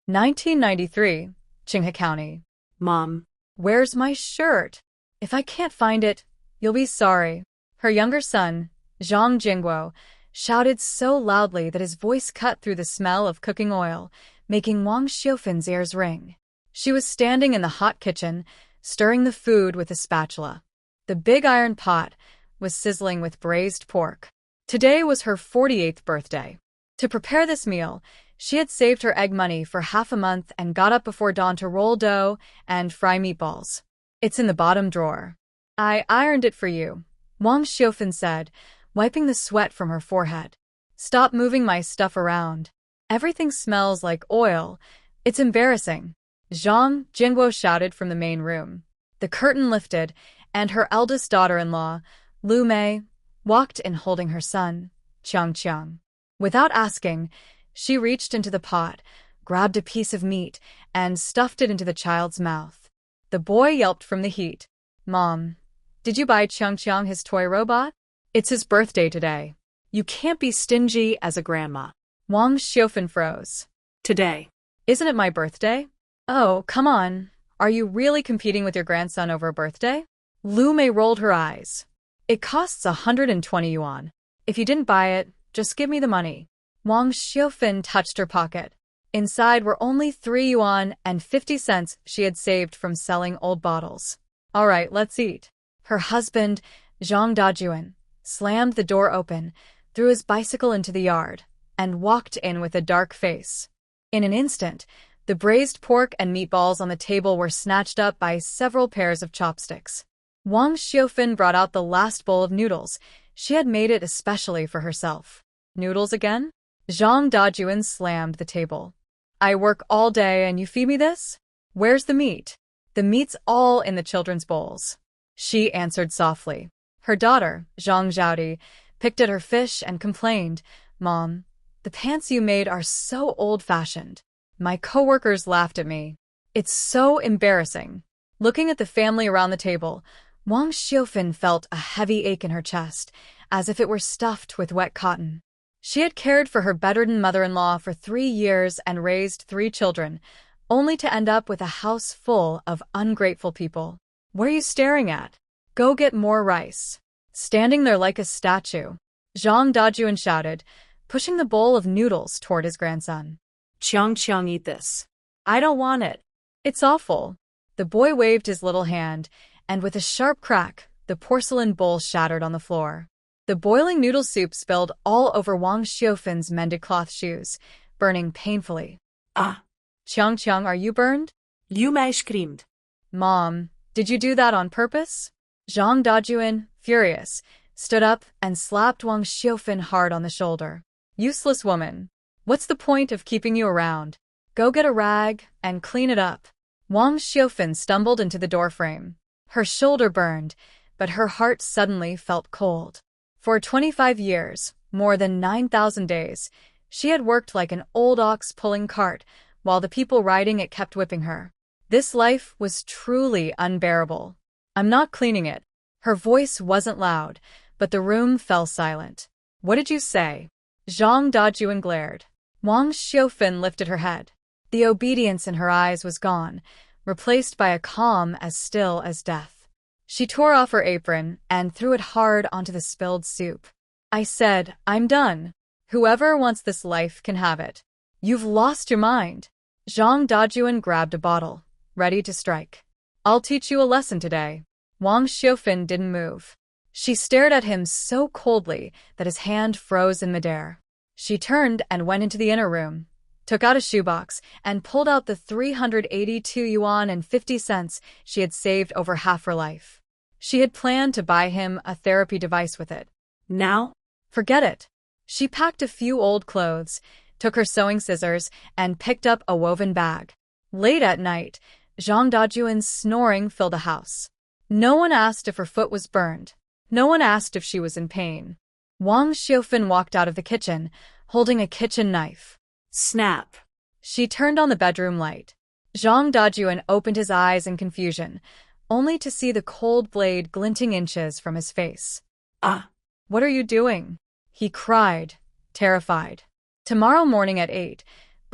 1993, Qinghe County. Mom, Where's my shirt? If I can't find it, you'll be sorry. Her younger son, Zhang Jingguo, shouted so loudly that his voice cut through the smell of cooking oil, making Wang Xiufan's ears ring. She was standing in the hot kitchen, stirring the food with a spatula. The big iron pot was sizzling with braised pork. Today was her 48th birthday. To prepare this meal, she had saved her egg money for half a month and got up before dawn to roll dough and fry meatballs. It's in the bottom drawer. I ironed it for you, Wang Xiufan said, wiping the sweat from her forehead. Stop moving my stuff around. Everything smells like oil. It's embarrassing. Zhang Jingguo shouted from the main room. The curtain lifted, and her eldest daughter-in-law, Lu Mei, walked in holding her son, Qiang. Without asking, she reached into the pot, grabbed a piece of meat, and stuffed it into the child's mouth. The boy yelped from the heat. Mom, did you buy Qiang his toy robot? It's his birthday today. you can't be stingy as a grandma. Wang Xiufan froze. Today. Isn't it my birthday? Oh, come on. Are you really competing with your grandson over a birthday? Lu Mei rolled her eyes. It costs 120 yuan. If you didn't buy it, just give me the money. Wang Xiufan touched her pocket. Inside were only 3 yuan and 50 cents she had saved from selling old bottles. All right, let's eat. Her husband, Zhang Dajuan, slammed the door open, threw his bicycle into the yard, and walked in with a dark face. In an instant, the braised pork and meatballs on the table were snatched up by several pairs of chopsticks. Wang Xiufan brought out the last bowl of noodles. She had made it especially for herself. Noodles again? Zhang Dajuan slammed the table. I work all day and you feed me this? Where's the meat? The meat's all in the children's bowls. She answered softly. Her daughter, Zhang Zhaodi, picked at her fish and complained, Mom, the pants you made are so old-fashioned. My coworkers laughed at me. It's so embarrassing. Looking at the family around the table, Wang Xiufan felt a heavy ache in her chest, as if it were stuffed with wet cotton. She had cared for her bedridden mother-in-law for 3 years and raised 3 children, only to end up with a house full of ungrateful people. What are you staring at? Go get more rice. Standing there like a statue, Zhang Dajuan shouted, pushing the bowl of noodles toward his grandson. Qiang, eat this. I don't want it. It's awful. The boy waved his little hand, and with a sharp crack, the porcelain bowl shattered on the floor. The boiling noodle soup spilled all over Wang Xiufan's mended cloth shoes, burning painfully. Ah. Qiang, are you burned? Lu Mei screamed. Mom, did you do that on purpose? Zhang Dajuan, furious, stood up and slapped Wang Xiufan hard on the shoulder. Useless woman. What's the point of keeping you around? Go get a rag and clean it up. Wang Xiufan stumbled into the doorframe. Her shoulder burned, but her heart suddenly felt cold. For 25 years, more than 9,000 days, she had worked like an old ox pulling cart, while the people riding it kept whipping her. This life was truly unbearable. I'm not cleaning it. Her voice wasn't loud, but the room fell silent. What did you say? Zhang Dajuan glared. Wang Xiufan lifted her head. The obedience in her eyes was gone, replaced by a calm as still as death. She tore off her apron and threw it hard onto the spilled soup. I said, I'm done. Whoever wants this life can have it. You've lost your mind. Zhang Dajuan grabbed a bottle, ready to strike. I'll teach you a lesson today. Wang Xiufan didn't move. She stared at him so coldly that his hand froze in midair. She turned and went into the inner room, took out a shoebox, and pulled out the 382 yuan and 50 cents she had saved over half her life. She had planned to buy him a therapy device with it. Now? Forget it. She packed a few old clothes, took her sewing scissors, and picked up a woven bag. Late at night, Zhang Dajuan's snoring filled the house. No one asked if her foot was burned. No one asked if she was in pain. Wang Xiufan walked out of the kitchen, holding a kitchen knife. Snap. She turned on the bedroom light. Zhang Dajuan opened his eyes in confusion, only to see the cold blade glinting inches from his face. Ah. What are you doing? He cried, terrified. Tomorrow morning at 8,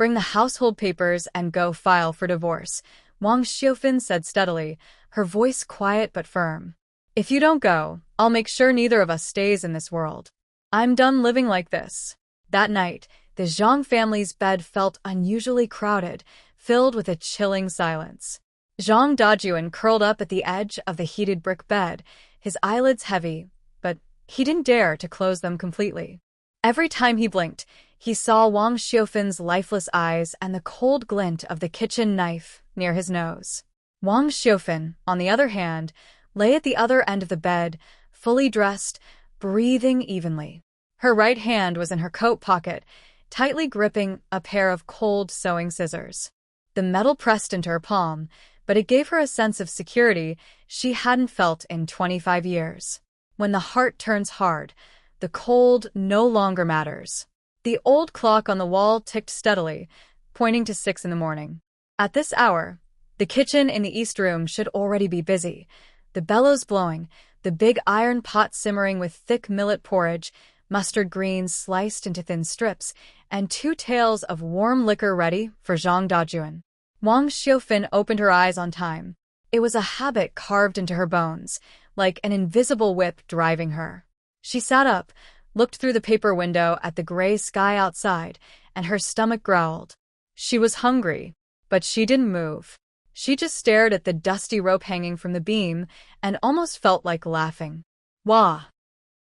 Bring the household papers and go file for divorce, Wang Xiufan said steadily, her voice quiet but firm. If you don't go, I'll make sure neither of us stays in this world. I'm done living like this. That night, the Zhang family's bed felt unusually crowded, filled with a chilling silence. Zhang Dajuan curled up at the edge of the heated brick bed, his eyelids heavy, but he didn't dare to close them completely. Every time he blinked, he saw Wang Xiufan's lifeless eyes and the cold glint of the kitchen knife near his nose. Wang Xiufan, on the other hand, lay at the other end of the bed, fully dressed, breathing evenly. Her right hand was in her coat pocket, tightly gripping a pair of cold sewing scissors. The metal pressed into her palm, but it gave her a sense of security she hadn't felt in 25 years. When the heart turns hard, the cold no longer matters. The old clock on the wall ticked steadily, pointing to 6 in the morning. At this hour, the kitchen in the East Room should already be busy, the bellows blowing, the big iron pot simmering with thick millet porridge, mustard greens sliced into thin strips, and 2 tails of warm liquor ready for Zhang Dajuan. Wang Xiufan opened her eyes on time. It was a habit carved into her bones, like an invisible whip driving her. She sat up, looked through the paper window at the gray sky outside, and her stomach growled. She was hungry, but she didn't move. She just stared at the dusty rope hanging from the beam and almost felt like laughing. Wah!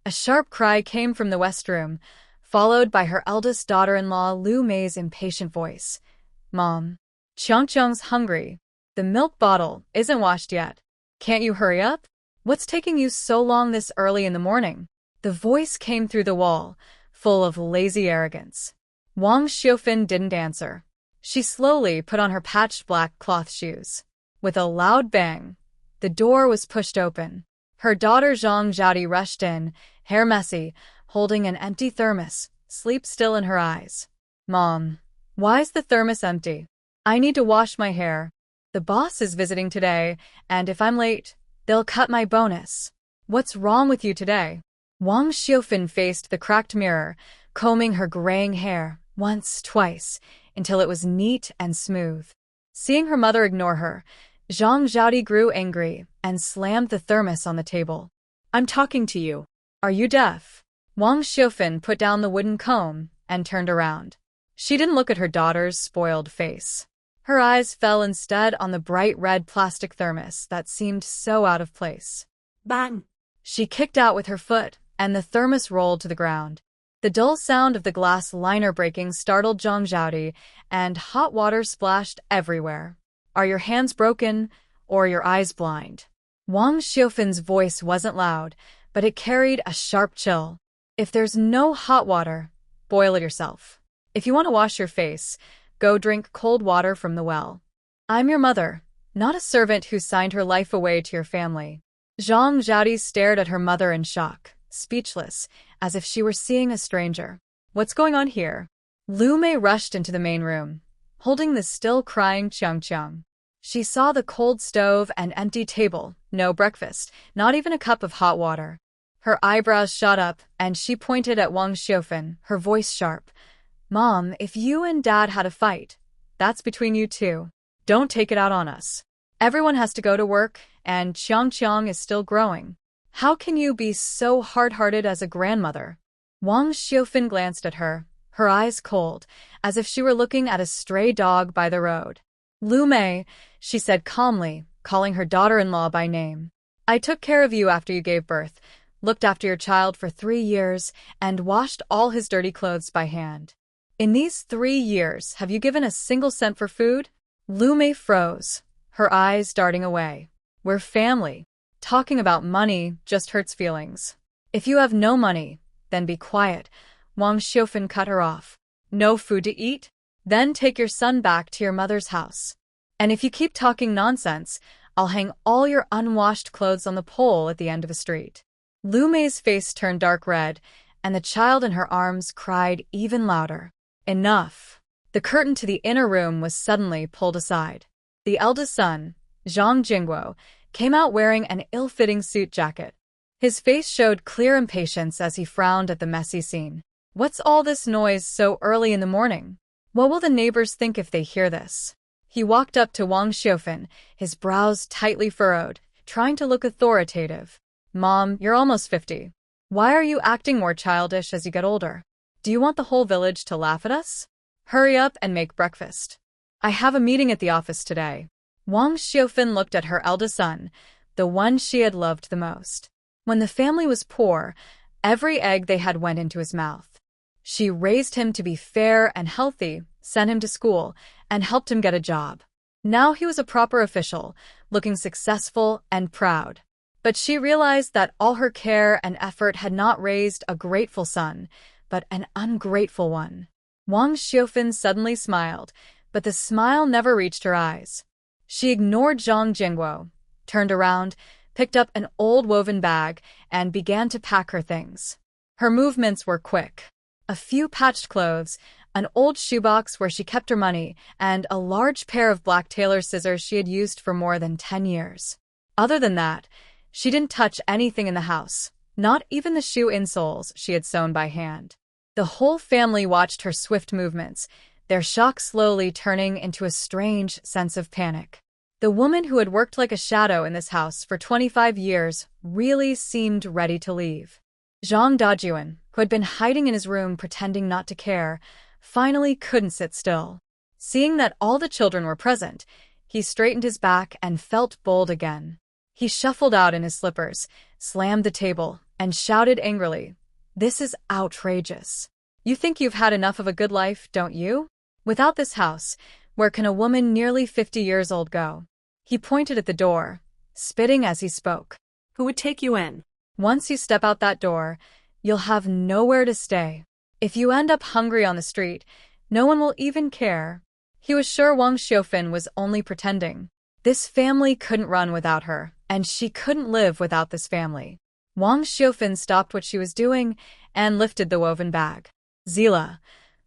A sharp cry came from the West Room, followed by her eldest daughter-in-law Lu Mei's impatient voice. Mom, Qiangqiang's hungry. The milk bottle isn't washed yet. Can't you hurry up? What's taking you so long this early in the morning? The voice came through the wall, full of lazy arrogance. Wang Xiufan didn't answer. She slowly put on her patched black cloth shoes. With a loud bang, the door was pushed open. Her daughter Zhang Zhaodi rushed in, hair messy, holding an empty thermos, sleep still in her eyes. Mom, why's the thermos empty? I need to wash my hair. The boss is visiting today, and if I'm late, they'll cut my bonus. What's wrong with you today? Wang Xiufan faced the cracked mirror, combing her graying hair once, twice, until it was neat and smooth. Seeing her mother ignore her, Zhang Zhaodi grew angry and slammed the thermos on the table. I'm talking to you. Are you deaf? Wang Xiufan put down the wooden comb and turned around. She didn't look at her daughter's spoiled face. Her eyes fell instead on the bright red plastic thermos that seemed so out of place. Bang! She kicked out with her foot, and the thermos rolled to the ground. The dull sound of the glass liner breaking startled Zhang Zhaodi, and hot water splashed everywhere. Are your hands broken, or your eyes blind? Wang Xiufan's voice wasn't loud, but it carried a sharp chill. If there's no hot water, boil it yourself. If you want to wash your face, go drink cold water from the well. I'm your mother, not a servant who signed her life away to your family. Zhang Zhaodi stared at her mother in shock, speechless, as if she were seeing a stranger. What's going on here? Lu Mei rushed into the main room, holding the still crying Qiangqiang. She saw the cold stove and empty table, no breakfast, not even a cup of hot water. Her eyebrows shot up, and she pointed at Wang Xiufan, her voice sharp. Mom, if you and Dad had a fight, that's between you two. Don't take it out on us. Everyone has to go to work, and Qiangqiang is still growing. How can you be so hard-hearted as a grandmother? Wang Xiufan glanced at her, her eyes cold, as if she were looking at a stray dog by the road. Lu Mei, she said calmly, calling her daughter-in-law by name. I took care of you after you gave birth, looked after your child for 3 years, and washed all his dirty clothes by hand. In these 3 years, have you given a single cent for food? Lu Mei froze, her eyes darting away. We're family. Talking about money just hurts feelings. If you have no money, then be quiet. Wang Xiufan cut her off. No food to eat? Then take your son back to your mother's house. And if you keep talking nonsense, I'll hang all your unwashed clothes on the pole at the end of the street. Lu Mei's face turned dark red, and the child in her arms cried even louder. Enough. The curtain to the inner room was suddenly pulled aside. The eldest son, Zhang Jingguo, came out wearing an ill-fitting suit jacket. His face showed clear impatience as he frowned at the messy scene. What's all this noise so early in the morning? What will the neighbors think if they hear this? He walked up to Wang Xiufan, his brows tightly furrowed, trying to look authoritative. Mom, you're almost 50. Why are you acting more childish as you get older? Do you want the whole village to laugh at us? Hurry up and make breakfast. I have a meeting at the office today. Wang Xiufan looked at her eldest son, the one she had loved the most. When the family was poor, every egg they had went into his mouth. She raised him to be fair and healthy, sent him to school, and helped him get a job. Now he was a proper official, looking successful and proud. But she realized that all her care and effort had not raised a grateful son, but an ungrateful one. Wang Xiufan suddenly smiled, but the smile never reached her eyes. She ignored Zhang Jingguo, turned around, picked up an old woven bag, and began to pack her things. Her movements were quick. A few patched clothes, an old shoebox where she kept her money, and a large pair of black tailor scissors she had used for more than 10 years. Other than that, she didn't touch anything in the house, not even the shoe insoles she had sewn by hand. The whole family watched her swift movements, their shock slowly turning into a strange sense of panic. The woman who had worked like a shadow in this house for 25 years really seemed ready to leave. Zhang Dajuan, who had been hiding in his room pretending not to care, finally couldn't sit still. Seeing that all the children were present, he straightened his back and felt bold again. He shuffled out in his slippers, slammed the table, and shouted angrily, "This is outrageous. You think you've had enough of a good life, don't you? Without this house, where can a woman nearly 50 years old go?" He pointed at the door, spitting as he spoke. Who would take you in? Once you step out that door, you'll have nowhere to stay. If you end up hungry on the street, no one will even care. He was sure Wang Xiufan was only pretending. This family couldn't run without her, and she couldn't live without this family. Wang Xiufan stopped what she was doing and lifted the woven bag. Zila.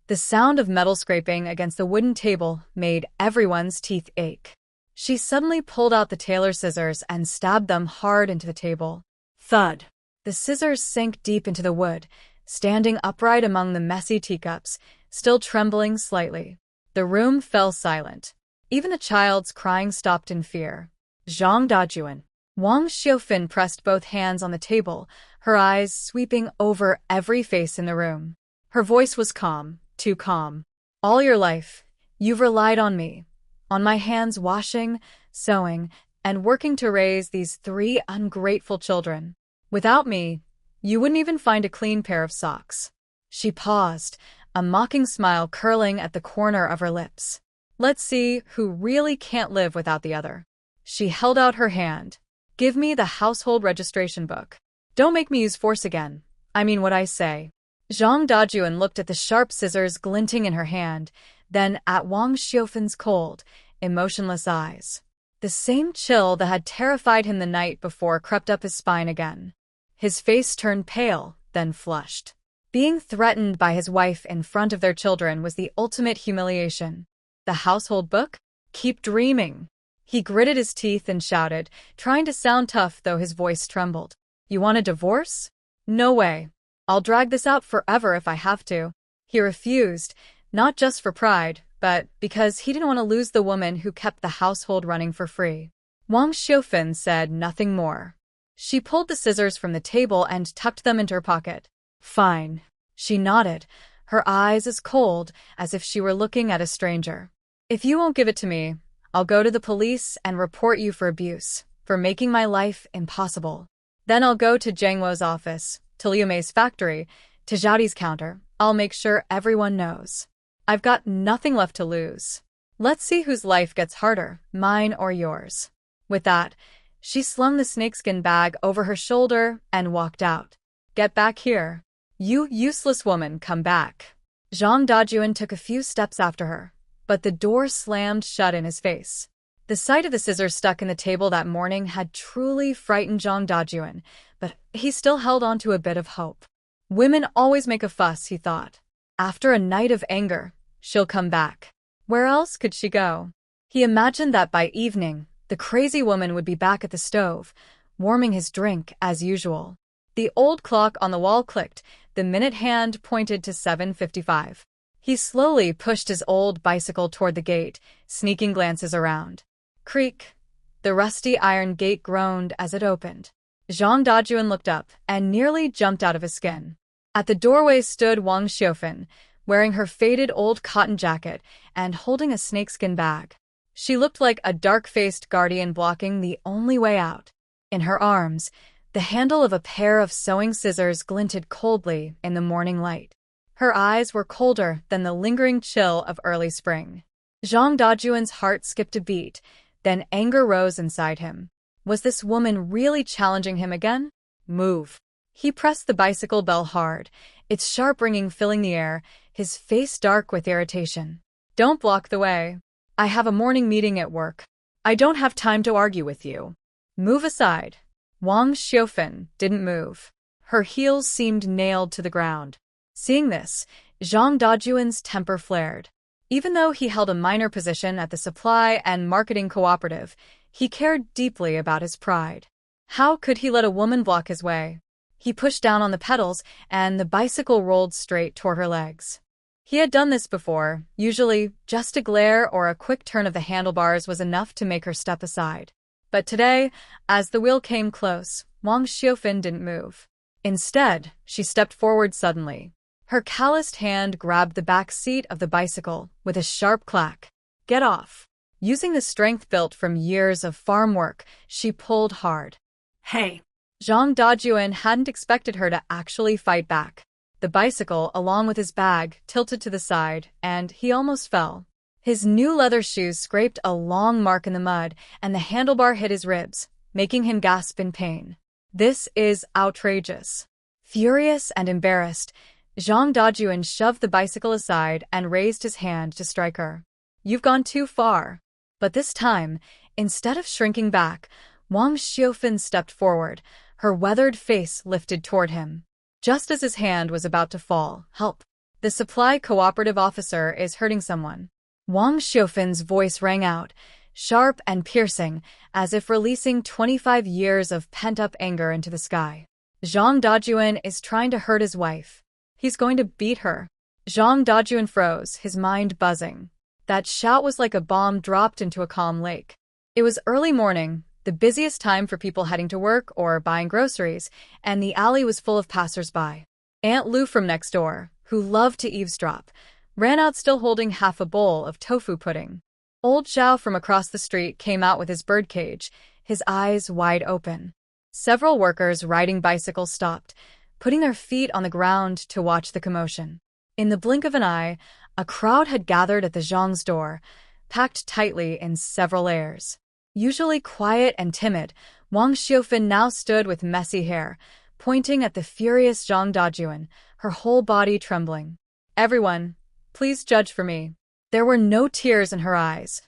The sound of metal scraping against the wooden table made everyone's teeth ache. She suddenly pulled out the tailor scissors and stabbed them hard into the table. Thud. The scissors sank deep into the wood, standing upright among the messy teacups, still trembling slightly. The room fell silent. Even the child's crying stopped in fear. Zhang Dajuan. Wang Xiufan pressed both hands on the table, her eyes sweeping over every face in the room. Her voice was calm, too calm. All your life, you've relied on me, on my hands washing, sewing, and working to raise these 3 ungrateful children. Without me, you wouldn't even find a clean pair of socks. She paused, a mocking smile curling at the corner of her lips. Let's see who really can't live without the other. She held out her hand. Give me the household registration book. Don't make me use force again. I mean what I say. Zhang Dajuan looked at the sharp scissors glinting in her hand, then at Wang Xiufan's cold, emotionless eyes. The same chill that had terrified him the night before crept up his spine again. His face turned pale, then flushed. Being threatened by his wife in front of their children was the ultimate humiliation. The household book? Keep dreaming. He gritted his teeth and shouted, trying to sound tough though his voice trembled. You want a divorce? No way. I'll drag this out forever if I have to. He refused, not just for pride, but because he didn't want to lose the woman who kept the household running for free. Wang Xiufan said nothing more. She pulled the scissors from the table and tucked them into her pocket. Fine. She nodded, her eyes as cold as if she were looking at a stranger. If you won't give it to me, I'll go to the police and report you for abuse, for making my life impossible. Then I'll go to Zhangguo's office, to Liu Mei's factory, to Zhaodi's counter. I'll make sure everyone knows. I've got nothing left to lose. Let's see whose life gets harder, mine or yours. With that, she slung the snakeskin bag over her shoulder and walked out. Get back here. You useless woman, come back. Zhang Dajuan took a few steps after her, but the door slammed shut in his face. The sight of the scissors stuck in the table that morning had truly frightened Zhang Dajuan, but he still held on to a bit of hope. Women always make a fuss, he thought. After a night of anger, she'll come back. Where else could she go? He imagined that by evening, the crazy woman would be back at the stove, warming his drink as usual. The old clock on the wall clicked, the minute hand pointed to 7:55. He slowly pushed his old bicycle toward the gate, sneaking glances around. Creak! The rusty iron gate groaned as it opened. Zhang Dajun looked up and nearly jumped out of his skin. At the doorway stood Wang Xiufan, wearing her faded old cotton jacket and holding a snakeskin bag. She looked like a dark-faced guardian blocking the only way out. In her arms, the handle of a pair of sewing scissors glinted coldly in the morning light. Her eyes were colder than the lingering chill of early spring. Zhang Dajuan's heart skipped a beat, then anger rose inside him. Was this woman really challenging him again? Move. He pressed the bicycle bell hard, its sharp ringing filling the air, his face dark with irritation. Don't block the way. I have a morning meeting at work. I don't have time to argue with you. Move aside. Wang Xiufan didn't move. Her heels seemed nailed to the ground. Seeing this, Zhang Dajuan's temper flared. Even though he held a minor position at the supply and marketing cooperative, he cared deeply about his pride. How could he let a woman block his way? He pushed down on the pedals, and the bicycle rolled straight toward her legs. He had done this before. Usually, just a glare or a quick turn of the handlebars was enough to make her step aside. But today, as the wheel came close, Wang Xiufan didn't move. Instead, she stepped forward suddenly. Her calloused hand grabbed the back seat of the bicycle with a sharp clack. Get off. Using the strength built from years of farm work, she pulled hard. Hey. Zhang Dajuan hadn't expected her to actually fight back. The bicycle, along with his bag, tilted to the side, and he almost fell. His new leather shoes scraped a long mark in the mud, and the handlebar hit his ribs, making him gasp in pain. This is outrageous. Furious and embarrassed, Zhang Dajuan shoved the bicycle aside and raised his hand to strike her. You've gone too far. But this time, instead of shrinking back, Wang Xiufan stepped forward, her weathered face lifted toward him. Just as his hand was about to fall, help. The supply cooperative officer is hurting someone. Wang Xiufan's voice rang out, sharp and piercing, as if releasing 25 years of pent-up anger into the sky. Zhang Dajuan is trying to hurt his wife. He's going to beat her. Zhang Dajuan froze, his mind buzzing. That shout was like a bomb dropped into a calm lake. It was early morning, the busiest time for people heading to work or buying groceries, and the alley was full of passers-by. Aunt Lu from next door, who loved to eavesdrop, ran out still holding half a bowl of tofu pudding. Old Zhao from across the street came out with his birdcage, his eyes wide open. Several workers riding bicycles stopped, putting their feet on the ground to watch the commotion. In the blink of an eye, a crowd had gathered at the Zhang's door, packed tightly in several layers. Usually quiet and timid, Wang Xiufan now stood with messy hair, pointing at the furious Zhang Dajuan, her whole body trembling. Everyone, please judge for me. There were no tears in her eyes,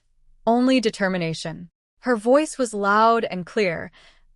only determination. Her voice was loud and clear,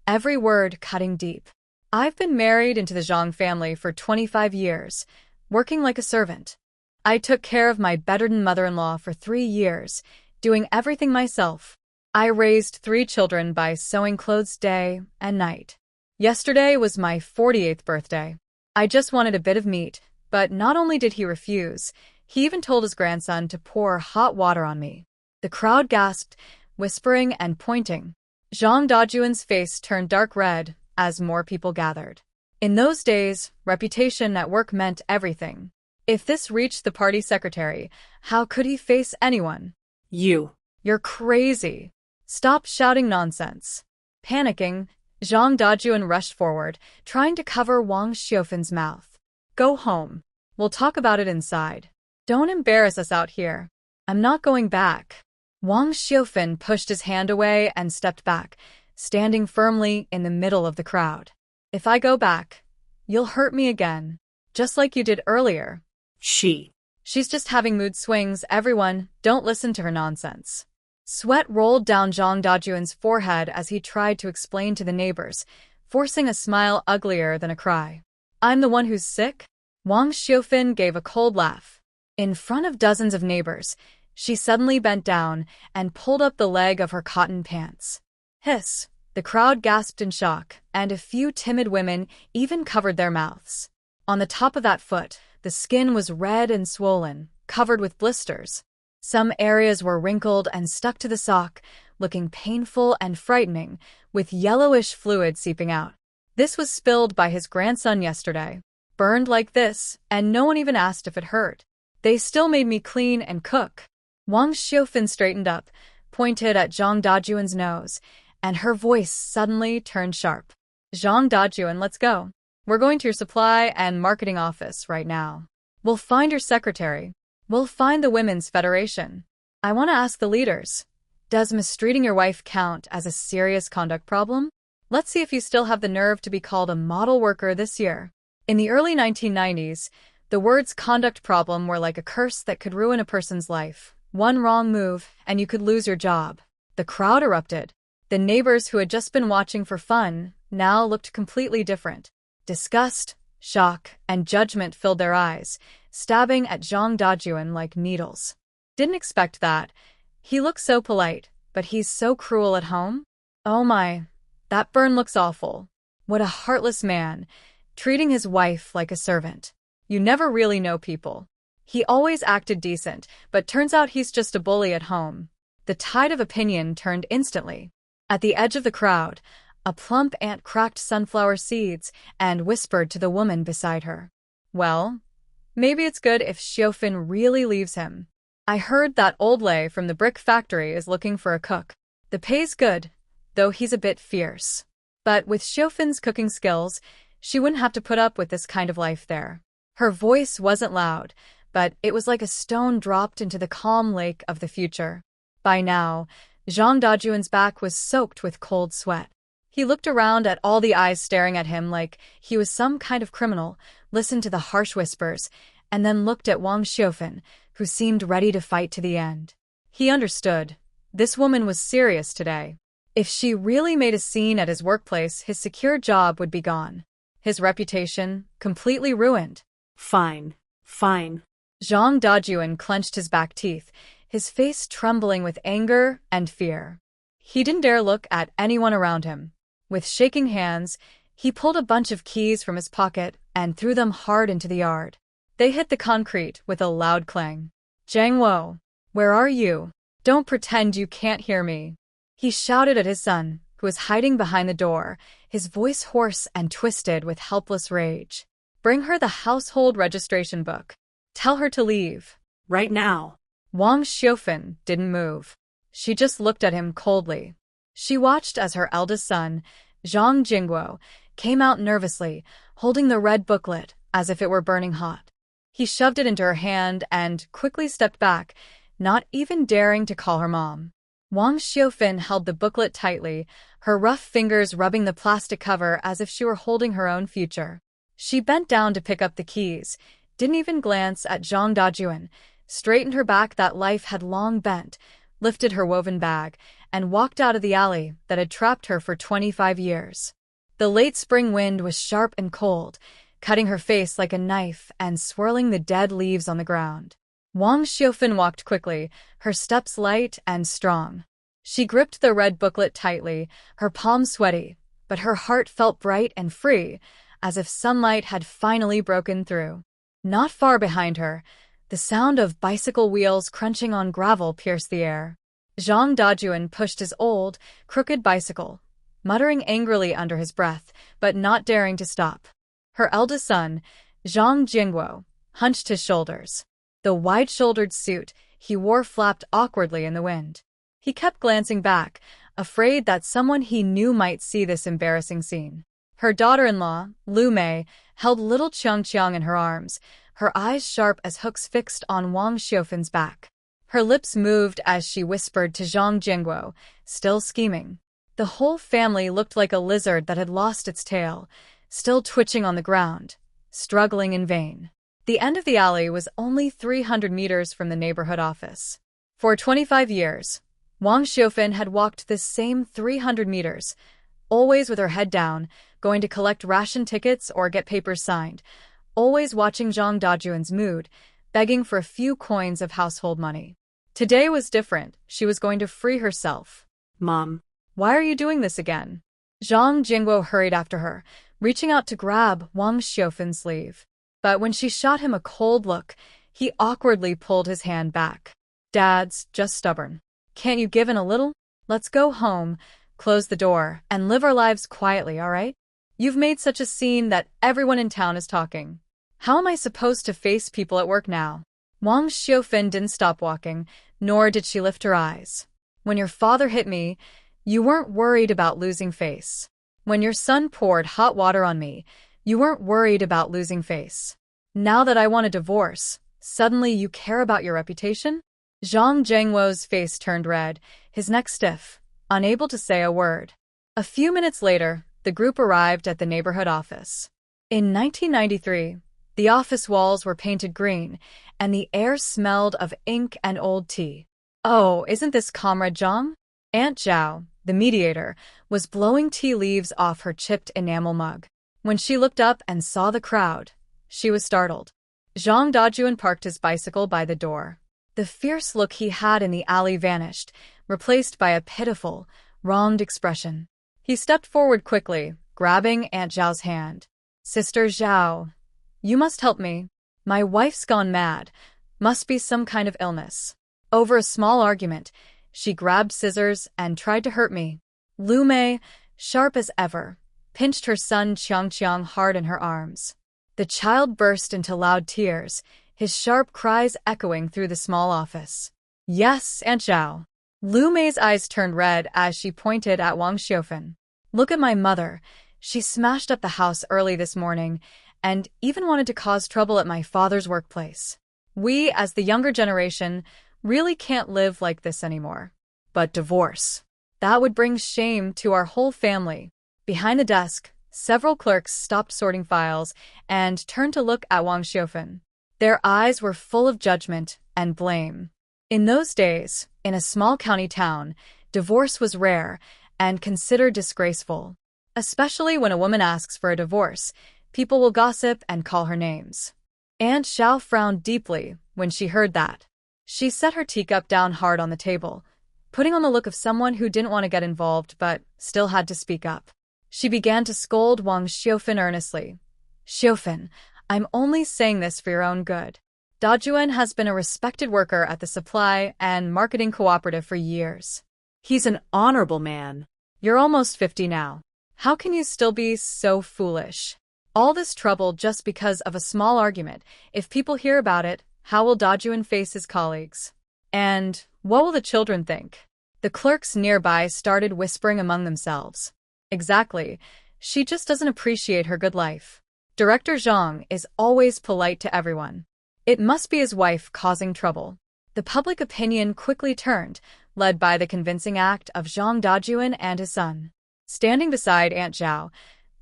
every word cutting deep. I've been married into the Zhang family for 25 years, working like a servant. I took care of my bedridden mother-in-law for 3 years, doing everything myself. I raised 3 children by sewing clothes day and night. Yesterday was my 48th birthday. I just wanted a bit of meat, but not only did he refuse, he even told his grandson to pour hot water on me. The crowd gasped, whispering and pointing. Zhang Dajuan's face turned dark red as more people gathered. In those days, reputation at work meant everything. If this reached the party secretary, how could he face anyone? You're crazy. Stop shouting nonsense. Panicking, Zhang Dajuan rushed forward, trying to cover Wang Xiufan's mouth. Go home. We'll talk about it inside. Don't embarrass us out here. I'm not going back. Wang Xiufan pushed his hand away and stepped back, standing firmly in the middle of the crowd. If I go back, you'll hurt me again, just like you did earlier. She's just having mood swings, everyone. Don't listen to her nonsense. Sweat rolled down Zhang Dajuan's forehead as he tried to explain to the neighbors, forcing a smile uglier than a cry. I'm the one who's sick? Wang Xiufan gave a cold laugh. In front of dozens of neighbors, she suddenly bent down and pulled up the leg of her cotton pants. Hiss! The crowd gasped in shock, and a few timid women even covered their mouths. On the top of that foot, the skin was red and swollen, covered with blisters. Some areas were wrinkled and stuck to the sock, looking painful and frightening, with yellowish fluid seeping out. This was spilled by his grandson yesterday. Burned like this, and no one even asked if it hurt. They still made me clean and cook. Wang Xiufan straightened up, pointed at Zhang Dajuan's nose, and her voice suddenly turned sharp. Zhang Dajuan, let's go. We're going to your supply and marketing office right now. We'll find your secretary. We'll find the Women's Federation. I want to ask the leaders. Does mistreating your wife count as a serious conduct problem? Let's see if you still have the nerve to be called a model worker this year. In the early 1990s, the words conduct problem were like a curse that could ruin a person's life. One wrong move, and you could lose your job. The crowd erupted. The neighbors who had just been watching for fun now looked completely different. Disgust, shock, and judgment filled their eyes, stabbing at Zhang Dajuan like needles. Didn't expect that. He looks so polite, but he's so cruel at home. Oh my, that burn looks awful. What a heartless man, treating his wife like a servant. You never really know people. He always acted decent, but turns out he's just a bully at home. The tide of opinion turned instantly. At the edge of the crowd, a plump ant cracked sunflower seeds and whispered to the woman beside her. Well, maybe it's good if Xiufan really leaves him. I heard that old lay from the brick factory is looking for a cook. The pay's good, though he's a bit fierce. But with Xiufan's cooking skills, she wouldn't have to put up with this kind of life there. Her voice wasn't loud, but it was like a stone dropped into the calm lake of the future. By now, Zhang Dajuan's back was soaked with cold sweat. He looked around at all the eyes staring at him like he was some kind of criminal, listened to the harsh whispers, and then looked at Wang Xiufan, who seemed ready to fight to the end. He understood. This woman was serious today. If she really made a scene at his workplace, his secure job would be gone. His reputation completely ruined. Fine. Fine. Zhang Dajuan clenched his back teeth, his face trembling with anger and fear. He didn't dare look at anyone around him. With shaking hands, he pulled a bunch of keys from his pocket and threw them hard into the yard. They hit the concrete with a loud clang. Zhang Wo, where are you? Don't pretend you can't hear me. He shouted at his son, who was hiding behind the door, his voice hoarse and twisted with helpless rage. Bring her the household registration book. Tell her to leave. Right now. Wang Xiufan didn't move. She just looked at him coldly. She watched as her eldest son, Zhang Jingguo, came out nervously, holding the red booklet as if it were burning hot. He shoved it into her hand and quickly stepped back, not even daring to call her mom. Wang Xiufan held the booklet tightly, her rough fingers rubbing the plastic cover as if she were holding her own future. She bent down to pick up the keys, didn't even glance at Zhang Dajuan, straightened her back that life had long bent, lifted her woven bag, and walked out of the alley that had trapped her for 25 years. The late spring wind was sharp and cold, cutting her face like a knife and swirling the dead leaves on the ground. Wang Xiufan walked quickly, her steps light and strong. She gripped the red booklet tightly, her palms sweaty, but her heart felt bright and free, as if sunlight had finally broken through. Not far behind her, the sound of bicycle wheels crunching on gravel pierced the air. Zhang Dajuan pushed his old, crooked bicycle, muttering angrily under his breath, but not daring to stop. Her eldest son, Zhang Jingguo, hunched his shoulders. The wide-shouldered suit he wore flapped awkwardly in the wind. He kept glancing back, afraid that someone he knew might see this embarrassing scene. Her daughter-in-law, Lu Mei, held little Qiang in her arms, her eyes sharp as hooks fixed on Wang Xiufan's back. Her lips moved as she whispered to Zhang Jingguo, still scheming. The whole family looked like a lizard that had lost its tail, still twitching on the ground, struggling in vain. The end of the alley was only 300 meters from the neighborhood office. For 25 years, Wang Xiufan had walked this same 300 meters, always with her head down, going to collect ration tickets or get papers signed, always watching Zhang Dajuan's mood, begging for a few coins of household money. Today was different. She was going to free herself. Mom. Why are you doing this again? Zhang Jingguo hurried after her, reaching out to grab Wang Xiufan's sleeve. But when she shot him a cold look, He awkwardly pulled his hand back. Dad's just stubborn. Can't you give in a little? Let's go home, close the door, and live our lives quietly, all right? You've made such a scene that everyone in town is talking. How am I supposed to face people at work now? Wang Xiufan didn't stop walking, nor did she lift her eyes. When your father hit me, you weren't worried about losing face. When your son poured hot water on me, you weren't worried about losing face. Now that I want a divorce, suddenly you care about your reputation? Zhang Zhengwo's face turned red, his neck stiff, unable to say a word. A few minutes later, the group arrived at the neighborhood office. In 1993, the office walls were painted green, and the air smelled of ink and old tea. Oh, isn't this Comrade Zhang? Aunt Zhao, the mediator, was blowing tea leaves off her chipped enamel mug. When she looked up and saw the crowd, she was startled. Zhang Dajuan parked his bicycle by the door. The fierce look he had in the alley vanished, replaced by a pitiful, wronged expression. He stepped forward quickly, grabbing Aunt Zhao's hand. Sister Zhao, you must help me. My wife's gone mad. Must be some kind of illness. Over a small argument, she grabbed scissors and tried to hurt me. Lu Mei, sharp as ever, pinched her son Qiang hard in her arms. The child burst into loud tears, his sharp cries echoing through the small office. Yes, Aunt Zhao. Lu Mei's eyes turned red as she pointed at Wang Xiufan. Look at my mother. She smashed up the house early this morning and even wanted to cause trouble at my father's workplace. We, as the younger generation, really can't live like this anymore. But divorce. That would bring shame to our whole family. Behind the desk, several clerks stopped sorting files and turned to look at Wang Xiufan. Their eyes were full of judgment and blame. In those days, in a small county town, divorce was rare and considered disgraceful. Especially when a woman asks for a divorce, people will gossip and call her names. Aunt Zhao frowned deeply when she heard that. She set her teacup down hard on the table, putting on the look of someone who didn't want to get involved but still had to speak up. She began to scold Wang Xiufan earnestly. Xiufan, I'm only saying this for your own good. Dajuan has been a respected worker at the supply and marketing cooperative for years. He's an honorable man. You're almost 50 now. How can you still be so foolish? All this trouble just because of a small argument. If people hear about it, how will Dajuan face his colleagues? And what will the children think? The clerks nearby started whispering among themselves. Exactly. She just doesn't appreciate her good life. Director Zhang is always polite to everyone. It must be his wife causing trouble. The public opinion quickly turned, led by the convincing act of Zhang Dajuan and his son. Standing beside Aunt Zhao,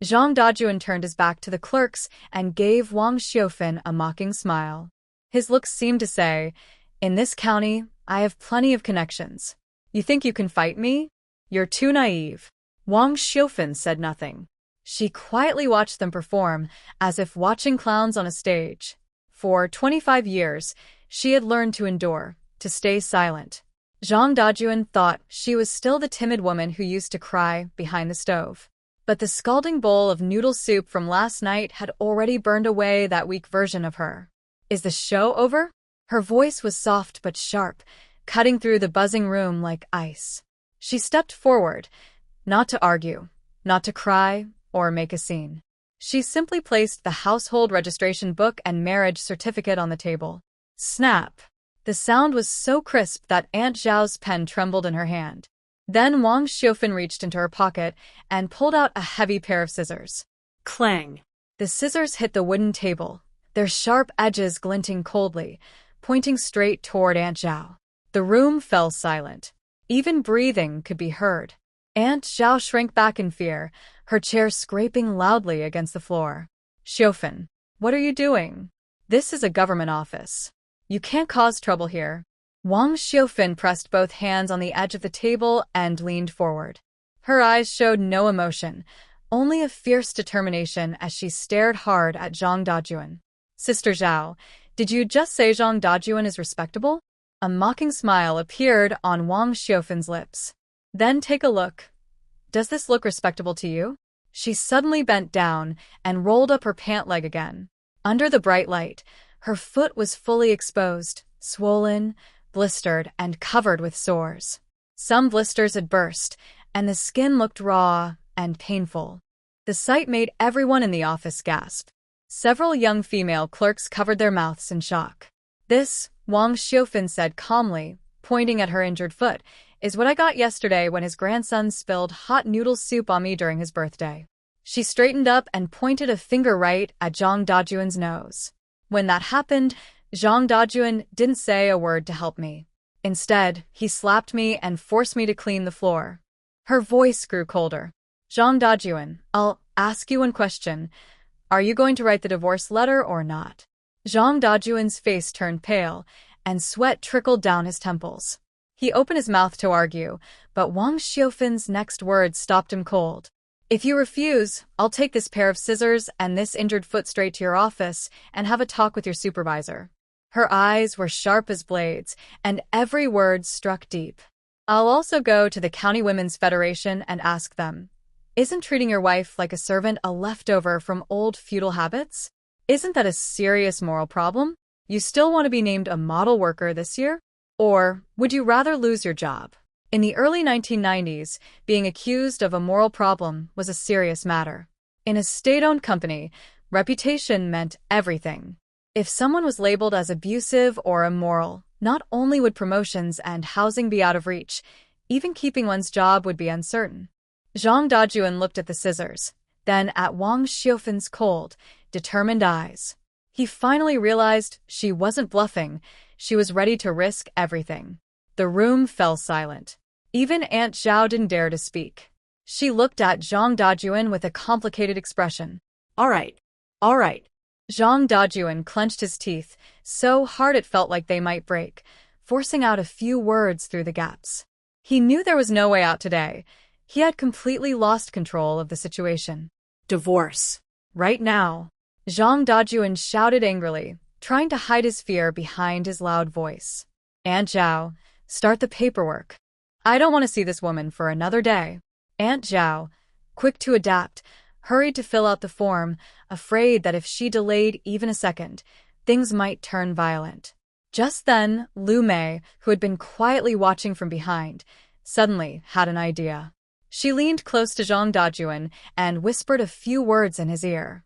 Zhang Dajuan turned his back to the clerks and gave Wang Xiufan a mocking smile. His looks seemed to say, in this county, I have plenty of connections. You think you can fight me? You're too naive. Wang Xiufan said nothing. She quietly watched them perform, as if watching clowns on a stage. For 25 years, she had learned to endure, to stay silent. Zhang Dajuan thought she was still the timid woman who used to cry behind the stove. But the scalding bowl of noodle soup from last night had already burned away that weak version of her. Is the show over? Her voice was soft but sharp, cutting through the buzzing room like ice. She stepped forward, not to argue, not to cry or make a scene. She simply placed the household registration book and marriage certificate on the table. Snap! The sound was so crisp that Aunt Zhao's pen trembled in her hand. Then Wang Xiufan reached into her pocket and pulled out a heavy pair of scissors. Clang! The scissors hit the wooden table, their sharp edges glinting coldly, pointing straight toward Aunt Zhao. The room fell silent. Even breathing could be heard. Aunt Zhao shrank back in fear, her chair scraping loudly against the floor. Xiufan, what are you doing? This is a government office. You can't cause trouble here. Wang Xiufan pressed both hands on the edge of the table and leaned forward. Her eyes showed no emotion, only a fierce determination as she stared hard at Zhang Dajuan. Sister Zhao, did you just say Zhang Dajuan is respectable? A mocking smile appeared on Wang Xiufan's lips. Then take a look. Does this look respectable to you? She suddenly bent down and rolled up her pant leg again. Under the bright light, Her foot was fully exposed, swollen, blistered, and covered with sores. Some blisters had burst, and the skin looked raw and painful. The sight made everyone in the office gasp. Several young female clerks covered their mouths in shock. "This," Wang Xiufan said calmly, pointing at her injured foot, "is what I got yesterday when his grandson spilled hot noodle soup on me during his birthday." She straightened up and pointed a finger right at Zhang Dajuan's nose. When that happened, Zhang Dajuan didn't say a word to help me. Instead, he slapped me and forced me to clean the floor. Her voice grew colder. "Zhang Dajuan, I'll ask you one question. Are you going to write the divorce letter or not?" Zhang Dajuan's face turned pale, and sweat trickled down his temples. He opened his mouth to argue, but Wang Xiufan's next words stopped him cold. "If you refuse, I'll take this pair of scissors and this injured foot straight to your office and have a talk with your supervisor." Her eyes were sharp as blades, and every word struck deep. "I'll also go to the County Women's Federation and ask them, isn't treating your wife like a servant a leftover from old feudal habits? Isn't that a serious moral problem? You still want to be named a model worker this year? Or would you rather lose your job?" In the early 1990s, being accused of a moral problem was a serious matter. In a state-owned company, reputation meant everything. If someone was labeled as abusive or immoral, not only would promotions and housing be out of reach, even keeping one's job would be uncertain. Zhang Dajuan looked at the scissors, then at Wang Xiufan's cold, determined eyes. He finally realized she wasn't bluffing. She was ready to risk everything. The room fell silent. Even Aunt Zhao didn't dare to speak. She looked at Zhang Dajuan with a complicated expression. All right. All right. Zhang Dajuan clenched his teeth, so hard it felt like they might break, forcing out a few words through the gaps. He knew there was no way out today. He had completely lost control of the situation. Divorce. Right now. Zhang Dajuan shouted angrily, trying to hide his fear behind his loud voice. "Aunt Zhao, start the paperwork. I don't want to see this woman for another day." Aunt Zhao, quick to adapt, hurried to fill out the form, afraid that if she delayed even a second, things might turn violent. Just then, Lu Mei, who had been quietly watching from behind, suddenly had an idea. She leaned close to Zhang Dajuan and whispered a few words in his ear.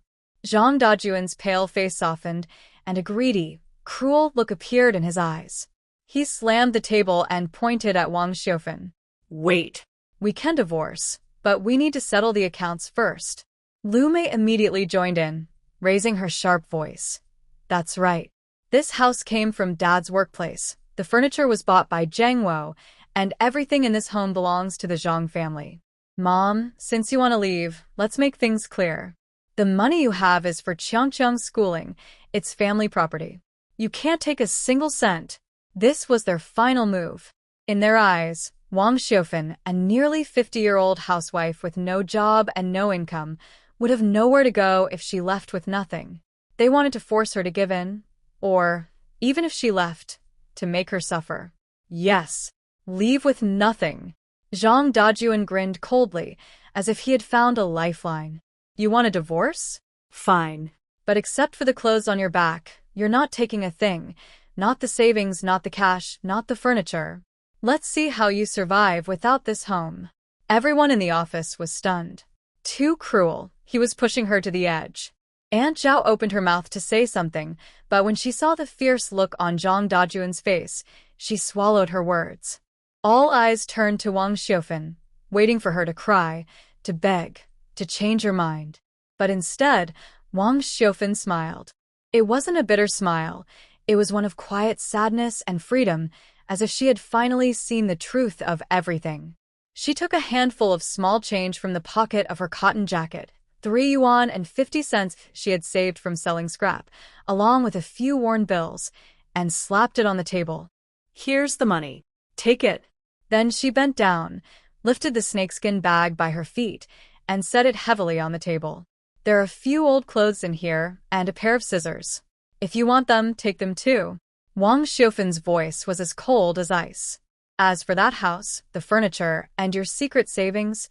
Zhang Dajuan's pale face softened, and a greedy, cruel look appeared in his eyes. He slammed the table and pointed at Wang Xiufan. "Wait. We can divorce, but we need to settle the accounts first." Lu Mei immediately joined in, raising her sharp voice. "That's right. This house came from Dad's workplace. The furniture was bought by Zhang Wo, and everything in this home belongs to the Zhang family. Mom, since you want to leave, let's make things clear. The money you have is for Qiangqiang's schooling. It's family property. You can't take a single cent." This was their final move. In their eyes, Wang Xiufan, a nearly 50-year-old housewife with no job and no income, would have nowhere to go if she left with nothing. They wanted to force her to give in, or, even if she left, to make her suffer. Yes, leave with nothing. Zhang Dajuan grinned coldly, as if he had found a lifeline. "You want a divorce? Fine. But except for the clothes on your back, you're not taking a thing. Not the savings, not the cash, not the furniture. Let's see how you survive without this home." Everyone in the office was stunned. Too cruel. He was pushing her to the edge. Aunt Zhao opened her mouth to say something, but when she saw the fierce look on Zhang Dajuan's face, she swallowed her words. All eyes turned to Wang Xiufan, waiting for her to cry, to beg, to change her mind. But instead, Wang Xiufan smiled. It wasn't a bitter smile. It was one of quiet sadness and freedom, as if she had finally seen the truth of everything. She took a handful of small change from the pocket of her cotton jacket, 3 yuan and 50 cents she had saved from selling scrap, along with a few worn bills, and slapped it on the table. "Here's the money. Take it." Then she bent down, lifted the snakeskin bag by her feet, and set it heavily on the table. "There are a few old clothes in here, and a pair of scissors. If you want them, take them too." Wang Xiufan's voice was as cold as ice. "As for that house, the furniture, and your secret savings,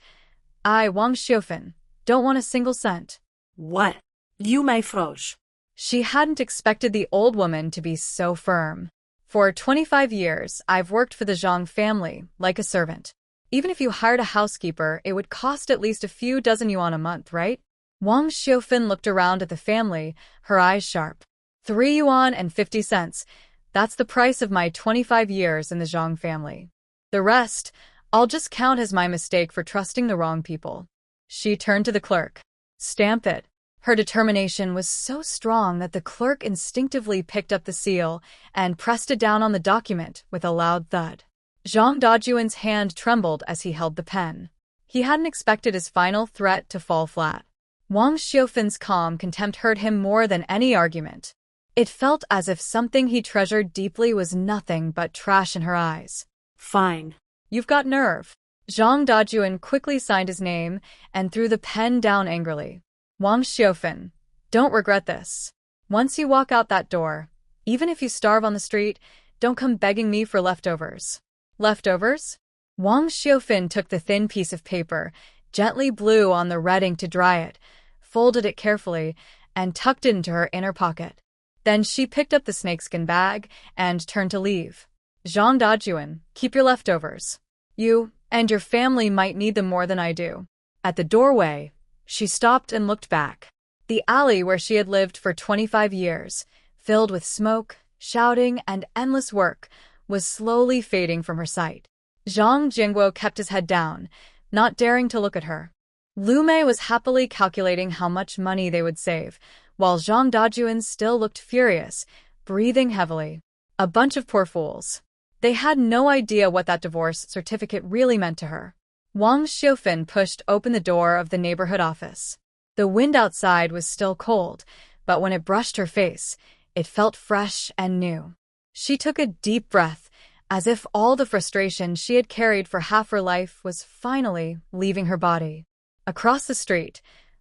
I, Wang Xiufan, don't want a single cent." "What? You, my frosh?" She hadn't expected the old woman to be so firm. For 25 years, I've worked for the Zhang family, like a servant. Even if you hired a housekeeper, it would cost at least a few dozen yuan a month, right? Wang Xiufan looked around at the family, her eyes sharp. 3 yuan and 50 cents. That's the price of my 25 years in the Zhang family. The rest, I'll just count as my mistake for trusting the wrong people. She turned to the clerk. Stamp it. Her determination was so strong that the clerk instinctively picked up the seal and pressed it down on the document with a loud thud. Zhang Dajuan's hand trembled as he held the pen. He hadn't expected his final threat to fall flat. Wang Xiufan's calm contempt hurt him more than any argument. It felt as if something he treasured deeply was nothing but trash in her eyes. Fine. You've got nerve. Zhang Dajuan quickly signed his name and threw the pen down angrily. Wang Xiufan, don't regret this. Once you walk out that door, even if you starve on the street, don't come begging me for leftovers. Leftovers? Wang Xiufan took the thin piece of paper, gently blew on the red ink to dry it, folded it carefully, and tucked it into her inner pocket. Then she picked up the snakeskin bag and turned to leave. Zhang Dajuan, keep your leftovers. You and your family might need them more than I do. At the doorway, she stopped and looked back. The alley where she had lived for 25 years, filled with smoke, shouting, and endless work, was slowly fading from her sight. Zhang Jingguo kept his head down, not daring to look at her. Lu Mei was happily calculating how much money they would save, while Zhang Dajuan still looked furious, breathing heavily. A bunch of poor fools. They had no idea what that divorce certificate really meant to her. Wang Xiufan pushed open the door of the neighborhood office. The wind outside was still cold, but when it brushed her face, it felt fresh and new. She took a deep breath, as if all the frustration she had carried for half her life was finally leaving her body. Across the street,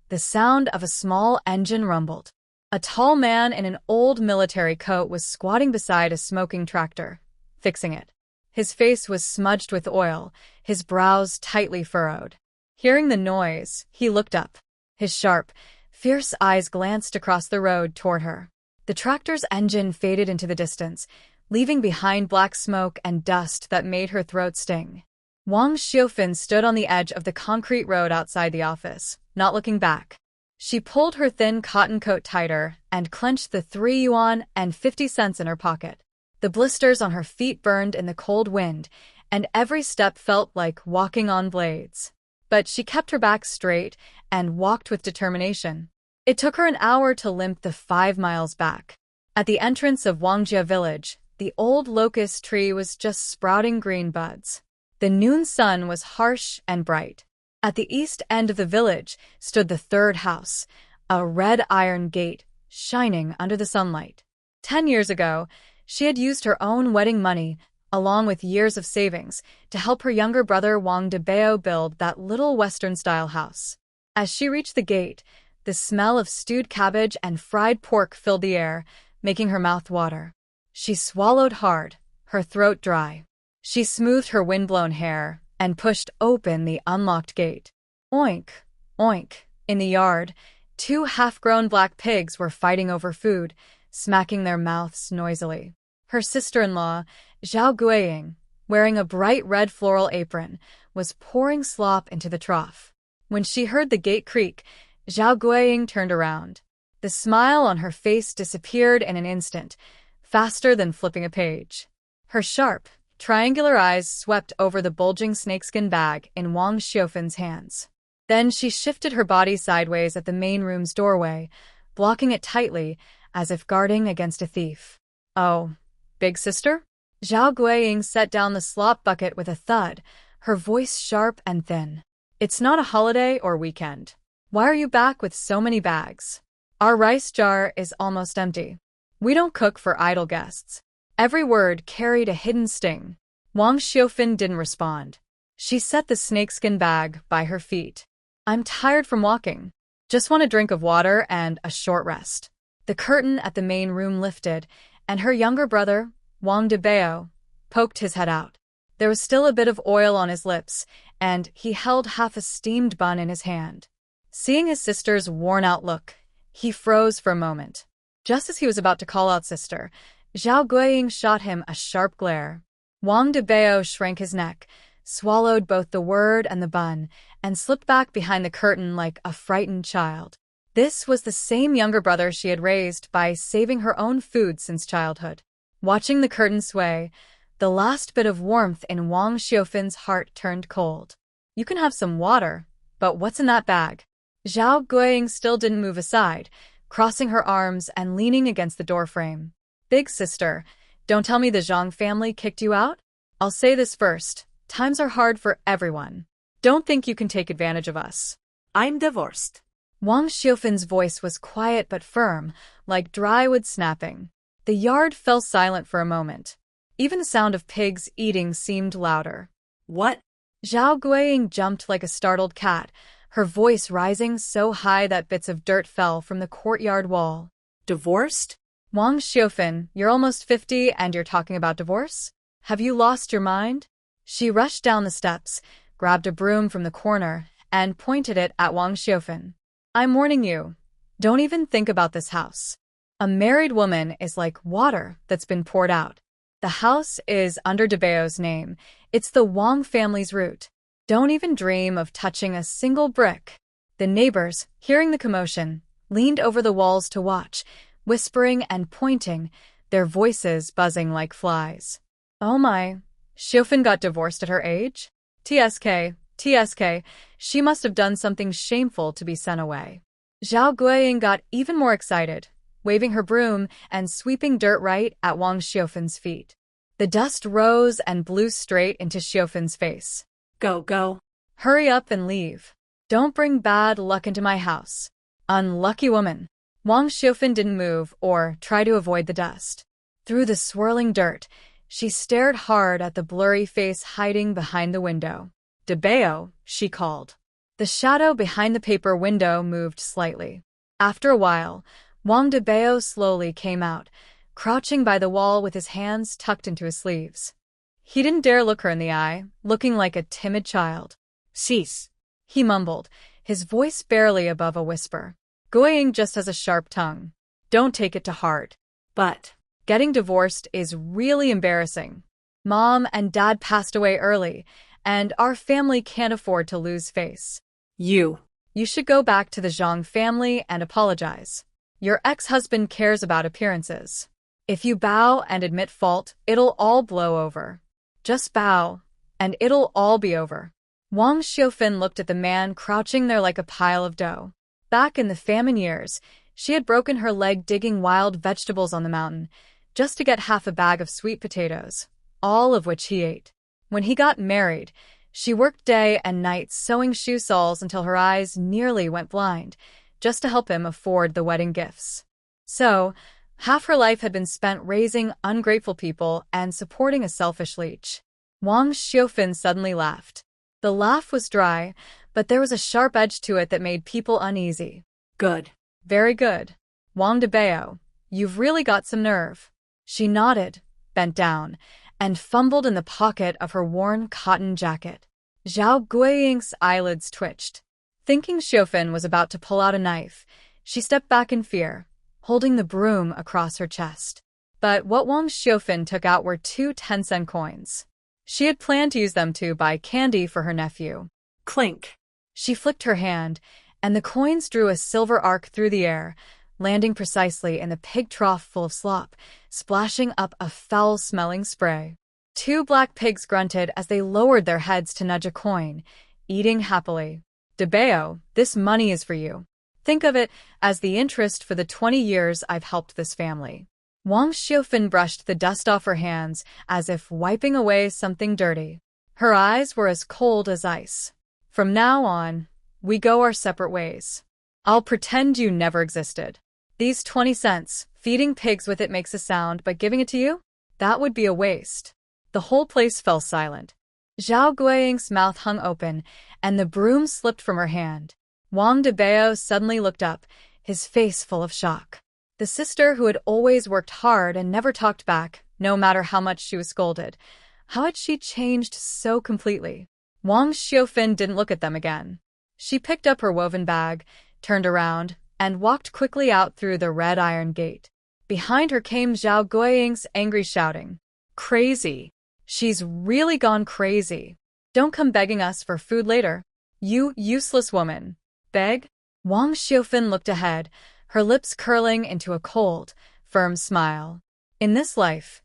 the sound of a small engine rumbled. A tall man in an old military coat was squatting beside a smoking tractor, fixing it. His face was smudged with oil, his brows tightly furrowed. Hearing the noise, he looked up. His sharp, fierce eyes glanced across the road toward her. The tractor's engine faded into the distance, leaving behind black smoke and dust that made her throat sting. Wang Xiufan stood on the edge of the concrete road outside the office, not looking back. She pulled her thin cotton coat tighter and clenched the 3 yuan and 50 cents in her pocket. The blisters on her feet burned in the cold wind, and every step felt like walking on blades. But she kept her back straight and walked with determination. It took her an hour to limp the 5 miles back. At the entrance of Wangjia village, the old locust tree was just sprouting green buds. The noon sun was harsh and bright. At the east end of the village stood the third house, a red iron gate shining under the sunlight. 10 years ago, she had used her own wedding money, along with years of savings, to help her younger brother Wang Debao build that little Western-style house. As she reached the gate, the smell of stewed cabbage and fried pork filled the air, making her mouth water. She swallowed hard, her throat dry. She smoothed her windblown hair and pushed open the unlocked gate. Oink, oink. In the yard, 2 half-grown black pigs were fighting over food, smacking their mouths noisily. Her sister-in-law, Zhao Guiying, wearing a bright red floral apron, was pouring slop into the trough. When she heard the gate creak, Zhao Guiying turned around. The smile on her face disappeared in an instant, faster than flipping a page. Her sharp, triangular eyes swept over the bulging snakeskin bag in Wang Xiufan's hands. Then she shifted her body sideways at the main room's doorway, blocking it tightly, as if guarding against a thief. Oh, big sister? Zhao Guiying set down the slop bucket with a thud, her voice sharp and thin. It's not a holiday or weekend. Why are you back with so many bags? Our rice jar is almost empty. We don't cook for idle guests. Every word carried a hidden sting. Wang Xiufan didn't respond. She set the snakeskin bag by her feet. I'm tired from walking. Just want a drink of water and a short rest. The curtain at the main room lifted, and her younger brother, Wang Debao, poked his head out. There was still a bit of oil on his lips, and he held half a steamed bun in his hand. Seeing his sister's worn-out look, he froze for a moment. Just as he was about to call out sister, Zhao Guiying shot him a sharp glare. Wang Debao shrank his neck, swallowed both the word and the bun, and slipped back behind the curtain like a frightened child. This was the same younger brother she had raised by saving her own food since childhood. Watching the curtain sway, the last bit of warmth in Wang Xiufin's heart turned cold. You can have some water, but what's in that bag? Zhao Guiying still didn't move aside, crossing her arms and leaning against the doorframe. Big sister, don't tell me the Zhang family kicked you out? I'll say this first, times are hard for everyone. Don't think you can take advantage of us. I'm divorced. Wang Xiufin's voice was quiet but firm, like dry wood snapping. The yard fell silent for a moment. Even the sound of pigs eating seemed louder. What? Zhao Guiying jumped like a startled cat, her voice rising so high that bits of dirt fell from the courtyard wall. Divorced? Wang Xiufin, you're almost 50 and you're talking about divorce? Have you lost your mind? She rushed down the steps, grabbed a broom from the corner, and pointed it at Wang Xiufin. I'm warning you. Don't even think about this house. A married woman is like water that's been poured out. The house is under Debao's name. It's the Wang family's root. Don't even dream of touching a single brick. The neighbors, hearing the commotion, leaned over the walls to watch, whispering and pointing, their voices buzzing like flies. Oh my, Xiufin got divorced at her age? TSK, she must have done something shameful to be sent away. Zhao Guiying got even more excited, waving her broom and sweeping dirt right at Wang Xiufin's feet. The dust rose and blew straight into Xiufin's face. Go. Hurry up and leave. Don't bring bad luck into my house. Unlucky woman. Wang Xiufin didn't move or try to avoid the dust. Through the swirling dirt, she stared hard at the blurry face hiding behind the window. Debao, she called. The shadow behind the paper window moved slightly. After a while, Wang Debao slowly came out, crouching by the wall with his hands tucked into his sleeves. He didn't dare look her in the eye, looking like a timid child. Cease, he mumbled, his voice barely above a whisper. Guiying just has a sharp tongue. Don't take it to heart. But getting divorced is really embarrassing. Mom and Dad passed away early, and our family can't afford to lose face. You should go back to the Zhang family and apologize. Your ex-husband cares about appearances. If you bow and admit fault, it'll all blow over. Just bow, and it'll all be over. Wang Xiufin looked at the man crouching there like a pile of dough. Back in the famine years, she had broken her leg digging wild vegetables on the mountain, just to get half a bag of sweet potatoes, all of which he ate. When he got married, she worked day and night sewing shoe soles until her eyes nearly went blind, just to help him afford the wedding gifts. So, half her life had been spent raising ungrateful people and supporting a selfish leech. Wang Xiufin suddenly laughed. The laugh was dry, but there was a sharp edge to it that made people uneasy. Good. Very good. Wang Debao, you've really got some nerve. She nodded, bent down, and fumbled in the pocket of her worn cotton jacket. Zhao Guiying's eyelids twitched. Thinking Xiufin was about to pull out a knife, she stepped back in fear, holding the broom across her chest. But what Wang Xiufin took out were 2 10-cent coins. She had planned to use them to buy candy for her nephew. Clink. She flicked her hand, and the coins drew a silver arc through the air, landing precisely in the pig trough full of slop, splashing up a foul-smelling spray. 2 black pigs grunted as they lowered their heads to nudge a coin, eating happily. Debao, this money is for you. Think of it as the interest for the 20 years I've helped this family. Wang Xiufin brushed the dust off her hands as if wiping away something dirty. Her eyes were as cold as ice. From now on, we go our separate ways. I'll pretend you never existed. These 20 cents, feeding pigs with it makes a sound, but giving it to you? That would be a waste. The whole place fell silent. Zhao Guiying's mouth hung open, and the broom slipped from her hand. Wang Debao suddenly looked up, his face full of shock. The sister who had always worked hard and never talked back, no matter how much she was scolded. How had she changed so completely? Wang Xiufin didn't look at them again. She picked up her woven bag, turned around, and walked quickly out through the red iron gate. Behind her came Zhao Guiying's angry shouting. Crazy. She's really gone crazy. Don't come begging us for food later. You useless woman. Beg? Wang Xiufan looked ahead, her lips curling into a cold, firm smile. In this life,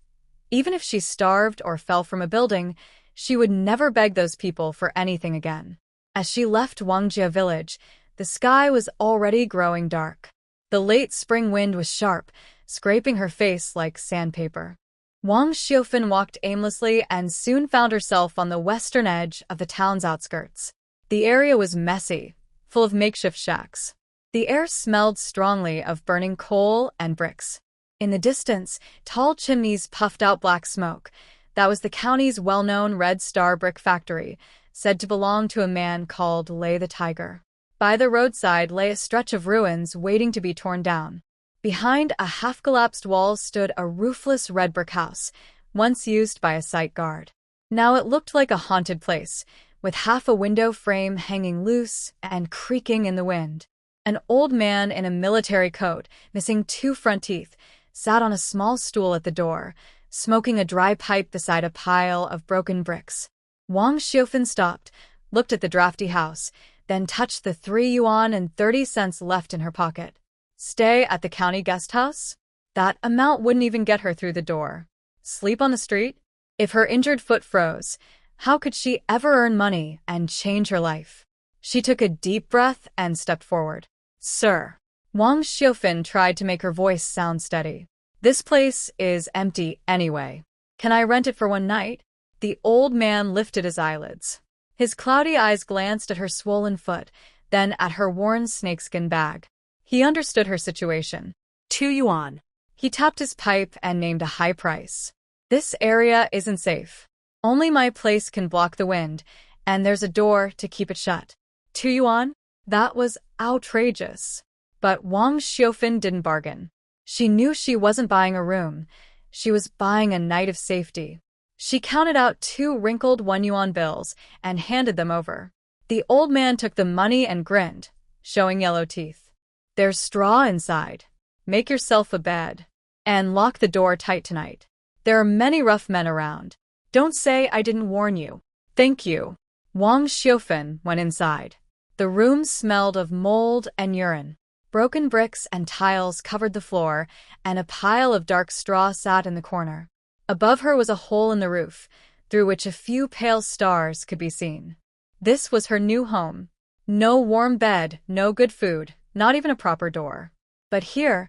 even if she starved or fell from a building, she would never beg those people for anything again. As she left Wangjia village, the sky was already growing dark. The late spring wind was sharp, scraping her face like sandpaper. Wang Xiufan walked aimlessly and soon found herself on the western edge of the town's outskirts. The area was messy, full of makeshift shacks. The air smelled strongly of burning coal and bricks. In the distance, tall chimneys puffed out black smoke. That was the county's well-known Red Star brick factory, said to belong to a man called Lei the Tiger. By the roadside lay a stretch of ruins waiting to be torn down. Behind a half-collapsed wall stood a roofless red brick house, once used by a site guard. Now it looked like a haunted place, with half a window frame hanging loose and creaking in the wind. An old man in a military coat, missing 2 front teeth, sat on a small stool at the door, smoking a dry pipe beside a pile of broken bricks. Wang Xiufan stopped, looked at the drafty house, then touched the 3 yuan and 30 cents left in her pocket. Stay at the county guest house? That amount wouldn't even get her through the door. Sleep on the street? If her injured foot froze, how could she ever earn money and change her life? She took a deep breath and stepped forward. Sir. Wang Xiufan tried to make her voice sound steady. This place is empty anyway. Can I rent it for one night? The old man lifted his eyelids. His cloudy eyes glanced at her swollen foot, then at her worn snakeskin bag. He understood her situation. 2 yuan. He tapped his pipe and named a high price. This area isn't safe. Only my place can block the wind, and there's a door to keep it shut. 2 yuan? That was outrageous. But Wang Xiufan didn't bargain. She knew she wasn't buying a room. She was buying a night of safety. She counted out 2 wrinkled 1 yuan bills and handed them over. The old man took the money and grinned, showing yellow teeth. There's straw inside. Make yourself a bed. And lock the door tight tonight. There are many rough men around. Don't say I didn't warn you. Thank you. Wang Xiufan went inside. The room smelled of mold and urine. Broken bricks and tiles covered the floor, and a pile of dark straw sat in the corner. Above her was a hole in the roof, through which a few pale stars could be seen. This was her new home. No warm bed, no good food, not even a proper door. But here,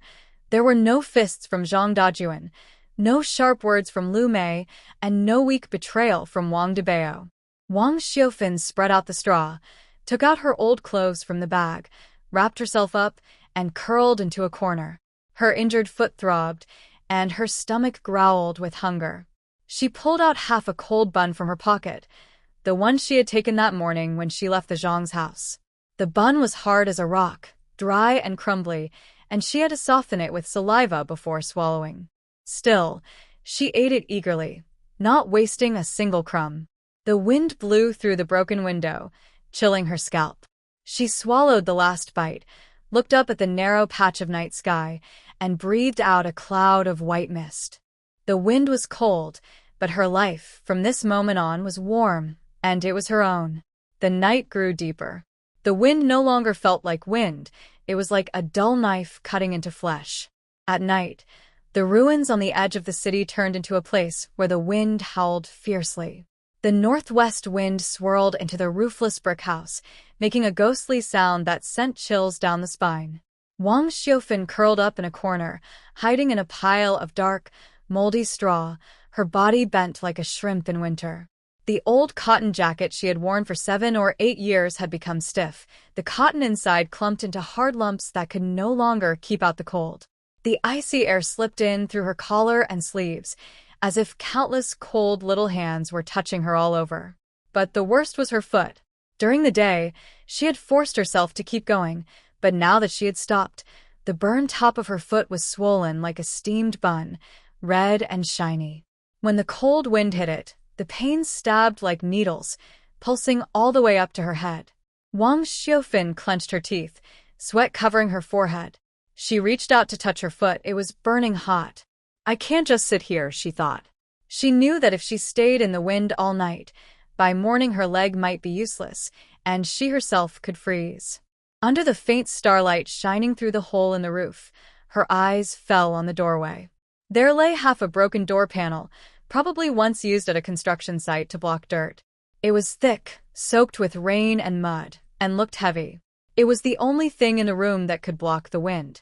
there were no fists from Zhang Dajuan, no sharp words from Lu Mei, and no weak betrayal from Wang Debao. Wang Xiufan spread out the straw, took out her old clothes from the bag, wrapped herself up, and curled into a corner. Her injured foot throbbed, and her stomach growled with hunger. She pulled out half a cold bun from her pocket, the one she had taken that morning when she left the Zhang's house. The bun was hard as a rock, dry and crumbly, and she had to soften it with saliva before swallowing. Still, she ate it eagerly, not wasting a single crumb. The wind blew through the broken window, chilling her scalp. She swallowed the last bite, looked up at the narrow patch of night sky, and breathed out a cloud of white mist. The wind was cold, but her life, from this moment on, was warm, and it was her own. The night grew deeper. The wind no longer felt like wind, it was like a dull knife cutting into flesh. At night, the ruins on the edge of the city turned into a place where the wind howled fiercely. The northwest wind swirled into the roofless brick house, making a ghostly sound that sent chills down the spine. Wang Xiufan curled up in a corner, hiding in a pile of dark, moldy straw, her body bent like a shrimp in winter. The old cotton jacket she had worn for 7 or 8 years had become stiff, the cotton inside clumped into hard lumps that could no longer keep out the cold. The icy air slipped in through her collar and sleeves, as if countless cold little hands were touching her all over. But the worst was her foot. During the day, she had forced herself to keep going, but now that she had stopped, the burned top of her foot was swollen like a steamed bun, red and shiny. When the cold wind hit it, the pain stabbed like needles, pulsing all the way up to her head. Wang Xiufan clenched her teeth, sweat covering her forehead. She reached out to touch her foot. It was burning hot. I can't just sit here, she thought. She knew that if she stayed in the wind all night, by morning her leg might be useless, and she herself could freeze. Under the faint starlight shining through the hole in the roof, her eyes fell on the doorway. There lay half a broken door panel, probably once used at a construction site to block dirt. It was thick, soaked with rain and mud, and looked heavy. It was the only thing in the room that could block the wind.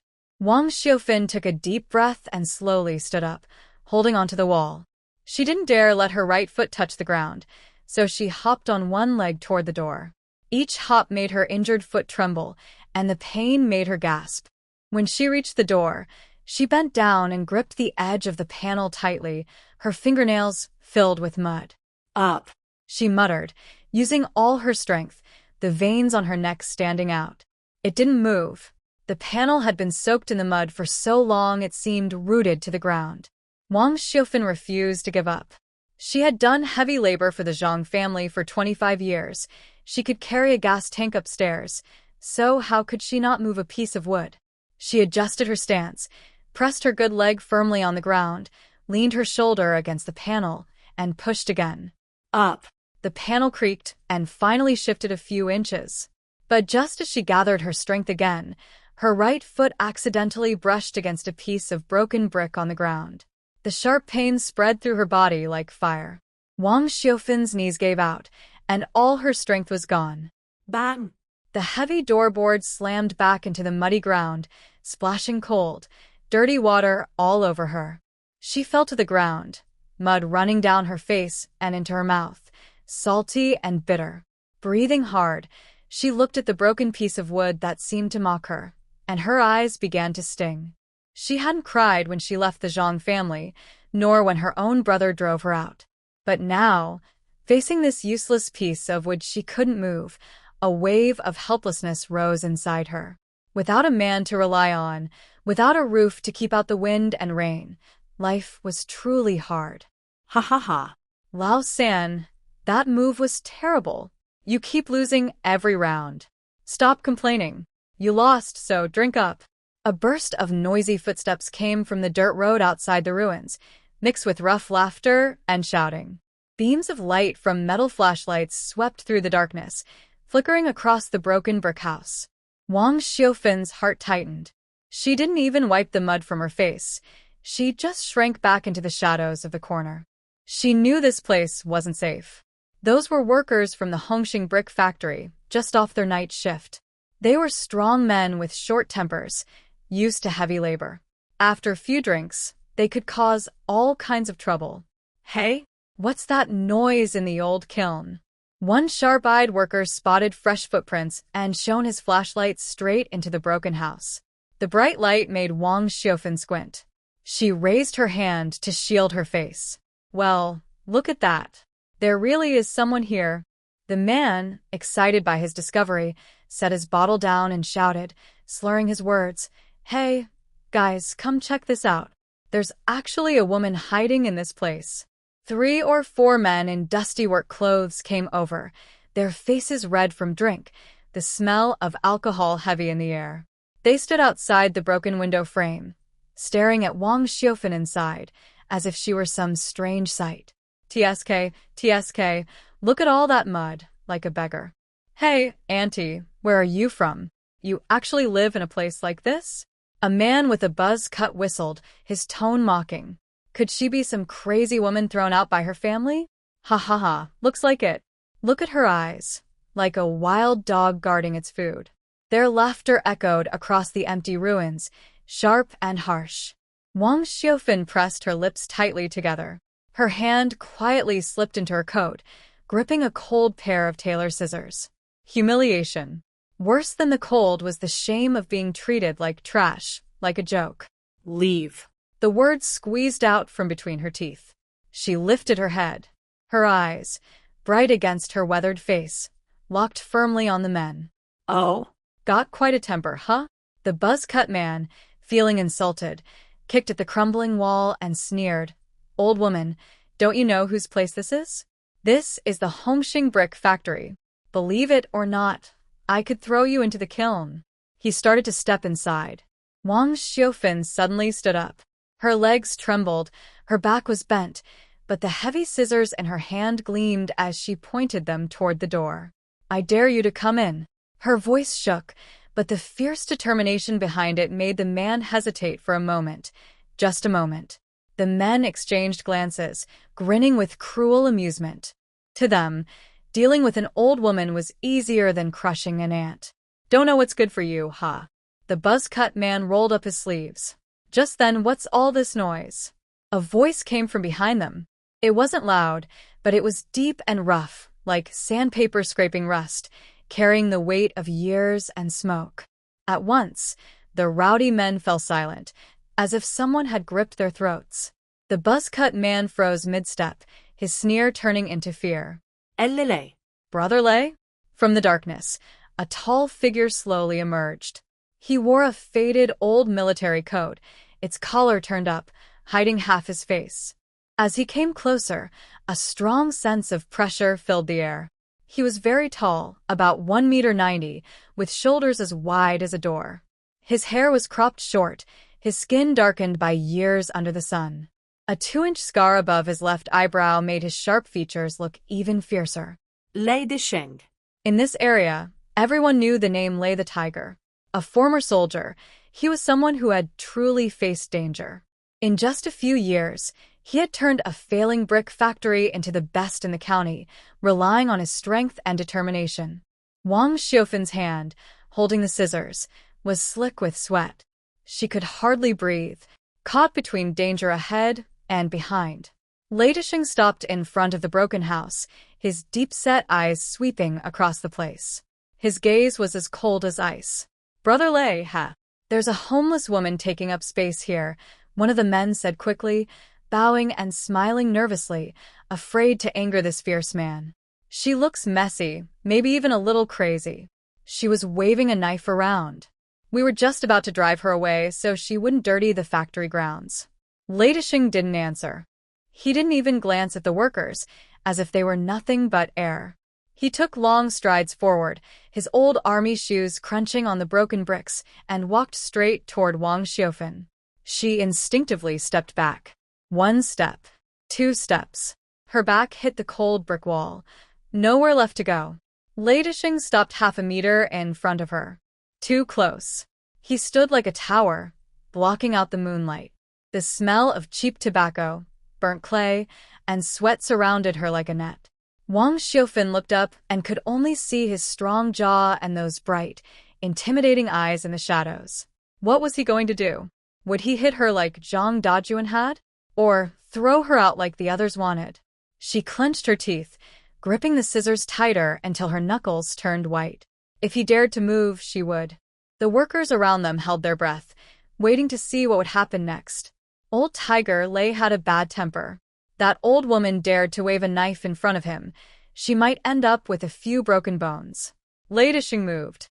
Wang Xiaofan took a deep breath and slowly stood up, holding onto the wall. She didn't dare let her right foot touch the ground, so she hopped on one leg toward the door. Each hop made her injured foot tremble, and the pain made her gasp. When she reached the door, she bent down and gripped the edge of the panel tightly, her fingernails filled with mud. Up, She muttered, using all her strength, the veins on her neck standing out. It didn't move. The panel had been soaked in the mud for so long it seemed rooted to the ground. Wang Xiaofan refused to give up. She had done heavy labor for the Zhang family for 25 years. She could carry a gas tank upstairs, so how could she not move a piece of wood? She adjusted her stance, pressed her good leg firmly on the ground, leaned her shoulder against the panel, and pushed again. up. The panel creaked and finally shifted a few inches. But just as she gathered her strength again, her right foot accidentally brushed against a piece of broken brick on the ground. The sharp pain spread through her body like fire. Wang Xiaofan's knees gave out, and all her strength was gone. Bang. The heavy doorboard slammed back into the muddy ground, splashing cold, dirty water all over her. She fell to the ground, mud running down her face and into her mouth, salty and bitter. Breathing hard, she looked at the broken piece of wood that seemed to mock her, and her eyes began to sting. She hadn't cried when she left the Zhang family, nor when her own brother drove her out. But now, facing this useless piece of wood she couldn't move, a wave of helplessness rose inside her. Without a man to rely on, without a roof to keep out the wind and rain, life was truly hard. Ha ha ha. Lao San, that move was terrible. You keep losing every round. Stop complaining. You lost, so drink up. A burst of noisy footsteps came from the dirt road outside the ruins, mixed with rough laughter and shouting. Beams of light from metal flashlights swept through the darkness, flickering across the broken brick house. Wang Xiaofan's heart tightened. She didn't even wipe the mud from her face. She just shrank back into the shadows of the corner. She knew this place wasn't safe. Those were workers from the Hongxing brick factory, just off their night shift. They were strong men with short tempers, used to heavy labor. After a few drinks, they could cause all kinds of trouble. Hey, what's that noise in the old kiln? One sharp-eyed worker spotted fresh footprints and shone his flashlight straight into the broken house. The bright light made Wang Xiaofan squint. She raised her hand to shield her face. Well, look at that. There really is someone here. The man, excited by his discovery, set his bottle down and shouted, slurring his words, "Hey, guys, come check this out. There's actually a woman hiding in this place." 3 or 4 men in dusty work clothes came over, their faces red from drink, the smell of alcohol heavy in the air. They stood outside the broken window frame, staring at Wang Xiaofan inside, as if she were some strange sight. "TSK, TSK, look at all that mud," like a beggar. "Hey, auntie, where are you from? You actually live in a place like this?" A man with a buzz cut whistled, his tone mocking. Could she be some crazy woman thrown out by her family? Ha ha ha, looks like it. Look at her eyes, like a wild dog guarding its food. Their laughter echoed across the empty ruins, sharp and harsh. Wang Xiaofan pressed her lips tightly together. Her hand quietly slipped into her coat, gripping a cold pair of tailor's scissors. Humiliation. Worse than the cold was the shame of being treated like trash, like a joke. Leave. The words squeezed out from between her teeth. She lifted her head. Her eyes, bright against her weathered face, locked firmly on the men. Oh? Got quite a temper, huh? The buzz-cut man, feeling insulted, kicked at the crumbling wall and sneered. "Old woman, don't you know whose place this is? This is the Hongxing brick factory. Believe it or not, I could throw you into the kiln." He started to step inside. Wang Xiufan suddenly stood up. Her legs trembled, her back was bent, but the heavy scissors in her hand gleamed as she pointed them toward the door. "I dare you to come in." Her voice shook, but the fierce determination behind it made the man hesitate for a moment. Just a moment. The men exchanged glances, grinning with cruel amusement. To them, dealing with an old woman was easier than crushing an ant. "Don't know what's good for you, huh?" The buzz-cut man rolled up his sleeves. Just then, "What's all this noise?" A voice came from behind them. It wasn't loud, but it was deep and rough, like sandpaper scraping rust, carrying the weight of years and smoke. At once, the rowdy men fell silent, as if someone had gripped their throats. The buzz-cut man froze mid-step, his sneer turning into fear. Elele. "Brother Lei?" From the darkness, a tall figure slowly emerged. He wore a faded old military coat, its collar turned up, hiding half his face. As he came closer, a strong sense of pressure filled the air. He was very tall, about 1.90 meters, with shoulders as wide as a door. His hair was cropped short, his skin darkened by years under the sun. A 2-inch scar above his left eyebrow made his sharp features look even fiercer. Lei de Sheng. In this area, everyone knew the name Lei the Tiger. A former soldier, he was someone who had truly faced danger. In just a few years, he had turned a failing brick factory into the best in the county, relying on his strength and determination. Wang Xiufan's hand, holding the scissors, was slick with sweat. She could hardly breathe, caught between danger ahead and behind. Lei Desheng stopped in front of the broken house, his deep-set eyes sweeping across the place. His gaze was as cold as ice. "Brother Lei, ha. There's a homeless woman taking up space here," one of the men said quickly, bowing and smiling nervously, afraid to anger this fierce man. "She looks messy, maybe even a little crazy." She was waving a knife around. "We were just about to drive her away so she wouldn't dirty the factory grounds." Lei Desheng didn't answer. He didn't even glance at the workers, as if they were nothing but air. He took long strides forward, his old army shoes crunching on the broken bricks, and walked straight toward Wang Xiufan. She instinctively stepped back. 1 step. 2 steps. Her back hit the cold brick wall. Nowhere left to go. Lei Desheng stopped half a meter in front of her. Too close. He stood like a tower, blocking out the moonlight. The smell of cheap tobacco, burnt clay, and sweat surrounded her like a net. Wang Xiufan looked up and could only see his strong jaw and those bright, intimidating eyes in the shadows. What was he going to do? Would he hit her like Zhang Dajuan had? Or throw her out like the others wanted? She clenched her teeth, gripping the scissors tighter until her knuckles turned white. If he dared to move, she would. The workers around them held their breath, waiting to see what would happen next. Old Tiger Lei had a bad temper. That old woman dared to wave a knife in front of him. She might end up with a few broken bones. Lei Desheng moved.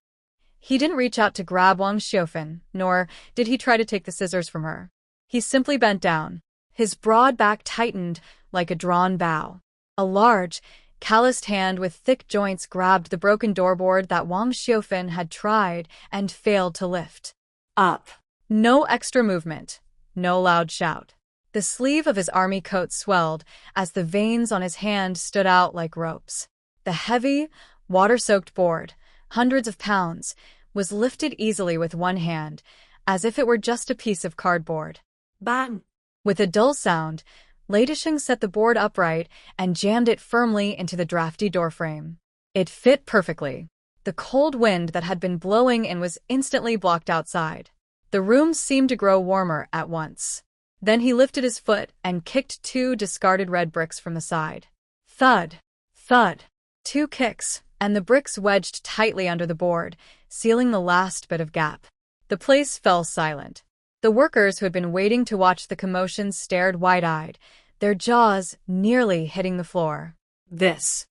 He didn't reach out to grab Wang Xiufan, nor did he try to take the scissors from her. He simply bent down. His broad back tightened like a drawn bow. A large, calloused hand with thick joints grabbed the broken doorboard that Wang Xiufan had tried and failed to lift. Up. No extra movement. No loud shout. The sleeve of his army coat swelled as the veins on his hand stood out like ropes. The heavy, water-soaked board, hundreds of pounds, was lifted easily with one hand, as if it were just a piece of cardboard. Bang. With a dull sound, Lei Desheng set the board upright and jammed it firmly into the drafty doorframe. It fit perfectly. The cold wind that had been blowing in was instantly blocked outside. The room seemed to grow warmer at once. Then he lifted his foot and kicked 2 discarded red bricks from the side. Thud. Thud. 2 kicks, and the bricks wedged tightly under the board, sealing the last bit of gap. The place fell silent. The workers who had been waiting to watch the commotion stared wide-eyed, their jaws nearly hitting the floor. This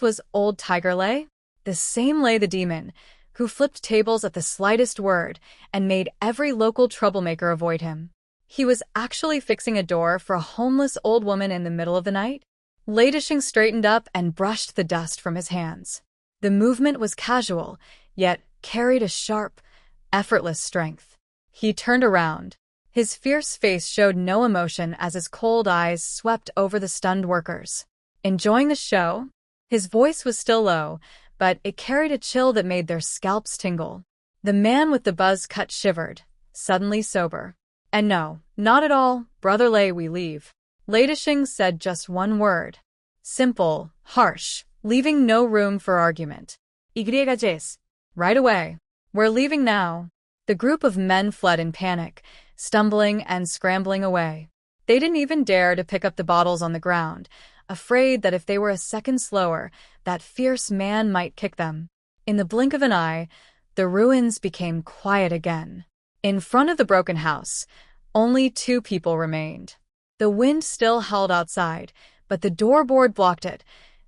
was old Tiger Lei? The same Lei the demon, who flipped tables at the slightest word and made every local troublemaker avoid him. He was actually fixing a door for a homeless old woman in the middle of the night? Lei Desheng straightened up and brushed the dust from his hands. The movement was casual, yet carried a sharp, effortless strength. He turned around. His fierce face showed no emotion as his cold eyes swept over the stunned workers. Enjoying the show? His voice was still low, but it carried a chill that made their scalps tingle. The man with the buzz cut shivered, suddenly sober. And no, not at all, Brother Lei, we leave. Lei Disheng said just one word. Simple, harsh, leaving no room for argument. Igregajes. Right away. We're leaving now. The group of men fled in panic, stumbling and scrambling away. They didn't even dare to pick up the bottles on the ground, afraid that if they were a second slower, that fierce man might kick them. In the blink of an eye, the ruins became quiet again. In front of the broken house, only 2 people remained. The wind still howled outside, but the doorboard blocked it,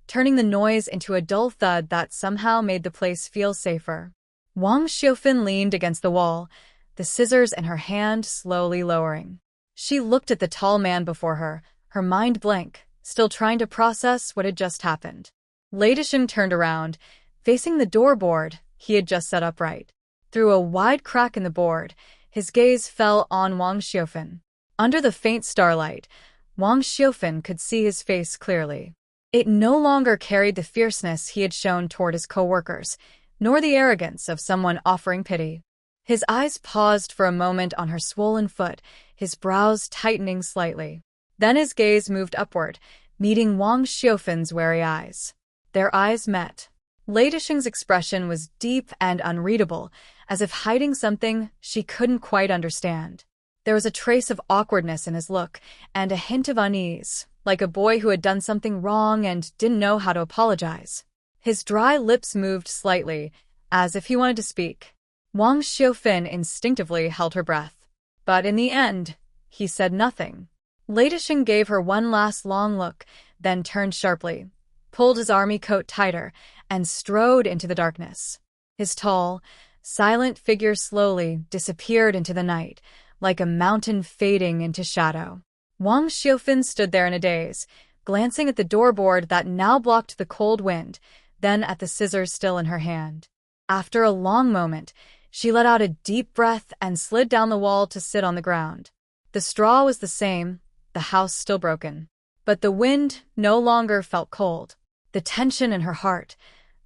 turning the noise into a dull thud that somehow made the place feel safer. Wang Xiufan leaned against the wall, the scissors in her hand slowly lowering. She looked at the tall man before her, her mind blank, still trying to process what had just happened. Lei Disheng turned around, facing the doorboard he had just set upright. Through a wide crack in the board, his gaze fell on Wang Xiufan. Under the faint starlight, Wang Xiufan could see his face clearly. It no longer carried the fierceness he had shown toward his co-workers, nor the arrogance of someone offering pity. His eyes paused for a moment on her swollen foot, his brows tightening slightly. Then his gaze moved upward, meeting Wang Xiufan's wary eyes. Their eyes met. Lei Disheng's expression was deep and unreadable, as if hiding something she couldn't quite understand. There was a trace of awkwardness in his look, and a hint of unease, like a boy who had done something wrong and didn't know how to apologize. His dry lips moved slightly, as if he wanted to speak. Wang Xiufan instinctively held her breath. But in the end, he said nothing. Lei Disheng gave her one last long look, then turned sharply, pulled his army coat tighter, and strode into the darkness. His tall, silent figure slowly disappeared into the night, like a mountain fading into shadow. Wang Xiufan stood there in a daze, glancing at the doorboard that now blocked the cold wind, then at the scissors still in her hand. After a long moment, she let out a deep breath and slid down the wall to sit on the ground. The straw was the same, the house still broken. But the wind no longer felt cold. The tension in her heart,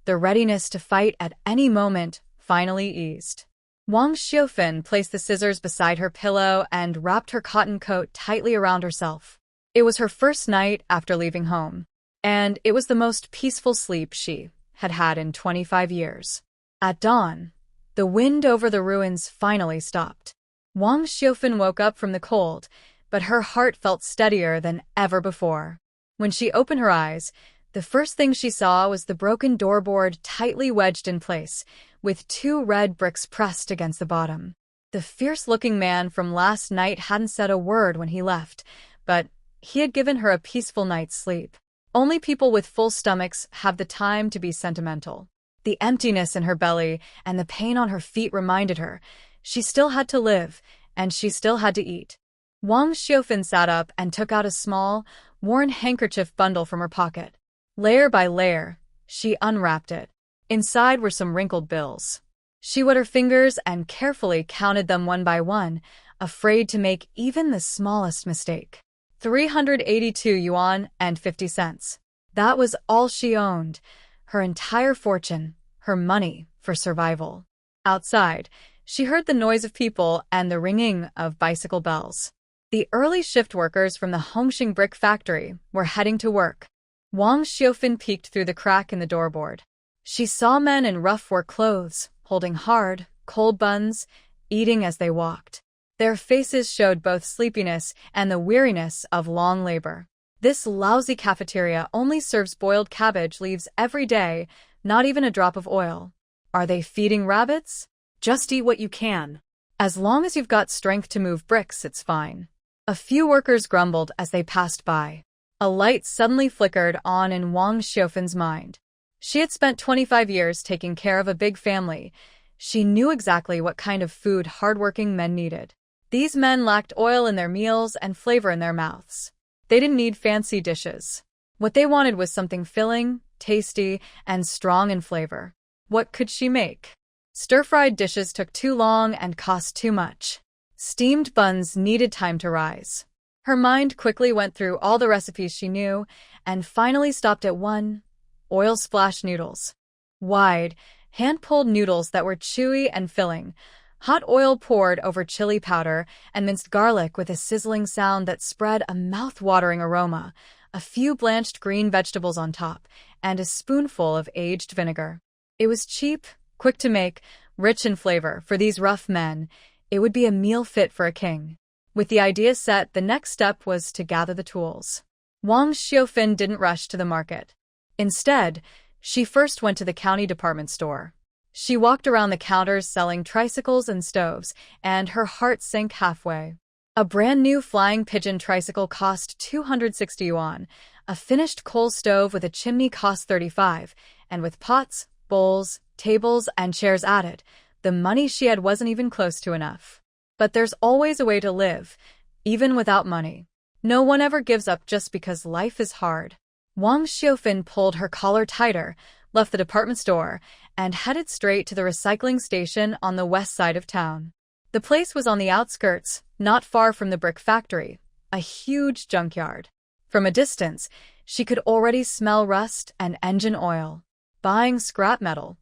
the readiness to fight at any moment, finally eased. Wang Xiufan placed the scissors beside her pillow and wrapped her cotton coat tightly around herself. It was her first night after leaving home, and it was the most peaceful sleep she had had in 25 years. At dawn, the wind over the ruins finally stopped. Wang Xiufan woke up from the cold, but her heart felt steadier than ever before. When she opened her eyes, the first thing she saw was the broken doorboard tightly wedged in place, with 2 red bricks pressed against the bottom. The fierce-looking man from last night hadn't said a word when he left, but he had given her a peaceful night's sleep. Only people with full stomachs have the time to be sentimental. The emptiness in her belly and the pain on her feet reminded her she still had to live, and she still had to eat. Wang Xiufan sat up and took out a small, worn handkerchief bundle from her pocket. Layer by layer, she unwrapped it. Inside were some wrinkled bills. She wet her fingers and carefully counted them one by one, afraid to make even the smallest mistake. 382 yuan and 50 cents. That was all she owned, her entire fortune, her money for survival. Outside, she heard the noise of people and the ringing of bicycle bells. The early shift workers from the Hongxing brick factory were heading to work. Wang Xiufan peeked through the crack in the doorboard. She saw men in rough work clothes, holding hard, cold buns, eating as they walked. Their faces showed both sleepiness and the weariness of long labor. This lousy cafeteria only serves boiled cabbage leaves every day, not even a drop of oil. Are they feeding rabbits? Just eat what you can. As long as you've got strength to move bricks, it's fine. A few workers grumbled as they passed by. A light suddenly flickered on in Wang Xiufan's mind. She had spent 25 years taking care of a big family. She knew exactly what kind of food hardworking men needed. These men lacked oil in their meals and flavor in their mouths. They didn't need fancy dishes. What they wanted was something filling, tasty, and strong in flavor. What could she make? Stir-fried dishes took too long and cost too much. Steamed buns needed time to rise. Her mind quickly went through all the recipes she knew and finally stopped at one: oil splash noodles. Wide, hand-pulled noodles that were chewy and filling, hot oil poured over chili powder and minced garlic with a sizzling sound that spread a mouth-watering aroma, a few blanched green vegetables on top, and a spoonful of aged vinegar. It was cheap, quick to make, rich in flavor. For these rough men, it would be a meal fit for a king. With the idea set, the next step was to gather the tools. Wang Xiaofin didn't rush to the market. Instead, she first went to the county department store. She walked around the counters selling tricycles and stoves, and her heart sank halfway. A brand-new flying pigeon tricycle cost 260 yuan, a finished coal stove with a chimney cost 35, and with pots, bowls, tables, and chairs added, the money she had wasn't even close to enough. But there's always a way to live, even without money. No one ever gives up just because life is hard. Wang Xiaofin pulled her collar tighter, left the department store, and headed straight to the recycling station on the west side of town. The place was on the outskirts, not far from the brick factory, a huge junkyard. From a distance, she could already smell rust and engine oil. Buying scrap metal.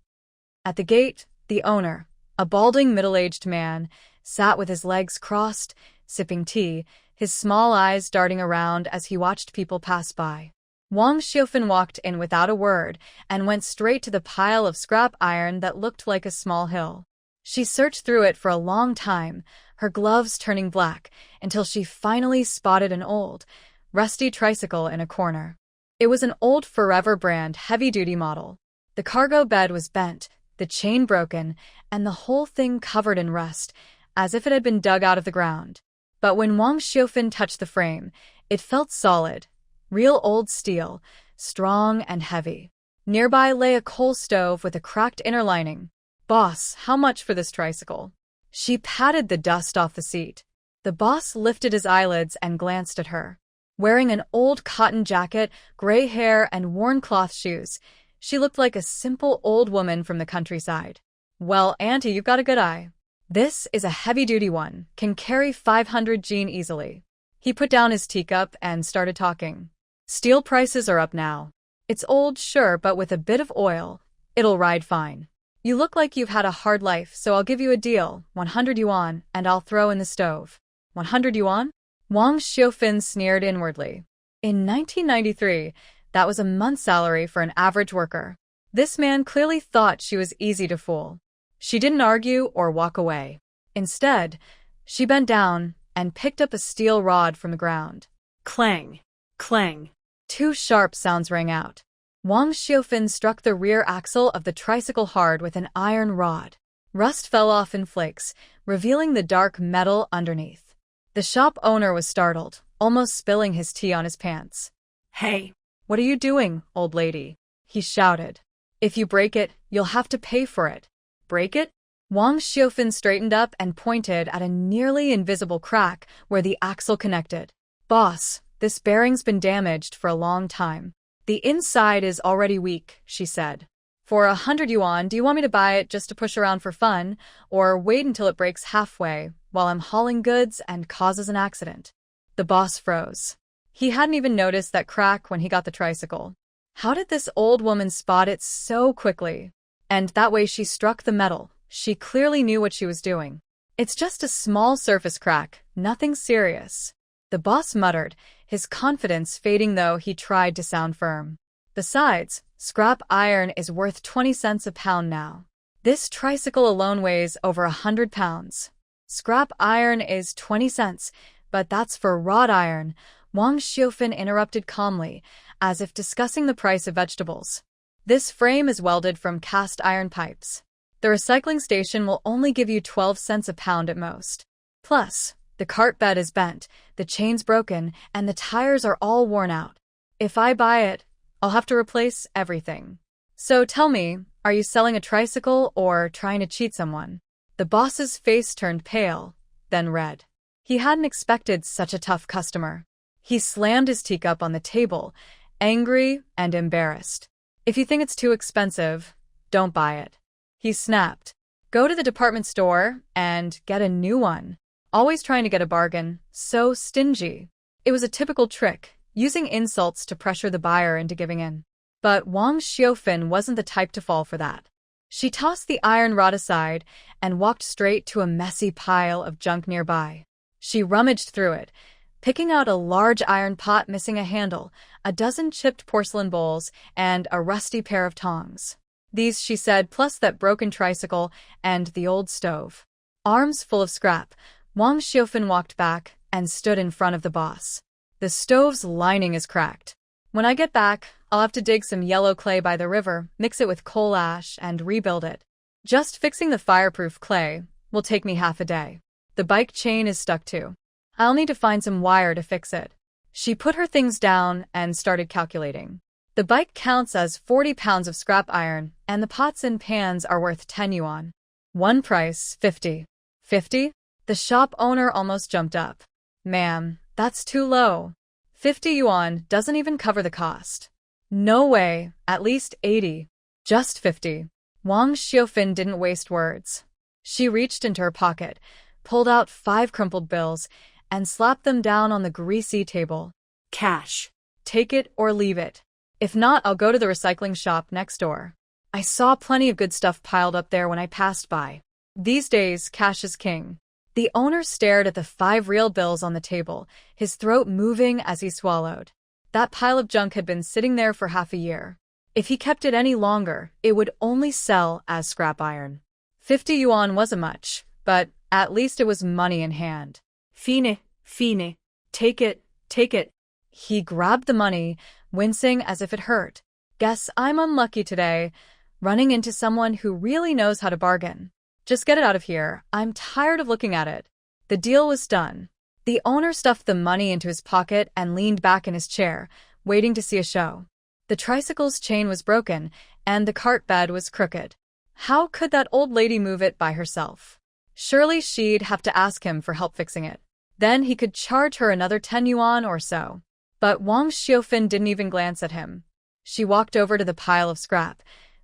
At the gate, the owner, a balding middle-aged man, sat with his legs crossed, sipping tea, his small eyes darting around as he watched people pass by. Wang Xiaofin walked in without a word and went straight to the pile of scrap iron that looked like a small hill. She searched through it for a long time, her gloves turning black, until she finally spotted an old, rusty tricycle in a corner. It was an old Forever brand heavy-duty model. The cargo bed was bent, the chain broken, and the whole thing covered in rust, as if it had been dug out of the ground. But when Wang Xiaofin touched the frame, it felt solid, real old steel, strong and heavy. Nearby lay a coal stove with a cracked inner lining. "Boss, how much for this tricycle?" She patted the dust off the seat. The boss lifted his eyelids and glanced at her. Wearing an old cotton jacket, gray hair, and worn cloth shoes, she looked like a simple old woman from the countryside. "Well, auntie, you've got a good eye. This is a heavy-duty one, can carry 500 Gene easily." He put down his teacup and started talking. "Steel prices are up now. It's old, sure, but with a bit of oil, it'll ride fine. You look like you've had a hard life, so I'll give you a deal, 100 yuan, and I'll throw in the stove." 100 yuan? Wang Xiaofin sneered inwardly. In 1993, that was a month's salary for an average worker. This man clearly thought she was easy to fool. She didn't argue or walk away. Instead, she bent down and picked up a steel rod from the ground. Clang, clang. 2 sharp sounds rang out. Wang Xiaofin struck the rear axle of the tricycle hard with an iron rod. Rust fell off in flakes, revealing the dark metal underneath. The shop owner was startled, almost spilling his tea on his pants. "Hey, "What are you doing, old lady?" he shouted. "If you break it, you'll have to pay for it." "Break it?" Wang Xiaofin straightened up and pointed at a nearly invisible crack where the axle connected. "Boss, this bearing's been damaged for a long time. The inside is already weak," she said. "For 100 yuan, do you want me to buy it just to push around for fun, or wait until it breaks halfway while I'm hauling goods and causes an accident?" The boss froze. He hadn't even noticed that crack when he got the tricycle. How did this old woman spot it so quickly? And that way she struck the metal. She clearly knew what she was doing. "It's just a small surface crack, nothing serious." The boss muttered, his confidence fading though he tried to sound firm. "Besides, scrap iron is worth 20 cents a pound now. This tricycle alone weighs over 100 pounds. Scrap iron is 20 cents, but that's for wrought iron," Wang Xiaofin interrupted calmly, as if discussing the price of vegetables. "This frame is welded from cast iron pipes. The recycling station will only give you 12 cents a pound at most. Plus, the cart bed is bent, the chain's broken, and the tires are all worn out. If I buy it, I'll have to replace everything. So tell me, are you selling a tricycle or trying to cheat someone?" The boss's face turned pale, then red. He hadn't expected such a tough customer. He slammed his teacup on the table, angry and embarrassed. "If you think it's too expensive, don't buy it," he snapped. "Go to the department store and get a new one. Always trying to get a bargain, so stingy. It was a typical trick, using insults to pressure the buyer into giving in. But Wang Xiaofan wasn't the type to fall for that. She tossed the iron rod aside and walked straight to a messy pile of junk nearby. She rummaged through it, picking out a large iron pot missing a handle, a dozen chipped porcelain bowls, and a rusty pair of tongs. These, she said, plus that broken tricycle and the old stove. Arms full of scrap, Wang Xiaofan walked back and stood in front of the boss. The stove's lining is cracked. When I get back, I'll have to dig some yellow clay by the river, mix it with coal ash, and rebuild it. Just fixing the fireproof clay will take me half a day. The bike chain is stuck too. I'll need to find some wire to fix it. She put her things down and started calculating. The bike counts as 40 pounds of scrap iron, and the pots and pans are worth 10 yuan. One price, 50. 50? The shop owner almost jumped up. Ma'am, that's too low. 50 yuan doesn't even cover the cost. No way, at least 80. Just 50. Wang Xiaofan didn't waste words. She reached into her pocket, pulled out 5 crumpled bills, and slapped them down on the greasy table. Cash. Take it or leave it. If not, I'll go to the recycling shop next door. I saw plenty of good stuff piled up there when I passed by. These days, cash is king. The owner stared at the 5 real bills on the table, his throat moving as he swallowed. That pile of junk had been sitting there for half a year. If he kept it any longer, it would only sell as scrap iron. 50 yuan wasn't much, but at least it was money in hand. Fine, fine. Take it, take it. He grabbed the money, wincing as if it hurt. Guess I'm unlucky today, running into someone who really knows how to bargain. Just get it out of here. I'm tired of looking at it. The deal was done. The owner stuffed the money into his pocket and leaned back in his chair, waiting to see a show. The tricycle's chain was broken, and the cart bed was crooked. How could that old lady move it by herself? Surely she'd have to ask him for help fixing it. Then he could charge her another 10 yuan or so. But Wang Xiaofan didn't even glance at him. She walked over to the pile of scrap,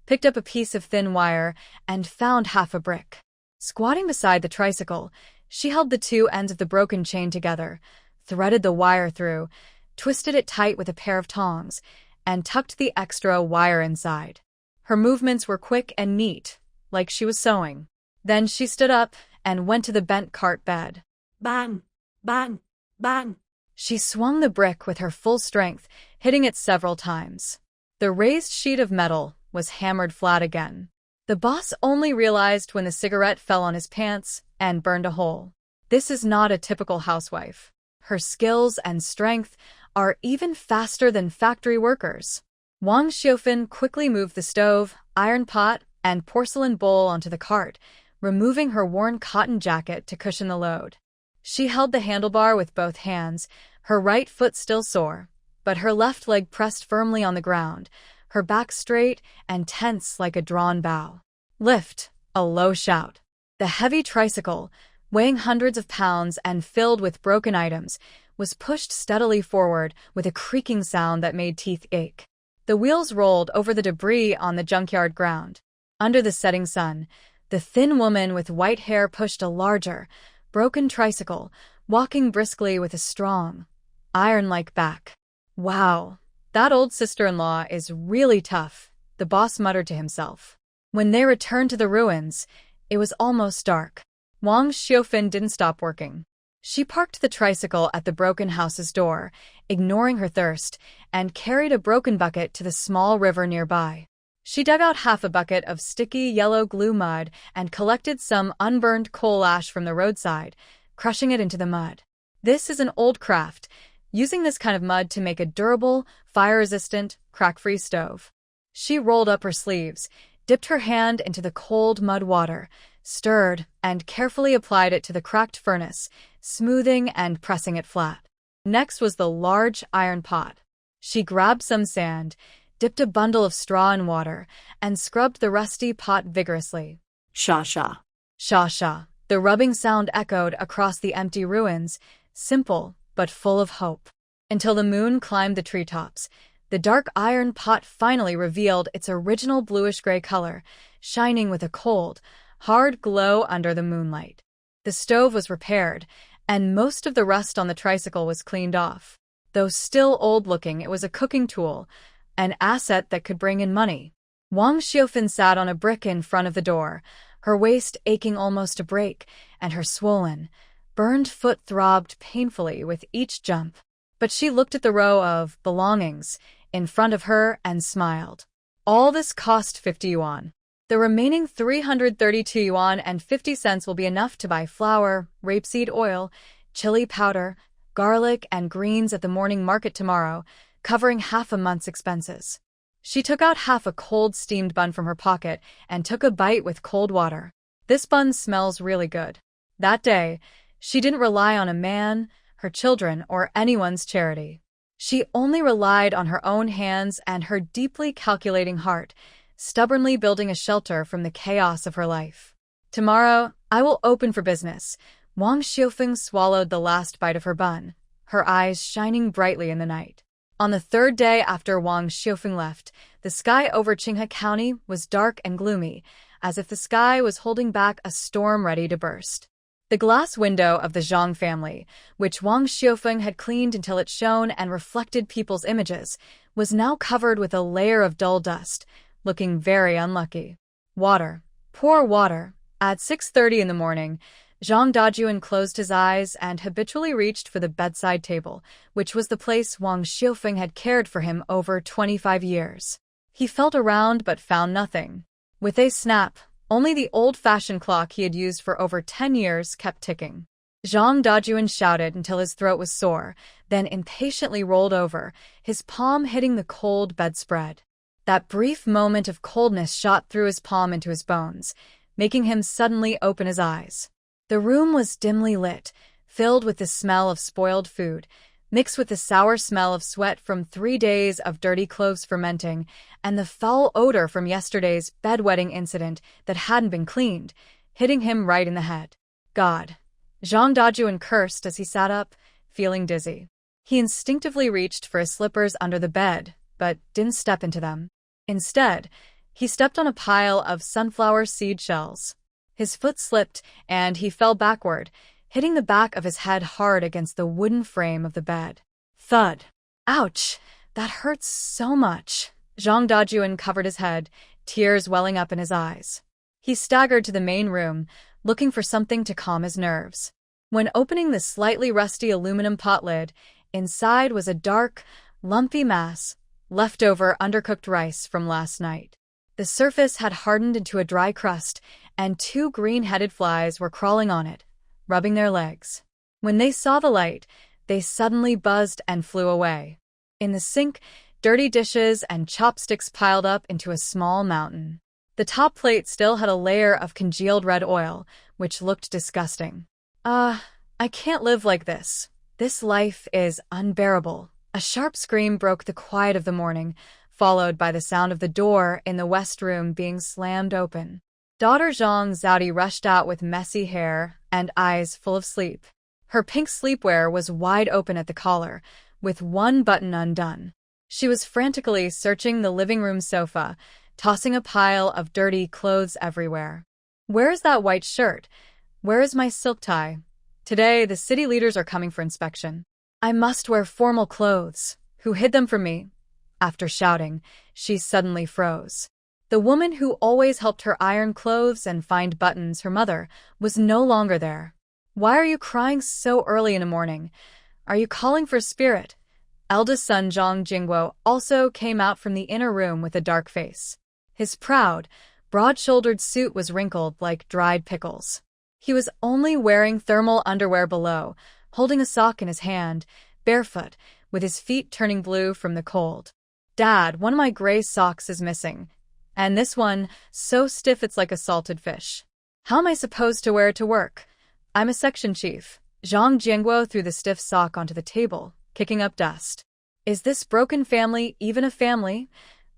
picked up a piece of thin wire, and found half a brick. Squatting beside the tricycle, she held the 2 ends of the broken chain together, threaded the wire through, twisted it tight with a pair of tongs, and tucked the extra wire inside. Her movements were quick and neat, like she was sewing. Then she stood up and went to the bent cart bed. Bang, bang, bang. She swung the brick with her full strength, hitting it several times. The raised sheet of metal was hammered flat again. The boss only realized when the cigarette fell on his pants and burned a hole. This is not a typical housewife. Her skills and strength are even faster than factory workers. Wang Xiaofan quickly moved the stove, iron pot, and porcelain bowl onto the cart, removing her worn cotton jacket to cushion the load. She held the handlebar with both hands, her right foot still sore, but her left leg pressed firmly on the ground, her back straight and tense like a drawn bow. Lift, a low shout. The heavy tricycle, weighing hundreds of pounds and filled with broken items, was pushed steadily forward with a creaking sound that made teeth ache. The wheels rolled over the debris on the junkyard ground. Under the setting sun, the thin woman with white hair pushed a larger, broken tricycle, walking briskly with a strong, iron-like back. Wow, that old sister-in-law is really tough, the boss muttered to himself. When they returned to the ruins, it was almost dark. Wang Xiaofan didn't stop working. She parked the tricycle at the broken house's door, ignoring her thirst, and carried a broken bucket to the small river nearby. She dug out half a bucket of sticky yellow glue mud and collected some unburned coal ash from the roadside, crushing it into the mud. This is an old craft, using this kind of mud to make a durable, fire-resistant, crack-free stove. She rolled up her sleeves, dipped her hand into the cold mud water, stirred, and carefully applied it to the cracked furnace, smoothing and pressing it flat. Next was the large iron pot. She grabbed some sand, dipped a bundle of straw in water, and scrubbed the rusty pot vigorously. Sha-sha. Sha-sha. The rubbing sound echoed across the empty ruins, simple but full of hope. Until the moon climbed the treetops, the dark iron pot finally revealed its original bluish-gray color, shining with a cold, hard glow under the moonlight. The stove was repaired, and most of the rust on the tricycle was cleaned off. Though still old-looking, it was a cooking tool, an asset that could bring in money. Wang Xiufeng sat on a brick in front of the door, her waist aching almost to break, and her swollen, burned foot throbbed painfully with each jump. But she looked at the row of belongings in front of her and smiled. All this cost 50 yuan. The remaining 332 yuan and 50 cents will be enough to buy flour, rapeseed oil, chili powder, garlic, and greens at the morning market tomorrow, covering half a month's expenses. She took out half a cold steamed bun from her pocket and took a bite with cold water. This bun smells really good. That day, she didn't rely on a man, her children, or anyone's charity. She only relied on her own hands and her deeply calculating heart, stubbornly building a shelter from the chaos of her life. Tomorrow, I will open for business. Wang Xiufeng swallowed the last bite of her bun, her eyes shining brightly in the night. On the third day after Wang Xiufeng left, the sky over Qinghe County was dark and gloomy, as if the sky was holding back a storm ready to burst. The glass window of the Zhang family, which Wang Xiufeng had cleaned until it shone and reflected people's images, was now covered with a layer of dull dust, looking very unlucky. Water. Pour water. At 6:30 in the morning, Zhang Dajuan closed his eyes and habitually reached for the bedside table, which was the place Wang Xiufeng had cared for him over 25 years. He felt around but found nothing. With a snap, only the old-fashioned clock he had used for over 10 years kept ticking. Zhang Dajuan shouted until his throat was sore, then impatiently rolled over, his palm hitting the cold bedspread. That brief moment of coldness shot through his palm into his bones, making him suddenly open his eyes. The room was dimly lit, filled with the smell of spoiled food, mixed with the sour smell of sweat from 3 days of dirty clothes fermenting, and the foul odor from yesterday's bedwetting incident that hadn't been cleaned, hitting him right in the head. God. Zhang Dajuan cursed as he sat up, feeling dizzy. He instinctively reached for his slippers under the bed, but didn't step into them. Instead, he stepped on a pile of sunflower seed shells. His foot slipped, and he fell backward, hitting the back of his head hard against the wooden frame of the bed. Thud. Ouch! That hurts so much. Zhang Dajuan covered his head, tears welling up in his eyes. He staggered to the main room, looking for something to calm his nerves. When opening the slightly rusty aluminum pot lid, inside was a dark, lumpy mass, leftover undercooked rice from last night. The surface had hardened into a dry crust, and 2 green-headed flies were crawling on it, rubbing their legs. When they saw the light, they suddenly buzzed and flew away. In the sink, dirty dishes and chopsticks piled up into a small mountain. The top plate still had a layer of congealed red oil, which looked disgusting. I can't live like this. This life is unbearable. A sharp scream broke the quiet of the morning, followed by the sound of the door in the west room being slammed open. Daughter Zhang Zhaodi rushed out with messy hair and eyes full of sleep. Her pink sleepwear was wide open at the collar, with one button undone. She was frantically searching the living room sofa, tossing a pile of dirty clothes everywhere. Where is that white shirt? Where is my silk tie? Today, the city leaders are coming for inspection. I must wear formal clothes. Who hid them from me? After shouting, she suddenly froze. The woman who always helped her iron clothes and find buttons, her mother, was no longer there. Why are you crying so early in the morning? Are you calling for spirit? Eldest son Zhang Jingguo also came out from the inner room with a dark face. His proud, broad-shouldered suit was wrinkled like dried pickles. He was only wearing thermal underwear below, holding a sock in his hand, barefoot, with his feet turning blue from the cold. Dad, one of my gray socks is missing. And this one, so stiff it's like a salted fish. How am I supposed to wear it to work? I'm a section chief. Zhang Jingguo threw the stiff sock onto the table, kicking up dust. Is this broken family even a family?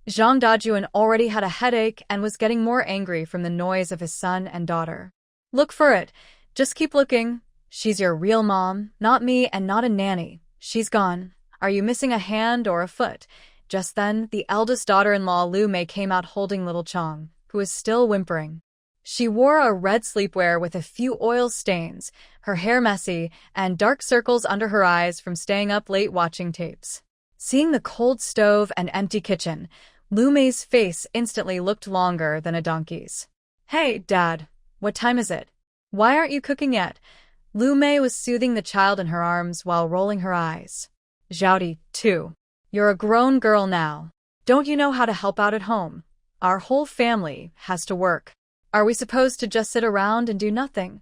Zhang Dajuan already had a headache and was getting more angry from the noise of his son and daughter. Look for it. Just keep looking. She's your real mom, not me and not a nanny. She's gone. Are you missing a hand or a foot? Just then, the eldest daughter-in-law Lu Mei came out holding little Chong, who was still whimpering. She wore a red sleepwear with a few oil stains, her hair messy, and dark circles under her eyes from staying up late watching tapes. Seeing the cold stove and empty kitchen, Lu Mei's face instantly looked longer than a donkey's. "Hey, Dad, what time is it? Why aren't you cooking yet?" Lu Mei was soothing the child in her arms while rolling her eyes. "Zhaodi, too. You're a grown girl now. Don't you know how to help out at home? Our whole family has to work. Are we supposed to just sit around and do nothing?"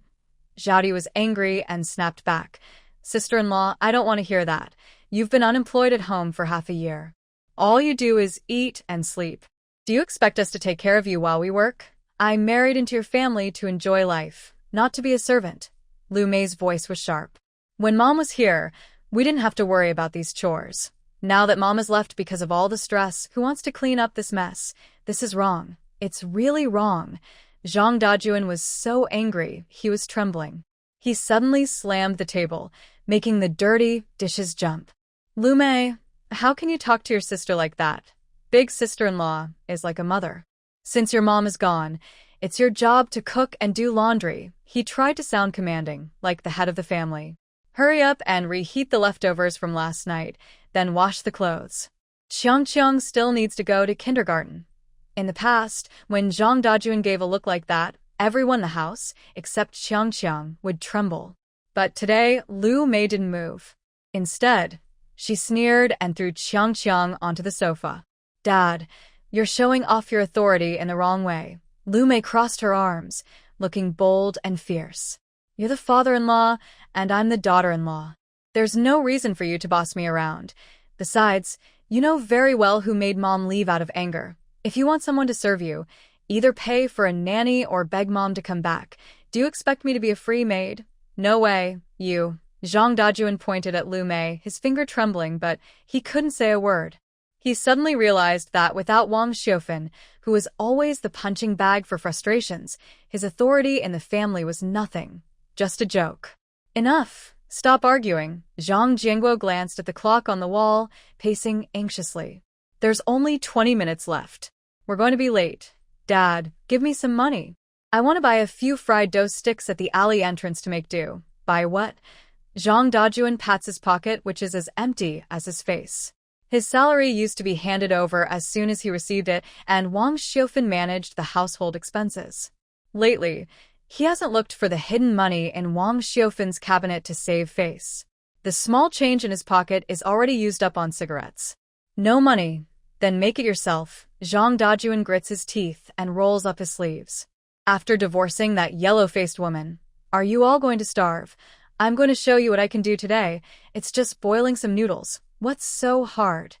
Zhaodi was angry and snapped back. "Sister-in-law, I don't want to hear that. You've been unemployed at home for half a year. All you do is eat and sleep. Do you expect us to take care of you while we work? I married into your family to enjoy life, not to be a servant." Lu Mei's voice was sharp. "When Mom was here, we didn't have to worry about these chores. Now that Mom has left because of all the stress, who wants to clean up this mess? This is wrong. It's really wrong." Zhang Dajuan was so angry, he was trembling. He suddenly slammed the table, making the dirty dishes jump. "Lu Mei, how can you talk to your sister like that? Big sister-in-law is like a mother. Since your mom is gone, it's your job to cook and do laundry." He tried to sound commanding, like the head of the family. "Hurry up and reheat the leftovers from last night, then wash the clothes. Qiang still needs to go to kindergarten." In the past, when Zhang Dajuan gave a look like that, everyone in the house, except Qiang, would tremble. But today, Lu Mei didn't move. Instead, she sneered and threw Qiang onto the sofa. "Dad, you're showing off your authority in the wrong way." Lu Mei crossed her arms, looking bold and fierce. "You're the father-in-law, and I'm the daughter-in-law. There's no reason for you to boss me around. Besides, you know very well who made Mom leave out of anger. If you want someone to serve you, either pay for a nanny or beg Mom to come back. Do you expect me to be a free maid? No way, you." Zhang Dajuan pointed at Lu Mei, his finger trembling, but he couldn't say a word. He suddenly realized that without Wang Xiufan, who was always the punching bag for frustrations, his authority in the family was nothing, just a joke. "Enough. Stop arguing." Zhang Jianguo glanced at the clock on the wall, pacing anxiously. "There's only 20 minutes left. We're going to be late. Dad, give me some money. I want to buy a few fried dough sticks at the alley entrance to make do." "Buy what?" Zhang Dajuan pats his pocket, which is as empty as his face. His salary used to be handed over as soon as he received it, and Wang Xiufan managed the household expenses. Lately, he hasn't looked for the hidden money in Wang Xiufan's cabinet to save face. The small change in his pocket is already used up on cigarettes. "No money? Then make it yourself." Zhang Dajuan grits his teeth and rolls up his sleeves. "After divorcing that yellow-faced woman, are you all going to starve? I'm going to show you what I can do today. It's just boiling some noodles. What's so hard?"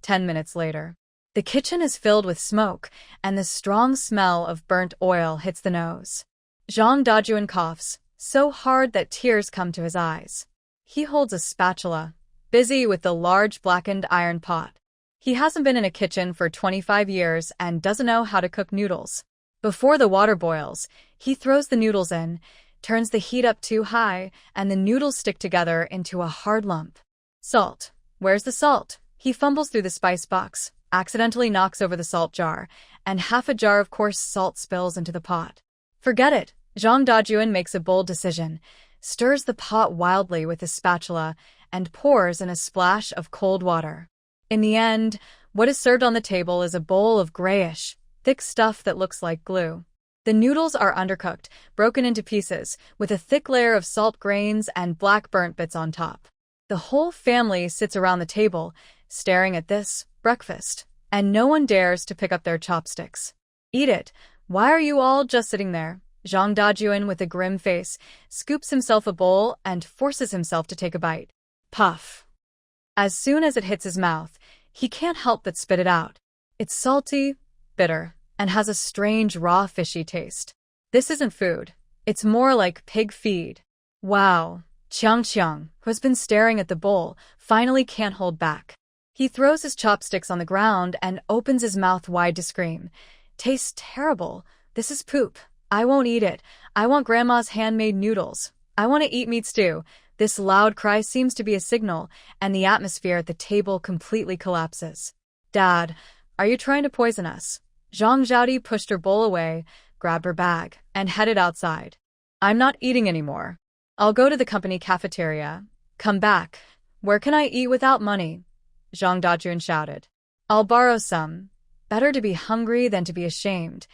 10 minutes later. The kitchen is filled with smoke, and the strong smell of burnt oil hits the nose. Zhang Dajuan coughs, so hard that tears come to his eyes. He holds a spatula, busy with the large blackened iron pot. He hasn't been in a kitchen for 25 years and doesn't know how to cook noodles. Before the water boils, he throws the noodles in, turns the heat up too high, and the noodles stick together into a hard lump. "Salt. Where's the salt?" He fumbles through the spice box, accidentally knocks over the salt jar, and half a jar of coarse salt spills into the pot. "Forget it." Zhang Dajuan makes a bold decision, stirs the pot wildly with his spatula, and pours in a splash of cold water. In the end, what is served on the table is a bowl of grayish, thick stuff that looks like glue. The noodles are undercooked, broken into pieces, with a thick layer of salt grains and black burnt bits on top. The whole family sits around the table, staring at this breakfast, and no one dares to pick up their chopsticks. "Eat it. Why are you all just sitting there?" Zhang Dajuan, with a grim face, scoops himself a bowl and forces himself to take a bite. Puff. As soon as it hits his mouth, he can't help but spit it out. It's salty, bitter, and has a strange raw fishy taste. This isn't food. It's more like pig feed. Wow. Qiang, who has been staring at the bowl, finally can't hold back. He throws his chopsticks on the ground and opens his mouth wide to scream. Tastes terrible. This is poop. I won't eat it. I want Grandma's handmade noodles. I want to eat meat stew. This loud cry seems to be a signal, and the atmosphere at the table completely collapses. Dad, are you trying to poison us? Zhang Zhaodi pushed her bowl away, grabbed her bag, and headed outside. I'm not eating anymore. I'll go to the company cafeteria. Come back. Where can I eat without money? Zhang Dajun shouted. I'll borrow some. Better to be hungry than to be ashamed.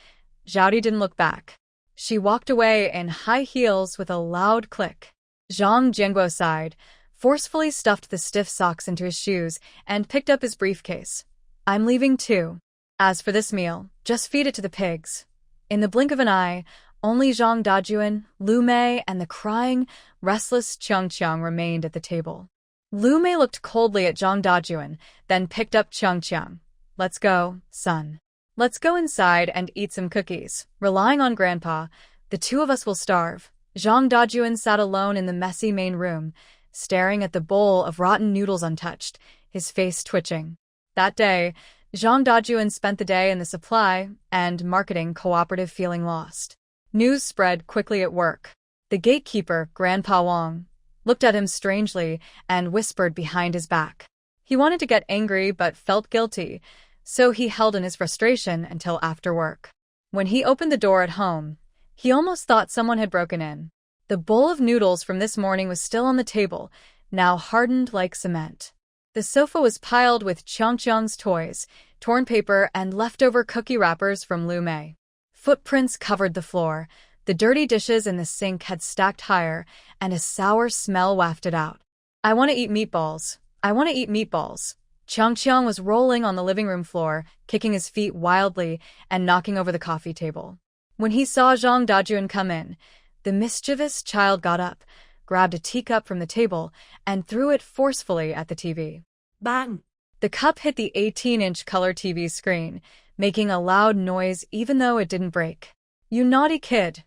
Zhaodi didn't look back. She walked away in high heels with a loud click. Zhang Jingguo sighed, forcefully stuffed the stiff socks into his shoes, and picked up his briefcase. I'm leaving too. As for this meal, just feed it to the pigs. In the blink of an eye, only Zhang Dajun, Lu Mei, and the crying, restless Qiang Qiang remained at the table. Lu Mei looked coldly at Zhang Dajun, then picked up Qiang Qiang. Let's go, son. Let's go inside and eat some cookies. Relying on Grandpa, the two of us will starve. Zhang Dajun sat alone in the messy main room, staring at the bowl of rotten noodles untouched, his face twitching. That day, Zhang Dajun spent the day in the supply and marketing cooperative feeling lost. News spread quickly at work. The gatekeeper, Grandpa Wang, looked at him strangely and whispered behind his back. He wanted to get angry but felt guilty, so he held in his frustration until after work. When he opened the door at home, he almost thought someone had broken in. The bowl of noodles from this morning was still on the table, now hardened like cement. The sofa was piled with Qiang Qiang's toys, torn paper, and leftover cookie wrappers from Lu Mei. Footprints covered the floor, the dirty dishes in the sink had stacked higher, and a sour smell wafted out. I want to eat meatballs. I want to eat meatballs. Qiang Qiang was rolling on the living room floor, kicking his feet wildly and knocking over the coffee table. When he saw Zhang Dajun come in, the mischievous child got up, grabbed a teacup from the table, and threw it forcefully at the TV. Bang! The cup hit the 18-inch color TV screen, making a loud noise even though it didn't break. You naughty kid!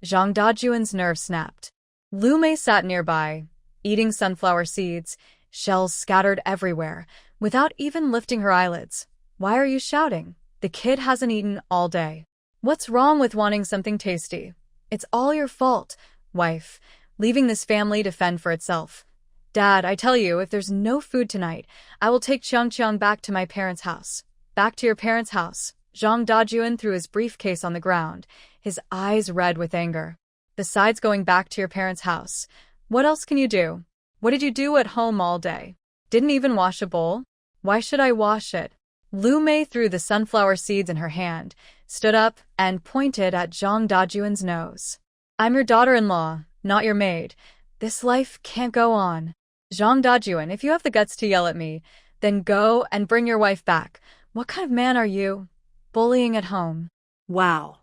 Zhang Dajun's nerve snapped. Lu Mei sat nearby, eating sunflower seeds, shells scattered everywhere, without even lifting her eyelids. Why are you shouting? The kid hasn't eaten all day. What's wrong with wanting something tasty? It's all your fault, wife, leaving this family to fend for itself. Dad, I tell you, if there's no food tonight, I will take Qiang Qiang back to my parents' house. Back to your parents' house. Zhang Dajun threw his briefcase on the ground, his eyes red with anger. Besides going back to your parents' house, what else can you do? What did you do at home all day? Didn't even wash a bowl? Why should I wash it? Lu Mei threw the sunflower seeds in her hand, stood up, and pointed at Zhang Dajun's nose. I'm your daughter-in-law, not your maid. This life can't go on. Zhang Dajun, if you have the guts to yell at me, then go and bring your wife back. What kind of man are you? Bullying at home. Wow.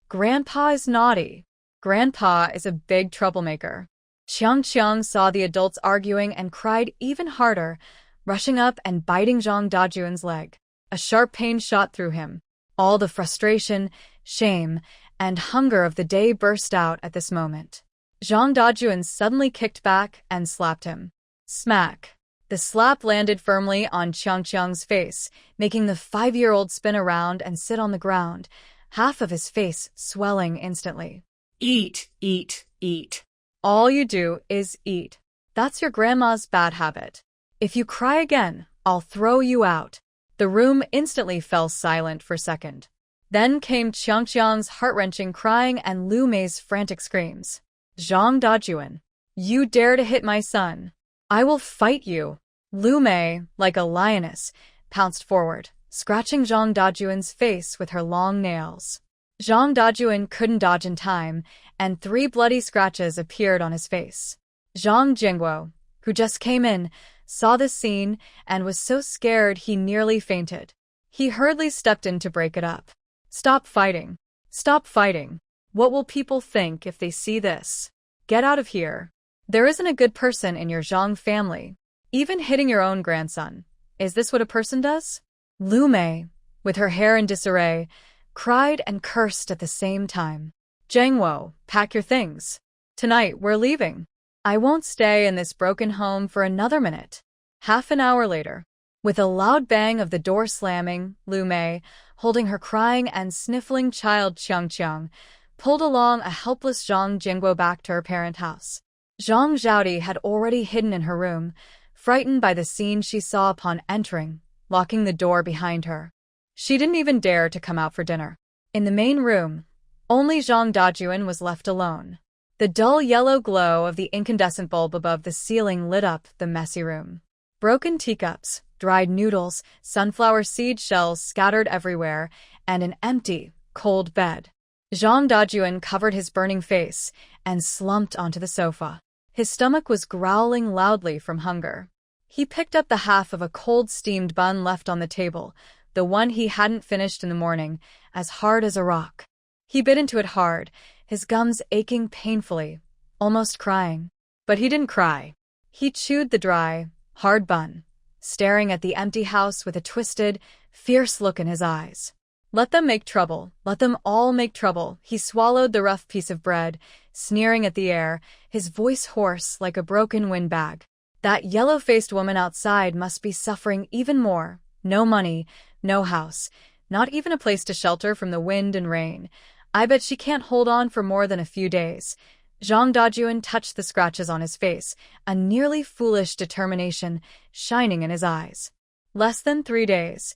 Grandpa is naughty. Grandpa is a big troublemaker. Qiang Qiang saw the adults arguing and cried even harder, rushing up and biting Zhang Dajun's leg. A sharp pain shot through him. All the frustration, shame, and hunger of the day burst out at this moment. Zhang Dajun suddenly kicked back and slapped him. Smack. The slap landed firmly on Qiang Qiang's face, making the 5-year-old spin around and sit on the ground, half of his face swelling instantly. Eat, eat, eat. All you do is eat. That's your grandma's bad habit. If you cry again, I'll throw you out. The room instantly fell silent for a second. Then came Qiang Qiang's heart-wrenching crying and Lu Mei's frantic screams. Zhang Dajun, you dare to hit my son. I will fight you. Lu Mei, like a lioness, pounced forward, scratching Zhang Dajun's face with her long nails. Zhang Dajun couldn't dodge in time, and 3 bloody scratches appeared on his face. Zhang Jingguo, who just came in, saw this scene and was so scared he nearly fainted. He hurriedly stepped in to break it up. Stop fighting. Stop fighting. What will people think if they see this? Get out of here. There isn't a good person in your Zhang family. Even hitting your own grandson. Is this what a person does? Lu Mei, with her hair in disarray, cried and cursed at the same time. Jingguo, pack your things. Tonight we're leaving. I won't stay in this broken home for another minute. Half an hour later, with a loud bang of the door slamming, Lu Mei, holding her crying and sniffling child Qiang Qiang, pulled along a helpless Zhang Jingguo back to her parent house. Zhang Zhaodi had already hidden in her room, frightened by the scene she saw upon entering, locking the door behind her. She didn't even dare to come out for dinner. In the main room, Only Zhang Dajuan was left alone. The dull yellow glow of the incandescent bulb above the ceiling lit up the messy room. Broken teacups, dried noodles, sunflower seed shells scattered everywhere, and an empty, cold bed. Zhang Dajuan covered his burning face and slumped onto the sofa. His stomach was growling loudly from hunger. He picked up the half of a cold steamed bun left on the table, the one he hadn't finished in the morning, as hard as a rock. He bit into it hard, his gums aching painfully, almost crying. But he didn't cry. He chewed the dry, hard bun, staring at the empty house with a twisted, fierce look in his eyes. Let them make trouble. Let them all make trouble. He swallowed the rough piece of bread, sneering at the air, his voice hoarse like a broken windbag. That yellow-faced woman outside must be suffering even more. No money, no house, not even a place to shelter from the wind and rain. I bet she can't hold on for more than a few days. Zhang Dajuan touched the scratches on his face, a nearly foolish determination shining in his eyes. Less than 3 days.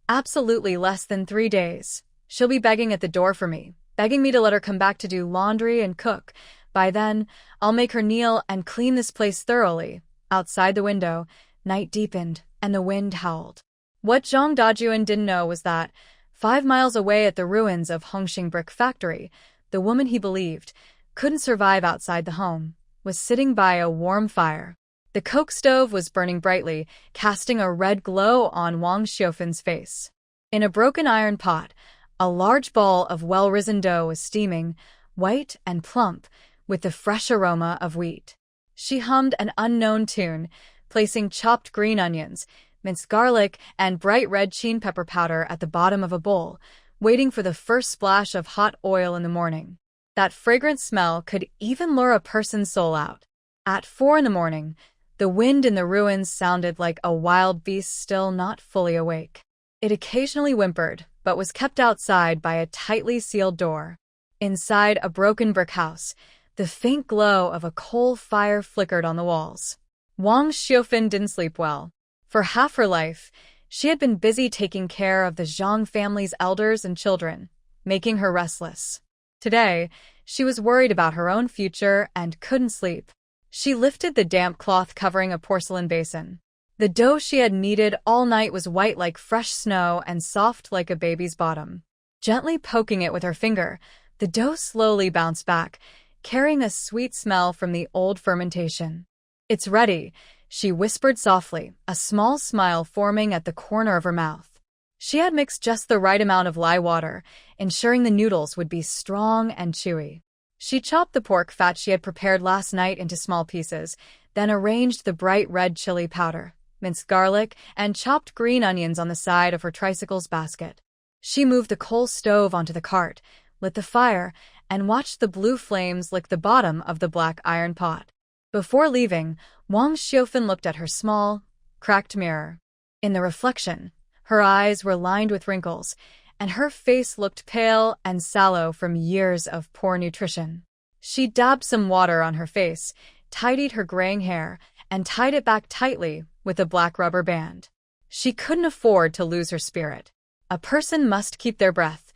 Absolutely less than 3 days. She'll be begging at the door for me, begging me to let her come back to do laundry and cook. By then, I'll make her kneel and clean this place thoroughly. Outside the window, night deepened, and the wind howled. What Zhang Dajuan didn't know was that, 5 miles away at the ruins of Hongxing Brick Factory, the woman he believed couldn't survive outside the home was sitting by a warm fire. The coke stove was burning brightly, casting a red glow on Wang Xiufan's face. In a broken iron pot, a large ball of well-risen dough was steaming, white and plump, with the fresh aroma of wheat. She hummed an unknown tune, placing chopped green onions, minced garlic, and bright red chili pepper powder at the bottom of a bowl, waiting for the first splash of hot oil in the morning. That fragrant smell could even lure a person's soul out. At 4 a.m, the wind in the ruins sounded like a wild beast still not fully awake. It occasionally whimpered, but was kept outside by a tightly sealed door. Inside a broken brick house, the faint glow of a coal fire flickered on the walls. Wang Xiufan didn't sleep well. For half her life, she had been busy taking care of the Zhang family's elders and children, making her restless. Today, she was worried about her own future and couldn't sleep. She lifted the damp cloth covering a porcelain basin. The dough she had kneaded all night was white like fresh snow and soft like a baby's bottom. Gently poking it with her finger, the dough slowly bounced back, carrying a sweet smell from the old fermentation. "It's ready," she whispered softly, a small smile forming at the corner of her mouth. She had mixed just the right amount of lye water, ensuring the noodles would be strong and chewy. She chopped the pork fat she had prepared last night into small pieces, then arranged the bright red chili powder, minced garlic, and chopped green onions on the side of her tricycle's basket. She moved the coal stove onto the cart, lit the fire, and watched the blue flames lick the bottom of the black iron pot. Before leaving, Wang Xiufan looked at her small, cracked mirror. In the reflection, her eyes were lined with wrinkles, and her face looked pale and sallow from years of poor nutrition. She dabbed some water on her face, tidied her graying hair, and tied it back tightly with a black rubber band. She couldn't afford to lose her spirit. A person must keep their breath.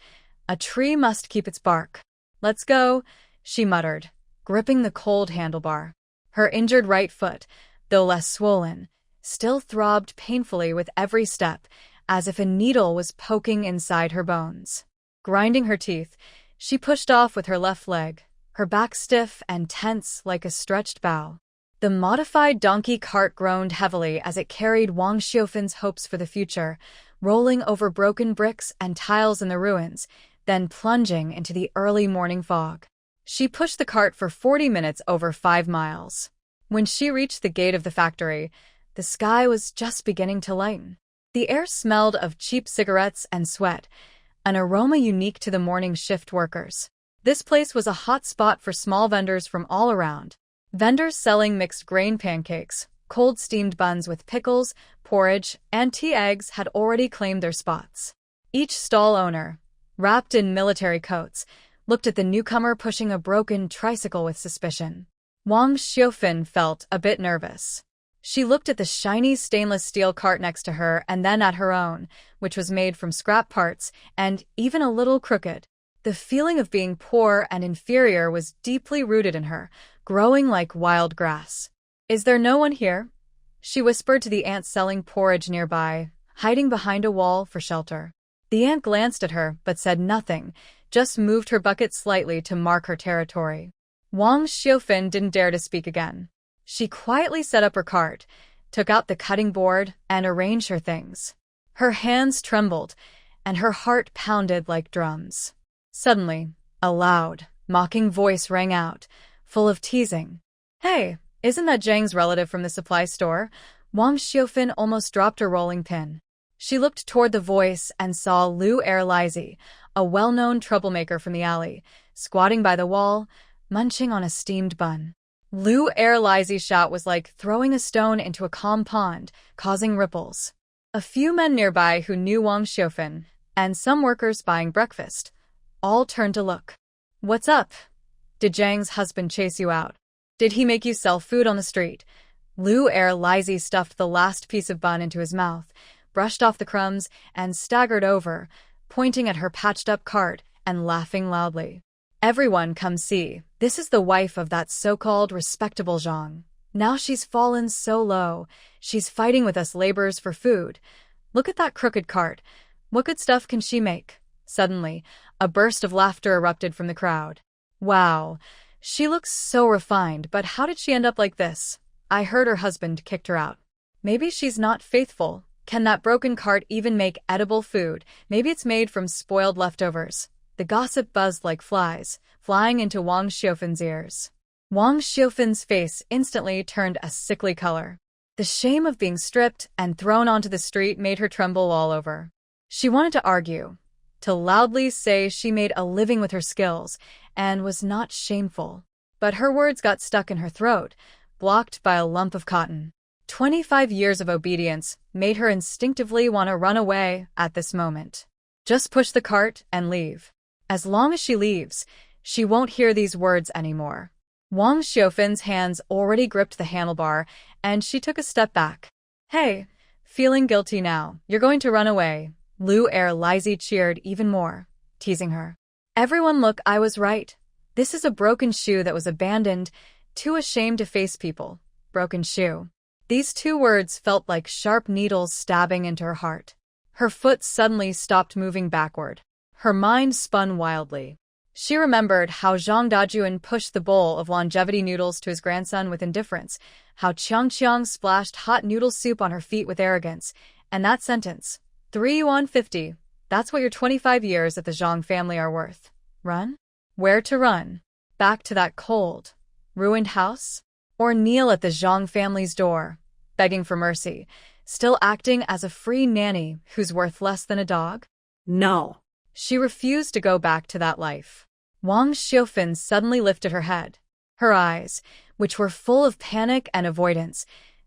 A tree must keep its bark. "Let's go," she muttered, gripping the cold handlebar. Her injured right foot, though less swollen, still throbbed painfully with every step, as if a needle was poking inside her bones. Grinding her teeth, she pushed off with her left leg, her back stiff and tense like a stretched bow. The modified donkey cart groaned heavily as it carried Wang Xiufan's hopes for the future, rolling over broken bricks and tiles in the ruins, then plunging into the early morning fog. She pushed the cart for 40 minutes over 5 miles. When she reached the gate of the factory, the sky was just beginning to lighten. The air smelled of cheap cigarettes and sweat, an aroma unique to the morning shift workers. This place was a hot spot for small vendors from all around. Vendors selling mixed grain pancakes, cold steamed buns with pickles, porridge, and tea eggs had already claimed their spots. Each stall owner, wrapped in military coats, looked at the newcomer pushing a broken tricycle with suspicion. Wang Xiufan felt a bit nervous. She looked at the shiny stainless steel cart next to her and then at her own, which was made from scrap parts and even a little crooked. The feeling of being poor and inferior was deeply rooted in her, growing like wild grass. "Is there no one here?" she whispered to the ant selling porridge nearby, hiding behind a wall for shelter. The ant glanced at her but said nothing, just moved her bucket slightly to mark her territory. Wang Xiaofan didn't dare to speak again. She quietly set up her cart, took out the cutting board, and arranged her things. Her hands trembled, and her heart pounded like drums. Suddenly, a loud, mocking voice rang out, full of teasing. "Hey, isn't that Zhang's relative from the supply store?" Wang Xiaofan almost dropped her rolling pin. She looked toward the voice and saw Lu Erlizi, a well-known troublemaker from the alley, squatting by the wall, munching on a steamed bun. Lu Erlizi's shout was like throwing a stone into a calm pond, causing ripples. A few men nearby who knew Wang Xiaofan, and some workers buying breakfast, all turned to look. "What's up? Did Zhang's husband chase you out? Did he make you sell food on the street?" Lu Erlizi stuffed the last piece of bun into his mouth, brushed off the crumbs, and staggered over, pointing at her patched-up cart and laughing loudly. "Everyone come see. This is the wife of that so-called respectable Zhang. Now she's fallen so low, she's fighting with us laborers for food. Look at that crooked cart. What good stuff can she make?" Suddenly, a burst of laughter erupted from the crowd. "Wow, she looks so refined, but how did she end up like this? I heard her husband kicked her out. Maybe she's not faithful. Can that broken cart even make edible food? Maybe it's made from spoiled leftovers." The gossip buzzed like flies, flying into Wang Xiaofan's ears. Wang Xiaofan's face instantly turned a sickly color. The shame of being stripped and thrown onto the street made her tremble all over. She wanted to argue, to loudly say she made a living with her skills and was not shameful. But her words got stuck in her throat, blocked by a lump of cotton. 25 years of obedience made her instinctively want to run away at this moment. Just push the cart and leave. As long as she leaves, she won't hear these words anymore. Wang Xiaofan's hands already gripped the handlebar, and she took a step back. "Hey, feeling guilty now, you're going to run away." Lu Erlizi cheered even more, teasing her. "Everyone look, I was right. This is a broken shoe that was abandoned, too ashamed to face people. Broken shoe." These two words felt like sharp needles stabbing into her heart. Her foot suddenly stopped moving backward. Her mind spun wildly. She remembered how Zhang Dajuan pushed the bowl of longevity noodles to his grandson with indifference, how Qiang splashed hot noodle soup on her feet with arrogance, and that sentence, 3 yuan 50, that's what your 25 years at the Zhang family are worth. Run? Where to run? Back to that cold, ruined house? Or kneel at the Zhang family's door, begging for mercy, still acting as a free nanny who's worth less than a dog? No. She refused to go back to that life. Wang Xiaofan suddenly lifted her head. Her eyes, which were full of panic and avoidance,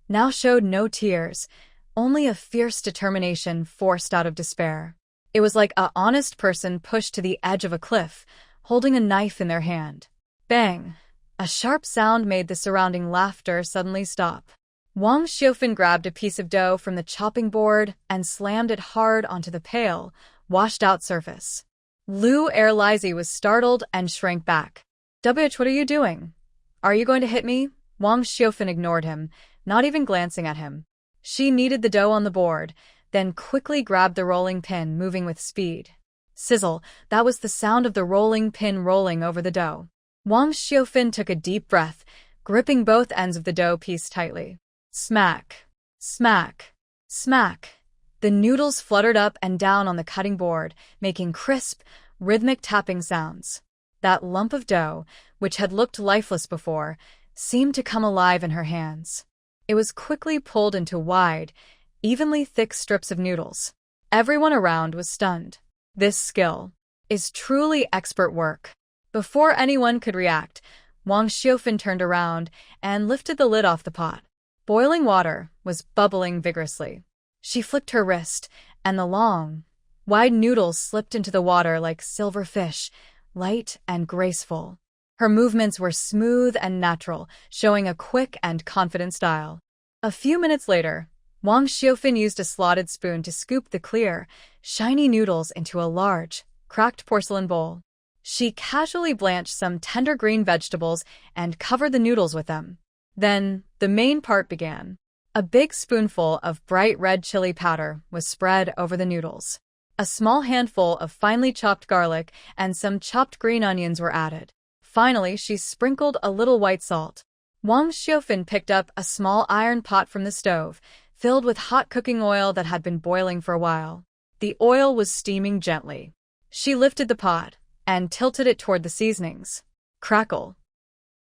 now showed no tears, only a fierce determination forced out of despair. It was like an honest person pushed to the edge of a cliff, holding a knife in their hand. Bang! A sharp sound made the surrounding laughter suddenly stop. Wang Xiaofan grabbed a piece of dough from the chopping board and slammed it hard onto the pale, washed-out surface. Lu Erlizi was startled and shrank back. "WH, what are you doing? Are you going to hit me?" Wang Xiaofan ignored him, not even glancing at him. She kneaded the dough on the board, then quickly grabbed the rolling pin, moving with speed. Sizzle, that was the sound of the rolling pin rolling over the dough. Wang Xiaofan took a deep breath, gripping both ends of the dough piece tightly. Smack, smack, smack. The noodles fluttered up and down on the cutting board, making crisp, rhythmic tapping sounds. That lump of dough, which had looked lifeless before, seemed to come alive in her hands. It was quickly pulled into wide, evenly thick strips of noodles. Everyone around was stunned. This skill is truly expert work. Before anyone could react, Wang Xiaofan turned around and lifted the lid off the pot. Boiling water was bubbling vigorously. She flicked her wrist, and the long, wide noodles slipped into the water like silver fish, light and graceful. Her movements were smooth and natural, showing a quick and confident style. A few minutes later, Wang Xiaofan used a slotted spoon to scoop the clear, shiny noodles into a large, cracked porcelain bowl. She casually blanched some tender green vegetables and covered the noodles with them. Then, the main part began. A big spoonful of bright red chili powder was spread over the noodles. A small handful of finely chopped garlic and some chopped green onions were added. Finally, she sprinkled a little white salt. Wang Xiaofan picked up a small iron pot from the stove, filled with hot cooking oil that had been boiling for a while. The oil was steaming gently. She lifted the pot and tilted it toward the seasonings. Crackle.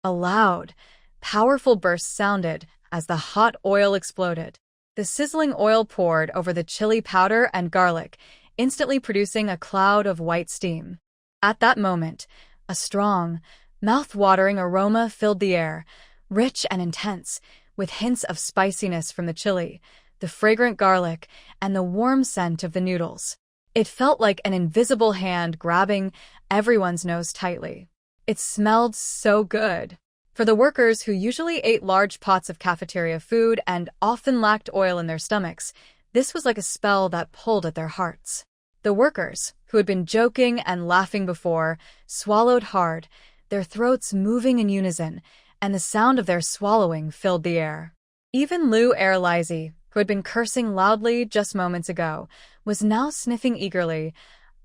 A loud, powerful burst sounded as the hot oil exploded. The sizzling oil poured over the chili powder and garlic, instantly producing a cloud of white steam. At that moment, a strong, mouth-watering aroma filled the air, rich and intense, with hints of spiciness from the chili, the fragrant garlic, and the warm scent of the noodles. It felt like an invisible hand grabbing everyone's nose tightly. It smelled so good. For the workers who usually ate large pots of cafeteria food and often lacked oil in their stomachs, this was like a spell that pulled at their hearts. The workers, who had been joking and laughing before, swallowed hard, their throats moving in unison, and the sound of their swallowing filled the air. Even Lu Erlizy, who had been cursing loudly just moments ago, was now sniffing eagerly,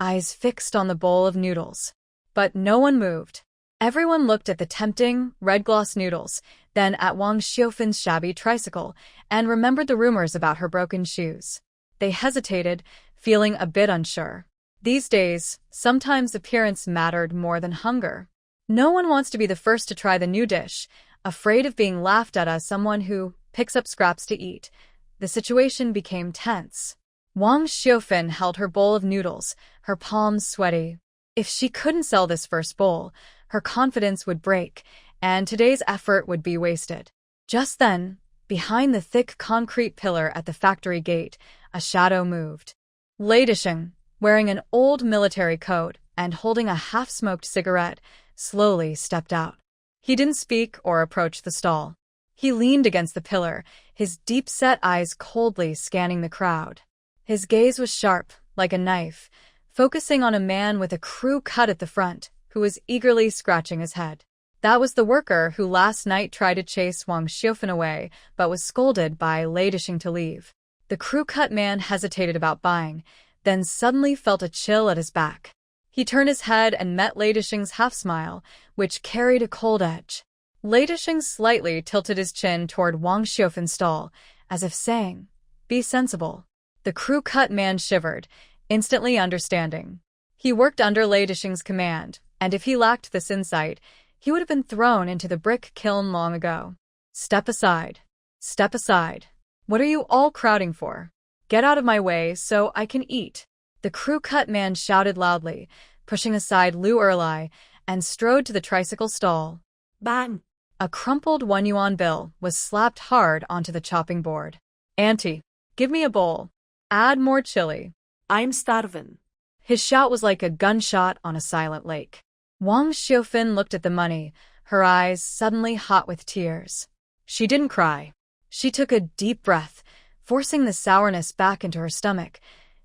eyes fixed on the bowl of noodles. But no one moved. Everyone looked at the tempting, red-gloss noodles, then at Wang Xiaofan's shabby tricycle, and remembered the rumors about her broken shoes. They hesitated, feeling a bit unsure. These days, sometimes appearance mattered more than hunger. No one wants to be the first to try the new dish, afraid of being laughed at as someone who picks up scraps to eat. The situation became tense. Wang Xiaofan held her bowl of noodles, her palms sweaty. If she couldn't sell this first bowl, her confidence would break, and today's effort would be wasted. Just then, behind the thick concrete pillar at the factory gate, a shadow moved. Leidisheng, wearing an old military coat and holding a half-smoked cigarette, slowly stepped out. He didn't speak or approach the stall. He leaned against the pillar, his deep-set eyes coldly scanning the crowd. His gaze was sharp, like a knife, focusing on a man with a crew cut at the front, who was eagerly scratching his head. That was the worker who last night tried to chase Wang Xiaofan away, but was scolded by Leidisheng to leave. The crew-cut man hesitated about buying, then suddenly felt a chill at his back. He turned his head and met Leidisheng's half-smile, which carried a cold edge. Leidisheng slightly tilted his chin toward Wang Xiaofan's stall, as if saying, "Be sensible." The crew-cut man shivered, instantly understanding. He worked under Leidisheng's command, and if he lacked this insight, he would have been thrown into the brick kiln long ago. "Step aside. Step aside. What are you all crowding for? Get out of my way so I can eat." The crew-cut man shouted loudly, pushing aside Lu Erlai, and strode to the tricycle stall. Bang! A crumpled 1 yuan bill was slapped hard onto the chopping board. "Auntie, give me a bowl. Add more chili. I'm starving." His shout was like a gunshot on a silent lake. Wang Xiaofan looked at the money, her eyes suddenly hot with tears. She didn't cry. She took a deep breath, forcing the sourness back into her stomach,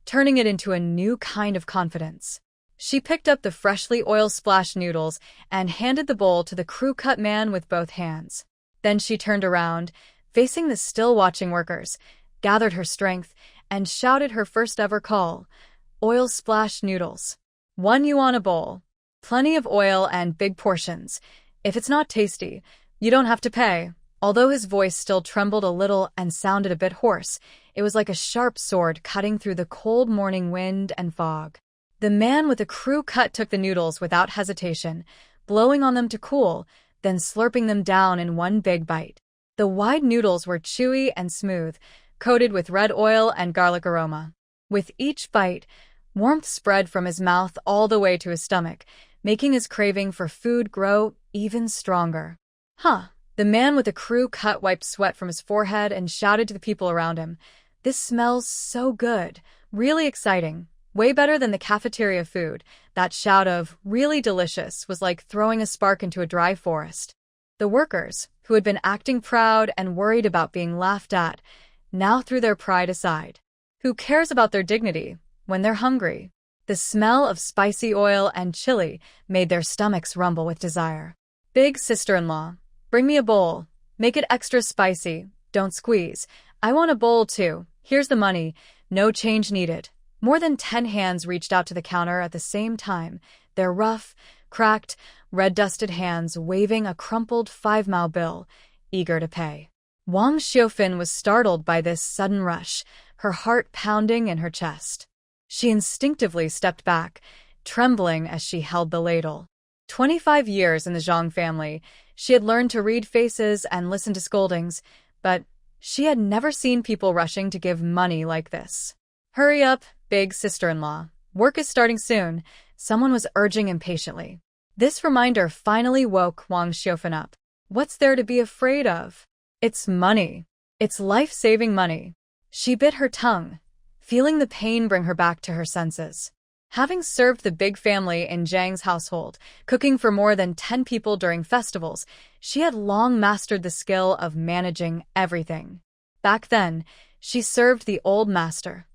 turning it into a new kind of confidence. She picked up the freshly oil-splashed noodles and handed the bowl to the crew-cut man with both hands. Then she turned around, facing the still-watching workers, gathered her strength, and shouted her first-ever call, "Oil-splashed noodles. 1 yuan a bowl. Plenty of oil and big portions. If it's not tasty, you don't have to pay." Although his voice still trembled a little and sounded a bit hoarse, it was like a sharp sword cutting through the cold morning wind and fog. The man with the crew cut took the noodles without hesitation, blowing on them to cool, then slurping them down in one big bite. The wide noodles were chewy and smooth, coated with red oil and garlic aroma. With each bite, warmth spread from his mouth all the way to his stomach, making his craving for food grow even stronger. "Huh." The man with the crew cut wiped sweat from his forehead and shouted to the people around him, "This smells so good. Really exciting. Way better than the cafeteria food." That shout of "really delicious" was like throwing a spark into a dry forest. The workers, who had been acting proud and worried about being laughed at, now threw their pride aside. Who cares about their dignity when they're hungry? The smell of spicy oil and chili made their stomachs rumble with desire. Big sister-in-law, bring me a bowl. Make it extra spicy. Don't squeeze. I want a bowl too. Here's the money. No change needed. More than 10 hands reached out to the counter at the same time, their rough, cracked, red-dusted hands waving a crumpled 5 mao bill, eager to pay. Wang Xiaofan was startled by this sudden rush, her heart pounding in her chest. She instinctively stepped back, trembling as she held the ladle. 25 years in the Zhang family, she had learned to read faces and listen to scoldings, but she had never seen people rushing to give money like this. Hurry up, big sister-in-law. Work is starting soon, someone was urging impatiently. This reminder finally woke Wang Xiaofan up. What's there to be afraid of? It's money. It's life-saving money. She bit her tongue, feeling the pain bring her back to her senses. Having served the big family in Zhang's household, cooking for more than 10 people during festivals, she had long mastered the skill of managing everything. Back then, she served the old master.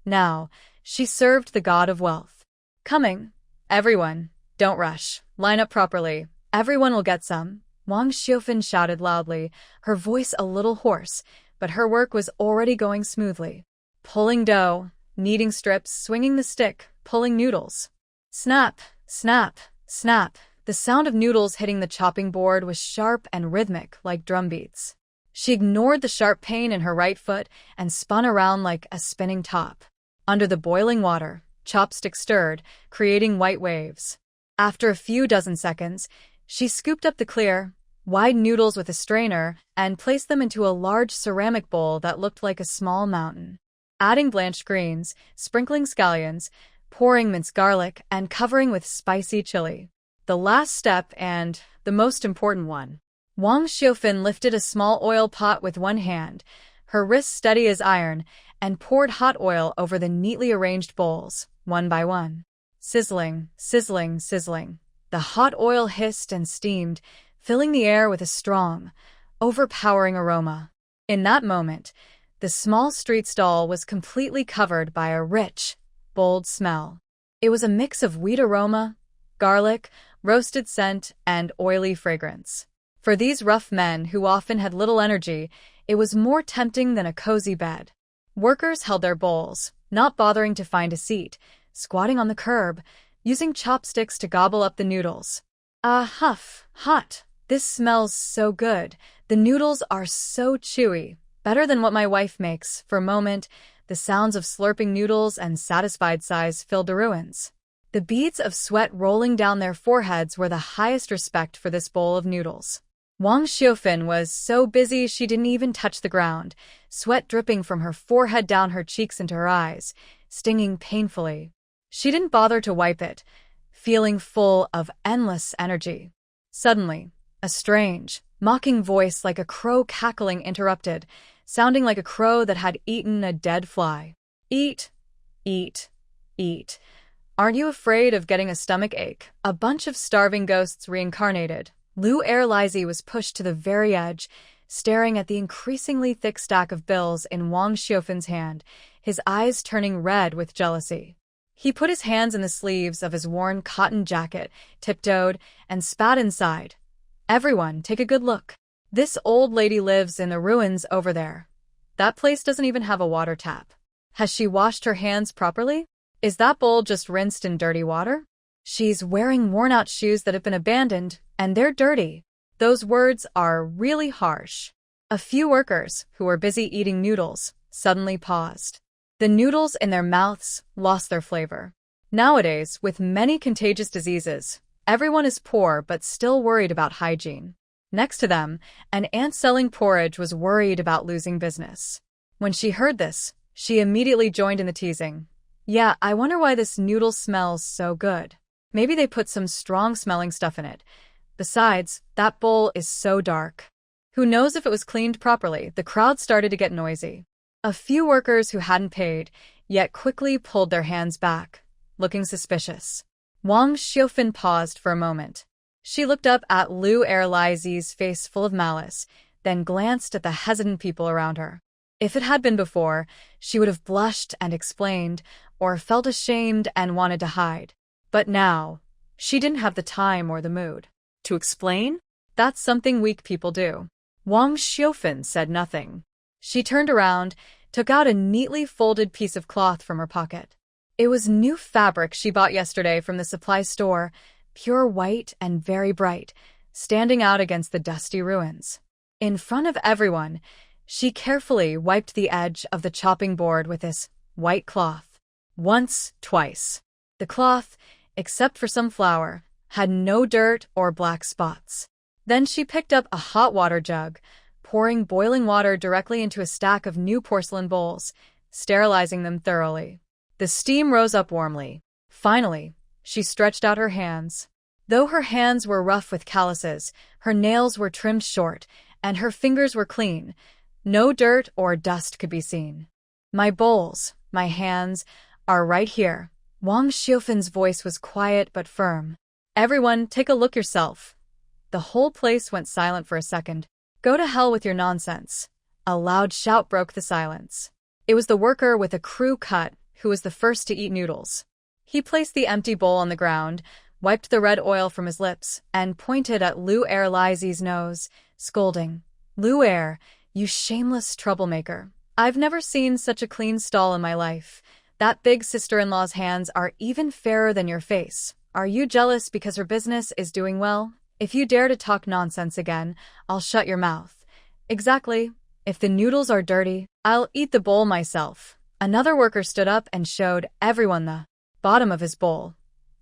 Now, she served the god of wealth. Coming. Everyone, don't rush. Line up properly. Everyone will get some. Wang Xiaofan shouted loudly, her voice a little hoarse, but her work was already going smoothly. Pulling dough, kneading strips, swinging the stick, pulling noodles. Snap, snap, snap. The sound of noodles hitting the chopping board was sharp and rhythmic like drum beats. She ignored the sharp pain in her right foot and spun around like a spinning top. Under the boiling water, chopsticks stirred, creating white waves. After a few dozen seconds, she scooped up the clear, wide noodles with a strainer and placed them into a large ceramic bowl that looked like a small mountain. Adding blanched greens, sprinkling scallions, pouring minced garlic, and covering with spicy chili. The last step and the most important one. Wang Xiaofan lifted a small oil pot with one hand, her wrists steady as iron, and poured hot oil over the neatly arranged bowls, one by one. Sizzling, sizzling, sizzling. The hot oil hissed and steamed, filling the air with a strong, overpowering aroma. In that moment, the small street stall was completely covered by a rich, bold smell. It was a mix of wheat aroma, garlic, roasted scent, and oily fragrance. For these rough men who often had little energy, it was more tempting than a cozy bed. Workers held their bowls, not bothering to find a seat, squatting on the curb, using chopsticks to gobble up the noodles. Ah, huff, hot. This smells so good. The noodles are so chewy. Better than what my wife makes. For a moment, the sounds of slurping noodles and satisfied sighs filled the ruins. The beads of sweat rolling down their foreheads were the highest respect for this bowl of noodles. Wang Xiaofan was so busy she didn't even touch the ground, sweat dripping from her forehead down her cheeks into her eyes, stinging painfully. She didn't bother to wipe it, feeling full of endless energy. Suddenly, a strange, mocking voice like a crow cackling interrupted, sounding like a crow that had eaten a dead fly. Eat, eat, eat. Aren't you afraid of getting a stomach ache? A bunch of starving ghosts reincarnated. Lu Erlizi was pushed to the very edge, staring at the increasingly thick stack of bills in Wang Xiaofan's hand, his eyes turning red with jealousy. He put his hands in the sleeves of his worn cotton jacket, tiptoed, and spat inside. Everyone, take a good look. This old lady lives in the ruins over there. That place doesn't even have a water tap. Has she washed her hands properly? Is that bowl just rinsed in dirty water? She's wearing worn-out shoes that have been abandoned, and they're dirty. Those words are really harsh. A few workers, who were busy eating noodles, suddenly paused. The noodles in their mouths lost their flavor. Nowadays, with many contagious diseases, everyone is poor but still worried about hygiene. Next to them, an aunt selling porridge was worried about losing business. When she heard this, she immediately joined in the teasing. Yeah, I wonder why this noodle smells so good. Maybe they put some strong-smelling stuff in it. Besides, that bowl is so dark. Who knows if it was cleaned properly? The crowd started to get noisy. A few workers who hadn't paid, yet quickly pulled their hands back, looking suspicious. Wang Xiaofan paused for a moment. She looked up at Lu Erlizi's face full of malice, then glanced at the hesitant people around her. If it had been before, she would have blushed and explained, or felt ashamed and wanted to hide. But now, she didn't have the time or the mood to explain. That's something weak people do. Wang Xiufan said nothing. She turned around, took out a neatly folded piece of cloth from her pocket. It was new fabric she bought yesterday from the supply store, pure white and very bright, standing out against the dusty ruins. In front of everyone, she carefully wiped the edge of the chopping board with this white cloth. Once, twice. The cloth, except for some flour, had no dirt or black spots. Then she picked up a hot water jug, pouring boiling water directly into a stack of new porcelain bowls, sterilizing them thoroughly. The steam rose up warmly. Finally, she stretched out her hands. Though her hands were rough with calluses, her nails were trimmed short, and her fingers were clean. No dirt or dust could be seen. My bowls, my hands, are right here. Wang Xiufan's voice was quiet but firm. Everyone, take a look yourself. The whole place went silent for a second. Go to hell with your nonsense. A loud shout broke the silence. It was the worker with a crew cut who was the first to eat noodles. He placed the empty bowl on the ground, wiped the red oil from his lips, and pointed at Lu Erlaizi's nose, scolding. Lu Er, you shameless troublemaker. I've never seen such a clean stall in my life. That big sister-in-law's hands are even fairer than your face. Are you jealous because her business is doing well? If you dare to talk nonsense again, I'll shut your mouth. Exactly. If the noodles are dirty, I'll eat the bowl myself. Another worker stood up and showed everyone the bottom of his bowl.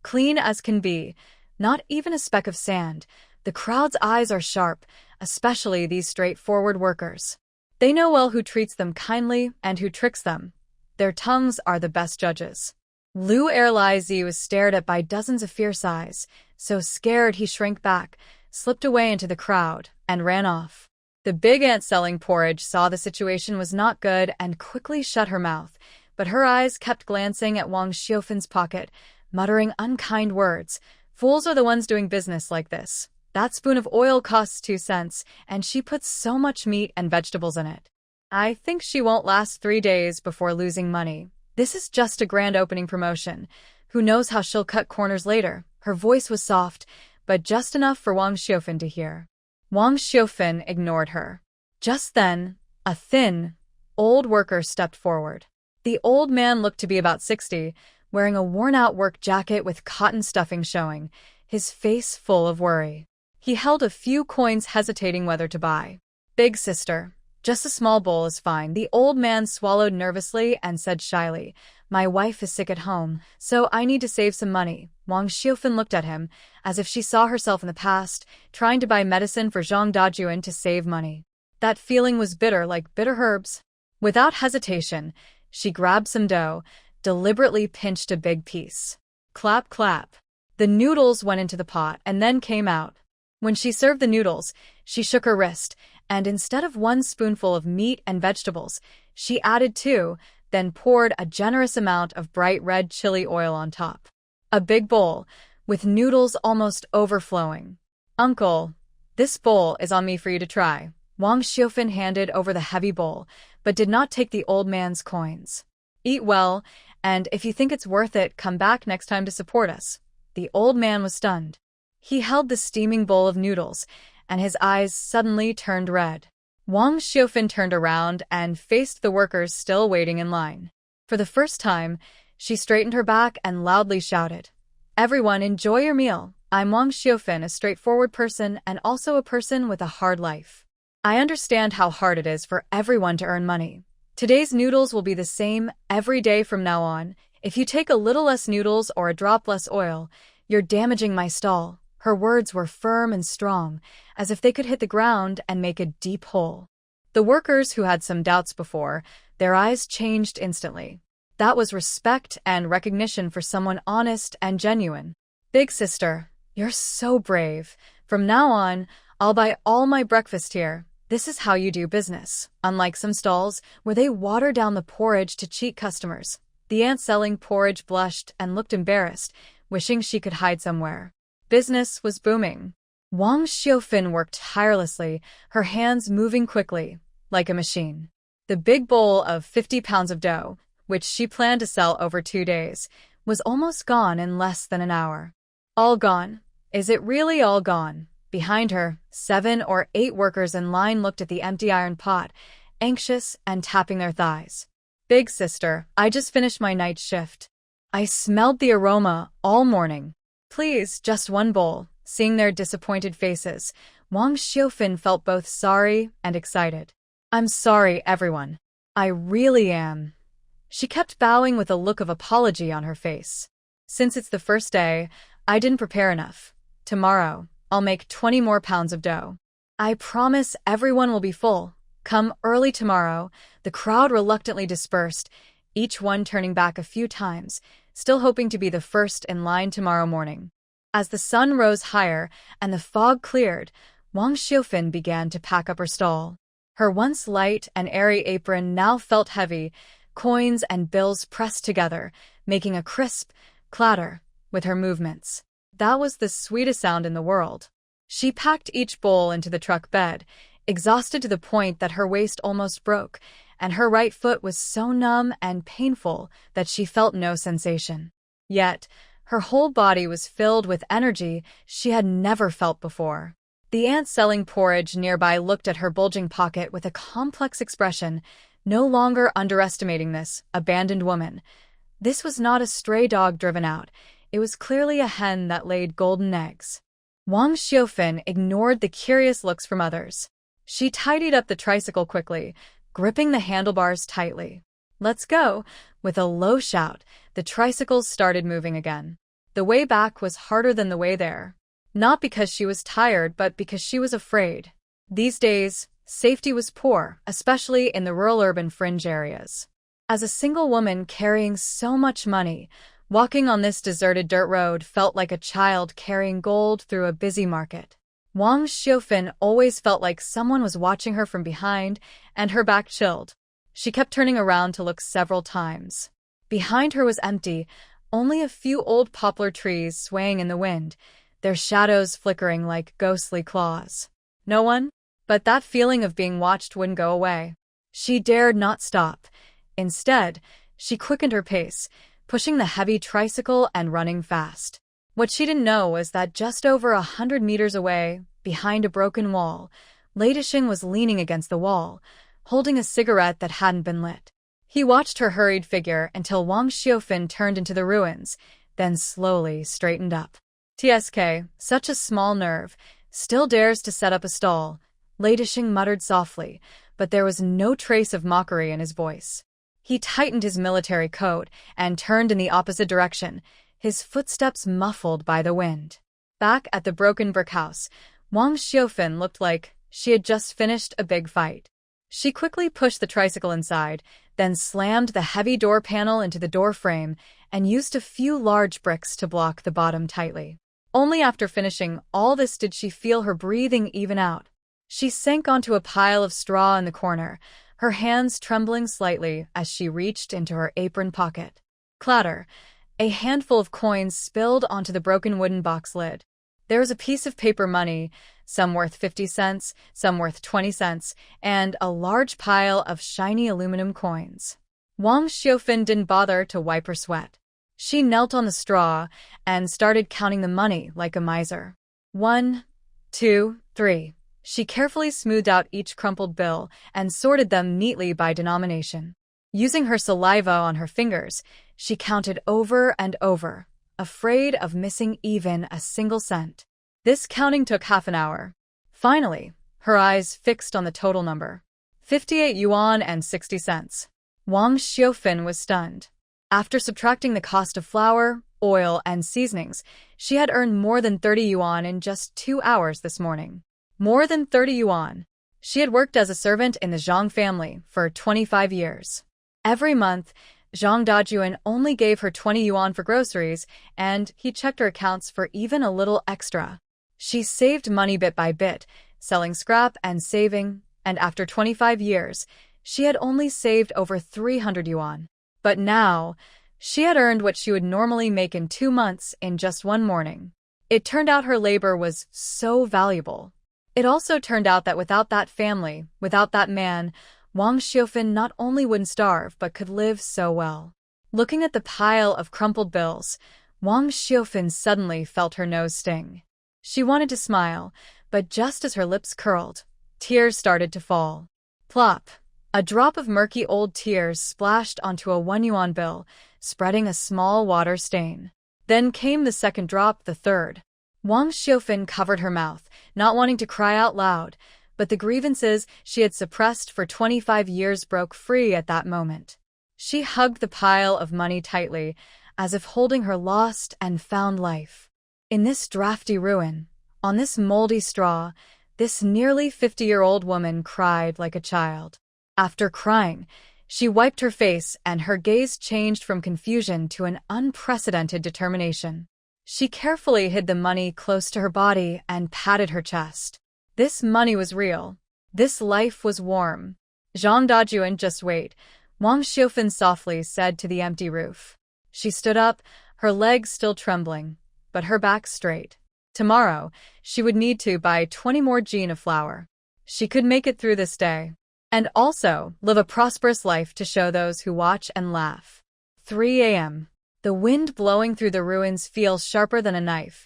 Clean as can be, not even a speck of sand. The crowd's eyes are sharp, especially these straightforward workers. They know well who treats them kindly and who tricks them. Their tongues are the best judges. Lu Erlaizi was stared at by dozens of fierce eyes, so scared he shrank back, slipped away into the crowd, and ran off. The big aunt selling porridge saw the situation was not good and quickly shut her mouth, but her eyes kept glancing at Wang Xiufan's pocket, muttering unkind words. Fools are the ones doing business like this. That spoon of oil costs 2 cents, and she puts so much meat and vegetables in it. I think she won't last 3 days before losing money. This is just a grand opening promotion. Who knows how she'll cut corners later? Her voice was soft, but just enough for Wang Xiufan to hear. Wang Xiufan ignored her. Just then, a thin, old worker stepped forward. The old man looked to be about 60, wearing a worn-out work jacket with cotton stuffing showing, his face full of worry. He held a few coins, hesitating whether to buy. Big sister, just a small bowl is fine. The old man swallowed nervously and said shyly, My wife is sick at home, so I need to save some money. Wang Xiufan looked at him, as if she saw herself in the past, trying to buy medicine for Zhang Dajuan to save money. That feeling was bitter like bitter herbs. Without hesitation, she grabbed some dough, deliberately pinched a big piece. Clap, clap. The noodles went into the pot and then came out. When she served the noodles, she shook her wrist, and instead of 1 spoonful of meat and vegetables, she added 2, then poured a generous amount of bright red chili oil on top. A big bowl, with noodles almost overflowing. Uncle, this bowl is on me for you to try. Wang Xiufan handed over the heavy bowl, but did not take the old man's coins. Eat well, and if you think it's worth it, come back next time to support us. The old man was stunned. He held the steaming bowl of noodles, and his eyes suddenly turned red. Wang Xiufan turned around and faced the workers still waiting in line. For the first time, she straightened her back and loudly shouted, Everyone, enjoy your meal. I'm Wang Xiufan, a straightforward person and also a person with a hard life. I understand how hard it is for everyone to earn money. Today's noodles will be the same every day from now on. If you take a little less noodles or a drop less oil, you're damaging my stall. Her words were firm and strong, as if they could hit the ground and make a deep hole. The workers who had some doubts before, their eyes changed instantly. That was respect and recognition for someone honest and genuine. Big sister, you're so brave. From now on, I'll buy all my breakfast here. This is how you do business, unlike some stalls where they water down the porridge to cheat customers. The aunt selling porridge blushed and looked embarrassed, wishing she could hide somewhere. Business was booming. Wang Xiufan worked tirelessly, her hands moving quickly, like a machine. The big bowl of 50 pounds of dough, which she planned to sell over 2 days, was almost gone in less than an hour. All gone. Is it really all gone? Behind her, 7 or 8 workers in line looked at the empty iron pot, anxious and tapping their thighs. Big sister, I just finished my night shift. I smelled the aroma all morning. Please, just one bowl. Seeing their disappointed faces, Wang Xiaofan felt both sorry and excited. I'm sorry, everyone. I really am. She kept bowing with a look of apology on her face. Since it's the first day, I didn't prepare enough. Tomorrow, I'll make 20 more pounds of dough. I promise everyone will be full. Come early tomorrow. The crowd reluctantly dispersed, each one turning back a few times, still hoping to be the first in line tomorrow morning. As the sun rose higher and the fog cleared, Wang Xiaofan began to pack up her stall. Her once light and airy apron now felt heavy, coins and bills pressed together, making a crisp clatter with her movements. That was the sweetest sound in the world. She packed each bowl into the truck bed, exhausted to the point that her waist almost broke, and her right foot was so numb and painful that she felt no sensation. Yet, her whole body was filled with energy she had never felt before. The ant selling porridge nearby looked at her bulging pocket with a complex expression, no longer underestimating this abandoned woman. This was not a stray dog driven out. It was clearly a hen that laid golden eggs. Wang Xiaofan ignored the curious looks from others. She tidied up the tricycle quickly, gripping the handlebars tightly. Let's go! With a low shout, the tricycles started moving again. The way back was harder than the way there. Not because she was tired, but because she was afraid. These days, safety was poor, especially in the rural-urban fringe areas. As a single woman carrying so much money, walking on this deserted dirt road felt like a child carrying gold through a busy market. Wang Xiaofan always felt like someone was watching her from behind, and her back chilled. She kept turning around to look several times. Behind her was empty, only a few old poplar trees swaying in the wind, their shadows flickering like ghostly claws. No one? But that feeling of being watched wouldn't go away. She dared not stop. Instead, she quickened her pace, pushing the heavy tricycle and running fast. What she didn't know was that just over 100 meters away, behind a broken wall, Lei Dixing was leaning against the wall, holding a cigarette that hadn't been lit. He watched her hurried figure until Wang Xiaofan turned into the ruins, then slowly straightened up. TSK, such a small nerve, still dares to set up a stall, Lei Dixing muttered softly, but there was no trace of mockery in his voice. He tightened his military coat and turned in the opposite direction, his footsteps muffled by the wind. Back at the broken brick house, Wang Xiaofan looked like she had just finished a big fight. She quickly pushed the tricycle inside, then slammed the heavy door panel into the door frame and used a few large bricks to block the bottom tightly. Only after finishing all this did she feel her breathing even out. She sank onto a pile of straw in the corner, her hands trembling slightly as she reached into her apron pocket. Clatter! A handful of coins spilled onto the broken wooden box lid. There was a piece of paper money, some worth 50 cents, some worth 20 cents, and a large pile of shiny aluminum coins. Wang Xiaofan didn't bother to wipe her sweat. She knelt on the straw and started counting the money like a miser. 1, 2, 3. She carefully smoothed out each crumpled bill and sorted them neatly by denomination. Using her saliva on her fingers, she counted over and over, afraid of missing even a single cent. This counting took half an hour. Finally, her eyes fixed on the total number. 58 yuan and 60 cents. Wang Xiaofan was stunned. After subtracting the cost of flour, oil, and seasonings, she had earned more than 30 yuan in just 2 hours this morning. More than 30 yuan. She had worked as a servant in the Zhang family for 25 years. Every month, Zhang Dajuan only gave her 20 yuan for groceries, and he checked her accounts for even a little extra. She saved money bit by bit, selling scrap and saving, and after 25 years, she had only saved over 300 yuan. But now, she had earned what she would normally make in 2 months in just one morning. It turned out her labor was so valuable. It also turned out that without that family, without that man, Wang Xiufan not only wouldn't starve but could live so well. Looking at the pile of crumpled bills, Wang Xiufan suddenly felt her nose sting. She wanted to smile, but just as her lips curled, tears started to fall. Plop! A drop of murky old tears splashed onto a 1 yuan bill, spreading a small water stain. Then came the second drop, the third. Wang Xiufan covered her mouth, not wanting to cry out loud, but the grievances she had suppressed for 25 years broke free at that moment. She hugged the pile of money tightly, as if holding her lost and found life. In this drafty ruin, on this moldy straw, this nearly 50-year-old woman cried like a child. After crying, she wiped her face and her gaze changed from confusion to an unprecedented determination. She carefully hid the money close to her body and patted her chest. This money was real. This life was warm. Zhang Dajuan, just wait, Wang Xiufan softly said to the empty roof. She stood up, her legs still trembling, but her back straight. Tomorrow, she would need to buy 20 more jean of flour. She could make it through this day. And also, live a prosperous life to show those who watch and laugh. 3 a.m. The wind blowing through the ruins feels sharper than a knife,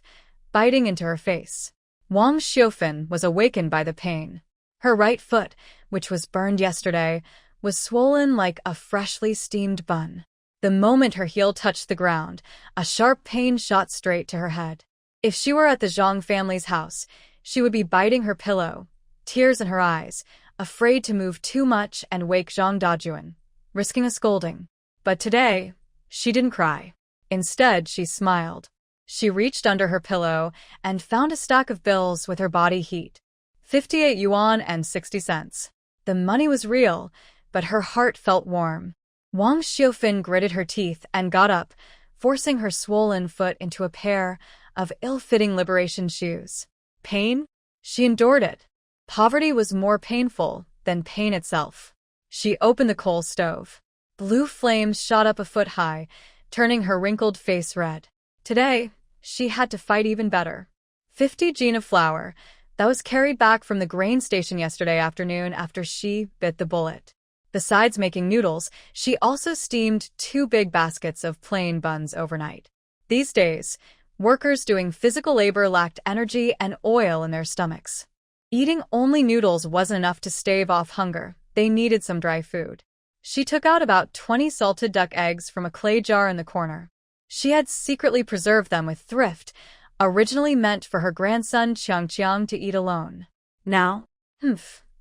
biting into her face. Wang Xiufan was awakened by the pain. Her right foot, which was burned yesterday, was swollen like a freshly steamed bun. The moment her heel touched the ground, a sharp pain shot straight to her head. If she were at the Zhang family's house, she would be biting her pillow, tears in her eyes, afraid to move too much and wake Zhang Dajuan, risking a scolding. But today, she didn't cry. Instead, she smiled. She reached under her pillow and found a stack of bills with her body heat. 58 yuan and 60 cents. The money was real, but her heart felt warm. Wang Xiufan gritted her teeth and got up, forcing her swollen foot into a pair of ill-fitting liberation shoes. Pain? She endured it. Poverty was more painful than pain itself. She opened the coal stove. Blue flames shot up a foot high, turning her wrinkled face red. Today, she had to fight even better. 50 jean of flour, that was carried back from the grain station yesterday afternoon after she bit the bullet. Besides making noodles, she also steamed 2 big baskets of plain buns overnight. These days, workers doing physical labor lacked energy and oil in their stomachs. Eating only noodles wasn't enough to stave off hunger. They needed some dry food. She took out about 20 salted duck eggs from a clay jar in the corner. She had secretly preserved them with thrift, originally meant for her grandson Qiang to eat alone. Now,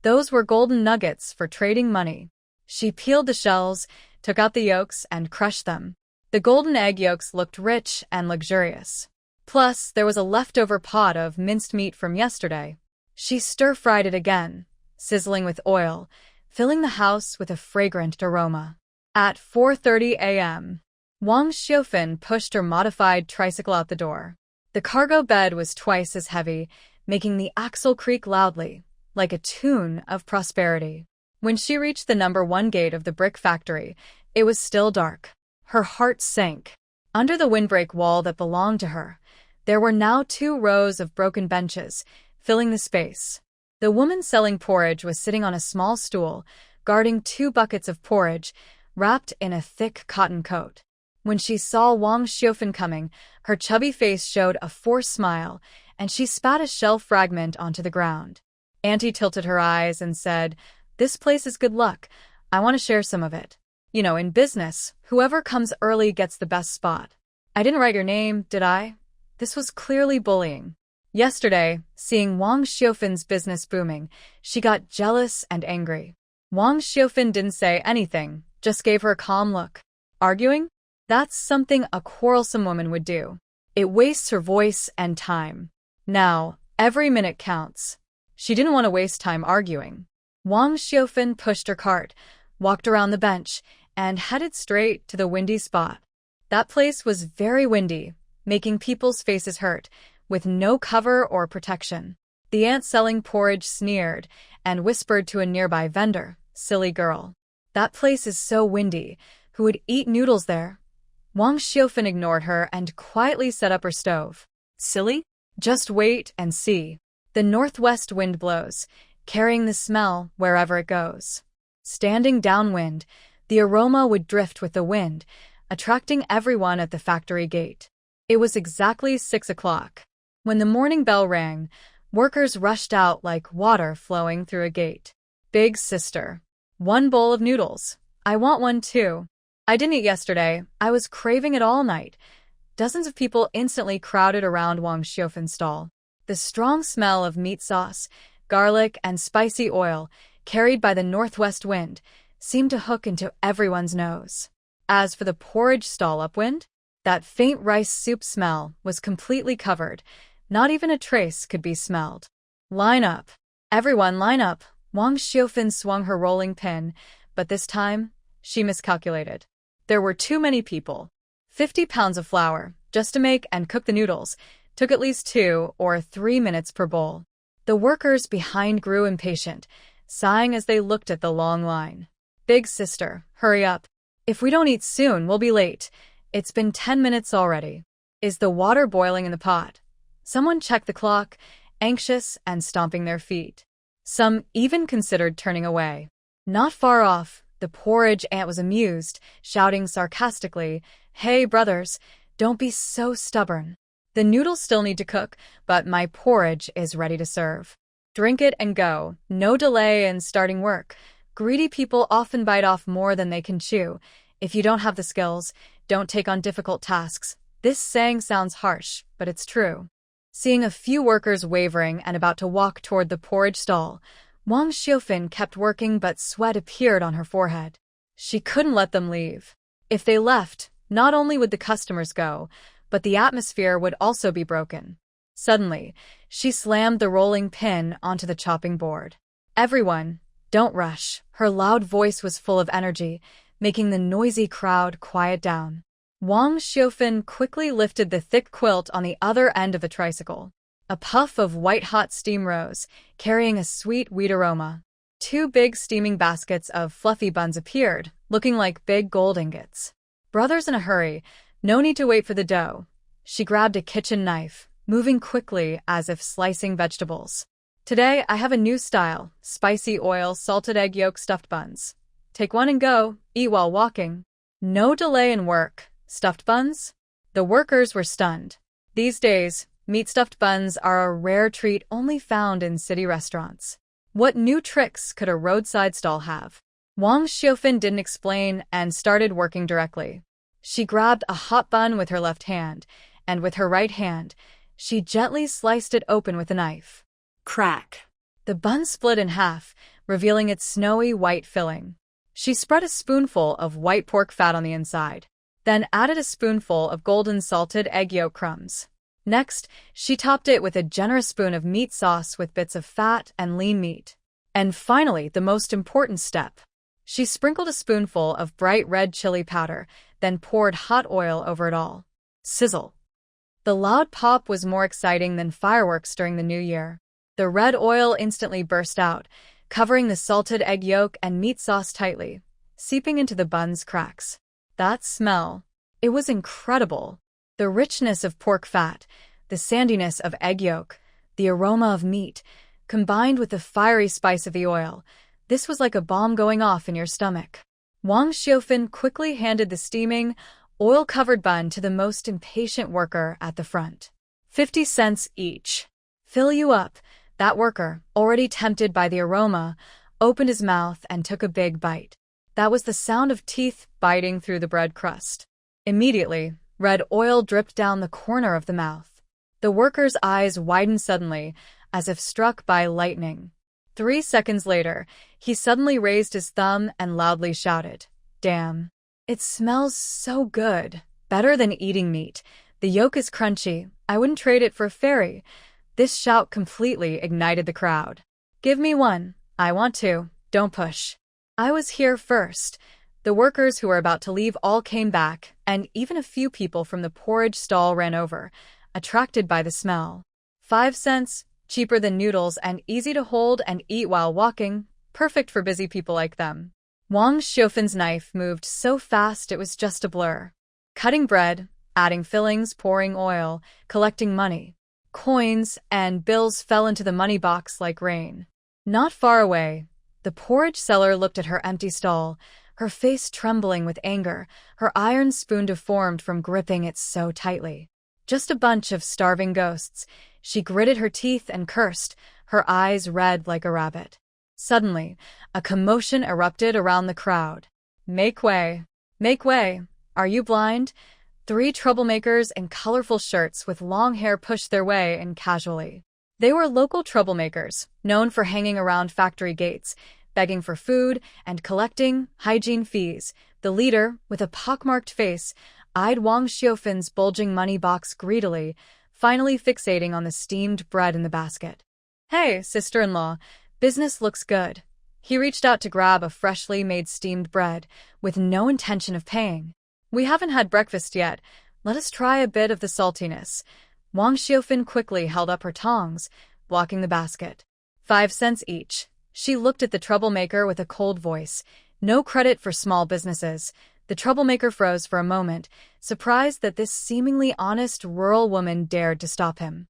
those were golden nuggets for trading money. She peeled the shells, took out the yolks, and crushed them. The golden egg yolks looked rich and luxurious. Plus, there was a leftover pot of minced meat from yesterday. She stir-fried it again, sizzling with oil, filling the house with a fragrant aroma. At 4:30 a.m., Wang Xiufan pushed her modified tricycle out the door. The cargo bed was twice as heavy, making the axle creak loudly, like a tune of prosperity. When she reached the number 1 gate of the brick factory, it was still dark. Her heart sank. Under the windbreak wall that belonged to her, there were now 2 rows of broken benches, filling the space. The woman selling porridge was sitting on a small stool, guarding 2 buckets of porridge, wrapped in a thick cotton coat. When she saw Wang Xiufan coming, her chubby face showed a forced smile, and she spat a shell fragment onto the ground. Auntie tilted her eyes and said, "This place is good luck. I want to share some of it. You know, in business, whoever comes early gets the best spot." I didn't write your name, did I? This was clearly bullying. Yesterday, seeing Wang Xiufan's business booming, she got jealous and angry. Wang Xiufan didn't say anything, just gave her a calm look. Arguing? That's something a quarrelsome woman would do. It wastes her voice and time. Now, every minute counts. She didn't want to waste time arguing. Wang Xiufan pushed her cart, walked around the bench, and headed straight to the windy spot. That place was very windy, making people's faces hurt, with no cover or protection. The aunt selling porridge sneered and whispered to a nearby vendor, "Silly girl. That place is so windy. Who would eat noodles there?" Wang Xiufan ignored her and quietly set up her stove. "Silly? Just wait and see. The northwest wind blows, carrying the smell wherever it goes." Standing downwind, the aroma would drift with the wind, attracting everyone at the factory gate. It was exactly 6 o'clock. When the morning bell rang, workers rushed out like water flowing through a gate. Big sister. 1 bowl of noodles. I want one too. I didn't eat yesterday. I was craving it all night. Dozens of people instantly crowded around Wang Xiufan's stall. The strong smell of meat sauce, garlic, and spicy oil, carried by the northwest wind, seemed to hook into everyone's nose. As for the porridge stall upwind, that faint rice soup smell was completely covered. Not even a trace could be smelled. Line up. Everyone line up. Wang Xiufan swung her rolling pin, but this time, she miscalculated. There were too many people. 50 pounds of flour, just to make and cook the noodles, took at least 2 or 3 minutes per bowl. The workers behind grew impatient, sighing as they looked at the long line. Big sister, hurry up. If we don't eat soon, we'll be late. It's been 10 minutes already. Is the water boiling in the pot? Someone checked the clock, anxious and stomping their feet. Some even considered turning away. Not far off, the porridge ant was amused, shouting sarcastically, "Hey, brothers, don't be so stubborn. The noodles still need to cook, but my porridge is ready to serve. Drink it and go, no delay in starting work. Greedy people often bite off more than they can chew. If you don't have the skills, don't take on difficult tasks." This saying sounds harsh, but it's true. Seeing a few workers wavering and about to walk toward the porridge stall, Wang Xiufan kept working, but sweat appeared on her forehead. She couldn't let them leave. If they left, not only would the customers go, but the atmosphere would also be broken. Suddenly, she slammed the rolling pin onto the chopping board. "Everyone, don't rush." Her loud voice was full of energy, making the noisy crowd quiet down. Wang Xiufan quickly lifted the thick quilt on the other end of the tricycle. A puff of white-hot steam rose, carrying a sweet wheat aroma. 2 big steaming baskets of fluffy buns appeared, looking like big gold ingots. Brothers in a hurry, no need to wait for the dough. She grabbed a kitchen knife, moving quickly as if slicing vegetables. "Today I have a new style, spicy oil salted egg yolk stuffed buns. Take one and go, eat while walking." No delay in work. Stuffed buns? The workers were stunned. These days, meat stuffed buns are a rare treat only found in city restaurants. What new tricks could a roadside stall have? Wang Xiufan didn't explain and started working directly. She grabbed a hot bun with her left hand, and with her right hand, she gently sliced it open with a knife. Crack. The bun split in half, revealing its snowy white filling. She spread a spoonful of white pork fat on the inside, then added a spoonful of golden salted egg yolk crumbs. Next, she topped it with a generous spoon of meat sauce with bits of fat and lean meat. And finally, the most important step. She sprinkled a spoonful of bright red chili powder, then poured hot oil over it all. Sizzle. The loud pop was more exciting than fireworks during the New Year. The red oil instantly burst out, covering the salted egg yolk and meat sauce tightly, seeping into the bun's cracks. That smell. It was incredible. The richness of pork fat, the sandiness of egg yolk, the aroma of meat, combined with the fiery spice of the oil. This was like a bomb going off in your stomach. Wang Xiufan quickly handed the steaming, oil-covered bun to the most impatient worker at the front. 50 cents each. Fill you up. That worker, already tempted by the aroma, opened his mouth and took a big bite. That was the sound of teeth biting through the bread crust. Immediately, red oil dripped down the corner of the mouth. The worker's eyes widened suddenly, as if struck by lightning. 3 seconds later, he suddenly raised his thumb and loudly shouted, "Damn! It smells so good. Better than eating meat. The yolk is crunchy. I wouldn't trade it for a fairy." This shout completely ignited the crowd. "Give me one. I want to. Don't push. I was here first." The workers who were about to leave all came back, and even a few people from the porridge stall ran over, attracted by the smell. 5 cents, cheaper than noodles and easy to hold and eat while walking, perfect for busy people like them. Wang Xiufan's knife moved so fast it was just a blur. Cutting bread, adding fillings, pouring oil, collecting money. Coins and bills fell into the money box like rain. Not far away, The porridge seller looked at her empty stall, her face trembling with anger, her iron spoon deformed from gripping it so tightly. Just a bunch of starving ghosts. She gritted her teeth and cursed, her eyes red like a rabbit. Suddenly, a commotion erupted around the crowd. "Make way! Make way! Are you blind?" 3 troublemakers in colorful shirts with long hair pushed their way in casually. They were local troublemakers, known for hanging around factory gates, begging for food, and collecting hygiene fees. The leader, with a pockmarked face, eyed Wang Xiufan's bulging money box greedily, finally fixating on the steamed bread in the basket. "Hey, sister-in-law, business looks good." He reached out to grab a freshly made steamed bread, with no intention of paying. "We haven't had breakfast yet. Let us try a bit of the saltiness." Wang Xiufan quickly held up her tongs, blocking the basket. 5 cents each. She looked at the troublemaker with a cold voice. No credit for small businesses. The troublemaker froze for a moment, surprised that this seemingly honest rural woman dared to stop him.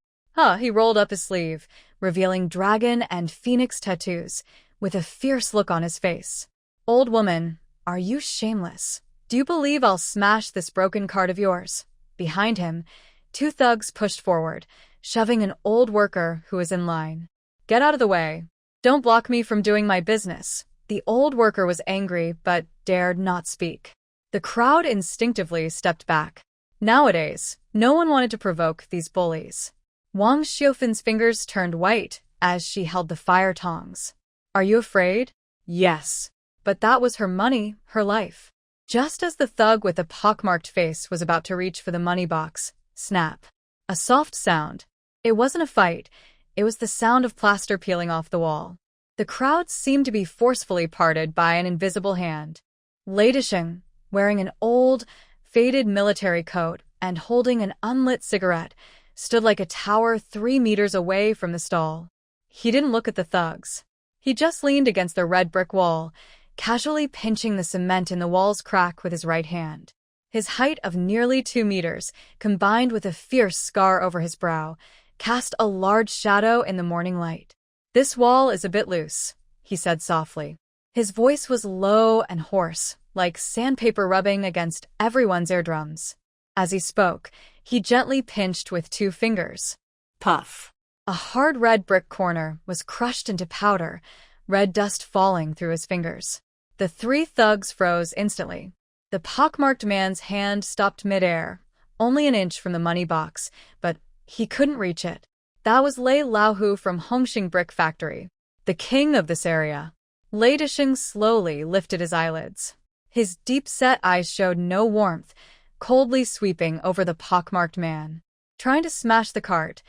He rolled up his sleeve, revealing dragon and phoenix tattoos, with a fierce look on his face. "Old woman, are you shameless? Do you believe I'll smash this broken cart of yours?" Behind him, 2 thugs pushed forward, shoving an old worker who was in line. "Get out of the way. Don't block me from doing my business." The old worker was angry but dared not speak. The crowd instinctively stepped back. Nowadays, no one wanted to provoke these bullies. Wang Xiufan's fingers turned white as she held the fire tongs. "Are you afraid?" "Yes." But that was her money, her life. Just as the thug with the pockmarked face was about to reach for the money box, snap. A soft sound. It wasn't a fight. It was the sound of plaster peeling off the wall. The crowd seemed to be forcefully parted by an invisible hand. Leidisheng, wearing an old, faded military coat and holding an unlit cigarette, stood like a tower 3 meters away from the stall. He didn't look at the thugs. He just leaned against the red brick wall, casually pinching the cement in the wall's crack with his right hand. His height of nearly 2 meters, combined with a fierce scar over his brow, cast a large shadow in the morning light. "This wall is a bit loose," he said softly. His voice was low and hoarse, like sandpaper rubbing against everyone's eardrums. As he spoke, he gently pinched with 2 fingers. Puff. A hard red brick corner was crushed into powder, red dust falling through his fingers. The 3 thugs froze instantly. The pockmarked man's hand stopped midair, only an inch from the money box, but he couldn't reach it. That was Lei Laohu from Hongxing Brick Factory, the king of this area. Leidisheng slowly lifted his eyelids. His deep-set eyes showed no warmth, coldly sweeping over the pockmarked man. Trying to smash the cart,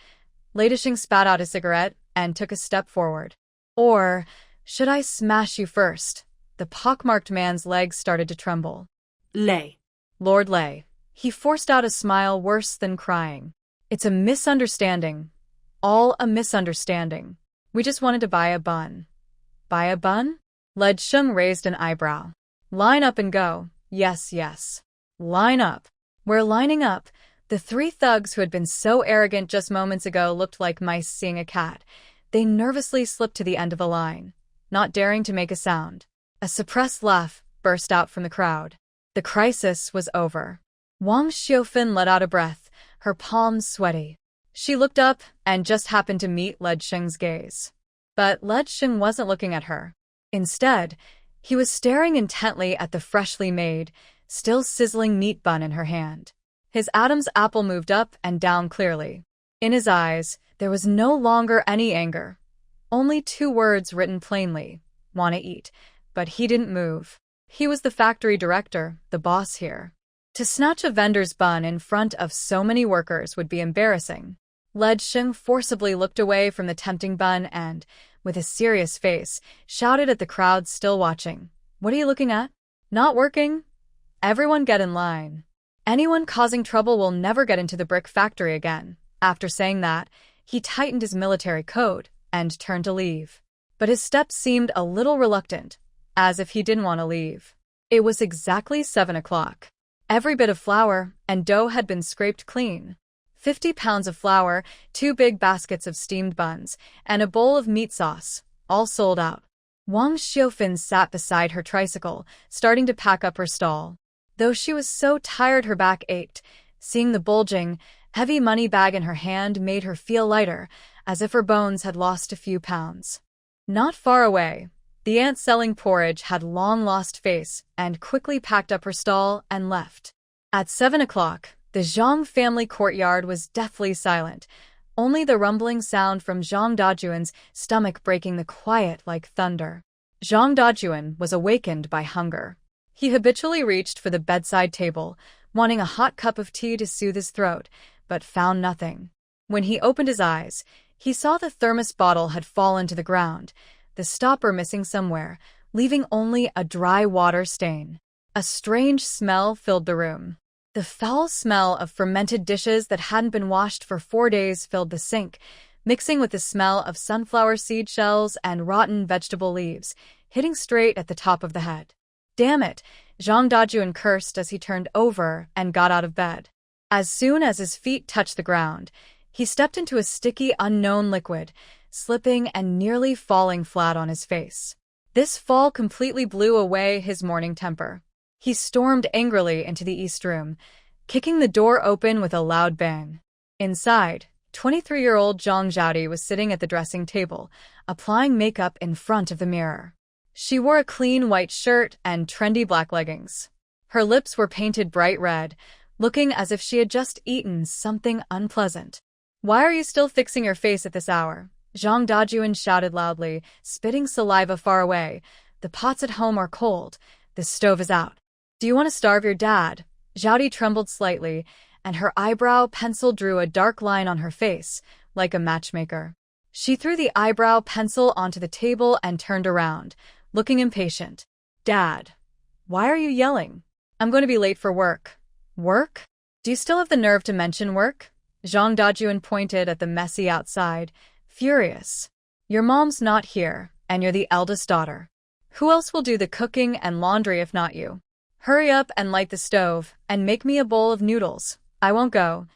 Leidisheng spat out his cigarette and took a step forward. "Or should I smash you first?" The pockmarked man's legs started to tremble. "Lei. Lord Lei." He forced out a smile worse than crying. "It's a misunderstanding. All a misunderstanding. We just wanted to buy a bun." "Buy a bun?" Leidisheng raised an eyebrow. "Line up and go." "Yes, yes. Line up." We're lining up. The 3 thugs who had been so arrogant just moments ago looked like mice seeing a cat. They nervously slipped to the end of the line, not daring to make a sound. A suppressed laugh burst out from the crowd. The crisis was over. Wang Xiufan let out a breath, her palms sweaty. She looked up and just happened to meet Leidisheng's gaze. But Leidisheng wasn't looking at her. Instead, he was staring intently at the freshly made, still sizzling meat bun in her hand. His Adam's apple moved up and down clearly. In his eyes, there was no longer any anger. Only 2 words written plainly, "Wanna eat." But he didn't move. He was the factory director, the boss here. To snatch a vendor's bun in front of so many workers would be embarrassing. Leidisheng forcibly looked away from the tempting bun and, with a serious face, shouted at the crowd still watching. "What are you looking at? Not working? Everyone get in line. Anyone causing trouble will never get into the brick factory again." After saying that, he tightened his military coat and turned to leave. But his steps seemed a little reluctant, as if he didn't want to leave. It was exactly 7 o'clock. Every bit of flour and dough had been scraped clean. 50 pounds of flour, 2 big baskets of steamed buns, and a bowl of meat sauce, all sold out. Wang Xiaofan sat beside her tricycle, starting to pack up her stall. Though she was so tired her back ached, seeing the bulging, heavy money bag in her hand made her feel lighter, as if her bones had lost a few pounds. Not far away, the aunt selling porridge had long lost face and quickly packed up her stall and left. At 7 o'clock, the Zhang family courtyard was deathly silent, only the rumbling sound from Zhang Dajuan's stomach breaking the quiet like thunder. Zhang Dajuan was awakened by hunger. He habitually reached for the bedside table, wanting a hot cup of tea to soothe his throat, but found nothing. When he opened his eyes, he saw the thermos bottle had fallen to the ground, the stopper missing somewhere, leaving only a dry water stain. A strange smell filled the room. The foul smell of fermented dishes that hadn't been washed for 4 days filled the sink, mixing with the smell of sunflower seed shells and rotten vegetable leaves, hitting straight at the top of the head. Damn it, Zhang Dajuan cursed as he turned over and got out of bed. As soon as his feet touched the ground, he stepped into a sticky, unknown liquid, slipping and nearly falling flat on his face. This fall completely blew away his morning temper. He stormed angrily into the east room, kicking the door open with a loud bang. Inside, 23-year-old Zhang Zhaodi was sitting at the dressing table, applying makeup in front of the mirror. She wore a clean white shirt and trendy black leggings. Her lips were painted bright red, looking as if she had just eaten something unpleasant. "Why are you still fixing your face at this hour?" Zhang Dajuan shouted loudly, spitting saliva far away. "The pots at home are cold. The stove is out. Do you want to starve your dad?" Zhaodi trembled slightly, and her eyebrow pencil drew a dark line on her face, like a matchmaker. She threw the eyebrow pencil onto the table and turned around, looking impatient. "Dad, why are you yelling? I'm going to be late for work." "Work? Do you still have the nerve to mention work?" Zhang Dajuan pointed at the messy outside, furious. "Your mom's not here, and you're the eldest daughter. Who else will do the cooking and laundry if not you? Hurry up and light the stove, and make me a bowl of noodles." "I won't go."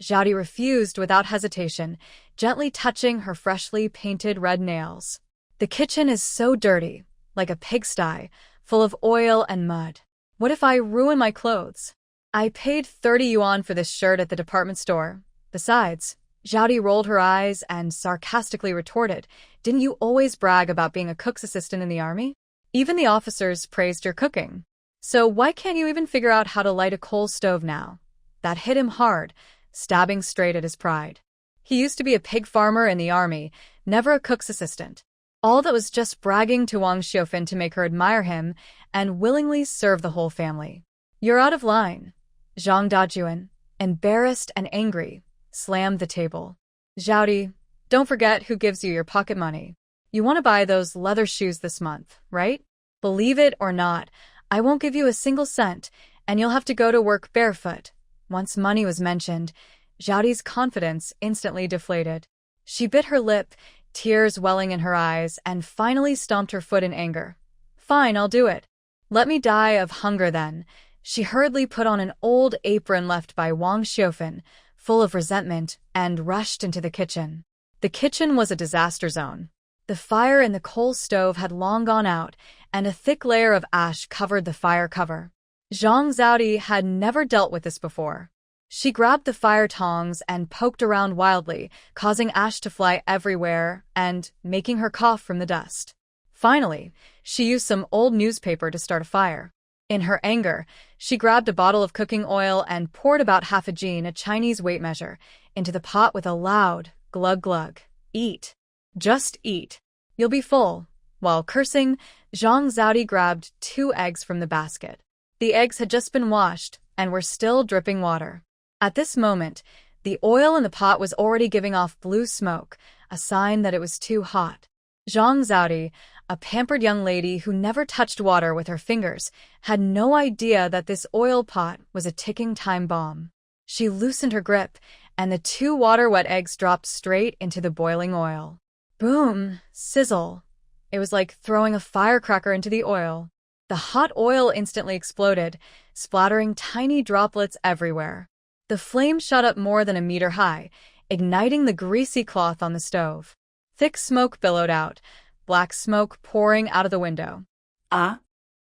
Zhaodi refused without hesitation, gently touching her freshly painted red nails. "The kitchen is so dirty, like a pigsty, full of oil and mud. What if I ruin my clothes? I paid 30 yuan for this shirt at the department store. Besides," Zhaodi rolled her eyes and sarcastically retorted, "didn't you always brag about being a cook's assistant in the army? Even the officers praised your cooking. So why can't you even figure out how to light a coal stove now?" That hit him hard, stabbing straight at his pride. He used to be a pig farmer in the army, never a cook's assistant. All that was just bragging to Wang Xiaofan to make her admire him and willingly serve the whole family. "You're out of line." Zhang Dajuan, embarrassed and angry, slammed the table. "Zhaodi, don't forget who gives you your pocket money. You want to buy those leather shoes this month, right? Believe it or not, I won't give you a single cent, and you'll have to go to work barefoot." Once money was mentioned, Zhaodi's confidence instantly deflated. She bit her lip, tears welling in her eyes, and finally stomped her foot in anger. "Fine, I'll do it. Let me die of hunger then." She hurriedly put on an old apron left by Wang Xiaofan, full of resentment, and rushed into the kitchen. The kitchen was a disaster zone. The fire in the coal stove had long gone out, and a thick layer of ash covered the fire cover. Zhang Zhaodi had never dealt with this before. She grabbed the fire tongs and poked around wildly, causing ash to fly everywhere and making her cough from the dust. Finally, she used some old newspaper to start a fire. In her anger, she grabbed a bottle of cooking oil and poured about half a jin, a Chinese weight measure, into the pot with a loud glug glug. "Eat. Just eat. You'll be full." While cursing, Zhang Zhaodi grabbed 2 eggs from the basket. The eggs had just been washed and were still dripping water. At this moment, the oil in the pot was already giving off blue smoke, a sign that it was too hot. Zhang Zhaodi, a pampered young lady who never touched water with her fingers, had no idea that this oil pot was a ticking time bomb. She loosened her grip, and the 2 water-wet eggs dropped straight into the boiling oil. Boom! Sizzle! It was like throwing a firecracker into the oil. The hot oil instantly exploded, splattering tiny droplets everywhere. The flame shot up more than a meter high, igniting the greasy cloth on the stove. Thick smoke billowed out, black smoke pouring out of the window. Ah,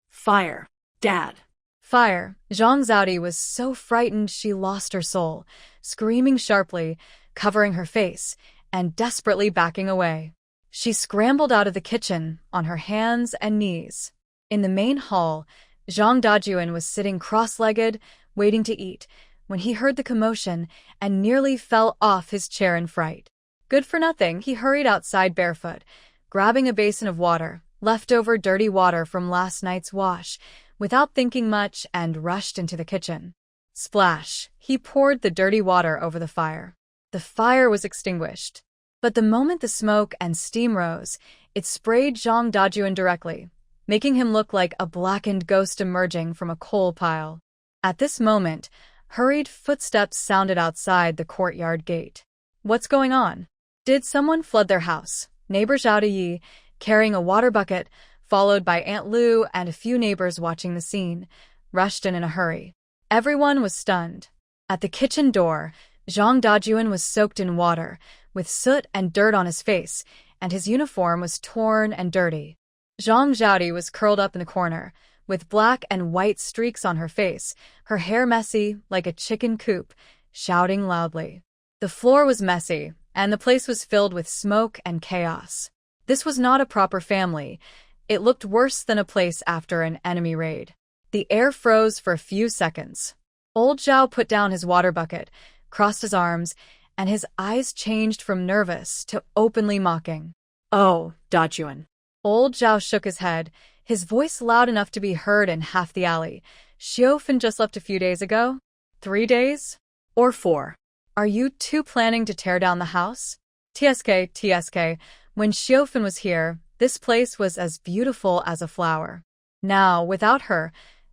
fire. Dad. Fire. Zhang Zhaodi was so frightened she lost her soul, screaming sharply, covering her face, and desperately backing away. She scrambled out of the kitchen on her hands and knees. In the main hall, Zhang Dajuan was sitting cross-legged, waiting to eat, when he heard the commotion and nearly fell off his chair in fright. Good for nothing, he hurried outside barefoot, grabbing a basin of water, leftover dirty water from last night's wash, without thinking much, and rushed into the kitchen. Splash! He poured the dirty water over the fire. The fire was extinguished. But the moment the smoke and steam rose, it sprayed Zhang Dajuan directly, making him look like a blackened ghost emerging from a coal pile. At this moment, hurried footsteps sounded outside the courtyard gate. What's going on? Did someone flood their house? Neighbor Zhao Yi, carrying a water bucket, followed by Aunt Lu and a few neighbors watching the scene, rushed in a hurry. Everyone was stunned. At the kitchen door, Zhang Dajuan was soaked in water, with soot and dirt on his face, and his uniform was torn and dirty. Zhang Zhaodi was curled up in the corner, with black and white streaks on her face, her hair messy like a chicken coop, shouting loudly. The floor was messy, and the place was filled with smoke and chaos. This was not a proper family. It looked worse than a place after an enemy raid. The air froze for a few seconds. Old Zhao put down his water bucket, crossed his arms, and his eyes changed from nervous to openly mocking. Oh, Dajuan. Old Zhao shook his head, his voice loud enough to be heard in half the alley. Xiaofan just left a few days ago? 3 days? Or 4. Are you two planning to tear down the house? TSK, when Xiaofan was here, this place was as beautiful as a flower. Now, without her,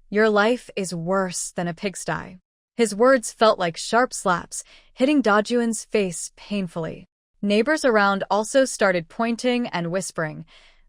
your life is worse than a pigsty. His words felt like sharp slaps, hitting Dajuan's face painfully. Neighbors around also started pointing and whispering,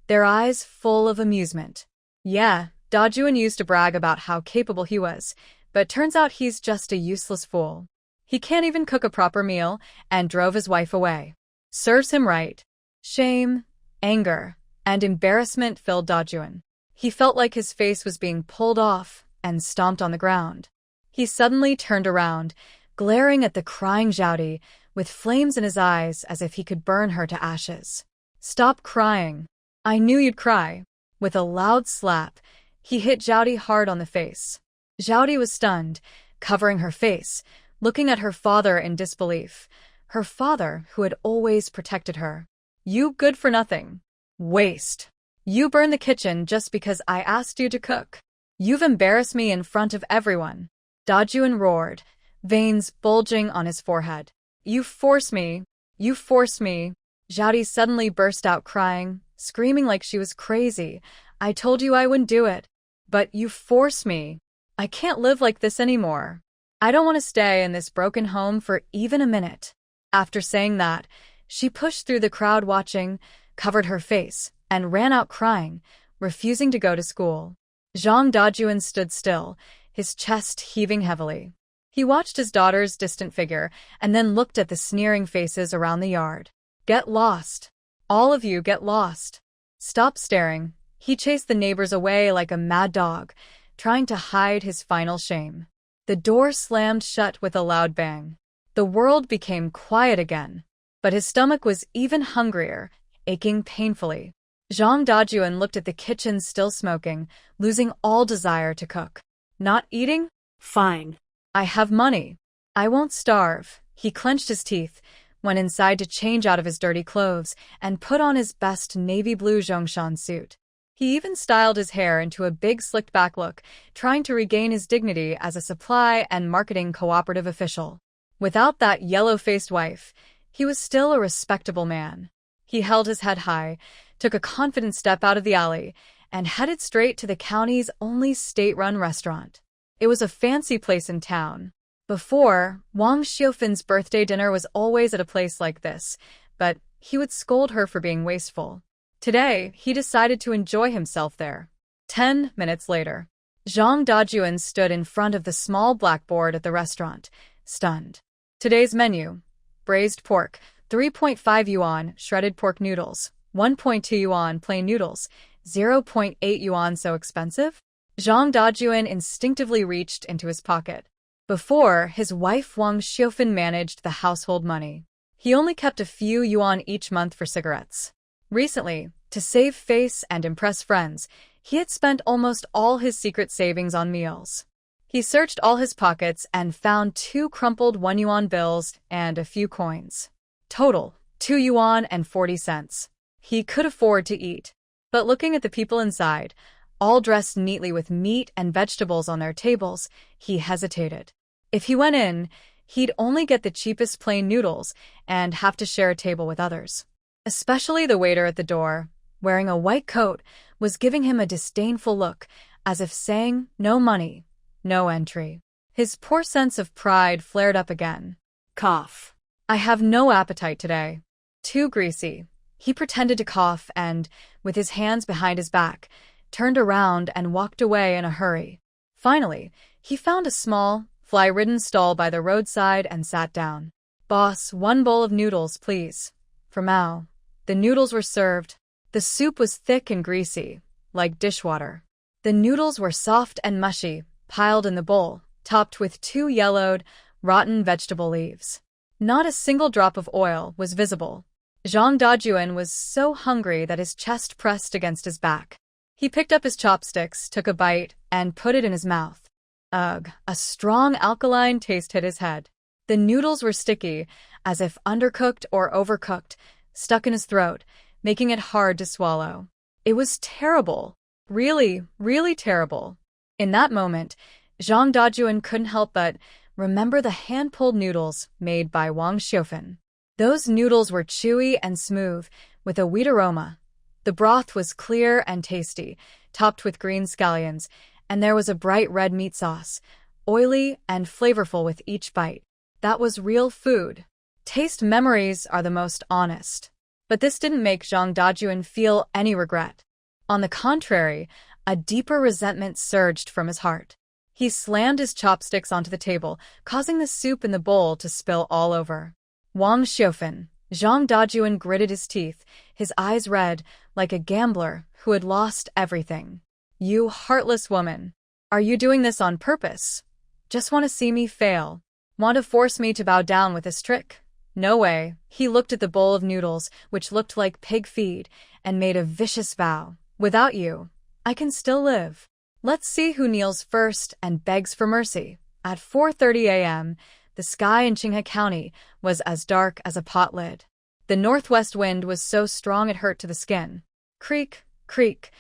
their eyes full of amusement. Yeah, Dajuan used to brag about how capable he was, but turns out he's just a useless fool. He can't even cook a proper meal and drove his wife away. Serves him right. Shame, anger, and embarrassment filled Dajuan. He felt like his face was being pulled off and stomped on the ground. He suddenly turned around, glaring at the crying Zhaodi, with flames in his eyes as if he could burn her to ashes. Stop crying. I knew you'd cry. With a loud slap, he hit Zhaodi hard on the face. Zhaodi was stunned, covering her face, looking at her father in disbelief. Her father, who had always protected her. You good for nothing. Waste. You burned the kitchen just because I asked you to cook. You've embarrassed me in front of everyone. Dajuan roared, veins bulging on his forehead. You forced me. You forced me. Zhaodi suddenly burst out crying, screaming like she was crazy. I told you I wouldn't do it. But you forced me. I can't live like this anymore. I don't want to stay in this broken home for even a minute. After saying that, she pushed through the crowd watching, covered her face, and ran out crying, refusing to go to school. Zhang Dajuan stood still, his chest heaving heavily. He watched his daughter's distant figure and then looked at the sneering faces around the yard. Get lost. All of you get lost. Stop staring. He chased the neighbors away like a mad dog, trying to hide his final shame. The door slammed shut with a loud bang. The world became quiet again, but his stomach was even hungrier, aching painfully. Zhang Dajuan looked at the kitchen still smoking, losing all desire to cook. Not eating? Fine. I have money. I won't starve. He clenched his teeth, went inside to change out of his dirty clothes, and put on his best navy blue Zhongshan suit. He even styled his hair into a big slicked back look, trying to regain his dignity as a supply and marketing cooperative official. Without that yellow-faced wife, he was still a respectable man. He held his head high, took a confident step out of the alley, and headed straight to the county's only state-run restaurant. It was a fancy place in town. Before, Wang Xiufan's birthday dinner was always at a place like this, but he would scold her for being wasteful. Today, he decided to enjoy himself there. 10 minutes later, Zhang Dajuan stood in front of the small blackboard at the restaurant, stunned. Today's menu: braised pork, 3.5 yuan, shredded pork noodles, 1.2 yuan plain noodles, 0.8 yuan so expensive? Zhang Dajuan instinctively reached into his pocket. Before, his wife Wang Xiufan managed the household money. He only kept a few yuan each month for cigarettes. Recently, to save face and impress friends, he had spent almost all his secret savings on meals. He searched all his pockets and found 2 crumpled 1 yuan bills and a few coins. Total, 2 yuan and 40 cents. He could afford to eat. But looking at the people inside, all dressed neatly with meat and vegetables on their tables, he hesitated. If he went in, he'd only get the cheapest plain noodles and have to share a table with others. Especially the waiter at the door, wearing a white coat, was giving him a disdainful look, as if saying, "No money, no entry." His poor sense of pride flared up again. Cough. "I have no appetite today. Too greasy." He pretended to cough and, with his hands behind his back, turned around and walked away in a hurry. Finally, he found a small, fly-ridden stall by the roadside and sat down. "Boss, 1 bowl of noodles, please." For Mao. The noodles were served. The soup was thick and greasy, like dishwater. The noodles were soft and mushy, piled in the bowl, topped with 2 yellowed, rotten vegetable leaves. Not a single drop of oil was visible. Zhang Dajuan was so hungry that his chest pressed against his back. He picked up his chopsticks, took a bite, and put it in his mouth. Ugh, a strong alkaline taste hit his head. The noodles were sticky, as if undercooked or overcooked, stuck in his throat, making it hard to swallow. It was terrible. Really, really terrible. In that moment, Zhang Dajuan couldn't help but remember the hand-pulled noodles made by Wang Xiufan. Those noodles were chewy and smooth, with a wheat aroma. The broth was clear and tasty, topped with green scallions, and there was a bright red meat sauce, oily and flavorful with each bite. That was real food. Taste memories are the most honest. But this didn't make Zhang Dajuan feel any regret. On the contrary, a deeper resentment surged from his heart. He slammed his chopsticks onto the table, causing the soup in the bowl to spill all over. Wang Xiufan. Zhang Dajuan gritted his teeth, his eyes red, like a gambler who had lost everything. "You heartless woman. Are you doing this on purpose? Just want to see me fail? Want to force me to bow down with this trick? No way." He looked at the bowl of noodles, which looked like pig feed, and made a vicious vow. "Without you, I can still live. Let's see who kneels first and begs for mercy." At 4:30 a.m., the sky in Qinghe County was as dark as a pot lid. The northwest wind was so strong it hurt to the skin. Creak, creak.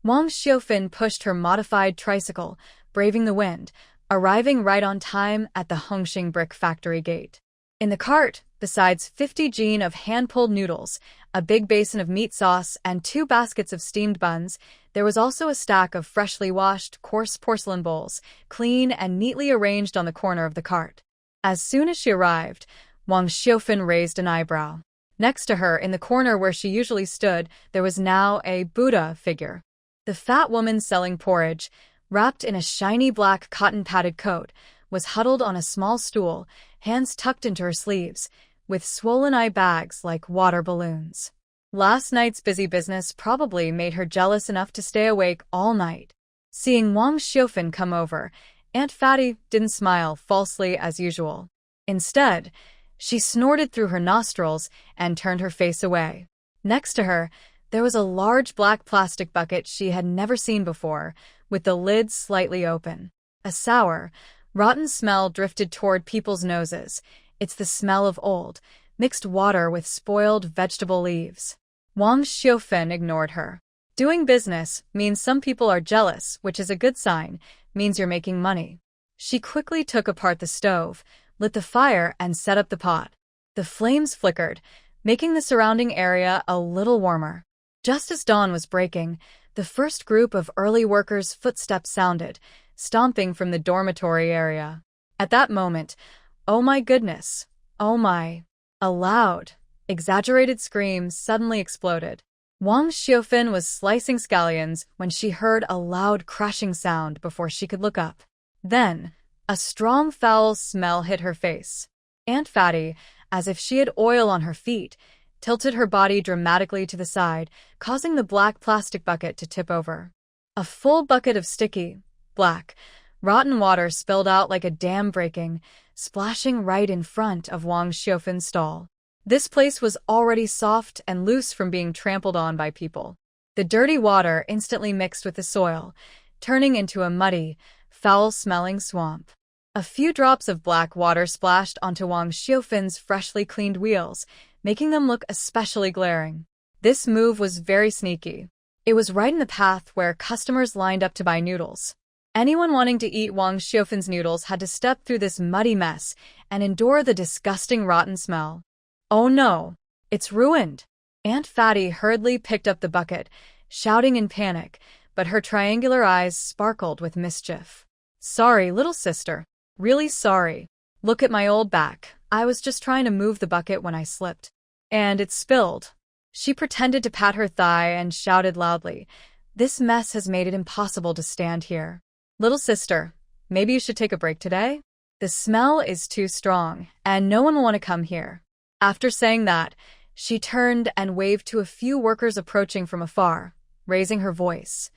Wang Xiufan pushed her modified tricycle, braving the wind, arriving right on time at the Hongxing brick factory gate. In the cart, besides 50 jin of hand-pulled noodles, a big basin of meat sauce, and 2 baskets of steamed buns, there was also a stack of freshly washed, coarse porcelain bowls, clean and neatly arranged on the corner of the cart. As soon as she arrived, Wang Xiufan raised an eyebrow. Next to her, in the corner where she usually stood, there was now a Buddha figure. The fat woman selling porridge, wrapped in a shiny black cotton-padded coat, was huddled on a small stool, hands tucked into her sleeves, with swollen eye bags like water balloons. Last night's busy business probably made her jealous enough to stay awake all night. Seeing Wang Xiufan come over, Aunt Fatty didn't smile falsely as usual. Instead, she snorted through her nostrils and turned her face away. Next to her, there was a large black plastic bucket she had never seen before, with the lid slightly open. A sour, rotten smell drifted toward people's noses. It's the smell of old, mixed water with spoiled vegetable leaves. Wang Xiufan ignored her. Doing business means some people are jealous, which is a good sign, means you're making money. She quickly took apart the stove, lit the fire, and set up the pot. The flames flickered, making the surrounding area a little warmer. Just as dawn was breaking, the first group of early workers' footsteps sounded, stomping from the dormitory area. At that moment, "Oh my goodness, oh my!" a loud, exaggerated scream suddenly exploded. Wang Xiufan was slicing scallions when she heard a loud crashing sound before she could look up. Then, a strong foul smell hit her face. Aunt Fatty, as if she had oil on her feet, tilted her body dramatically to the side, causing the black plastic bucket to tip over. A full bucket of sticky, black, rotten water spilled out like a dam breaking, splashing right in front of Wang Xiufan's stall. This place was already soft and loose from being trampled on by people. The dirty water instantly mixed with the soil, turning into a muddy, foul-smelling swamp. A few drops of black water splashed onto Wang Xiufan's freshly cleaned wheels, making them look especially glaring. This move was very sneaky. It was right in the path where customers lined up to buy noodles. Anyone wanting to eat Wang Xiufan's noodles had to step through this muddy mess and endure the disgusting rotten smell. Oh no, it's ruined! Aunt Fatty hurriedly picked up the bucket, shouting in panic, but her triangular eyes sparkled with mischief. Sorry, little sister. Really sorry. Look at my old back. I was just trying to move the bucket when I slipped. And it spilled. She pretended to pat her thigh and shouted loudly, "This mess has made it impossible to stand here. Little sister, maybe you should take a break today? The smell is too strong, and no one will want to come here." After saying that, she turned and waved to a few workers approaching from afar, raising her voice.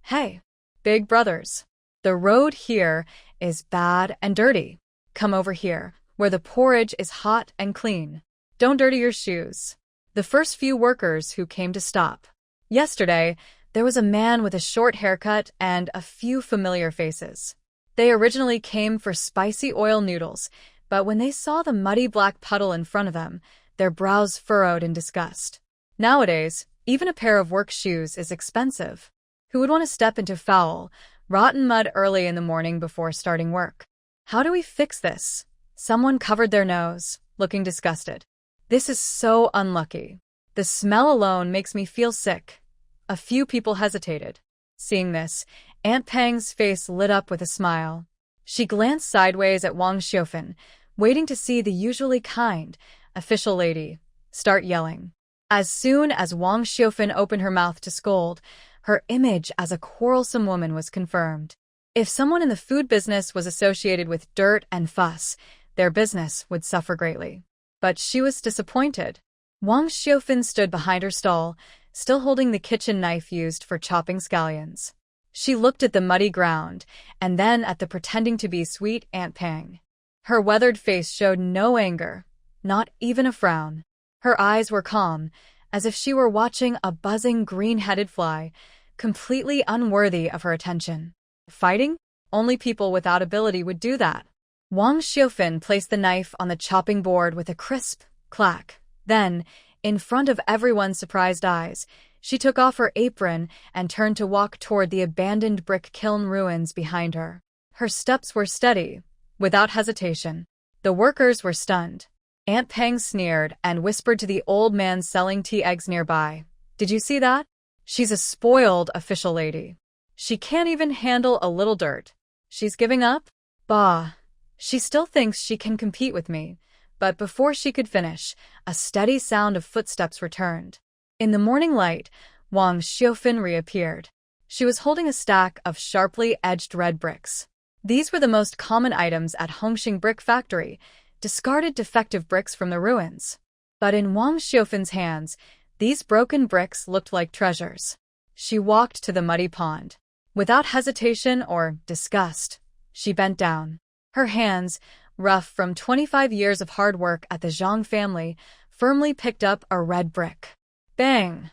"Hey, big brothers. The road here is bad and dirty. Come over here, where the porridge is hot and clean. Don't dirty your shoes." The first few workers who came to stop. Yesterday, there was a man with a short haircut and a few familiar faces. They originally came for spicy oil noodles, but when they saw the muddy black puddle in front of them, their brows furrowed in disgust. Nowadays, even a pair of work shoes is expensive. Who would want to step into foul, rotten mud early in the morning before starting work? How do we fix this? Someone covered their nose, looking disgusted. This is so unlucky. The smell alone makes me feel sick. A few people hesitated. Seeing this, Aunt Pang's face lit up with a smile. She glanced sideways at Wang Xiufan, waiting to see the usually kind, official lady start yelling. As soon as Wang Xiufan opened her mouth to scold, her image as a quarrelsome woman was confirmed. If someone in the food business was associated with dirt and fuss, their business would suffer greatly. But she was disappointed. Wang Xiufan stood behind her stall, still holding the kitchen knife used for chopping scallions. She looked at the muddy ground, and then at the pretending to be sweet Aunt Pang. Her weathered face showed no anger, not even a frown. Her eyes were calm, as if she were watching a buzzing green-headed fly, completely unworthy of her attention. Fighting? Only people without ability would do that. Wang Xiufan placed the knife on the chopping board with a crisp clack. Then, in front of everyone's surprised eyes, she took off her apron and turned to walk toward the abandoned brick kiln ruins behind her. Her steps were steady, without hesitation. The workers were stunned. Aunt Pang sneered and whispered to the old man selling tea eggs nearby. "Did you see that? She's a spoiled official lady. She can't even handle a little dirt. She's giving up? Bah. She still thinks she can compete with me." But before she could finish, a steady sound of footsteps returned. In the morning light, Wang Xiufan reappeared. She was holding a stack of sharply edged red bricks. These were the most common items at Hongxing Brick Factory, discarded defective bricks from the ruins. But in Wang Xiufan's hands, these broken bricks looked like treasures. She walked to the muddy pond. Without hesitation or disgust, she bent down. Her hands, rough from 25 years of hard work at the Zhang family, firmly picked up a red brick. Bang!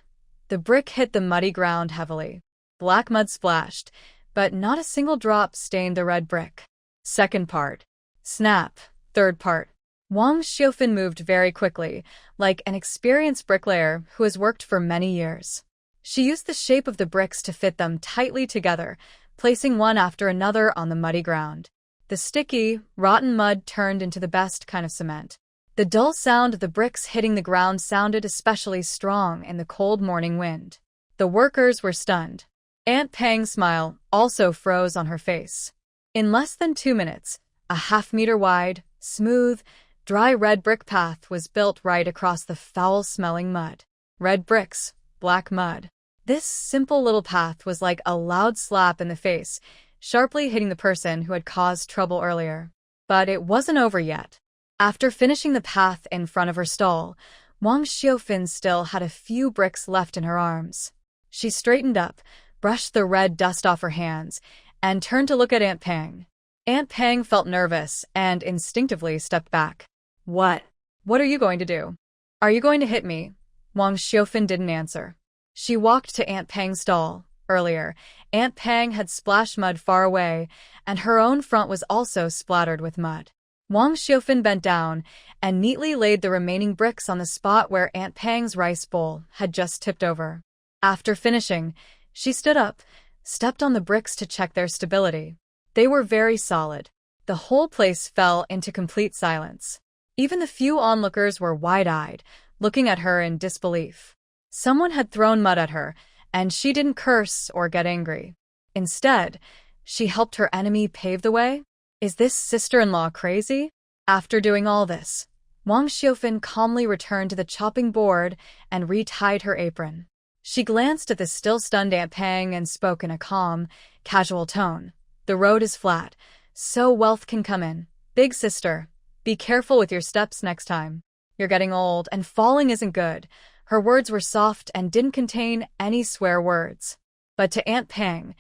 The brick hit the muddy ground heavily. Black mud splashed, but not a single drop stained the red brick. Second part. Snap. Third part. Wang Xiufan moved very quickly, like an experienced bricklayer who has worked for many years. She used the shape of the bricks to fit them tightly together, placing one after another on the muddy ground. The sticky, rotten mud turned into the best kind of cement. The dull sound of the bricks hitting the ground sounded especially strong in the cold morning wind. The workers were stunned. Aunt Pang's smile also froze on her face. In less than 2 minutes, a half-meter wide, smooth, dry red brick path was built right across the foul-smelling mud. Red bricks, black mud. This simple little path was like a loud slap in the face, sharply hitting the person who had caused trouble earlier. But it wasn't over yet. After finishing the path in front of her stall, Wang Xiaofin still had a few bricks left in her arms. She straightened up, brushed the red dust off her hands, and turned to look at Aunt Pang. Aunt Pang felt nervous and instinctively stepped back. What? What are you going to do? Are you going to hit me? Wang Xiaofin didn't answer. She walked to Aunt Pang's stall. Earlier, Aunt Pang had splashed mud far away, and her own front was also splattered with mud. Wang Xiaofin bent down and neatly laid the remaining bricks on the spot where Aunt Pang's rice bowl had just tipped over. After finishing, she stood up, stepped on the bricks to check their stability. They were very solid. The whole place fell into complete silence. Even the few onlookers were wide-eyed, looking at her in disbelief. Someone had thrown mud at her, and she didn't curse or get angry. Instead, she helped her enemy pave the way? Is this sister-in-law crazy? After doing all this, Wang Xiaofin calmly returned to the chopping board and retied her apron. She glanced at the still-stunned Aunt Pang and spoke in a calm, casual tone. The road is flat, so wealth can come in. Big sister, be careful with your steps next time. You're getting old, and falling isn't good. Her words were soft and didn't contain any swear words. But to Aunt Pang,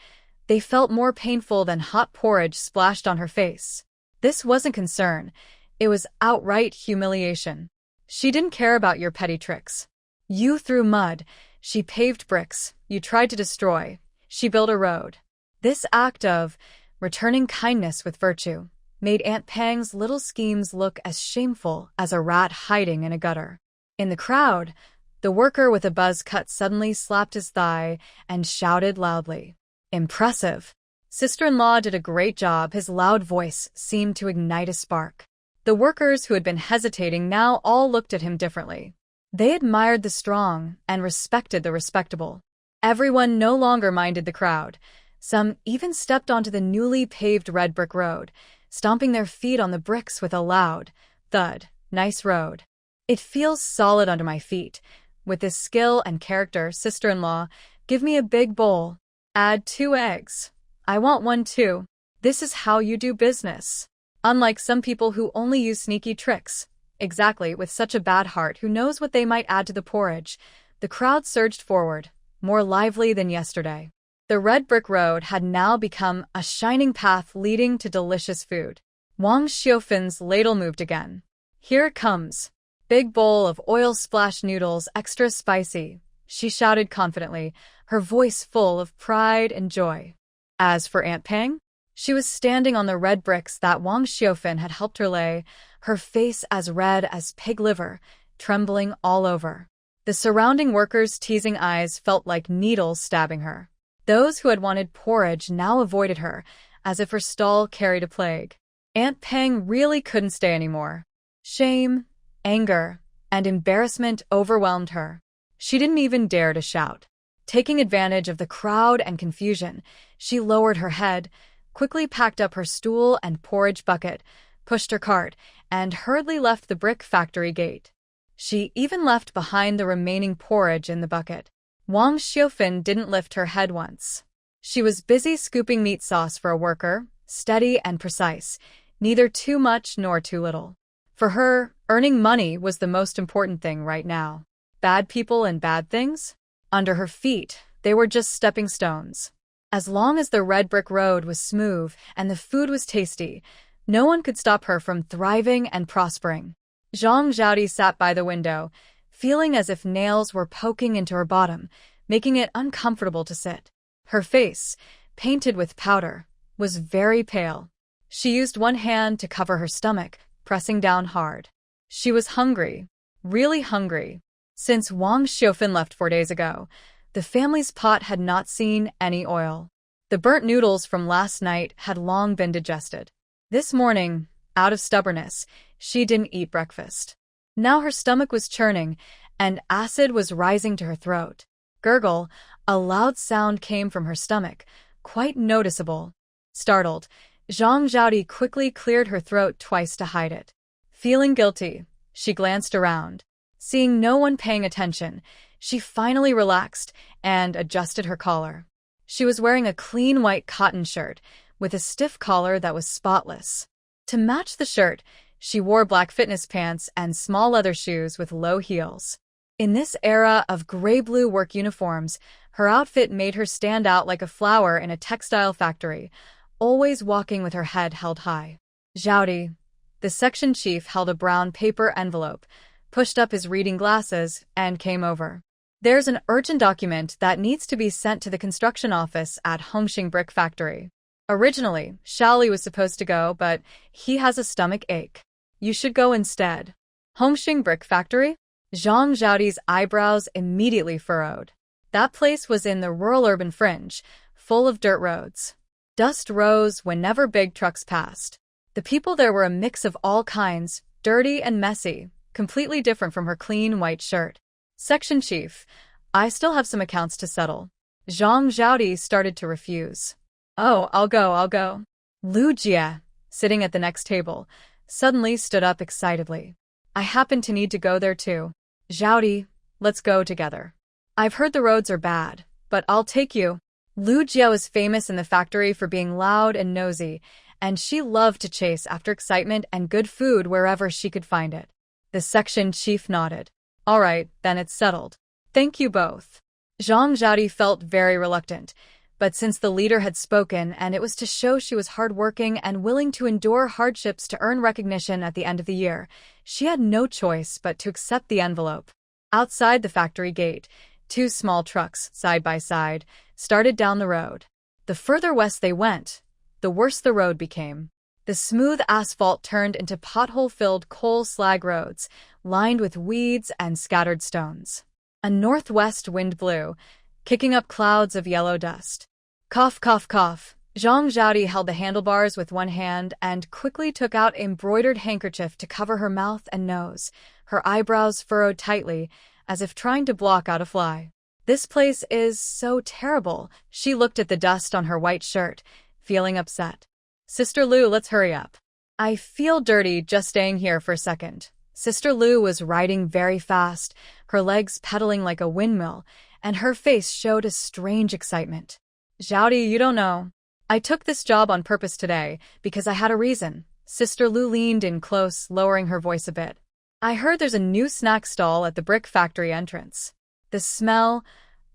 they felt more painful than hot porridge splashed on her face. This wasn't concern. It was outright humiliation. She didn't care about your petty tricks. You threw mud. She paved bricks. You tried to destroy. She built a road. This act of returning kindness with virtue made Aunt Pang's little schemes look as shameful as a rat hiding in a gutter. In the crowd, the worker with a buzz cut suddenly slapped his thigh and shouted loudly. Impressive. Sister-in-law did a great job. His loud voice seemed to ignite a spark. The workers who had been hesitating now all looked at him differently. They admired the strong and respected the respectable. Everyone no longer minded the crowd. Some even stepped onto the newly paved red brick road, stomping their feet on the bricks with a loud thud. Nice road. It feels solid under my feet. With this skill and character, sister-in-law, give me a big bowl. Add 2 eggs. I want one too. This is how you do business. Unlike some people who only use sneaky tricks. Exactly, with such a bad heart who knows what they might add to the porridge, the crowd surged forward, more lively than yesterday. The red brick road had now become a shining path leading to delicious food. Wang Xiaofin's ladle moved again. Here it comes. Big bowl of oil-splashed noodles, extra spicy, she shouted confidently, her voice full of pride and joy. As for Aunt Pang, she was standing on the red bricks that Wang Xiaofin had helped her lay, her face as red as pig liver, trembling all over. The surrounding workers' teasing eyes felt like needles stabbing her. Those who had wanted porridge now avoided her, as if her stall carried a plague. Aunt Pang really couldn't stay anymore. Shame, anger, and embarrassment overwhelmed her. She didn't even dare to shout. Taking advantage of the crowd and confusion, she lowered her head, quickly packed up her stool and porridge bucket, pushed her cart, and hurriedly left the brick factory gate. She even left behind the remaining porridge in the bucket. Wang Xiaofin didn't lift her head once. She was busy scooping meat sauce for a worker, steady and precise, neither too much nor too little. For her, earning money was the most important thing right now. Bad people and bad things? Under her feet, they were just stepping stones. As long as the red brick road was smooth and the food was tasty, no one could stop her from thriving and prospering. Zhang Zhaodi sat by the window, feeling as if nails were poking into her bottom, making it uncomfortable to sit. Her face, painted with powder, was very pale. She used one hand to cover her stomach, pressing down hard. She was hungry, really hungry. Since Wang Xiaofin left 4 days ago, the family's pot had not seen any oil. The burnt noodles from last night had long been digested. This morning, out of stubbornness, she didn't eat breakfast. Now her stomach was churning, and acid was rising to her throat. Gurgle, a loud sound came from her stomach, quite noticeable. Startled, Zhang Zhaodi quickly cleared her throat twice to hide it. Feeling guilty, she glanced around. Seeing no one paying attention, she finally relaxed and adjusted her collar. She was wearing a clean white cotton shirt with a stiff collar that was spotless. To match the shirt, She wore black fitness pants and small leather shoes with low heels. In this era of gray-blue work uniforms, her outfit made her stand out like a flower in a textile factory, always walking with her head held high. Zhaodi, the section chief, held a brown paper envelope, pushed up his reading glasses, and came over. There's an urgent document that needs to be sent to the construction office at Hongxing Brick Factory. Originally, Shaoli was supposed to go, but he has a stomach ache. You should go instead. Hongxing Brick Factory? Zhang Zhaodi's eyebrows immediately furrowed. That place was in the rural-urban fringe, full of dirt roads. Dust rose whenever big trucks passed. The people there were a mix of all kinds, dirty and messy, completely different from her clean white shirt. Section chief, I still have some accounts to settle. Zhang Zhaodi started to refuse. Oh, I'll go. Lu Jie, sitting at the next table, suddenly stood up excitedly. I happen to need to go there too. Zhaodi, let's go together. I've heard the roads are bad, but I'll take you. Lu Jie was famous in the factory for being loud and nosy, and she loved to chase after excitement and good food wherever she could find it. The section chief nodded. All right, then it's settled. Thank you both. Zhang Zhaodi felt very reluctant, but since the leader had spoken and it was to show she was hardworking and willing to endure hardships to earn recognition at the end of the year, she had no choice but to accept the envelope. Outside the factory gate, two small trucks, side by side, started down the road. The further west they went, the worse the road became. The smooth asphalt turned into pothole-filled coal slag roads, lined with weeds and scattered stones. A northwest wind blew, kicking up clouds of yellow dust. Cough, cough, cough. Zhang Zhaodi held the handlebars with one hand and quickly took out an embroidered handkerchief to cover her mouth and nose, her eyebrows furrowed tightly, as if trying to block out a fly. This place is so terrible. She looked at the dust on her white shirt, feeling upset. Sister Lu, let's hurry up. I feel dirty just staying here for a second. Sister Lu was riding very fast, her legs pedaling like a windmill, and her face showed a strange excitement. Zhaodi, you don't know. I took this job on purpose today because I had a reason. Sister Lu leaned in close, lowering her voice a bit. I heard there's a new snack stall at the brick factory entrance. The smell...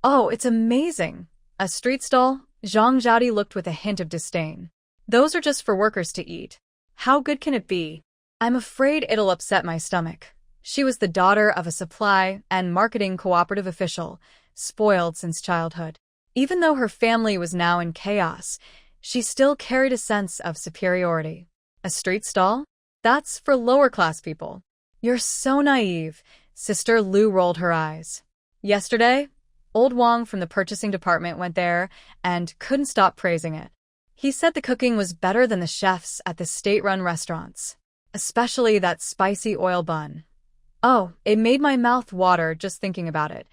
Oh, it's amazing. A street stall? Zhang Zhaodi looked with a hint of disdain. Those are just for workers to eat. How good can it be? I'm afraid it'll upset my stomach. She was the daughter of a supply and marketing cooperative official, spoiled since childhood. Even though her family was now in chaos, she still carried a sense of superiority. A street stall? That's for lower-class people. You're so naive. Sister Lu rolled her eyes. Yesterday, old Wang from the purchasing department went there and couldn't stop praising it. He said the cooking was better than the chefs at the state-run restaurants, especially that spicy oil bun. Oh, it made my mouth water just thinking about it.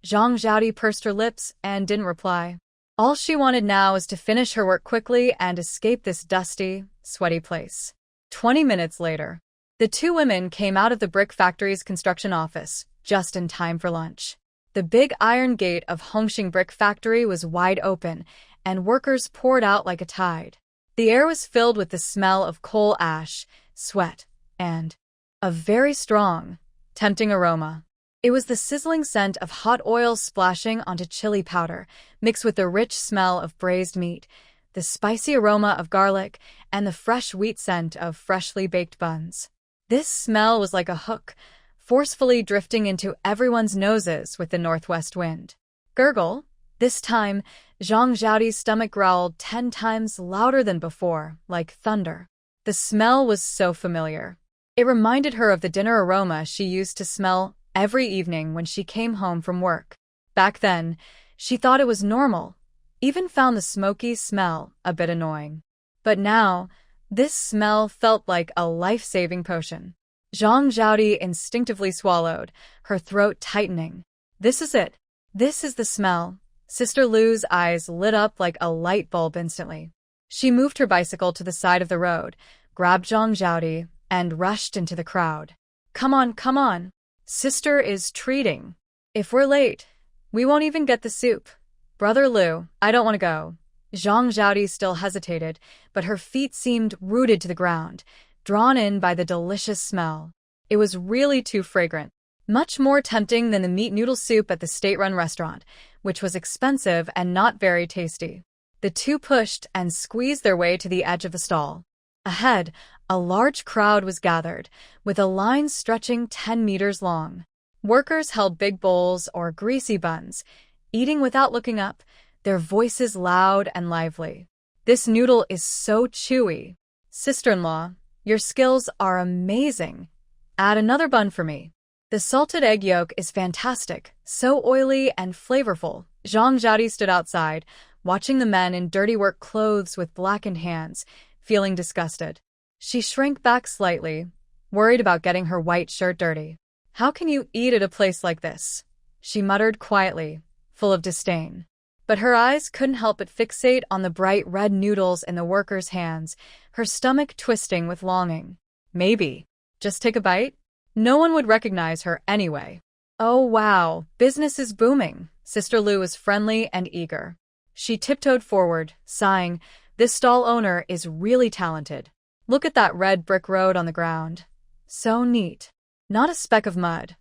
Zhang Zhaodi pursed her lips and didn't reply. All she wanted now was to finish her work quickly and escape this dusty, sweaty place. 20 minutes later, the two women came out of the brick factory's construction office, just in time for lunch. The big iron gate of Hongxing Brick Factory was wide open, and workers poured out like a tide. The air was filled with the smell of coal ash, sweat, and a very strong, tempting aroma. It was the sizzling scent of hot oil splashing onto chili powder, mixed with the rich smell of braised meat, the spicy aroma of garlic, and the fresh wheat scent of freshly baked buns. This smell was like a hook, forcefully drifting into everyone's noses with the northwest wind. Gurgle. This time, Zhang Zhaodi's stomach growled 10 times louder than before, like thunder. The smell was so familiar. It reminded her of the dinner aroma she used to smell every evening when she came home from work. Back then, she thought it was normal, even found the smoky smell a bit annoying. But now, this smell felt like a life-saving potion. Zhang Zhaodi instinctively swallowed, her throat tightening. This is it. This is the smell. Sister Lu's eyes lit up like a light bulb instantly. She moved her bicycle to the side of the road, grabbed Zhang Zhaodi, and rushed into the crowd. Come on, come on. Sister is treating. If we're late, we won't even get the soup. Brother Lu, I don't want to go. Zhang Zhaodi still hesitated, but her feet seemed rooted to the ground. drawn in by the delicious smell. It was really too fragrant. Much more tempting than the meat noodle soup at the state-run restaurant, which was expensive and not very tasty. The two pushed and squeezed their way to the edge of the stall. Ahead, a large crowd was gathered, with a line stretching 10 meters long. Workers held big bowls or greasy buns, eating without looking up, their voices loud and lively. "This noodle is so chewy. Sister-in-law, your skills are amazing. Add another bun for me." "The salted egg yolk is fantastic, so oily and flavorful." Zhang Xiaodi stood outside, watching the men in dirty work clothes with blackened hands, feeling disgusted. She shrank back slightly, worried about getting her white shirt dirty. "How can you eat at a place like this?" she muttered quietly, full of disdain. But her eyes couldn't help but fixate on the bright red noodles in the worker's hands, her stomach twisting with longing. Maybe just take a bite? No one would recognize her anyway. "Oh wow, business is booming." Sister Lu was friendly and eager. She tiptoed forward, sighing, "This stall owner is really talented. Look at that red brick road on the ground. So neat. Not a speck of mud."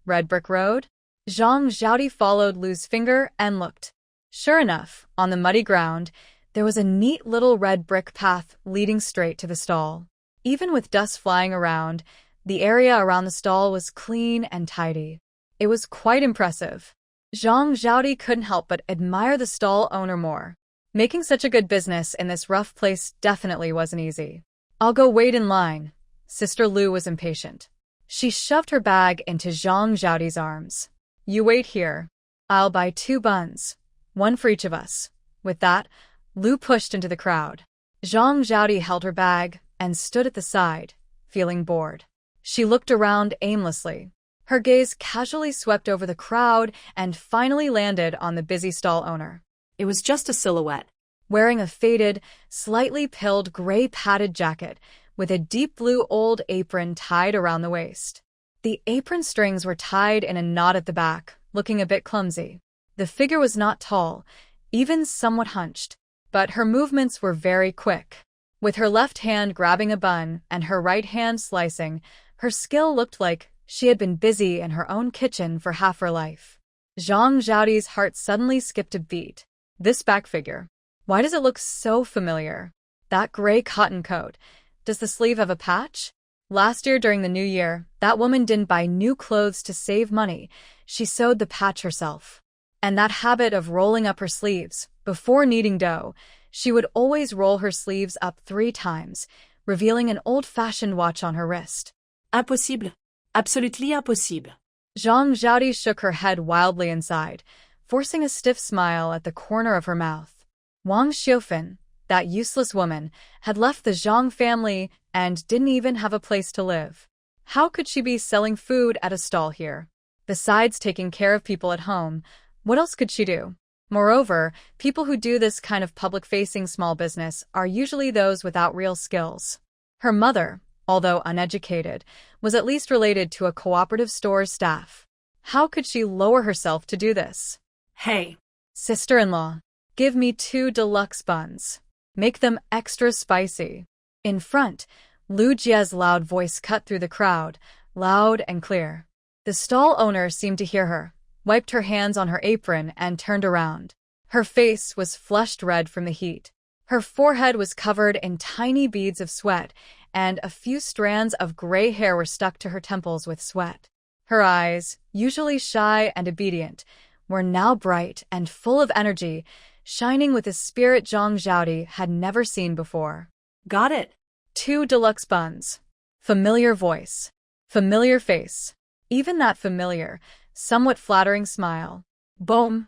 "Red brick road?" Zhang Xiaodi followed Lu's finger and looked. Sure enough, on the muddy ground, there was a neat little red brick path leading straight to the stall. Even with dust flying around, the area around the stall was clean and tidy. It was quite impressive. Zhang Xiaodi couldn't help but admire the stall owner more. Making such a good business in this rough place definitely wasn't easy. "I'll go wait in line." Sister Lu was impatient. She shoved her bag into Zhang Xiaodi's arms. "You wait here. I'll buy 2 buns. One for each of us." With that, Lu pushed into the crowd. Zhang Xiaodi held her bag and stood at the side, feeling bored. She looked around aimlessly. Her gaze casually swept over the crowd and finally landed on the busy stall owner. It was just a silhouette. Wearing a faded, slightly pilled gray padded jacket with a deep blue old apron tied around the waist. The apron strings were tied in a knot at the back, looking a bit clumsy. The figure was not tall, even somewhat hunched, but her movements were very quick. With her left hand grabbing a bun and her right hand slicing, her skill looked like she had been busy in her own kitchen for half her life. Zhang Xiaodi's heart suddenly skipped a beat. This back figure. Why does it look so familiar? That gray cotton coat. Does the sleeve have a patch? Last year during the new year, that woman didn't buy new clothes to save money. She sewed the patch herself. And that habit of rolling up her sleeves, before kneading dough, she would always roll her sleeves up 3 times, revealing an old-fashioned watch on her wrist. Impossible. Absolutely impossible. Zhang Xiaodi shook her head wildly inside, forcing a stiff smile at the corner of her mouth. Wang Xiufan, that useless woman, had left the Zhang family and didn't even have a place to live. How could she be selling food at a stall here? Besides taking care of people at home, what else could she do? Moreover, people who do this kind of public-facing small business are usually those without real skills. Her mother, although uneducated, was at least related to a cooperative store's staff. How could she lower herself to do this? "Hey, Sister-in-law, give me 2 deluxe buns. Make them extra spicy." In front, Lu Jie's loud voice cut through the crowd, loud and clear. The stall owner seemed to hear her, wiped her hands on her apron and turned around. Her face was flushed red from the heat. Her forehead was covered in tiny beads of sweat, and a few strands of gray hair were stuck to her temples with sweat. Her eyes, usually shy and obedient, were now bright and full of energy, shining with a spirit Zhang Xiaodi had never seen before. got it." 2 deluxe buns. Familiar voice. Familiar face. Even that familiar, somewhat flattering smile. Boom!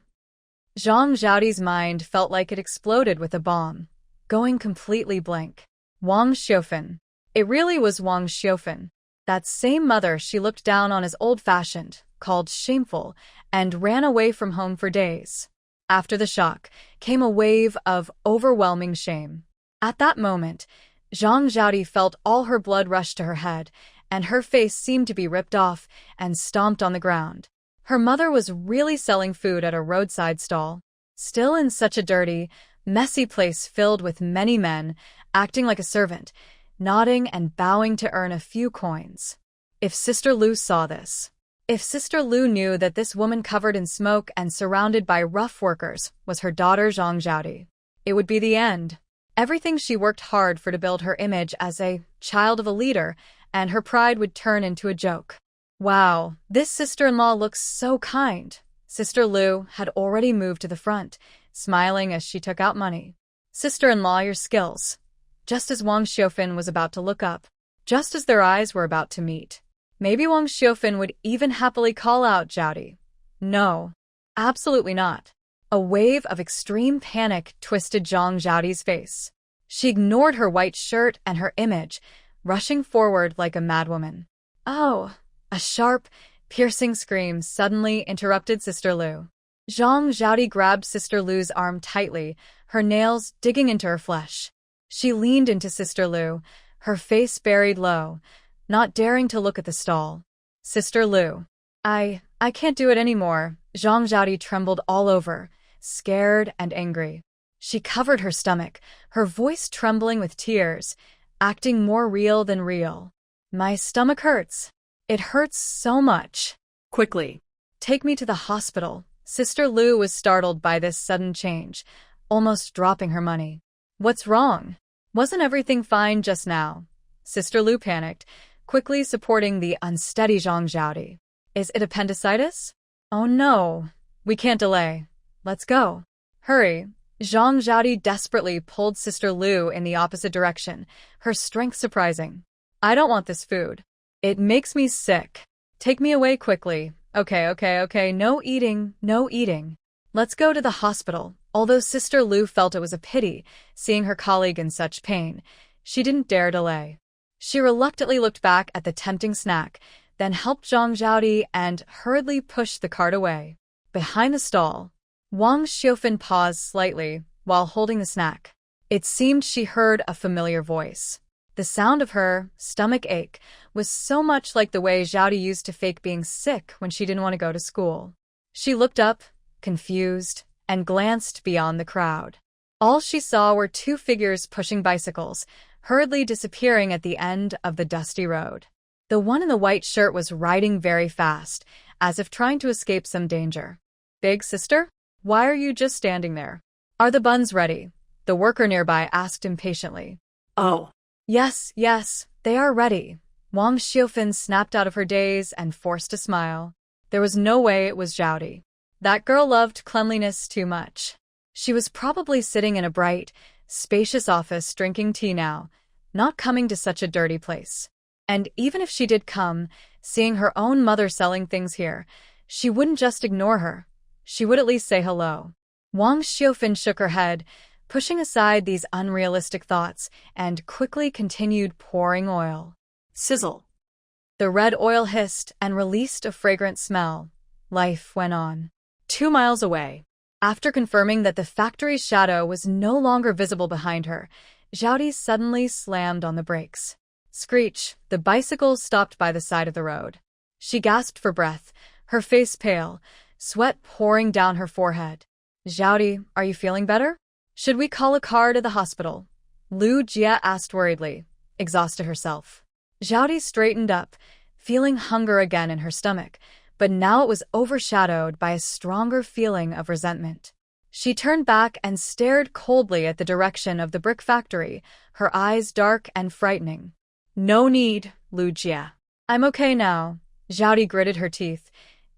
Zhang Xiaodi's mind felt like it exploded with a bomb, going completely blank. Wang Xiufan. It really was Wang Xiufan. That same mother she looked down on as old-fashioned, called shameful, and ran away from home for days. After the shock came a wave of overwhelming shame. At that moment, Zhang Xiaodi felt all her blood rush to her head, and her face seemed to be ripped off and stomped on the ground. Her mother was really selling food at a roadside stall, still in such a dirty, messy place filled with many men, acting like a servant. nodding and bowing to earn a few coins. If Sister Lu saw this, if Sister Lu knew that this woman covered in smoke and surrounded by rough workers was her daughter Zhang Zhaodi, it would be the end. Everything she worked hard for to build her image as a child of a leader, and her pride would turn into a joke. Wow, this sister-in-law looks so kind. Sister Lu had already moved to the front, smiling as she took out money. Sister-in-law, your skills. Just as Wang Xiufan was about to look up, just as their eyes were about to meet. Maybe Wang Xiufan would even happily call out Zhaodi. No, absolutely not. A wave of extreme panic twisted Zhang Zhaodi's face. She ignored her white shirt and her image, rushing forward like a madwoman. Oh! A sharp, piercing scream suddenly interrupted Sister Lu. Zhang Zhaodi grabbed Sister Lu's arm tightly, her nails digging into her flesh. She leaned into Sister Lu, her face buried low, not daring to look at the stall. Sister Lu. I can't do it anymore. Zhang Zhaodi trembled all over, scared and angry. She covered her stomach, her voice trembling with tears, acting more real than real. My stomach hurts. It hurts so much. Quickly. Take me to the hospital. Sister Lu was startled by this sudden change, almost dropping her money. What's wrong? Wasn't everything fine just now? Sister Lu panicked, quickly supporting the unsteady Zhang Zhaodi. Is it appendicitis? Oh no. We can't delay. Let's go. Hurry. Zhang Zhaodi desperately pulled Sister Lu in the opposite direction, her strength surprising. I don't want this food. It makes me sick. Take me away quickly. Okay. No eating, no eating. Let's go to the hospital. Although Sister Lu felt it was a pity, seeing her colleague in such pain, she didn't dare delay. She reluctantly looked back at the tempting snack, then helped Zhang Zhaodi and hurriedly pushed the cart away. Behind the stall, Wang Xiufan paused slightly while holding the snack. It seemed she heard a familiar voice. The sound of her stomach ache was so much like the way Zhaodi used to fake being sick when she didn't want to go to school. She looked up, confused, and glanced beyond the crowd. All she saw were two figures pushing bicycles, hurriedly disappearing at the end of the dusty road. The one in the white shirt was riding very fast, as if trying to escape some danger. Big sister? Why are you just standing there? Are the buns ready? The worker nearby asked impatiently. Oh. Yes, they are ready. Wang Xiufan snapped out of her daze and forced a smile. There was no way it was Zhaodi. That girl loved cleanliness too much. She was probably sitting in a bright, spacious office drinking tea now, not coming to such a dirty place. And even if she did come, seeing her own mother selling things here, she wouldn't just ignore her. She would at least say hello. Wang Xiufan shook her head, pushing aside these unrealistic thoughts, and quickly continued pouring oil. Sizzle. The red oil hissed and released a fragrant smell. Life went on. 2 miles away. After confirming that the factory's shadow was no longer visible behind her, Zhaodi suddenly slammed on the brakes. Screech, the bicycle stopped by the side of the road. She gasped for breath, her face pale, sweat pouring down her forehead. Zhaodi, are you feeling better? Should we call a car to the hospital? Lu Jia asked worriedly, exhausted herself. Zhaodi straightened up, feeling hunger again in her stomach, but now it was overshadowed by a stronger feeling of resentment. She turned back and stared coldly at the direction of the brick factory, her eyes dark and frightening. No need, Lu Jia. I'm okay now. Zhaodi gritted her teeth,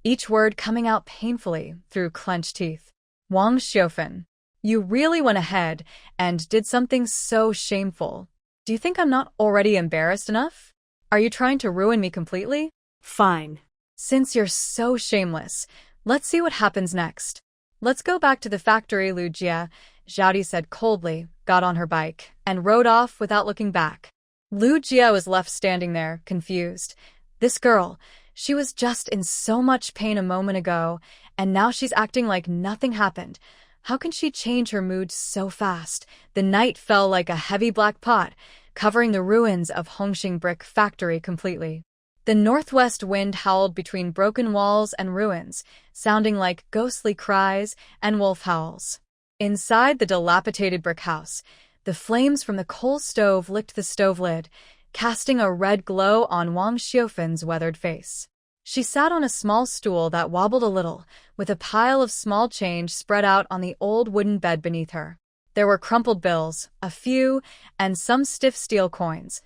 each word coming out painfully through clenched teeth. Wang Xiufan. You really went ahead and did something so shameful. Do you think I'm not already embarrassed enough? Are you trying to ruin me completely? Fine. Since you're so shameless, let's see what happens next. Let's go back to the factory, Lu Jia, Zhaodi said coldly, got on her bike, and rode off without looking back. Lu Jia was left standing there, confused. This girl, she was just in so much pain a moment ago, and now she's acting like nothing happened. How can she change her mood so fast? The night fell like a heavy black pot, covering the ruins of Hongxing Brick Factory completely. The northwest wind howled between broken walls and ruins, sounding like ghostly cries and wolf howls. Inside the dilapidated brick house, The flames from the coal stove licked the stove lid, casting a red glow on Wang Xiufan's weathered face. She sat on a small stool that wobbled a little, with a pile of small change spread out on the old wooden bed beneath her. There were crumpled bills, a few, and some stiff steel coins,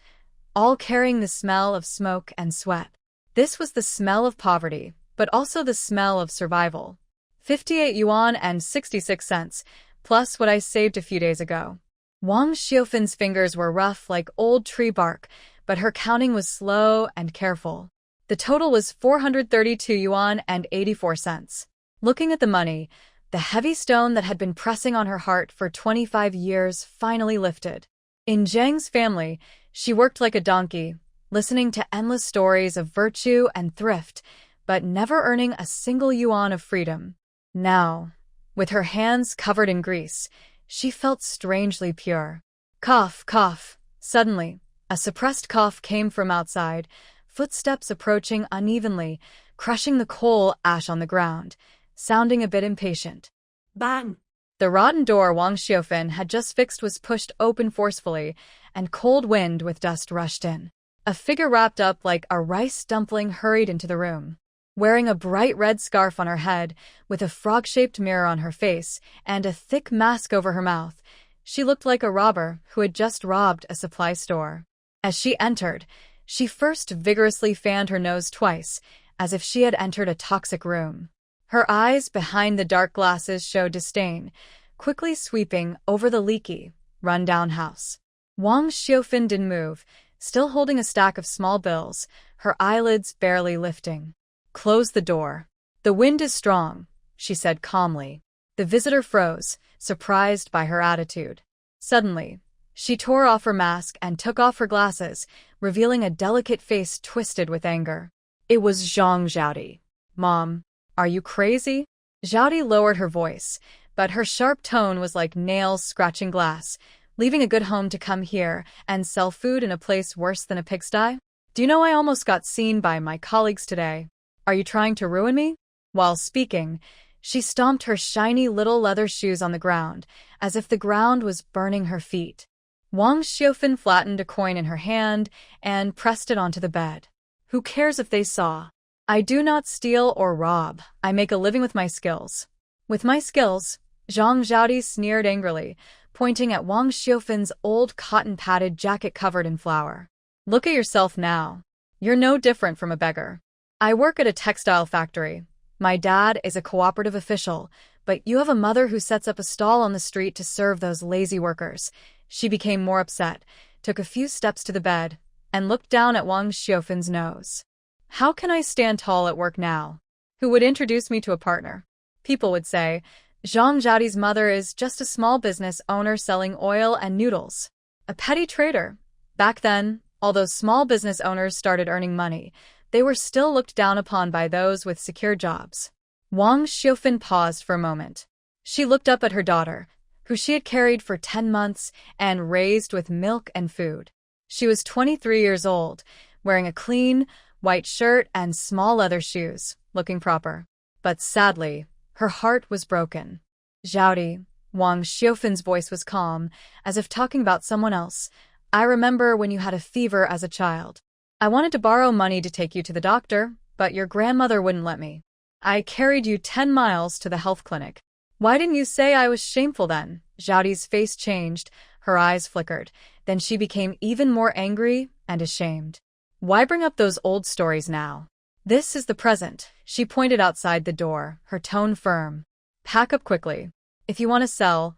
all carrying the smell of smoke and sweat. This was the smell of poverty, but also the smell of survival. 58 yuan and 66 cents, plus what I saved a few days ago. Wang Xiufan's fingers were rough like old tree bark, but her counting was slow and careful. The total was 432 yuan and 84 cents. Looking at the money, the heavy stone that had been pressing on her heart for 25 years finally lifted. In Zhang's family, she worked like a donkey, listening to endless stories of virtue and thrift, but never earning a single yuan of freedom. Now, with her hands covered in grease, she felt strangely pure. Cough, cough. Suddenly, a suppressed cough came from outside, footsteps approaching unevenly, crushing the coal ash on the ground, sounding a bit impatient. Bang! The rotten door Wang Xiufan had just fixed was pushed open forcefully, and cold wind with dust rushed in. A figure wrapped up like a rice dumpling hurried into the room. Wearing a bright red scarf on her head, with a frog-shaped mirror on her face, and a thick mask over her mouth, she looked like a robber who had just robbed a supply store. As she entered, she first vigorously fanned her nose twice, as if she had entered a toxic room. Her eyes behind the dark glasses showed disdain, quickly sweeping over the leaky, run-down house. Wang Xiufan didn't move, still holding a stack of small bills, her eyelids barely lifting. "Close the door. The wind is strong," she said calmly. The visitor froze, surprised by her attitude. Suddenly, she tore off her mask and took off her glasses, revealing a delicate face twisted with anger. It was Zhang Zhaodi. "Mom, are you crazy?" Zhaodi lowered her voice, but her sharp tone was like nails scratching glass. "Leaving a good home to come here and sell food in a place worse than a pigsty? Do you know I almost got seen by my colleagues today? Are you trying to ruin me?" While speaking, she stomped her shiny little leather shoes on the ground, as if the ground was burning her feet. Wang Xiufan flattened a coin in her hand and pressed it onto the bed. "Who cares if they saw? I do not steal or rob. I make a living with my skills." "With my skills?" Zhang Zhaodi sneered angrily, pointing at Wang Xiufan's old cotton-padded jacket covered in flour. "Look at yourself now. You're no different from a beggar. I work at a textile factory. My dad is a cooperative official, but you have a mother who sets up a stall on the street to serve those lazy workers." She became more upset, took a few steps to the bed, and looked down at Wang Xiufan's nose. "How can I stand tall at work now? Who would introduce me to a partner? People would say, Zhang Zhaodi's mother is just a small business owner selling oil and noodles. A petty trader." Back then, although small business owners started earning money, they were still looked down upon by those with secure jobs. Wang Xiufan paused for a moment. She looked up at her daughter, who she had carried for 10 months and raised with milk and food. She was 23 years old, wearing a clean, white shirt and small leather shoes, looking proper. But sadly, her heart was broken. "Zhaodi," Wang Xiufan's voice was calm, as if talking about someone else. "I remember when you had a fever as a child. I wanted to borrow money to take you to the doctor, but your grandmother wouldn't let me. I carried you 10 miles to the health clinic. Why didn't you say I was shameful then?" Zhaodi's face changed, her eyes flickered. Then she became even more angry and ashamed. "Why bring up those old stories now? This is the present." She pointed outside the door, her tone firm. "Pack up quickly. If you want to sell,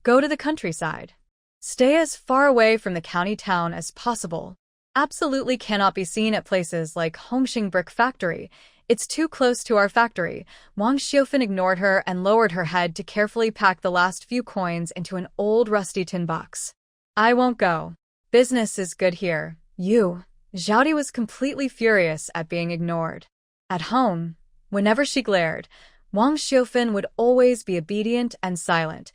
go to the countryside. Stay as far away from the county town as possible. Absolutely cannot be seen at places like Hongxing Brick Factory. It's too close to our factory." Wang Xiufan ignored her and lowered her head to carefully pack the last few coins into an old rusty tin box. "I won't go. Business is good here. You." Zhaodi was completely furious at being ignored. At home, whenever she glared, Wang Xiufan would always be obedient and silent,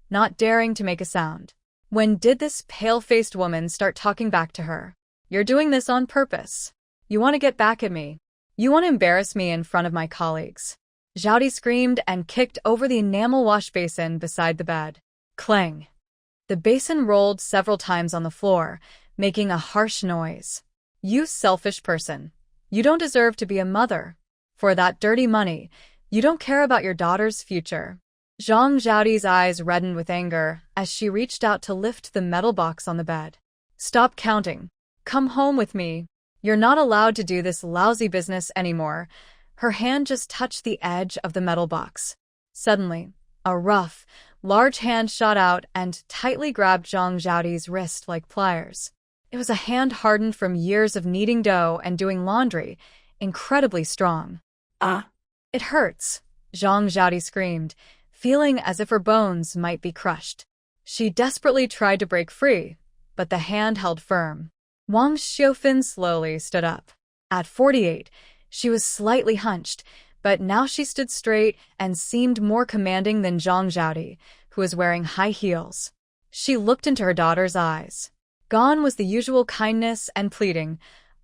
not daring to make a sound. When did this pale-faced woman start talking back to her? "You're doing this on purpose. You want to get back at me. You want to embarrass me in front of my colleagues." Zhaodi screamed and kicked over the enamel wash basin beside the bed. Clang! The basin rolled several times on the floor, making a harsh noise. You selfish person. You don't deserve to be a mother. For that dirty money, you don't care about your daughter's future. Zhang Zhaodi's eyes reddened with anger as she reached out to lift the metal box on the bed. Stop counting. Come home with me. You're not allowed to do this lousy business anymore. Her hand just touched the edge of the metal box. Suddenly, a rough, large hand shot out and tightly grabbed Zhang Zhaodi's wrist like pliers. It was a hand hardened from years of kneading dough and doing laundry, incredibly strong. Ah! It hurts, Zhang Zhaodi screamed, feeling as if her bones might be crushed. She desperately tried to break free, but the hand held firm. Wang Xiaofan slowly stood up. At 48, she was slightly hunched, but now she stood straight and seemed more commanding than Zhang Zhaodi, who was wearing high heels. She looked into her daughter's eyes. Gone was the usual kindness and pleading,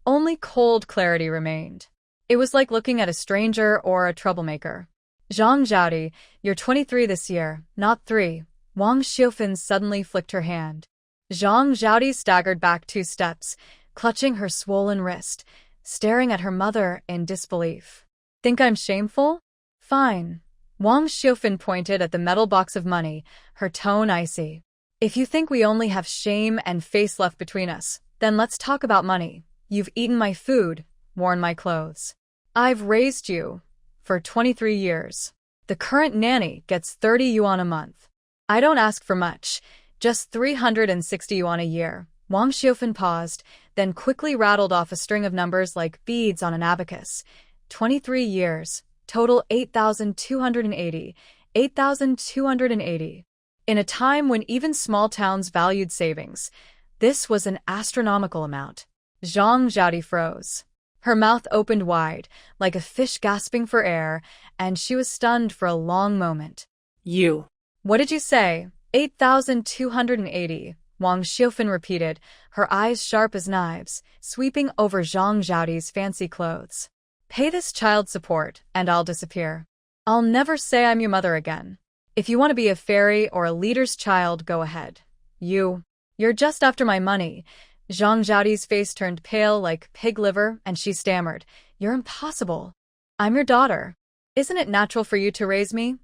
only cold clarity remained. It was like looking at a stranger or a troublemaker. Zhang Zhaodi, you're 23 this year, not 3. Wang Xiaofan suddenly flicked her hand. Zhang Zhaodi staggered back 2 steps, clutching her swollen wrist, staring at her mother in disbelief. Think I'm shameful? Fine. Wang Xiaofan pointed at the metal box of money, her tone icy. If you think we only have shame and face left between us, then let's talk about money. You've eaten my food, worn my clothes. I've raised you for 23 years. The current nanny gets 30 yuan a month. I don't ask for much, just 360 yuan a year. Wang Xiaofan paused, then quickly rattled off a string of numbers like beads on an abacus. 23 years, total 8,280. 8,280. In a time when even small towns valued savings, this was an astronomical amount. Zhang Zhaodi froze. Her mouth opened wide, like a fish gasping for air, and she was stunned for a long moment. You. What did you say? 8,280. Wang Xiaofan repeated, her eyes sharp as knives, sweeping over Zhang Zhaodi's fancy clothes. Pay this child support, and I'll disappear. I'll never say I'm your mother again. If you want to be a fairy or a leader's child, go ahead. You're just after my money. Zhang Zhaodi's face turned pale like pig liver, and she stammered, You're impossible. I'm your daughter. Isn't it natural for you to raise me?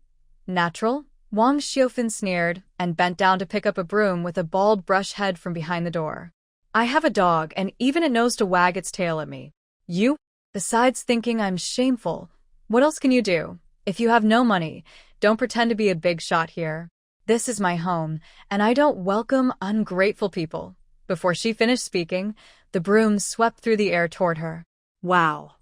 Natural? Wang Xiaofan sneered and bent down to pick up a broom with a bald brush head from behind the door. I have a dog, and even it knows to wag its tail at me. You? Besides thinking I'm shameful, what else can you do? If you have no money, don't pretend to be a big shot here. This is my home, and I don't welcome ungrateful people. Before she finished speaking, the broom swept through the air toward her. Wow.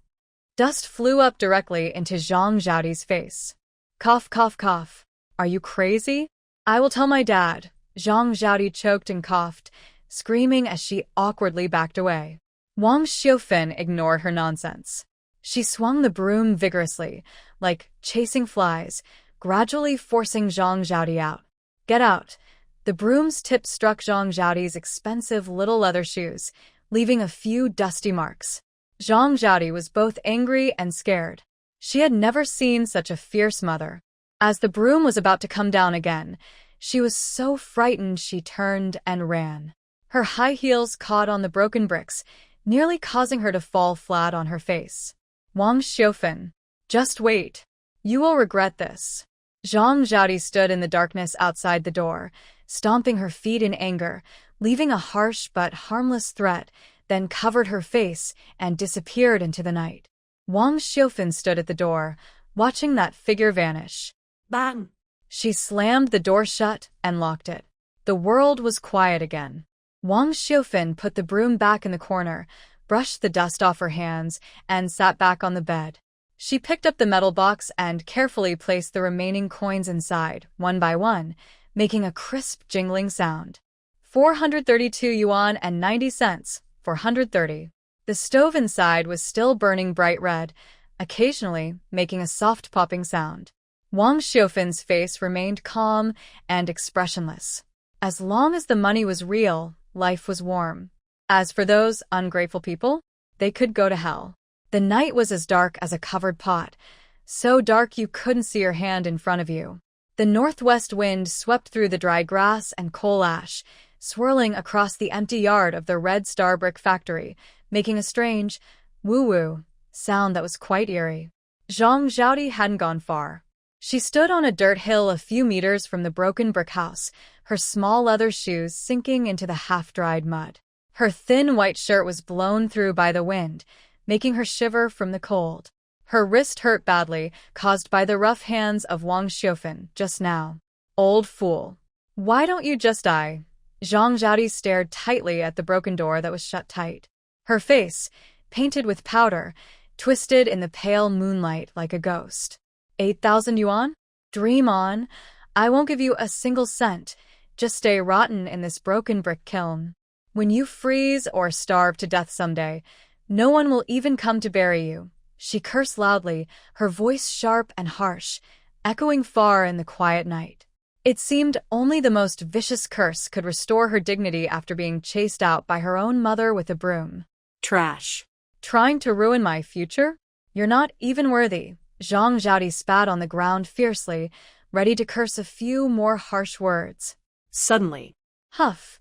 Dust flew up directly into Zhang Zhaodi's face. Cough, cough, cough. Are you crazy? I will tell my dad. Zhang Zhaodi choked and coughed, screaming as she awkwardly backed away. Wang Xiaofan ignored her nonsense. She swung the broom vigorously, like chasing flies, gradually forcing Zhang Zhaodi out. Get out. The broom's tip struck Zhang Zhaodi's expensive little leather shoes, leaving a few dusty marks. Zhang Zhaodi was both angry and scared. She had never seen such a fierce mother. As the broom was about to come down again, she was so frightened she turned and ran. Her high heels caught on the broken bricks, nearly causing her to fall flat on her face. Wang Xiaofan, just wait. You will regret this. Zhang Zhaodi stood in the darkness outside the door, stomping her feet in anger, leaving a harsh but harmless threat, then covered her face and disappeared into the night. Wang Xiaofan stood at the door, watching that figure vanish. Bang! She slammed the door shut and locked it. The world was quiet again. Wang Xiaofan put the broom back in the corner, brushed the dust off her hands, and sat back on the bed. She picked up the metal box and carefully placed the remaining coins inside, one by one, making a crisp jingling sound. 432 yuan and 90 cents, 430. The stove inside was still burning bright red, occasionally making a soft popping sound. Wang Xiaofan's face remained calm and expressionless. As long as the money was real, life was warm. As for those ungrateful people, they could go to hell. The night was as dark as a covered pot, so dark you couldn't see your hand in front of you. The northwest wind swept through the dry grass and coal ash, swirling across the empty yard of the Red Star brick factory, making a strange, woo-woo sound that was quite eerie. Zhang Zhaodi hadn't gone far. She stood on a dirt hill a few meters from the broken brick house, her small leather shoes sinking into the half-dried mud. Her thin white shirt was blown through by the wind, making her shiver from the cold. Her wrist hurt badly, caused by the rough hands of Wang Xiufen just now. Old fool. Why don't you just die? Zhang Zhaodi stared tightly at the broken door that was shut tight. Her face, painted with powder, twisted in the pale moonlight like a ghost. 8,000 yuan? Dream on. I won't give you a single cent. Just stay rotten in this broken brick kiln. When you freeze or starve to death someday, no one will even come to bury you. She cursed loudly, her voice sharp and harsh, echoing far in the quiet night. It seemed only the most vicious curse could restore her dignity after being chased out by her own mother with a broom. Trash. Trying to ruin my future? You're not even worthy. Zhang Zhaodi spat on the ground fiercely, ready to curse a few more harsh words. Suddenly, Huff,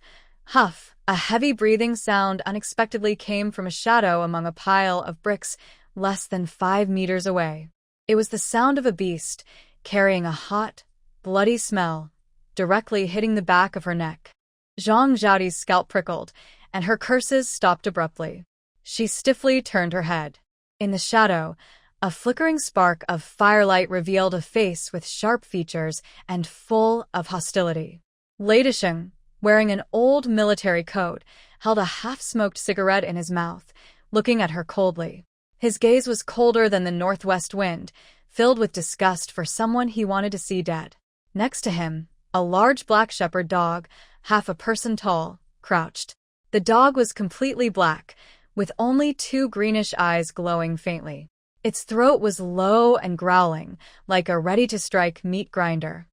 huff, a heavy breathing sound unexpectedly came from a shadow among a pile of bricks less than 5 meters away. It was the sound of a beast, carrying a hot, bloody smell, directly hitting the back of her neck. Zhang Zhaodi's scalp prickled, and her curses stopped abruptly. She stiffly turned her head. In the shadow, a flickering spark of firelight revealed a face with sharp features and full of hostility. Lei Desheng, wearing an old military coat, held a half-smoked cigarette in his mouth, looking at her coldly. His gaze was colder than the northwest wind, filled with disgust for someone he wanted to see dead. Next to him, a large black shepherd dog, half a person tall, crouched. The dog was completely black, with only 2 greenish eyes glowing faintly. Its throat was low and growling, like a ready-to-strike meat grinder.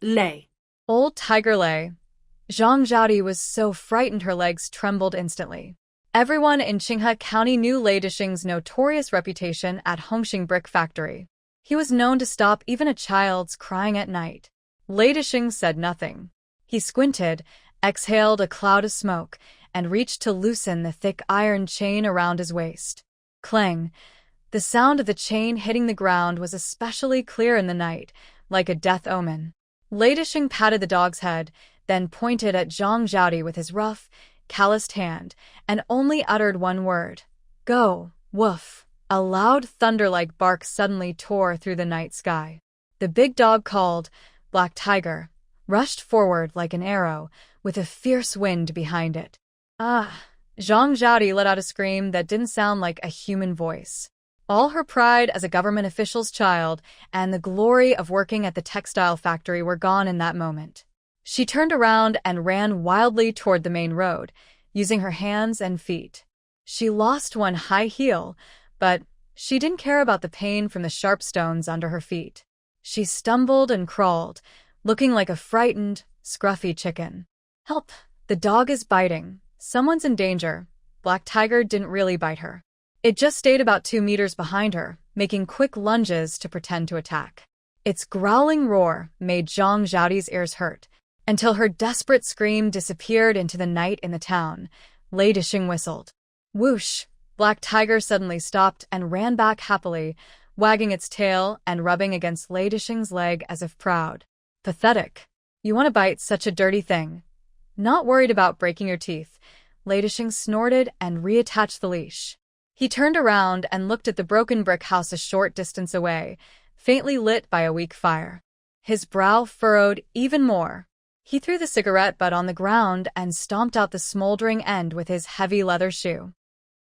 Lei. Old Tiger Lei. Zhang Zhaodi was so frightened her legs trembled instantly. Everyone in Qinghe County knew Lei Desheng's notorious reputation at Hongxing Brick Factory. He was known to stop even a child's crying at night. Lei Desheng said nothing. He squinted, exhaled a cloud of smoke, and reached to loosen the thick iron chain around his waist. Clang! The sound of the chain hitting the ground was especially clear in the night, like a death omen. Lei Desheng patted the dog's head, then pointed at Zhang Zhaodi with his rough, calloused hand, and only uttered one word. Go, woof. A loud thunder-like bark suddenly tore through the night sky. The big dog called, Black Tiger, rushed forward like an arrow, with a fierce wind behind it. Ah! Zhang Zhaodi let out a scream that didn't sound like a human voice. All her pride as a government official's child and the glory of working at the textile factory were gone in that moment. She turned around and ran wildly toward the main road, using her hands and feet. She lost one high heel, but she didn't care about the pain from the sharp stones under her feet. She stumbled and crawled, looking like a frightened, scruffy chicken. Help! The dog is biting. Someone's in danger. Black Tiger didn't really bite her. It just stayed about 2 meters behind her, making quick lunges to pretend to attack. Its growling roar made Zhang Zhaodi's ears hurt, until her desperate scream disappeared into the night in the town. Lei Desheng whistled. Whoosh! Black Tiger suddenly stopped and ran back happily, wagging its tail and rubbing against Lei Desheng's leg as if proud. Pathetic. You want to bite such a dirty thing. Not worried about breaking your teeth, Lei Desheng snorted and reattached the leash. He turned around and looked at the broken brick house a short distance away, faintly lit by a weak fire. His brow furrowed even more. He threw the cigarette butt on the ground and stomped out the smoldering end with his heavy leather shoe.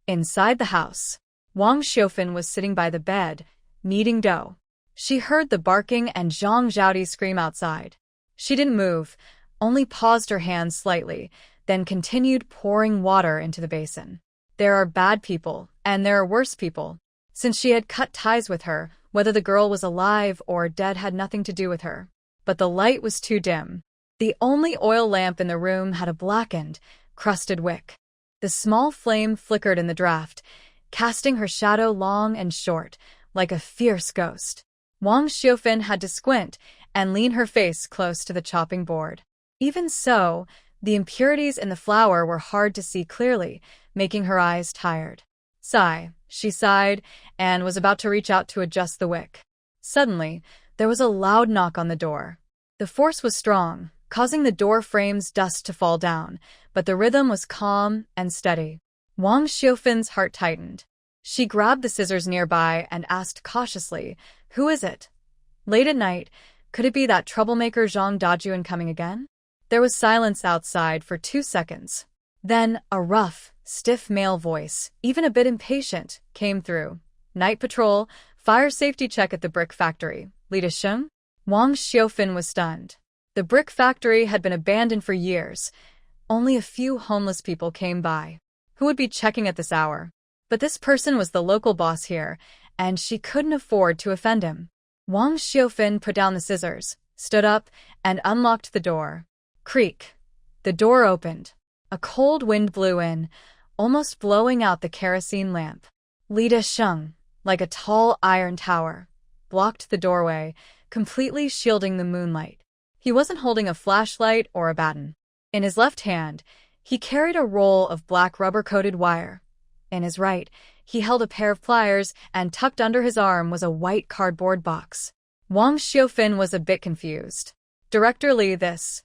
Inside the house, Wang Xiufen was sitting by the bed, kneading dough. She heard the barking and Zhang Zhaodi scream outside. She didn't move, only paused her hands slightly, then continued pouring water into the basin. There are bad people, and there are worse people. Since she had cut ties with her, whether the girl was alive or dead had nothing to do with her. But the light was too dim. The only oil lamp in the room had a blackened, crusted wick. The small flame flickered in the draught, casting her shadow long and short, like a fierce ghost. Wang Xiufen had to squint and lean her face close to the chopping board. Even so, the impurities in the flour were hard to see clearly, making her eyes tired. Sigh, she sighed, and was about to reach out to adjust the wick. Suddenly, there was a loud knock on the door. The force was strong, causing the door frame's dust to fall down, but the rhythm was calm and steady. Wang Xiufin's heart tightened. She grabbed the scissors nearby and asked cautiously, "Who is it?" Late at night, could it be that troublemaker Zhang Dajuan coming again? There was silence outside for 2 seconds. Then, a rough, stiff male voice, even a bit impatient, came through. "Night patrol, fire safety check at the brick factory. Lita Sheng?" Wang Xiufin was stunned. The brick factory had been abandoned for years. Only a few homeless people came by. Who would be checking at this hour? But this person was the local boss here, and she couldn't afford to offend him. Wang Xiufin put down the scissors, stood up, and unlocked the door. Creak. The door opened. A cold wind blew in, almost blowing out the kerosene lamp. Lita Sheng, like a tall iron tower, blocked the doorway, completely shielding the moonlight. He wasn't holding a flashlight or a baton. In his left hand, he carried a roll of black rubber-coated wire. In his right, he held a pair of pliers, and tucked under his arm was a white cardboard box. Wang Xiufin was a bit confused. Director Li, this.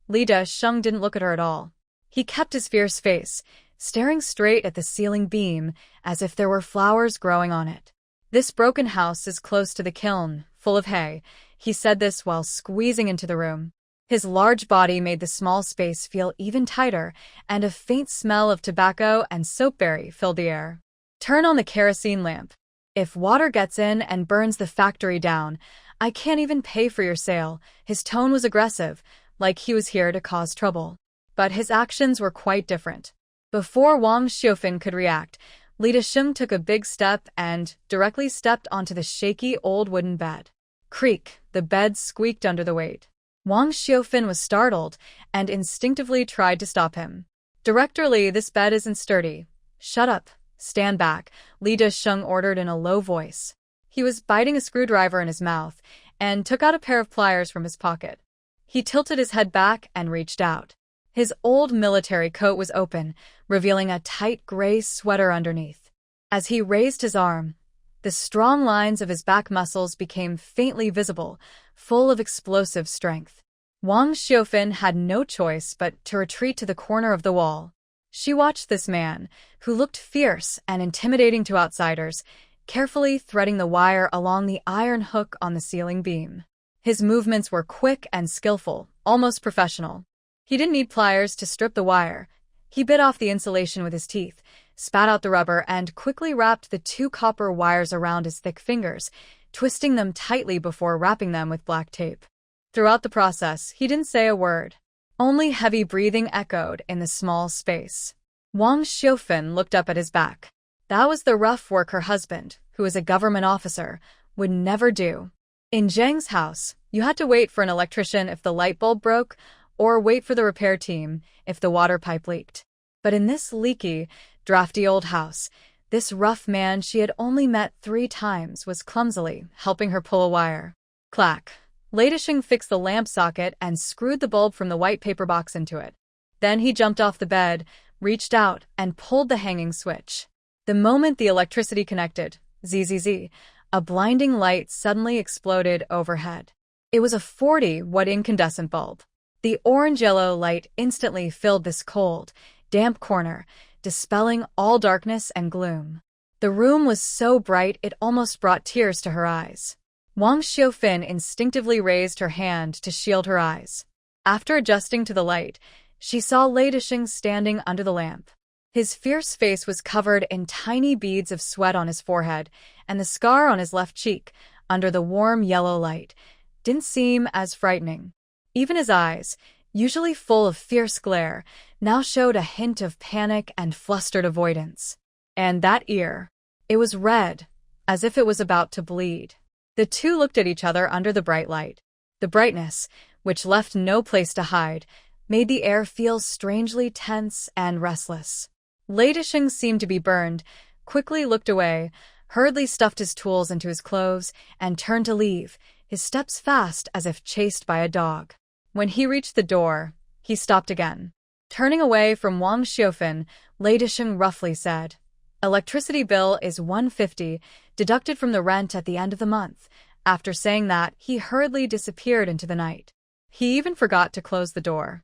Lita Sheng didn't look at her at all. He kept his fierce face, staring straight at the ceiling beam, as if there were flowers growing on it. "This broken house is close to the kiln, full of hay." He said this while squeezing into the room. His large body made the small space feel even tighter, and a faint smell of tobacco and soapberry filled the air. "Turn on the kerosene lamp. If water gets in and burns the factory down, I can't even pay for your sale." His tone was aggressive, like he was here to cause trouble. But his actions were quite different. Before Wang Xiufin could react, Lita Sheng took a big step and directly stepped onto the shaky old wooden bed. Creak, the bed squeaked under the weight. Wang Xiufin was startled and instinctively tried to stop him. "Director Li, this bed isn't sturdy." "Shut up. Stand back," Lita Sheng ordered in a low voice. He was biting a screwdriver in his mouth and took out a pair of pliers from his pocket. He tilted his head back and reached out. His old military coat was open, revealing a tight gray sweater underneath. As he raised his arm, the strong lines of his back muscles became faintly visible, full of explosive strength. Wang Xiufin had no choice but to retreat to the corner of the wall. She watched this man, who looked fierce and intimidating to outsiders, carefully threading the wire along the iron hook on the ceiling beam. His movements were quick and skillful, almost professional. He didn't need pliers to strip the wire. He bit off the insulation with his teeth, spat out the rubber, and quickly wrapped the 2 copper wires around his thick fingers, twisting them tightly before wrapping them with black tape. Throughout the process, he didn't say a word. Only heavy breathing echoed in the small space. Wang Xiufin looked up at his back. That was the rough work her husband, who was a government officer, would never do. In Zhang's house, you had to wait for an electrician if the light bulb broke, or wait for the repair team if the water pipe leaked. But in this leaky, drafty old house, this rough man she had only met 3 times was clumsily helping her pull a wire. Clack. Lita Sheng fixed the lamp socket and screwed the bulb from the white paper box into it. Then he jumped off the bed, reached out, and pulled the hanging switch. The moment the electricity connected, zzz, a blinding light suddenly exploded overhead. It was a 40-watt incandescent bulb. The orange-yellow light instantly filled this cold, damp corner, dispelling all darkness and gloom. The room was so bright it almost brought tears to her eyes. Wang Xiufin instinctively raised her hand to shield her eyes. After adjusting to the light, she saw Lei Disheng standing under the lamp. His fierce face was covered in tiny beads of sweat on his forehead, and the scar on his left cheek, under the warm yellow light, didn't seem as frightening. Even his eyes, usually full of fierce glare, now showed a hint of panic and flustered avoidance. And that ear, it was red, as if it was about to bleed. The two looked at each other under the bright light. The brightness, which left no place to hide, made the air feel strangely tense and restless. Lei Disheng seemed to be burned, quickly looked away, hurriedly stuffed his tools into his clothes, and turned to leave, his steps fast as if chased by a dog. When he reached the door, he stopped again. Turning away from Wang Xiufan, Lei Disheng roughly said, "Electricity bill is 150, deducted from the rent at the end of the month." After saying that, he hurriedly disappeared into the night. He even forgot to close the door.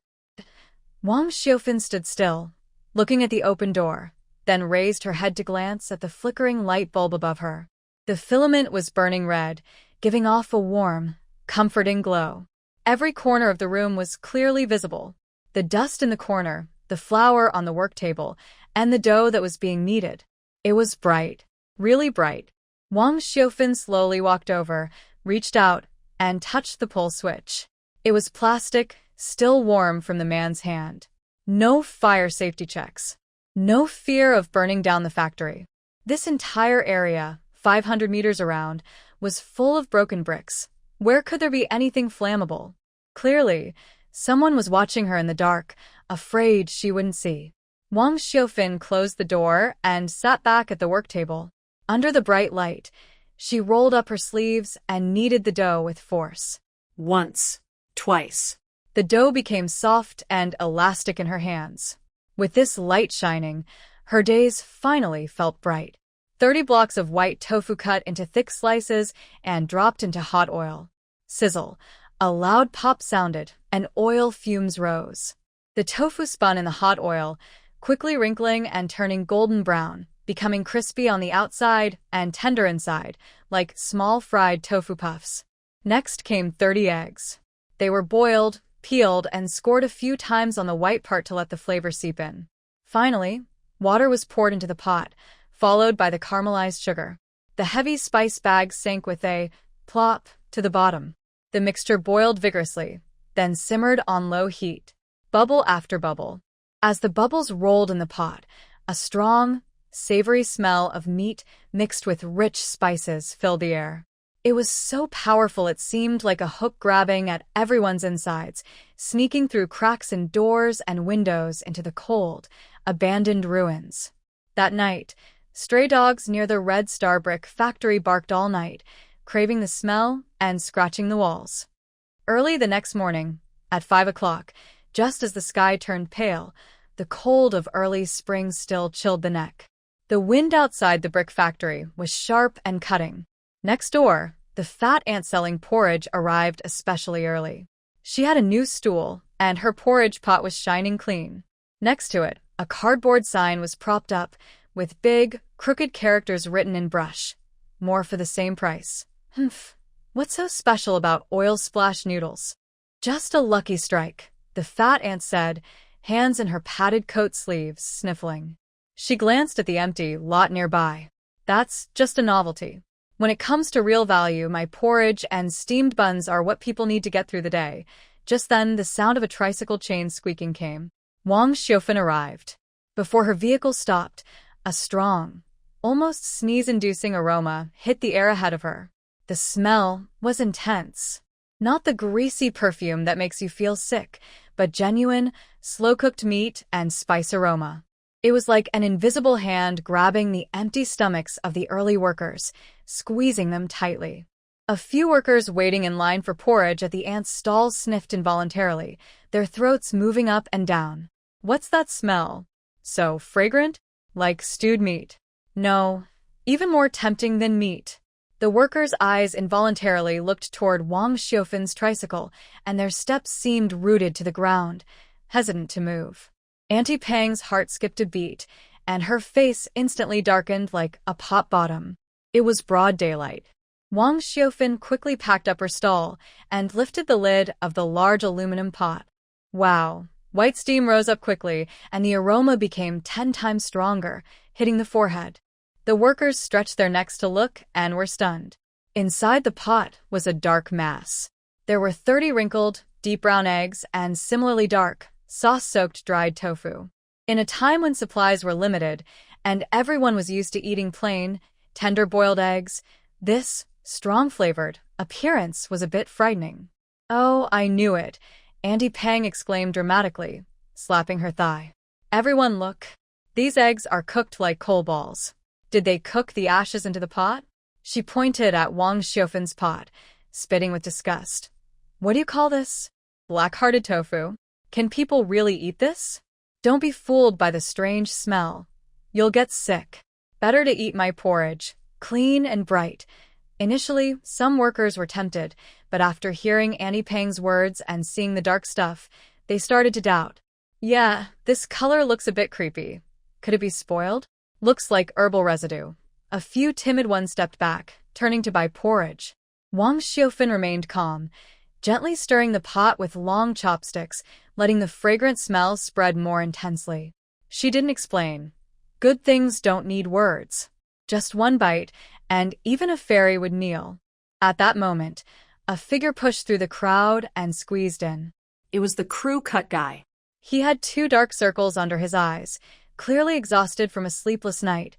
Wang Xiufan stood still, looking at the open door, then raised her head to glance at the flickering light bulb above her. The filament was burning red, giving off a warm, comforting glow. Every corner of the room was clearly visible. The dust in the corner, the flour on the work table, and the dough that was being kneaded. It was bright, really bright. Wang Xiufan slowly walked over, reached out, and touched the pull switch. It was plastic, still warm from the man's hand. No fire safety checks. No fear of burning down the factory. This entire area, 500 meters around, was full of broken bricks. Where could there be anything flammable? Clearly, someone was watching her in the dark, afraid she wouldn't see. Wang Xiufan closed the door and sat back at the work table. Under the bright light, she rolled up her sleeves and kneaded the dough with force. Once, twice. The dough became soft and elastic in her hands. With this light shining, her days finally felt bright. 30 blocks of white tofu cut into thick slices and dropped into hot oil. Sizzle. A loud pop sounded, and oil fumes rose. The tofu spun in the hot oil, quickly wrinkling and turning golden brown, becoming crispy on the outside and tender inside, like small fried tofu puffs. Next came 30 eggs. They were boiled, peeled, and scored a few times on the white part to let the flavor seep in. Finally, water was poured into the pot, followed by the caramelized sugar. The heavy spice bag sank with a plop to the bottom. The mixture boiled vigorously, then simmered on low heat, bubble after bubble. As the bubbles rolled in the pot, a strong, savory smell of meat mixed with rich spices filled the air. It was so powerful it seemed like a hook grabbing at everyone's insides, sneaking through cracks in doors and windows into the cold, abandoned ruins. That night, stray dogs near the Red Star Brick factory barked all night, craving the smell and scratching the walls. Early the next morning, at 5 o'clock, just as the sky turned pale, the cold of early spring still chilled the neck. The wind outside the brick factory was sharp and cutting. Next door, the fat aunt selling porridge arrived especially early. She had a new stool, and her porridge pot was shining clean. Next to it, a cardboard sign was propped up, with big, crooked characters written in brush. More for the same price. Humph. What's so special about oil splash noodles? Just a lucky strike, the fat aunt said, hands in her padded coat sleeves, sniffling. She glanced at the empty lot nearby. That's just a novelty. When it comes to real value, my porridge and steamed buns are what people need to get through the day. Just then, the sound of a tricycle chain squeaking came. Wang Xiufan arrived. Before her vehicle stopped, a strong, almost sneeze-inducing aroma hit the air ahead of her. The smell was intense. Not the greasy perfume that makes you feel sick, but genuine, slow-cooked meat and spice aroma. It was like an invisible hand grabbing the empty stomachs of the early workers, squeezing them tightly. A few workers waiting in line for porridge at the aunt's stall sniffed involuntarily, their throats moving up and down. What's that smell? So fragrant? Like stewed meat. No, even more tempting than meat. The workers' eyes involuntarily looked toward Wang Xiufan's tricycle, and their steps seemed rooted to the ground, hesitant to move. Auntie Pang's heart skipped a beat, and her face instantly darkened like a pot bottom. It was broad daylight. Wang Xiufan quickly packed up her stall and lifted the lid of the large aluminum pot. Wow! White steam rose up quickly, and the aroma became 10 times stronger, hitting the forehead. The workers stretched their necks to look and were stunned. Inside the pot was a dark mass. There were 30 wrinkled, deep brown eggs and similarly dark, sauce-soaked dried tofu. In a time when supplies were limited and everyone was used to eating plain, tender boiled eggs, this strong-flavored appearance was a bit frightening. "Oh, I knew it," Auntie Pang exclaimed dramatically, slapping her thigh. "Everyone look. These eggs are cooked like coal balls. Did they cook the ashes into the pot?" She pointed at Wang Xiufan's pot, spitting with disgust. What do you call this? Black-hearted tofu? Can people really eat this? Don't be fooled by the strange smell. You'll get sick. Better to eat my porridge, clean and bright. Initially, some workers were tempted, but after hearing Annie Pang's words and seeing the dark stuff, they started to doubt. Yeah, this color looks a bit creepy. Could it be spoiled? Looks like herbal residue. A few timid ones stepped back, turning to buy porridge. Wang Xiaofan remained calm, gently stirring the pot with long chopsticks, letting the fragrant smell spread more intensely. She didn't explain. Good things don't need words. Just one bite, and even a fairy would kneel. At that moment, a figure pushed through the crowd and squeezed in. It was the crew cut guy. He had 2 dark circles under his eyes, clearly exhausted from a sleepless night,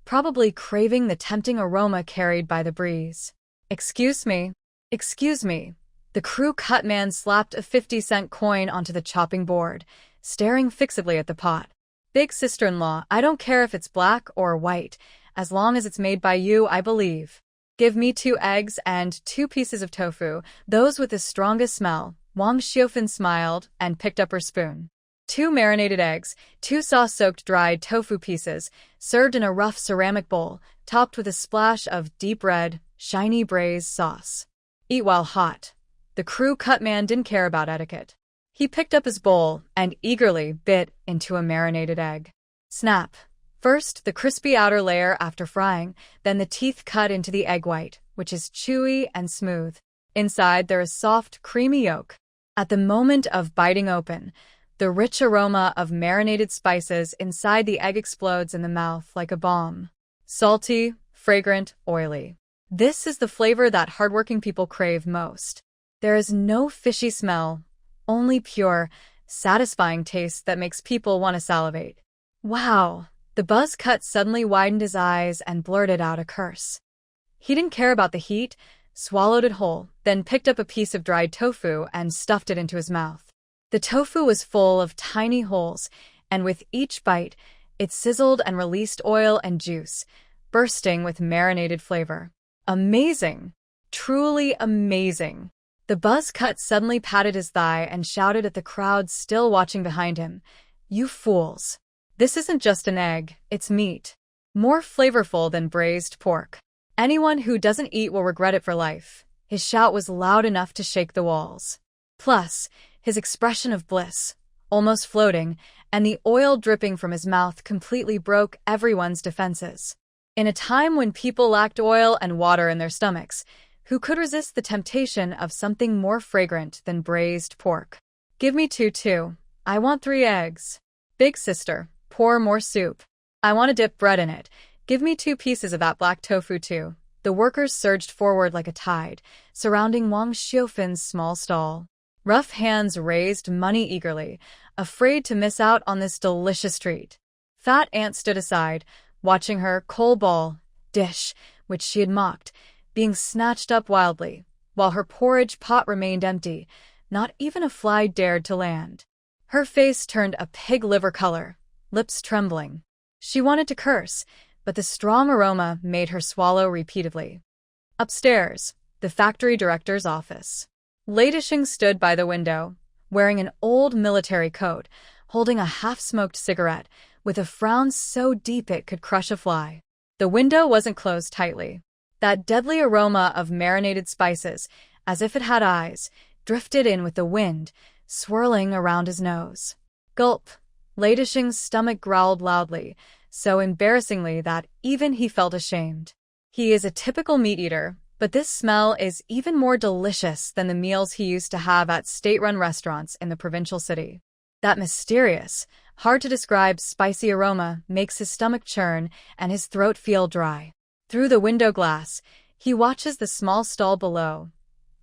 probably craving the tempting aroma carried by the breeze. Excuse me. Excuse me. The crew cut man slapped a 50-cent coin onto the chopping board, staring fixedly at the pot. Big sister-in-law, I don't care if it's black or white, as long as it's made by you, I believe. Give me 2 eggs and 2 pieces of tofu, those with the strongest smell. Wang Xiaofan smiled and picked up her spoon. 2 marinated eggs, 2 sauce-soaked dried tofu pieces, served in a rough ceramic bowl, topped with a splash of deep red, shiny braised sauce. Eat while hot. The crew cut man didn't care about etiquette. He picked up his bowl and eagerly bit into a marinated egg. Snap. First, the crispy outer layer after frying, then the teeth cut into the egg white, which is chewy and smooth. Inside, there is soft, creamy yolk. At the moment of biting open, the rich aroma of marinated spices inside the egg explodes in the mouth like a bomb. Salty, fragrant, oily. This is the flavor that hardworking people crave most. There is no fishy smell, only pure, satisfying taste that makes people want to salivate. Wow! The buzz cut suddenly widened his eyes and blurted out a curse. He didn't care about the heat, swallowed it whole, then picked up a piece of dried tofu and stuffed it into his mouth. The tofu was full of tiny holes, and with each bite, it sizzled and released oil and juice, bursting with marinated flavor. Amazing! Truly amazing! The buzz cut suddenly patted his thigh and shouted at the crowd still watching behind him. You fools! This isn't just an egg, it's meat. More flavorful than braised pork. Anyone who doesn't eat will regret it for life. His shout was loud enough to shake the walls. Plus, his expression of bliss, almost floating, and the oil dripping from his mouth completely broke everyone's defenses. In a time when people lacked oil and water in their stomachs, who could resist the temptation of something more fragrant than braised pork? Give me 2 too. I want 3 eggs. Big sister, pour more soup. I want to dip bread in it. Give me 2 pieces of that black tofu too. The workers surged forward like a tide, surrounding Wang Xiaofan's small stall. Rough hands raised money eagerly, afraid to miss out on this delicious treat. Fat Aunt stood aside, watching her coal ball dish, which she had mocked, being snatched up wildly, while her porridge pot remained empty. Not even a fly dared to land. Her face turned a pig liver color, lips trembling. She wanted to curse, but the strong aroma made her swallow repeatedly. Upstairs, the factory director's office. Ladishing stood by the window, wearing an old military coat, holding a half-smoked cigarette, with a frown so deep it could crush a fly. The window wasn't closed tightly. That deadly aroma of marinated spices, as if it had eyes, drifted in with the wind, swirling around his nose. Gulp! Ladishing's stomach growled loudly, so embarrassingly that even he felt ashamed. He is a typical meat-eater, but this smell is even more delicious than the meals he used to have at state-run restaurants in the provincial city. That mysterious, hard-to-describe spicy aroma makes his stomach churn and his throat feel dry. Through the window glass, he watches the small stall below,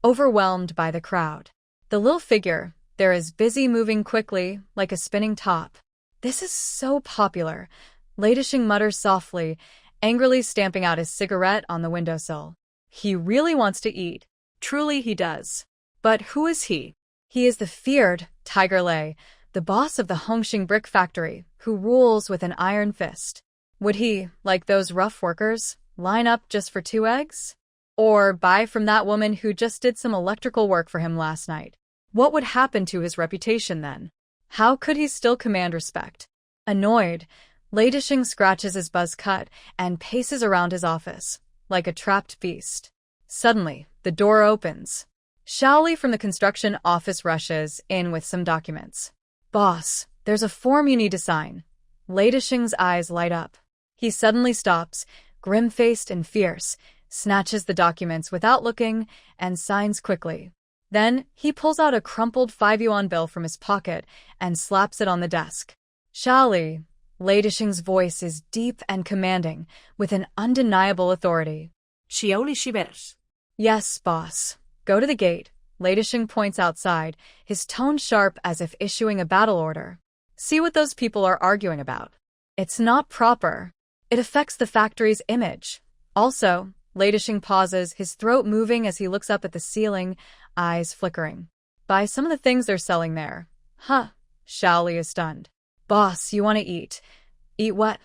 overwhelmed by the crowd. The little figure there is busy moving quickly, like a spinning top. This is so popular, Ladishing mutters softly, angrily stamping out his cigarette on the windowsill. He really wants to eat. Truly he does. But who is he? He is the feared Tiger Lei, the boss of the Hongxing brick factory, who rules with an iron fist. Would he, like those rough workers, line up just for 2 eggs? Or buy from that woman who just did some electrical work for him last night. What would happen to his reputation then? How could he still command respect? Annoyed, Lei Dishing scratches his buzz cut and paces around his office, like a trapped beast. Suddenly, the door opens. Shaoli from the construction office rushes in with some documents. Boss, there's a form you need to sign. Lei Dishing's eyes light up. He suddenly stops, grim-faced and fierce, snatches the documents without looking, and signs quickly. Then, he pulls out a crumpled 5 yuan bill from his pocket and slaps it on the desk. Shaoli, Lei Dishing's voice is deep and commanding, with an undeniable authority. Shaoli Shiberes. Yes, boss. Go to the gate. Lei Dishing points outside, his tone sharp as if issuing a battle order. See what those people are arguing about. It's not proper. It affects the factory's image. Also, Lei Dishing pauses, his throat moving as he looks up at the ceiling, eyes flickering. Buy some of the things they're selling there. Huh. Shaoli is stunned. Boss, you want to eat. Eat what?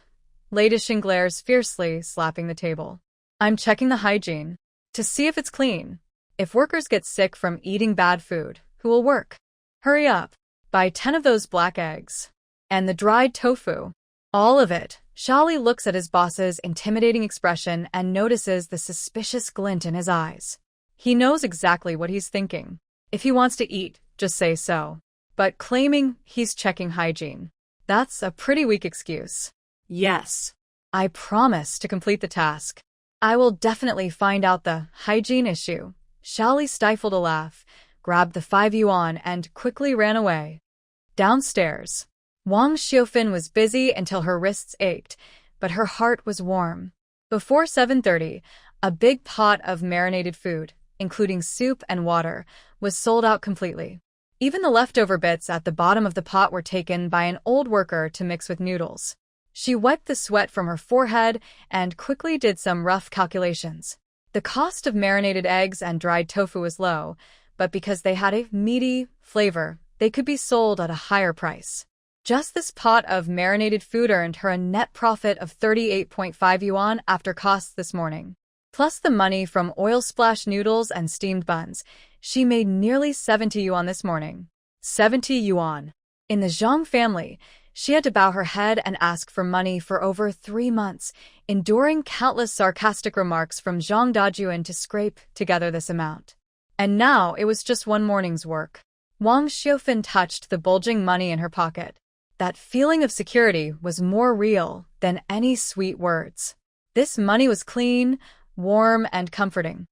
Lei Dishing glares fiercely, slapping the table. I'm checking the hygiene. To see if it's clean. If workers get sick from eating bad food, who will work? Hurry up. Buy 10 of those black eggs. And the dried tofu. All of it. Shaoli looks at his boss's intimidating expression and notices the suspicious glint in his eyes. He knows exactly what he's thinking. If he wants to eat, just say so. But claiming he's checking hygiene. That's a pretty weak excuse. Yes. I promise to complete the task. I will definitely find out the hygiene issue. Shaoli stifled a laugh, grabbed the 5 yuan and quickly ran away. Downstairs, Wang Xiaofin was busy until her wrists ached, but her heart was warm. Before 7:30, a big pot of marinated food, including soup and water, was sold out completely. Even the leftover bits at the bottom of the pot were taken by an old worker to mix with noodles. She wiped the sweat from her forehead and quickly did some rough calculations. The cost of marinated eggs and dried tofu was low, but because they had a meaty flavor, they could be sold at a higher price. Just this pot of marinated food earned her a net profit of 38.5 yuan after costs this morning. Plus the money from oil splash noodles and steamed buns, she made nearly 70 yuan this morning. 70 yuan. In the Zhang family, she had to bow her head and ask for money for over 3 months, enduring countless sarcastic remarks from Zhang Dajuan to scrape together this amount. And now it was just one morning's work. Wang Xiaofin touched the bulging money in her pocket. That feeling of security was more real than any sweet words. This money was clean, warm, and comforting.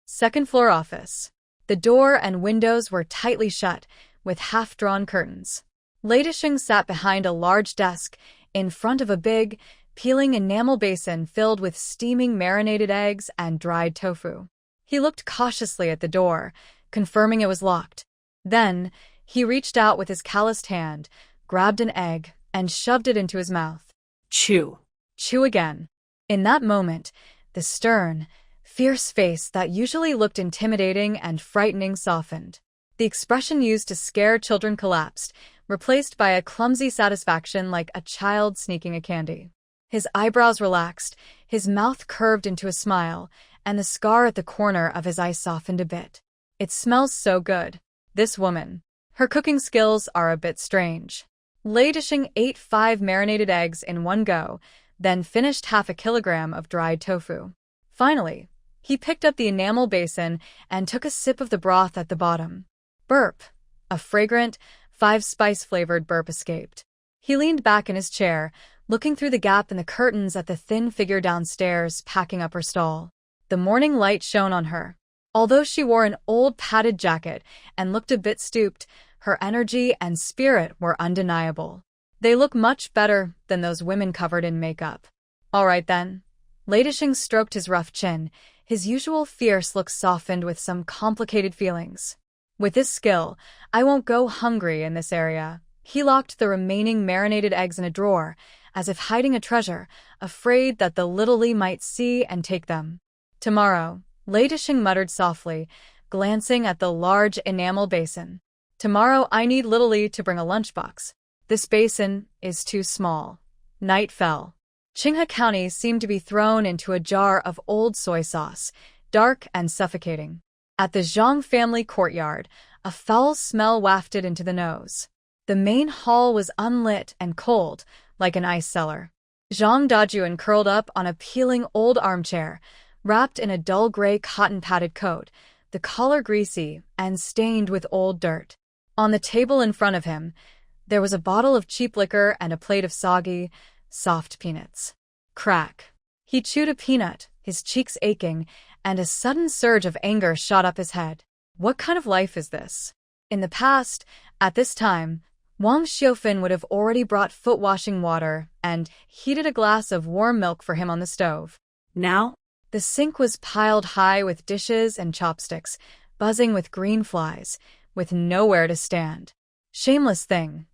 Second floor office. The door and windows were tightly shut, with half-drawn curtains. Lei Dishing sat behind a large desk, in front of a big, peeling enamel basin filled with steaming marinated eggs and dried tofu. He looked cautiously at the door, confirming it was locked. Then, he reached out with his calloused hand, grabbed an egg, and shoved it into his mouth. Chew. Chew again. In that moment, the stern, fierce face that usually looked intimidating and frightening softened. The expression used to scare children collapsed, replaced by a clumsy satisfaction like a child sneaking a candy. His eyebrows relaxed, his mouth curved into a smile, and the scar at the corner of his eye softened a bit. It smells so good. This woman. Her cooking skills are a bit strange. Lei Dishing ate 5 marinated eggs in one go, then finished half a kilogram of dried tofu. Finally, he picked up the enamel basin and took a sip of the broth at the bottom. Burp. A fragrant, 5-spice-flavored burp escaped. He leaned back in his chair, looking through the gap in the curtains at the thin figure downstairs packing up her stall. The morning light shone on her. Although she wore an old padded jacket and looked a bit stooped, her energy and spirit were undeniable. They look much better than those women covered in makeup. All right then. Lei Dishing stroked his rough chin, his usual fierce look softened with some complicated feelings. With this skill, I won't go hungry in this area. He locked the remaining marinated eggs in a drawer, as if hiding a treasure, afraid that the little Li might see and take them. Tomorrow, Lei Dishing muttered softly, glancing at the large enamel basin. Tomorrow I need little Li to bring a lunchbox. This basin is too small. Night fell. Qinghe County seemed to be thrown into a jar of old soy sauce, dark and suffocating. At the Zhang family courtyard, a foul smell wafted into the nose. The main hall was unlit and cold, like an ice cellar. Zhang Dajuan curled up on a peeling old armchair, wrapped in a dull gray cotton-padded coat, the collar greasy and stained with old dirt. On the table in front of him, there was a bottle of cheap liquor and a plate of soggy, soft peanuts. Crack. He chewed a peanut, his cheeks aching, and a sudden surge of anger shot up his head. What kind of life is this? In the past, at this time, Wang Xiaofan would have already brought foot-washing water and heated a glass of warm milk for him on the stove. Now? The sink was piled high with dishes and chopsticks, buzzing with green flies, with nowhere to stand. Shameless thing.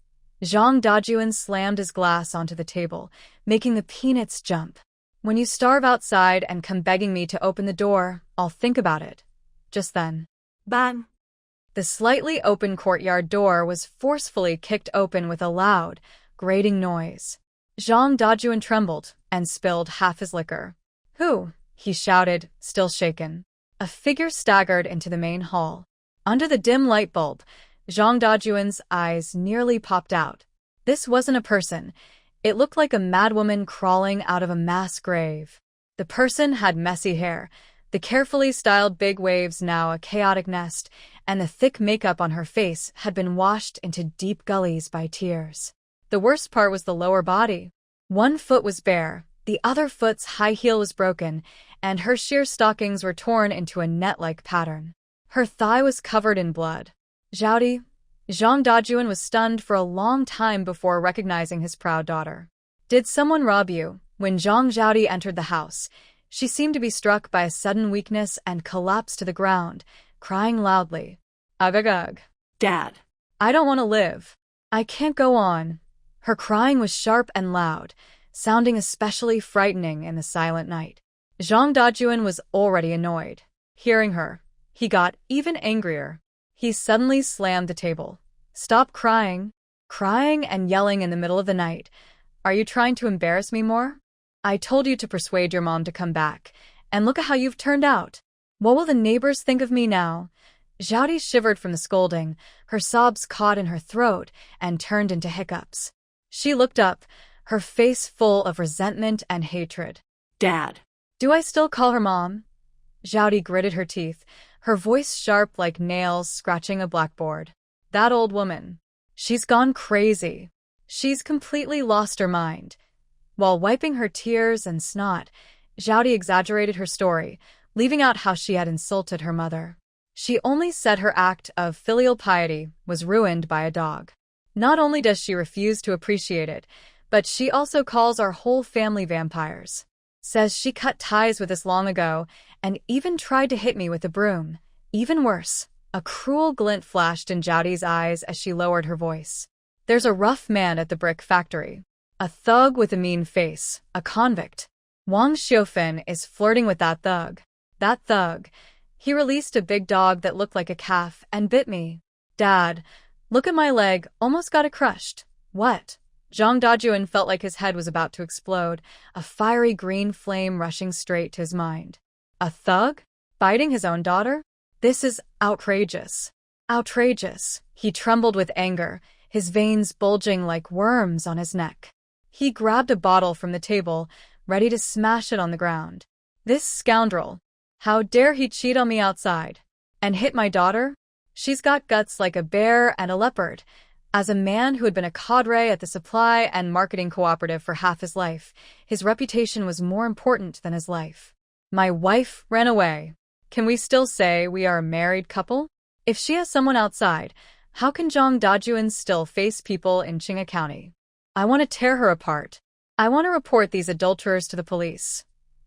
Zhang Dajuan slammed his glass onto the table, making the peanuts jump. When you starve outside and come begging me to open the door, I'll think about it. Just then. Bang! The slightly open courtyard door was forcefully kicked open with a loud, grating noise. Zhang Dajuan trembled and spilled half his liquor. "Who?" he shouted, still shaken. A figure staggered into the main hall. Under the dim light bulb, Zhang Dajuan's eyes nearly popped out. This wasn't a person. It looked like a madwoman crawling out of a mass grave. The person had messy hair, the carefully styled big waves now a chaotic nest, and the thick makeup on her face had been washed into deep gullies by tears. The worst part was the lower body. One foot was bare, the other foot's high heel was broken, and her sheer stockings were torn into a net-like pattern. Her thigh was covered in blood. Zhang Dajuan was stunned for a long time before recognizing his proud daughter. "Did someone rob you?" When Zhang Zhaodi entered the house, she seemed to be struck by a sudden weakness and collapsed to the ground, crying loudly. "Ugh. Dad. I don't want to live. I can't go on." Her crying was sharp and loud, sounding especially frightening in the silent night. Zhang Dajuan was already annoyed. Hearing her, he got even angrier. He suddenly slammed the table. "Stop crying." Crying and yelling in the middle of the night. "Are you trying to embarrass me more? I told you to persuade your mom to come back, and look at how you've turned out. What will the neighbors think of me now?" Zhaodi shivered from the scolding, her sobs caught in her throat and turned into hiccups. She looked up, her face full of resentment and hatred. "Dad." "Do I still call her mom?" Zhaodi gritted her teeth, her voice sharp like nails scratching a blackboard. "That old woman. She's gone crazy. She's completely lost her mind." While wiping her tears and snot, Zhaodi exaggerated her story, leaving out how she had insulted her mother. She only said her act of filial piety was ruined by a dog. Not only does she refuse to appreciate it, but she also calls our whole family vampires. Says she cut ties with us long ago and even tried to hit me with a broom. Even worse, a cruel glint flashed in Zhaodi's eyes as she lowered her voice. "There's a rough man at the brick factory. A thug with a mean face, a convict. Wang Xiaofan is flirting with that thug. That thug. He released a big dog that looked like a calf and bit me. Dad, look at my leg, almost got it crushed." "What?" Zhang Dajuan felt like his head was about to explode, a fiery green flame rushing straight to his mind. A thug? Biting his own daughter? This is outrageous. Outrageous. He trembled with anger, his veins bulging like worms on his neck. He grabbed a bottle from the table, ready to smash it on the ground. "This scoundrel. How dare he cheat on me outside? And hit my daughter? She's got guts like a bear and a leopard." As a man who had been a cadre at the supply and marketing cooperative for half his life, his reputation was more important than his life. "My wife ran away. Can we still say we are a married couple? If she has someone outside, how can Zhang Dajuan still face people in Qinghai County? I want to tear her apart. I want to report these adulterers to the police."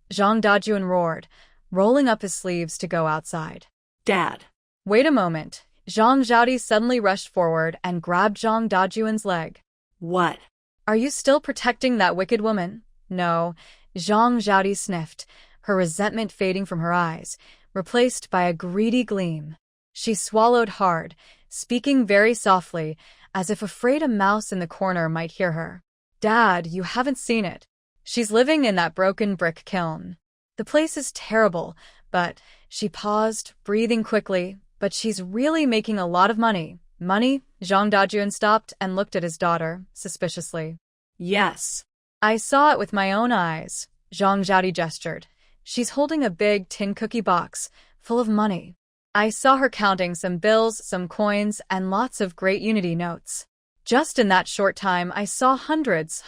Zhang Dajuan roared, rolling up his sleeves to go outside. "Dad." "Wait a moment." Zhang Zhaodi suddenly rushed forward and grabbed Zhang Dajuan's leg. "What? Are you still protecting that wicked woman?" "No." Zhang Zhaodi sniffed, her resentment fading from her eyes, replaced by a greedy gleam. She swallowed hard, speaking very softly, as if afraid a mouse in the corner might hear her. "Dad, you haven't seen it. She's living in that broken brick kiln. The place is terrible, but She paused, breathing quickly. But she's really making a lot of money. Money? Zhang Dajun stopped and looked at his daughter, suspiciously. Yes. I saw it with my own eyes. Zhang Zhaodi gestured. She's holding a big tin cookie box, full of money. I saw her counting some bills, some coins, and lots of great unity notes. Just in that short time, I saw hundreds.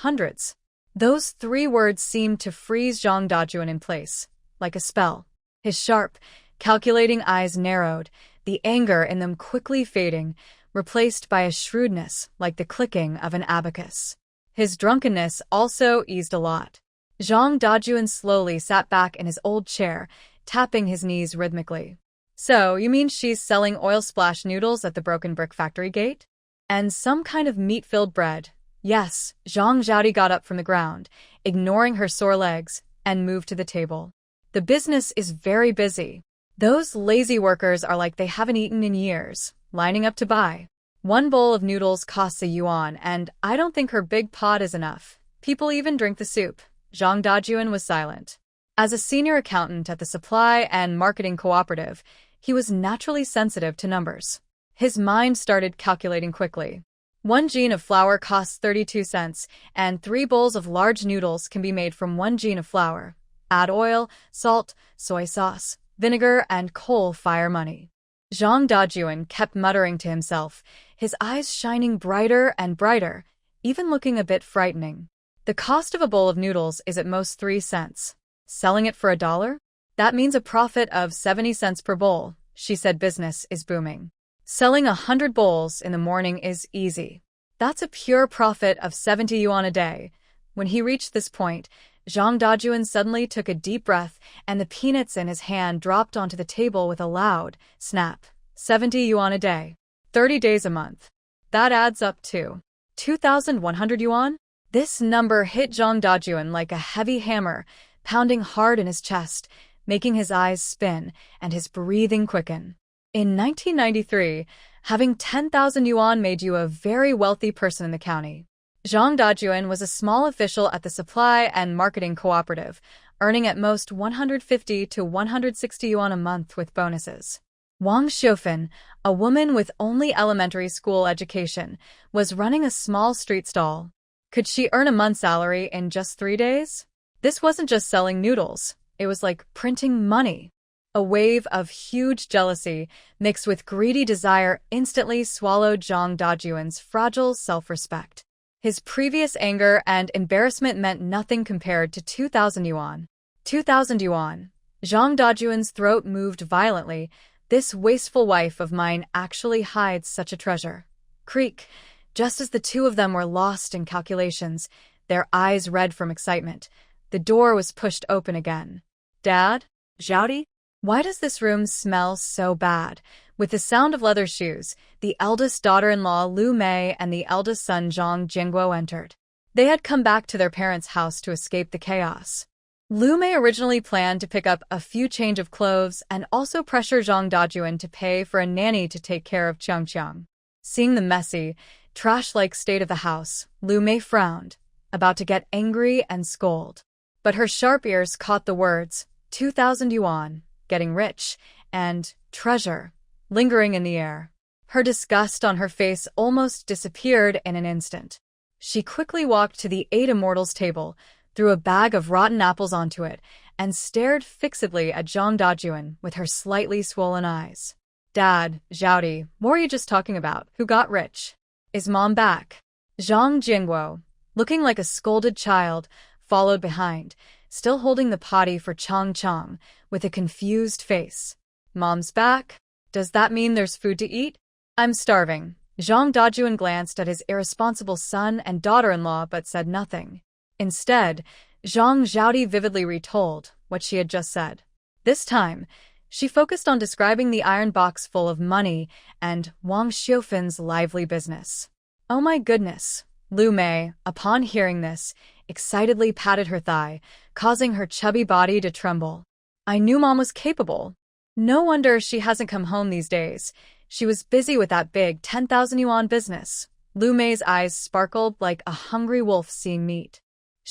Those 3 words seemed to freeze Zhang Dajun in place, like a spell. His sharp, calculating eyes narrowed, the anger in them quickly fading, replaced by a shrewdness like the clicking of an abacus. His drunkenness also eased a lot. Zhang Dajun slowly sat back in his old chair, tapping his knees rhythmically. So, you mean she's selling oil splash noodles at the broken brick factory gate? And some kind of meat-filled bread. Yes, Zhang Zhaodi got up from the ground, ignoring her sore legs, and moved to the table. The business is very busy. Those lazy workers are like they haven't eaten in years, lining up to buy. 1 bowl of noodles costs a yuan, and I don't think her big pot is enough. People even drink the soup. Zhang Dajun was silent. As a senior accountant at the Supply and Marketing Cooperative, he was naturally sensitive to numbers. His mind started calculating quickly. 1 jean of flour costs 32 cents, and 3 bowls of large noodles can be made from 1 jean of flour. Add oil, salt, soy sauce, vinegar, and coal-fire money. Zhang Dajun kept muttering to himself, his eyes shining brighter and brighter, even looking a bit frightening. The cost of a bowl of noodles is at most 3 cents. Selling it for $1? That means a profit of 70 cents per bowl. She said business is booming. Selling 100 bowls in the morning is easy. That's a pure profit of 70 yuan a day. When he reached this point, Zhang Dajun suddenly took a deep breath, and the peanuts in his hand dropped onto the table with a loud snap. 70 yuan a day. 30 days a month. That adds up to 2,100 yuan? This number hit Zhang Dajun like a heavy hammer, pounding hard in his chest, making his eyes spin and his breathing quicken. In 1993, having 10,000 yuan made you a very wealthy person in the county. Zhang Dajun was a small official at the Supply and Marketing Cooperative, earning at most 150 to 160 yuan a month with bonuses. Wang Xiufan, a woman with only elementary school education, was running a small street stall. Could she earn a month's salary in just 3 days? This wasn't just selling noodles. It was like printing money. A wave of huge jealousy, mixed with greedy desire, instantly swallowed Zhang Dajun's fragile self-respect. His previous anger and embarrassment meant nothing compared to 2,000 yuan. 2,000 yuan. Zhang Dajun's throat moved violently. This wasteful wife of mine actually hides such a treasure. Creak. Just as the two of them were lost in calculations, their eyes red from excitement, the door was pushed open again. Dad? Zhaodi? Why does this room smell so bad? With the sound of leather shoes, the eldest daughter-in-law Lu Mei and the eldest son Zhang Jingguo entered. They had come back to their parents' house to escape the chaos. Lu Mei originally planned to pick up a few change of clothes and also pressure Zhang Dajun to pay for a nanny to take care of Qiang. Seeing the messy, trash-like state of the house, Lu Mei frowned, about to get angry and scold. But her sharp ears caught the words, 2,000 yuan, getting rich, and treasure, lingering in the air. Her disgust on her face almost disappeared in an instant. She quickly walked to the 8 immortals table, threw a bag of rotten apples onto it, and stared fixedly at Zhang Dajun with her slightly swollen eyes. Dad, Zhaodi, what were you just talking about? Who got rich? Is Mom back? Zhang Jingguo, looking like a scolded child, followed behind, still holding the potty for Chang, with a confused face. Mom's back? Does that mean there's food to eat? I'm starving. Zhang Dajun glanced at his irresponsible son and daughter-in-law but said nothing. Instead, Zhang Zhaodi vividly retold what she had just said. This time, she focused on describing the iron box full of money and Wang Xiufan's lively business. Oh my goodness! Lu Mei, upon hearing this, excitedly patted her thigh, causing her chubby body to tremble. I knew Mom was capable. No wonder she hasn't come home these days. She was busy with that big 10,000 yuan business. Lu Mei's eyes sparkled like a hungry wolf seeing meat.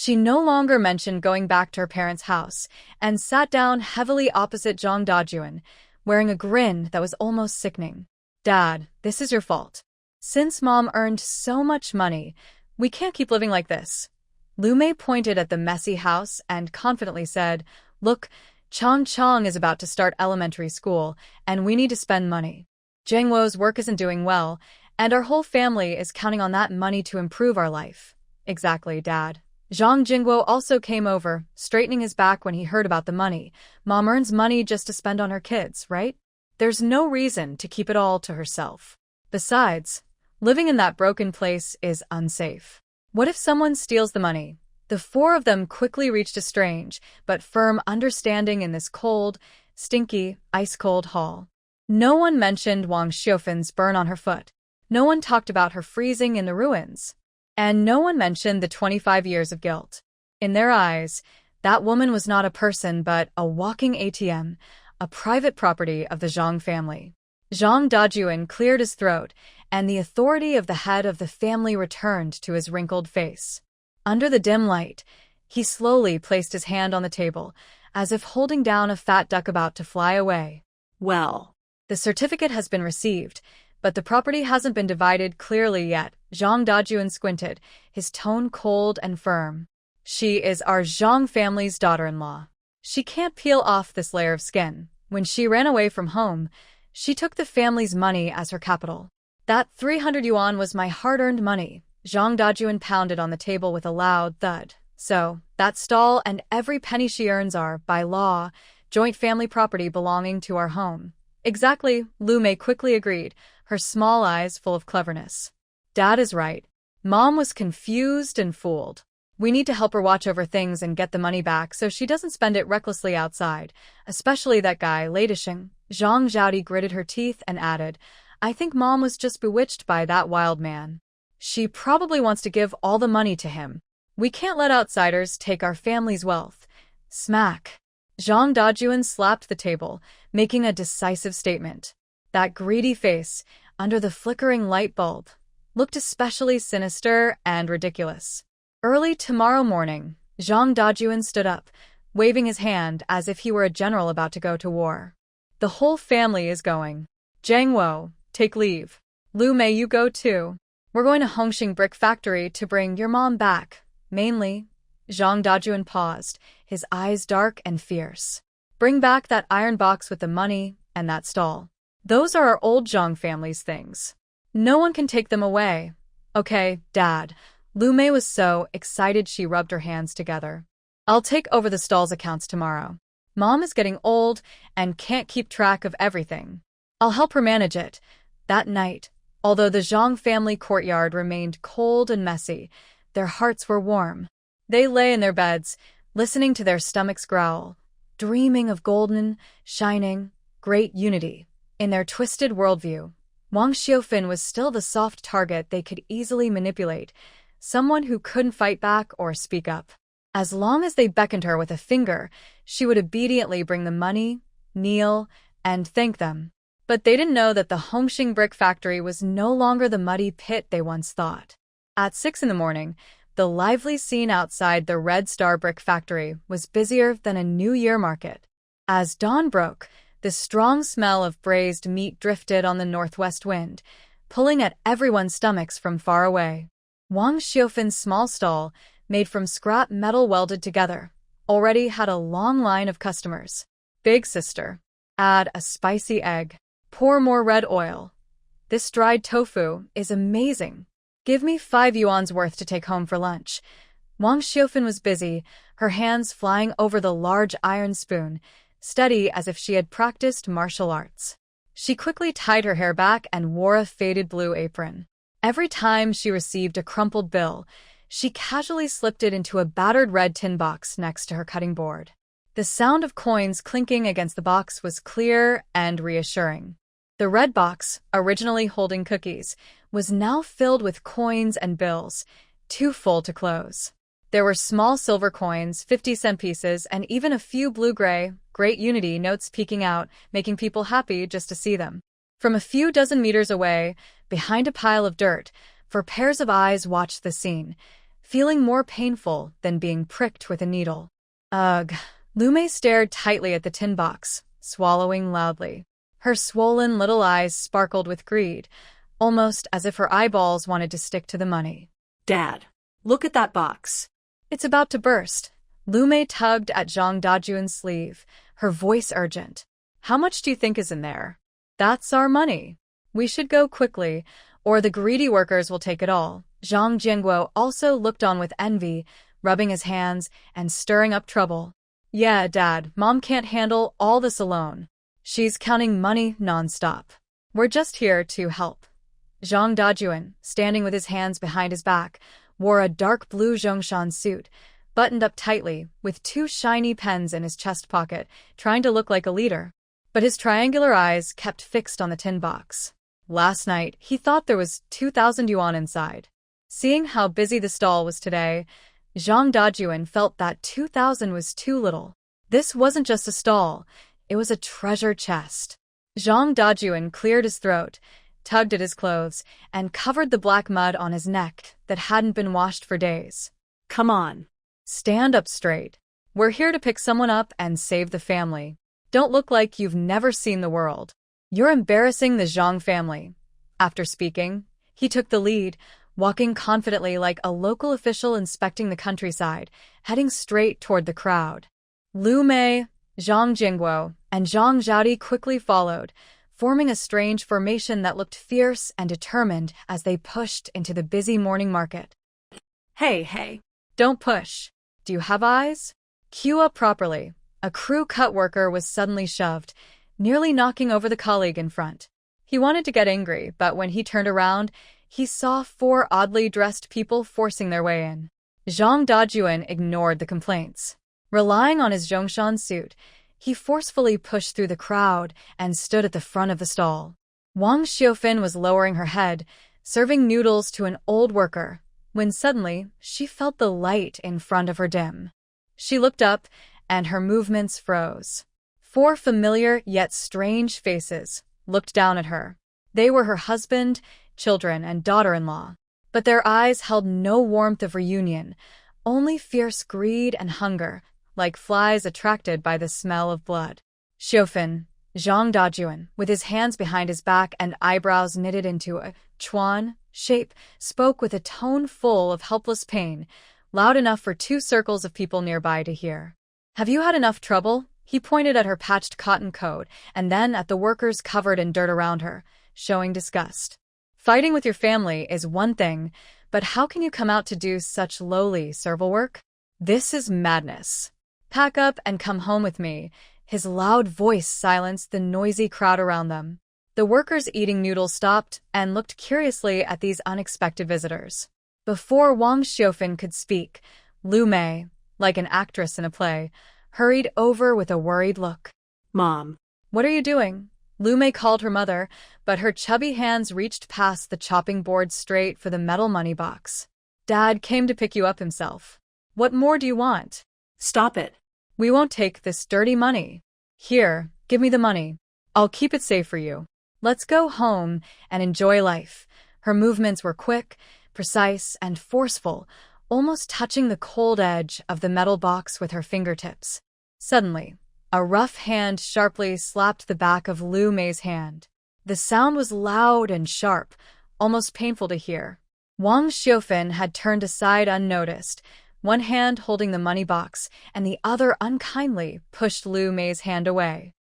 She no longer mentioned going back to her parents' house and sat down heavily opposite Zhang Dajuan, wearing a grin that was almost sickening. Dad, this is your fault. Since Mom earned so much money, we can't keep living like this. Lu Mei pointed at the messy house and confidently said, Look, Chang Chang is about to start elementary school, and we need to spend money. Jiang Wo's work isn't doing well, and our whole family is counting on that money to improve our life. Exactly, Dad. Zhang Jingguo also came over, straightening his back when he heard about the money. Mom earns money just to spend on her kids, right? There's no reason to keep it all to herself. Besides, living in that broken place is unsafe. What if someone steals the money? The four of them quickly reached a strange but firm understanding in this cold, stinky, ice-cold hall. No one mentioned Wang Xiufan's burn on her foot. No one talked about her freezing in the ruins. And no one mentioned the 25 years of guilt. In their eyes, that woman was not a person but a walking ATM, a private property of the Zhang family. Zhang Dajuan cleared his throat, and the authority of the head of the family returned to his wrinkled face. Under the dim light, he slowly placed his hand on the table, as if holding down a fat duck about to fly away. Well, the certificate has been received, but the property hasn't been divided clearly yet. Zhang Dajuan squinted, his tone cold and firm. She is our Zhang family's daughter-in-law. She can't peel off this layer of skin. When she ran away from home, she took the family's money as her capital. That 300 yuan was my hard-earned money. Zhang Dajuan pounded on the table with a loud thud. So, that stall and every penny she earns are, by law, joint family property belonging to our home. Exactly, Lu Mei quickly agreed, her small eyes full of cleverness. Dad is right. Mom was confused and fooled. We need to help her watch over things and get the money back so she doesn't spend it recklessly outside, especially that guy, Ladishing. Zhang Zhaodi gritted her teeth and added, I think Mom was just bewitched by that wild man. She probably wants to give all the money to him. We can't let outsiders take our family's wealth. Smack. Zhang Dajuan slapped the table, making a decisive statement. That greedy face, under the flickering light bulb, looked especially sinister and ridiculous. Early tomorrow morning, Zhang Dajuan stood up, waving his hand as if he were a general about to go to war. The whole family is going. Jiang Wo, take leave. Lu Mei, you go too. We're going to Hongxing Brick Factory to bring your mom back. Mainly, Zhang Dajuan paused, his eyes dark and fierce. Bring back that iron box with the money and that stall. Those are our old Zhang family's things. No one can take them away. Okay, Dad. Lu Mei was so excited she rubbed her hands together. I'll take over the stall's accounts tomorrow. Mom is getting old and can't keep track of everything. I'll help her manage it. That night, although the Zhang family courtyard remained cold and messy, their hearts were warm. They lay in their beds, listening to their stomachs growl, dreaming of golden, shining, great unity. In their twisted worldview, Wang Xiufan was still the soft target they could easily manipulate, someone who couldn't fight back or speak up. As long as they beckoned her with a finger, she would obediently bring the money, kneel, and thank them. But they didn't know that the Hongxing Brick Factory was no longer the muddy pit they once thought. At 6 a.m, the lively scene outside the Red Star Brick Factory was busier than a New Year market. As dawn broke, the strong smell of braised meat drifted on the northwest wind, pulling at everyone's stomachs from far away. Wang Xiufan's small stall, made from scrap metal welded together, already had a long line of customers. Big sister, add a spicy egg. Pour more red oil. This dried tofu is amazing. Give me 5 yuan's worth to take home for lunch. Wang Xiufan was busy, her hands flying over the large iron spoon, steady as if she had practiced martial arts. She quickly tied her hair back and wore a faded blue apron. Every time she received a crumpled bill, she casually slipped it into a battered red tin box next to her cutting board. The sound of coins clinking against the box was clear and reassuring. The red box, originally holding cookies, was now filled with coins and bills, too full to close. There were small silver coins, 50-cent pieces, and even a few blue-gray, Great Unity notes peeking out, making people happy just to see them. From a few dozen meters away, behind a pile of dirt, 4 pairs of eyes watched the scene, feeling more painful than being pricked with a needle. Ugh. Lu Mei stared tightly at the tin box, swallowing loudly. Her swollen little eyes sparkled with greed, almost as if her eyeballs wanted to stick to the money. Dad, look at that box. It's about to burst. Lu Mei tugged at Zhang Dajuan's sleeve, her voice urgent. How much do you think is in there? That's our money. We should go quickly, or the greedy workers will take it all. Zhang Jingguo also looked on with envy, rubbing his hands and stirring up trouble. Yeah, Dad, Mom can't handle all this alone. She's counting money nonstop. We're just here to help. Zhang Dajuan, standing with his hands behind his back, wore a dark blue Zhongshan suit, buttoned up tightly, with 2 shiny pens in his chest pocket, trying to look like a leader. But his triangular eyes kept fixed on the tin box. Last night, he thought there was 2,000 yuan inside. Seeing how busy the stall was today, Zhang Dajuan felt that 2,000 was too little. This wasn't just a stall, it was a treasure chest. Zhang Dajuan cleared his throat, tugged at his clothes, and covered the black mud on his neck that hadn't been washed for days. Come on. Stand up straight. We're here to pick someone up and save the family. Don't look like you've never seen the world. You're embarrassing the Zhang family. After speaking, he took the lead, walking confidently like a local official inspecting the countryside, heading straight toward the crowd. Lu Mei, Zhang Jingguo, and Zhang Zhaodi quickly followed, forming a strange formation that looked fierce and determined as they pushed into the busy morning market. Hey. Don't push. Do you have eyes? Queue up properly. A crew cut worker was suddenly shoved, nearly knocking over the colleague in front. He wanted to get angry, but when he turned around, he saw 4 oddly dressed people forcing their way in. Zhang Dajuan ignored the complaints. Relying on his Zhongshan suit, he forcefully pushed through the crowd and stood at the front of the stall. Wang Xiaofin was lowering her head, serving noodles to an old worker, when suddenly she felt the light in front of her dim. She looked up, and her movements froze. 4 familiar yet strange faces looked down at her. They were her husband, children, and daughter-in-law. But their eyes held no warmth of reunion, only fierce greed and hunger, like flies attracted by the smell of blood. Xiaofin, Zhang Dajuan, with his hands behind his back and eyebrows knitted into a chuan shape, spoke with a tone full of helpless pain, loud enough for 2 circles of people nearby to hear. Have you had enough trouble? He pointed at her patched cotton coat and then at the workers covered in dirt around her, showing disgust. Fighting with your family is one thing, but how can you come out to do such lowly servile work? This is madness. Pack up and come home with me. His loud voice silenced the noisy crowd around them. The workers eating noodles stopped and looked curiously at these unexpected visitors. Before Wang Xiaofin could speak, Lu Mei, like an actress in a play, hurried over with a worried look. Mom. What are you doing? Lu Mei called her mother, but her chubby hands reached past the chopping board straight for the metal money box. Dad came to pick you up himself. What more do you want? Stop it. We won't take this dirty money. Here, give me the money. I'll keep it safe for you. Let's go home and enjoy life. Her movements were quick, precise, and forceful, almost touching the cold edge of the metal box with her fingertips. Suddenly, a rough hand sharply slapped the back of Lu Mei's hand. The sound was loud and sharp, almost painful to hear. Wang Xiaofin had turned aside unnoticed, one hand holding the money box and the other unkindly pushed Lu Mei's hand away.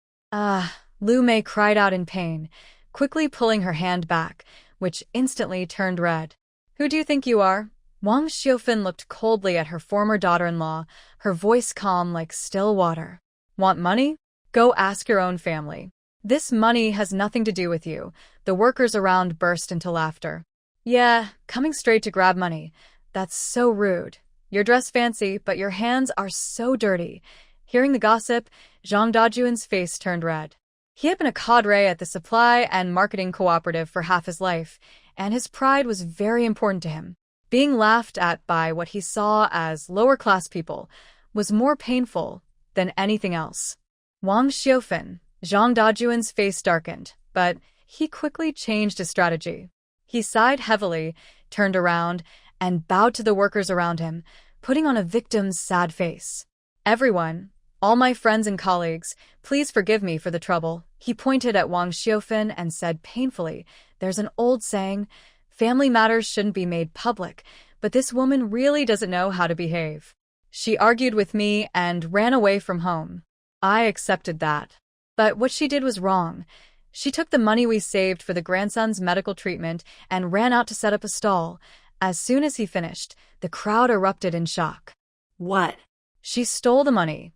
Lu Mei cried out in pain, quickly pulling her hand back, which instantly turned red. Who do you think you are? Wang Xiaofin looked coldly at her former daughter-in-law, her voice calm like still water. Want money? Go ask your own family. This money has nothing to do with you. The workers around burst into laughter. Yeah, coming straight to grab money. That's so rude. You're dressed fancy, but your hands are so dirty. Hearing the gossip, Zhang Dajuan's face turned red. He had been a cadre at the supply and marketing cooperative for half his life, and his pride was very important to him. Being laughed at by what he saw as lower-class people was more painful than anything else. Wang Xiaofin, Zhang Dajuan's face darkened, but he quickly changed his strategy. He sighed heavily, turned around, and bowed to the workers around him, putting on a victim's sad face. Everyone, all my friends and colleagues, please forgive me for the trouble. He pointed at Wang Xiufan and said painfully, there's an old saying, family matters shouldn't be made public, but this woman really doesn't know how to behave. She argued with me and ran away from home. I accepted that. But what she did was wrong. She took the money we saved for the grandson's medical treatment and ran out to set up a stall. As soon as he finished, the crowd erupted in shock. What? She stole the money.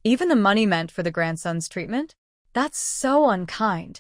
Even the money meant for the grandson's treatment? That's so unkind.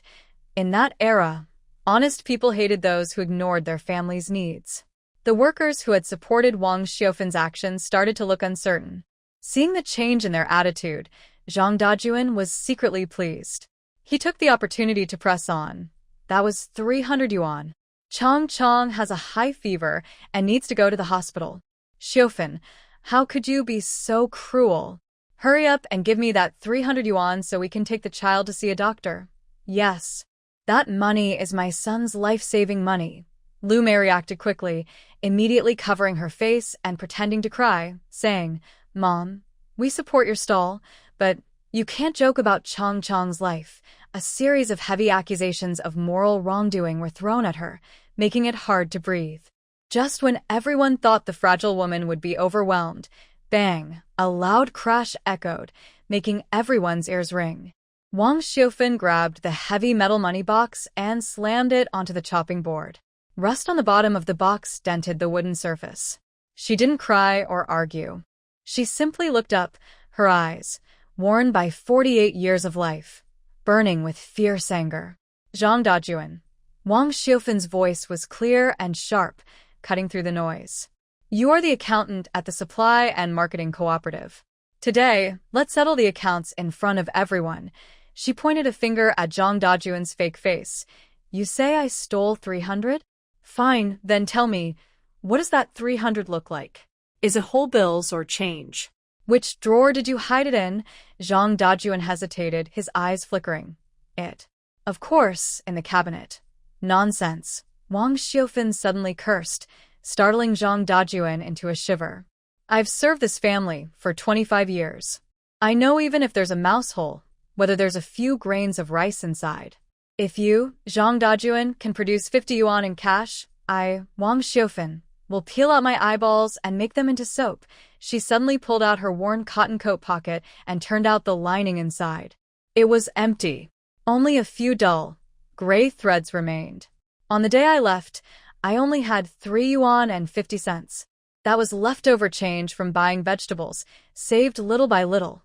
In that era, honest people hated those who ignored their family's needs. The workers who had supported Wang Xiufan's actions started to look uncertain. Seeing the change in their attitude, Zhang Dajuan was secretly pleased. He took the opportunity to press on. That was 300 yuan. Chong Chong has a high fever and needs to go to the hospital. Xiufan, how could you be so cruel? Hurry up and give me that 300 yuan so we can take the child to see a doctor. Yes. That money is my son's life-saving money. Lu Mei reacted quickly, immediately covering her face and pretending to cry, saying, Mom, we support your stall, but you can't joke about Chong Chong's life. A series of heavy accusations of moral wrongdoing were thrown at her, making it hard to breathe. Just when everyone thought the fragile woman would be overwhelmed, bang, a loud crash echoed, making everyone's ears ring. Wang Xiufan grabbed the heavy metal money box and slammed it onto the chopping board. Rust on the bottom of the box dented the wooden surface. She didn't cry or argue. She simply looked up, her eyes, worn by 48 years of life, burning with fierce anger. Zhang Dajuan. Wang Xiufan's voice was clear and sharp, cutting through the noise. You are the accountant at the Supply and Marketing Cooperative. Today, let's settle the accounts in front of everyone. She pointed a finger at Zhang Dajuan's fake face. You say I stole 300? Fine, then tell me, what does that 300 look like? Is it whole bills or change? Which drawer did you hide it in? Zhang Dajuan hesitated, his eyes flickering. It. Of course, in the cabinet. Nonsense. Wang Xiufan suddenly cursed, startling Zhang Dajuan into a shiver. I've served this family for 25 years. I know even if there's a mouse hole, whether there's a few grains of rice inside. If you, Zhang Dajuan, can produce 50 yuan in cash, I, Wang Xiufan, will peel out my eyeballs and make them into soap. She suddenly pulled out her worn cotton coat pocket and turned out the lining inside. It was empty. Only a few dull, gray threads remained. On the day I left, I only had 3 yuan and 50 cents. That was leftover change from buying vegetables, saved little by little.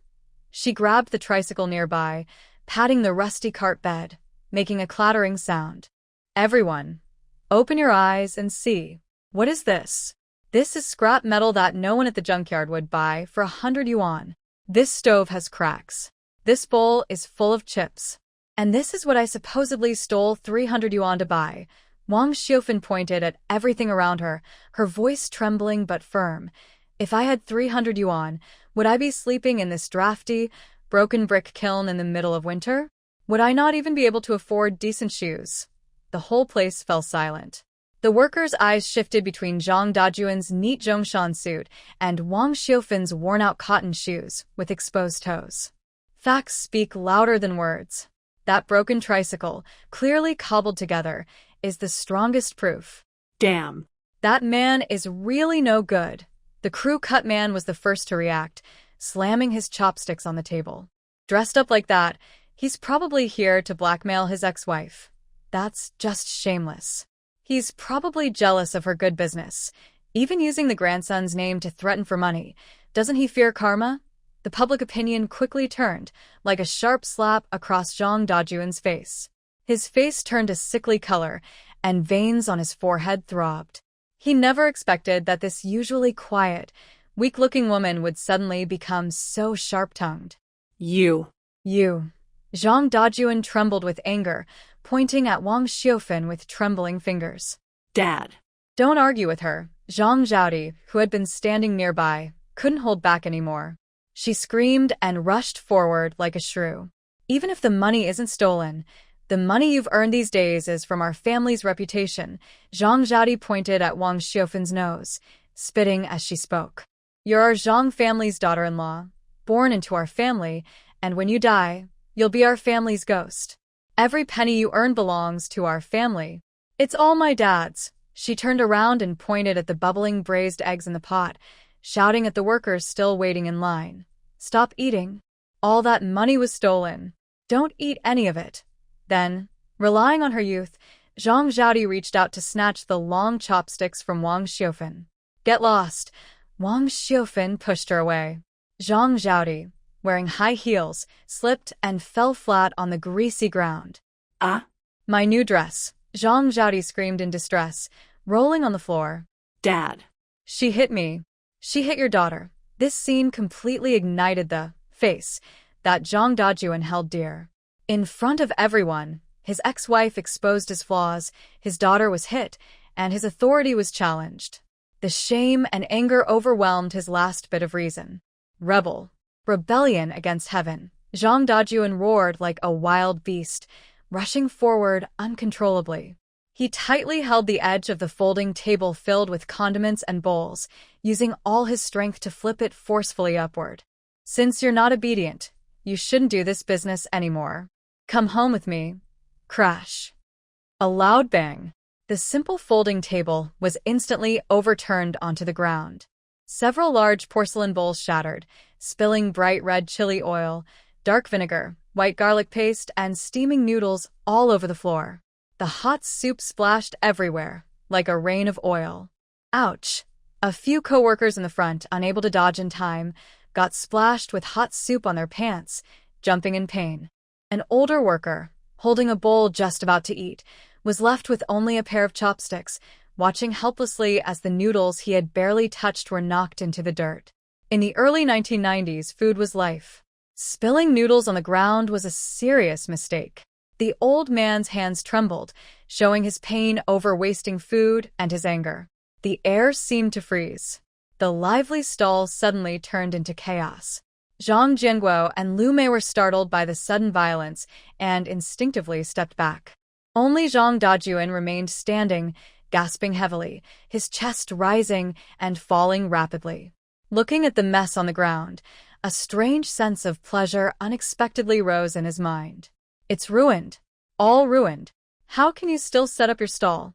She grabbed the tricycle nearby, patting the rusty cart bed, making a clattering sound. Everyone, open your eyes and see. What is this? This is scrap metal that no one at the junkyard would buy for 100 yuan. This stove has cracks. This bowl is full of chips. And this is what I supposedly stole 300 yuan to buy. Wang Xiufan pointed at everything around her, her voice trembling but firm. If I had 300 yuan, would I be sleeping in this drafty, broken brick kiln in the middle of winter? Would I not even be able to afford decent shoes? The whole place fell silent. The workers' eyes shifted between Zhang Dajuan's neat Zhongshan suit and Wang Xiufan's worn-out cotton shoes with exposed toes. Facts speak louder than words. That broken tricycle, clearly cobbled together, is the strongest proof. Damn. That man is really no good. The crew-cut man was the first to react, slamming his chopsticks on the table. Dressed up like that, he's probably here to blackmail his ex-wife. That's just shameless. He's probably jealous of her good business, even using the grandson's name to threaten for money. Doesn't he fear karma? The public opinion quickly turned, like a sharp slap across Zhang Dajuan's face. His face turned a sickly color, and veins on his forehead throbbed. He never expected that this usually quiet, weak-looking woman would suddenly become so sharp-tongued. You. Zhang Dajuan trembled with anger, pointing at Wang Xiufan with trembling fingers. Dad. Don't argue with her. Zhang Zhaodi, who had been standing nearby, couldn't hold back anymore. She screamed and rushed forward like a shrew. Even if the money isn't stolen, The money you've earned these days is from our family's reputation. Zhang Zhaodi pointed at Wang Xiufan's nose, spitting as she spoke. You're our Zhang family's daughter-in-law, born into our family, and when you die, you'll be our family's ghost. Every penny you earn belongs to our family. It's all my dad's. She turned around and pointed at the bubbling braised eggs in the pot, shouting at the workers still waiting in line. Stop eating. All that money was stolen. Don't eat any of it. Then, relying on her youth, Zhang Zhaodi reached out to snatch the long chopsticks from Wang Xiufan. Get lost. Wang Xiufan pushed her away. Zhang Zhaodi, wearing high heels, slipped and fell flat on the greasy ground. Ah? My new dress. Zhang Zhaodi screamed in distress, rolling on the floor. Dad. She hit me. She hit your daughter. This scene completely ignited the face that Zhang Dajuan held dear. In front of everyone, his ex-wife exposed his flaws, his daughter was hit, and his authority was challenged. The shame and anger overwhelmed his last bit of reason. Rebel. Rebellion against heaven. Zhang Dajuan roared like a wild beast, rushing forward uncontrollably. He tightly held the edge of the folding table filled with condiments and bowls, using all his strength to flip it forcefully upward. Since you're not obedient, you shouldn't do this business anymore. Come home with me. Crash. A loud bang. The simple folding table was instantly overturned onto the ground. Several large porcelain bowls shattered, spilling bright red chili oil, dark vinegar, white garlic paste, and steaming noodles all over the floor. The hot soup splashed everywhere, like a rain of oil. Ouch! A few co-workers in the front, unable to dodge in time, got splashed with hot soup on their pants, jumping in pain. An older worker, holding a bowl just about to eat, was left with only a pair of chopsticks, watching helplessly as the noodles he had barely touched were knocked into the dirt. In the early 1990s, food was life. Spilling noodles on the ground was a serious mistake. The old man's hands trembled, showing his pain over wasting food and his anger. The air seemed to freeze. The lively stall suddenly turned into chaos. Zhang Jianguo and Lu Mei were startled by the sudden violence and instinctively stepped back. Only Zhang Dajuan remained standing, gasping heavily, his chest rising and falling rapidly. Looking at the mess on the ground, a strange sense of pleasure unexpectedly rose in his mind. It's ruined. All ruined. How can you still set up your stall?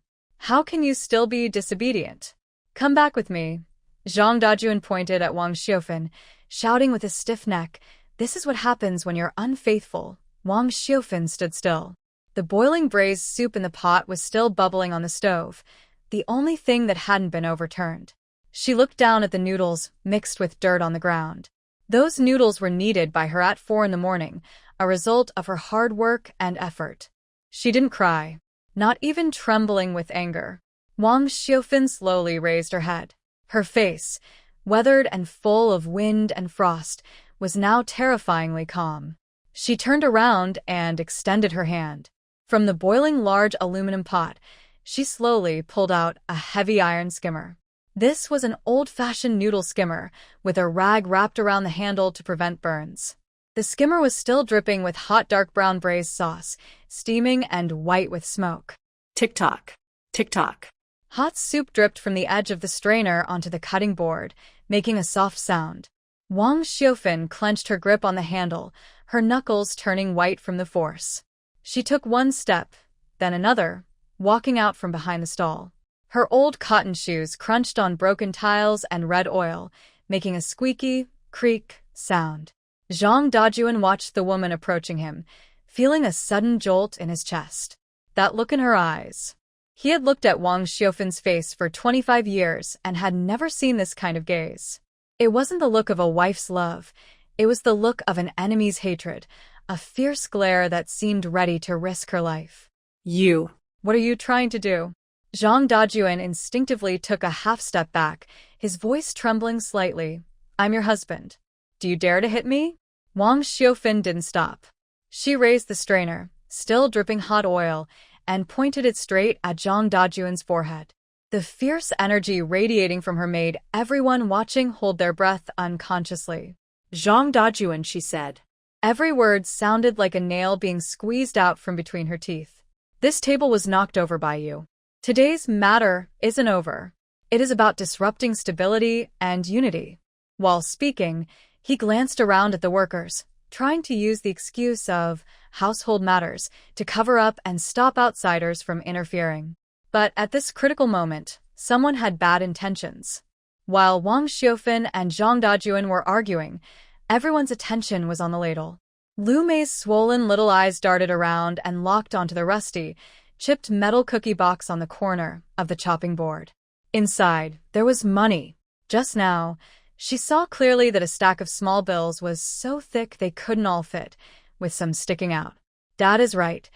How can you still be disobedient? Come back with me. Zhang Dajuan pointed at Wang Xiufan, shouting with a stiff neck, "This is what happens when you're unfaithful." Wang Xiufan stood still. The boiling braised soup in the pot was still bubbling on the stove, the only thing that hadn't been overturned. She looked down at the noodles mixed with dirt on the ground. Those noodles were kneaded by her at 4 a.m, a result of her hard work and effort. She didn't cry, not even trembling with anger. Wang Xiufan slowly raised her head. Her face, weathered and full of wind and frost, was now terrifyingly calm. She turned around and extended her hand. From the boiling large aluminum pot, she slowly pulled out a heavy iron skimmer. This was an old-fashioned noodle skimmer, with a rag wrapped around the handle to prevent burns. The skimmer was still dripping with hot dark brown braised sauce, steaming and white with smoke. Tick-tock. Tick-tock. Hot soup dripped from the edge of the strainer onto the cutting board, making a soft sound. Wang Xiufan clenched her grip on the handle, her knuckles turning white from the force. She took one step, then another, walking out from behind the stall. Her old cotton shoes crunched on broken tiles and red oil, making a squeaky, creak sound. Zhang Dajuan watched the woman approaching him, feeling a sudden jolt in his chest. That look in her eyes. He had looked at Wang Xiufan's face for 25 years and had never seen this kind of gaze. It wasn't the look of a wife's love. It was the look of an enemy's hatred, a fierce glare that seemed ready to risk her life. You. What are you trying to do? Zhang Dajuan instinctively took a half step back, his voice trembling slightly. I'm your husband. Do you dare to hit me? Wang Xiufan didn't stop. She raised the strainer, still dripping hot oil, and pointed it straight at Zhang Dajuan's forehead. The fierce energy radiating from her made everyone watching hold their breath unconsciously. Zhang Dajuan, she said. Every word sounded like a nail being squeezed out from between her teeth. This table was knocked over by you. Today's matter isn't over. It is about disrupting stability and unity. While speaking, he glanced around at the workers, trying to use the excuse of household matters to cover up and stop outsiders from interfering. But at this critical moment, someone had bad intentions. While Wang Xiufan and Zhang Dajuan were arguing, everyone's attention was on the ladle. Lu Mei's swollen little eyes darted around and locked onto the rusty, chipped metal cookie box on the corner of the chopping board. Inside, there was money. Just now, she saw clearly that a stack of small bills was so thick they couldn't all fit, with some sticking out. Dad is right.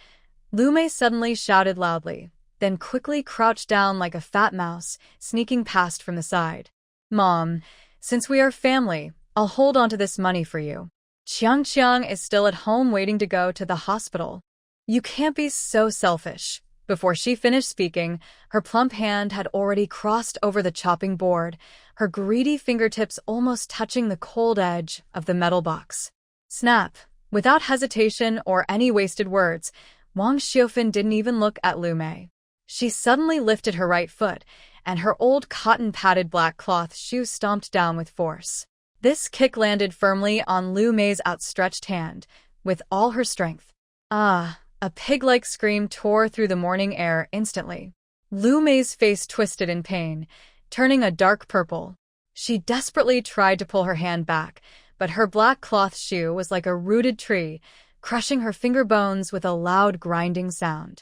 Lu Mei suddenly shouted loudly, then quickly crouched down like a fat mouse, sneaking past from the side. Mom, since we are family, I'll hold on to this money for you. Qiang is still at home waiting to go to the hospital. You can't be so selfish. Before she finished speaking, her plump hand had already crossed over the chopping board, her greedy fingertips almost touching the cold edge of the metal box. Snap! Without hesitation or any wasted words, Wang Xiufan didn't even look at Lu Mei. She suddenly lifted her right foot, and her old cotton-padded black cloth shoe stomped down with force. This kick landed firmly on Lu Mei's outstretched hand, with all her strength. Ah! A pig-like scream tore through the morning air instantly. Lu Mei's face twisted in pain, turning a dark purple. She desperately tried to pull her hand back, but her black cloth shoe was like a rooted tree, crushing her finger bones with a loud grinding sound.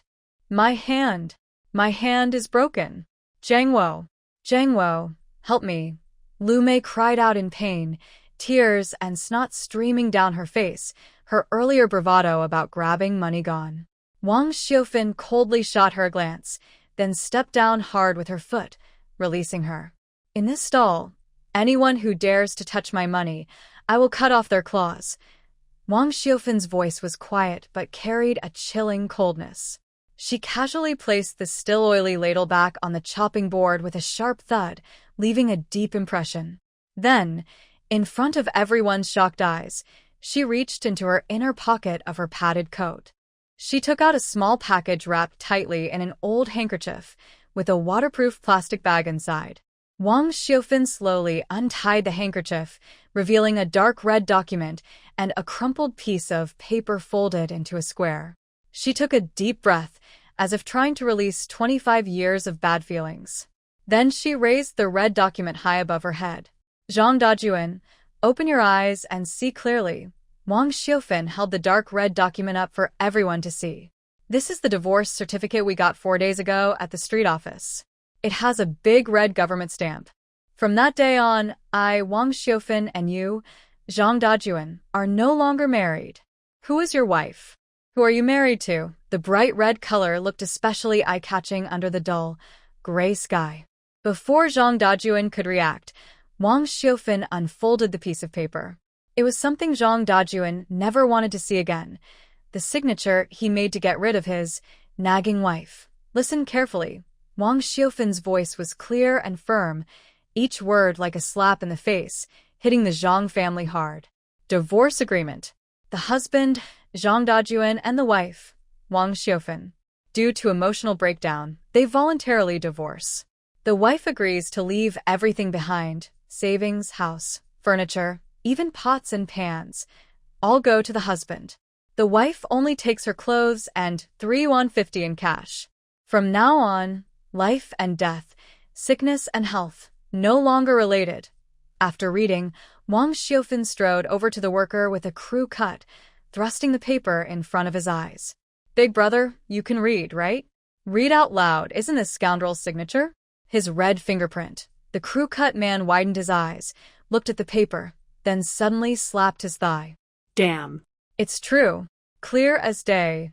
My hand is broken. Jiangwo, help me. Lu Mei cried out in pain, tears and snot streaming down her face, her earlier bravado about grabbing money gone. Wang Xiufan coldly shot her a glance, then stepped down hard with her foot, releasing her. In this stall, anyone who dares to touch my money, I will cut off their claws. Wang Xiufan's voice was quiet but carried a chilling coldness. She casually placed the still oily ladle back on the chopping board with a sharp thud, leaving a deep impression. Then, in front of everyone's shocked eyes, she reached into her inner pocket of her padded coat. She took out a small package wrapped tightly in an old handkerchief, with a waterproof plastic bag inside. Wang Xiufan slowly untied the handkerchief, revealing a dark red document and a crumpled piece of paper folded into a square. She took a deep breath, as if trying to release 25 years of bad feelings. Then she raised the red document high above her head. Zhang Dajuan, open your eyes and see clearly. Wang Xiufan held the dark red document up for everyone to see. This is the divorce certificate we got 4 days ago at the street office. It has a big red government stamp. From that day on, I, Wang Xiufan, and you, Zhang Dajuan, are no longer married. Who is your wife? Who are you married to? The bright red color looked especially eye-catching under the dull, gray sky. Before Zhang Dajuan could react, Wang Xiufan unfolded the piece of paper. It was something Zhang Dajuan never wanted to see again, the signature he made to get rid of his nagging wife. Listen carefully. Wang Xiufan's voice was clear and firm, each word like a slap in the face, hitting the Zhang family hard. Divorce agreement. The husband, Zhang Dajuan, and the wife, Wang Xiufan. Due to emotional breakdown, they voluntarily divorce. The wife agrees to leave everything behind, savings, house, furniture, even pots and pans, all go to the husband. The wife only takes her clothes and 3,150 in cash. From now on, life and death, sickness and health, no longer related. After reading, Wang Xiufan strode over to the worker with a crew cut, thrusting the paper in front of his eyes. Big brother, you can read, right? Read out loud, isn't this scoundrel's signature? His red fingerprint. The crew cut man widened his eyes, looked at the paper, then suddenly slapped his thigh. Damn. It's true. Clear as day.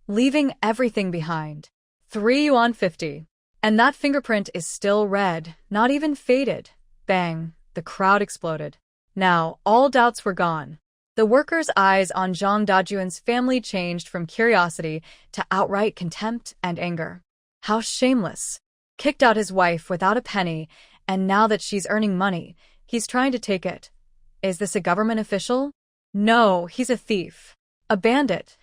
Leaving everything behind. 3,150. And that fingerprint is still red, not even faded. Bang. The crowd exploded. Now, all doubts were gone. The workers' eyes on Zhang Dajuan's family changed from curiosity to outright contempt and anger. How shameless. Kicked out his wife without a penny, and now that she's earning money, he's trying to take it. Is this a government official? No, he's a thief. A bandit.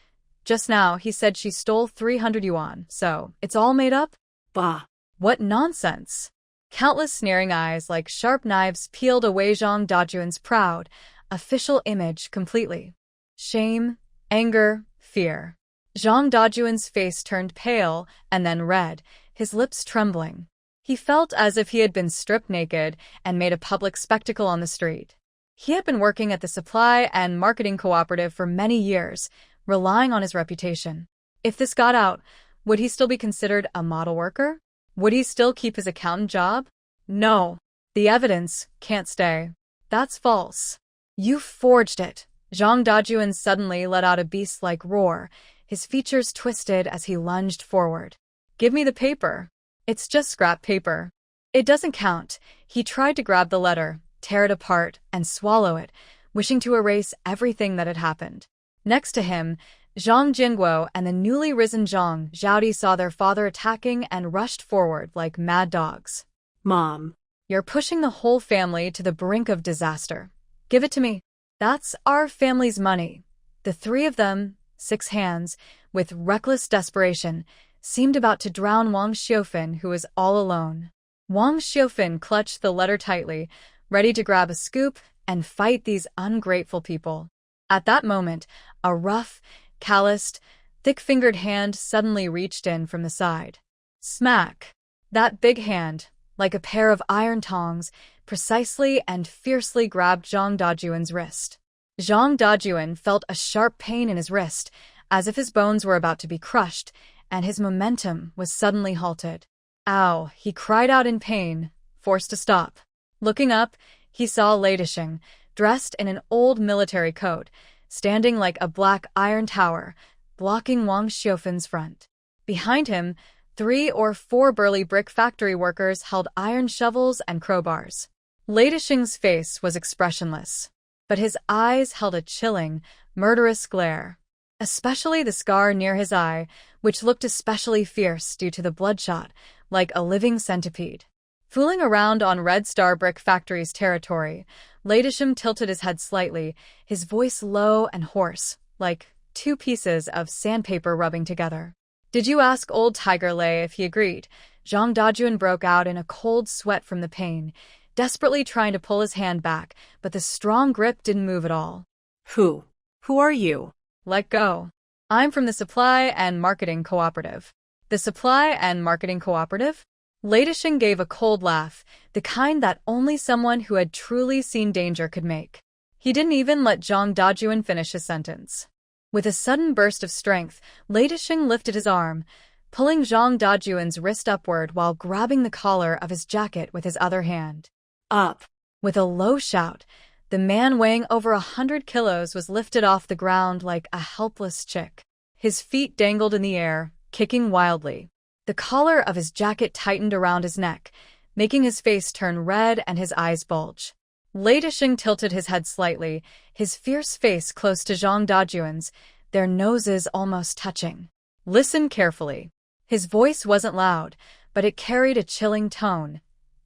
Just now, he said she stole 300 yuan, so it's all made up? Bah. What nonsense. Countless sneering eyes like sharp knives peeled away Zhang Dajuan's proud, official image completely. Shame, anger, fear. Zhang Dajuan's face turned pale and then red, his lips trembling. He felt as if he had been stripped naked and made a public spectacle on the street. He had been working at the supply and marketing cooperative for many years, relying on his reputation. If this got out, would he still be considered a model worker? Would he still keep his accountant job? No. The evidence can't stay. That's false. You forged it. Zhang Dajuan suddenly let out a beast-like roar, his features twisted as he lunged forward. Give me the paper. It's just scrap paper. It doesn't count. He tried to grab the letter, tear it apart, and swallow it, wishing to erase everything that had happened. Next to him, Zhang Jingguo and the newly risen Zhang Zhaodi saw their father attacking and rushed forward like mad dogs. Mom. You're pushing the whole family to the brink of disaster. Give it to me. That's our family's money. The three of them, 6 hands, with reckless desperation, seemed about to drown Wang Xiufan, who was all alone. Wang Xiufan clutched the letter tightly, ready to grab a scoop and fight these ungrateful people. At that moment, a rough, calloused, thick-fingered hand suddenly reached in from the side. Smack! That big hand, like a pair of iron tongs, precisely and fiercely grabbed Zhang Dajuan's wrist. Zhang Dajuan felt a sharp pain in his wrist, as if his bones were about to be crushed, and his momentum was suddenly halted. Ow! He cried out in pain, forced to stop. Looking up, he saw Lei Disheng, dressed in an old military coat, standing like a black iron tower, blocking Wang Xiufan's front. Behind him, 3 or 4 burly brick factory workers held iron shovels and crowbars. Lei Disheng's face was expressionless, but his eyes held a chilling, murderous glare. Especially the scar near his eye, which looked especially fierce due to the bloodshot, like a living centipede. Fooling around on Red Star Brick Factory's territory, Lei Disheng tilted his head slightly, his voice low and hoarse, like 2 pieces of sandpaper rubbing together. Did you ask old Tiger Lei if he agreed? Zhang Dajuan broke out in a cold sweat from the pain, desperately trying to pull his hand back, but the strong grip didn't move at all. Who? Who are you? Let go. I'm from the Supply and Marketing Cooperative. The Supply and Marketing Cooperative? Lei Disheng gave a cold laugh, the kind that only someone who had truly seen danger could make. He didn't even let Zhang Dajuan finish his sentence. With a sudden burst of strength, Lei Disheng lifted his arm, pulling Zhang Dajuan's wrist upward while grabbing the collar of his jacket with his other hand. Up. With a low shout, the man weighing over 100 kilos was lifted off the ground like a helpless chick. His feet dangled in the air, kicking wildly. The collar of his jacket tightened around his neck, making his face turn red and his eyes bulge. Lei Disheng tilted his head slightly, his fierce face close to Zhang Dajuan's, their noses almost touching. Listen carefully. His voice wasn't loud, but it carried a chilling tone,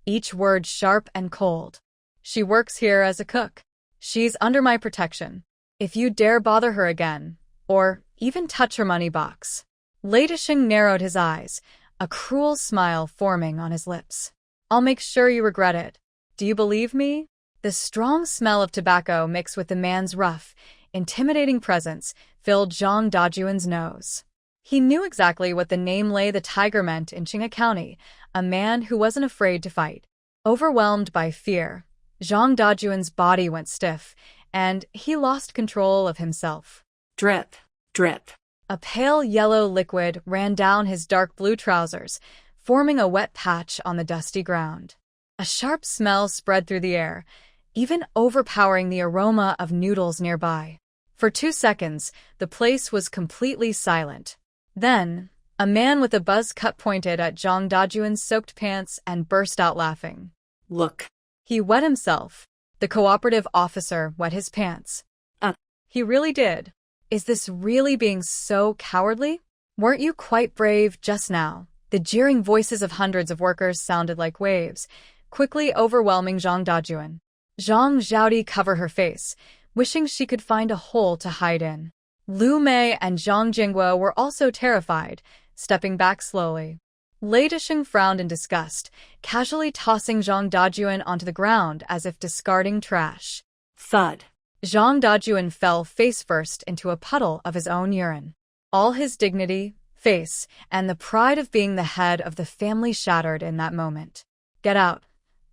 each word sharp and cold. She works here as a cook. She's under my protection. If you dare bother her again, or even touch her money box. Lei Disheng narrowed his eyes, a cruel smile forming on his lips. I'll make sure you regret it. Do you believe me? The strong smell of tobacco mixed with the man's rough, intimidating presence filled Zhang Dajuan's nose. He knew exactly what the name Lei the Tiger meant in Qinghai County, a man who wasn't afraid to fight. Overwhelmed by fear, Zhang Dajuan's body went stiff, and he lost control of himself. Drip, drip. A pale yellow liquid ran down his dark blue trousers, forming a wet patch on the dusty ground. A sharp smell spread through the air, even overpowering the aroma of noodles nearby. For 2 seconds, the place was completely silent. Then, a man with a buzz cut pointed at Zhang Dajuan's soaked pants and burst out laughing. Look. He wet himself. The cooperative officer wet his pants. He really did. Is this really being so cowardly? Weren't you quite brave just now? The jeering voices of hundreds of workers sounded like waves, quickly overwhelming Zhang Dajuan. Zhang Zhaodi covered her face, wishing she could find a hole to hide in. Lu Mei and Zhang Jingguo were also terrified, stepping back slowly. Lei Disheng frowned in disgust, casually tossing Zhang Dajuan onto the ground as if discarding trash. Thud. Zhang Dajuan fell face-first into a puddle of his own urine. All his dignity, face, and the pride of being the head of the family shattered in that moment. Get out.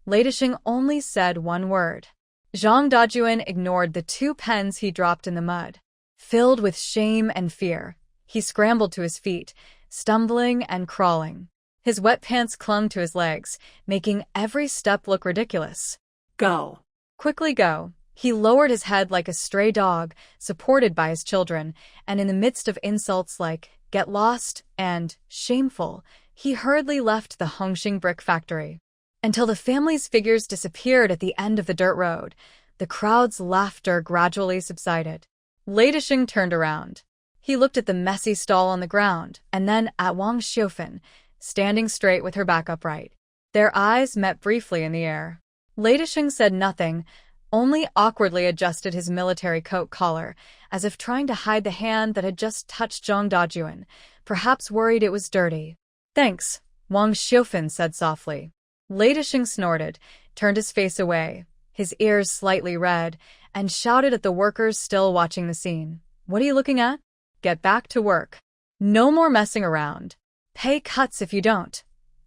Lei Disheng only said one word. Zhang Dajuan ignored the 2 pens he dropped in the mud. Filled with shame and fear, he scrambled to his feet, stumbling and crawling. His wet pants clung to his legs, making every step look ridiculous. Go. Quickly go. He lowered his head like a stray dog, supported by his children, and in the midst of insults like, get lost, and shameful, he hurriedly left the Hongxing brick factory. Until the family's figures disappeared at the end of the dirt road, the crowd's laughter gradually subsided. Lei Disheng turned around. He looked at the messy stall on the ground, and then at Wang Xiufan, standing straight with her back upright. Their eyes met briefly in the air. Lei Disheng said nothing, only awkwardly adjusted his military coat collar, as if trying to hide the hand that had just touched Zhang Dajuan, perhaps worried it was dirty. Thanks, Wang Xiufan said softly. Lei Disheng snorted, turned his face away, his ears slightly red, and shouted at the workers still watching the scene. What are you looking at? Get back to work. No more messing around. Pay cuts if you don't.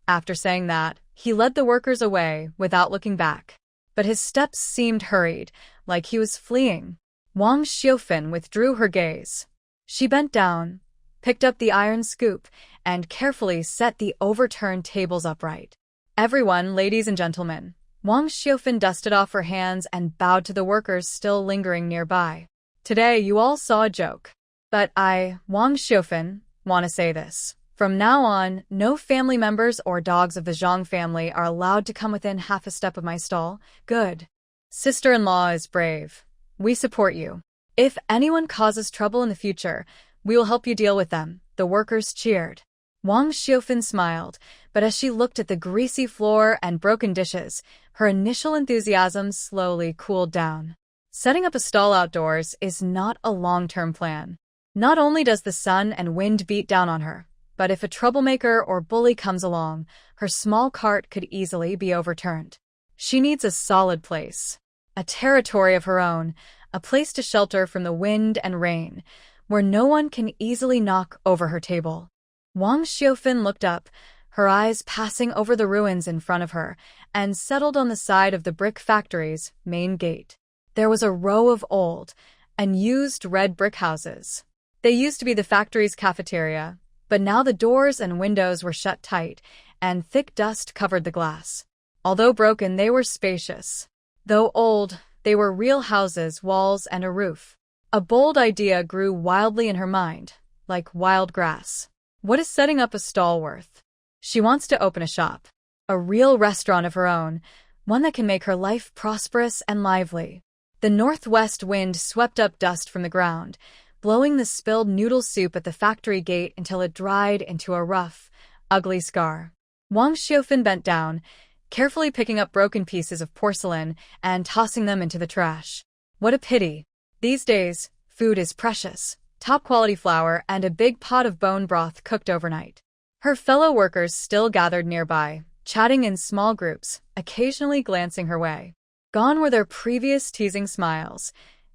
After saying that, he led the workers away without looking back. But his steps seemed hurried, like he was fleeing. Wang Xiufan withdrew her gaze. She bent down, picked up the iron scoop, and carefully set the overturned tables upright. Everyone, ladies and gentlemen. Wang Xiufan dusted off her hands and bowed to the workers still lingering nearby. Today you all saw a joke. But I, Wang Xiufan, want to say this. From now on, no family members or dogs of the Zhang family are allowed to come within half a step of my stall. Good. Sister-in-law is brave. We support you. If anyone causes trouble in the future, we will help you deal with them. The workers cheered. Wang Xiufan smiled, but as she looked at the greasy floor and broken dishes, her initial enthusiasm slowly cooled down. Setting up a stall outdoors is not a long-term plan. Not only does the sun and wind beat down on her, but if a troublemaker or bully comes along, her small cart could easily be overturned. She needs a solid place, a territory of her own, a place to shelter from the wind and rain, where no one can easily knock over her table. Wang Xiufan looked up, her eyes passing over the ruins in front of her, and settled on the side of the brick factory's main gate. There was a row of old, unused red brick houses. They used to be the factory's cafeteria, but now the doors and windows were shut tight, and thick dust covered the glass. Although broken, they were spacious. Though old, they were real houses, walls, and a roof. A bold idea grew wildly in her mind, like wild grass. What is setting up a stall worth? She wants to open a shop. A real restaurant of her own, one that can make her life prosperous and lively. The northwest wind swept up dust from the ground, blowing the spilled noodle soup at the factory gate until it dried into a rough, ugly scar. Wang Xiufan bent down, carefully picking up broken pieces of porcelain and tossing them into the trash. What a pity. These days, food is precious. Top-quality flour and a big pot of bone broth cooked overnight. Her fellow workers still gathered nearby, chatting in small groups, occasionally glancing her way. Gone were their previous teasing smiles.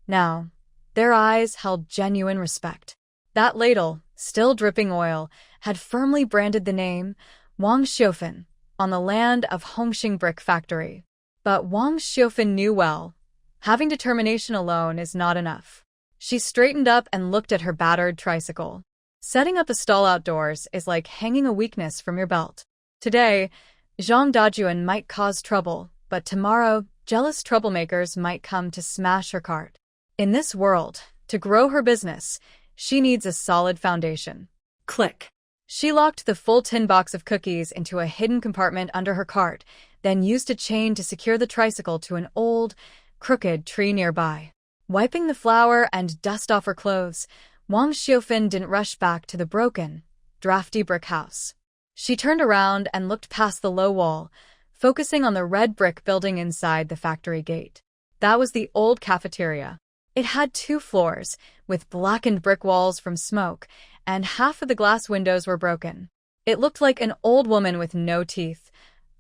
Now, their eyes held genuine respect. That ladle, still dripping oil, had firmly branded the name Wang Xiufan on the land of Hongxing Brick Factory. But Wang Xiufan knew well, having determination alone is not enough. She straightened up and looked at her battered tricycle. Setting up a stall outdoors is like hanging a weakness from your belt. Today, Zhang Dajuan might cause trouble, but tomorrow, jealous troublemakers might come to smash her cart. In this world, to grow her business, she needs a solid foundation. Click. She locked the full tin box of cookies into a hidden compartment under her cart, then used a chain to secure the tricycle to an old, crooked tree nearby. Wiping the flour and dust off her clothes, Wang Xiufan didn't rush back to the broken, drafty brick house. She turned around and looked past the low wall, focusing on the red brick building inside the factory gate. That was the old cafeteria. It had 2 floors, with blackened brick walls from smoke, and half of the glass windows were broken. It looked like an old woman with no teeth,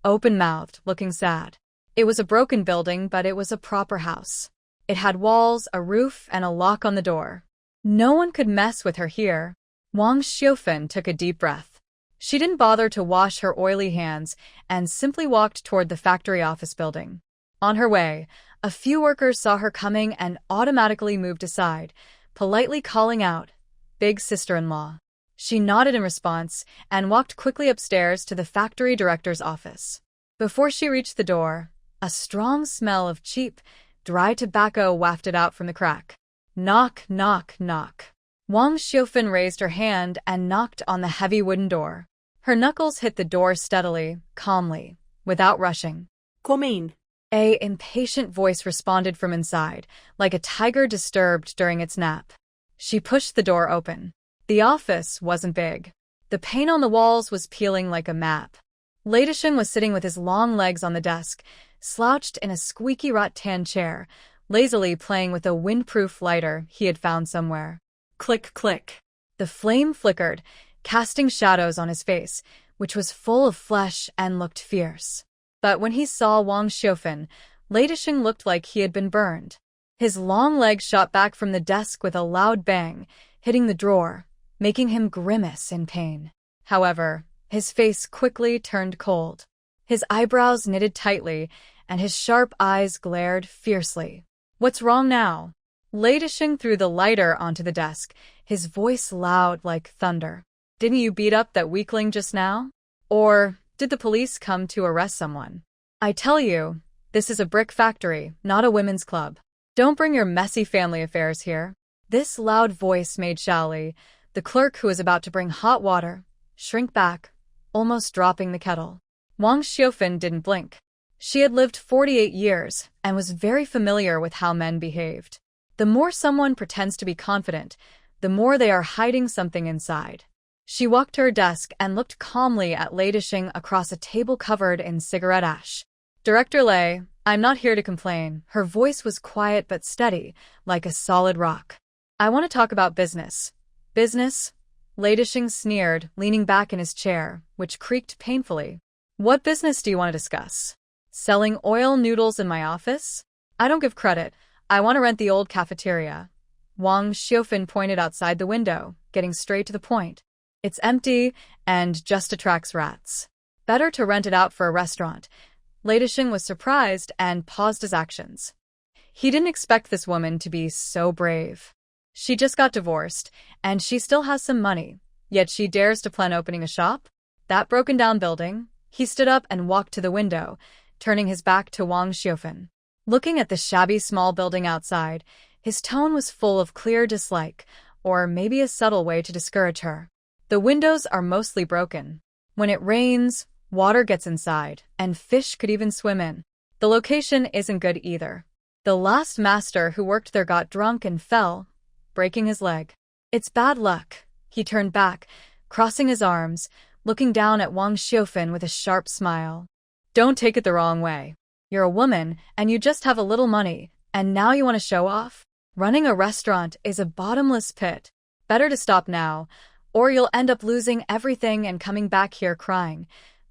open-mouthed, looking sad. It was a broken building, but it was a proper house. It had walls, a roof, and a lock on the door. No one could mess with her here. Wang Xiufen took a deep breath. She didn't bother to wash her oily hands and simply walked toward the factory office building. On her way, a few workers saw her coming and automatically moved aside, politely calling out, "Big sister-in-law." She nodded in response and walked quickly upstairs to the factory director's office. Before she reached the door, a strong smell of cheap, dry tobacco wafted out from the crack. Knock, knock, knock. Wang Xiufen raised her hand and knocked on the heavy wooden door. Her knuckles hit the door steadily, calmly, without rushing. Come in. A impatient voice responded from inside, like a tiger disturbed during its nap. She pushed the door open. The office wasn't big. The paint on the walls was peeling like a map. Retribution was sitting with his long legs on the desk, slouched in a squeaky rattan chair, lazily playing with a windproof lighter he had found somewhere. Click, click. The flame flickered, casting shadows on his face, which was full of flesh and looked fierce. But when he saw Wang Xiufen, Retribution looked like he had been burned. His long legs shot back from the desk with a loud bang, hitting the drawer, making him grimace in pain. However, his face quickly turned cold. His eyebrows knitted tightly, and his sharp eyes glared fiercely. "What's wrong now?" Retribution threw the lighter onto the desk, his voice loud like thunder. "Didn't you beat up that weakling just now? Or did the police come to arrest someone? I tell you, this is a brick factory, not a women's club. Don't bring your messy family affairs here." This loud voice made Xiaoli, the clerk who was about to bring hot water, shrink back, almost dropping the kettle. Wang Xiufen didn't blink. She had lived 48 years and was very familiar with how men behaved. The more someone pretends to be confident, the more they are hiding something inside. She walked to her desk and looked calmly at Retribution across a table covered in cigarette ash. "Director Lei, I'm not here to complain." Her voice was quiet but steady, like a solid rock. "I want to talk about business." "Business?" Retribution sneered, leaning back in his chair, which creaked painfully. "What business do you want to discuss? Selling oil noodles in my office? I don't give credit. I want to rent the old cafeteria." Wang Xiufen pointed outside the window, getting straight to the point. "It's empty and just attracts rats. Better to rent it out for a restaurant." Retribution was surprised and paused his actions. He didn't expect this woman to be so brave. She just got divorced, and she still has some money, yet she dares to plan opening a shop? That broken-down building? He stood up and walked to the window, turning his back to Wang Xiufen. Looking at the shabby small building outside, his tone was full of clear dislike, or maybe a subtle way to discourage her. "The windows are mostly broken. When it rains, water gets inside, and fish could even swim in. The location isn't good either. The last master who worked there got drunk and fell, breaking his leg. It's bad luck." He turned back, crossing his arms, looking down at Wang Xiufen with a sharp smile. "Don't take it the wrong way. You're a woman, and you just have a little money, and now you want to show off? Running a restaurant is a bottomless pit. Better to stop now, or you'll end up losing everything and coming back here crying."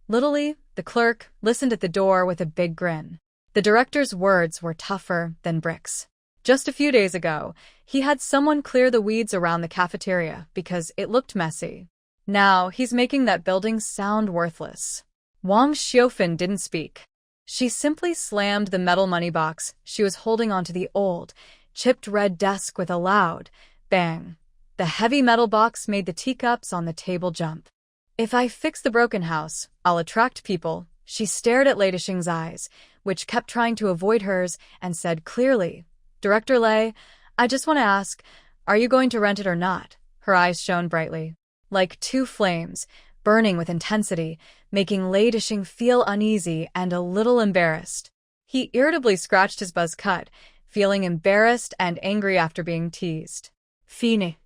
Literally, the clerk listened at the door with a big grin. The director's words were tougher than bricks. Just a few days ago, he had someone clear the weeds around the cafeteria because it looked messy. Now he's making that building sound worthless. Wang Xiufen didn't speak. She simply slammed the metal money box she was holding onto the old, chipped red desk with a loud bang. The heavy metal box made the teacups on the table jump. "If I fix the broken house, I'll attract people." She stared at Retribution's eyes, which kept trying to avoid hers, and said clearly, "Director Lei, I just want to ask, are you going to rent it or not?" Her eyes shone brightly, like 2 flames, burning with intensity, making Retribution feel uneasy and a little embarrassed. He irritably scratched his buzz cut, feeling embarrassed and angry after being teased. Fine.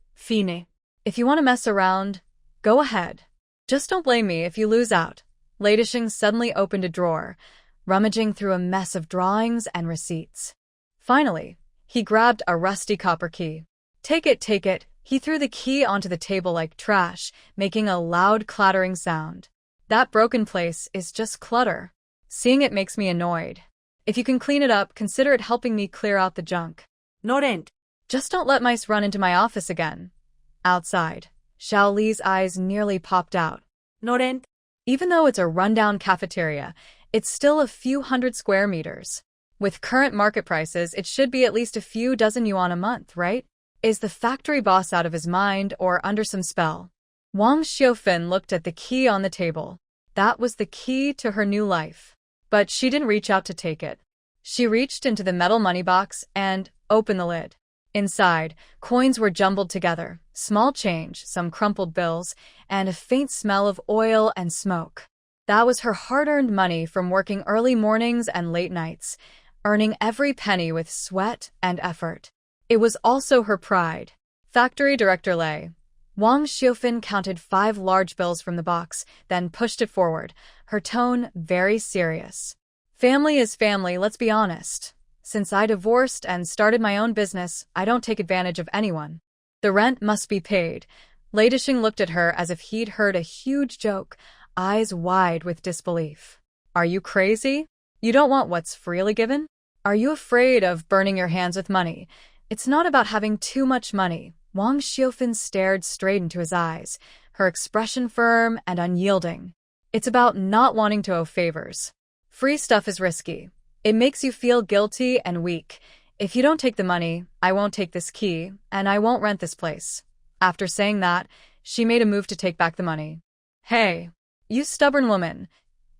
If you want to mess around, go ahead. Just don't blame me if you lose out." Retribution suddenly opened a drawer, rummaging through a mess of drawings and receipts. Finally, He grabbed a rusty copper key. Take it, take it. He threw the key onto the table like trash, making a loud clattering sound. That broken place is just clutter. Seeing it makes me annoyed. If you can clean it up, consider it helping me clear out the junk. Norent. Just don't let mice run into my office again. Outside, Xiao Li's eyes nearly popped out. Norent. Even though it's a rundown cafeteria, it's still a few hundred square meters. With current market prices, it should be at least a few dozen yuan a month, right? Is the factory boss out of his mind or under some spell? Wang Xiaofan looked at the key on the table. That was the key to her new life. But she didn't reach out to take it. She reached into the metal money box and opened the lid. Inside, coins were jumbled together, small change, some crumpled bills, and a faint smell of oil and smoke. That was her hard-earned money from working early mornings and late nights, earning every penny with sweat and effort. It was also her pride. Factory Director Lei. Wang Xiaofan counted 5 large bills from the box, then pushed it forward, her tone very serious. Family is family, let's be honest. Since I divorced and started my own business, I don't take advantage of anyone. The rent must be paid. Lei Disheng looked at her as if he'd heard a huge joke, eyes wide with disbelief. Are you crazy? You don't want what's freely given? Are you afraid of burning your hands with money? It's not about having too much money. Wang Xiaofan stared straight into his eyes, her expression firm and unyielding. It's about not wanting to owe favors. Free stuff is risky. It makes you feel guilty and weak. If you don't take the money, I won't take this key, and I won't rent this place. After saying that, she made a move to take back the money. Hey, you stubborn woman.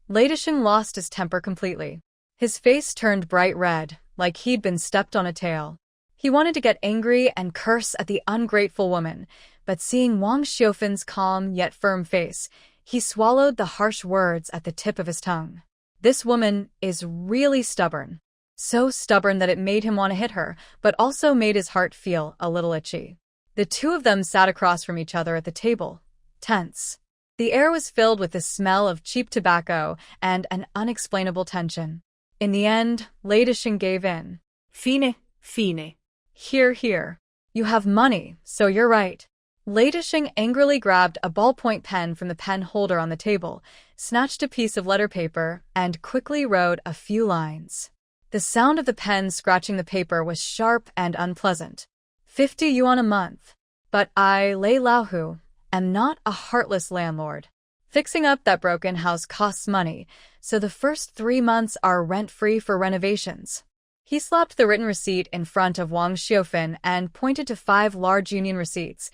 Lei Disheng lost his temper completely. His face turned bright red, like he'd been stepped on a tail. He wanted to get angry and curse at the ungrateful woman, but seeing Wang Xiaofan's calm yet firm face, he swallowed the harsh words at the tip of his tongue. This woman is really stubborn. So stubborn that it made him want to hit her, but also made his heart feel a little itchy. The two of them sat across from each other at the table, tense. The air was filled with the smell of cheap tobacco and an unexplainable tension. In the end, Lei Disheng gave in. Fine, fine. Here, here. You have money, so you're right. Lei Disheng angrily grabbed a ballpoint pen from the pen holder on the table, snatched a piece of letter paper, and quickly wrote a few lines. The sound of the pen scratching the paper was sharp and unpleasant. 50 yuan a month. But I, Lei Laohu, am not a heartless landlord. Fixing up that broken house costs money, so the first 3 months are rent-free for renovations. He slapped the written receipt in front of Wang Xiaofan and pointed to 5 large union receipts.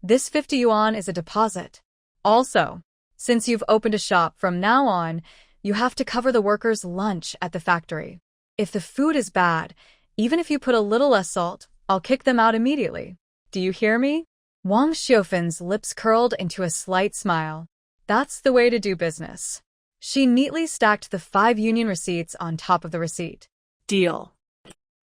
This 50 yuan is a deposit. Also, since you've opened a shop from now on, you have to cover the workers' lunch at the factory. If the food is bad, even if you put a little less salt, I'll kick them out immediately. Do you hear me? Wang Xiaofan's lips curled into a slight smile. That's the way to do business. She neatly stacked the 5 union receipts on top of the receipt. Deal.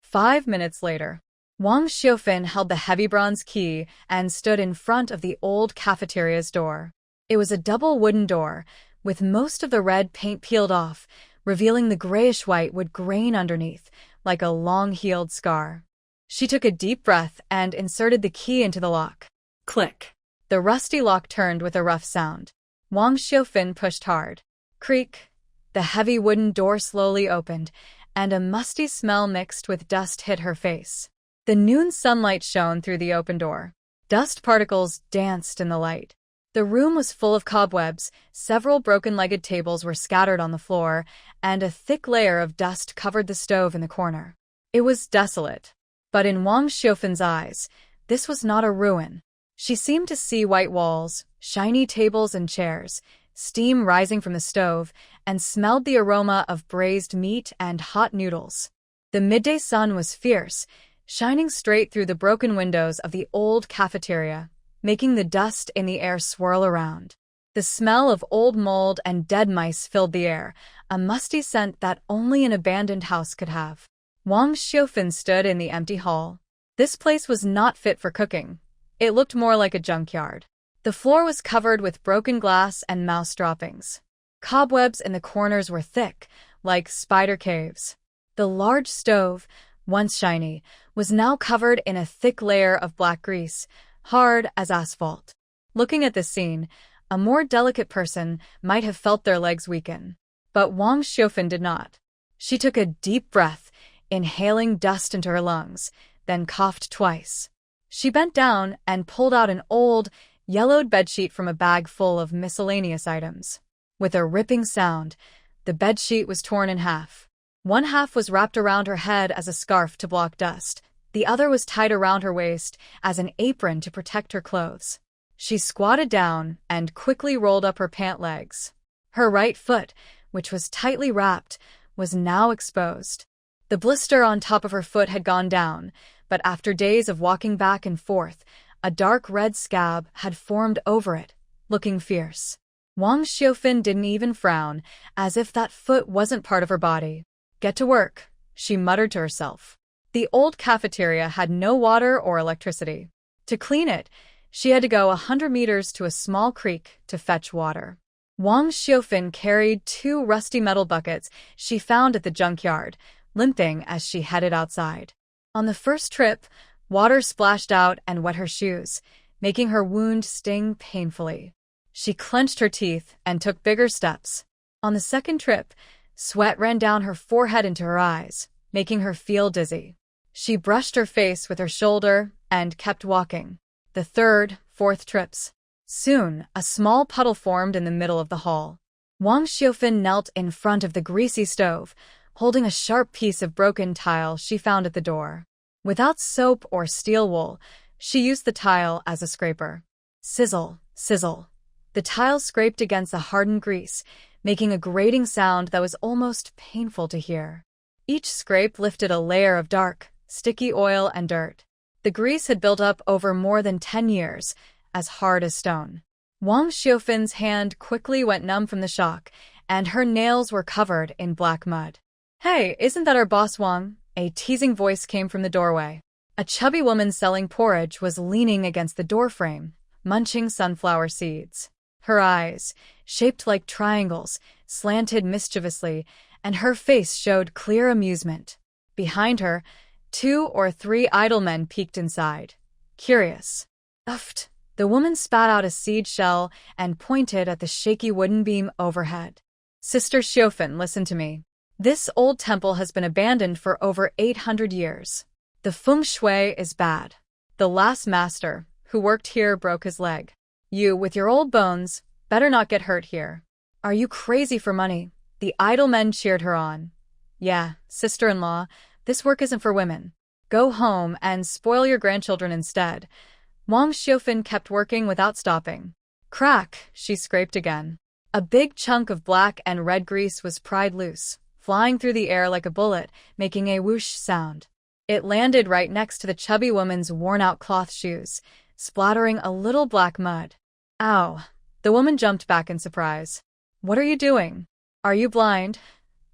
5 minutes later, Wang Xiaofan held the heavy bronze key and stood in front of the old cafeteria's door. It was a double wooden door, with most of the red paint peeled off, revealing the grayish-white wood grain underneath, like a long-healed scar. She took a deep breath and inserted the key into the lock. Click. The rusty lock turned with a rough sound. Wang Xiaofan pushed hard. Creak. The heavy wooden door slowly opened, and a musty smell mixed with dust hit her face. The noon sunlight shone through the open door. Dust particles danced in the light. The room was full of cobwebs, several broken-legged tables were scattered on the floor, and a thick layer of dust covered the stove in the corner. It was desolate. But in Wang Xiaofan's eyes, this was not a ruin. She seemed to see white walls, shiny tables and chairs, steam rising from the stove, and smelled the aroma of braised meat and hot noodles. The midday sun was fierce, shining straight through the broken windows of the old cafeteria, making the dust in the air swirl around. The smell of old mold and dead mice filled the air, a musty scent that only an abandoned house could have. Wang Xiaofan stood in the empty hall. This place was not fit for cooking. It looked more like a junkyard. The floor was covered with broken glass and mouse droppings. Cobwebs in the corners were thick, like spider caves. The large stove, once shiny, was now covered in a thick layer of black grease, hard as asphalt. Looking at this scene, a more delicate person might have felt their legs weaken. But Wang Xiaofan did not. She took a deep breath, inhaling dust into her lungs, then coughed twice. She bent down and pulled out an old, yellowed bedsheet from a bag full of miscellaneous items. With a ripping sound, the bedsheet was torn in half. One half was wrapped around her head as a scarf to block dust. The other was tied around her waist as an apron to protect her clothes. She squatted down and quickly rolled up her pant legs. Her right foot, which was tightly wrapped, was now exposed. The blister on top of her foot had gone down, but after days of walking back and forth, a dark red scab had formed over it, looking fierce. Wang Xiaofan didn't even frown, as if that foot wasn't part of her body. "Get to work," she muttered to herself. The old cafeteria had no water or electricity. To clean it, she had to go 100 meters to a small creek to fetch water. Wang Xiaofan carried 2 rusty metal buckets she found at the junkyard, limping as she headed outside. On the first trip, water splashed out and wet her shoes, making her wound sting painfully. She clenched her teeth and took bigger steps. On the second trip, sweat ran down her forehead into her eyes, making her feel dizzy. She brushed her face with her shoulder and kept walking. The third, fourth trips. Soon, a small puddle formed in the middle of the hall. Wang Xiaofan knelt in front of the greasy stove, holding a sharp piece of broken tile she found at the door. Without soap or steel wool, she used the tile as a scraper. Sizzle, sizzle. The tile scraped against the hardened grease, making a grating sound that was almost painful to hear. Each scrape lifted a layer of dark, sticky oil and dirt. The grease had built up over more than 10 years, as hard as stone. Wang Xiaofan's hand quickly went numb from the shock, and her nails were covered in black mud. "Hey, isn't that our boss Wang?" A teasing voice came from the doorway. A chubby woman selling porridge was leaning against the doorframe, munching sunflower seeds. Her eyes, shaped like triangles, slanted mischievously, and her face showed clear amusement. Behind her, 2 or 3 idle men peeked inside. Curious. Uffed. The woman spat out a seed shell and pointed at the shaky wooden beam overhead. "Sister Xiaofan, listen to me. This old temple has been abandoned for over 800 years. The feng shui is bad. The last master, who worked here, broke his leg. You, with your old bones, better not get hurt here." "Are you crazy for money?" The idle men cheered her on. "Yeah, sister-in-law, this work isn't for women. Go home and spoil your grandchildren instead." Wang Xiaofan kept working without stopping. Crack, she scraped again. A big chunk of black and red grease was pried loose, flying through the air like a bullet, making a whoosh sound. It landed right next to the chubby woman's worn-out cloth shoes, splattering a little black mud. "Ow!" The woman jumped back in surprise. "What are you doing? Are you blind?"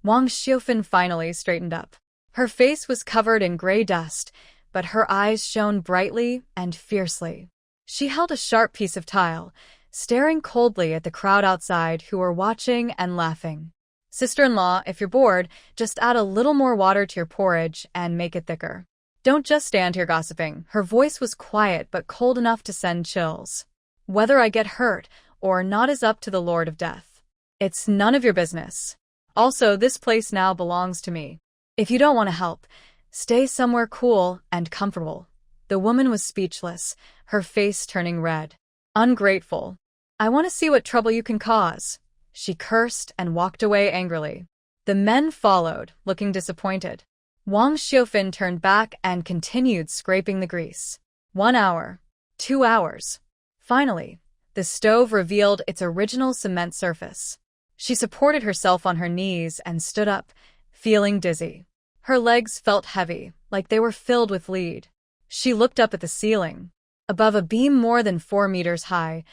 Wang Xiaofan finally straightened up. Her face was covered in gray dust, but her eyes shone brightly and fiercely. She held a sharp piece of tile, staring coldly at the crowd outside who were watching and laughing. "Sister-in-law, if you're bored, just add a little more water to your porridge and make it thicker. Don't just stand here gossiping." Her voice was quiet but cold enough to send chills. "Whether I get hurt or not is up to the Lord of Death. It's none of your business. Also, this place now belongs to me. If you don't want to help, stay somewhere cool and comfortable." The woman was speechless, her face turning red. "Ungrateful. I want to see what trouble you can cause." She cursed and walked away angrily. The men followed, looking disappointed. Wang Xiaofan turned back and continued scraping the grease. 1 hour. 2 hours. Finally, the stove revealed its original cement surface. She supported herself on her knees and stood up, feeling dizzy. Her legs felt heavy, like they were filled with lead. She looked up at the ceiling. Above a beam more than 4 meters high,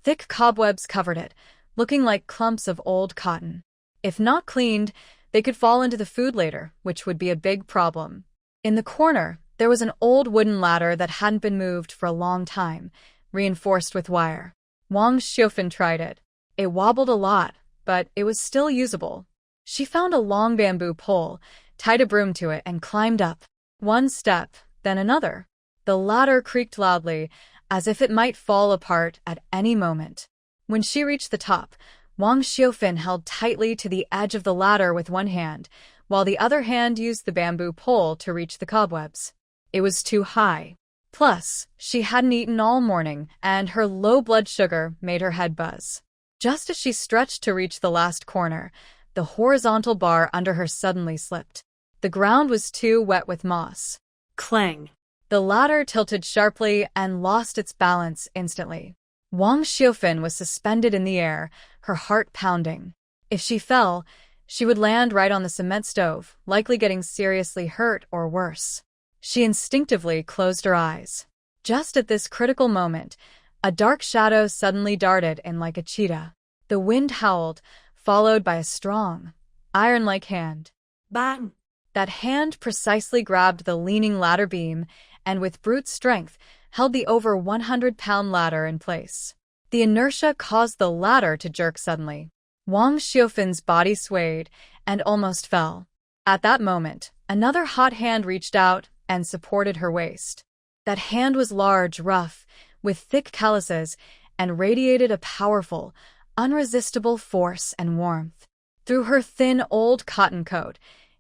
thick cobwebs covered it, looking like clumps of old cotton. If not cleaned, they could fall into the food later, which would be a big problem. In the corner, there was an old wooden ladder that hadn't been moved for a long time, reinforced with wire. Wang Xiaofan tried it. It wobbled a lot, but it was still usable. She found a long bamboo pole, tied a broom to it, and climbed up. One step, then another. The ladder creaked loudly, as if it might fall apart at any moment. When she reached the top, Wang Xiufan held tightly to the edge of the ladder with one hand, while the other hand used the bamboo pole to reach the cobwebs. It was too high. Plus, she hadn't eaten all morning, and her low blood sugar made her head buzz. Just as she stretched to reach the last corner, the horizontal bar under her suddenly slipped. The ground was too wet with moss. Clang. The ladder tilted sharply and lost its balance instantly. Wang Xiufan was suspended in the air, her heart pounding. If she fell, she would land right on the cement stove, likely getting seriously hurt or worse. She instinctively closed her eyes. Just at this critical moment, a dark shadow suddenly darted in like a cheetah. The wind howled, followed by a strong, iron-like hand. Bang! That hand precisely grabbed the leaning ladder beam and with brute strength held the over 100-pound ladder in place. The inertia caused the ladder to jerk suddenly. Wang Xiufan's body swayed and almost fell. At that moment, another hot hand reached out and supported her waist. That hand was large, rough, with thick calluses, and radiated a powerful, unresistible force and warmth. Through her thin old cotton coat,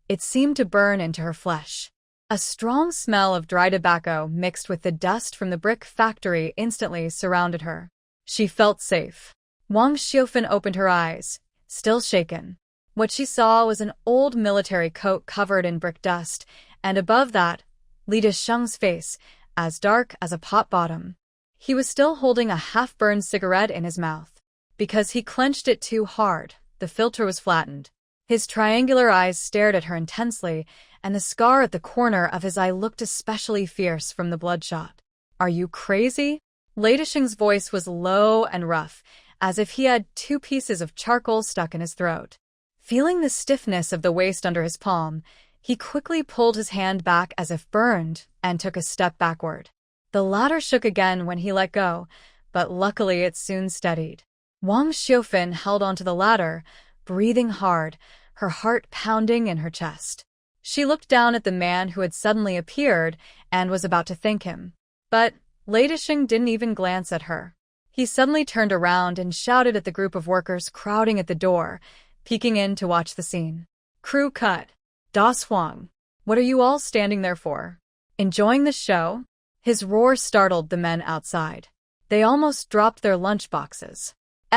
it seemed to burn into her flesh. A strong smell of dry tobacco mixed with the dust from the brick factory instantly surrounded her. She felt safe. Wang Xiufan opened her eyes, still shaken. What she saw was an old military coat covered in brick dust, and above that, Li Desheng's face, as dark as a pot bottom. He was still holding a half-burned cigarette in his mouth. Because he clenched it too hard, the filter was flattened. His triangular eyes stared at her intensely, and the scar at the corner of his eye looked especially fierce from the bloodshot. "Are you crazy?" Li Desheng's voice was low and rough, as if he had 2 pieces of charcoal stuck in his throat. Feeling the stiffness of the waist under his palm, he quickly pulled his hand back as if burned and took a step backward. The ladder shook again when he let go, but luckily it soon steadied. Wang Xiufan held onto the ladder, breathing hard, her heart pounding in her chest. She looked down at the man who had suddenly appeared and was about to thank him. But Li Desheng didn't even glance at her. He suddenly turned around and shouted at the group of workers crowding at the door, peeking in to watch the scene. "Crew cut. Das Huang. What are you all standing there for? Enjoying the show?" His roar startled the men outside. They almost dropped their lunchboxes.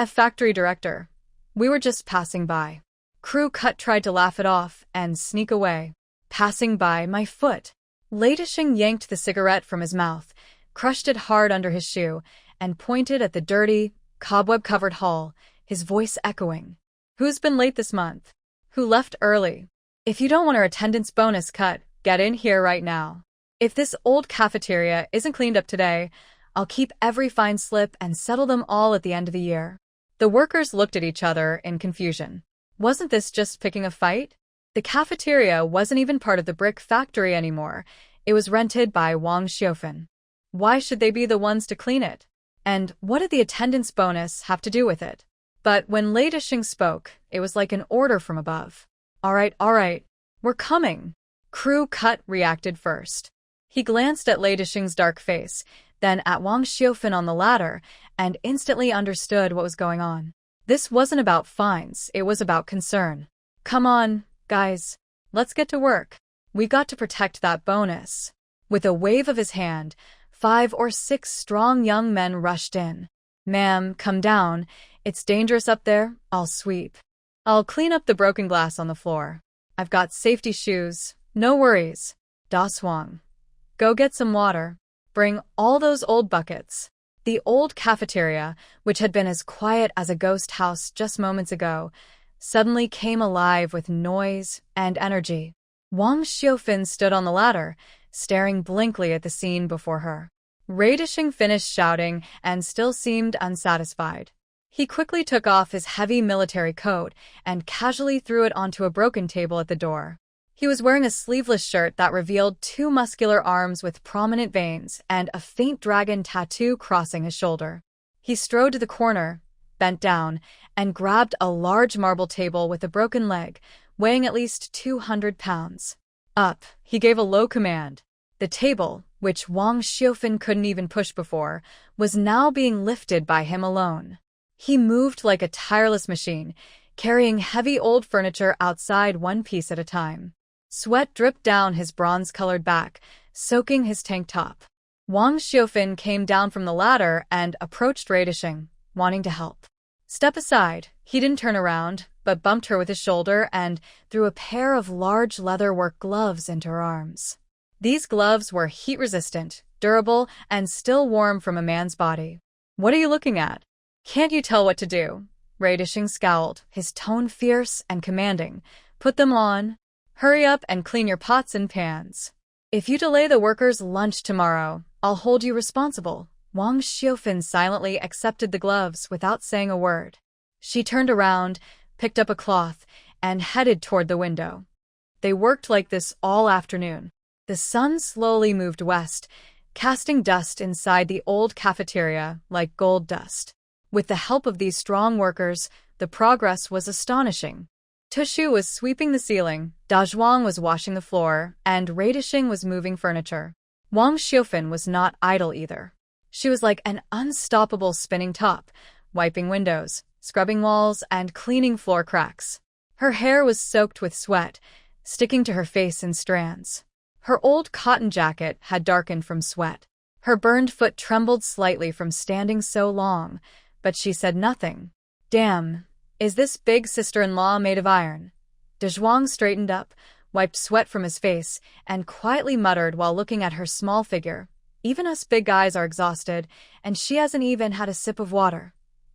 Factory director. We were just passing by. Crew cut tried to laugh it off and sneak away. Passing by my foot. Li Desheng yanked the cigarette from his mouth, crushed it hard under his shoe, and pointed at the dirty, cobweb-covered hall, his voice echoing. "Who's been late this month? Who left early? If you don't want our attendance bonus cut, get in here right now. If this old cafeteria isn't cleaned up today, I'll keep every fine slip and settle them all at the end of the year." The workers looked at each other in confusion. Wasn't this just picking a fight? The cafeteria wasn't even part of the brick factory anymore. It was rented by Wang Xiufan. Why should they be the ones to clean it? And what did the attendance bonus have to do with it? But when Li Desheng spoke, it was like an order from above. All right, we're coming." Crew cut reacted first. He glanced at Li Desheng's dark face, then at Wang Xiufan on the ladder, and instantly understood what was going on. This wasn't about fines, it was about concern. "Come on, guys. Let's get to work. We got to protect that bonus." With a wave of his hand, 5 or 6 strong young men rushed in. "Ma'am, come down. It's dangerous up there. I'll sweep. I'll clean up the broken glass on the floor. I've got safety shoes. No worries. Das Huang. Go get some water. Bring all those old buckets." The old cafeteria, which had been as quiet as a ghost house just moments ago, suddenly came alive with noise and energy. Wang Xiufan stood on the ladder, staring blankly at the scene before her. Li Desheng finished shouting and still seemed unsatisfied. He quickly took off his heavy military coat and casually threw it onto a broken table at the door. He was wearing a sleeveless shirt that revealed 2 muscular arms with prominent veins and a faint dragon tattoo crossing his shoulder. He strode to the corner, bent down, and grabbed a large marble table with a broken leg, weighing at least 200 pounds. Up, he gave a low command. The table, which Wang Xiufan couldn't even push before, was now being lifted by him alone. He moved like a tireless machine, carrying heavy old furniture outside one piece at a time. Sweat dripped down his bronze-colored back, soaking his tank top. Wang Xiufan came down from the ladder and approached Retribution, wanting to help. Step aside, he didn't turn around, but bumped her with his shoulder and threw a pair of large leather-work gloves into her arms. These gloves were heat-resistant, durable, and still warm from a man's body. "What are you looking at? Can't you tell what to do?" Retribution scowled, his tone fierce and commanding. "Put them on. Hurry up and clean your pots and pans. If you delay the workers' lunch tomorrow, I'll hold you responsible." Wang Xiufan silently accepted the gloves without saying a word. She turned around, picked up a cloth, and headed toward the window. They worked like this all afternoon. The sun slowly moved west, casting dust inside the old cafeteria like gold dust. With the help of these strong workers, the progress was astonishing. Tushu was sweeping the ceiling, Dazhuang was washing the floor, and Retribution was moving furniture. Wang Xiufan was not idle either. She was like an unstoppable spinning top, wiping windows, scrubbing walls, and cleaning floor cracks. Her hair was soaked with sweat, sticking to her face in strands. Her old cotton jacket had darkened from sweat. Her burned foot trembled slightly from standing so long, but she said nothing. "Damn, is this big sister-in-law made of iron?" Dazhuang straightened up, wiped sweat from his face, and quietly muttered while looking at her small figure. "Even us big guys are exhausted, and she hasn't even had a sip of water."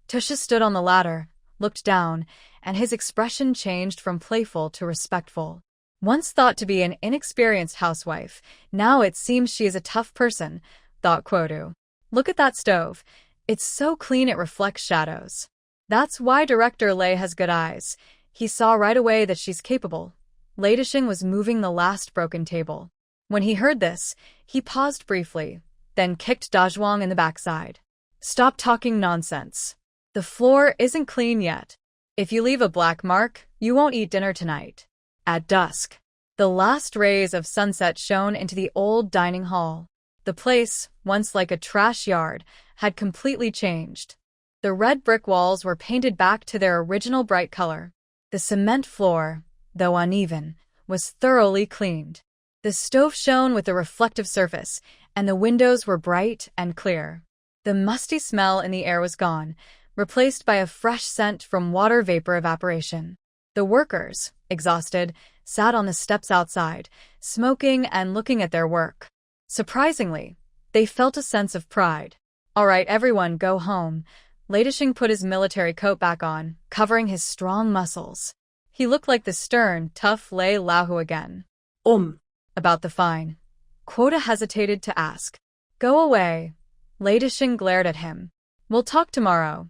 Tusha stood on the ladder, looked down, and his expression changed from playful to respectful. Once thought to be an inexperienced housewife, now it seems she is a tough person, thought Quodu. "Look at that stove. It's so clean it reflects shadows. That's why Director Lei has good eyes. He saw right away that she's capable." Retribution was moving the last broken table. When he heard this, he paused briefly, then kicked Dazhuang in the backside. "Stop talking nonsense. The floor isn't clean yet. If you leave a black mark, you won't eat dinner tonight." At dusk, the last rays of sunset shone into the old dining hall. The place, once like a trash yard, had completely changed. The red brick walls were painted back to their original bright color. The cement floor, though uneven, was thoroughly cleaned. The stove shone with a reflective surface, and the windows were bright and clear. The musty smell in the air was gone, replaced by a fresh scent from water vapor evaporation. The workers, exhausted, sat on the steps outside, smoking and looking at their work. Surprisingly, they felt a sense of pride. "All right, everyone, go home." Retribution put his military coat back on, covering his strong muscles. He looked like the stern, tough Lei Lahu again. About the fine?" Quota hesitated to ask. "Go away." Retribution glared at him. "We'll talk tomorrow."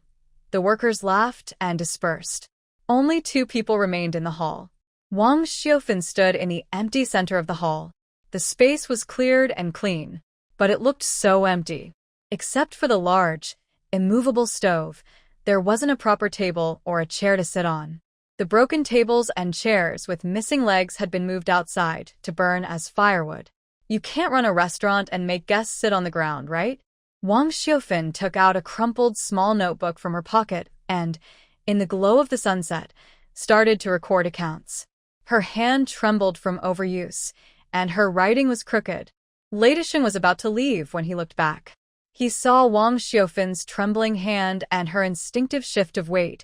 The workers laughed and dispersed. Only 2 people remained in the hall. Wang Xiufan stood in the empty center of the hall. The space was cleared and clean, but it looked so empty. Except for the large, immovable stove, there wasn't a proper table or a chair to sit on. The broken tables and chairs with missing legs had been moved outside to burn as firewood. You can't run a restaurant and make guests sit on the ground, right? Wang Xiufan took out a crumpled small notebook from her pocket and, in the glow of the sunset, started to record accounts. Her hand trembled from overuse, and her writing was crooked. Retribution was about to leave when he looked back. He saw Wang Xiufan's trembling hand and her instinctive shift of weight,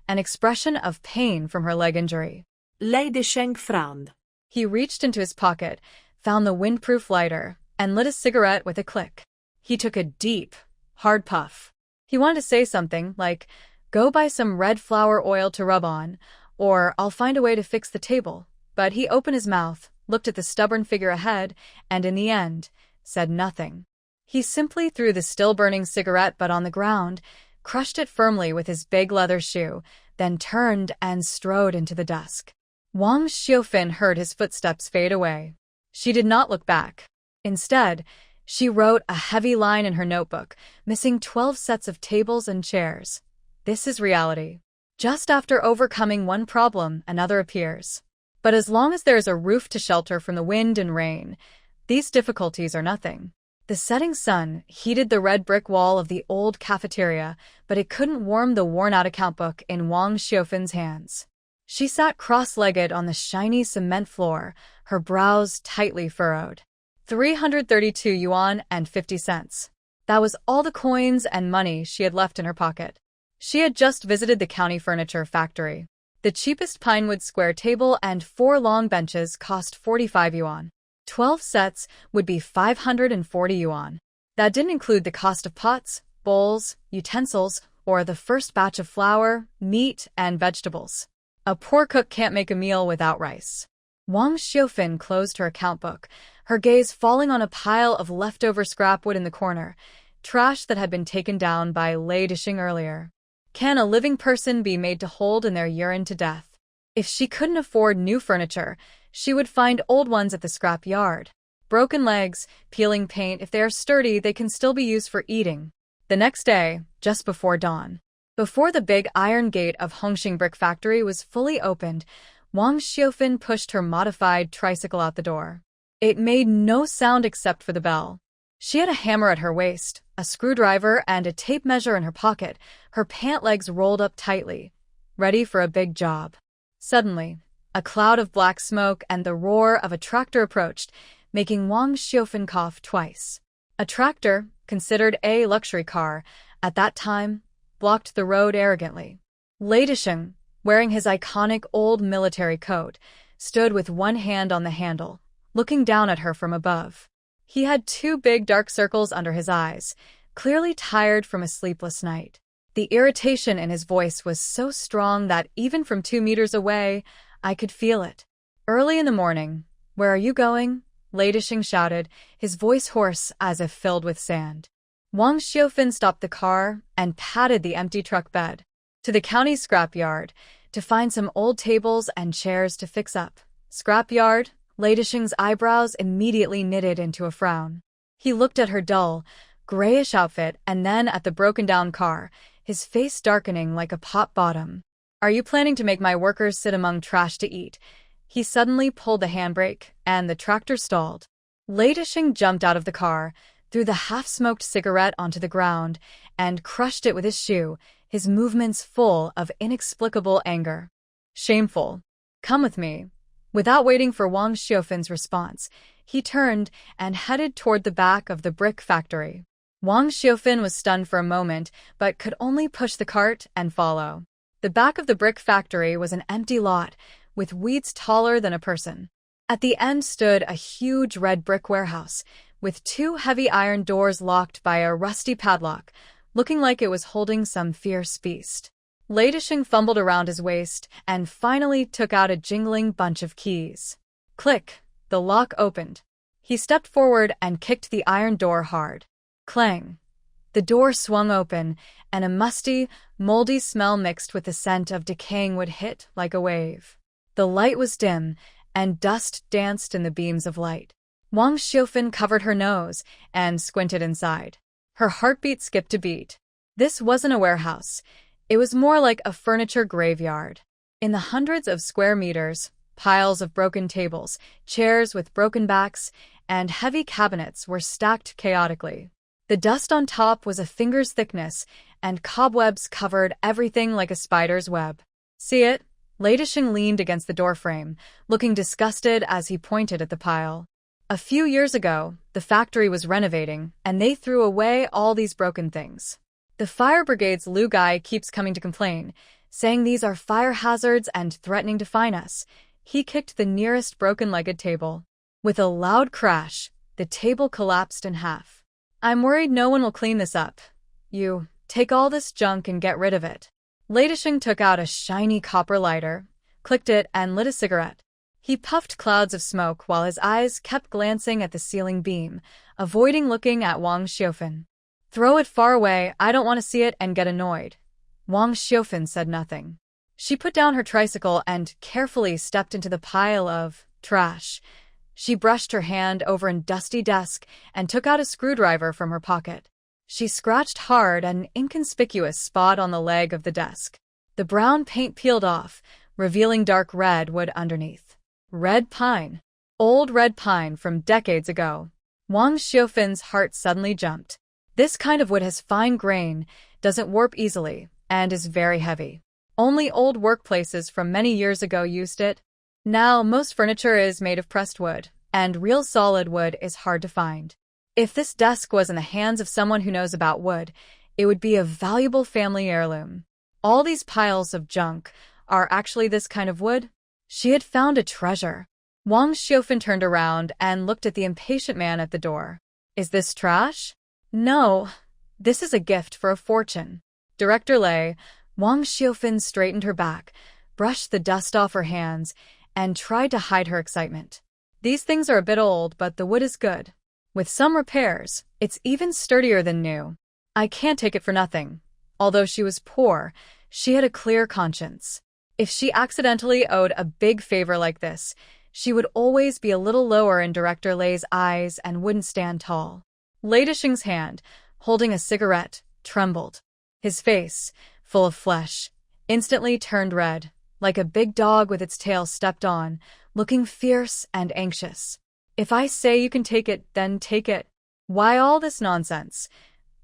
an expression of pain from her leg injury. Retribution frowned. He reached into his pocket, found the windproof lighter, and lit a cigarette with a click. He took a deep, hard puff. He wanted to say something like, "Go buy some red flower oil to rub on," or "I'll find a way to fix the table." But he opened his mouth, looked at the stubborn figure ahead, and in the end, said nothing. He simply threw the still-burning cigarette butt on the ground, crushed it firmly with his big leather shoe, then turned and strode into the dusk. Wang Xiufan heard his footsteps fade away. She did not look back. Instead, she wrote a heavy line in her notebook, missing 12 sets of tables and chairs. This is reality. Just after overcoming one problem, another appears. But as long as there is a roof to shelter from the wind and rain, these difficulties are nothing. The setting sun heated the red brick wall of the old cafeteria, but it couldn't warm the worn-out account book in Wang Xiufan's hands. She sat cross-legged on the shiny cement floor, her brows tightly furrowed. 332 yuan and 50 cents. That was all the coins and money she had left in her pocket. She had just visited the county furniture factory. The cheapest pinewood square table and 4 long benches cost 45 yuan. 12 sets would be 540 yuan. That didn't include the cost of pots, bowls, utensils, or the first batch of flour, meat, and vegetables. A poor cook can't make a meal without rice. Wang Xiufan closed her account book, her gaze falling on a pile of leftover scrap wood in the corner, trash that had been taken down by Lei Dishing earlier. Can a living person be made to hold in their urine to death? If she couldn't afford new furniture, she would find old ones at the scrap yard. Broken legs, peeling paint, if they are sturdy, they can still be used for eating. The next day, just before dawn, before the big iron gate of Hongxing Brick Factory was fully opened, Wang Xiufan pushed her modified tricycle out the door. It made no sound except for the bell. She had a hammer at her waist, a screwdriver, and a tape measure in her pocket, her pant legs rolled up tightly, ready for a big job. Suddenly, a cloud of black smoke and the roar of a tractor approached, making Wang Xiufan cough twice. A tractor, considered a luxury car, at that time, blocked the road arrogantly. Lei Dishing, wearing his iconic old military coat, stood with one hand on the handle, looking down at her from above. He had 2 big dark circles under his eyes, clearly tired from a sleepless night. The irritation in his voice was so strong that even from 2 meters away, I could feel it. Early in the morning, "Where are you going?" Lei Dishing shouted, his voice hoarse as if filled with sand. Wang Xiufan stopped the car and patted the empty truck bed. "To the county scrapyard, to find some old tables and chairs to fix up." Scrapyard? Lei Dishing's eyebrows immediately knitted into a frown. He looked at her dull, grayish outfit and then at the broken-down car, his face darkening like a pot bottom. "Are you planning to make my workers sit among trash to eat?" He suddenly pulled the handbrake, and the tractor stalled. Lei Dishing jumped out of the car, threw the half-smoked cigarette onto the ground, and crushed it with his shoe, his movements full of inexplicable anger. "Shameful. Come with me." Without waiting for Wang Xiufan's response, he turned and headed toward the back of the brick factory. Wang Xiufan was stunned for a moment, but could only push the cart and follow. The back of the brick factory was an empty lot, with weeds taller than a person. At the end stood a huge red brick warehouse, with 2 heavy iron doors locked by a rusty padlock, looking like it was holding some fierce beast. Lei Dishing fumbled around his waist and finally took out a jingling bunch of keys. Click! The lock opened. He stepped forward and kicked the iron door hard. Clang! The door swung open, and a musty, moldy smell mixed with the scent of decaying wood hit like a wave. The light was dim, and dust danced in the beams of light. Wang Xiufan covered her nose and squinted inside. Her heartbeat skipped a beat. This wasn't a warehouse. It was more like a furniture graveyard. In the hundreds of square meters, piles of broken tables, chairs with broken backs, and heavy cabinets were stacked chaotically. The dust on top was a finger's thickness, and cobwebs covered everything like a spider's web. "See it?" Lei Dishing leaned against the doorframe, looking disgusted as he pointed at the pile. A few years ago, the factory was renovating, and they threw away all these broken things. The fire brigade's Lu guy keeps coming to complain, saying these are fire hazards and threatening to fine us. He kicked the nearest broken-legged table. With a loud crash, the table collapsed in half. "I'm worried no one will clean this up. You, take all this junk and get rid of it." Lei Dishing took out a shiny copper lighter, clicked it, and lit a cigarette. He puffed clouds of smoke while his eyes kept glancing at the ceiling beam, avoiding looking at Wang Xiufan. "Throw it far away, I don't want to see it and get annoyed." Wang Xiufan said nothing. She put down her tricycle and carefully stepped into the pile of trash. She brushed her hand over a dusty desk and took out a screwdriver from her pocket. She scratched hard at an inconspicuous spot on the leg of the desk. The brown paint peeled off, revealing dark red wood underneath. Red pine. Old red pine from decades ago. Wang Xiufin's heart suddenly jumped. This kind of wood has fine grain, doesn't warp easily, and is very heavy. Only old workplaces from many years ago used it. Now, most furniture is made of pressed wood, and real solid wood is hard to find. If this desk was in the hands of someone who knows about wood, it would be a valuable family heirloom. All these piles of junk are actually this kind of wood? She had found a treasure. Wang Xiufin turned around and looked at the impatient man at the door. Is this trash? No, this is a gift for a fortune. Director Lei. Wang Xiufin straightened her back, brushed the dust off her hands, and tried to hide her excitement. These things are a bit old, but the wood is good. With some repairs, it's even sturdier than new. I can't take it for nothing. Although she was poor, she had a clear conscience. If she accidentally owed a big favor like this, she would always be a little lower in Director Lei's eyes and wouldn't stand tall. Lei Dishing's hand, holding a cigarette, trembled. His face, full of flesh, instantly turned red, like a big dog with its tail stepped on, looking fierce and anxious. If I say you can take it, then take it. Why all this nonsense?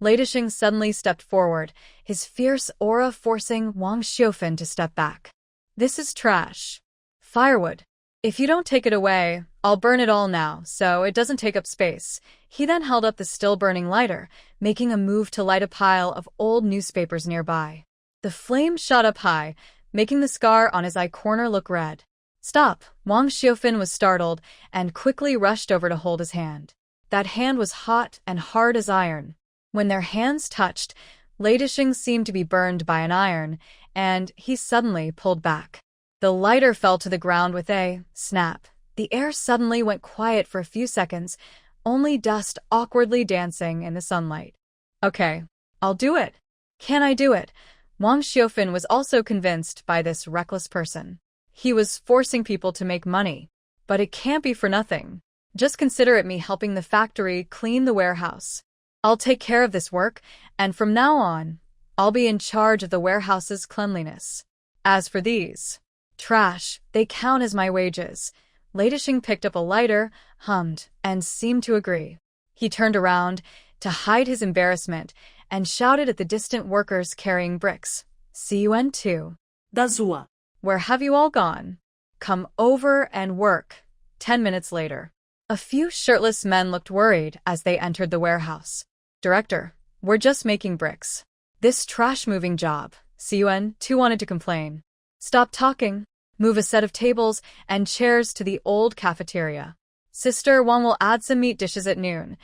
Lei Dishing suddenly stepped forward, his fierce aura forcing Wang Xiufin to step back. This is trash. Firewood. If you don't take it away, I'll burn it all now, so it doesn't take up space. He then held up the still-burning lighter, making a move to light a pile of old newspapers nearby. The flame shot up high, making the scar on his eye corner look red. Stop! Wang Xiufin was startled and quickly rushed over to hold his hand. That hand was hot and hard as iron. When their hands touched, Lei Dishing seemed to be burned by an iron, and he suddenly pulled back. The lighter fell to the ground with a snap. The air suddenly went quiet for a few seconds, only dust awkwardly dancing in the sunlight. Okay, I'll do it. Can I do it? Wang Xiufin was also convinced by this reckless person. He was forcing people to make money. But it can't be for nothing. Just consider it me helping the factory clean the warehouse. I'll take care of this work, and from now on, I'll be in charge of the warehouse's cleanliness. As for these trash, they count as my wages. Lei Dishing picked up a lighter, hummed, and seemed to agree. He turned around to hide his embarrassment and shouted at the distant workers carrying bricks. CUN2. Da Zua. Where have you all gone? Come over and work. 10 minutes later. A few shirtless men looked worried as they entered the warehouse. Director, we're just making bricks. This trash-moving job. CUN2 wanted to complain. Stop talking. Move a set of tables and chairs to the old cafeteria. Sister Wang will add some meat dishes at noon.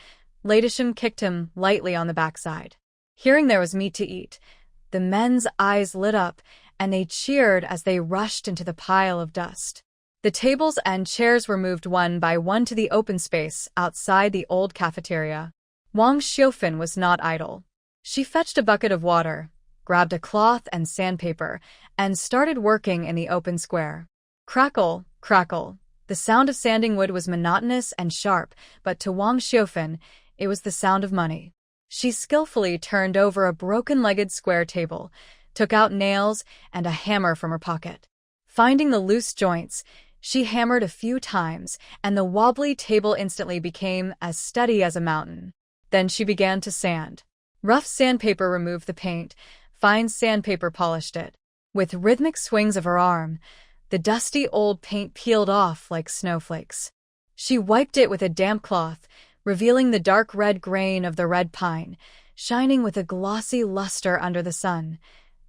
Lei Dishing kicked him lightly on the backside. Hearing there was meat to eat, the men's eyes lit up, and they cheered as they rushed into the pile of dust. The tables and chairs were moved one by one to the open space outside the old cafeteria. Wang Xiufin was not idle. She fetched a bucket of water, grabbed a cloth and sandpaper, and started working in the open square. Crackle, crackle. The sound of sanding wood was monotonous and sharp, but to Wang Xiufin, it was the sound of money. She skillfully turned over a broken-legged square table, took out nails and a hammer from her pocket. Finding the loose joints, she hammered a few times, and the wobbly table instantly became as steady as a mountain. Then she began to sand. Rough sandpaper removed the paint, fine sandpaper polished it. With rhythmic swings of her arm, the dusty old paint peeled off like snowflakes. She wiped it with a damp cloth, revealing the dark red grain of the red pine, shining with a glossy luster under the sun.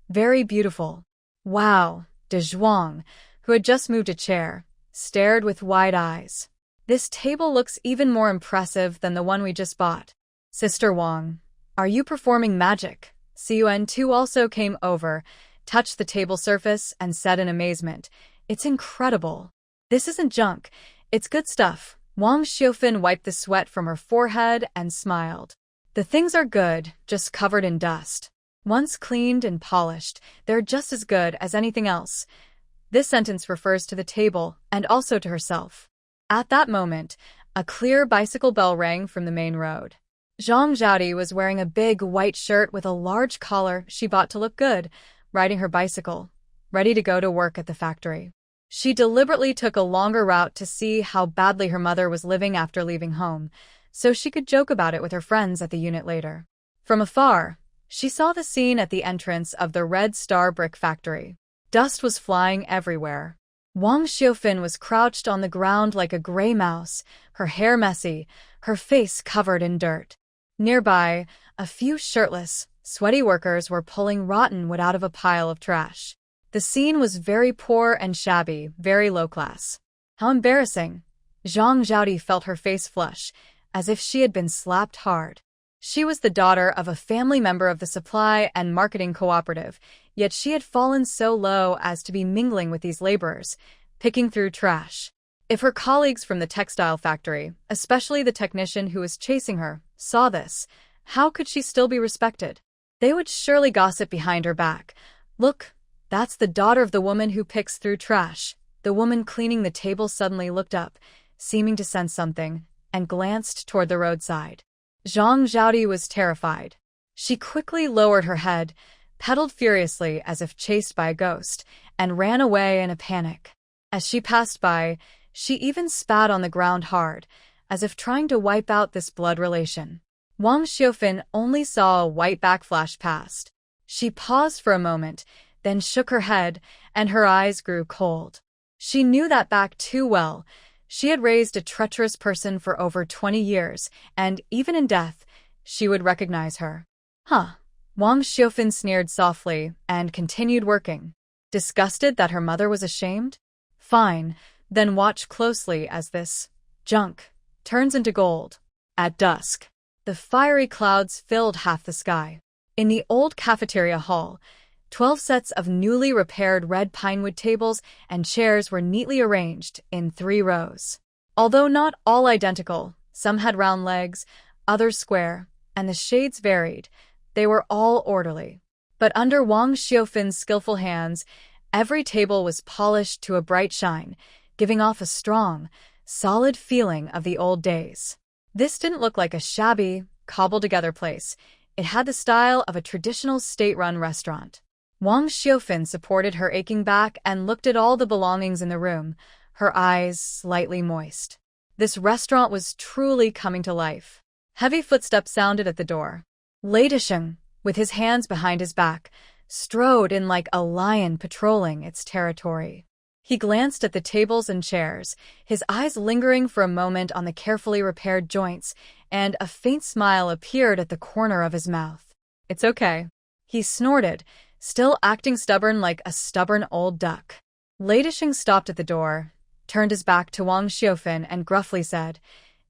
Very beautiful. Wow, De Zhuang, who had just moved a chair, stared with wide eyes. This table looks even more impressive than the one we just bought. Sister Wang, are you performing magic? CUN2 also came over, touched the table surface, and said in amazement, It's incredible. This isn't junk, it's good stuff. Wang Xiufin wiped the sweat from her forehead and smiled. The things are good, just covered in dust. Once cleaned and polished, they're just as good as anything else. This sentence refers to the table and also to herself. At that moment, a clear bicycle bell rang from the main road. Zhang Zhaodi was wearing a big white shirt with a large collar she bought to look good, riding her bicycle, ready to go to work at the factory. She deliberately took a longer route to see how badly her mother was living after leaving home, so she could joke about it with her friends at the unit later. From afar, she saw the scene at the entrance of the Red Star brick factory. Dust was flying everywhere. Wang Xiaofin was crouched on the ground like a gray mouse, her hair messy, her face covered in dirt. Nearby, a few shirtless, sweaty workers were pulling rotten wood out of a pile of trash. The scene was very poor and shabby, very low class. How embarrassing! Zhang Zhaodi felt her face flush, as if she had been slapped hard. She was the daughter of a family member of the supply and marketing cooperative, yet she had fallen so low as to be mingling with these laborers, picking through trash. If her colleagues from the textile factory, especially the technician who was chasing her, saw this, how could she still be respected? They would surely gossip behind her back. Look, that's the daughter of the woman who picks through trash. The woman cleaning the table suddenly looked up, seeming to sense something, and glanced toward the roadside. Zhang Zhaodi was terrified. She quickly lowered her head, pedaled furiously as if chased by a ghost, and ran away in a panic. As she passed by, she even spat on the ground hard, as if trying to wipe out this blood relation. Wang Xiaofin only saw a white back flash past. She paused for a moment, then shook her head, and her eyes grew cold. She knew that back too well. She had raised a treacherous person for over 20 years, and even in death, she would recognize her. Huh. Wang Xiaofin sneered softly and continued working. Disgusted that her mother was ashamed? Fine, then watch closely as this junk turns into gold. At dusk, the fiery clouds filled half the sky. In the old cafeteria hall, 12 sets of newly repaired red pinewood tables and chairs were neatly arranged in 3 rows. Although not all identical, some had round legs, others square, and the shades varied, they were all orderly. But under Wang Xiaofin's skillful hands, every table was polished to a bright shine, giving off a strong, solid feeling of the old days. This didn't look like a shabby, cobbled-together place. It had the style of a traditional state-run restaurant. Wang Xiaofin supported her aching back and looked at all the belongings in the room, her eyes slightly moist. This restaurant was truly coming to life. Heavy footsteps sounded at the door. Retribution, with his hands behind his back, strode in like a lion patrolling its territory. He glanced at the tables and chairs, his eyes lingering for a moment on the carefully repaired joints, and a faint smile appeared at the corner of his mouth. "It's okay," he snorted, still acting stubborn like a stubborn old duck. Retribution stopped at the door, turned his back to Wang Xiaofin and gruffly said,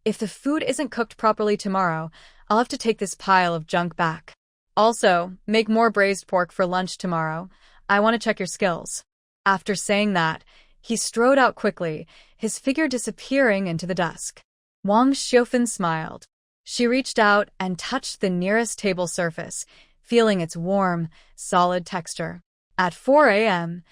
"If the food isn't cooked properly tomorrow, I'll have to take this pile of junk back. Also, make more braised pork for lunch tomorrow. I want to check your skills." After saying that, he strode out quickly, his figure disappearing into the dusk. Wang Xiaofin smiled. She reached out and touched the nearest table surface, feeling its warm, solid texture. At 4 a.m.,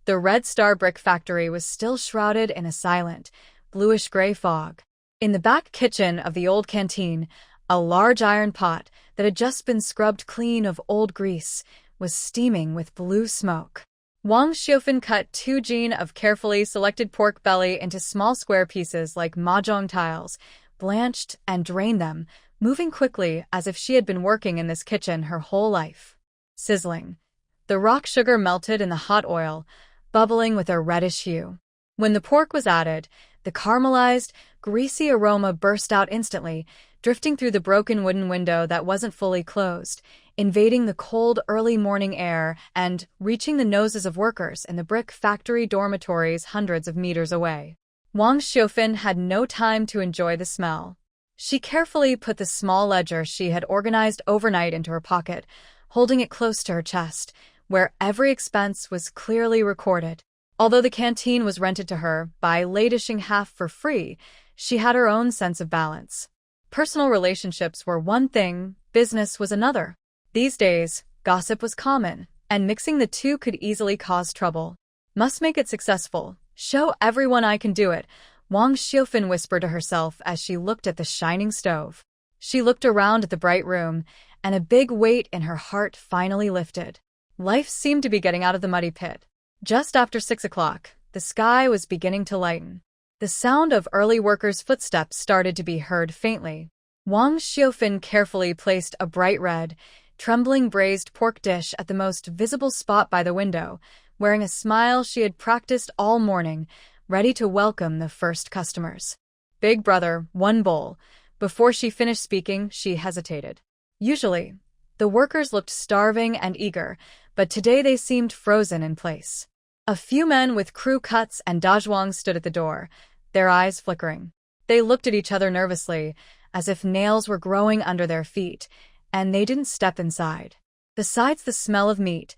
the Red Star brick factory was still shrouded in a silent, bluish-gray fog. In the back kitchen of the old canteen, a large iron pot that had just been scrubbed clean of old grease was steaming with blue smoke. Wang Xiaofin cut 2 jin of carefully selected pork belly into small square pieces like mahjong tiles, blanched and drained them, moving quickly as if she had been working in this kitchen her whole life. Sizzling. The rock sugar melted in the hot oil, bubbling with a reddish hue. When the pork was added, the caramelized, greasy aroma burst out instantly, drifting through the broken wooden window that wasn't fully closed, invading the cold early morning air and reaching the noses of workers in the brick factory dormitories hundreds of meters away. Wang Xiaofin had no time to enjoy the smell. She carefully put the small ledger she had organized overnight into her pocket, holding it close to her chest, where every expense was clearly recorded. Although the canteen was rented to her by Retribution half for free, she had her own sense of balance. Personal relationships were one thing, business was another. These days, gossip was common, and mixing the two could easily cause trouble. "Must make it successful. Show everyone I can do it," Wang Xiaofin whispered to herself as she looked at the shining stove. She looked around at the bright room, and a big weight in her heart finally lifted. Life seemed to be getting out of the muddy pit. Just after 6 o'clock, the sky was beginning to lighten. The sound of early workers' footsteps started to be heard faintly. Wang Xiaofan carefully placed a bright red, trembling braised pork dish at the most visible spot by the window, wearing a smile she had practiced all morning, ready to welcome the first customers. "Big brother, one bowl." Before she finished speaking, she hesitated. Usually, the workers looked starving and eager, but today they seemed frozen in place. A few men with crew cuts and dazhuang stood at the door, their eyes flickering. They looked at each other nervously, as if nails were growing under their feet, and they didn't step inside. Besides the smell of meat,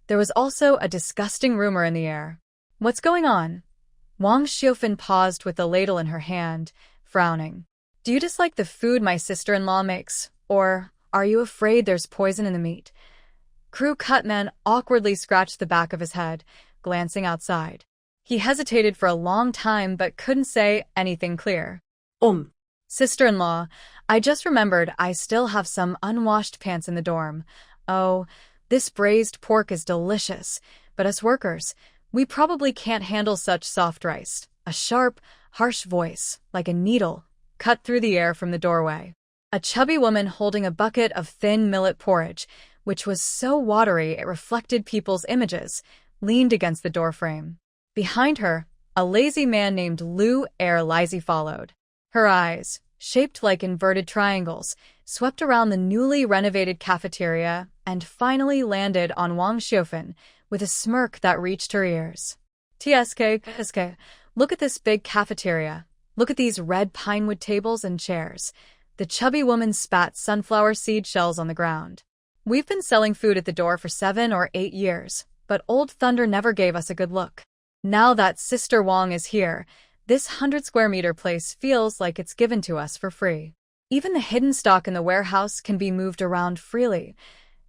there was also a disgusting rumor in the air. "What's going on?" Wang Xiaofan paused with the ladle in her hand, frowning. "Do you dislike the food my sister-in-law makes, or are you afraid there's poison in the meat?" Crew Cutman awkwardly scratched the back of his head, glancing outside. He hesitated for a long time but couldn't say anything clear. "Sister-in-law, I just remembered I still have some unwashed pants in the dorm. Oh, this braised pork is delicious, but us workers, we probably can't handle such soft rice." A sharp, harsh voice, like a needle, cut through the air from the doorway. A chubby woman holding a bucket of thin millet porridge, which was so watery it reflected people's images, leaned against the doorframe. Behind her, a lazy man named Lu Lazy followed. Her eyes, shaped like inverted triangles, swept around the newly renovated cafeteria and finally landed on Wang Xiaofan with a smirk that reached her ears. "TSK, look at this big cafeteria. Look at these red pinewood tables and chairs." The chubby woman spat sunflower seed shells on the ground. "We've been selling food at the door for 7 or 8 years, but Old Thunder never gave us a good look. Now that Sister Wang is here, this 100-square-meter place feels like it's given to us for free. Even the hidden stock in the warehouse can be moved around freely."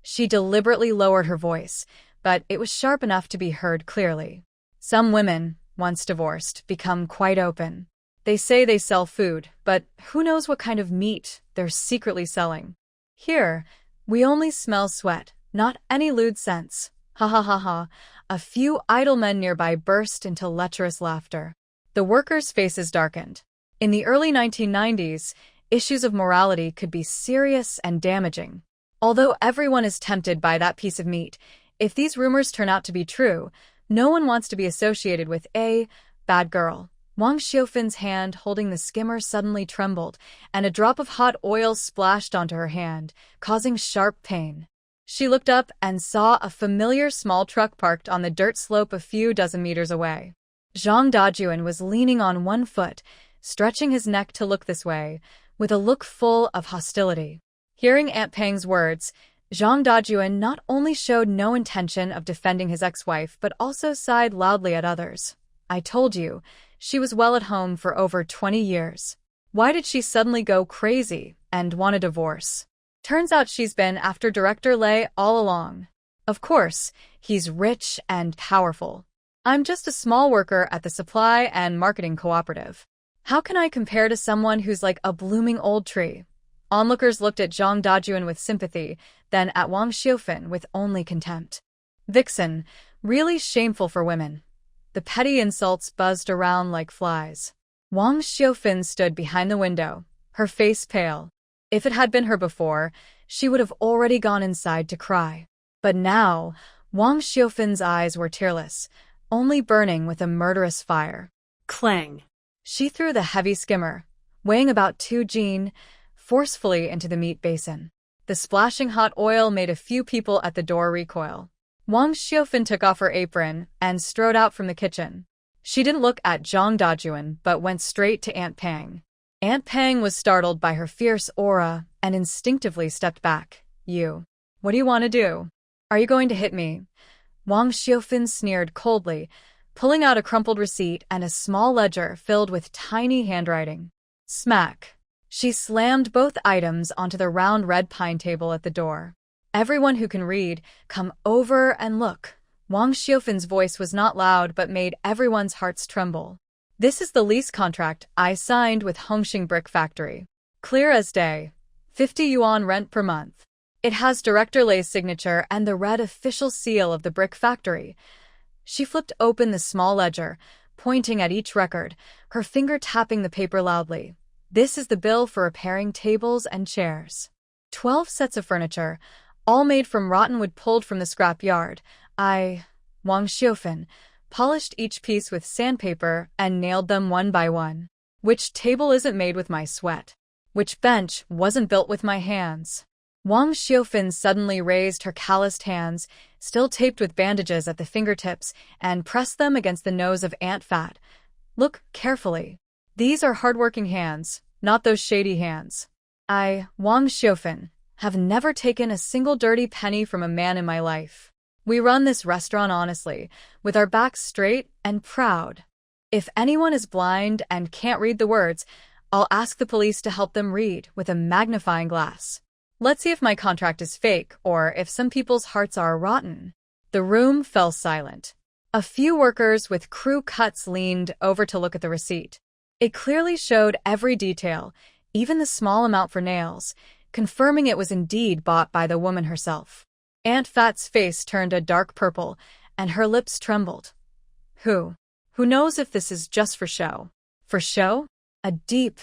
She deliberately lowered her voice, but it was sharp enough to be heard clearly. "Some women, once divorced, become quite open. They say they sell food, but who knows what kind of meat they're secretly selling. Here, we only smell sweat, not any lewd scents." Ha ha ha ha. A few idle men nearby burst into lecherous laughter. The workers' faces darkened. In the early 1990s, issues of morality could be serious and damaging. Although everyone is tempted by that piece of meat, if these rumors turn out to be true, no one wants to be associated with a bad girl. Wang Xiaofan's hand holding the skimmer suddenly trembled, and a drop of hot oil splashed onto her hand, causing sharp pain. She looked up and saw a familiar small truck parked on the dirt slope a few dozen meters away. Zhang Dajuan was leaning on one foot, stretching his neck to look this way, with a look full of hostility. Hearing Aunt Pang's words, Zhang Dajuan not only showed no intention of defending his ex-wife but also sighed loudly at others. "I told you, she was well at home for over 20 years. Why did she suddenly go crazy and want a divorce? Turns out she's been after Director Lei all along. Of course, he's rich and powerful. I'm just a small worker at the supply and marketing cooperative. How can I compare to someone who's like a blooming old tree?" Onlookers looked at Zhang Dajuan with sympathy, then at Wang Xiaofan with only contempt. "Vixen, really shameful for women." The petty insults buzzed around like flies. Wang Xiaofan stood behind the window, her face pale. If it had been her before, she would have already gone inside to cry. But now, Wang Xiaofan's eyes were tearless, only burning with a murderous fire. Clang. She threw the heavy skimmer, weighing about 2 jin, forcefully into the meat basin. The splashing hot oil made a few people at the door recoil. Wang Xiaofan took off her apron and strode out from the kitchen. She didn't look at Zhang Dajuan but went straight to Aunt Pang. Aunt Pang was startled by her fierce aura and instinctively stepped back. What do you want to do? Are you going to hit me?" Wang Xiaofan sneered coldly, pulling out a crumpled receipt and a small ledger filled with tiny handwriting. Smack! She slammed both items onto the round red pine table at the door. "Everyone who can read, come over and look." Wang Xiaofan's voice was not loud but made everyone's hearts tremble. "This is the lease contract I signed with Hongxing Brick Factory. Clear as day. 50 yuan rent per month. It has Director Lei's signature and the red official seal of the brick factory. She flipped open the small ledger, pointing at each record, her finger tapping the paper loudly. This is the bill for repairing tables and chairs. 12 sets of furniture, all made from rotten wood pulled from the scrap yard. Wang Xiufan, polished each piece with sandpaper and nailed them one by one. Which table isn't made with my sweat? Which bench wasn't built with my hands? Wang Xiufan suddenly raised her calloused hands, still taped with bandages at the fingertips, and pressed them against the nose of Aunt Fat. Look carefully. These are hardworking hands, not those shady hands. Wang Xiufan, have never taken a single dirty penny from a man in my life. We run this restaurant honestly, with our backs straight and proud. If anyone is blind and can't read the words, I'll ask the police to help them read with a magnifying glass. Let's see if my contract is fake or if some people's hearts are rotten. The room fell silent. A few workers with crew cuts leaned over to look at the receipt. It clearly showed every detail, even the small amount for nails, confirming it was indeed bought by the woman herself. Aunt Fat's face turned a dark purple, and her lips trembled. Who knows if this is just for show? For show? A deep,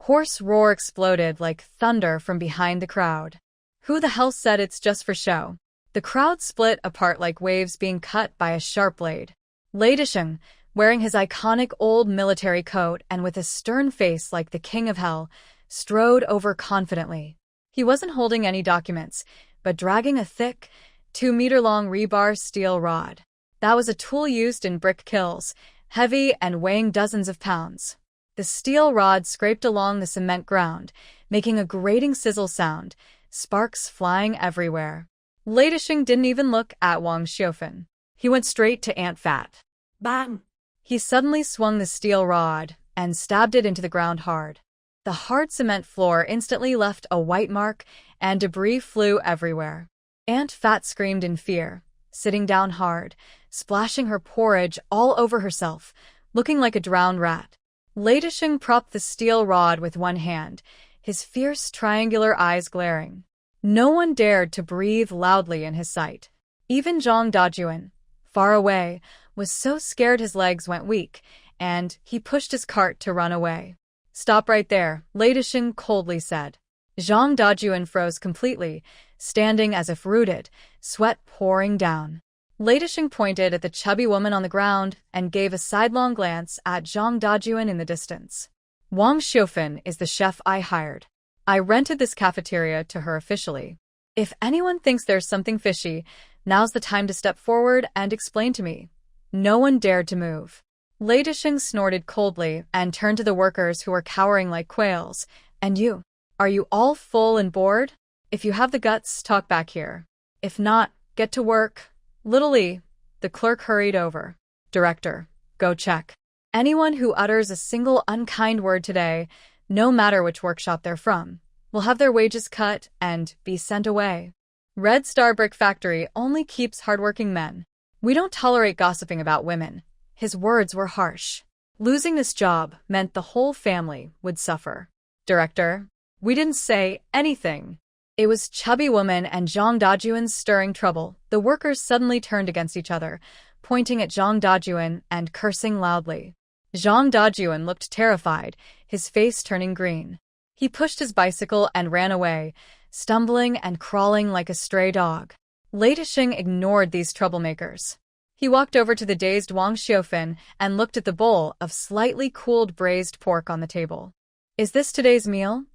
hoarse roar exploded like thunder from behind the crowd. Who the hell said it's just for show? The crowd split apart like waves being cut by a sharp blade. Retribution, wearing his iconic old military coat and with a stern face like the king of hell, strode over confidently. He wasn't holding any documents, but dragging a thick, 2-meter-long rebar steel rod. That was a tool used in brick kilns, heavy and weighing dozens of pounds. The steel rod scraped along the cement ground, making a grating sizzle sound, sparks flying everywhere. Retribution didn't even look at Wang Xiufan. He went straight to Aunt Fat. Bang! He suddenly swung the steel rod and stabbed it into the ground hard. The hard cement floor instantly left a white mark, and debris flew everywhere. Aunt Fat screamed in fear, sitting down hard, splashing her porridge all over herself, looking like a drowned rat. Retribution propped the steel rod with one hand, his fierce triangular eyes glaring. No one dared to breathe loudly in his sight. Even Zhang Dajuan, far away, was so scared his legs went weak, and he pushed his cart to run away. Stop right there, Retribution coldly said. Zhang Dajuan froze completely, standing as if rooted, sweat pouring down. Retribution pointed at the chubby woman on the ground and gave a sidelong glance at Zhang Dajuan in the distance. Wang Xiufan is the chef I hired. I rented this cafeteria to her officially. If anyone thinks there's something fishy, now's the time to step forward and explain to me. No one dared to move. Retribution snorted coldly and turned to the workers who were cowering like quails. And you? Are you all full and bored? If you have the guts, talk back here. If not, get to work. Little Lee, the clerk hurried over. Director, go check. Anyone who utters a single unkind word today, no matter which workshop they're from, will have their wages cut and be sent away. Red Star Brick Factory only keeps hardworking men. We don't tolerate gossiping about women. His words were harsh. Losing this job meant the whole family would suffer. Director, we didn't say anything. It was chubby woman and Zhang Dajuan's stirring trouble. The workers suddenly turned against each other, pointing at Zhang Dajuan and cursing loudly. Zhang Dajuan looked terrified, his face turning green. He pushed his bicycle and ran away, stumbling and crawling like a stray dog. Retribution ignored these troublemakers. He walked over to the dazed Wang Xiufan and looked at the bowl of slightly cooled braised pork on the table. Is this today's meal?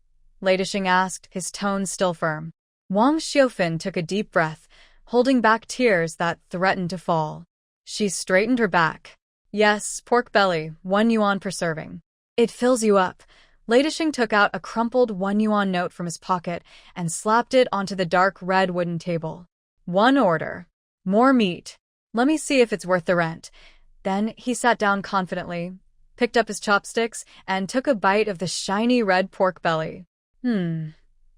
Retribution asked, his tone still firm. Wang Xiufan took a deep breath, holding back tears that threatened to fall. She straightened her back. Yes, pork belly, 1 yuan per serving. It fills you up. Retribution took out a crumpled 1 yuan note from his pocket and slapped it onto the dark red wooden table. One order. More meat. Let me see if it's worth the rent. Then he sat down confidently, picked up his chopsticks, and took a bite of the shiny red pork belly.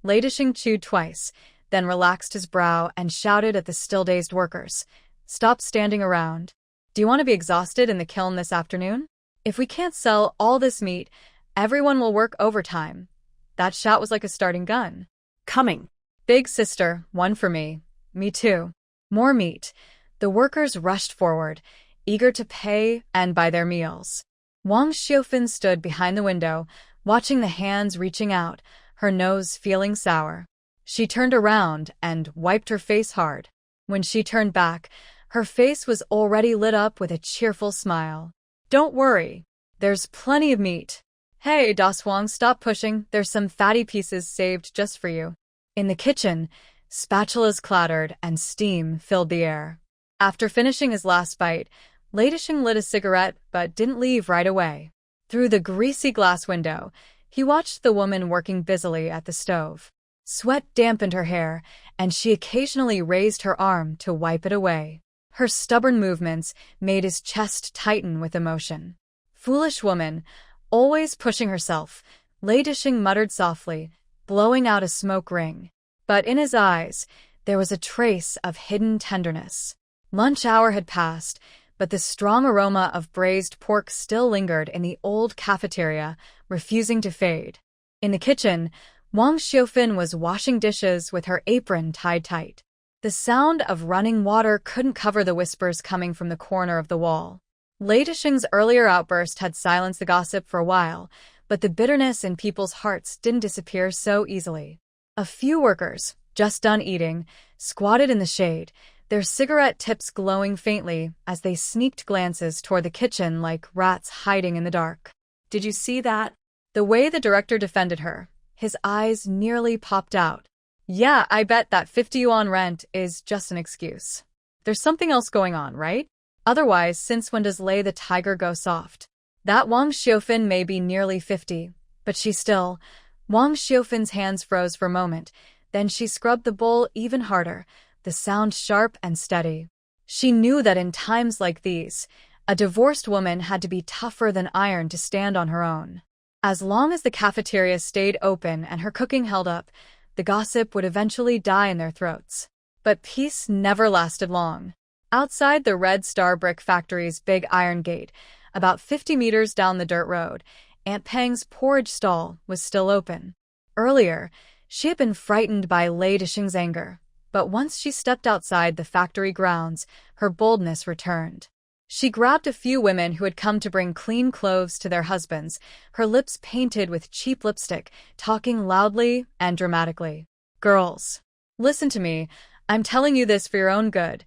Retribution chewed twice, then relaxed his brow and shouted at the still-dazed workers. Stop standing around. Do you want to be exhausted in the kiln this afternoon? If we can't sell all this meat, everyone will work overtime. That shout was like a starting gun. Coming. Big sister, one for me. Me too. More meat. The workers rushed forward, eager to pay and buy their meals. Wang Xiaofan stood behind the window, watching the hands reaching out, her nose feeling sour. She turned around and wiped her face hard. When she turned back, her face was already lit up with a cheerful smile. "Don't worry. There's plenty of meat. Hey, Das Wang, stop pushing. There's some fatty pieces saved just for you." In the kitchen, spatulas clattered and steam filled the air. After finishing his last bite, Ladisheng lit a cigarette but didn't leave right away. Through the greasy glass window, he watched the woman working busily at the stove. Sweat dampened her hair, and she occasionally raised her arm to wipe it away. Her stubborn movements made his chest tighten with emotion. "Foolish woman, always pushing herself," Ladisheng muttered softly, blowing out a smoke ring. But in his eyes, there was a trace of hidden tenderness. Lunch hour had passed, but the strong aroma of braised pork still lingered in the old cafeteria, refusing to fade. In the kitchen, Wang Xiaofan was washing dishes with her apron tied tight. The sound of running water couldn't cover the whispers coming from the corner of the wall. Ladisheng's earlier outburst had silenced the gossip for a while, but the bitterness in people's hearts didn't disappear so easily. A few workers, just done eating, squatted in the shade, their cigarette tips glowing faintly as they sneaked glances toward the kitchen like rats hiding in the dark. Did you see that? The way the director defended her, his eyes nearly popped out. "Yeah, I bet that 50 yuan rent is just an excuse. There's something else going on, right? Otherwise, since when does Lei the tiger go soft?" That Wang Xiaofan may be nearly 50, but she still... Wang Xiaofan's hands froze for a moment, then she scrubbed the bowl even harder, the sound sharp and steady. She knew that in times like these, a divorced woman had to be tougher than iron to stand on her own. As long as the cafeteria stayed open and her cooking held up, the gossip would eventually die in their throats. But peace never lasted long. Outside the Red Star Brick Factory's big iron gate, about 50 meters down the dirt road, Aunt Peng's porridge stall was still open. Earlier, she had been frightened by Ladisheng's anger, but once she stepped outside the factory grounds, her boldness returned. She grabbed a few women who had come to bring clean clothes to their husbands, her lips painted with cheap lipstick, talking loudly and dramatically. "Girls, listen to me. I'm telling you this for your own good.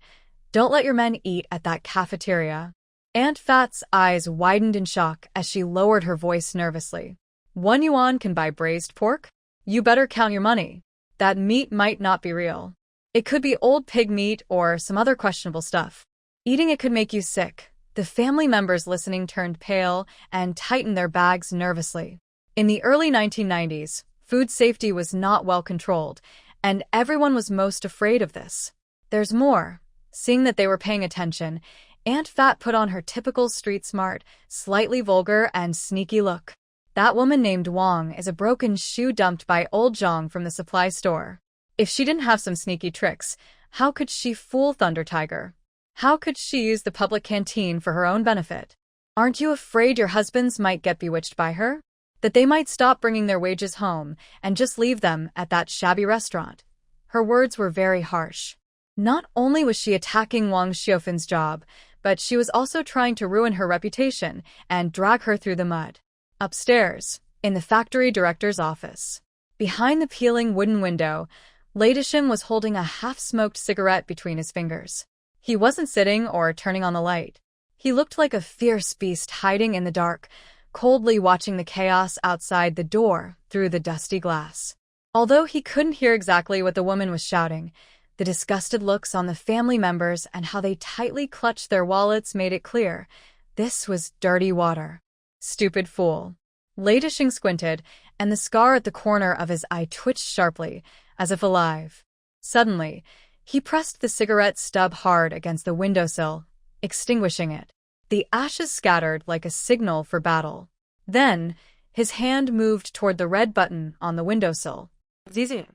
Don't let your men eat at that cafeteria." Aunt Fat's eyes widened in shock as she lowered her voice nervously. 1 yuan can buy braised pork? You better count your money. That meat might not be real. It could be old pig meat or some other questionable stuff. Eating it could make you sick. The family members listening turned pale and tightened their bags nervously. In the early 1990s, food safety was not well controlled, and everyone was most afraid of this. There's more. Seeing that they were paying attention, Aunt Fat put on her typical street-smart, slightly vulgar and sneaky look. "That woman named Wang is a broken shoe dumped by old Zhang from the supply store. If she didn't have some sneaky tricks, how could she fool Thunder Tiger? How could she use the public canteen for her own benefit? Aren't you afraid your husbands might get bewitched by her? That they might stop bringing their wages home and just leave them at that shabby restaurant?" Her words were very harsh. Not only was she attacking Wang Xiaofan's job, but she was also trying to ruin her reputation and drag her through the mud. Upstairs, in the factory director's office, behind the peeling wooden window, Ladisheng was holding a half-smoked cigarette between his fingers. He wasn't sitting or turning on the light. He looked like a fierce beast hiding in the dark, coldly watching the chaos outside the door through the dusty glass. Although he couldn't hear exactly what the woman was shouting, the disgusted looks on the family members and how they tightly clutched their wallets made it clear. This was dirty water. Stupid fool. Ladisheng squinted, and the scar at the corner of his eye twitched sharply, as if alive. Suddenly, he pressed the cigarette stub hard against the windowsill, extinguishing it. The ashes scattered like a signal for battle. Then, his hand moved toward the red button on the windowsill. Zizi.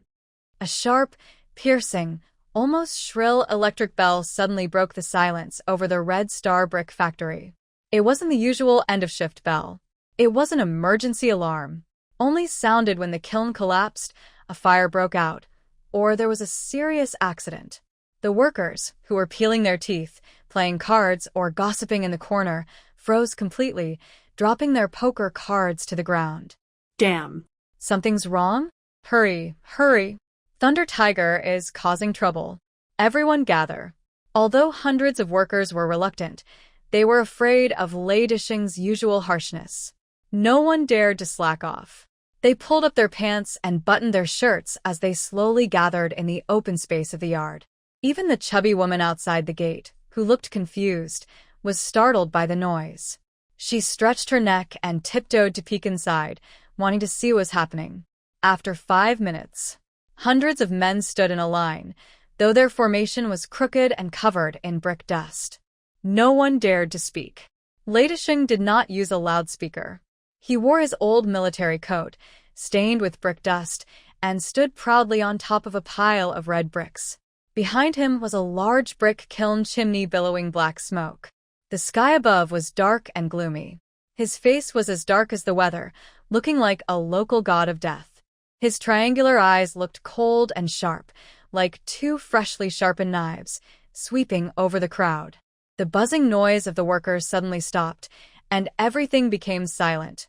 A sharp, piercing, almost shrill electric bell suddenly broke the silence over the Red Star Brick Factory. It wasn't the usual end-of-shift bell. It was an emergency alarm. Only sounded when the kiln collapsed, a fire broke out, or there was a serious accident. The workers, who were peeling their teeth, playing cards, or gossiping in the corner, froze completely, dropping their poker cards to the ground. Damn. Something's wrong? Hurry, hurry. Thunder Tiger is causing trouble. Everyone gather. Although hundreds of workers were reluctant, they were afraid of Lei Dishing's usual harshness. No one dared to slack off. They pulled up their pants and buttoned their shirts as they slowly gathered in the open space of the yard. Even the chubby woman outside the gate, who looked confused, was startled by the noise. She stretched her neck and tiptoed to peek inside, wanting to see what was happening. After 5 minutes, hundreds of men stood in a line, though their formation was crooked and covered in brick dust. No one dared to speak. Lei Dishing did not use a loudspeaker. He wore his old military coat, stained with brick dust, and stood proudly on top of a pile of red bricks. Behind him was a large brick kiln chimney billowing black smoke. The sky above was dark and gloomy. His face was as dark as the weather, looking like a local god of death. His triangular eyes looked cold and sharp, like two freshly sharpened knives, sweeping over the crowd. The buzzing noise of the workers suddenly stopped, and everything became silent.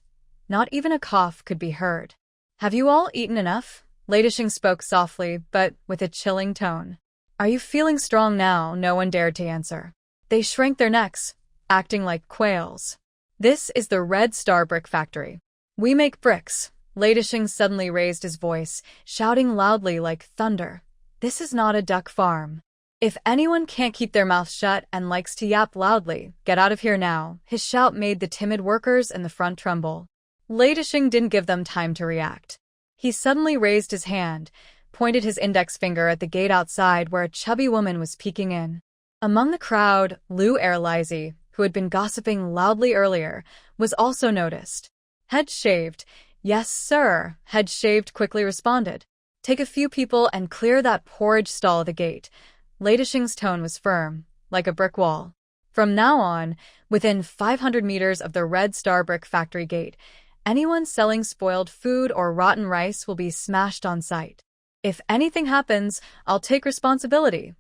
Not even a cough could be heard. "Have you all eaten enough?" Lei Dishing spoke softly, but with a chilling tone. "Are you feeling strong now?" No one dared to answer. They shrank their necks, acting like quails. "This is the Red Star Brick Factory. We make bricks." Lei Dishing suddenly raised his voice, shouting loudly like thunder. "This is not a duck farm. If anyone can't keep their mouth shut and likes to yap loudly, get out of here now." His shout made the timid workers in the front tremble. Lei Dishing didn't give them time to react. He suddenly raised his hand, pointed his index finger at the gate outside where a chubby woman was peeking in. Among the crowd, Lu Erlizy, who had been gossiping loudly earlier, was also noticed. "Head shaved." "Yes, sir," Head shaved quickly responded. "Take a few people and clear that porridge stall at the gate." Lei Dishing's tone was firm, like a brick wall. From now on, within 500 meters of the Red Star Brick Factory gate, anyone selling spoiled food or rotten rice will be smashed on sight. If anything happens, I'll take responsibility.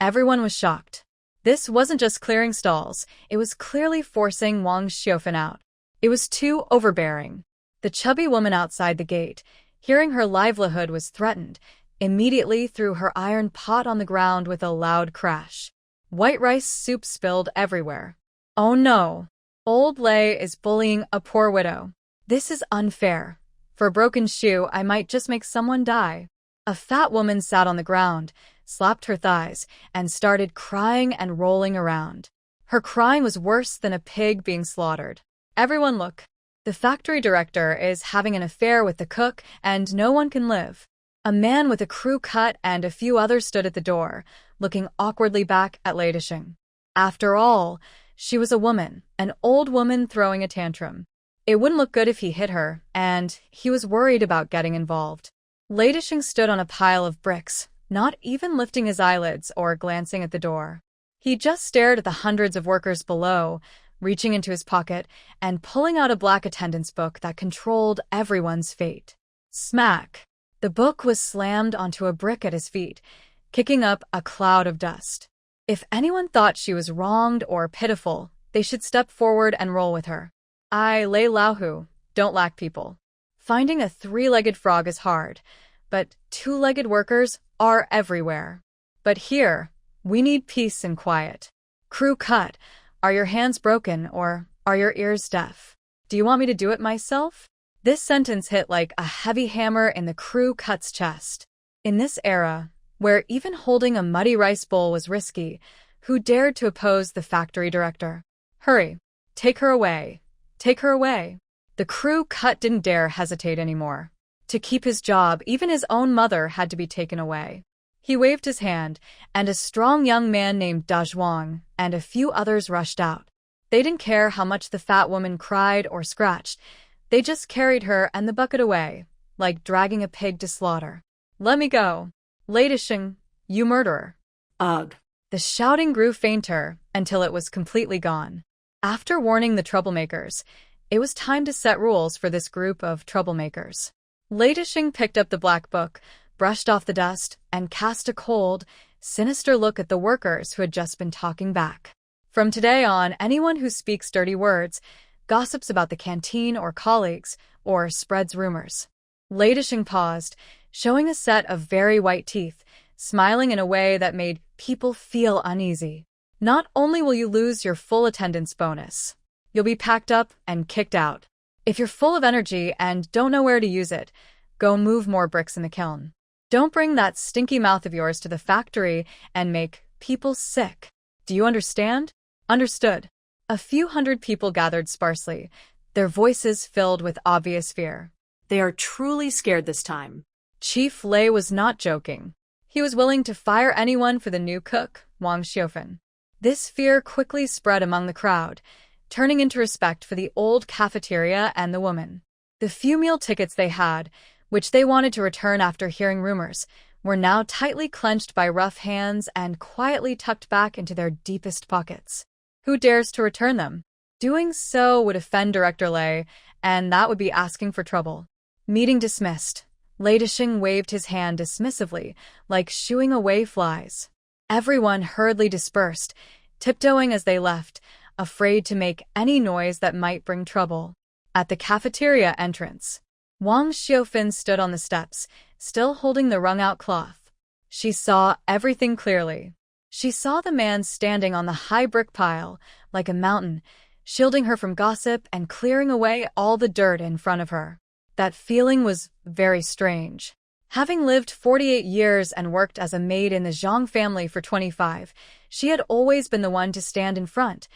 Everyone was shocked. This wasn't just clearing stalls, it was clearly forcing Wang Xiaofan out. It was too overbearing. The chubby woman outside the gate, hearing her livelihood was threatened, immediately threw her iron pot on the ground with a loud crash. White rice soup spilled everywhere. "Oh no! Old Lei is bullying a poor widow. This is unfair. For a broken shoe, I might just make someone die." A fat woman sat on the ground, slapped her thighs, and started crying and rolling around. Her crying was worse than a pig being slaughtered. "Everyone look. The factory director is having an affair with the cook, and no one can live." A man with a crew cut and a few others stood at the door, looking awkwardly back at Lei Dishing. After all, she was a woman, an old woman throwing a tantrum. It wouldn't look good if he hit her, and he was worried about getting involved. Lei Dishing stood on a pile of bricks, not even lifting his eyelids or glancing at the door. He just stared at the hundreds of workers below, reaching into his pocket and pulling out a black attendance book that controlled everyone's fate. Smack! The book was slammed onto a brick at his feet, kicking up a cloud of dust. If anyone thought she was wronged or pitiful, they should step forward and roll with her. "I, Lei Laohu, don't lack people. Finding a three-legged frog is hard, but two-legged workers are everywhere. But here, we need peace and quiet. Crew cut. Are your hands broken or are your ears deaf? Do you want me to do it myself?" This sentence hit like a heavy hammer in the crew cut's chest. In this era, where even holding a muddy rice bowl was risky, who dared to oppose the factory director? "Hurry. Take her away. Take her away." The crew cut didn't dare hesitate anymore. To keep his job, even his own mother had to be taken away. He waved his hand, and a strong young man named Da Zhuang and a few others rushed out. They didn't care how much the fat woman cried or scratched. They just carried her and the bucket away, like dragging a pig to slaughter. "Let me go. Lei Dishing, you murderer." Ugh. The shouting grew fainter until it was completely gone. After warning the troublemakers, it was time to set rules for this group of troublemakers. Lei Dishing picked up the black book, brushed off the dust, and cast a cold, sinister look at the workers who had just been talking back. From today on, anyone who speaks dirty words, gossips about the canteen or colleagues, or spreads rumors. Lady Shing paused, showing a set of very white teeth, smiling in a way that made people feel uneasy. Not only will you lose your full attendance bonus, you'll be packed up and kicked out. If you're full of energy and don't know where to use it, go move more bricks in the kiln. Don't bring that stinky mouth of yours to the factory and make people sick. Do you understand? Understood. A few hundred people gathered sparsely, their voices filled with obvious fear. They are truly scared this time. Chief Lei was not joking. He was willing to fire anyone for the new cook, Wang Xiaofan. This fear quickly spread among the crowd, turning into respect for the old cafeteria and the woman. The few meal tickets they had, which they wanted to return after hearing rumors, were now tightly clenched by rough hands and quietly tucked back into their deepest pockets. Who dares to return them? Doing so would offend Director Lei, and that would be asking for trouble. Meeting dismissed. Lei Dishing waved his hand dismissively, like shooing away flies. Everyone hurriedly dispersed, tiptoeing as they left, afraid to make any noise that might bring trouble. At the cafeteria entrance, Wang Xiaofan stood on the steps, still holding the wrung-out cloth. She saw everything clearly. She saw the man standing on the high brick pile, like a mountain, shielding her from gossip and clearing away all the dirt in front of her. That feeling was very strange. Having lived 48 years and worked as a maid in the Zhang family for 25, she had always been the one to stand in front,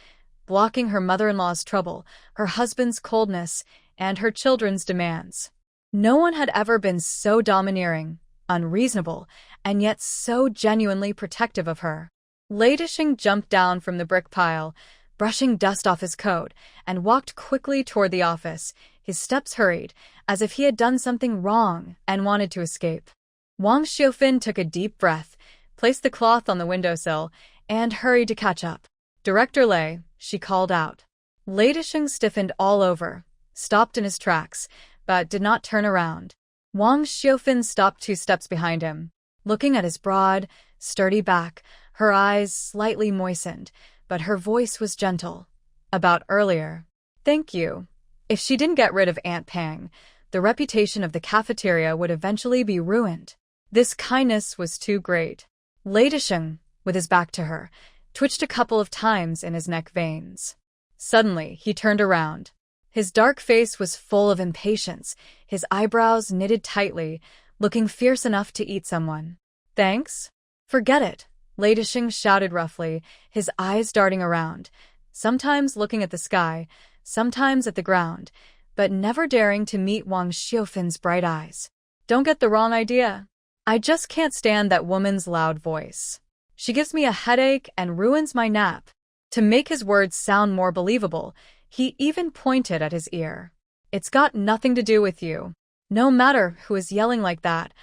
blocking her mother-in-law's trouble, her husband's coldness, and her children's demands. No one had ever been so domineering, unreasonable, and yet so genuinely protective of her. Lei Dishing jumped down from the brick pile, brushing dust off his coat, and walked quickly toward the office, his steps hurried, as if he had done something wrong and wanted to escape. Wang Xiaofan took a deep breath, placed the cloth on the windowsill, and hurried to catch up. Director Lei, she called out. Lei Dishing stiffened all over, stopped in his tracks, but did not turn around. Wang Xiaofan stopped 2 steps behind him, looking at his broad, sturdy back, her eyes slightly moistened, but her voice was gentle. About earlier. Thank you. If she didn't get rid of Aunt Pang, the reputation of the cafeteria would eventually be ruined. This kindness was too great. Lei Dishing, with his back to her, twitched a couple of times in his neck veins. Suddenly, he turned around. His dark face was full of impatience, his eyebrows knitted tightly, looking fierce enough to eat someone. Thanks? Forget it, Lei Dishing shouted roughly, his eyes darting around, sometimes looking at the sky, sometimes at the ground, but never daring to meet Wang Xiaofan's bright eyes. Don't get the wrong idea. I just can't stand that woman's loud voice. She gives me a headache and ruins my nap. To make his words sound more believable, he even pointed at his ear. It's got nothing to do with you. No matter who is yelling like that,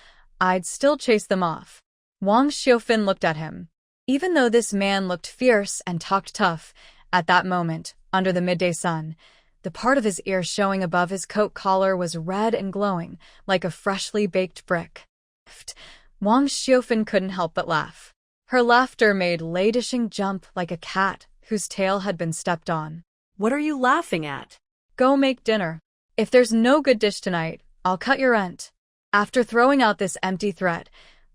I'd still chase them off. Wang Xiaofan looked at him. Even though this man looked fierce and talked tough, at that moment, under the midday sun, the part of his ear showing above his coat collar was red and glowing, like a freshly baked brick. Wang Xiaofan couldn't help but laugh. Her laughter made Lei Dishing jump like a cat whose tail had been stepped on. What are you laughing at? Go make dinner. If there's no good dish tonight, I'll cut your rent. After throwing out this empty threat,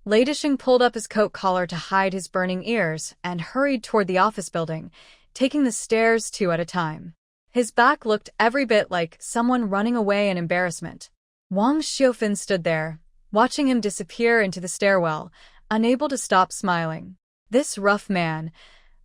Lei Dishing pulled up his coat collar to hide his burning ears and hurried toward the office building, taking the stairs 2 at a time. His back looked every bit like someone running away in embarrassment. Wang Xiaofan stood there, watching him disappear into the stairwell, unable to stop smiling. This rough man,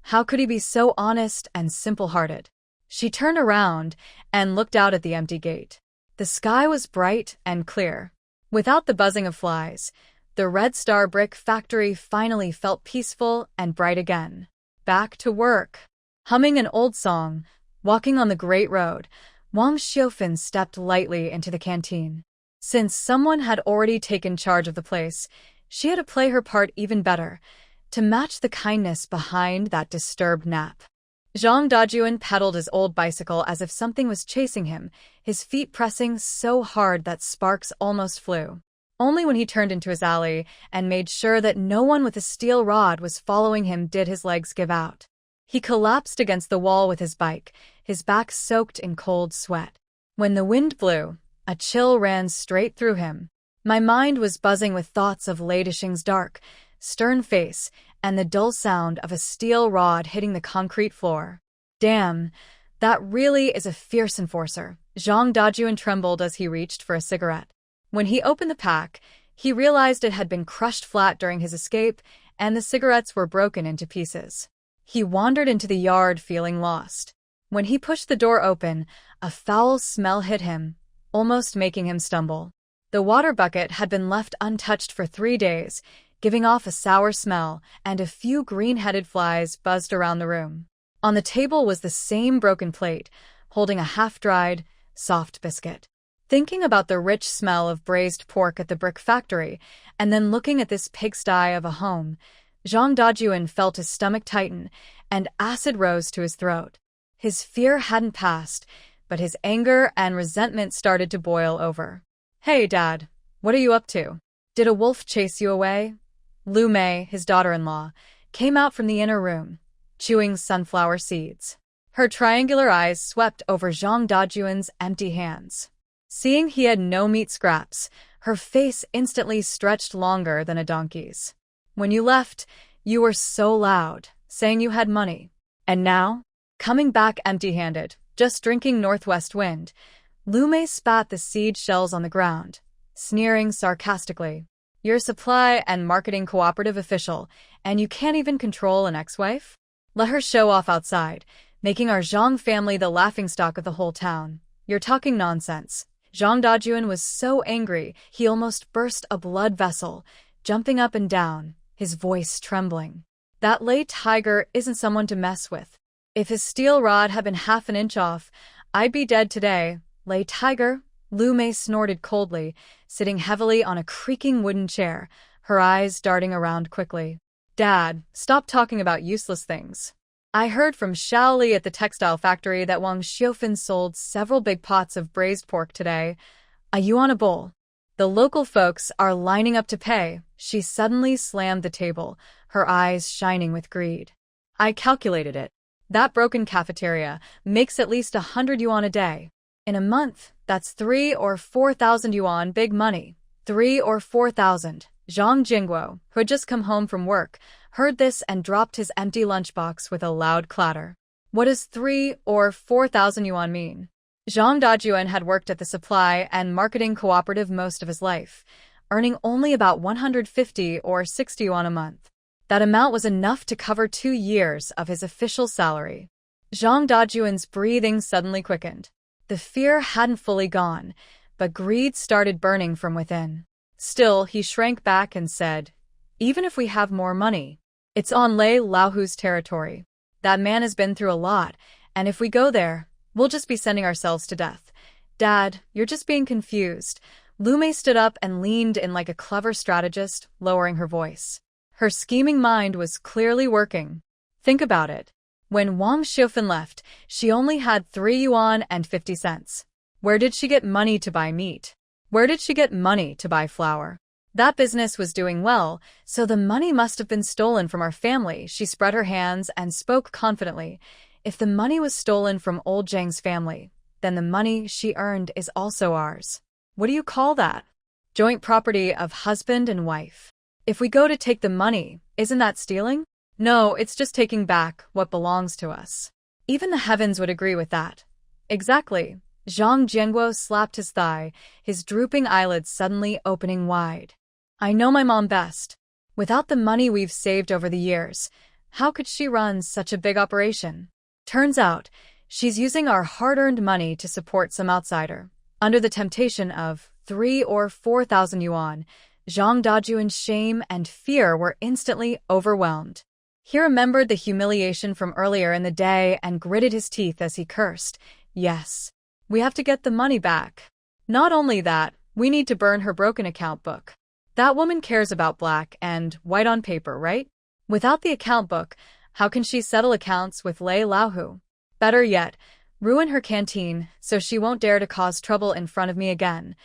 how could he be so honest and simple-hearted? She turned around and looked out at the empty gate. The sky was bright and clear. Without the buzzing of flies, the Red Star brick factory finally felt peaceful and bright again. Back to work. Humming an old song, walking on the great road, Wang Xiaofan stepped lightly into the canteen. Since someone had already taken charge of the place, she had to play her part even better, to match the kindness behind that disturbed nap. Zhang Dajuan pedaled his old bicycle as if something was chasing him, his feet pressing so hard that sparks almost flew. Only when he turned into his alley and made sure that no one with a steel rod was following him did his legs give out. He collapsed against the wall with his bike, his back soaked in cold sweat. When the wind blew, a chill ran straight through him. My mind was buzzing with thoughts of Lei Dishing's dark, stern face and the dull sound of a steel rod hitting the concrete floor. Damn, that really is a fierce enforcer. Zhang Dajun trembled as he reached for a cigarette. When he opened the pack, he realized it had been crushed flat during his escape, and the cigarettes were broken into pieces. He wandered into the yard feeling lost. When he pushed the door open, a foul smell hit him, almost making him stumble. The water bucket had been left untouched for 3 days, giving off a sour smell, and a few green-headed flies buzzed around the room. On the table was the same broken plate, holding a half-dried, soft biscuit. Thinking about the rich smell of braised pork at the brick factory, and then looking at this pigsty of a home, Zhang Dajun felt his stomach tighten, and acid rose to his throat. His fear hadn't passed, but his anger and resentment started to boil over. "Hey, Dad, what are you up to? Did a wolf chase you away?" Lu Mei, his daughter-in-law, came out from the inner room, chewing sunflower seeds. Her triangular eyes swept over Zhang Dajun's empty hands. Seeing he had no meat scraps, her face instantly stretched longer than a donkey's. "When you left, you were so loud, saying you had money. And now? Coming back empty-handed, just drinking northwest wind." Lu Mei spat the seed shells on the ground, sneering sarcastically. "You're a supply and marketing cooperative official, and you can't even control an ex-wife? Let her show off outside, making our Zhang family the laughingstock of the whole town. You're talking nonsense." Zhang Dajun was so angry he almost burst a blood vessel, jumping up and down, his voice trembling. "That Lei Tiger isn't someone to mess with. If his steel rod had been half an inch off, I'd be dead today." "Lei Tiger?" Lu Mei snorted coldly, sitting heavily on a creaking wooden chair, her eyes darting around quickly. "Dad, stop talking about useless things. I heard from Xiao Li at the textile factory that Wang Xiufan sold several big pots of braised pork today. A yuan a bowl. The local folks are lining up to pay." She suddenly slammed the table, her eyes shining with greed. "I calculated it. That broken cafeteria makes at least 100 yuan a day. In a month, that's 3,000 or 4,000 yuan, big money. 3,000 or 4,000. Zhang Jingguo, who had just come home from work, heard this and dropped his empty lunchbox with a loud clatter. "What does 3,000 or 4,000 yuan mean?" Zhang Dajun had worked at the supply and marketing cooperative most of his life, earning only about 150 or 60 yuan a month. That amount was enough to cover 2 years of his official salary. Zhang Dajun's breathing suddenly quickened. The fear hadn't fully gone, but greed started burning from within. Still, he shrank back and said, "Even if we have more money, it's on Lei Laohu's territory. That man has been through a lot, and if we go there, we'll just be sending ourselves to death." "Dad, you're just being confused." Lu Mei stood up and leaned in like a clever strategist, lowering her voice. Her scheming mind was clearly working. Think about it. When Wang Xiufan left, she only had 3 yuan and 50 cents. Where did she get money to buy meat? Where did she get money to buy flour? That business was doing well, so the money must have been stolen from our family. She spread her hands and spoke confidently. If the money was stolen from old Zhang's family, then the money she earned is also ours. What do you call that? Joint property of husband and wife. If we go to take the money, isn't that stealing? No, it's just taking back what belongs to us. Even the heavens would agree with that. Exactly. Zhang Jianguo slapped his thigh, his drooping eyelids suddenly opening wide. "I know my mom best. Without the money we've saved over the years, how could she run such a big operation? Turns out, she's using our hard-earned money to support some outsider." Under the temptation of 3,000 or 4,000 yuan, Zhang Dajun's shame and fear were instantly overwhelmed. He remembered the humiliation from earlier in the day and gritted his teeth as he cursed. "Yes. We have to get the money back. Not only that, we need to burn her broken account book. That woman cares about black and white on paper, right? Without the account book, how can she settle accounts with Lei Laohu? Better yet, ruin her canteen so she won't dare to cause trouble in front of me again."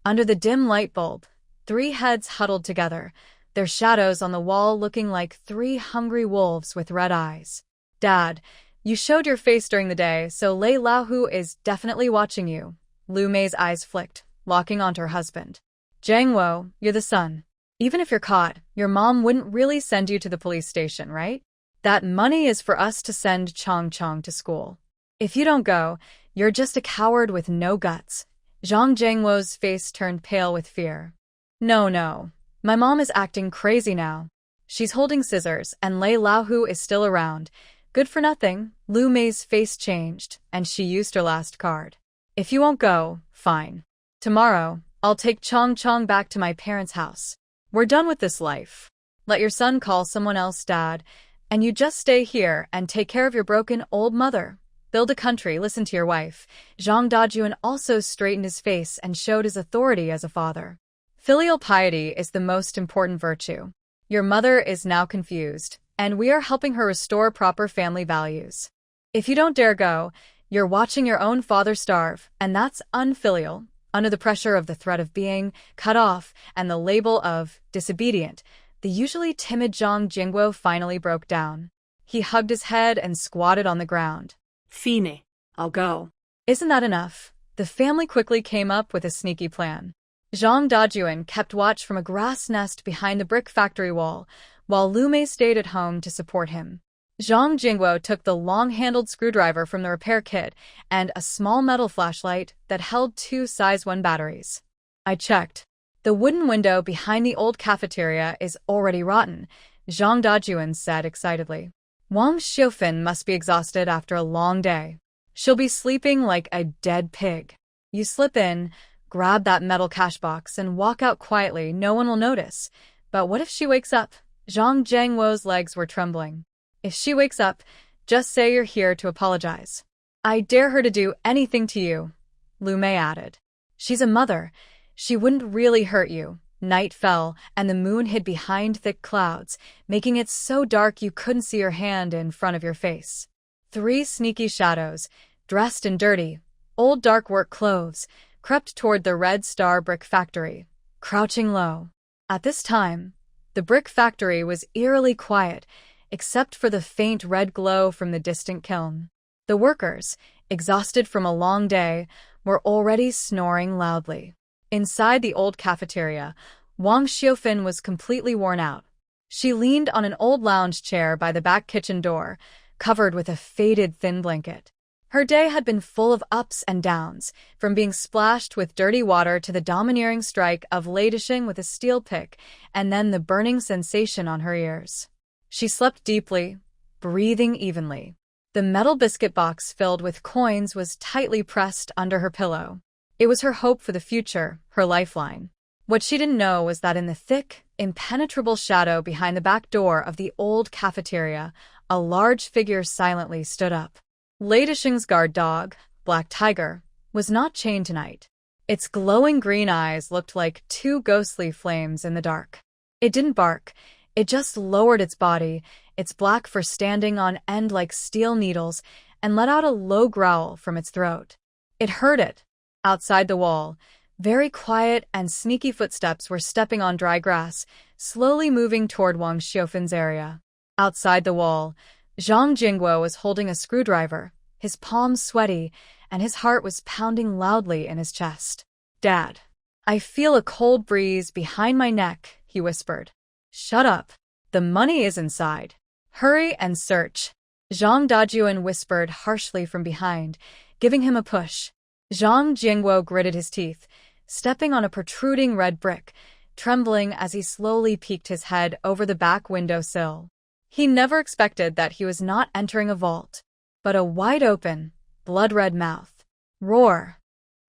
Under the dim light bulb, Three heads huddled together, their shadows on the wall looking like three hungry wolves with red eyes. Dad, you showed your face during the day, so Lei Laohu is definitely watching you. Lu Mei's eyes flicked, locking onto her husband. Jiang Wo, you're the son. Even if you're caught, your mom wouldn't really send you to the police station, right? That money is for us to send Chong Chong to school. If you don't go, you're just a coward with no guts. Zhang Jiangwo's face turned pale with fear. No. My mom is acting crazy now. She's holding scissors, and Lei Laohu is still around. Good for nothing. Lu Mei's face changed, and she used her last card. If you won't go, fine. Tomorrow, I'll take Chong Chong back to my parents' house. We're done with this life. Let your son call someone else dad, and you just stay here and take care of your broken old mother. Build a country, listen to your wife. Zhang Dajuan also straightened his face and showed his authority as a father. Filial piety is the most important virtue. Your mother is now confused, and we are helping her restore proper family values. If you don't dare go, you're watching your own father starve, and that's unfilial. Under the pressure of the threat of being cut off and the label of disobedient, the usually timid Zhang Jingguo finally broke down. He hugged his head and squatted on the ground. Fine, I'll go. Isn't that enough? The family quickly came up with a sneaky plan. Zhang Dajuan kept watch from a grass nest behind the brick factory wall, while Lu Mei stayed at home to support him. Zhang Jingguo took the long-handled screwdriver from the repair kit and a small metal flashlight that held 2 size 1 batteries. I checked. The wooden window behind the old cafeteria is already rotten, Zhang Dajuan said excitedly. Wang Xiufan must be exhausted after a long day. She'll be sleeping like a dead pig. You slip in, grab that metal cash box, and walk out quietly. No one will notice. But what if she wakes up? Zhang Jiangwo's legs were trembling. If she wakes up, just say you're here to apologize. I dare her to do anything to you, Lu Mei added. She's a mother. She wouldn't really hurt you. Night fell, and the moon hid behind thick clouds, making it so dark you couldn't see her hand in front of your face. 3 sneaky shadows, dressed in dirty, old dark work clothes, crept toward the Red Star brick factory, crouching low. At this time, the brick factory was eerily quiet, except for the faint red glow from the distant kiln. The workers, exhausted from a long day, were already snoring loudly. Inside the old cafeteria, Wang Xiufan was completely worn out. She leaned on an old lounge chair by the back kitchen door, covered with a faded thin blanket. Her day had been full of ups and downs, from being splashed with dirty water to the domineering strike of ladishing with a steel pick, and then the burning sensation on her ears. She slept deeply, breathing evenly. The metal biscuit box filled with coins was tightly pressed under her pillow. It was her hope for the future, her lifeline. What she didn't know was that in the thick, impenetrable shadow behind the back door of the old cafeteria, a large figure silently stood up. Lady Xing's guard dog, Black Tiger, was not chained tonight. Its glowing green eyes looked like 2 ghostly flames in the dark. It didn't bark. It just lowered its body, its black fur standing on end like steel needles, and let out a low growl from its throat. It heard it. Outside the wall, very quiet and sneaky footsteps were stepping on dry grass, slowly moving toward Wang Xiufan's area. Outside the wall, Zhang Jingguo was holding a screwdriver, his palms sweaty, and his heart was pounding loudly in his chest. Dad, I feel a cold breeze behind my neck, he whispered. Shut up. The money is inside. Hurry and search. Zhang Dajuan whispered harshly from behind, giving him a push. Zhang Jingguo gritted his teeth, stepping on a protruding red brick, trembling as he slowly peeked his head over the back window sill. He never expected that he was not entering a vault, but a wide-open, blood-red mouth. Roar.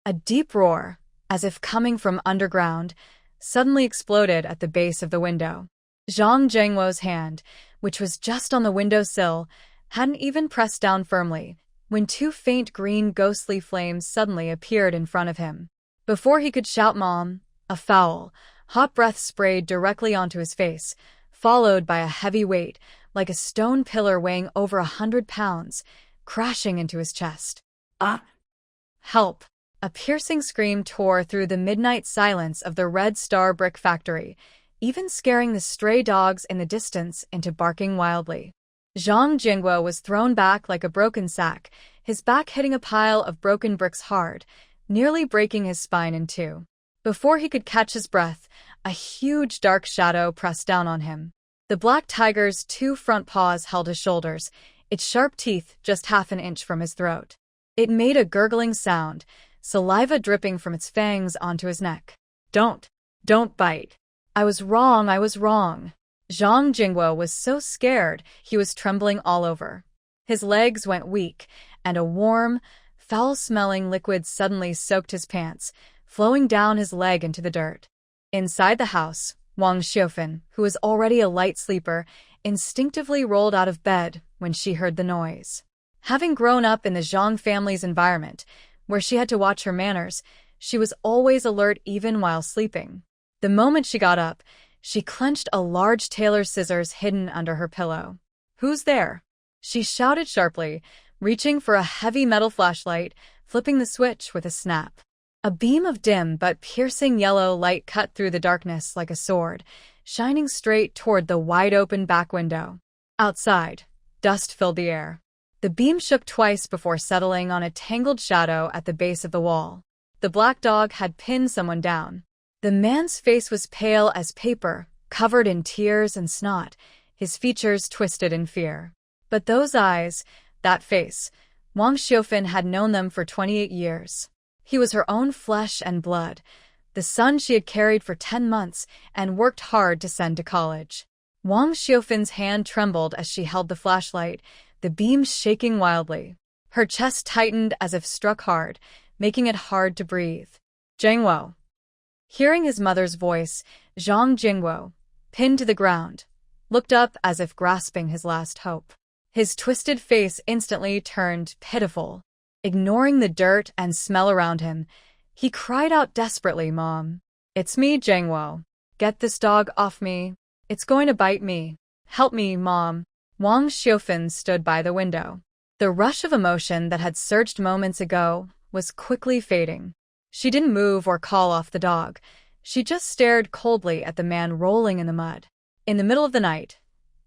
A deep roar, as if coming from underground, suddenly exploded at the base of the window. Zhang Jiangwo's hand, which was just on the windowsill, hadn't even pressed down firmly, when 2 faint green ghostly flames suddenly appeared in front of him. Before he could shout Mom, a foul, hot breath sprayed directly onto his face, followed by a heavy weight, like a stone pillar weighing over 100 pounds, crashing into his chest. Ah! Help! A piercing scream tore through the midnight silence of the Red Star brick factory, even scaring the stray dogs in the distance into barking wildly. Zhang Jingguo was thrown back like a broken sack, his back hitting a pile of broken bricks hard, nearly breaking his spine in two. Before he could catch his breath, a huge dark shadow pressed down on him. The black tiger's two front paws held his shoulders, its sharp teeth just half an inch from his throat. It made a gurgling sound, saliva dripping from its fangs onto his neck. Don't bite. I was wrong. Zhang Jingguo was so scared he was trembling all over. His legs went weak, and a warm, foul-smelling liquid suddenly soaked his pants, flowing down his leg into the dirt. Inside the house, Wang Xiufan, who was already a light sleeper, instinctively rolled out of bed when she heard the noise. Having grown up in the Zhang family's environment, where she had to watch her manners, she was always alert even while sleeping. The moment she got up, she clenched a large tailor's scissors hidden under her pillow. "Who's there?" she shouted sharply, reaching for a heavy metal flashlight, flipping the switch with a snap. A beam of dim but piercing yellow light cut through the darkness like a sword, shining straight toward the wide-open back window. Outside, dust filled the air. The beam shook twice before settling on a tangled shadow at the base of the wall. The black dog had pinned someone down. The man's face was pale as paper, covered in tears and snot, his features twisted in fear. But those eyes, that face, Wang Xiufan had known them for 28 years. He was her own flesh and blood, the son she had carried for 10 months and worked hard to send to college. Wang Xiufan's hand trembled as she held the flashlight, the beam shaking wildly. Her chest tightened as if struck hard, making it hard to breathe. "Jingguo." Hearing his mother's voice, Zhang Jingguo, pinned to the ground, looked up as if grasping his last hope. His twisted face instantly turned pitiful. Ignoring the dirt and smell around him, he cried out desperately, "Mom, it's me, Jingguo. Get this dog off me. It's going to bite me. Help me, Mom." Wang Xiufan stood by the window. The rush of emotion that had surged moments ago was quickly fading. She didn't move or call off the dog. She just stared coldly at the man rolling in the mud. In the middle of the night,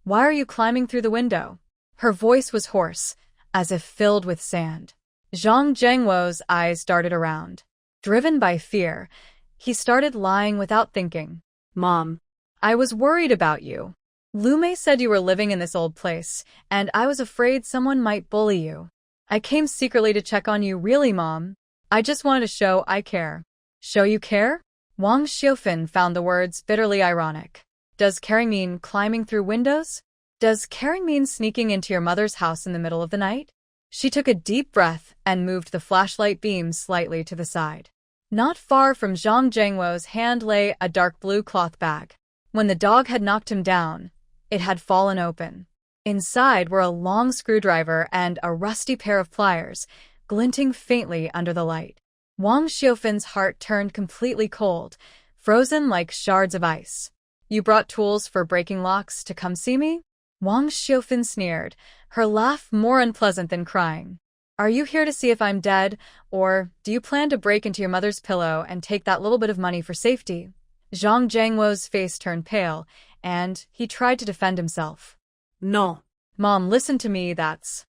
"Why are you climbing through the window?" Her voice was hoarse, as if filled with sand. Zhang Jingguo's eyes darted around. Driven by fear, he started lying without thinking. "Mom, I was worried about you. Lume said you were living in this old place, and I was afraid someone might bully you. I came secretly to check on you, really, Mom. I just wanted to show I care." "Show you care?" Wang Xiufan found the words bitterly ironic. Does caring mean climbing through windows? Does caring mean sneaking into your mother's house in the middle of the night? She took a deep breath and moved the flashlight beam slightly to the side. Not far from Zhang Jingguo's hand lay a dark blue cloth bag. When the dog had knocked him down, it had fallen open. Inside were a long screwdriver and a rusty pair of pliers, glinting faintly under the light. Wang Xiufan's heart turned completely cold, frozen like shards of ice. "You brought tools for breaking locks to come see me?" Wang Xiufan sneered, her laugh more unpleasant than crying. "Are you here to see if I'm dead, or do you plan to break into your mother's pillow and take that little bit of money for safety?" Zhang Jingguo's face turned pale, and he tried to defend himself. "No. Mom, listen to me, that's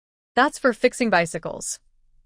for fixing bicycles."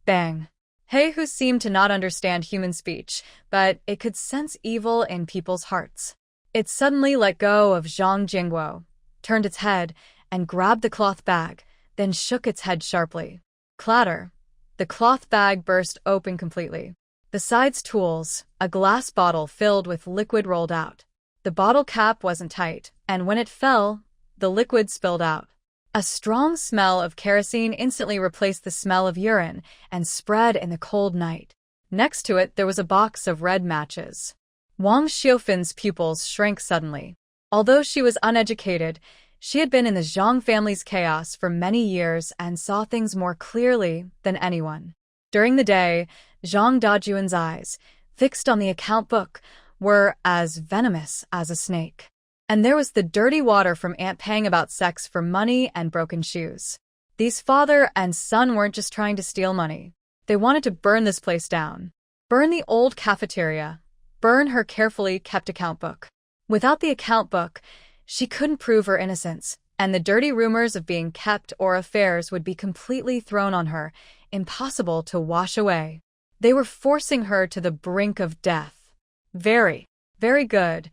Bang. Hey, who seemed to not understand human speech, but it could sense evil in people's hearts. It suddenly let go of Zhang Jingguo, turned its head, and grabbed the cloth bag, then shook its head sharply. Clatter. The cloth bag burst open completely. Besides tools, a glass bottle filled with liquid rolled out. The bottle cap wasn't tight, and when it fell, the liquid spilled out. A strong smell of kerosene instantly replaced the smell of urine and spread in the cold night. Next to it, there was a box of red matches. Wang Xiufan's pupils shrank suddenly. Although she was uneducated, she had been in the Zhang family's chaos for many years and saw things more clearly than anyone. During the day, Zhang Dajuan's eyes, fixed on the account book, were as venomous as a snake. And there was the dirty water from Aunt Pang about sex for money and broken shoes. These father and son weren't just trying to steal money. They wanted to burn this place down. Burn the old cafeteria. Burn her carefully kept account book. Without the account book, she couldn't prove her innocence, and the dirty rumors of being kept or affairs would be completely thrown on her, impossible to wash away. They were forcing her to the brink of death. Very, very good.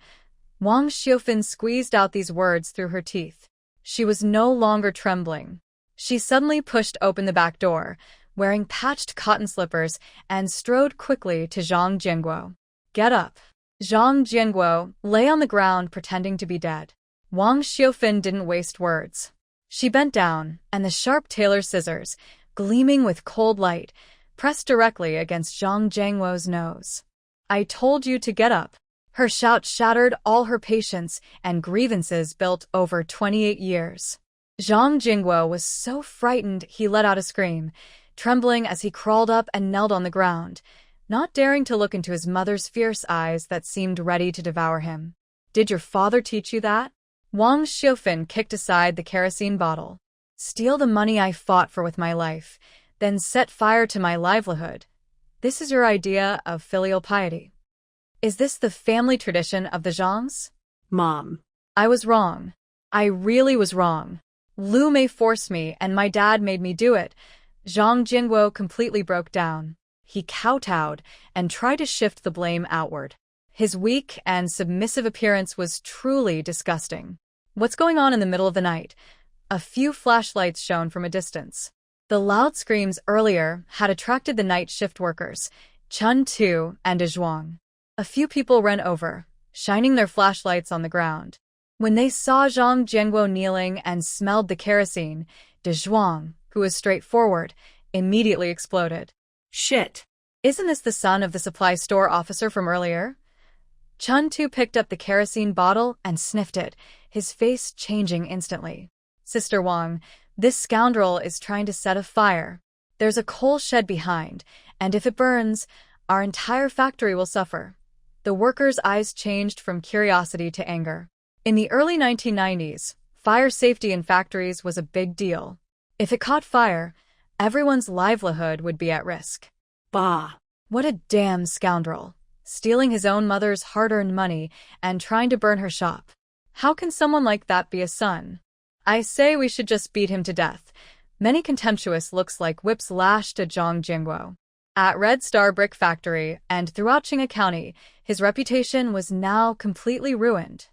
Wang Xiufeng squeezed out these words through her teeth. She was no longer trembling. She suddenly pushed open the back door, wearing patched cotton slippers, and strode quickly to Zhang Jingguo. Get up. Zhang Jingguo lay on the ground pretending to be dead. Wang Xiufeng didn't waste words. She bent down, and the sharp tailor's scissors, gleaming with cold light, pressed directly against Zhang Jingguo's nose. I told you to get up. Her shout shattered all her patience and grievances built over 28 years. Zhang Jingguo was so frightened he let out a scream, trembling as he crawled up and knelt on the ground, not daring to look into his mother's fierce eyes that seemed ready to devour him. Did your father teach you that? Wang Xiufeng kicked aside the kerosene bottle. Steal the money I fought for with my life, then set fire to my livelihood. This is your idea of filial piety. Is this the family tradition of the Zhangs? Mom. I was wrong. I really was wrong. Lu Mei forced me, and my dad made me do it. Zhang Jingguo completely broke down. He kowtowed and tried to shift the blame outward. His weak and submissive appearance was truly disgusting. What's going on in the middle of the night? A few flashlights shone from a distance. The loud screams earlier had attracted the night shift workers, Chun Tu and Zhuang. A few people ran over, shining their flashlights on the ground. When they saw Zhang Jingguo kneeling and smelled the kerosene, Zhuang, who was straightforward, immediately exploded. Shit. Isn't this the son of the supply store officer from earlier? Chun Tu picked up the kerosene bottle and sniffed it, his face changing instantly. Sister Wang, this scoundrel is trying to set a fire. There's a coal shed behind, and if it burns, our entire factory will suffer. The workers' eyes changed from curiosity to anger. In the early 1990s, fire safety in factories was a big deal. If it caught fire, everyone's livelihood would be at risk. Bah. What a damn scoundrel, stealing his own mother's hard-earned money and trying to burn her shop. How can someone like that be a son? I say we should just beat him to death. Many contemptuous looks like whips lashed at Zhang Jingguo. At Red Star Brick Factory and throughout Qinghai County, his reputation was now completely ruined.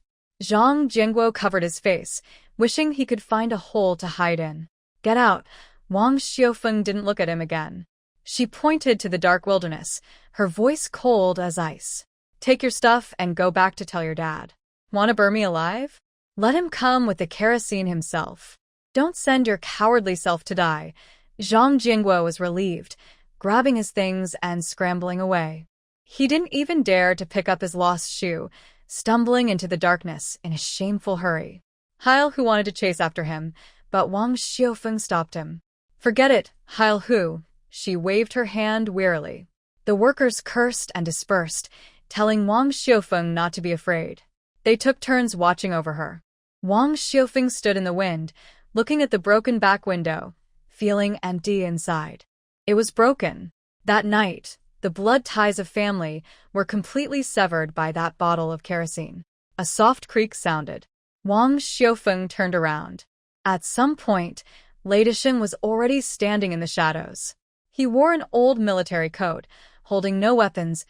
Zhang Jingguo covered his face, wishing he could find a hole to hide in. Get out. Wang Xiufeng didn't look at him again. She pointed to the dark wilderness, her voice cold as ice. Take your stuff and go back to tell your dad. Want to burn me alive? Let him come with the kerosene himself. Don't send your cowardly self to die. Zhang Jingguo was relieved, grabbing his things and scrambling away. He didn't even dare to pick up his lost shoe, stumbling into the darkness in a shameful hurry. Heil Hu wanted to chase after him, but Wang Xiufeng stopped him. Forget it, Heil Hu. She waved her hand wearily. The workers cursed and dispersed, telling Wang Xiufeng not to be afraid. They took turns watching over her. Wang Xiufeng stood in the wind, looking at the broken back window, feeling empty inside. It was broken. That night, the blood ties of family were completely severed by that bottle of kerosene. A soft creak sounded. Wang Xiufeng turned around. At some point, Retribution was already standing in the shadows. He wore an old military coat, holding no weapons,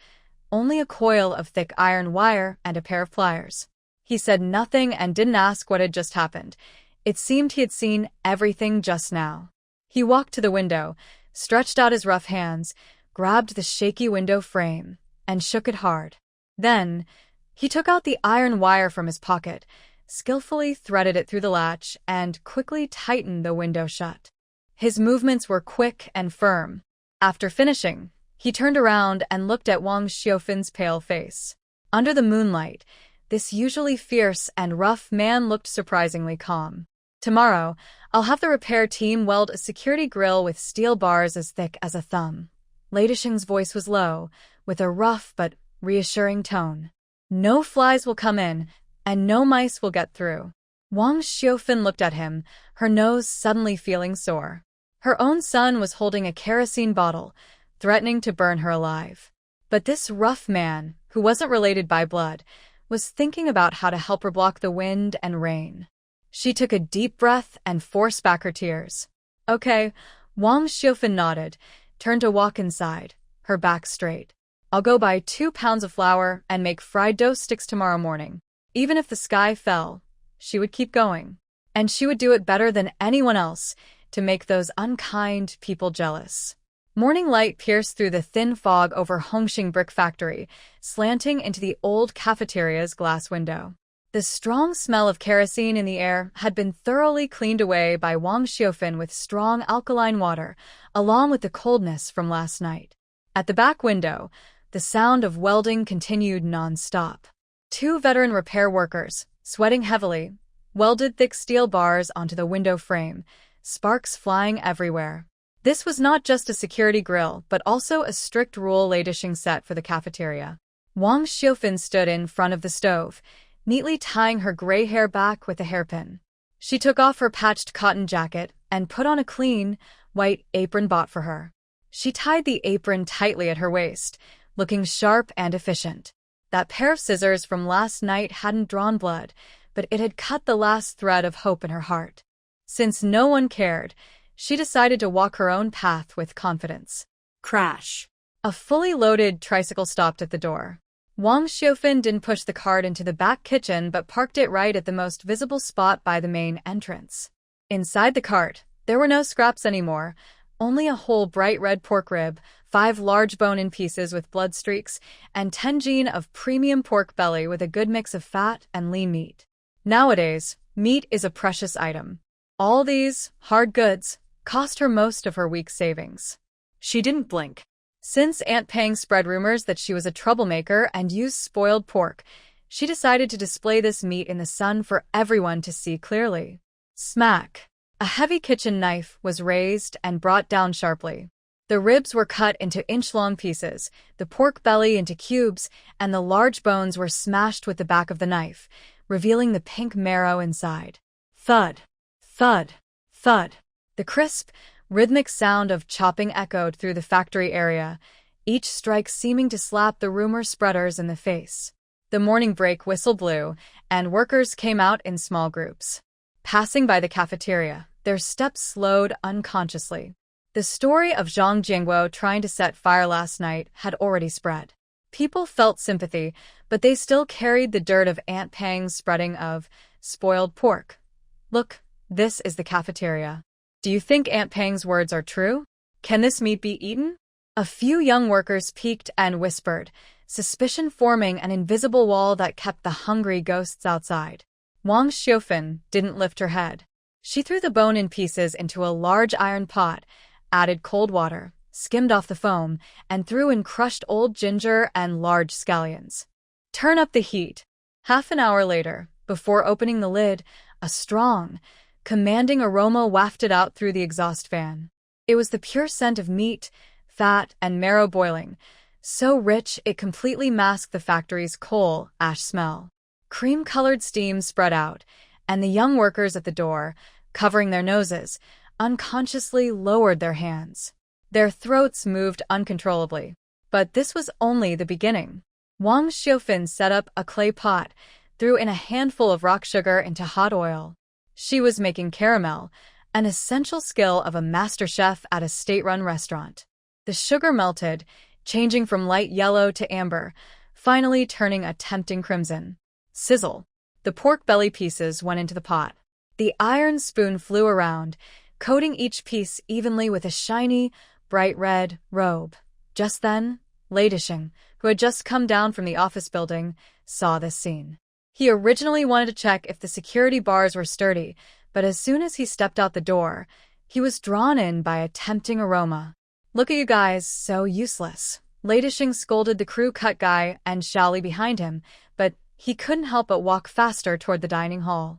only a coil of thick iron wire and a pair of pliers. He said nothing and didn't ask what had just happened. It seemed he had seen everything just now. He walked to the window, stretched out his rough hands, grabbed the shaky window frame, and shook it hard. Then, he took out the iron wire from his pocket, skillfully threaded it through the latch, and quickly tightened the window shut. His movements were quick and firm. After finishing, he turned around and looked at Wang Xiufeng's pale face. Under the moonlight, this usually fierce and rough man looked surprisingly calm. Tomorrow, I'll have the repair team weld a security grill with steel bars as thick as a thumb. Retribution's voice was low, with a rough but reassuring tone. No flies will come in, and no mice will get through. Wang Xiufeng looked at him, her nose suddenly feeling sore. Her own son was holding a kerosene bottle, threatening to burn her alive. But this rough man, who wasn't related by blood, was thinking about how to help her block the wind and rain. She took a deep breath and forced back her tears. Okay, Wang Xiufan nodded, turned to walk inside, her back straight. I'll go buy 2 pounds of flour and make fried dough sticks tomorrow morning. Even if the sky fell, she would keep going. And she would do it better than anyone else to make those unkind people jealous. Morning light pierced through the thin fog over Hongxing Brick Factory, slanting into the old cafeteria's glass window. The strong smell of kerosene in the air had been thoroughly cleaned away by Wang Xiufan with strong alkaline water, along with the coldness from last night. At the back window, the sound of welding continued non-stop. 2 veteran repair workers, sweating heavily, welded thick steel bars onto the window frame, sparks flying everywhere. This was not just a security grill, but also a strict rule ladishing set for the cafeteria. Wang Xiufan stood in front of the stove, neatly tying her gray hair back with a hairpin. She took off her patched cotton jacket and put on a clean, white apron bought for her. She tied the apron tightly at her waist, looking sharp and efficient. That pair of scissors from last night hadn't drawn blood, but it had cut the last thread of hope in her heart. Since no one cared, she decided to walk her own path with confidence. Crash. A fully loaded tricycle stopped at the door. Wang Xiufan didn't push the cart into the back kitchen but parked it right at the most visible spot by the main entrance. Inside the cart, there were no scraps anymore, only a whole bright red pork rib, 5 large bone-in pieces with blood streaks, and 10 jin of premium pork belly with a good mix of fat and lean meat. Nowadays, meat is a precious item. All these hard goods cost her most of her week's savings. She didn't blink. Since Aunt Pang spread rumors that she was a troublemaker and used spoiled pork, she decided to display this meat in the sun for everyone to see clearly. Smack! A heavy kitchen knife was raised and brought down sharply. The ribs were cut into inch-long pieces, the pork belly into cubes, and the large bones were smashed with the back of the knife, revealing the pink marrow inside. Thud! Thud! Thud! The crisp, rhythmic sound of chopping echoed through the factory area, each strike seeming to slap the rumor spreaders in the face. The morning break whistle blew, and workers came out in small groups. Passing by the cafeteria, their steps slowed unconsciously. The story of Zhang Jingguo trying to set fire last night had already spread. People felt sympathy, but they still carried the dirt of Aunt Pang's spreading of spoiled pork. Look, this is the cafeteria. Do you think Aunt Pang's words are true? Can this meat be eaten? A few young workers peeked and whispered, suspicion forming an invisible wall that kept the hungry ghosts outside. Wang Xiufan didn't lift her head. She threw the bone-in pieces into a large iron pot, added cold water, skimmed off the foam, and threw in crushed old ginger and large scallions. Turn up the heat. Half an hour later, before opening the lid, a strong, commanding aroma wafted out through the exhaust fan. It was the pure scent of meat, fat, and marrow boiling, so rich it completely masked the factory's coal ash smell. Cream-colored steam spread out, and the young workers at the door, covering their noses, unconsciously lowered their hands. Their throats moved uncontrollably. But this was only the beginning. Wang Xiufan set up a clay pot, threw in a handful of rock sugar into hot oil. She was making caramel, an essential skill of a master chef at a state-run restaurant. The sugar melted, changing from light yellow to amber, finally turning a tempting crimson. Sizzle! The pork belly pieces went into the pot. The iron spoon flew around, coating each piece evenly with a shiny, bright red robe. Just then, Lei Disheng, who had just come down from the office building, saw this scene. He originally wanted to check if the security bars were sturdy, but as soon as he stepped out the door, he was drawn in by a tempting aroma. Look at you guys, so useless. Lei Disheng scolded the crew cut guy and Xiaoli behind him, but he couldn't help but walk faster toward the dining hall.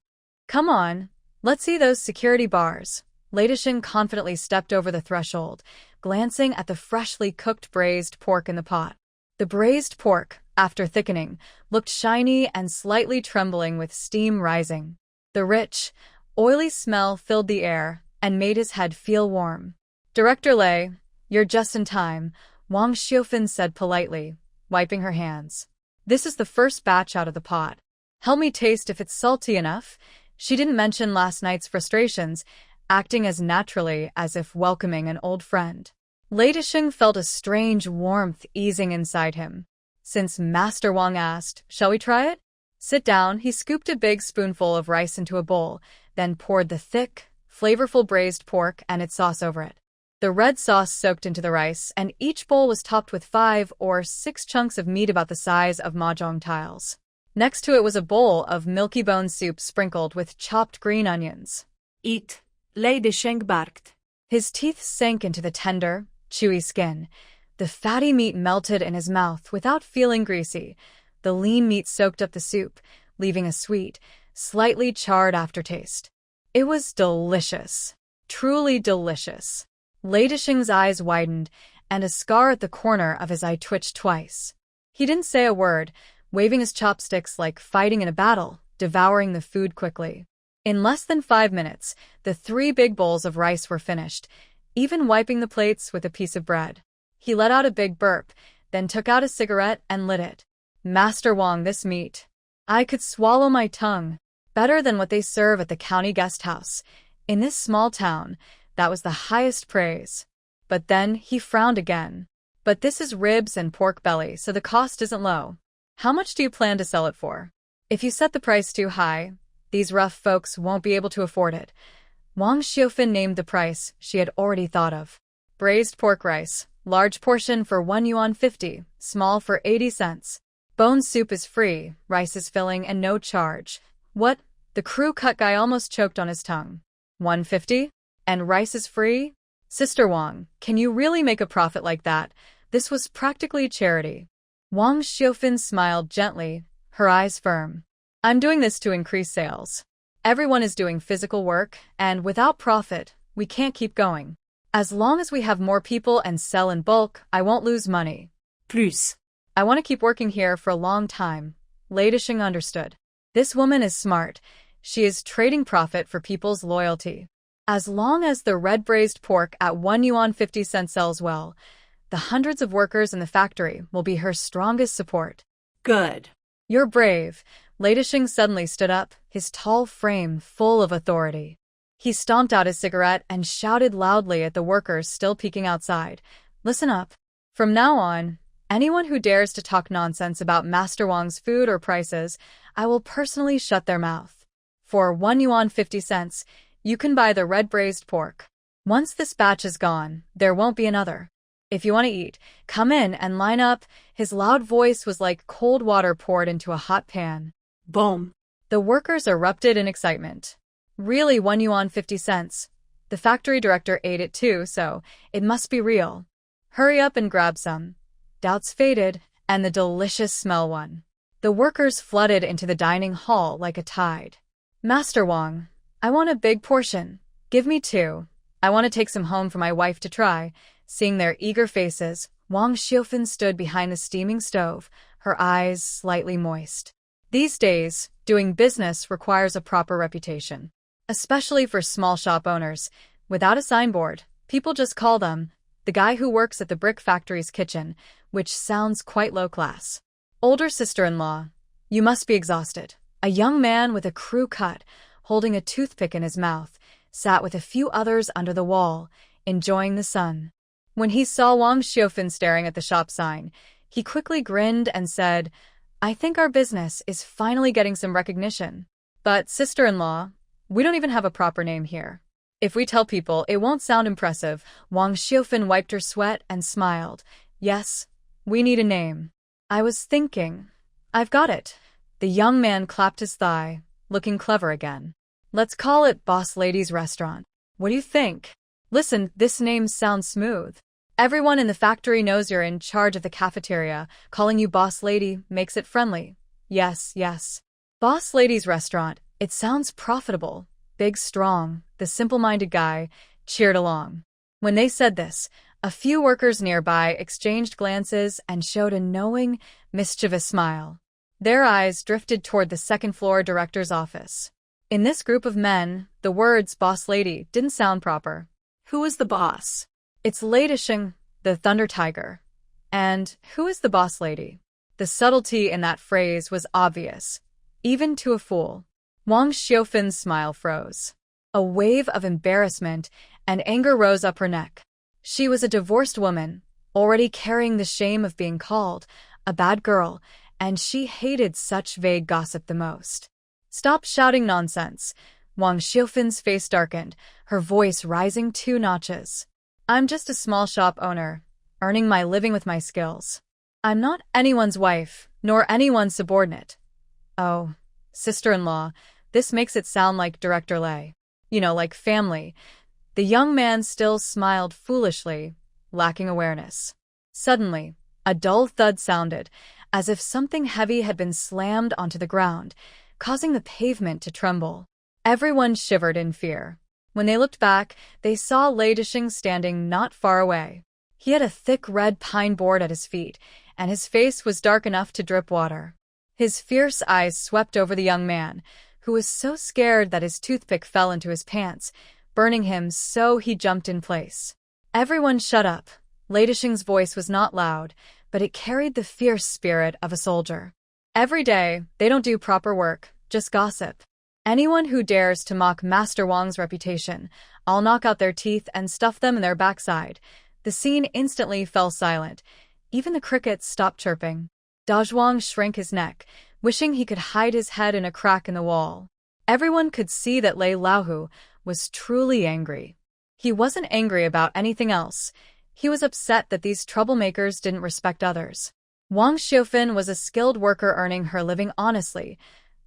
Come on, let's see those security bars. Lei Disheng confidently stepped over the threshold, glancing at the freshly cooked braised pork in the pot. The braised pork, after thickening, looked shiny and slightly trembling with steam rising. The rich, oily smell filled the air and made his head feel warm. Director Lei, you're just in time, Wang Xiufan said politely, wiping her hands. This is the first batch out of the pot. Help me taste if it's salty enough. She didn't mention last night's frustrations, acting as naturally as if welcoming an old friend. Lei Desheng felt a strange warmth easing inside him. Since Master Wang asked, "Shall we try it?" "Sit down." He scooped a big spoonful of rice into a bowl, then poured the thick, flavorful braised pork and its sauce over it. The red sauce soaked into the rice, and each bowl was topped with 5 or 6 chunks of meat about the size of mahjong tiles. Next to it was a bowl of milky bone soup sprinkled with chopped green onions. "Eat," Lei Desheng barked. His teeth sank into the tender, chewy skin. The fatty meat melted in his mouth without feeling greasy. The lean meat soaked up the soup, leaving a sweet, slightly charred aftertaste. It was delicious. Truly delicious. Lei Desheng's eyes widened, and a scar at the corner of his eye twitched twice. He didn't say a word, waving his chopsticks like fighting in a battle, devouring the food quickly. In less than 5 minutes, the 3 big bowls of rice were finished, even wiping the plates with a piece of bread. He let out a big burp, then took out a cigarette and lit it. "Master Wang, this meat. I could swallow my tongue. Better than what they serve at the county guest house. In this small town, that was the highest praise." But then he frowned again. "But this is ribs and pork belly, so the cost isn't low. How much do you plan to sell it for? If you set the price too high, these rough folks won't be able to afford it." Wang Xiaofan named the price she had already thought of. Braised pork rice, large portion for 1 yuan 50, small for 80 cents. Bone soup is free, rice is filling, and no charge. What? The crew cut guy almost choked on his tongue. 150? And rice is free? Sister Wang, can you really make a profit like that? This was practically charity. Wang Xiaofan smiled gently, her eyes firm. "I'm doing this to increase sales. Everyone is doing physical work, and without profit, we can't keep going. As long as we have more people and sell in bulk, I won't lose money. Plus. I want to keep working here for a long time." Lei Desheng understood. This woman is smart. She is trading profit for people's loyalty. As long as the red braised pork at 1 yuan 50 cents sells well, the hundreds of workers in the factory will be her strongest support. "Good. You're brave." Lei Desheng suddenly stood up, his tall frame full of authority. He stomped out his cigarette and shouted loudly at the workers still peeking outside. "Listen up. From now on, anyone who dares to talk nonsense about Master Wang's food or prices, I will personally shut their mouth. For 1 yuan 50 cents, you can buy the red braised pork. Once this batch is gone, there won't be another. If you want to eat, come in and line up." His loud voice was like cold water poured into a hot pan. Boom. The workers erupted in excitement. Really 1 yuan 50 cents. The factory director ate it too, so it must be real. Hurry up and grab some. Doubts faded, and the delicious smell won. The workers flooded into the dining hall like a tide. "Master Wang, I want a big portion. Give me 2. I want to take some home for my wife to try." Seeing their eager faces, Wang Xiaofan stood behind the steaming stove, her eyes slightly moist. These days, doing business requires a proper reputation. Especially for small shop owners. Without a signboard, people just call them the guy who works at the brick factory's kitchen, which sounds quite low class. "Older sister-in-law, you must be exhausted." A young man with a crew cut, holding a toothpick in his mouth, sat with a few others under the wall, enjoying the sun. When he saw Wang Xiaofan staring at the shop sign, he quickly grinned and said, "I think our business is finally getting some recognition. But, sister-in-law, we don't even have a proper name here. If we tell people, it won't sound impressive." Wang Xiaofan wiped her sweat and smiled. "Yes, we need a name. I was thinking. I've got it." The young man clapped his thigh, looking clever again. "Let's call it Boss Lady's Restaurant. What do you think? Listen, this name sounds smooth. Everyone in the factory knows you're in charge of the cafeteria. Calling you Boss Lady makes it friendly." Yes. Boss Lady's Restaurant. It sounds profitable. Big, strong, the simple-minded guy cheered along. When they said this, a few workers nearby exchanged glances and showed a knowing, mischievous smile. Their eyes drifted toward the second-floor director's office. In this group of men, the words Boss Lady didn't sound proper. Who is the boss? It's Lei Desheng, the Thunder Tiger. And who is the boss lady? The subtlety in that phrase was obvious, even to a fool. Wang Xiufin's smile froze. A wave of embarrassment and anger rose up her neck. She was a divorced woman, already carrying the shame of being called a bad girl, and she hated such vague gossip the most. "Stop shouting nonsense." Wang Xiufin's face darkened, her voice rising 2 notches. "I'm just a small shop owner, earning my living with my skills. I'm not anyone's wife, nor anyone's subordinate." "Oh, sister-in-law, this makes it sound like Director Lei. You know, like family." The young man still smiled foolishly, lacking awareness. Suddenly, a dull thud sounded, as if something heavy had been slammed onto the ground, causing the pavement to tremble. Everyone shivered in fear. When they looked back, they saw Lei Dishing standing not far away. He had a thick red pine board at his feet, and his face was dark enough to drip water. His fierce eyes swept over the young man, who was so scared that his toothpick fell into his pants, burning him so he jumped in place. "Everyone shut up." Lei Dishing's voice was not loud, but it carried the fierce spirit of a soldier. "Every day, they don't do proper work, just gossip. Anyone who dares to mock Master Wang's reputation, I'll knock out their teeth and stuff them in their backside." The scene instantly fell silent. Even the crickets stopped chirping. Dazhuang shrank his neck, wishing he could hide his head in a crack in the wall. Everyone could see that Lei Laohu was truly angry. He wasn't angry about anything else. He was upset that these troublemakers didn't respect others. Wang Xiufin was a skilled worker earning her living honestly,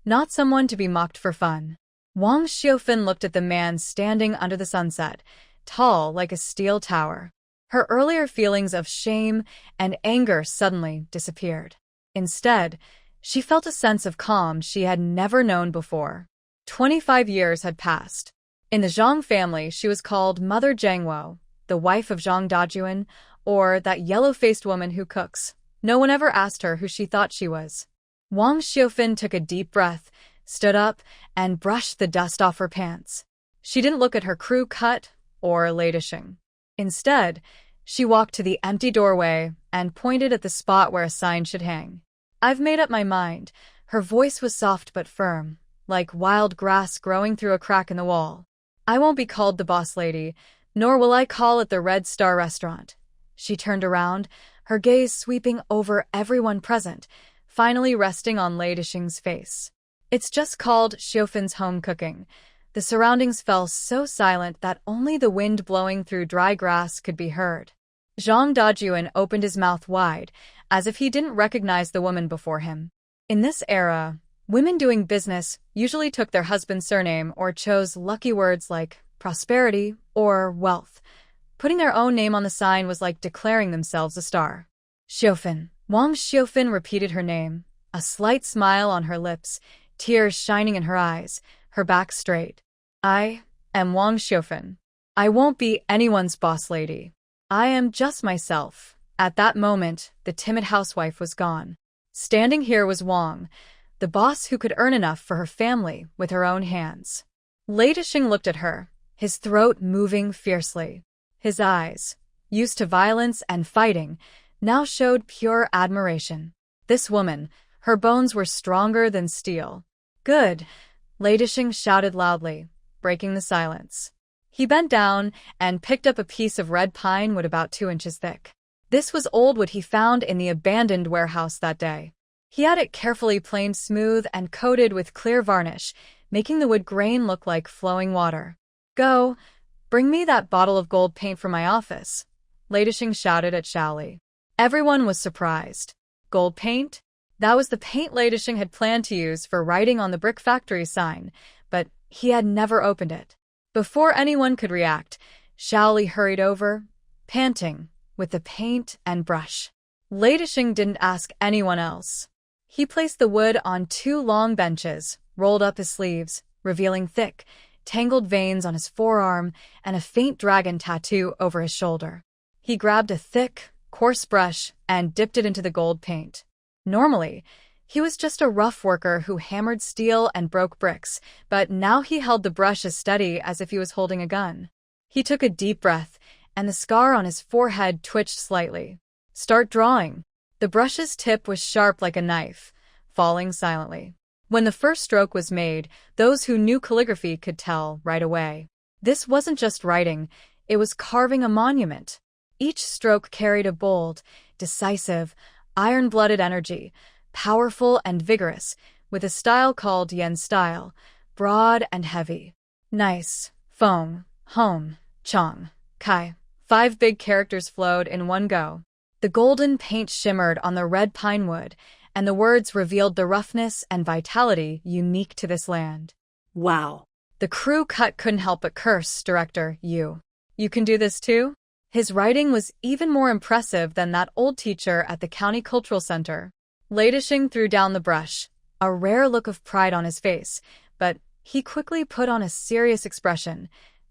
not someone to be mocked for fun. Wang Xiufin looked at the man standing under the sunset, tall like a steel tower. Her earlier feelings of shame and anger suddenly disappeared. Instead, she felt a sense of calm she had never known before. 25 years had passed. In the Zhang family, she was called Mother Zhangwo, the wife of Zhang Dajuan, or that yellow-faced woman who cooks. No one ever asked her who she thought she was. Wang Xiufin took a deep breath, stood up, and brushed the dust off her pants. She didn't look at her crew cut or Lei Dishing. Instead, she walked to the empty doorway and pointed at the spot where a sign should hang. "I've made up my mind." Her voice was soft but firm, like wild grass growing through a crack in the wall. "I won't be called the boss lady, nor will I call it the Red Star restaurant." She turned around, her gaze sweeping over everyone present, finally resting on Lei Dishing's face. "It's just called Xiufin's home cooking." The surroundings fell so silent that only the wind blowing through dry grass could be heard. Zhang Dajuan opened his mouth wide, as if he didn't recognize the woman before him. In this era, women doing business usually took their husband's surname or chose lucky words like prosperity or wealth. Putting their own name on the sign was like declaring themselves a star. "Xiufin." Wang Xiufin repeated her name, a slight smile on her lips, tears shining in her eyes, her back straight. "I am Wang Xiufin. I won't be anyone's boss lady. I am just myself." At that moment, the timid housewife was gone. Standing here was Wang, the boss who could earn enough for her family with her own hands. Lei Dishing looked at her, his throat moving fiercely. His eyes, used to violence and fighting, now showed pure admiration. This woman, her bones were stronger than steel. "Good," Lei Dishing shouted loudly, breaking the silence. He bent down and picked up a piece of red pine wood about 2 inches thick. This was old wood he found in the abandoned warehouse that day. He had it carefully planed smooth and coated with clear varnish, making the wood grain look like flowing water. "Go, bring me that bottle of gold paint from my office," Lei Dishing shouted at Shaoli. Everyone was surprised. Gold paint? That was the paint Lei Dishing had planned to use for writing on the brick factory sign, but he had never opened it. Before anyone could react, Shaoli hurried over, panting, with the paint and brush. Lei Dishing didn't ask anyone else. He placed the wood on 2 long benches, rolled up his sleeves, revealing thick, tangled veins on his forearm and a faint dragon tattoo over his shoulder. He grabbed a thick, coarse brush and dipped it into the gold paint. Normally, he was just a rough worker who hammered steel and broke bricks, but now he held the brush as steady as if he was holding a gun. He took a deep breath, and the scar on his forehead twitched slightly. Start drawing. The brush's tip was sharp like a knife, falling silently. When the first stroke was made, those who knew calligraphy could tell right away. This wasn't just writing, it was carving a monument. Each stroke carried a bold, decisive, iron-blooded energy, powerful and vigorous, with a style called Yen style, broad and heavy. Nice, Feng, Hong, Chong, Kai. 5 big characters flowed in one go. The golden paint shimmered on the red pine wood, and the words revealed the roughness and vitality unique to this land. Wow. The crew cut couldn't help but curse director Yu. You can do this too? His writing was even more impressive than that old teacher at the County Cultural Center. Ladishing threw down the brush, a rare look of pride on his face, but he quickly put on a serious expression.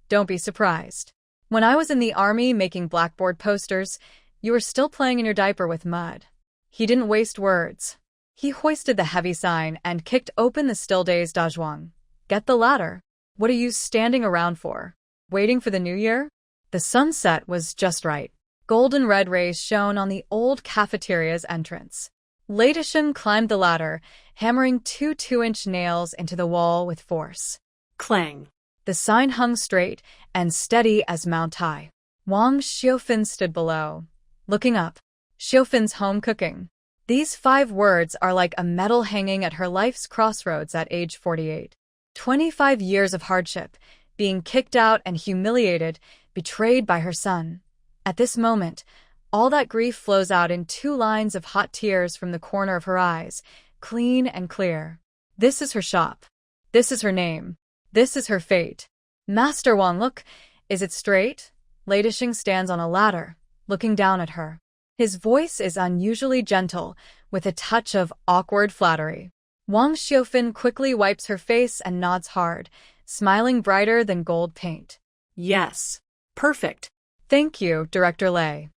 Don't be surprised. When I was in the army making blackboard posters, you were still playing in your diaper with mud. He didn't waste words. He hoisted the heavy sign and kicked open the still-dazed Dazhuang. Get the ladder. What are you standing around for? Waiting for the new year? The sunset was just right. Golden red rays shone on the old cafeteria's entrance. Ladishan climbed the ladder, hammering 2 2-inch nails into the wall with force. Clang. The sign hung straight and steady as Mount High. Wang Xiufan stood below, looking up. Xiufan's home cooking. These 5 words are like a medal hanging at her life's crossroads at age 48. 25 years of hardship, being kicked out and humiliated, betrayed by her son. At this moment, all that grief flows out in 2 lines of hot tears from the corner of her eyes, clean and clear. This is her shop. This is her name. This is her fate. Master Wang, look, is it straight? Ladishing stands on a ladder, looking down at her. His voice is unusually gentle, with a touch of awkward flattery. Wang Xiufan quickly wipes her face and nods hard, smiling brighter than gold paint. Yes. Perfect. Thank you, Director Lei.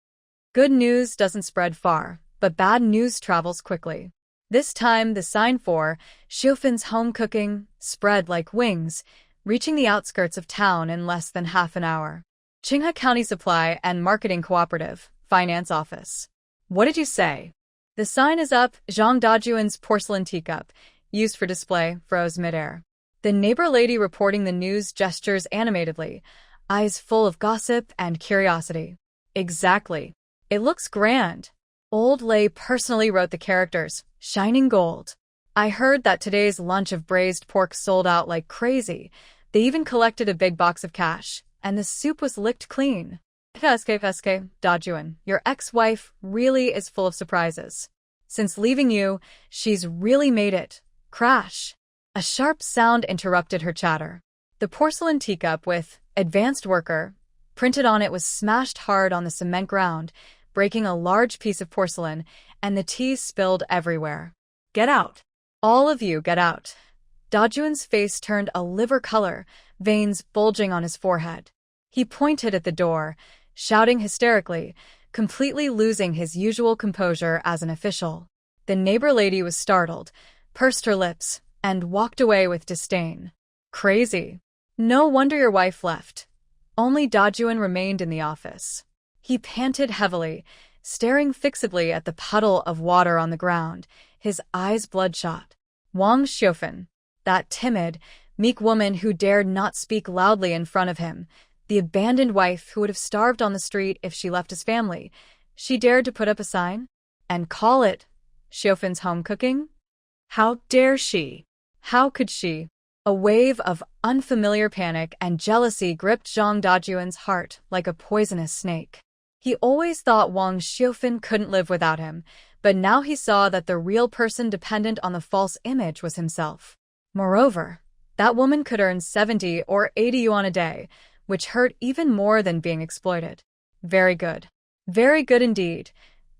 Good news doesn't spread far, but bad news travels quickly. This time, the sign for Xiufan's home cooking spread like wings, reaching the outskirts of town in less than half an hour. Qinghe County Supply and Marketing Cooperative, Finance Office. What did you say? The sign is up. Zhang Dajuan's porcelain teacup, used for display, froze midair. The neighbor lady reporting the news gestures animatedly, eyes full of gossip and curiosity. Exactly. It looks grand. Old Lei personally wrote the characters, shining gold. I heard that today's lunch of braised pork sold out like crazy. They even collected a big box of cash, and the soup was licked clean. Peske, Dajuan, your ex-wife really is full of surprises. Since leaving you, she's really made it. Crash. A sharp sound interrupted her chatter. The porcelain teacup with "Advanced Worker" printed on it was smashed hard on the cement ground, breaking a large piece of porcelain, and the tea spilled everywhere. Get out. All of you get out. Dajuan's face turned a liver color, veins bulging on his forehead. He pointed at the door, shouting hysterically, completely losing his usual composure as an official. The neighbor lady was startled, pursed her lips, and walked away with disdain. Crazy. No wonder your wife left. Only Dajuan remained in the office. He panted heavily, staring fixedly at the puddle of water on the ground, his eyes bloodshot. Wang Xiufan, that timid, meek woman who dared not speak loudly in front of him, the abandoned wife who would have starved on the street if she left his family, she dared to put up a sign? And call it Xiufan's home cooking? How dare she? How could she? A wave of unfamiliar panic and jealousy gripped Zhang Dajuan's heart like a poisonous snake. He always thought Wang Xiufan couldn't live without him, but now he saw that the real person dependent on the false image was himself. Moreover, that woman could earn 70 or 80 yuan a day, which hurt even more than being exploited. Very good. Very good indeed.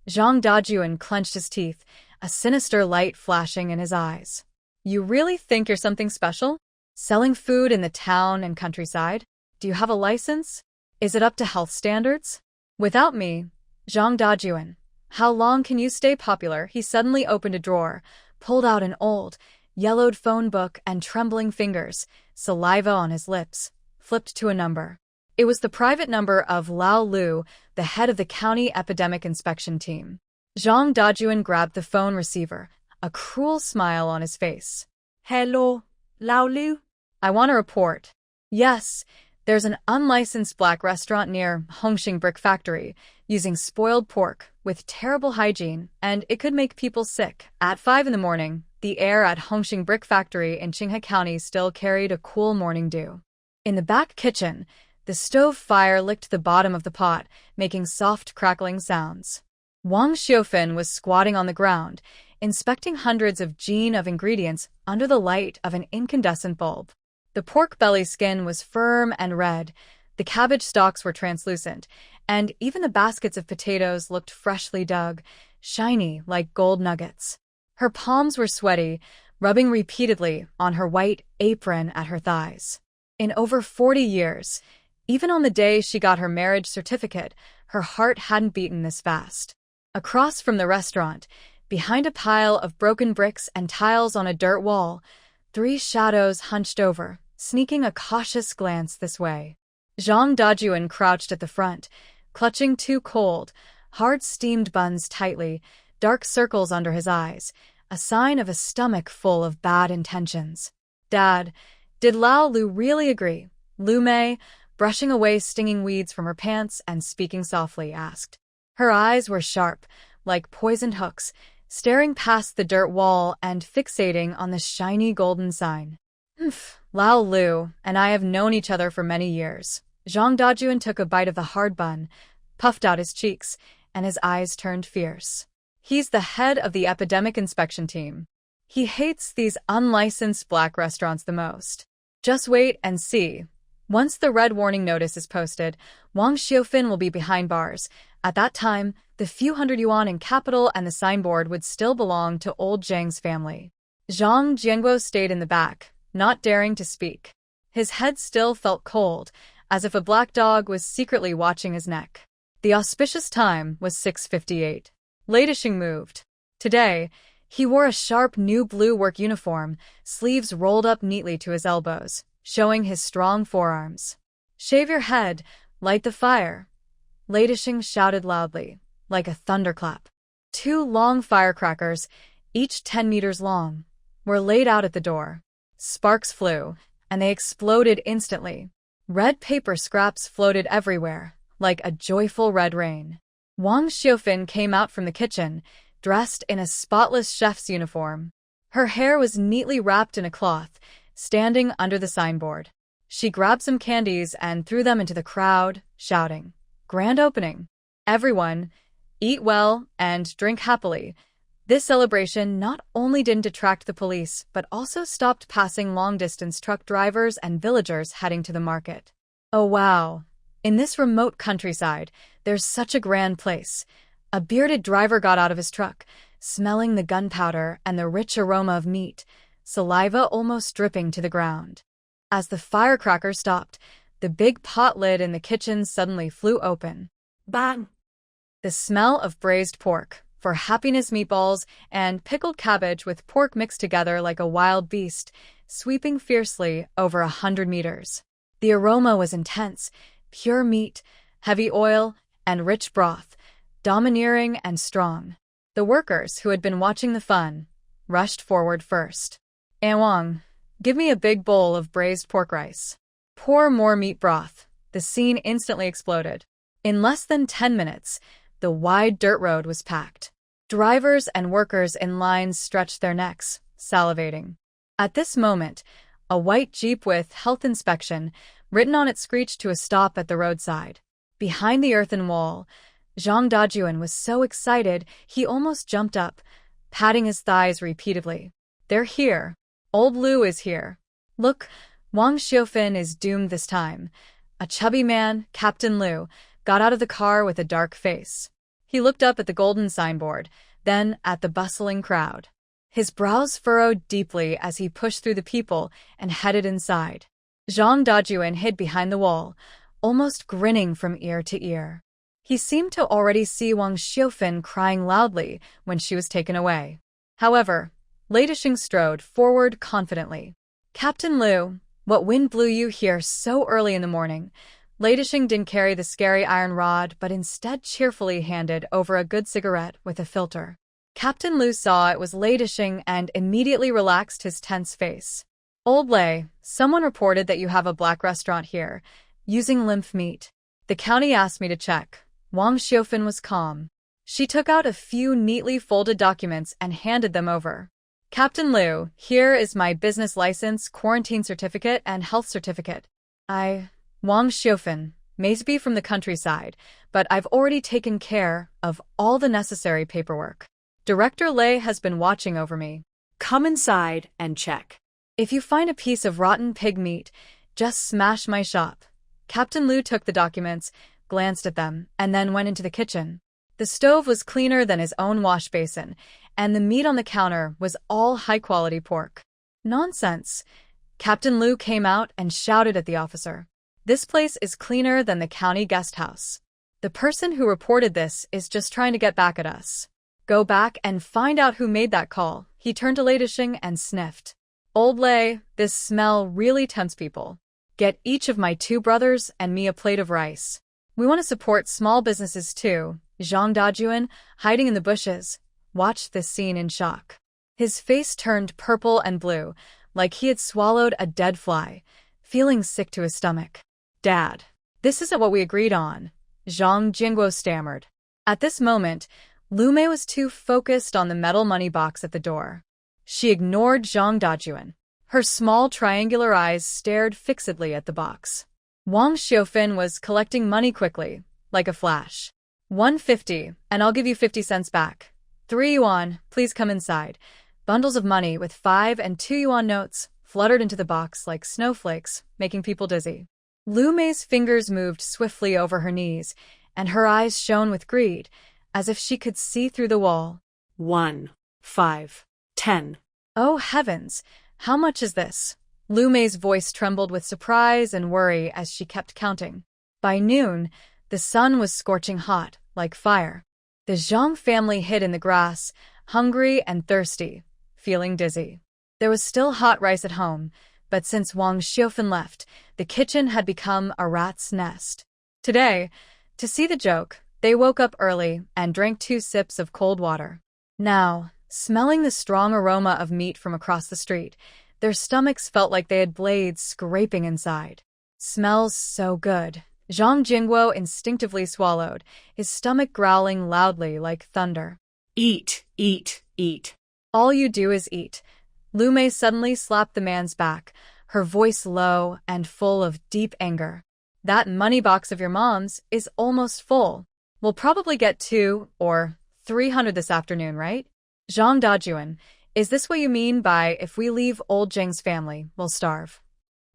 Zhang Dajuan clenched his teeth, a sinister light flashing in his eyes. You really think you're something special? Selling food in the town and countryside? Do you have a license? Is it up to health standards? Without me, Zhang Dajuan, how long can you stay popular? He suddenly opened a drawer, pulled out an old, yellowed phone book and trembling fingers, saliva on his lips, flipped to a number. It was the private number of Lao Lu, the head of the county epidemic inspection team. Zhang Dajuan grabbed the phone receiver, a cruel smile on his face. Hello, Lao Lu? I want to report. Yes, there's an unlicensed black restaurant near Hongxing Brick Factory, using spoiled pork, with terrible hygiene, and it could make people sick. At 5 in the morning, the air at Hongxing Brick Factory in Qinghe County still carried a cool morning dew. In the back kitchen, the stove fire licked the bottom of the pot, making soft crackling sounds. Wang Xiufan was squatting on the ground, inspecting hundreds of ingredients under the light of an incandescent bulb. The pork belly skin was firm and red, the cabbage stalks were translucent, and even the baskets of potatoes looked freshly dug, shiny like gold nuggets. Her palms were sweaty, rubbing repeatedly on her white apron at her thighs. In over 40 years, even on the day she got her marriage certificate, her heart hadn't beaten this fast. Across from the restaurant, behind a pile of broken bricks and tiles on a dirt wall, 3 shadows hunched over, sneaking a cautious glance this way. Zhang Dajuan crouched at the front, clutching 2 cold, hard-steamed buns tightly, dark circles under his eyes, a sign of a stomach full of bad intentions. Dad, did Lao Lu really agree? Lu Mei, brushing away stinging weeds from her pants and speaking softly, asked. Her eyes were sharp, like poisoned hooks, staring past the dirt wall and fixating on the shiny golden sign. Lao Lu and I have known each other for many years. Zhang Dajuan took a bite of the hard bun, puffed out his cheeks, and his eyes turned fierce. He's the head of the epidemic inspection team. He hates these unlicensed black restaurants the most. Just wait and see. Once the red warning notice is posted, Wang Xiufan will be behind bars. At that time, the few hundred yuan in capital and the signboard would still belong to old Zhang's family. Zhang Jianguo stayed in the back, not daring to speak. His head still felt cold, as if a black dog was secretly watching his neck. The auspicious time was 6:58. Ladishing moved. Today, he wore a sharp new blue work uniform, sleeves rolled up neatly to his elbows, showing his strong forearms. Shave your head, light the fire. Ladishing shouted loudly, like a thunderclap. 2 long firecrackers, each 10 meters long, were laid out at the door. Sparks flew, and they exploded instantly. Red paper scraps floated everywhere, like a joyful red rain. Wang Xiufan came out from the kitchen, dressed in a spotless chef's uniform. Her hair was neatly wrapped in a cloth, standing under the signboard. She grabbed some candies and threw them into the crowd, shouting, "Grand opening! Everyone, eat well and drink happily." This celebration not only didn't attract the police, but also stopped passing long-distance truck drivers and villagers heading to the market. Oh wow! In this remote countryside, there's such a grand place. A bearded driver got out of his truck, smelling the gunpowder and the rich aroma of meat, saliva almost dripping to the ground. As the firecracker stopped, the big pot lid in the kitchen suddenly flew open. Bang! The smell of braised pork, for happiness meatballs, and pickled cabbage with pork mixed together like a wild beast, sweeping fiercely over 100 meters. The aroma was intense, pure meat, heavy oil, and rich broth, domineering and strong. The workers, who had been watching the fun, rushed forward first. Wang, give me a big bowl of braised pork rice. Pour more meat broth. The scene instantly exploded. In less than 10 minutes, the wide dirt road was packed. Drivers and workers in lines stretched their necks, salivating. At this moment, a white Jeep with health inspection written on it screeched to a stop at the roadside. Behind the earthen wall, Zhang Dajuan was so excited he almost jumped up, patting his thighs repeatedly. They're here. Old Lu is here. Look, Wang Xiufan is doomed this time. A chubby man, Captain Lu, got out of the car with a dark face. He looked up at the golden signboard, then at the bustling crowd. His brows furrowed deeply as he pushed through the people and headed inside. Zhang Dajuan hid behind the wall, almost grinning from ear to ear. He seemed to already see Wang Xiufan crying loudly when she was taken away. However, Ladishing strode forward confidently. Captain Lu, what wind blew you here so early in the morning? Lei Dishing didn't carry the scary iron rod, but instead cheerfully handed over a good cigarette with a filter. Captain Liu saw it was Lei Dishing and immediately relaxed his tense face. Old Lei, someone reported that you have a black restaurant here, using lymph meat. The county asked me to check. Wang Xiufan was calm. She took out a few neatly folded documents and handed them over. Captain Liu, here is my business license, quarantine certificate, and health certificate. Wang Xiufan, Maysby from the countryside, but I've already taken care of all the necessary paperwork. Director Lei has been watching over me. Come inside and check. If you find a piece of rotten pig meat, just smash my shop. Captain Liu took the documents, glanced at them, and then went into the kitchen. The stove was cleaner than his own wash basin, and the meat on the counter was all high-quality pork. Nonsense. Captain Liu came out and shouted at the officer. This place is cleaner than the county guest house. The person who reported this is just trying to get back at us. Go back and find out who made that call. He turned to Lei Dishing and sniffed. Old Lei, this smell really tempts people. Get each of my 2 brothers and me a plate of rice. We want to support small businesses too. Zhang Dajuan, hiding in the bushes, watched this scene in shock. His face turned purple and blue, like he had swallowed a dead fly, feeling sick to his stomach. Dad, this isn't what we agreed on, Zhang Jingguo stammered. At this moment, Lu Mei was too focused on the metal money box at the door. She ignored Zhang Dajuan. Her small triangular eyes stared fixedly at the box. Wang Xiufan was collecting money quickly, like a flash. 150, and I'll give you 50 cents back. 3 yuan, please come inside. Bundles of money with 5 and 2 yuan notes fluttered into the box like snowflakes, making people dizzy. Lu Mei's fingers moved swiftly over her knees, and her eyes shone with greed, as if she could see through the wall. 1, 5, 10. Oh heavens, how much is this? Lu Mei's voice trembled with surprise and worry as she kept counting. By noon, the sun was scorching hot, like fire. The Zhang family hid in the grass, hungry and thirsty, feeling dizzy. There was still hot rice at home, but since Wang Xiufan left, the kitchen had become a rat's nest. Today, to see the joke, they woke up early and drank 2 sips of cold water. Now, smelling the strong aroma of meat from across the street, their stomachs felt like they had blades scraping inside. Smells so good. Zhang Jingguo instinctively swallowed, his stomach growling loudly like thunder. Eat, eat, eat. All you do is eat. Lu Mei suddenly slapped the man's back, her voice low and full of deep anger. That money box of your mom's is almost full. We'll probably get 2 or 300 this afternoon, right? Zhang Dajuan, is this what you mean by if we leave old Zheng's family, we'll starve?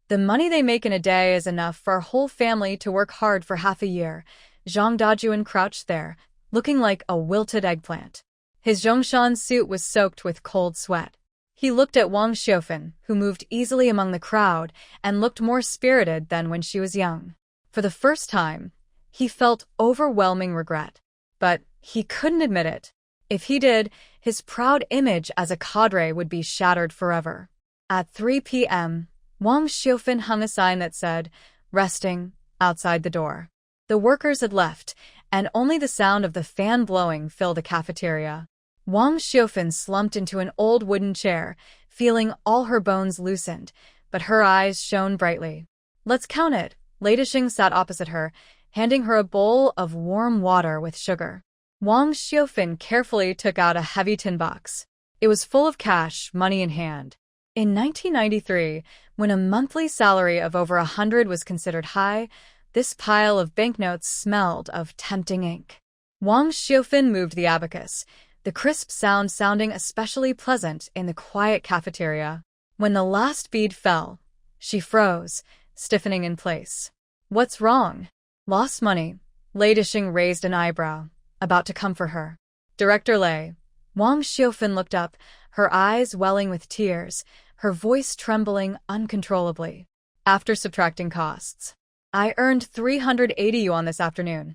The money they make in a day is enough for a whole family to work hard for half a year. Zhang Dajuan crouched there, looking like a wilted eggplant. His Zhongshan suit was soaked with cold sweat. He looked at Wang Xiufan, who moved easily among the crowd and looked more spirited than when she was young. For the first time, he felt overwhelming regret. But he couldn't admit it. If he did, his proud image as a cadre would be shattered forever. At 3 p.m., Wang Xiufan hung a sign that said, "Resting," outside the door. The workers had left, and only the sound of the fan blowing filled the cafeteria. Wang Xiufan slumped into an old wooden chair, feeling all her bones loosened, but her eyes shone brightly. Let's count it. Lei Dishing sat opposite her, handing her a bowl of warm water with sugar. Wang Xiufan carefully took out a heavy tin box. It was full of cash, money in hand. In 1993, when a monthly salary of over 100 was considered high, this pile of banknotes smelled of tempting ink. Wang Xiufan moved the abacus, the crisp sound sounding especially pleasant in the quiet cafeteria. When the last bead fell, she froze, stiffening in place. What's wrong? Lost money. Lei Dishing raised an eyebrow, about to comfort her. Director Lei. Wang Xiufan looked up, her eyes welling with tears, her voice trembling uncontrollably. After subtracting costs, I earned 380 yuan this afternoon.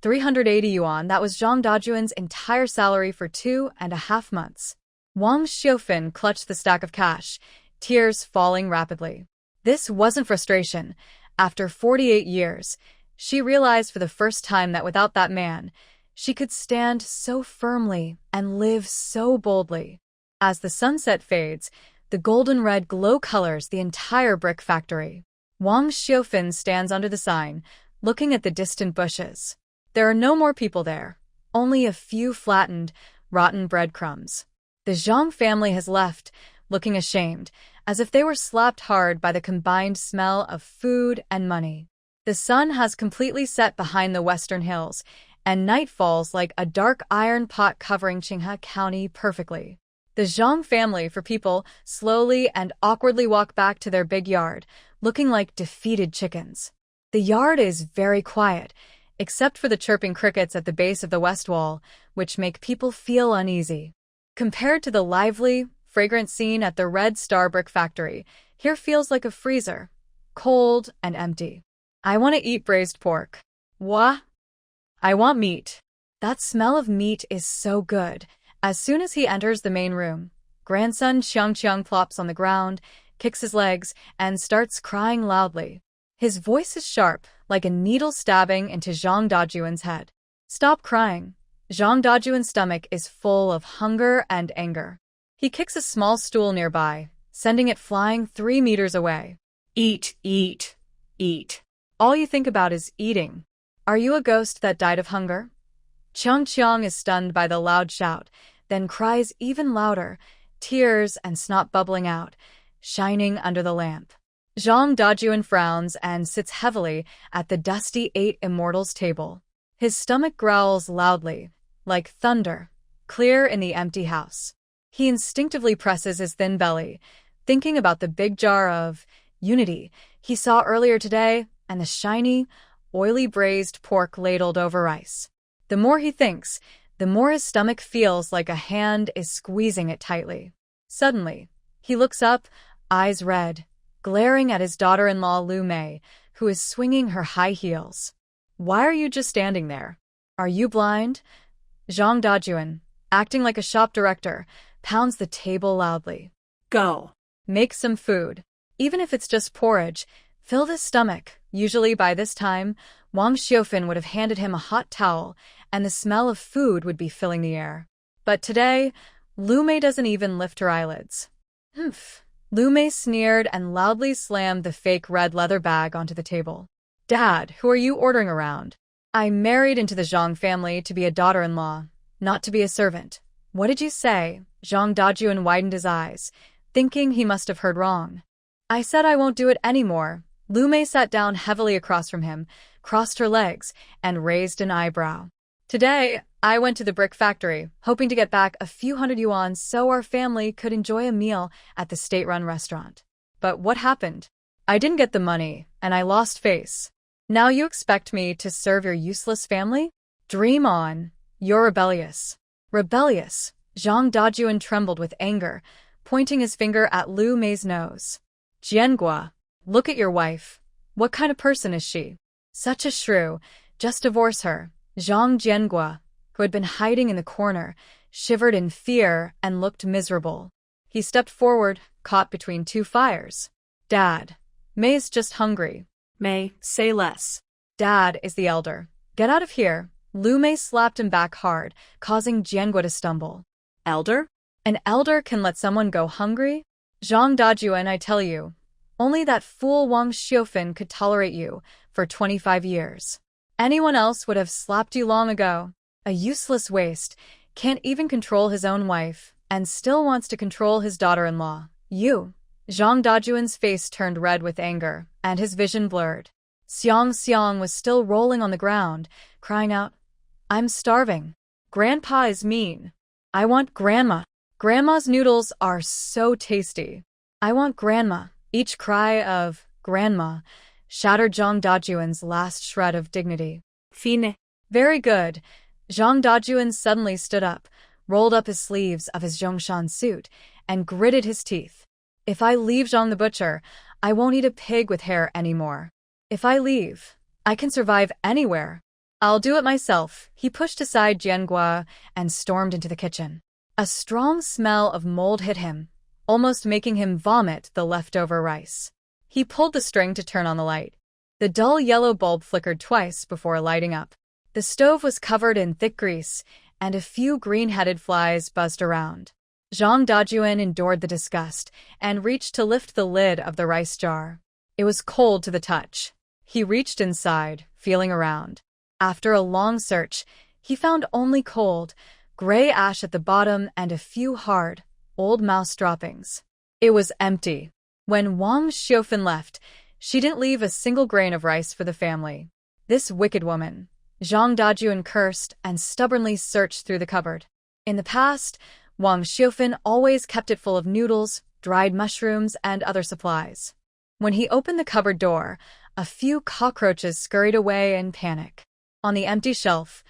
380 yuan, that was Zhang Dajuan's entire salary for 2.5 months. Wang Xiufan clutched the stack of cash, tears falling rapidly. This wasn't frustration. After 48 years, she realized for the first time that without that man, she could stand so firmly and live so boldly. As the sunset fades, the golden red glow colors the entire brick factory. Wang Xiufan stands under the sign, looking at the distant bushes. There are no more people there, only a few flattened, rotten breadcrumbs. The Zhang family has left, looking ashamed, as if they were slapped hard by the combined smell of food and money. The sun has completely set behind the western hills, and night falls like a dark iron pot covering Qinghe County perfectly. The Zhang family, for people, slowly and awkwardly walk back to their big yard, looking like defeated chickens. The yard is very quiet, except for the chirping crickets at the base of the west wall, which make people feel uneasy. Compared to the lively, fragrant scene at the Red Star Brick Factory, here feels like a freezer, cold and empty. I want to eat braised pork. What? I want meat. That smell of meat is so good. As soon as he enters the main room, grandson Qiang plops on the ground, kicks his legs, and starts crying loudly. His voice is sharp, like a needle stabbing into Zhang Dajuan's head. Stop crying. Zhang Dajuan's stomach is full of hunger and anger. He kicks a small stool nearby, sending it flying 3 meters away. Eat, eat, eat. All you think about is eating. Are you a ghost that died of hunger? Qiang is stunned by the loud shout, then cries even louder, tears and snot bubbling out, shining under the lamp. Zhang Dajuan frowns and sits heavily at the dusty 8 immortals table. His stomach growls loudly, like thunder, clear in the empty house. He instinctively presses his thin belly, thinking about the big jar of unity he saw earlier today and the shiny, oily braised pork ladled over rice. The more he thinks, the more his stomach feels like a hand is squeezing it tightly. Suddenly, he looks up, eyes red, glaring at his daughter-in-law Lu Mei, who is swinging her high heels. Why are you just standing there? Are you blind? Zhang Dajuan, acting like a shop director, pounds the table loudly. Go. Make some food. Even if it's just porridge, fill this stomach. Usually by this time, Wang Xiufan would have handed him a hot towel, and the smell of food would be filling the air. But today, Lu Mei doesn't even lift her eyelids. Humph. Lu Mei sneered and loudly slammed the fake red leather bag onto the table. Dad, who are you ordering around? I married into the Zhang family to be a daughter-in-law, not to be a servant. What did you say? Zhang Dajuan widened his eyes, thinking he must have heard wrong. I said I won't do it anymore. Lu Mei sat down heavily across from him, crossed her legs, and raised an eyebrow. Today, I went to the brick factory, hoping to get back a few hundred yuan so our family could enjoy a meal at the state-run restaurant. But what happened? I didn't get the money, and I lost face. Now you expect me to serve your useless family? Dream on. You're rebellious. Rebellious. Zhang Dajuan trembled with anger, pointing his finger at Lu Mei's nose. Jiangua, look at your wife. What kind of person is she? Such a shrew. Just divorce her. Zhang Jiangua, who had been hiding in the corner, shivered in fear and looked miserable. He stepped forward, caught between 2 fires. Dad, Mei's just hungry. Mei, say less. Dad is the elder. Get out of here. Lu Mei slapped him back hard, causing Jiangua to stumble. Elder? An elder can let someone go hungry? Zhang Dajuan, I tell you. Only that fool Wang Xiufan could tolerate you for 25 years. Anyone else would have slapped you long ago. A useless waste, can't even control his own wife, and still wants to control his daughter-in-law. You. Zhang Dajuan's face turned red with anger, and his vision blurred. Xiang was still rolling on the ground, crying out, I'm starving. Grandpa is mean. I want Grandma. Grandma's noodles are so tasty. I want Grandma. Each cry of Grandma shattered Zhang Dajuan's last shred of dignity. Fine. Very good. Zhang Dajuan suddenly stood up, rolled up his sleeves of his Zhongshan suit, and gritted his teeth. If I leave Zhang the butcher, I won't eat a pig with hair anymore. If I leave, I can survive anywhere. I'll do it myself. He pushed aside Jiangua and stormed into the kitchen. A strong smell of mold hit him, almost making him vomit the leftover rice. He pulled the string to turn on the light. The dull yellow bulb flickered twice before lighting up. The stove was covered in thick grease, and a few green-headed flies buzzed around. Zhang Dajun endured the disgust and reached to lift the lid of the rice jar. It was cold to the touch. He reached inside, feeling around. After a long search, he found only cold, gray ash at the bottom and a few hard, old mouse droppings. It was empty. When Wang Xiaofan left, she didn't leave a single grain of rice for the family. This wicked woman. Zhang Dajun cursed and stubbornly searched through the cupboard. In the past, Wang Xiaofan always kept it full of noodles, dried mushrooms, and other supplies. When he opened the cupboard door, a few cockroaches scurried away in panic. On the empty shelf,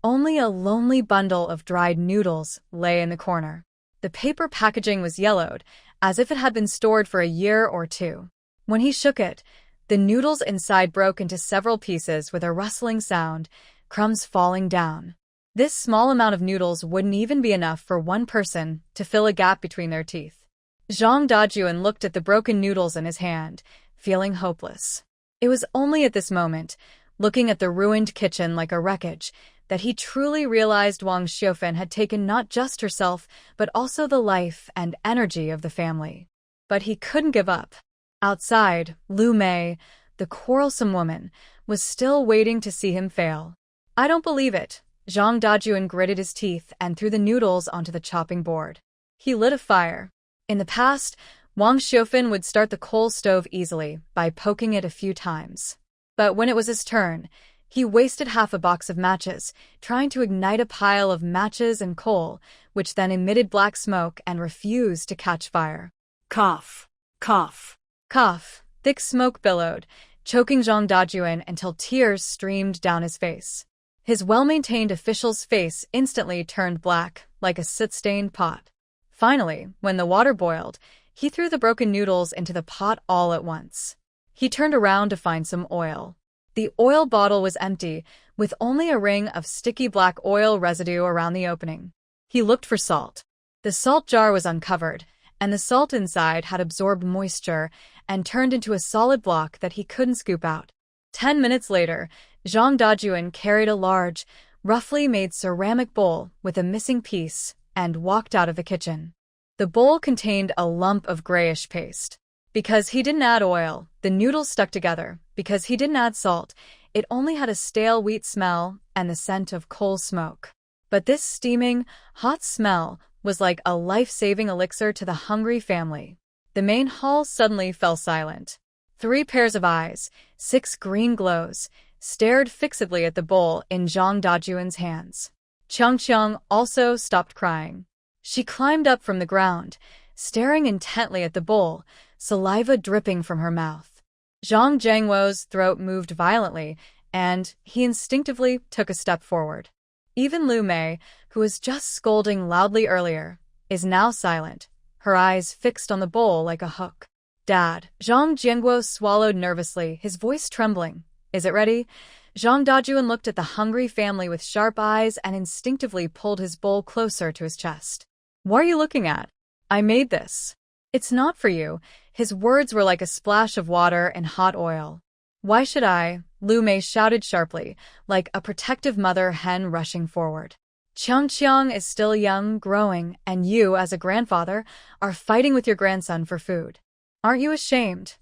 only a lonely bundle of dried noodles lay in the corner. The paper packaging was yellowed, as if it had been stored for a year or two. When he shook it, the noodles inside broke into several pieces with a rustling sound, crumbs falling down. This small amount of noodles wouldn't even be enough for one person to fill a gap between their teeth. Zhang Dajun looked at the broken noodles in his hand, feeling hopeless. It was only at this moment, looking at the ruined kitchen like a wreckage, that he truly realized Wang Xiaofan had taken not just herself, but also the life and energy of the family. But he couldn't give up. Outside, Lu Mei, the quarrelsome woman, was still waiting to see him fail. "I don't believe it." Zhang Dajun gritted his teeth and threw the noodles onto the chopping board. He lit a fire. In the past, Wang Xiaofan would start the coal stove easily by poking it a few times. But when it was his turn, he wasted half a box of matches, trying to ignite a pile of matches and coal, which then emitted black smoke and refused to catch fire. Cough, cough, Cough. Thick smoke billowed, choking Zhang Dajun until tears streamed down his face. His well-maintained official's face instantly turned black, like a soot-stained pot. Finally, when the water boiled, he threw the broken noodles into the pot all at once. He turned around to find some oil. The oil bottle was empty, with only a ring of sticky black oil residue around the opening. He looked for salt. The salt jar was uncovered, and the salt inside had absorbed moisture and turned into a solid block that he couldn't scoop out. 10 minutes later, Zhang Dajun carried a large, roughly made ceramic bowl with a missing piece and walked out of the kitchen. The bowl contained a lump of grayish paste. Because he didn't add oil, the noodles stuck together. Because he didn't add salt, it only had a stale wheat smell and the scent of coal smoke. But this steaming, hot smell was like a life-saving elixir to the hungry family. The main hall suddenly fell silent. 3 pairs of eyes, 6 green glows, stared fixedly at the bowl in Zhang Dajun's hands. Qiang also stopped crying. She climbed up from the ground, staring intently at the bowl, saliva dripping from her mouth. Zhang Jiangwo's throat moved violently, and he instinctively took a step forward. Even Lu Mei, who was just scolding loudly earlier, is now silent, her eyes fixed on the bowl like a hook. "Dad." Zhang Jiangwo swallowed nervously, his voice trembling. "Is it ready?" Zhang Dajun looked at the hungry family with sharp eyes and instinctively pulled his bowl closer to his chest. "What are you looking at? I made this." "It's not for you." His words were like a splash of water in hot oil. "Why should I?" Lu Mei shouted sharply, like a protective mother hen rushing forward. "Qiang is still young, growing, and you, as a grandfather, are fighting with your grandson for food. Aren't you ashamed?"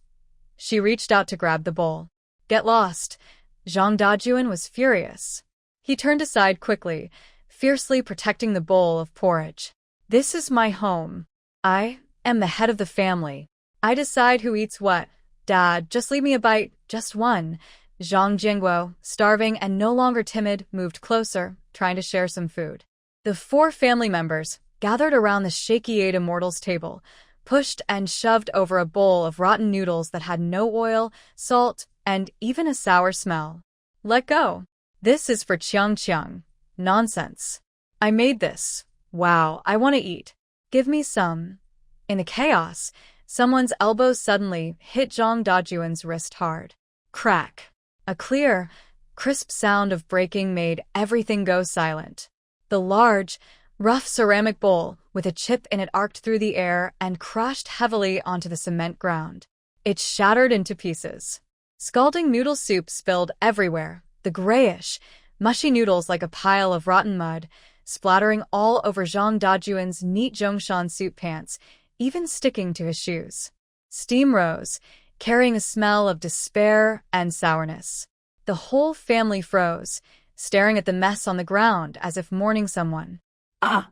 She reached out to grab the bowl. "Get lost." Zhang Dajun was furious. He turned aside quickly, fiercely protecting the bowl of porridge. "This is my home. I am the head of the family. I decide who eats what. Dad, just leave me a bite, just one." Zhang Jiangwo, starving and no longer timid, moved closer, trying to share some food. The 4 family members, gathered around the shaky 8 immortals table, pushed and shoved over a bowl of rotten noodles that had no oil, salt, and even a sour smell. "Let go. This is for Qiang." "Nonsense. I made this. Wow, I want to eat. Give me some." In the chaos, someone's elbow suddenly hit Zhang Dajun's wrist hard. Crack. A clear, crisp sound of breaking made everything go silent. The large, rough ceramic bowl with a chip in it arced through the air and crashed heavily onto the cement ground. It shattered into pieces. Scalding noodle soup spilled everywhere, the grayish, mushy noodles like a pile of rotten mud, splattering all over Zhang Dajuan's neat Zhongshan suit pants, even sticking to his shoes. Steam rose, carrying a smell of despair and sourness. The whole family froze, staring at the mess on the ground as if mourning someone. Ah!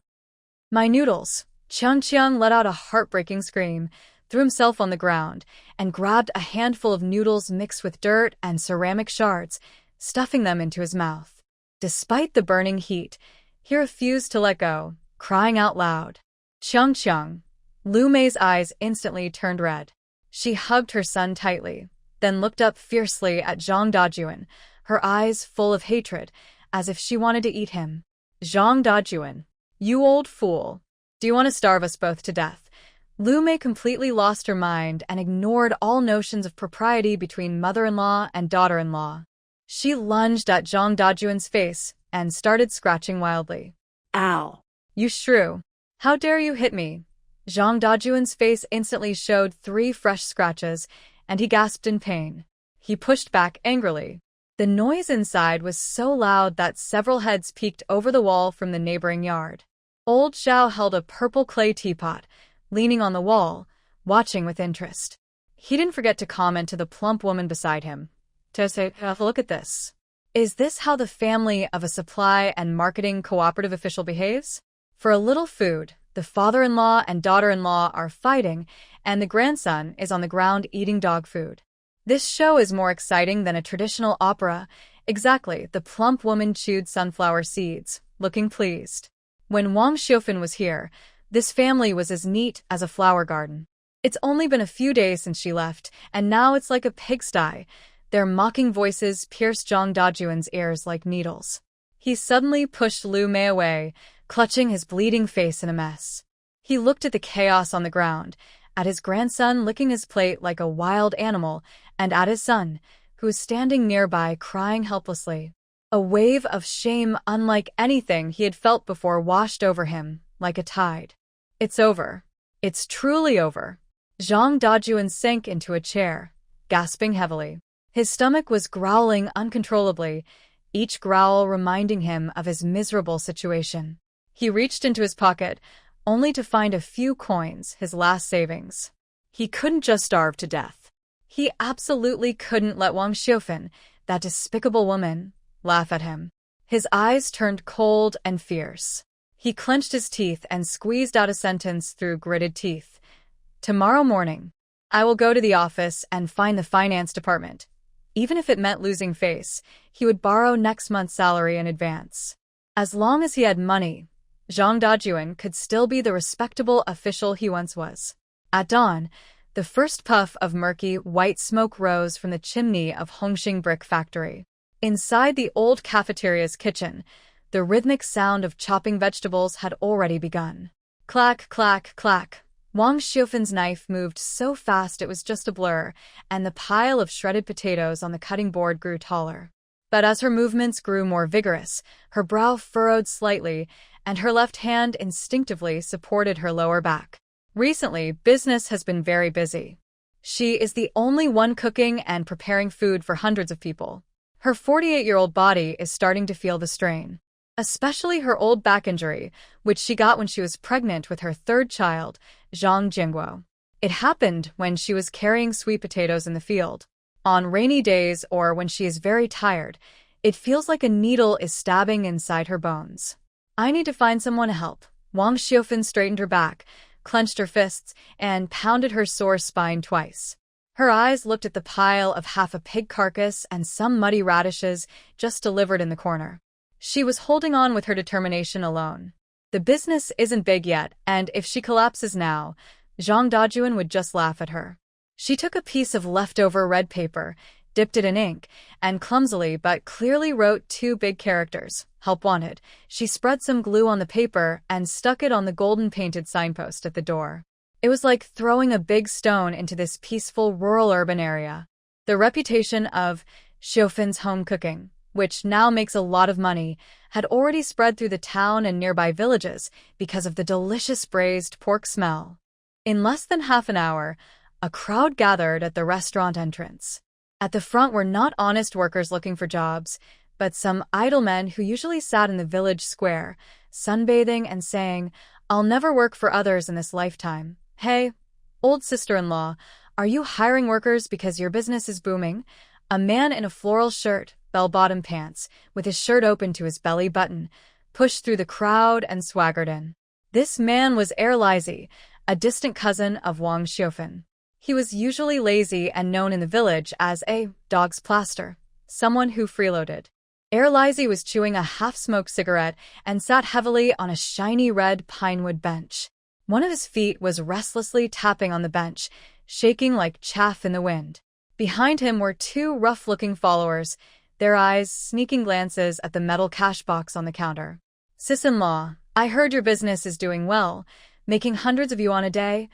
My noodles! Qiang let out a heartbreaking scream, threw himself on the ground, and grabbed a handful of noodles mixed with dirt and ceramic shards, stuffing them into his mouth. Despite the burning heat, he refused to let go, crying out loud. Qiang! Lu Mei's eyes instantly turned red. She hugged her son tightly, then looked up fiercely at Zhang Dajuan, her eyes full of hatred, as if she wanted to eat him. Zhang Dajuan, you old fool. Do you want to starve us both to death? Lu Mei completely lost her mind and ignored all notions of propriety between mother-in-law and daughter-in-law. She lunged at Zhang Dajuan's face and started scratching wildly. Ow! You shrew! How dare you hit me? Zhang Dajuan's face instantly showed 3 fresh scratches, and he gasped in pain. He pushed back angrily. The noise inside was so loud that several heads peeked over the wall from the neighboring yard. Old Xiao held a purple clay teapot, leaning on the wall, watching with interest. He didn't forget to comment to the plump woman beside him. To say, look at this. Is this how the family of a supply and marketing cooperative official behaves? For a little food, the father-in-law and daughter-in-law are fighting, and the grandson is on the ground eating dog food. This show is more exciting than a traditional opera. Exactly, the plump woman chewed sunflower seeds, looking pleased. When Wang Xiufan was here, this family was as neat as a flower garden. It's only been a few days since she left, and now it's like a pigsty. Their mocking voices pierced Zhang Dajuan's ears like needles. He suddenly pushed Lu Mei away, clutching his bleeding face in a mess. He looked at the chaos on the ground, at his grandson licking his plate like a wild animal, and at his son, who was standing nearby crying helplessly. A wave of shame unlike anything he had felt before washed over him, like a tide. It's over. It's truly over. Zhang Dajuan sank into a chair, gasping heavily. His stomach was growling uncontrollably, each growl reminding him of his miserable situation. He reached into his pocket, only to find a few coins, his last savings. He couldn't just starve to death. He absolutely couldn't let Wang Xiufan, that despicable woman, laugh at him. His eyes turned cold and fierce. He clenched his teeth and squeezed out a sentence through gritted teeth. Tomorrow morning, I will go to the office and find the finance department. Even if it meant losing face, he would borrow next month's salary in advance. As long as he had money, Zhang Dajuan could still be the respectable official he once was. At dawn, the first puff of murky, white smoke rose from the chimney of Hongxing Brick Factory. Inside the old cafeteria's kitchen, the rhythmic sound of chopping vegetables had already begun. Clack, clack, clack. Wang Xiufan's knife moved so fast it was just a blur, and the pile of shredded potatoes on the cutting board grew taller. But as her movements grew more vigorous, her brow furrowed slightly, and her left hand instinctively supported her lower back. Recently, business has been very busy. She is the only one cooking and preparing food for hundreds of people. Her 48-year-old body is starting to feel the strain. Especially her old back injury, which she got when she was pregnant with her 3rd child, Zhang Jingguo. It happened when she was carrying sweet potatoes in the field. On rainy days or when she is very tired, it feels like a needle is stabbing inside her bones. I need to find someone to help. Wang Xiufan straightened her back, clenched her fists, and pounded her sore spine twice. Her eyes looked at the pile of half a pig carcass and some muddy radishes just delivered in the corner. She was holding on with her determination alone. The business isn't big yet, and if she collapses now, Zhang Dajuan would just laugh at her. She took a piece of leftover red paper, dipped it in ink, and clumsily but clearly wrote 2 big characters, "Help Wanted." She spread some glue on the paper and stuck it on the golden-painted signpost at the door. It was like throwing a big stone into this peaceful rural urban area. The reputation of Xiufan's home cooking, which now makes a lot of money, had already spread through the town and nearby villages because of the delicious braised pork smell. In less than half an hour, a crowd gathered at the restaurant entrance. At the front were not honest workers looking for jobs, but some idle men who usually sat in the village square, sunbathing and saying, "I'll never work for others in this lifetime." "Hey, old sister-in-law, are you hiring workers because your business is booming?" A man in a floral shirt, bell-bottom pants, with his shirt open to his belly button, pushed through the crowd and swaggered in. This man was Lizi, a distant cousin of Wang Xiufan. He was usually lazy and known in the village as a dog's plaster, someone who freeloaded. Lizi was chewing a half-smoked cigarette and sat heavily on a shiny red pinewood bench. One of his feet was restlessly tapping on the bench, shaking like chaff in the wind. Behind him were two rough-looking followers, their eyes sneaking glances at the metal cash box on the counter. "Sis-in-law, I heard your business is doing well, making hundreds of yuan a day."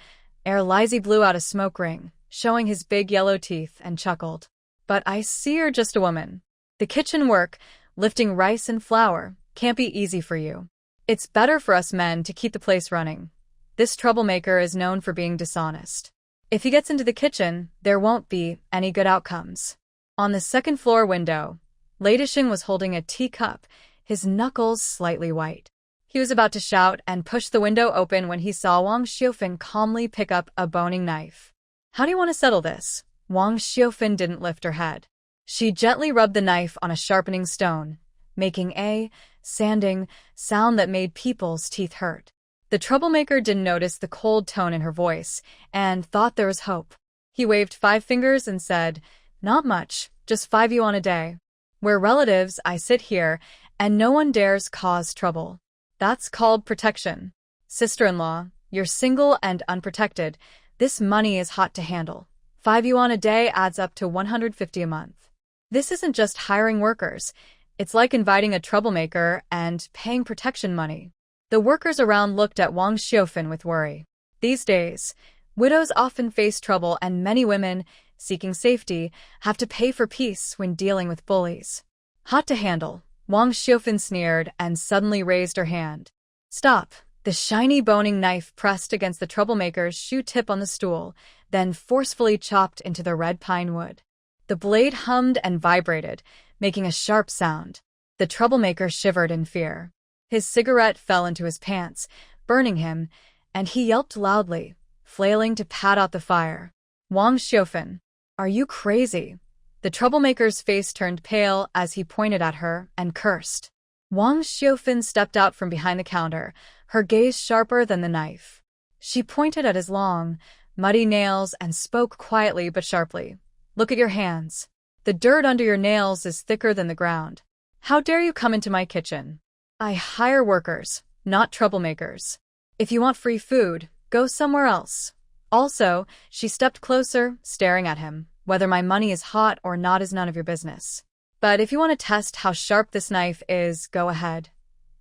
Lizi blew out a smoke ring, showing his big yellow teeth, and chuckled. "But I see you're just a woman. The kitchen work, lifting rice and flour, can't be easy for you. It's better for us men to keep the place running. This troublemaker is known for being dishonest. If he gets into the kitchen, there won't be any good outcomes." On the second-floor window, Lei Dishing was holding a teacup, his knuckles slightly white. He was about to shout and push the window open when he saw Wang Xiufan calmly pick up a boning knife. "How do you want to settle this?" Wang Xiufan didn't lift her head. She gently rubbed the knife on a sharpening stone, making a sanding sound that made people's teeth hurt. The troublemaker didn't notice the cold tone in her voice and thought there was hope. He waved 5 fingers and said, "Not much, just 5 yuan a day. We're relatives, I sit here, and no one dares cause trouble. That's called protection. Sister-in-law, you're single and unprotected. This money is hot to handle. 5 yuan a day adds up to 150 a month. This isn't just hiring workers. It's like inviting a troublemaker and paying protection money." The workers around looked at Wang Xiufan with worry. These days, widows often face trouble, and many women, seeking safety, have to pay for peace when dealing with bullies. "Hot to handle," Wang Xiufan sneered and suddenly raised her hand. "Stop." The shiny boning knife pressed against the troublemaker's shoe tip on the stool, then forcefully chopped into the red pine wood. The blade hummed and vibrated, making a sharp sound. The troublemaker shivered in fear. His cigarette fell into his pants, burning him, and he yelped loudly, flailing to pat out the fire. "Wang Xiufan, are you crazy?" The troublemaker's face turned pale as he pointed at her and cursed. Wang Xiufan stepped out from behind the counter, her gaze sharper than the knife. She pointed at his long, muddy nails and spoke quietly but sharply. "Look at your hands. The dirt under your nails is thicker than the ground. How dare you come into my kitchen? I hire workers, not troublemakers. If you want free food, go somewhere else." Also, she stepped closer, staring at him. "Whether my money is hot or not is none of your business. But if you want to test how sharp this knife is, go ahead."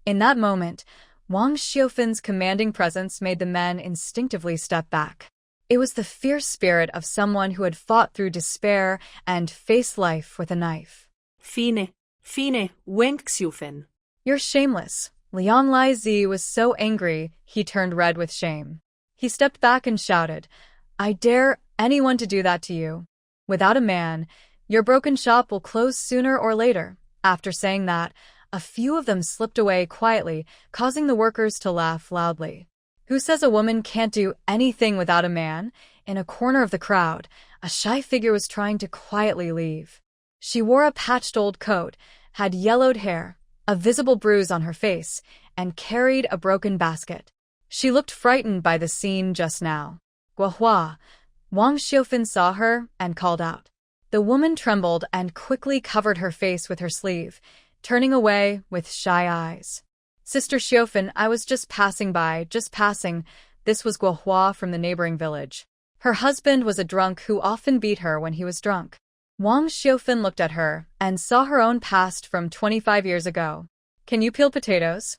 In that moment, Wang Xiufan's commanding presence made the men instinctively step back. It was the fierce spirit of someone who had fought through despair and faced life with a knife. Fine, Wang Xiufan. "You're shameless." Lizi was so angry, he turned red with shame. He stepped back and shouted, "I dare anyone to do that to you. Without a man, your broken shop will close sooner or later." After saying that, a few of them slipped away quietly, causing the workers to laugh loudly. "Who says a woman can't do anything without a man?" In a corner of the crowd, a shy figure was trying to quietly leave. She wore a patched old coat, had yellowed hair, a visible bruise on her face, and carried a broken basket. She looked frightened by the scene just now. "Guohua." Wang Xiufan saw her and called out. The woman trembled and quickly covered her face with her sleeve, turning away with shy eyes. "Sister Xiufan, I was just passing by, just passing." This was Guohua from the neighboring village. Her husband was a drunk who often beat her when he was drunk. Wang Xiufan looked at her and saw her own past from 25 years ago. "Can you peel potatoes?"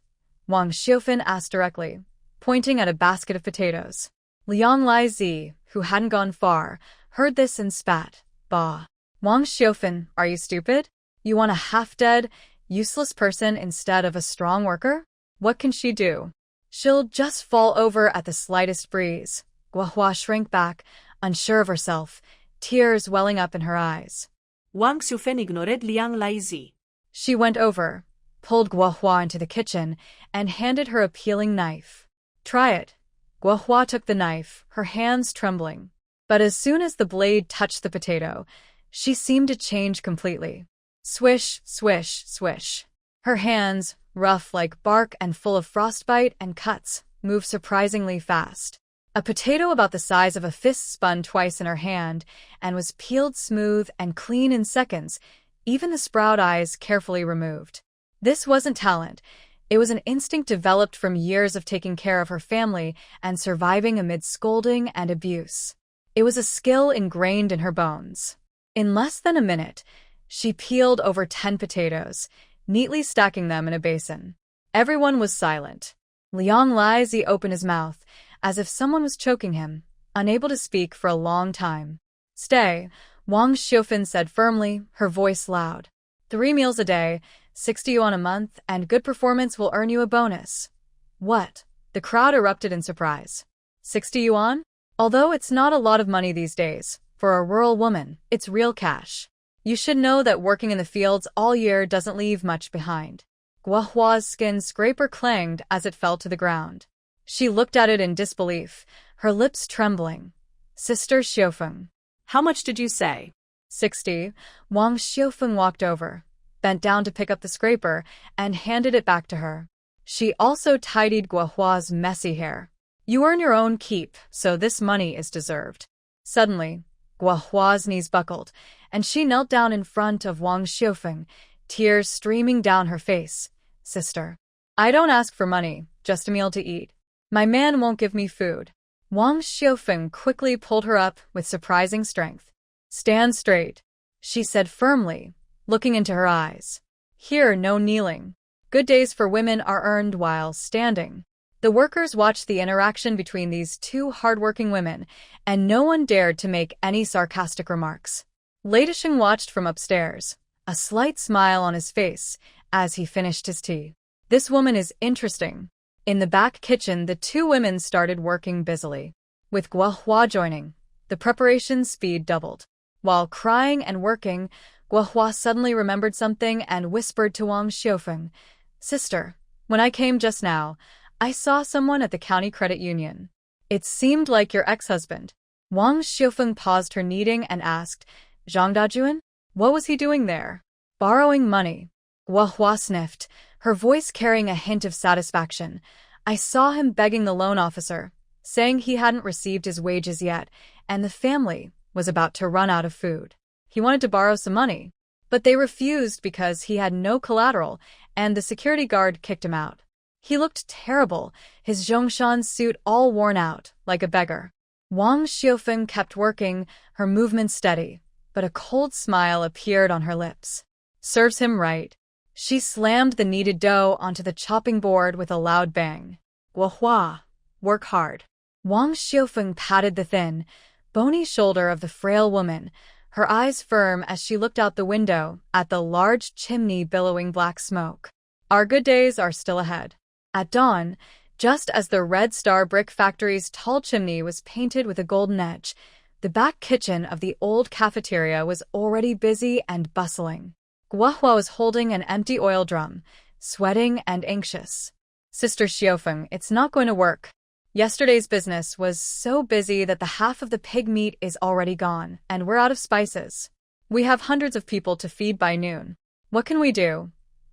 Wang Xiufan asked directly, pointing at a basket of potatoes. Lizi, who hadn't gone far, heard this and spat. "Bah. Wang Xiufan, are you stupid? You want a half-dead, useless person instead of a strong worker? What can she do? She'll just fall over at the slightest breeze." Guohua shrank back, unsure of herself, tears welling up in her eyes. Wang Xiufen ignored Liang Laizi. She went over, pulled Guohua into the kitchen, and handed her a peeling knife. Try it. Guohua took the knife, her hands trembling. But as soon as the blade touched the potato, she seemed to change completely. Swish, swish, swish. Her hands, rough like bark and full of frostbite and cuts, moved surprisingly fast. A potato about the size of a fist spun twice in her hand and was peeled smooth and clean in seconds, even the sprout eyes carefully removed. This wasn't talent. It was an instinct developed from years of taking care of her family and surviving amid scolding and abuse. It was a skill ingrained in her bones. In less than a minute, she peeled over 10 potatoes, neatly stacking them in a basin. Everyone was silent. Liang Laizi opened his mouth, as if someone was choking him, unable to speak for a long time. Stay, Wang Xiufen said firmly, her voice loud. 3 meals a day, 60 yuan a month, and good performance will earn you a bonus. What? The crowd erupted in surprise. 60 yuan? Although it's not a lot of money these days, for a rural woman, it's real cash. You should know that working in the fields all year doesn't leave much behind. Guohua's skin scraper clanged as it fell to the ground. She looked at it in disbelief, her lips trembling. Sister Xiufeng. How much did you say? 60. Wang Xiufeng walked over, bent down to pick up the scraper, and handed it back to her. She also tidied Guohua's messy hair. You earn your own keep, so this money is deserved. Suddenly, Guohua's knees buckled, and she knelt down in front of Wang Xiufeng, tears streaming down her face. Sister, I don't ask for money, just a meal to eat. My man won't give me food. Wang Xiufeng quickly pulled her up with surprising strength. Stand straight, she said firmly, looking into her eyes. Here, no kneeling. Good days for women are earned while standing. The workers watched the interaction between these two hardworking women, and no one dared to make any sarcastic remarks. Ladisheng watched from upstairs, a slight smile on his face as he finished his tea. This woman is interesting. In the back kitchen, the two women started working busily. With Guohua joining, the preparation speed doubled. While crying and working, Guohua suddenly remembered something and whispered to Wang Xiufeng, Sister, when I came just now, I saw someone at the county credit union. It seemed like your ex-husband. Wang Xiufeng paused her kneading and asked, Zhang Dajuan? What was he doing there? Borrowing money. Guohua sniffed, her voice carrying a hint of satisfaction. I saw him begging the loan officer, saying he hadn't received his wages yet, and the family was about to run out of food. He wanted to borrow some money, but they refused because he had no collateral, and the security guard kicked him out. He looked terrible, his Zhongshan suit all worn out, like a beggar. Wang Xiufeng kept working, her movements steady, but a cold smile appeared on her lips. Serves him right. She slammed the kneaded dough onto the chopping board with a loud bang. Guohua, work hard. Wang Xiufeng patted the thin, bony shoulder of the frail woman, her eyes firm as she looked out the window at the large chimney billowing black smoke. Our good days are still ahead. At dawn, just as the Red Star Brick Factory's tall chimney was painted with a golden edge, the back kitchen of the old cafeteria was already busy and bustling. Guohua was holding an empty oil drum, sweating and anxious. Sister Xiufeng, it's not going to work. Yesterday's business was so busy that the half of the pig meat is already gone, and we're out of spices. We have hundreds of people to feed by noon. What can we do?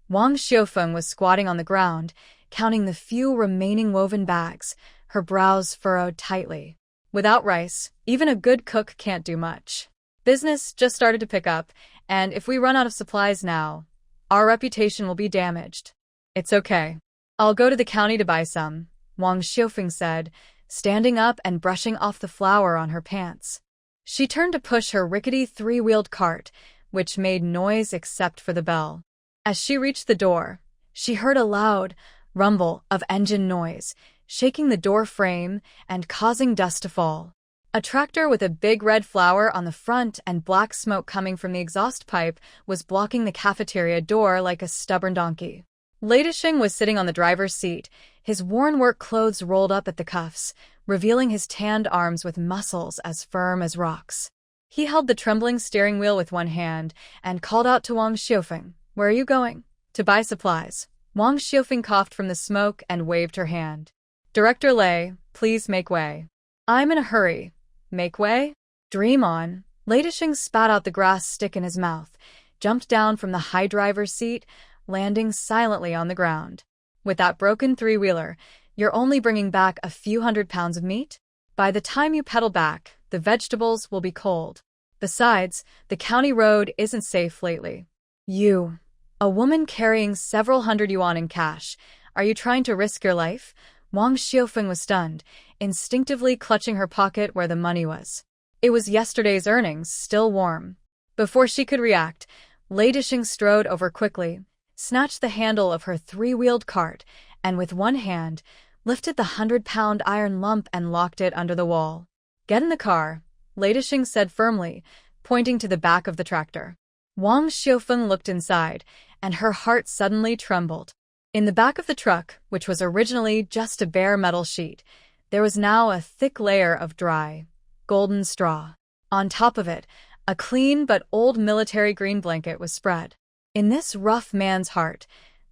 Wang Xiufeng was squatting on the ground, counting the few remaining woven bags, her brows furrowed tightly. Without rice, even a good cook can't do much. Business just started to pick up, and if we run out of supplies now, our reputation will be damaged. It's okay. I'll go to the county to buy some, Wang Xiufeng said, standing up and brushing off the flour on her pants. She turned to push her rickety 3-wheeled cart, which made noise except for the bell. As she reached the door, she heard a loud rumble of engine noise, shaking the door frame and causing dust to fall. A tractor with a big red flower on the front and black smoke coming from the exhaust pipe was blocking the cafeteria door like a stubborn donkey. Ladisheng was sitting on the driver's seat, his worn work clothes rolled up at the cuffs, revealing his tanned arms with muscles as firm as rocks. He held the trembling steering wheel with one hand and called out to Wang Xiufeng, "Where are you going?" "To buy supplies." Wang Xiufeng coughed from the smoke and waved her hand. "Director Lei, please make way." "I'm in a hurry." "Make way?" "Dream on." Lei Disheng spat out the grass stick in his mouth, jumped down from the high driver's seat, landing silently on the ground. "With that broken three-wheeler, you're only bringing back a few 100 pounds of meat? By the time you pedal back, the vegetables will be cold. Besides, the county road isn't safe lately." "You, a woman carrying several hundred yuan in cash, are you trying to risk your life?" Wang Xiufeng was stunned, instinctively clutching her pocket where the money was. It was yesterday's earnings, still warm. Before she could react, Lei Disheng strode over quickly, snatched the handle of her three-wheeled cart, and with one hand, lifted the 100-pound iron lump and locked it under the wall. "Get in the car," Lei Disheng said firmly, pointing to the back of the tractor. Wang Xiufeng looked inside, and her heart suddenly trembled. In the back of the truck, which was originally just a bare metal sheet, there was now a thick layer of dry, golden straw. On top of it, a clean but old military green blanket was spread. In this rough man's heart,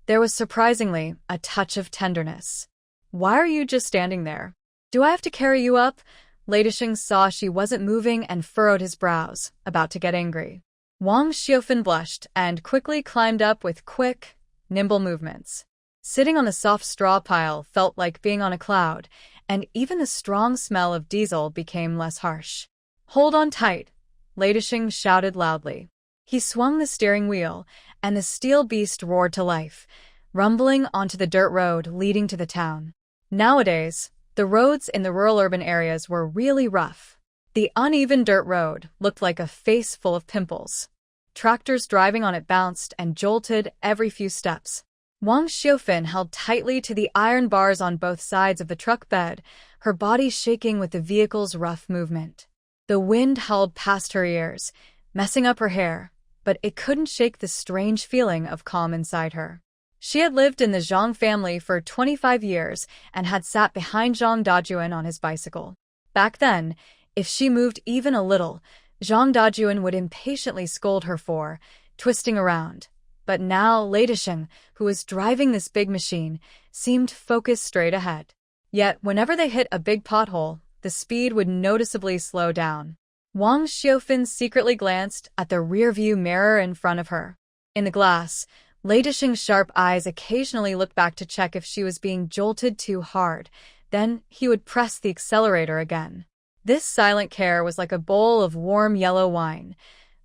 there was surprisingly a touch of tenderness. "Why are you just standing there? Do I have to carry you up?" Lei Disheng saw she wasn't moving and furrowed his brows, about to get angry. Wang Xiufeng blushed and quickly climbed up with quick, nimble movements. Sitting on the soft straw pile felt like being on a cloud, and even the strong smell of diesel became less harsh. "Hold on tight," Lei Disheng shouted loudly. He swung the steering wheel, and the steel beast roared to life, rumbling onto the dirt road leading to the town. Nowadays, the roads in the rural-urban areas were really rough. The uneven dirt road looked like a face full of pimples. Tractors driving on it bounced and jolted every few steps. Wang Xiufeng held tightly to the iron bars on both sides of the truck bed, her body shaking with the vehicle's rough movement. The wind howled past her ears, messing up her hair, but it couldn't shake the strange feeling of calm inside her. She had lived in the Zhang family for 25 years and had sat behind Zhang Dajuan on his bicycle. Back then, if she moved even a little, Zhang Dajuan would impatiently scold her for twisting around. But now Lei Disheng, who was driving this big machine, seemed focused straight ahead. Yet whenever they hit a big pothole, the speed would noticeably slow down. Wang Xiufeng secretly glanced at the rearview mirror in front of her. In the glass, Lei Disheng's sharp eyes occasionally looked back to check if she was being jolted too hard. Then he would press the accelerator again. This silent care was like a bowl of warm yellow wine,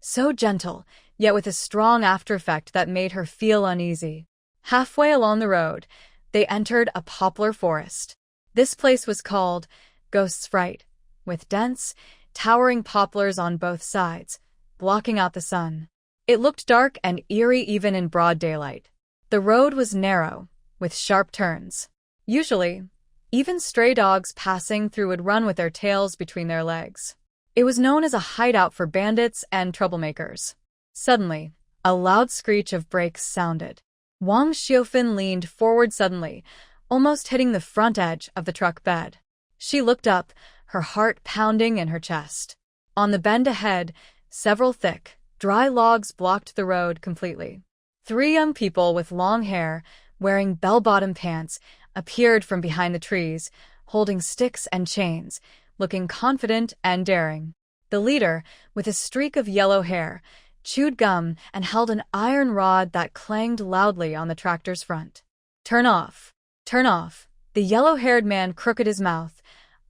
so gentle, yet with a strong aftereffect that made her feel uneasy. Halfway along the road, they entered a poplar forest. This place was called Ghost's Fright, with dense, towering poplars on both sides, blocking out the sun. It looked dark and eerie even in broad daylight. The road was narrow, with sharp turns. Usually, even stray dogs passing through would run with their tails between their legs. It was known as a hideout for bandits and troublemakers. Suddenly, a loud screech of brakes sounded. Wang Xiufeng leaned forward suddenly, almost hitting the front edge of the truck bed. She looked up, her heart pounding in her chest. On the bend ahead, several thick, dry logs blocked the road completely. 3 young people with long hair, wearing bell-bottom pants, appeared from behind the trees, holding sticks and chains, looking confident and daring. The leader, with a streak of yellow hair, chewed gum and held an iron rod that clanged loudly on the tractor's front. "Turn off! Turn off!" The yellow-haired man crooked his mouth,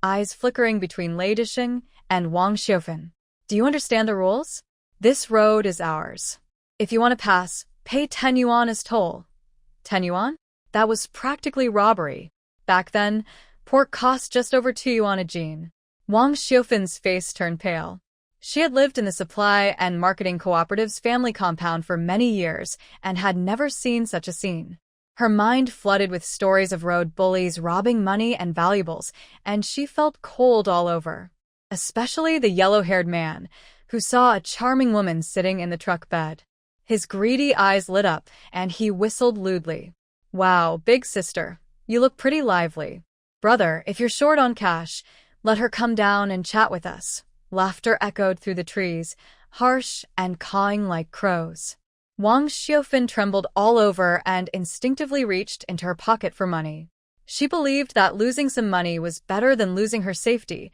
eyes flickering between Lei Disheng and Wang Xiufeng. "Do you understand the rules? This road is ours. If you want to pass, pay 10 yuan as toll." 10 yuan? That was practically robbery. Back then, pork cost just over 2 yuan a jean. Wang Xiufeng's face turned pale. She had lived in the supply and marketing cooperative's family compound for many years and had never seen such a scene. Her mind flooded with stories of road bullies robbing money and valuables, and she felt cold all over. Especially the yellow-haired man, who saw a charming woman sitting in the truck bed. His greedy eyes lit up, and he whistled lewdly. "Wow, big sister, you look pretty lively. Brother, if you're short on cash, let her come down and chat with us. Laughter echoed through the trees, harsh and cawing like crows. Wang Xiaofan trembled all over and instinctively reached into her pocket for money. She believed that losing some money was better than losing her safety.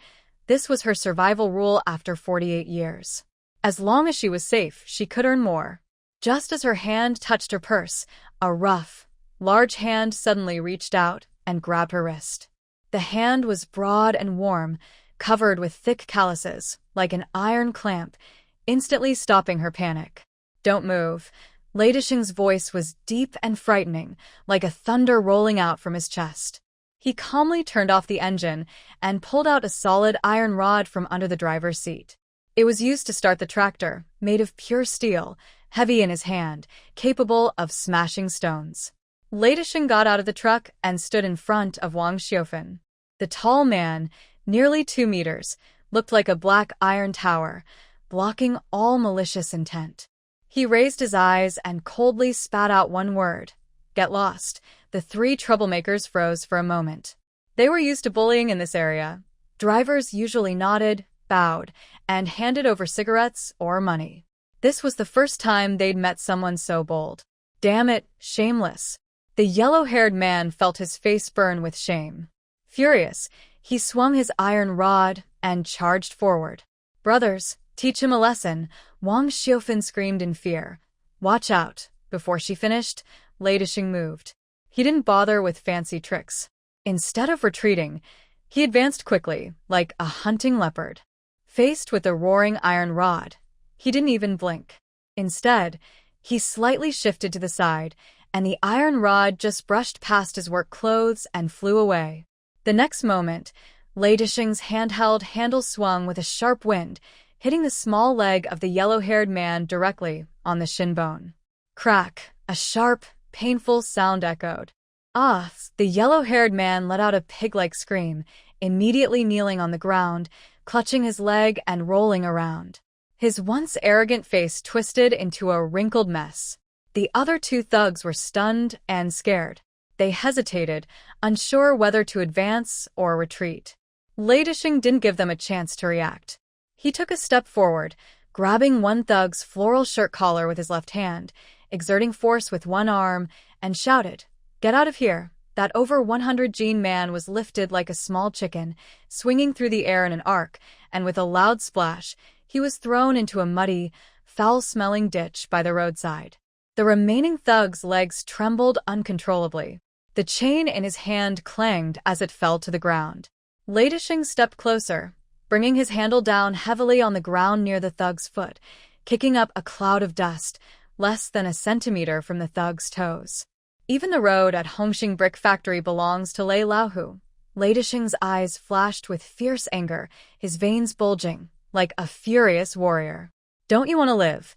This was her survival rule after 48 years. As long as she was safe, she could earn more. Just as her hand touched her purse, a rough, large hand suddenly reached out and grabbed her wrist. The hand was broad and warm, covered with thick calluses, like an iron clamp, instantly stopping her panic. "Don't move." Lei Disheng's voice was deep and frightening, like a thunder rolling out from his chest. He calmly turned off the engine and pulled out a solid iron rod from under the driver's seat. It was used to start the tractor, made of pure steel, heavy in his hand, capable of smashing stones. Lei Disheng got out of the truck and stood in front of Wang Xiaofan. The tall man, nearly 2 meters, looked like a black iron tower, blocking all malicious intent. He raised his eyes and coldly spat out one word: "Get lost." The three troublemakers froze for a moment. They were used to bullying in this area. Drivers usually nodded, bowed, and handed over cigarettes or money. This was the first time they'd met someone so bold. Damn it, shameless. The yellow-haired man felt his face burn with shame. Furious, he swung his iron rod and charged forward. "Brothers, teach him a lesson," Wang Xiaofan screamed in fear. "Watch out." Before she finished, Lei Disheng moved. He didn't bother with fancy tricks. Instead of retreating, he advanced quickly, like a hunting leopard. Faced with the roaring iron rod, he didn't even blink. Instead, he slightly shifted to the side, and the iron rod just brushed past his work clothes and flew away. The next moment, Lei Disheng's handheld handle swung with a sharp wind, hitting the small leg of the yellow-haired man directly on the shin bone. Crack! A sharp, painful sound echoed. "Ah!" The yellow-haired man let out a pig-like scream, immediately kneeling on the ground, clutching his leg and rolling around. His once arrogant face twisted into a wrinkled mess. The other two thugs were stunned and scared. They hesitated, unsure whether to advance or retreat. Lei Disheng didn't give them a chance to react. He took a step forward, grabbing one thug's floral shirt collar with his left hand, exerting force with one arm, and shouted, "Get out of here." That over 100-gene man was lifted like a small chicken, swinging through the air in an arc, and with a loud splash, he was thrown into a muddy, foul-smelling ditch by the roadside. The remaining thug's legs trembled uncontrollably. The chain in his hand clanged as it fell to the ground. Lei Disheng stepped closer, bringing his handle down heavily on the ground near the thug's foot, kicking up a cloud of dust, less than a centimeter from the thug's toes. "Even the road at Hongxing Brick Factory belongs to Lei Laohu." Lei Disheng's eyes flashed with fierce anger, his veins bulging, like a furious warrior. "Don't you want to live?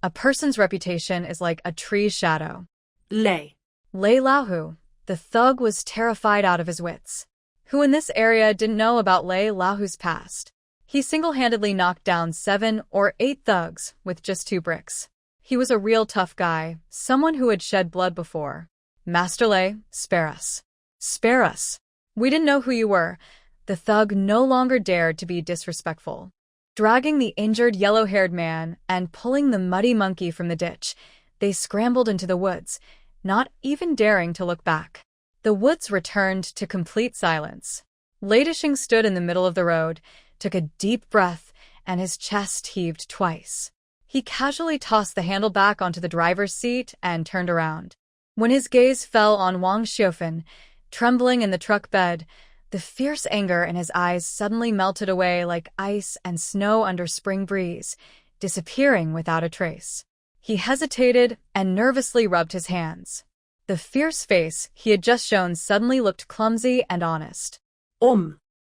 A person's reputation is like a tree's shadow." Lei Laohu. The thug was terrified out of his wits. Who in this area didn't know about Lei Laohu's past? He single-handedly knocked down 7 or 8 thugs with just 2 bricks. He was a real tough guy, someone who had shed blood before. "Master Lei, spare us. Spare us. We didn't know who you were." The thug no longer dared to be disrespectful. Dragging the injured yellow-haired man and pulling the muddy monkey from the ditch, they scrambled into the woods, not even daring to look back. The woods returned to complete silence. Lei Disheng stood in the middle of the road, took a deep breath, and his chest heaved twice. He casually tossed the handle back onto the driver's seat and turned around. When his gaze fell on Wang Xiaofan, trembling in the truck bed, the fierce anger in his eyes suddenly melted away like ice and snow under spring breeze, disappearing without a trace. He hesitated and nervously rubbed his hands. The fierce face he had just shown suddenly looked clumsy and honest.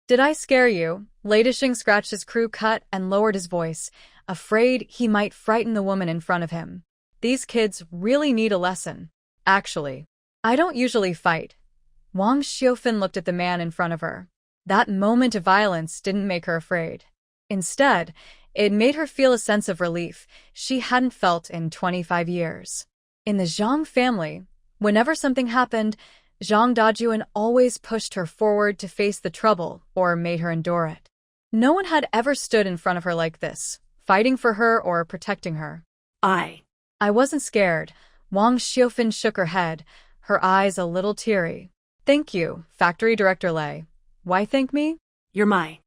Did I scare you?" Lei Disheng scratched his crew cut and lowered his voice, afraid he might frighten the woman in front of him. "These kids really need a lesson. Actually, I don't usually fight." Wang Xiaofan looked at the man in front of her. That moment of violence didn't make her afraid. Instead, it made her feel a sense of relief she hadn't felt in 25 years. In the Zhang family, whenever something happened, Zhang Dajuan always pushed her forward to face the trouble or made her endure it. No one had ever stood in front of her like this, fighting for her or protecting her. I. I wasn't scared. Wang Xiufan shook her head, her eyes a little teary. Thank you, Factory Director Lei. Why thank me? You're My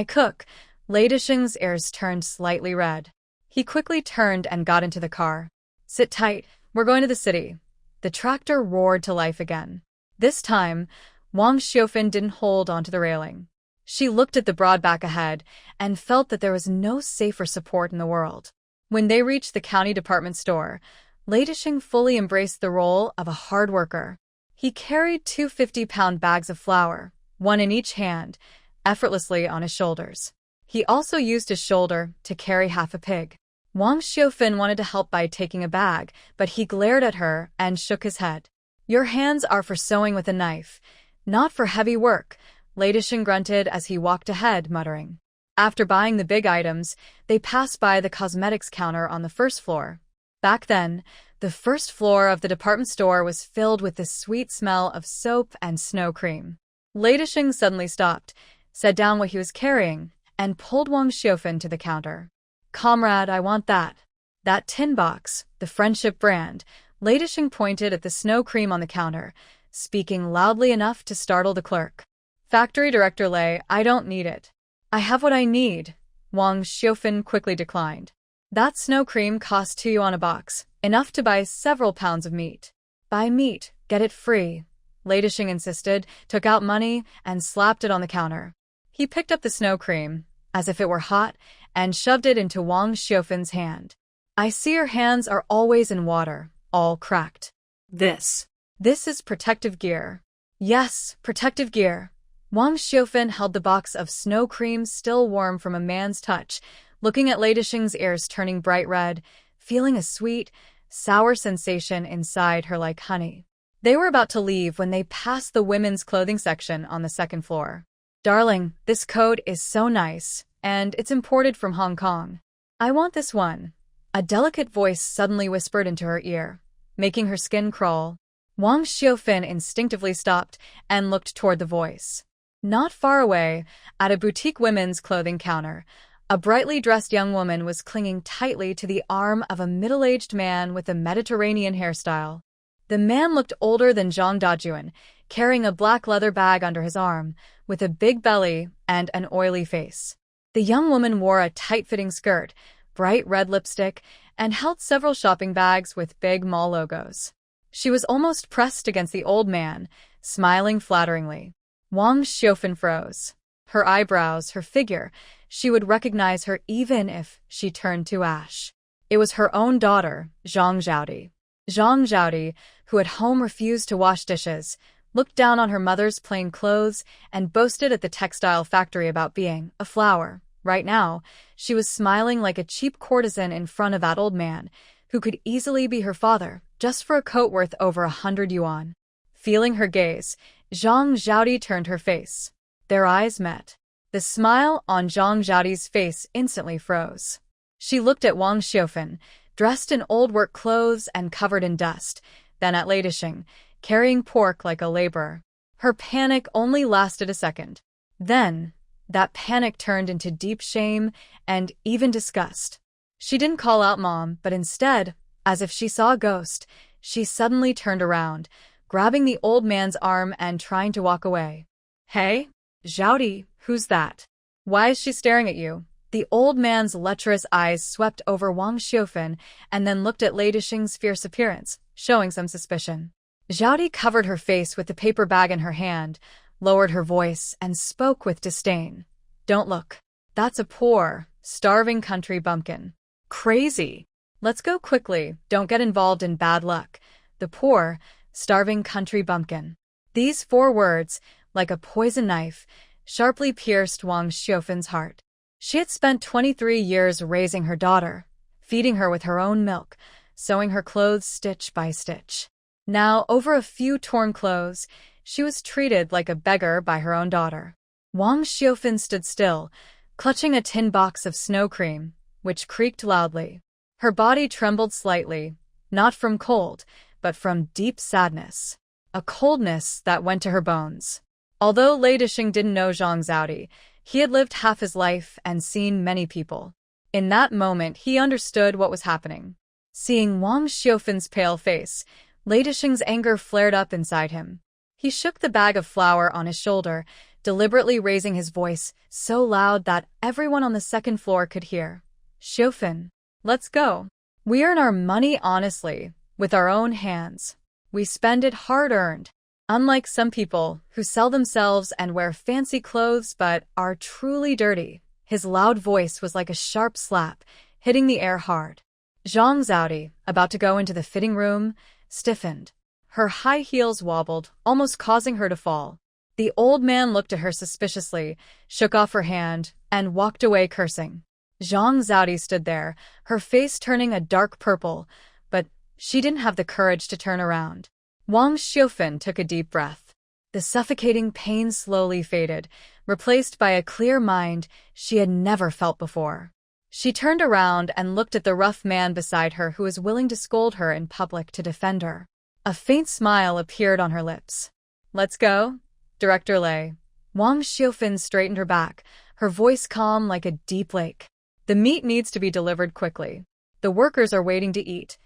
cook. Lei Disheng's ears turned slightly red. He quickly turned and got into the car. Sit tight, we're going to the city. The tractor roared to life again. This time, Wang Xiufan didn't hold onto the railing. She looked at the broad back ahead and felt that there was no safer support in the world. When they reached the county department store, Lei Disheng fully embraced the role of a hard worker. He carried 2 50-pound bags of flour, one in each hand, effortlessly on his shoulders. He also used his shoulder to carry half a pig. Wang Xiufan wanted to help by taking a bag, but he glared at her and shook his head. Your hands are for sewing with a knife, not for heavy work, Lei Disheng grunted as he walked ahead, muttering. After buying the big items, they passed by the cosmetics counter on the first floor. Back then, the first floor of the department store was filled with the sweet smell of soap and snow cream. Lei Disheng suddenly stopped, set down what he was carrying, and pulled Wang Xiufan to the counter. Comrade, I want that. That tin box, the Friendship brand. Lei Disheng pointed at the snow cream on the counter, speaking loudly enough to startle the clerk. Factory Director Lei, I don't need it. I have what I need. Wang Xiufan quickly declined. That snow cream costs 2 yuan a box, enough to buy several pounds of meat. Buy meat, get it free. Lei Disheng insisted, took out money, and slapped it on the counter. He picked up the snow cream, as if it were hot, and shoved it into Wang Xiufan's hand. I see your hands are always in water, all cracked. This is protective gear. Yes, protective gear. Wang Xiufan held the box of snow cream still warm from a man's touch, looking at Lei Disheng's ears turning bright red, feeling a sweet, sour sensation inside her like honey. They were about to leave when they passed the women's clothing section on the second floor. Darling, this coat is so nice, and it's imported from Hong Kong. I want this one. A delicate voice suddenly whispered into her ear, making her skin crawl. Wang Xiufan instinctively stopped and looked toward the voice. Not far away, at a boutique women's clothing counter, a brightly dressed young woman was clinging tightly to the arm of a middle-aged man with a Mediterranean hairstyle. The man looked older than Zhang Dajuan, carrying a black leather bag under his arm, with a big belly and an oily face. The young woman wore a tight-fitting skirt, bright red lipstick, and held several shopping bags with big mall logos. She was almost pressed against the old man, smiling flatteringly. Wang Xiufan froze. Her eyebrows, her figure, she would recognize her even if she turned to ash. It was her own daughter, Zhang Zhaodi. Zhang Zhaodi, who at home refused to wash dishes, looked down on her mother's plain clothes and boasted at the textile factory about being a flower. Right now, she was smiling like a cheap courtesan in front of that old man, who could easily be her father, just for a coat worth over 100 yuan. Feeling her gaze, Zhang Zhaodi turned her face. Their eyes met. The smile on Zhang Zhaodi's face instantly froze. She looked at Wang Xiufan, dressed in old work clothes and covered in dust, then at Lei Disheng, carrying pork like a laborer. Her panic only lasted a second. Then, that panic turned into deep shame and even disgust. She didn't call out Mom, but instead, as if she saw a ghost, she suddenly turned around, grabbing the old man's arm and trying to walk away. Hey, Zhaodi, who's that? Why is she staring at you? The old man's lecherous eyes swept over Wang Xiufan and then looked at Lei Disheng's fierce appearance, showing some suspicion. Zhaodi covered her face with the paper bag in her hand, lowered her voice, and spoke with disdain. Don't look. That's a poor, starving country bumpkin. Crazy. Let's go quickly, don't get involved in bad luck. The poor, starving country bumpkin. These 4 words, like a poison knife, sharply pierced Wang Xiufan's heart. She had spent 23 years raising her daughter, feeding her with her own milk, sewing her clothes stitch by stitch. Now, over a few torn clothes, she was treated like a beggar by her own daughter. Wang Xiufan stood still, clutching a tin box of snow cream, which creaked loudly. Her body trembled slightly, not from cold, but from deep sadness. A coldness that went to her bones. Although Lei Disheng didn't know Zhang Zhaodi, He had lived half his life and seen many people. In that moment, he understood what was happening. Seeing Wang Xiufin's pale face, Lei Disheng's anger flared up inside him. He shook the bag of flour on his shoulder, deliberately raising his voice so loud that everyone on the second floor could hear. Xiufin, let's go. We earn our money honestly, with our own hands. We spend it hard-earned. Unlike some people who sell themselves and wear fancy clothes but are truly dirty, his loud voice was like a sharp slap, hitting the air hard. Zhang Zhaodi, about to go into the fitting room, stiffened. Her high heels wobbled, almost causing her to fall. The old man looked at her suspiciously, shook off her hand, and walked away cursing. Zhang Zhaodi stood there, her face turning a dark purple, but she didn't have the courage to turn around. Wang Xiufin took a deep breath. The suffocating pain slowly faded, replaced by a clear mind she had never felt before. She turned around and looked at the rough man beside her who was willing to scold her in public to defend her. A faint smile appeared on her lips. Let's go, Director Lei. Wang Xiufin straightened her back, her voice calm like a deep lake. The meat needs to be delivered quickly. The workers are waiting to eat.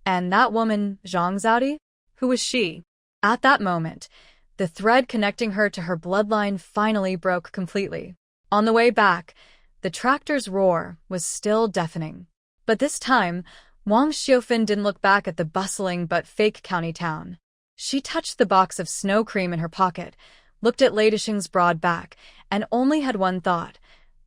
And that woman, Zhang Zhaodi? Who was she? At that moment, the thread connecting her to her bloodline finally broke completely. On the way back, the tractor's roar was still deafening. But this time, Wang Xiufin didn't look back at the bustling but fake county town. She touched the box of snow cream in her pocket, looked at Lei Disheng's broad back, and only had one thought.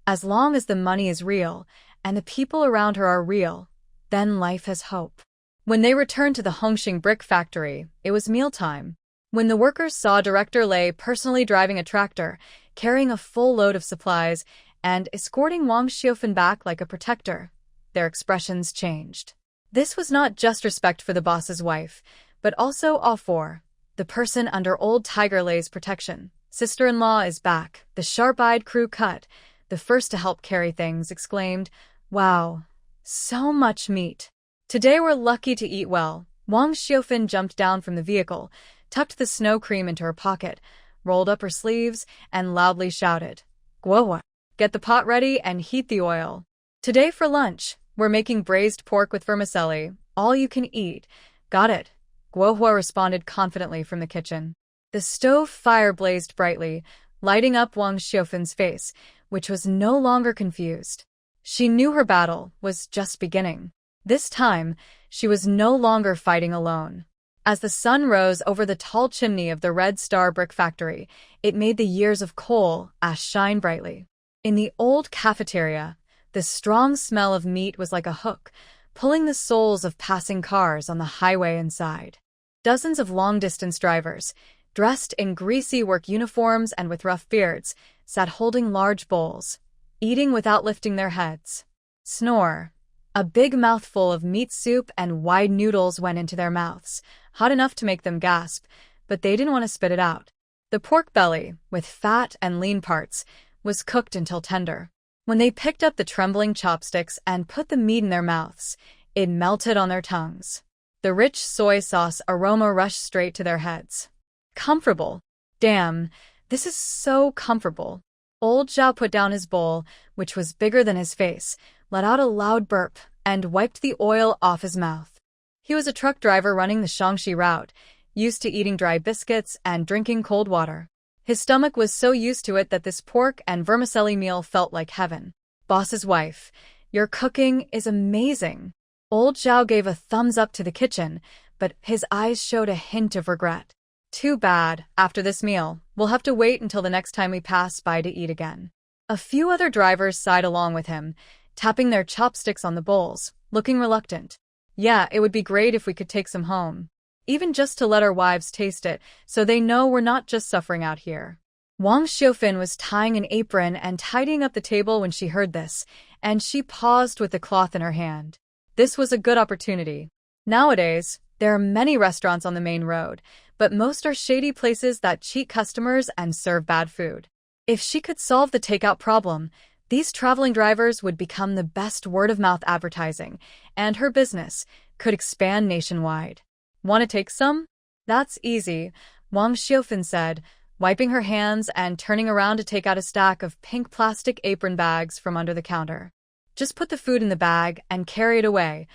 As long as the money is real, and the people around her are real, then life has hope. When they returned to the Hongxing brick factory, it was mealtime. When the workers saw Director Lei personally driving a tractor, carrying a full load of supplies, and escorting Wang Xiufin back like a protector, their expressions changed. This was not just respect for the boss's wife, but also awe for the person under old Tiger Lei's protection. Sister-in-law is back, the sharp-eyed crew cut, the first to help carry things, exclaimed, "Wow, so much meat. Today we're lucky to eat well." Wang Xiufin jumped down from the vehicle, tucked the snow cream into her pocket, rolled up her sleeves, and loudly shouted, "Guohua, get the pot ready and heat the oil. Today for lunch, we're making braised pork with vermicelli, all you can eat." "Got it," Guohua responded confidently from the kitchen. The stove fire blazed brightly, lighting up Wang Xiufin's face, which was no longer confused. She knew her battle was just beginning. This time, she was no longer fighting alone. As the sun rose over the tall chimney of the Red Star brick factory, it made the years of coal ash shine brightly. In the old cafeteria, the strong smell of meat was like a hook, pulling the souls of passing cars on the highway inside. Dozens of long-distance drivers, dressed in greasy work uniforms and with rough beards, sat holding large bowls, eating without lifting their heads. Snore. A big mouthful of meat soup and wide noodles went into their mouths, hot enough to make them gasp, but they didn't want to spit it out. The pork belly, with fat and lean parts, was cooked until tender. When they picked up the trembling chopsticks and put the meat in their mouths, it melted on their tongues. The rich soy sauce aroma rushed straight to their heads. Comfortable. Damn, this is so comfortable. Old Zhao put down his bowl, which was bigger than his face, let out a loud burp, and wiped the oil off his mouth. He was a truck driver running the Shaanxi route, used to eating dry biscuits and drinking cold water. His stomach was so used to it that this pork and vermicelli meal felt like heaven. "Boss's wife, your cooking is amazing." Old Zhao gave a thumbs up to the kitchen, but his eyes showed a hint of regret. "Too bad, after this meal, we'll have to wait until the next time we pass by to eat again." A few other drivers sighed along with him, tapping their chopsticks on the bowls, looking reluctant. "Yeah, it would be great if we could take some home. Even just to let our wives taste it, so they know we're not just suffering out here." Wang Xiufin was tying an apron and tidying up the table when she heard this, and she paused with the cloth in her hand. This was a good opportunity. Nowadays, there are many restaurants on the main road, but most are shady places that cheat customers and serve bad food. If she could solve the takeout problem, these traveling drivers would become the best word-of-mouth advertising, and her business could expand nationwide. "Want to take some?" "That's easy," Wang Xiufin said, wiping her hands and turning around to take out a stack of pink plastic apron bags from under the counter. Just put the food in the bag and carry it away.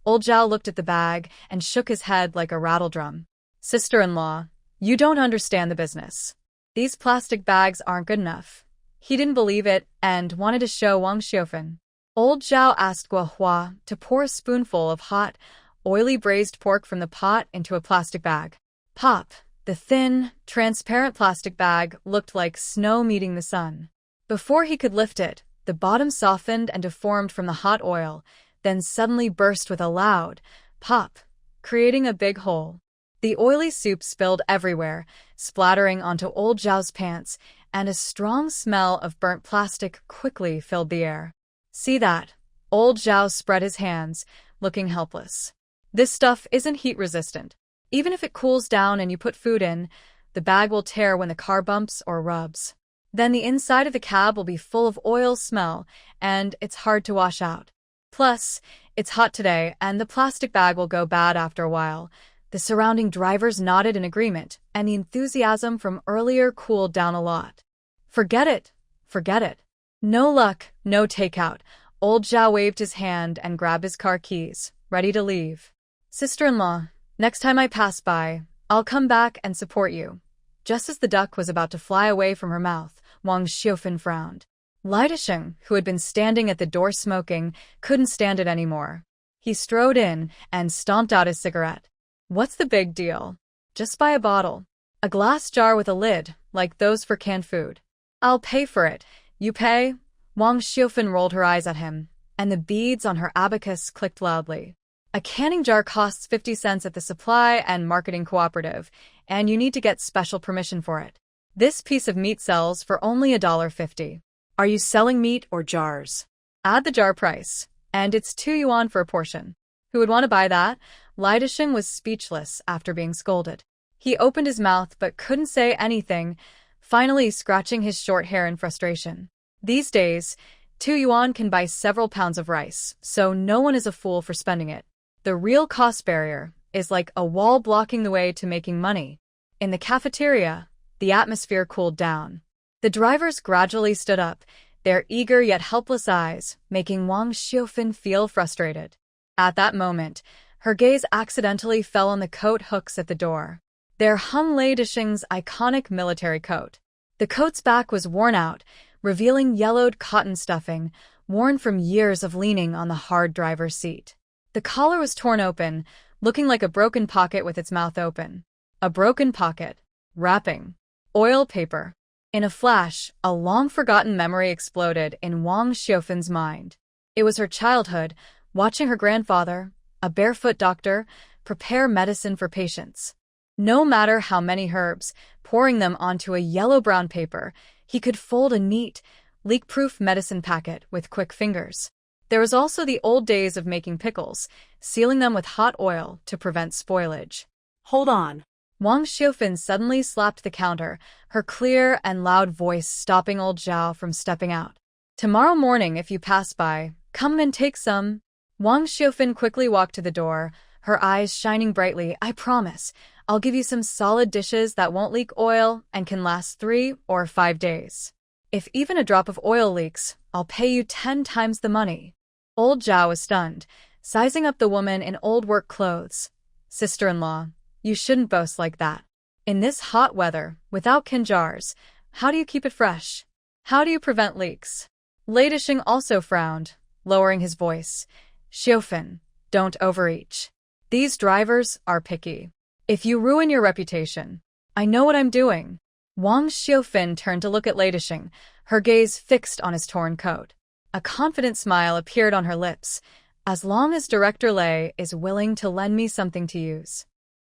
Old Zhao looked at the bag and shook his head like a rattledrum. Sister-in-law, you don't understand the business. These plastic bags aren't good enough. He didn't believe it and wanted to show Wang Xiufan. Old Zhao asked Guohua to pour a spoonful of hot, oily braised pork from the pot into a plastic bag. Pop! The thin, transparent plastic bag looked like snow meeting the sun. Before he could lift it, the bottom softened and deformed from the hot oil, then suddenly burst with a loud pop, creating a big hole. The oily soup spilled everywhere, splattering onto Old Zhao's pants, and a strong smell of burnt plastic quickly filled the air. See that? Old Zhao spread his hands, looking helpless. This stuff isn't heat-resistant. Even if it cools down and you put food in, the bag will tear when the car bumps or rubs. Then the inside of the cab will be full of oil smell, and it's hard to wash out. Plus, it's hot today, and the plastic bag will go bad after a while. The surrounding drivers nodded in agreement, and the enthusiasm from earlier cooled down a lot. Forget it. Forget it. No luck, no takeout. Old Zhao waved his hand and grabbed his car keys, ready to leave. Sister-in-law, next time I pass by, I'll come back and support you. Just as the duck was about to fly away from her mouth, Wang Xiufan frowned. Lidaisheng, who had been standing at the door smoking, couldn't stand it anymore. He strode in and stomped out his cigarette. What's the big deal? Just buy a bottle. A glass jar with a lid, like those for canned food. I'll pay for it. You pay? Wang Xiufan rolled her eyes at him, and the beads on her abacus clicked loudly. A canning jar costs 50 cents at the Supply and Marketing Cooperative, and you need to get special permission for it. This piece of meat sells for only $1.50. Are you selling meat or jars? Add the jar price, and it's 2 yuan for a portion. Who would want to buy that? Lidaisheng was speechless after being scolded. He opened his mouth but couldn't say anything, finally scratching his short hair in frustration. These days, 2 yuan can buy several pounds of rice, so no one is a fool for spending it. The real cost barrier is like a wall blocking the way to making money. In the cafeteria, the atmosphere cooled down. The drivers gradually stood up, their eager yet helpless eyes making Wang Xiufan feel frustrated. At that moment, her gaze accidentally fell on the coat hooks at the door. There hung Lidaisheng's iconic military coat. The coat's back was worn out, revealing yellowed cotton stuffing, worn from years of leaning on the hard driver's seat. The collar was torn open, looking like a broken pocket with its mouth open. A broken pocket. Wrapping. Oil paper. In a flash, a long-forgotten memory exploded in Wang Xiufan's mind. It was her childhood, watching her grandfather, a barefoot doctor, prepare medicine for patients. No matter how many herbs, pouring them onto a yellow-brown paper, he could fold a neat, leak-proof medicine packet with quick fingers. There was also the old days of making pickles, sealing them with hot oil to prevent spoilage. Hold on. Wang Xiufan suddenly slapped the counter, her clear and loud voice stopping Old Zhao from stepping out. Tomorrow morning, if you pass by, come and take some. Wang Xiufan quickly walked to the door, her eyes shining brightly. I promise, I'll give you some solid dishes that won't leak oil and can last 3 or 5 days. If even a drop of oil leaks, I'll pay you 10 times the money. Old Zhao was stunned, sizing up the woman in old work clothes. Sister-in-law, you shouldn't boast like that. In this hot weather, without jars, how do you keep it fresh? How do you prevent leaks? Lidaisheng also frowned, lowering his voice. Xiufan, don't overreach. These drivers are picky. If you ruin your reputation, I know what I'm doing. Wang Xiufan turned to look at Lidaisheng, her gaze fixed on his torn coat. A confident smile appeared on her lips. As long as Director Lei is willing to lend me something to use.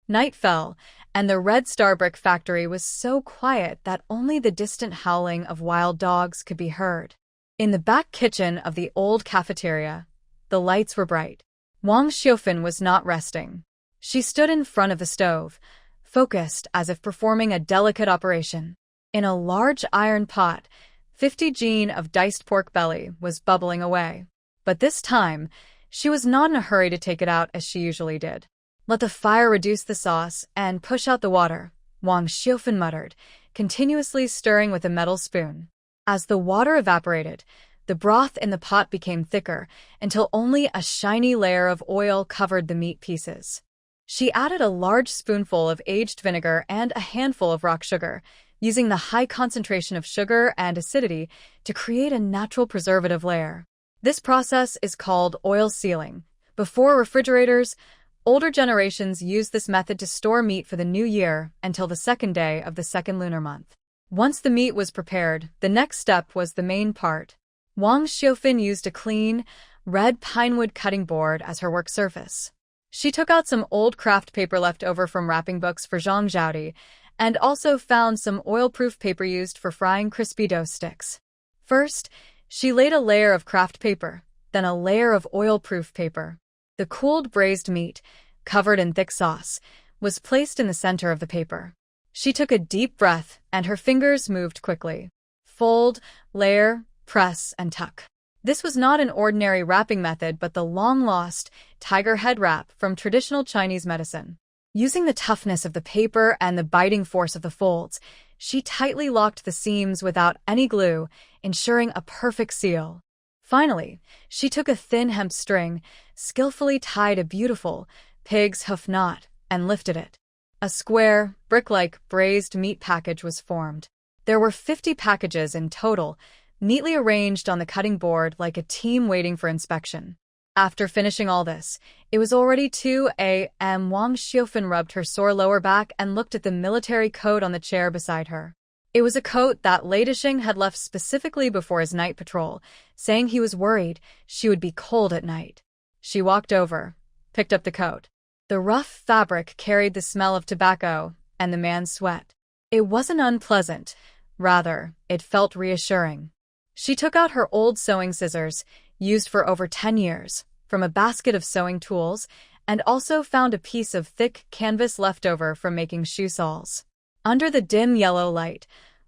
Night fell, and the Red Star Brick Factory was so quiet that only the distant howling of wild dogs could be heard. In the back kitchen of the old cafeteria, the lights were bright. Wang Xiufan was not resting. She stood in front of the stove, focused as if performing a delicate operation. In a large iron pot, 50 gin of diced pork belly was bubbling away. But this time, she was not in a hurry to take it out as she usually did. Let the fire reduce the sauce and push out the water, Wang Xiufan muttered, continuously stirring with a metal spoon. As the water evaporated, the broth in the pot became thicker until only a shiny layer of oil covered the meat pieces. She added a large spoonful of aged vinegar and a handful of rock sugar, using the high concentration of sugar and acidity to create a natural preservative layer. This process is called oil sealing. Before refrigerators, older generations used this method to store meat for the new year until the second day of the second lunar month. Once the meat was prepared, the next step was the main part. Wang Xiaofan used a clean, red pinewood cutting board as her work surface. She took out some old craft paper left over from wrapping books for zhang zhaodi, and also found some oil-proof paper used for frying crispy dough sticks. First, she laid a layer of craft paper, then a layer of oil-proof paper. The cooled braised meat, covered in thick sauce, was placed in the center of the paper. She took a deep breath, and her fingers moved quickly. Fold, layer, press, and tuck. This was not an ordinary wrapping method, but the long-lost tiger head wrap from traditional Chinese medicine. Using the toughness of the paper and the biting force of the folds, she tightly locked the seams without any glue, ensuring a perfect seal. Finally, she took a thin hemp string, skillfully tied a beautiful pig's hoof knot, and lifted it. A square, brick-like braised meat package was formed. There were 50 packages in total, neatly arranged on the cutting board like a team waiting for inspection. After finishing all this, it was already 2 a.m. Wang Xiaofan rubbed her sore lower back and looked at the military coat on the chair beside her. It was a coat that Lei Dishing had left specifically before his night patrol, saying he was worried she would be cold at night. She walked over, picked up the coat. The rough fabric carried the smell of tobacco and the man's sweat. It wasn't unpleasant. Rather, it felt reassuring. She took out her old sewing scissors, used for over 10 years, from a basket of sewing tools, and also found a piece of thick canvas left over from making shoe soles. Under the dim yellow light,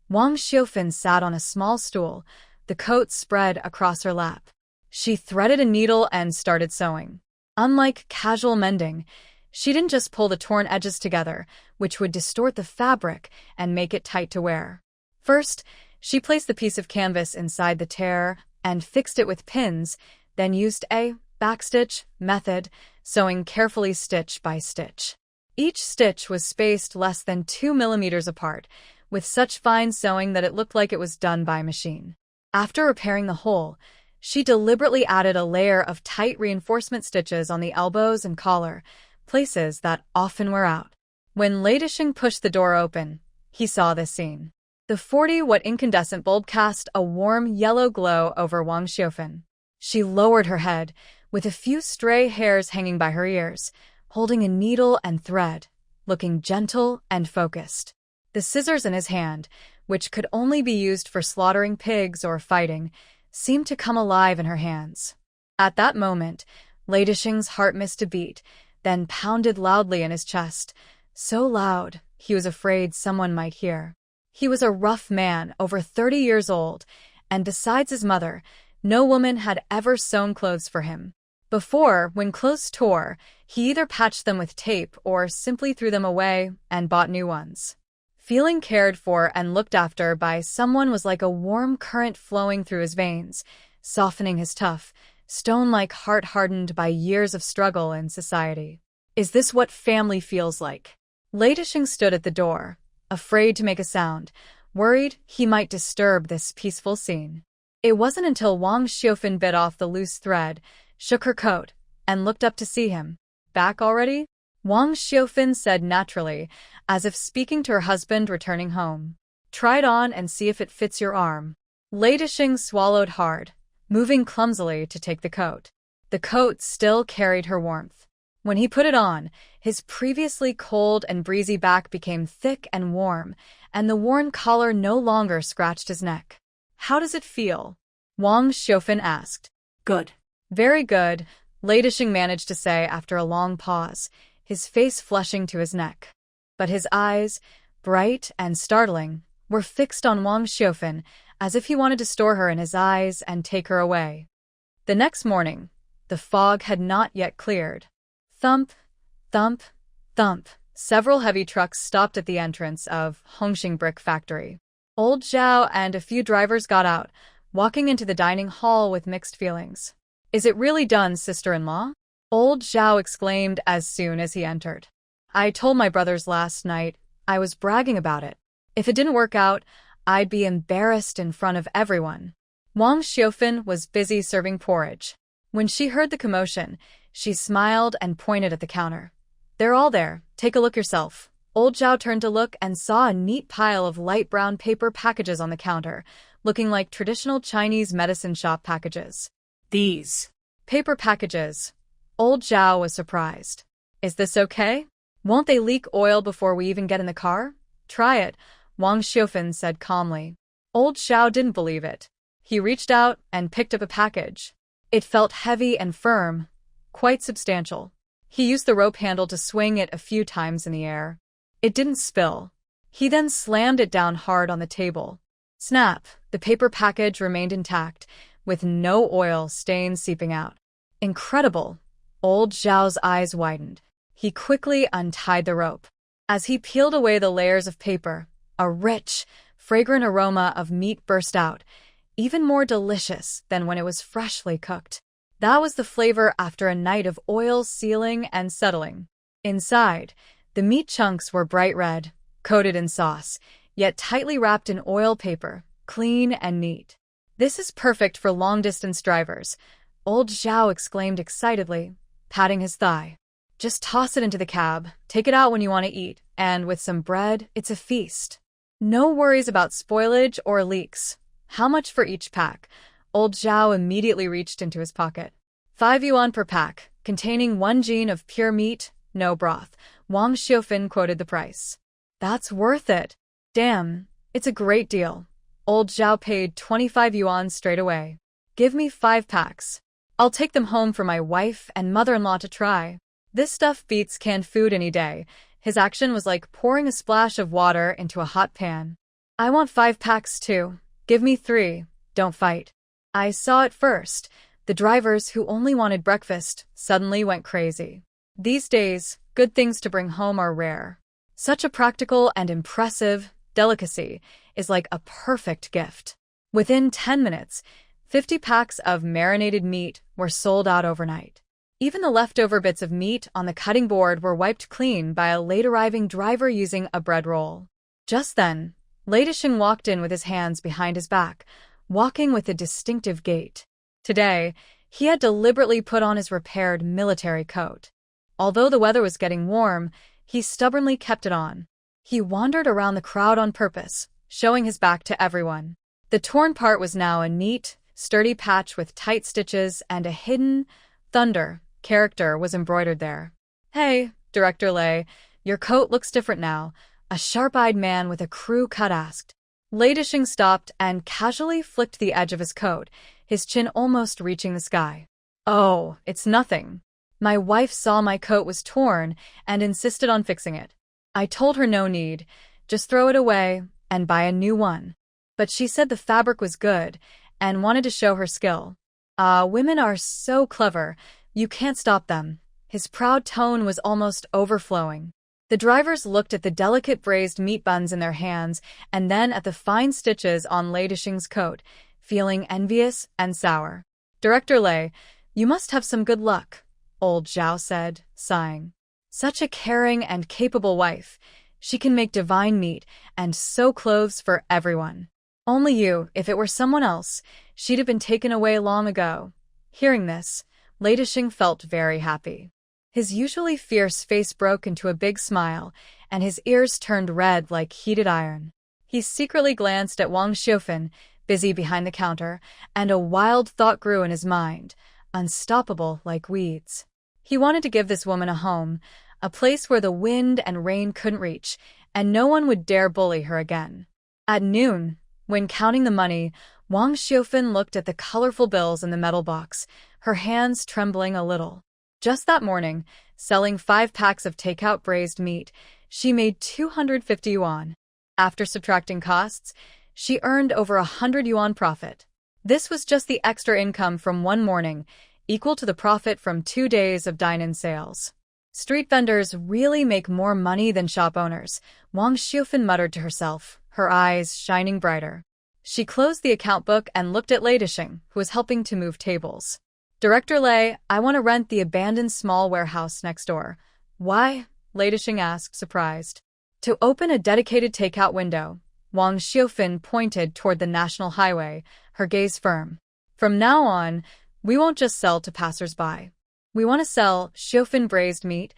Wang Xiaofan sat on a small stool, the coat spread across her lap. She threaded a needle and started sewing. Unlike casual mending, she didn't just pull the torn edges together, which would distort the fabric and make it tight to wear. First, she placed the piece of canvas inside the tear and fixed it with pins, then used a backstitch method, sewing carefully stitch by stitch. Each stitch was spaced less than 2 millimeters apart, with such fine sewing that it looked like it was done by machine. After repairing the hole, she deliberately added a layer of tight reinforcement stitches on the elbows and collar, places that often wear out. When Lei Dishing pushed the door open, he saw this scene. The 40-watt incandescent bulb cast a warm yellow glow over Wang Xiaofan. She lowered her head, with a few stray hairs hanging by her ears, holding a needle and thread, looking gentle and focused. The scissors in his hand, which could only be used for slaughtering pigs or fighting, seemed to come alive in her hands. At that moment, Lei Dishing's heart missed a beat, then pounded loudly in his chest, so loud he was afraid someone might hear. He was a rough man, over 30 years old, and besides his mother, no woman had ever sewn clothes for him. Before, when clothes tore, he either patched them with tape or simply threw them away and bought new ones. Feeling cared for and looked after by someone was like a warm current flowing through his veins, softening his tough, stone-like heart hardened by years of struggle in society. Is this what family feels like? Lei Dishing stood at the door, afraid to make a sound, worried he might disturb this peaceful scene. It wasn't until Wang Xiaofan bit off the loose thread, shook her coat, and looked up to see him. Back already? Wang Xiaofan said naturally, as if speaking to her husband returning home. Try it on and see if it fits your arm. Lei Dishing swallowed hard, moving clumsily to take the coat. The coat still carried her warmth. When he put it on, his previously cold and breezy back became thick and warm, and the worn collar no longer scratched his neck. How does it feel? Wang Xiaofan asked. Good. Very good, Lei Dishing managed to say after a long pause, his face flushing to his neck. But his eyes, bright and startling, were fixed on Wang Xiaofan, as if he wanted to store her in his eyes and take her away. The next morning, the fog had not yet cleared. Thump, thump, thump, Several heavy trucks stopped at the entrance of Hongxing Brick Factory. Old Zhao and a few drivers got out, walking into the dining hall with mixed feelings. "Is it really done, sister-in-law?" Old Zhao exclaimed as soon as he entered. "I told my brothers last night. I was bragging about it. If it didn't work out, I'd be embarrassed in front of everyone." Wang Xiaofan was busy serving porridge. When she heard the commotion, she smiled and pointed at the counter. "They're all there. Take a look yourself." Old Zhao turned to look and saw a neat pile of light brown paper packages on the counter, looking like traditional Chinese medicine shop packages. These Paper packages. Old Zhao was surprised. "Is this okay? Won't they leak oil before we even get in the car?" "Try it," Wang Xiaofan said calmly. Old Zhao didn't believe it. He reached out and picked up a package. It felt heavy and firm, quite substantial. He used the rope handle to swing it a few times in the air. It didn't spill. He then slammed it down hard on the table. Snap! The paper package remained intact, with no oil stains seeping out. Incredible! Old Zhao's eyes widened. He quickly untied the rope. As he peeled away the layers of paper, a rich, fragrant aroma of meat burst out, even more delicious than when it was freshly cooked. That was the flavor after a night of oil sealing and settling. Inside, the meat chunks were bright red, coated in sauce, yet tightly wrapped in oil paper, clean and neat. "This is perfect for long-distance drivers," Old Zhao exclaimed excitedly, patting his thigh. "Just toss it into the cab, take it out when you want to eat, and with some bread, it's a feast. No worries about spoilage or leaks." "How much for each pack?" Old Zhao immediately reached into his pocket. 5 yuan per pack, containing 1 jin of pure meat, no broth. Wang Xiaofan quoted the price. "That's worth it. Damn, it's a great deal." Old Zhao paid 25 yuan straight away. "Give me 5 packs. I'll take them home for my wife and mother-in-law to try. This stuff beats canned food any day." His action was like pouring a splash of water into a hot pan. "I want 5 packs too. Give me 3. Don't fight." I saw it first. The drivers who only wanted breakfast suddenly went crazy. These days, good things to bring home are rare. Such a practical and impressive delicacy is like a perfect gift. Within 10 minutes, 50 packs of marinated meat were sold out overnight. Even the leftover bits of meat on the cutting board were wiped clean by a late-arriving driver using a bread roll. Just then, Retribution walked in with his hands behind his back, walking with a distinctive gait. Today, he had deliberately put on his repaired military coat. Although the weather was getting warm, he stubbornly kept it on. He wandered around the crowd on purpose, showing his back to everyone. The torn part was now a neat, sturdy patch with tight stitches, and a hidden thunder character was embroidered there. "Hey, Director Lei, your coat looks different now," a sharp-eyed man with a crew cut asked. Lei Dishing stopped and casually flicked the edge of his coat, his chin almost reaching the sky. "Oh, it's nothing. My wife saw my coat was torn and insisted on fixing it. I told her no need, just throw it away and buy a new one. But she said the fabric was good and wanted to show her skill. Women are so clever, you can't stop them." His proud tone was almost overflowing. The drivers looked at the delicate braised meat buns in their hands and then at the fine stitches on Lei Dishing's coat, feeling envious and sour. "Director Lei, you must have some good luck," Old Zhao said, sighing. "Such a caring and capable wife. She can make divine meat and sew clothes for everyone. Only you, if it were someone else, she'd have been taken away long ago." Hearing this, Lei Dishing felt very happy. His usually fierce face broke into a big smile, and his ears turned red like heated iron. He secretly glanced at Wang Xiaofan, busy behind the counter, and a wild thought grew in his mind, unstoppable like weeds. He wanted to give this woman a home, a place where the wind and rain couldn't reach, and no one would dare bully her again. At noon, when counting the money, Wang Xiaofan looked at the colorful bills in the metal box, her hands trembling a little. Just that morning, selling 5 packs of takeout braised meat, she made 250 yuan. After subtracting costs, she earned over 100 yuan profit. This was just the extra income from one morning, equal to the profit from 2 days of dine-in sales. Street vendors really make more money than shop owners, Wang Xiufan muttered to herself, her eyes shining brighter. She closed the account book and looked at Lei Dishing, who was helping to move tables. Director Lei, I want to rent the abandoned small warehouse next door. Why? Lei Dishing asked, surprised. To open a dedicated takeout window. Wang Xiufan pointed toward the national highway, her gaze firm. From now on, we won't just sell to passers-by. We want to sell Xiufan braised meat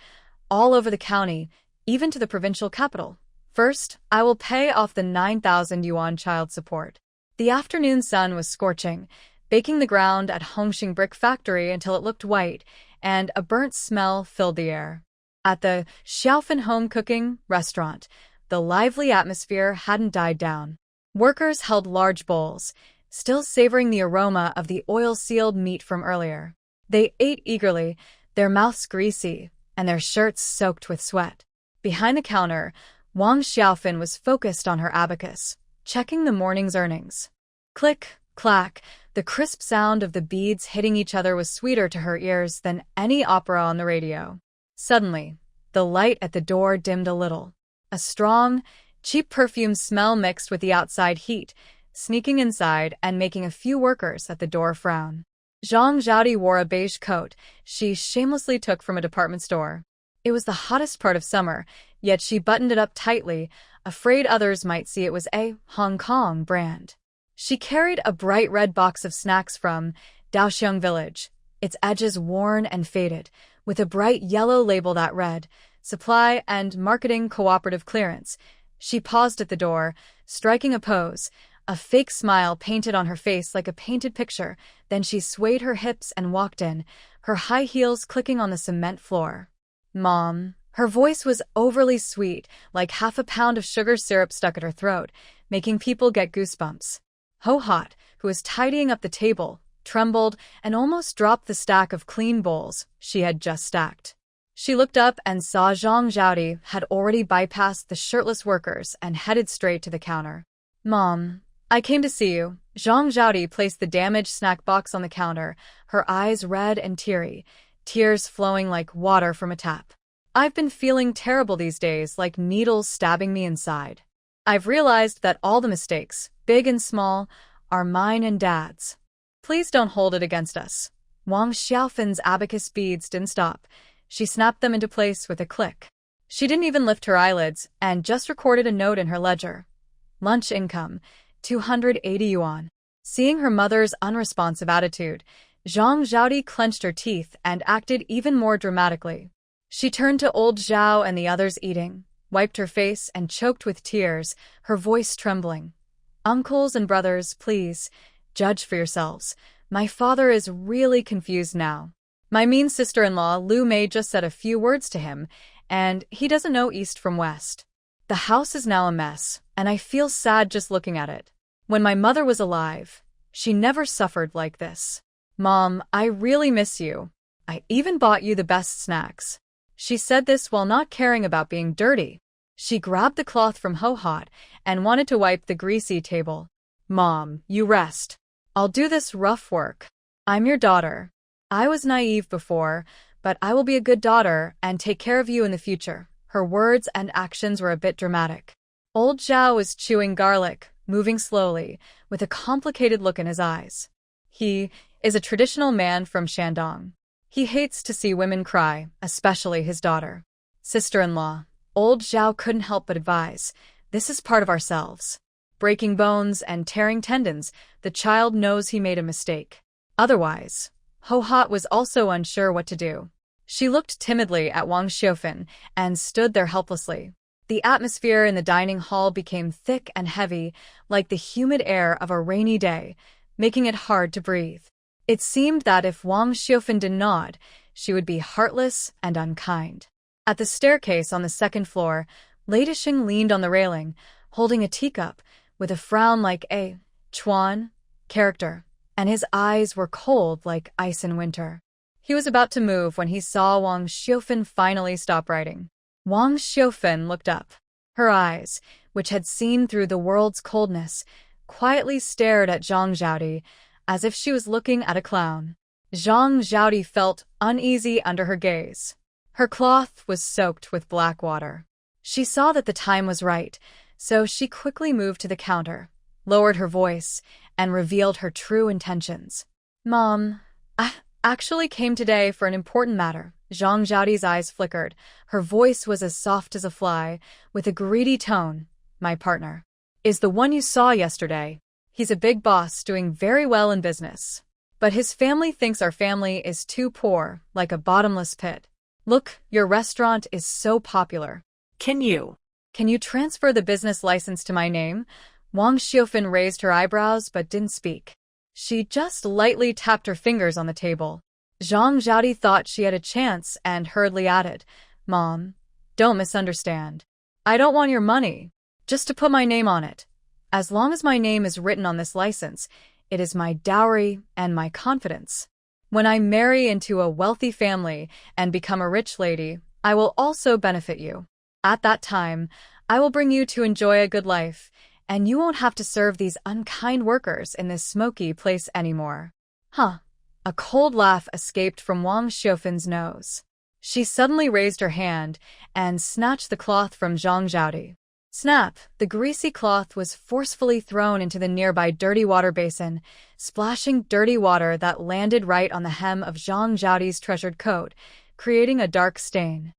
all over the county, even to the provincial capital. First, I will pay off the 9,000 yuan child support. The afternoon sun was scorching, baking the ground at Hongxing Brick Factory until it looked white, and a burnt smell filled the air. At the Xiaofan Home Cooking restaurant, the lively atmosphere hadn't died down. Workers held large bowls, still savoring the aroma of the oil-sealed meat from earlier. They ate eagerly, their mouths greasy, and their shirts soaked with sweat. Behind the counter, Wang Xiaofan was focused on her abacus, checking the morning's earnings. Click, clack, the crisp sound of the beads hitting each other was sweeter to her ears than any opera on the radio. Suddenly, the light at the door dimmed a little. A strong, cheap perfume smell mixed with the outside heat, sneaking inside and making a few workers at the door frown. Zhang Zhaodi wore a beige coat she shamelessly took from a department store. It was the hottest part of summer, yet she buttoned it up tightly, afraid others might see it was a Hong Kong brand. She carried a bright red box of snacks from Daoxiang Village, its edges worn and faded, with a bright yellow label that read, Supply and Marketing Cooperative Clearance. She paused at the door, striking a pose, a fake smile painted on her face like a painted picture. Then she swayed her hips and walked in, her high heels clicking on the cement floor. Mom. Her voice was overly sweet, like half a pound of sugar syrup stuck at her throat, making people get goosebumps. Ho-Hot, who was tidying up the table, trembled and almost dropped the stack of clean bowls she had just stacked. She looked up and saw Zhang Zhaodi had already bypassed the shirtless workers and headed straight to the counter. Mom, I came to see you. Zhang Zhaodi placed the damaged snack box on the counter, her eyes red and teary, tears flowing like water from a tap. I've been feeling terrible these days, like needles stabbing me inside. I've realized that all the mistakes, big and small, are mine and Dad's. Please don't hold it against us. Wang Xiaofan's abacus beads didn't stop. She snapped them into place with a click. She didn't even lift her eyelids and just recorded a note in her ledger. Lunch income, 280 yuan. Seeing her mother's unresponsive attitude, Zhang Zhaodi clenched her teeth and acted even more dramatically. She turned to old Zhao and the others eating, wiped her face and choked with tears, her voice trembling. Uncles and brothers, please, judge for yourselves. My father is really confused now. My mean sister-in-law, Lu Mei, just said a few words to him, and he doesn't know east from west. The house is now a mess, and I feel sad just looking at it. When my mother was alive, she never suffered like this. Mom, I really miss you. I even bought you the best snacks. She said this while not caring about being dirty. She grabbed the cloth from Ho-Hot and wanted to wipe the greasy table. Mom, you rest. I'll do this rough work. I'm your daughter. I was naive before, but I will be a good daughter and take care of you in the future. Her words and actions were a bit dramatic. Old Zhao was chewing garlic, moving slowly, with a complicated look in his eyes. He is a traditional man from Shandong. He hates to see women cry, especially his daughter. Sister-in-law, old Zhao couldn't help but advise, this is part of ourselves. Breaking bones and tearing tendons, the child knows he made a mistake. Otherwise, Ho-Hot was also unsure what to do. She looked timidly at Wang Xiaofan and stood there helplessly. The atmosphere in the dining hall became thick and heavy, like the humid air of a rainy day, making it hard to breathe. It seemed that if Wang Xiaofan did nod, she would be heartless and unkind. At the staircase on the second floor, Lei Dishing leaned on the railing, holding a teacup, with a frown like a Chuan character, and his eyes were cold like ice in winter. He was about to move when he saw Wang Xiaofan finally stop writing. Wang Xiaofan looked up. Her eyes, which had seen through the world's coldness, quietly stared at Zhang Zhaodi, as if she was looking at a clown. Zhang Zhaodi felt uneasy under her gaze. Her cloth was soaked with black water. She saw that the time was right, so she quickly moved to the counter, lowered her voice, and revealed her true intentions. Mom, I actually came today for an important matter. Zhang Zhaodi's eyes flickered. Her voice was as soft as a fly, with a greedy tone. My partner is the one you saw yesterday. He's a big boss doing very well in business. But his family thinks our family is too poor, like a bottomless pit. Look, your restaurant is so popular. Can you Transfer the business license to my name? Wang Xiufan raised her eyebrows but didn't speak. She just lightly tapped her fingers on the table. Zhang Zhaodi thought she had a chance and hurriedly added, Mom, don't misunderstand. I don't want your money, just to put my name on it. As long as my name is written on this license, it is my dowry and my confidence. When I marry into a wealthy family and become a rich lady, I will also benefit you. At that time, I will bring you to enjoy a good life, and you won't have to serve these unkind workers in this smoky place anymore. Huh. A cold laugh escaped from Wang Xiufan's nose. She suddenly raised her hand and snatched the cloth from Zhang Zhaodi. Snap! The greasy cloth was forcefully thrown into the nearby dirty water basin, splashing dirty water that landed right on the hem of Zhang Zhaodi's treasured coat, creating a dark stain.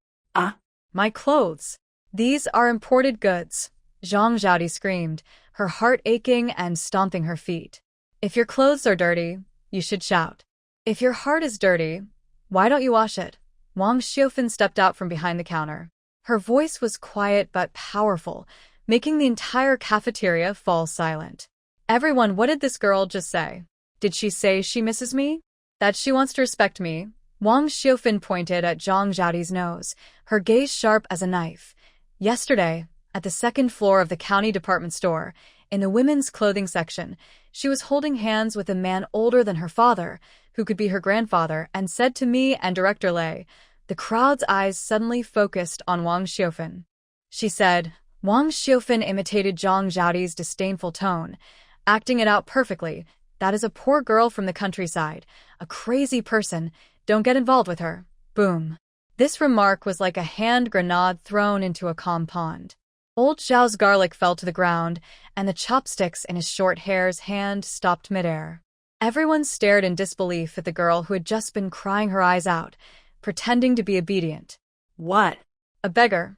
My clothes! These are imported goods, Zhang Zhaodi screamed, her heart aching and stomping her feet. If your clothes are dirty, you should shout. If your heart is dirty, why don't you wash it? Wang Xiufan stepped out from behind the counter. Her voice was quiet but powerful, making the entire cafeteria fall silent. Everyone, what did this girl just say? Did she say she misses me? That she wants to respect me? Wang Xiufan pointed at Zhang Zhaodi's nose, her gaze sharp as a knife. Yesterday, at the second floor of the county department store, in the women's clothing section, she was holding hands with a man older than her father, who could be her grandfather, and said to me and Director Lei. The crowd's eyes suddenly focused on Wang Xiufan. She said, Wang Xiufan imitated Zhang Zhaodi's disdainful tone, acting it out perfectly. That is a poor girl from the countryside, a crazy person. Don't get involved with her. Boom. This remark was like a hand grenade thrown into a calm pond. Old Zhao's garlic fell to the ground, and the chopsticks in his short hair's hand stopped midair. Everyone stared in disbelief at the girl who had just been crying her eyes out, pretending to be obedient. What? A beggar.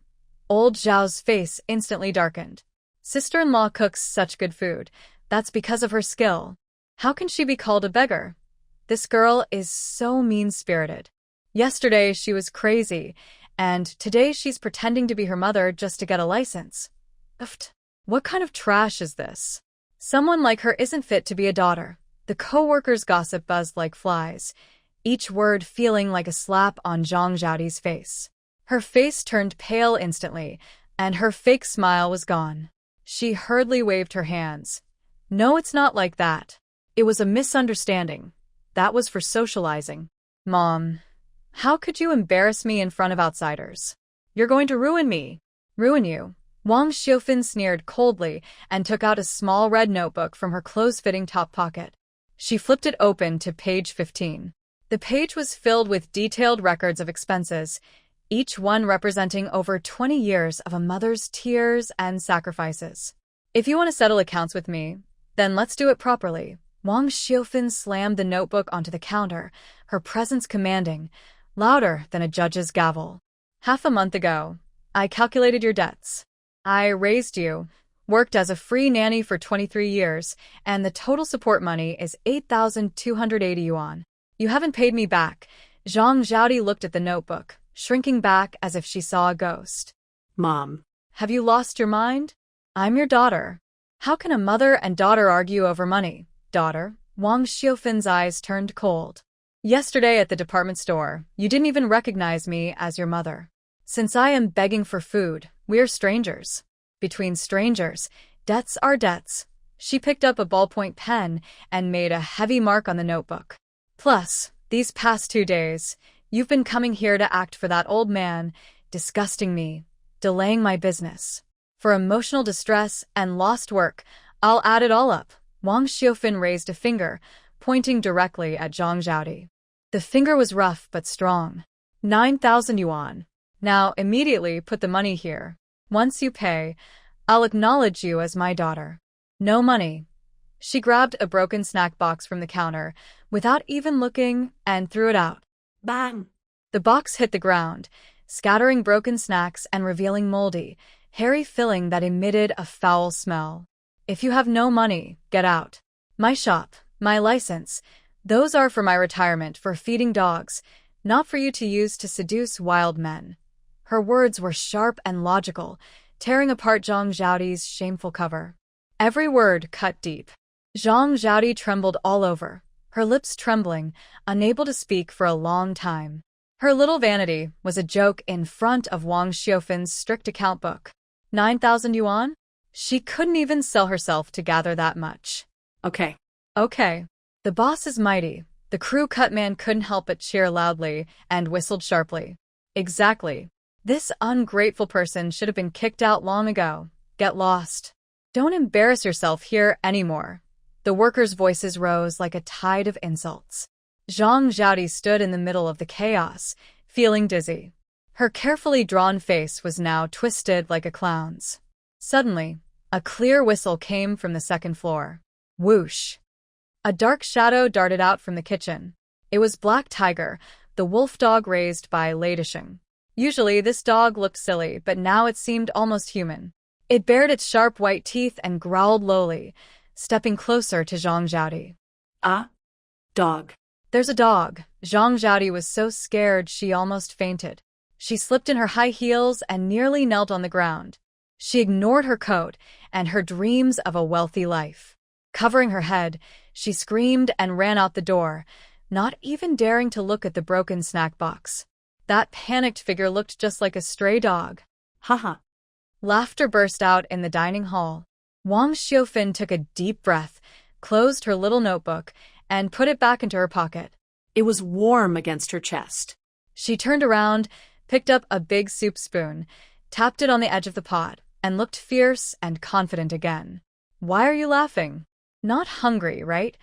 Old Zhao's face instantly darkened. Sister-in-law cooks such good food. That's because of her skill. How can she be called a beggar? This girl is so mean-spirited. Yesterday she was crazy, and today she's pretending to be her mother just to get a license. Uft. What kind of trash is this? Someone like her isn't fit to be a daughter. The co-workers' gossip buzzed like flies, each word feeling like a slap on Zhang Zhaodi's face. Her face turned pale instantly, and her fake smile was gone. She hurriedly waved her hands. No, it's not like that. It was a misunderstanding. That was for socializing. Mom, how could you embarrass me in front of outsiders? You're going to ruin me. Ruin you. Wang Xiufan sneered coldly and took out a small red notebook from her close-fitting top pocket. She flipped it open to page 15. The page was filled with detailed records of expenses, each one representing over 20 years of a mother's tears and sacrifices. If you want to settle accounts with me, then let's do it properly. Wang Xiufan slammed the notebook onto the counter, her presence commanding, louder than a judge's gavel. Half a month ago, I calculated your debts. I raised you, worked as a free nanny for 23 years, and the total support money is 8,280 yuan. You haven't paid me back. Zhang Zhaodi looked at the notebook, shrinking back as if she saw a ghost. Mom. Have you lost your mind? I'm your daughter. How can a mother and daughter argue over money? Daughter? Wang Xiufan's eyes turned cold. Yesterday at the department store, you didn't even recognize me as your mother. Since I am begging for food, we're strangers. Between strangers, debts are debts. She picked up a ballpoint pen and made a heavy mark on the notebook. Plus, these past 2 days, you've been coming here to act for that old man, disgusting me, delaying my business. For emotional distress and lost work, I'll add it all up. Wang Xiufan raised a finger, pointing directly at Zhang Zhaodi. The finger was rough but strong. 9,000 yuan. Now immediately put the money here. Once you pay, I'll acknowledge you as my daughter. No money. She grabbed a broken snack box from the counter without even looking and threw it out. Bang! The box hit the ground, scattering broken snacks and revealing moldy, hairy filling that emitted a foul smell. If you have no money, get out. My shop, my license, those are for my retirement for feeding dogs, not for you to use to seduce wild men. Her words were sharp and logical, tearing apart Zhang Zhaodi's shameful cover. Every word cut deep. Zhang Zhaodi trembled all over, her lips trembling, unable to speak for a long time. Her little vanity was a joke in front of Wang Xiufin's strict account book. 9,000 yuan? She couldn't even sell herself to gather that much. Okay. Okay. The boss is mighty. The crew cut man couldn't help but cheer loudly and whistled sharply. Exactly. This ungrateful person should have been kicked out long ago. Get lost. Don't embarrass yourself here anymore. The workers' voices rose like a tide of insults. Zhang Zhaodi stood in the middle of the chaos, feeling dizzy. Her carefully drawn face was now twisted like a clown's. Suddenly, a clear whistle came from the second floor. Whoosh! A dark shadow darted out from the kitchen. It was Black Tiger, the wolf dog raised by Retribution. Usually this dog looked silly, but now it seemed almost human. It bared its sharp white teeth and growled lowly, stepping closer to Zhang Zhaodi. Ah? Dog. There's a dog. Zhang Zhaodi was so scared she almost fainted. She slipped in her high heels and nearly knelt on the ground. She ignored her coat and her dreams of a wealthy life. Covering her head, she screamed and ran out the door, not even daring to look at the broken snack box. That panicked figure looked just like a stray dog. Haha. Laughter burst out in the dining hall. Wang Xiufin took a deep breath, closed her little notebook, and put it back into her pocket. It was warm against her chest. She turned around, picked up a big soup spoon, tapped it on the edge of the pot, and looked fierce and confident again. Why are you laughing? Not hungry, right?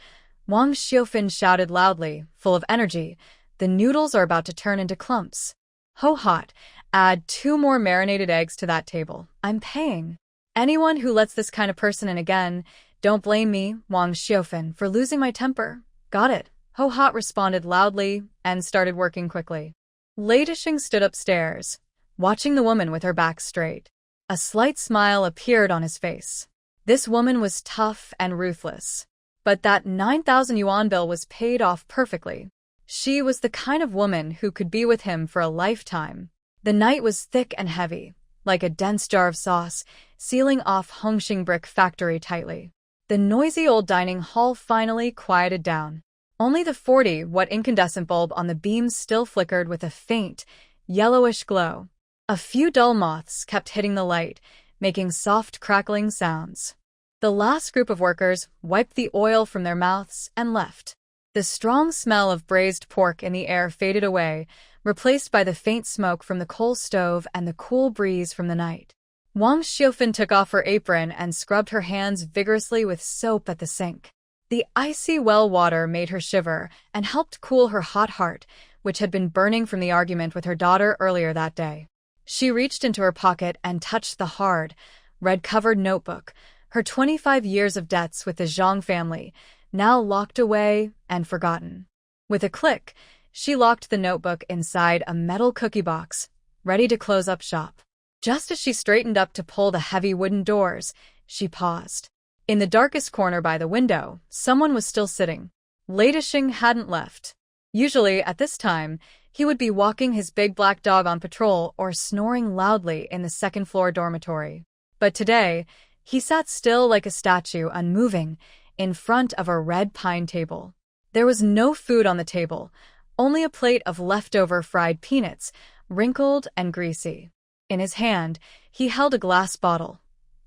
Wang Xiufin shouted loudly, full of energy. The noodles are about to turn into clumps. Ho hot, add 2 more marinated eggs to that table. I'm paying. Anyone who lets this kind of person in again, don't blame me, Wang Xiufin, for losing my temper. Got it. Ho hot responded loudly and started working quickly. Retribution stood upstairs, watching the woman with her back straight. A slight smile appeared on his face. This woman was tough and ruthless. But that 9,000 yuan bill was paid off perfectly. She was the kind of woman who could be with him for a lifetime. The night was thick and heavy, like a dense jar of sauce, sealing off Hongxing Brick Factory tightly. The noisy old dining hall finally quieted down. Only the 40-watt incandescent bulb on the beams still flickered with a faint, yellowish glow. A few dull moths kept hitting the light, making soft crackling sounds. The last group of workers wiped the oil from their mouths and left. The strong smell of braised pork in the air faded away, replaced by the faint smoke from the coal stove and the cool breeze from the night. Wang Xiufin took off her apron and scrubbed her hands vigorously with soap at the sink. The icy well water made her shiver and helped cool her hot heart, which had been burning from the argument with her daughter earlier that day. She reached into her pocket and touched the hard, red-covered notebook, her 25 years of debts with the Zhang family, now locked away and forgotten. With a click, she locked the notebook inside a metal cookie box, ready to close up shop. Just as she straightened up to pull the heavy wooden doors, she paused. In the darkest corner by the window, someone was still sitting. Retribution hadn't left. Usually, at this time, he would be walking his big black dog on patrol or snoring loudly in the second-floor dormitory. But today, he sat still like a statue, unmoving, in front of a red pine table. There was no food on the table, only a plate of leftover fried peanuts, wrinkled and greasy. In his hand, he held a glass bottle,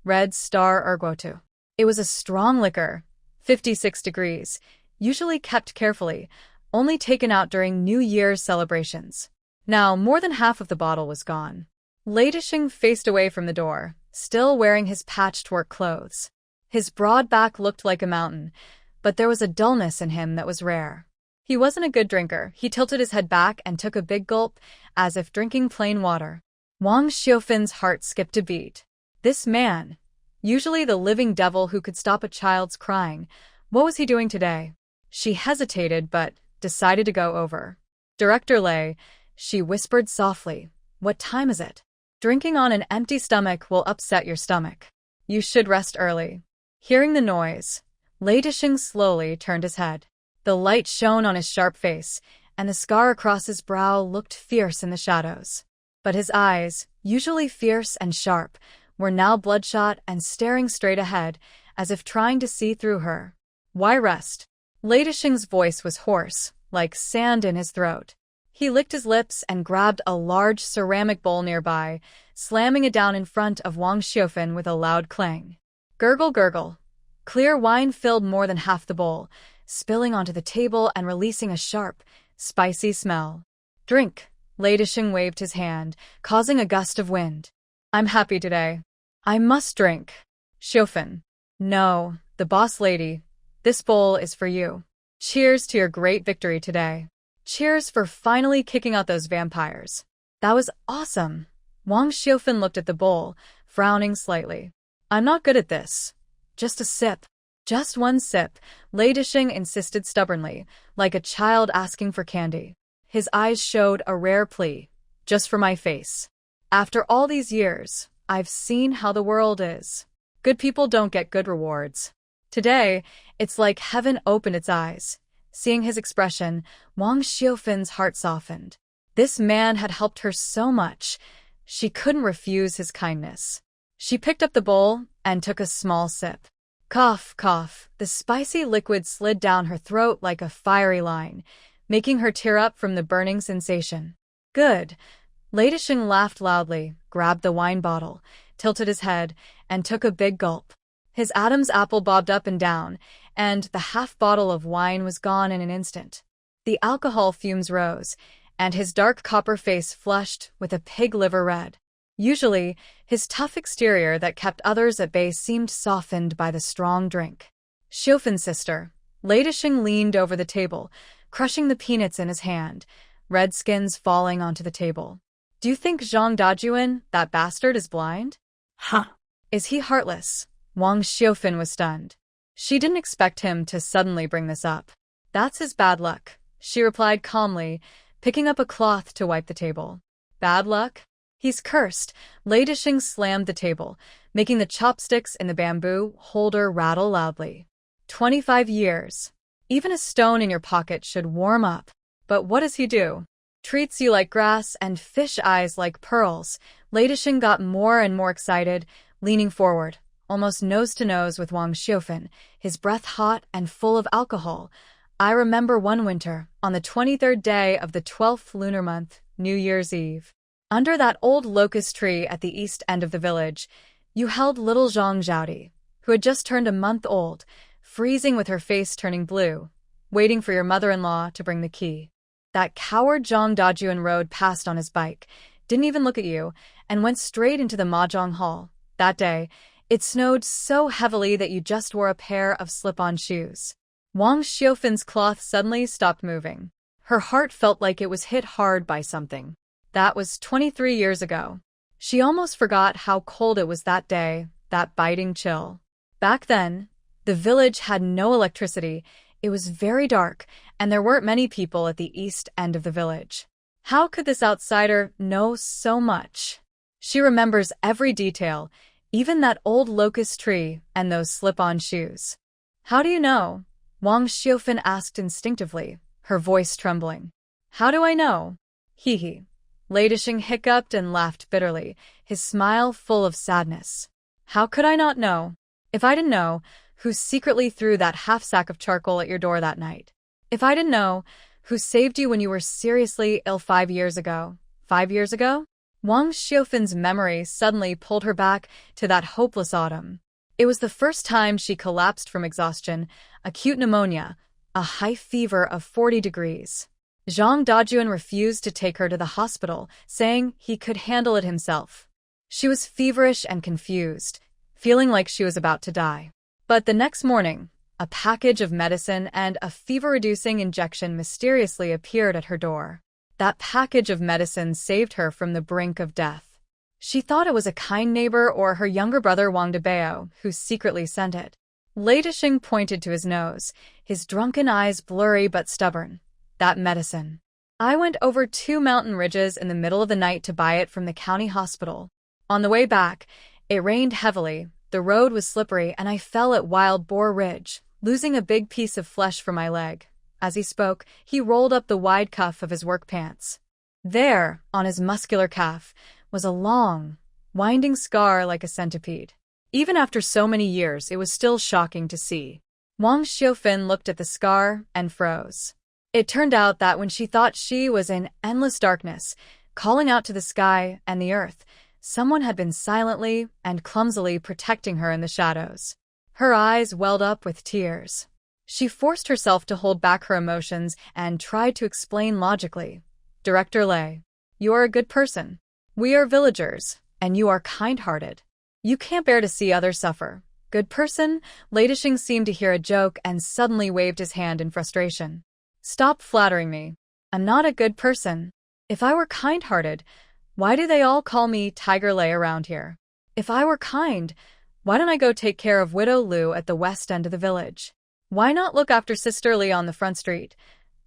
Red Star Ergotu. It was a strong liquor, 56 degrees, usually kept carefully, only taken out during New Year's celebrations. Now, more than half of the bottle was gone. Retribution faced away from the door, still wearing his patched work clothes. His broad back looked like a mountain, but there was a dullness in him that was rare. He wasn't a good drinker. He tilted his head back and took a big gulp, as if drinking plain water. Wang Xiufan's heart skipped a beat. This man, usually the living devil who could stop a child's crying, what was he doing today? She hesitated but decided to go over. Director Lei, she whispered softly, what time is it? Drinking on an empty stomach will upset your stomach. You should rest early. Hearing the noise, Lei Disheng slowly turned his head. The light shone on his sharp face, and the scar across his brow looked fierce in the shadows. But his eyes, usually fierce and sharp, were now bloodshot and staring straight ahead, as if trying to see through her. Why rest? Lei Disheng's voice was hoarse, like sand in his throat. He licked his lips and grabbed a large ceramic bowl nearby, slamming it down in front of Wang Xiufan with a loud clang. Gurgle, gurgle. Clear wine filled more than half the bowl, spilling onto the table and releasing a sharp, spicy smell. Drink. Lei Disheng waved his hand, causing a gust of wind. I'm happy today. I must drink. Xiufan. No, the boss lady. This bowl is for you. Cheers to your great victory today. Cheers for finally kicking out those vampires. That was awesome. Wang Xiufan looked at the bowl, frowning slightly. I'm not good at this. Just a sip. Just one sip, Lei Disheng insisted stubbornly, like a child asking for candy. His eyes showed a rare plea. Just for my face. After all these years, I've seen how the world is. Good people don't get good rewards. Today, it's like heaven opened its eyes. Seeing his expression, Wang Xiufan's heart softened. This man had helped her so much. She couldn't refuse his kindness. She picked up the bowl and took a small sip. Cough, cough. The spicy liquid slid down her throat like a fiery line, making her tear up from the burning sensation. Good. Lei Disheng laughed loudly, grabbed the wine bottle, tilted his head, and took a big gulp. His Adam's apple bobbed up and down, and the half bottle of wine was gone in an instant. The alcohol fumes rose, and his dark copper face flushed with a pig liver red. Usually, his tough exterior that kept others at bay seemed softened by the strong drink. Xiufan's sister. Lei Disheng leaned over the table, crushing the peanuts in his hand, red skins falling onto the table. Do you think Zhang Dajuan, that bastard, is blind? Huh. Is he heartless? Wang Xiufan was stunned. She didn't expect him to suddenly bring this up. That's his bad luck, she replied calmly, picking up a cloth to wipe the table. Bad luck? He's cursed. Lei Disheng slammed the table, making the chopsticks in the bamboo holder rattle loudly. 25 years. Even a stone in your pocket should warm up. But what does he do? Treats you like grass and fish eyes like pearls. Lei Disheng got more and more excited, leaning forward, almost nose to nose with Wang Xiufan, his breath hot and full of alcohol. I remember one winter, on the 23rd day of the 12th lunar month, New Year's Eve. Under that old locust tree at the east end of the village, you held little Zhang Zhaodi, who had just turned a month old, freezing with her face turning blue, waiting for your mother-in-law to bring the key. That coward Zhang Dajuan rode past on his bike, didn't even look at you, and went straight into the mahjong hall. That day, it snowed so heavily that you just wore a pair of slip-on shoes. Wang Xiufan's cloth suddenly stopped moving. Her heart felt like it was hit hard by something. That was 23 years ago. She almost forgot how cold it was that day, that biting chill. Back then, the village had no electricity, it was very dark, and there weren't many people at the east end of the village. How could this outsider know so much? She remembers every detail, even that old locust tree and those slip-on shoes. How do you know? Wang Xiufan asked instinctively, her voice trembling. How do I know? Hee. Lei Disheng hiccuped and laughed bitterly, his smile full of sadness. How could I not know? If I didn't know, who secretly threw that half-sack of charcoal at your door that night? If I didn't know, who saved you when you were seriously ill 5 years ago? 5 years ago? Wang Xiufan's memory suddenly pulled her back to that hopeless autumn. It was the first time she collapsed from exhaustion, acute pneumonia, a high fever of 40 degrees. Zhang Dajuan refused to take her to the hospital, saying he could handle it himself. She was feverish and confused, feeling like she was about to die. But the next morning, A package of medicine and a fever-reducing injection mysteriously appeared at her door. That package of medicine saved her from the brink of death. She thought it was a kind neighbor or her younger brother Wang Debao who secretly sent it. Lei Disheng pointed to his nose, his drunken eyes blurry but stubborn. That medicine. I went over 2 mountain ridges in the middle of the night to buy it from the county hospital. On the way back, it rained heavily, the road was slippery, and I fell at Wild Boar Ridge, losing a big piece of flesh from my leg. As he spoke, he rolled up the wide cuff of his work pants. There, on his muscular calf, was a long, winding scar like a centipede. Even after so many years, it was still shocking to see. Wang Xiaofan looked at the scar and froze. It turned out that when she thought she was in endless darkness, calling out to the sky and the earth, someone had been silently and clumsily protecting her in the shadows. Her eyes welled up with tears. She forced herself to hold back her emotions and tried to explain logically. Director Lei, you are a good person. We are villagers, and you are kind-hearted. You can't bear to see others suffer. Good person? Lei Disheng seemed to hear a joke and suddenly waved his hand in frustration. Stop flattering me. I'm not a good person. If I were kind-hearted, why do they all call me Tiger Lei around here? If I were kind, why don't I go take care of Widow Lu at the west end of the village? Why not look after Sister Li on the front street?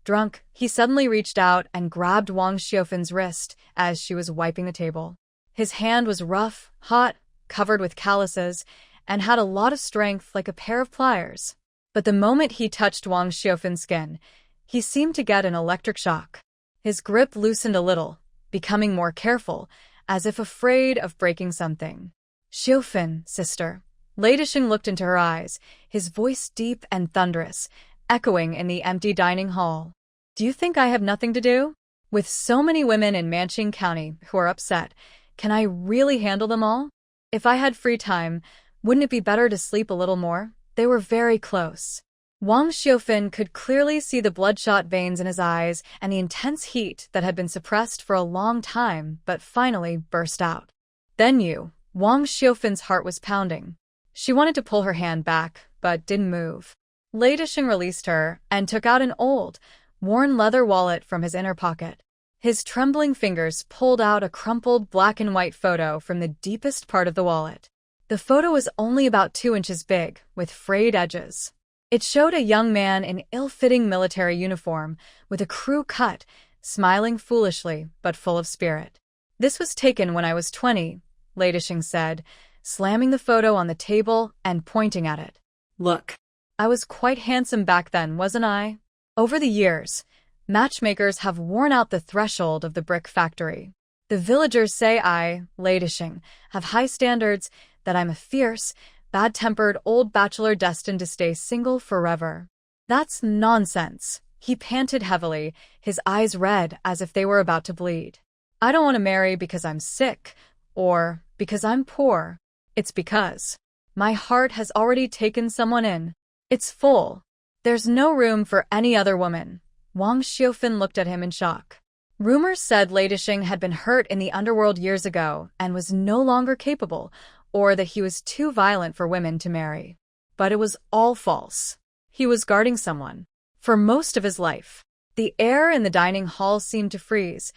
Drunk, he suddenly reached out and grabbed Wang Xiaofan's wrist as she was wiping the table. His hand was rough, hot, covered with calluses, and had a lot of strength like a pair of pliers. But the moment he touched Wang Xiaofan's skin, he seemed to get an electric shock. His grip loosened a little, becoming more careful, as if afraid of breaking something. Xiaofan, sister. Lei Disheng looked into her eyes, his voice deep and thunderous, echoing in the empty dining hall. Do you think I have nothing to do? With so many women in Manqing County who are upset, can I really handle them all? If I had free time, wouldn't it be better to sleep a little more? They were very close. Wang Xiaofan could clearly see the bloodshot veins in his eyes and the intense heat that had been suppressed for a long time but finally burst out. Then you. Wang Xiaofan's heart was pounding. She wanted to pull her hand back, but didn't move. Lei Disheng released her and took out an old, worn leather wallet from his inner pocket. His trembling fingers pulled out a crumpled black and white photo from the deepest part of the wallet. The photo was only about 2 inches big, with frayed edges. It showed a young man in ill-fitting military uniform, with a crew cut, smiling foolishly but full of spirit. This was taken when I was 20, Lei Disheng said, slamming the photo on the table and pointing at it. Look. I was quite handsome back then, wasn't I? Over the years, matchmakers have worn out the threshold of the brick factory. The villagers say I, Lei Disheng, have high standards, that I'm a fierce, bad-tempered old bachelor destined to stay single forever. That's nonsense. He panted heavily, his eyes red as if they were about to bleed. I don't want to marry because I'm sick, or because I'm poor. It's because my heart has already taken someone in. It's full. There's no room for any other woman. Wang Xiaofan looked at him in shock. Rumors said Lei Disheng had been hurt in the underworld years ago and was no longer capable, or that he was too violent for women to marry. But it was all false. He was guarding someone. For most of his life, the air in the dining hall seemed to freeze,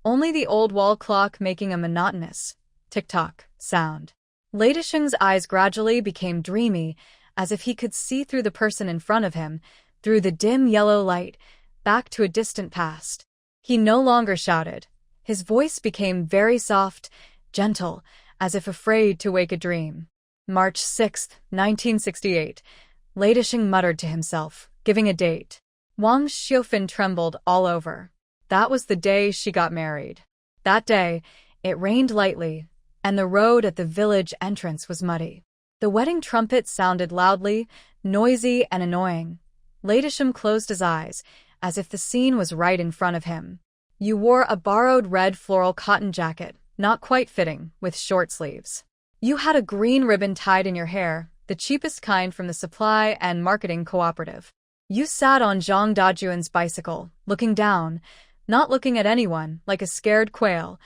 only the old wall clock making a monotonous tick-tock sound. Lei Disheng's eyes gradually became dreamy, as if he could see through the person in front of him, through the dim yellow light, back to a distant past. He no longer shouted. His voice became very soft, gentle, as if afraid to wake a dream. March 6, 1968. Lei Disheng muttered to himself, giving a date. Wang Xiaofan trembled all over. That was the day she got married. That day, it rained lightly, and the road at the village entrance was muddy. The wedding trumpet sounded loudly, noisy, and annoying. Lei Disheng closed his eyes, as if the scene was right in front of him. You wore a borrowed red floral cotton jacket, not quite fitting, with short sleeves. You had a green ribbon tied in your hair, the cheapest kind from the supply and marketing cooperative. You sat on Zhang Dajuan's bicycle, looking down, not looking at anyone, like a scared quail.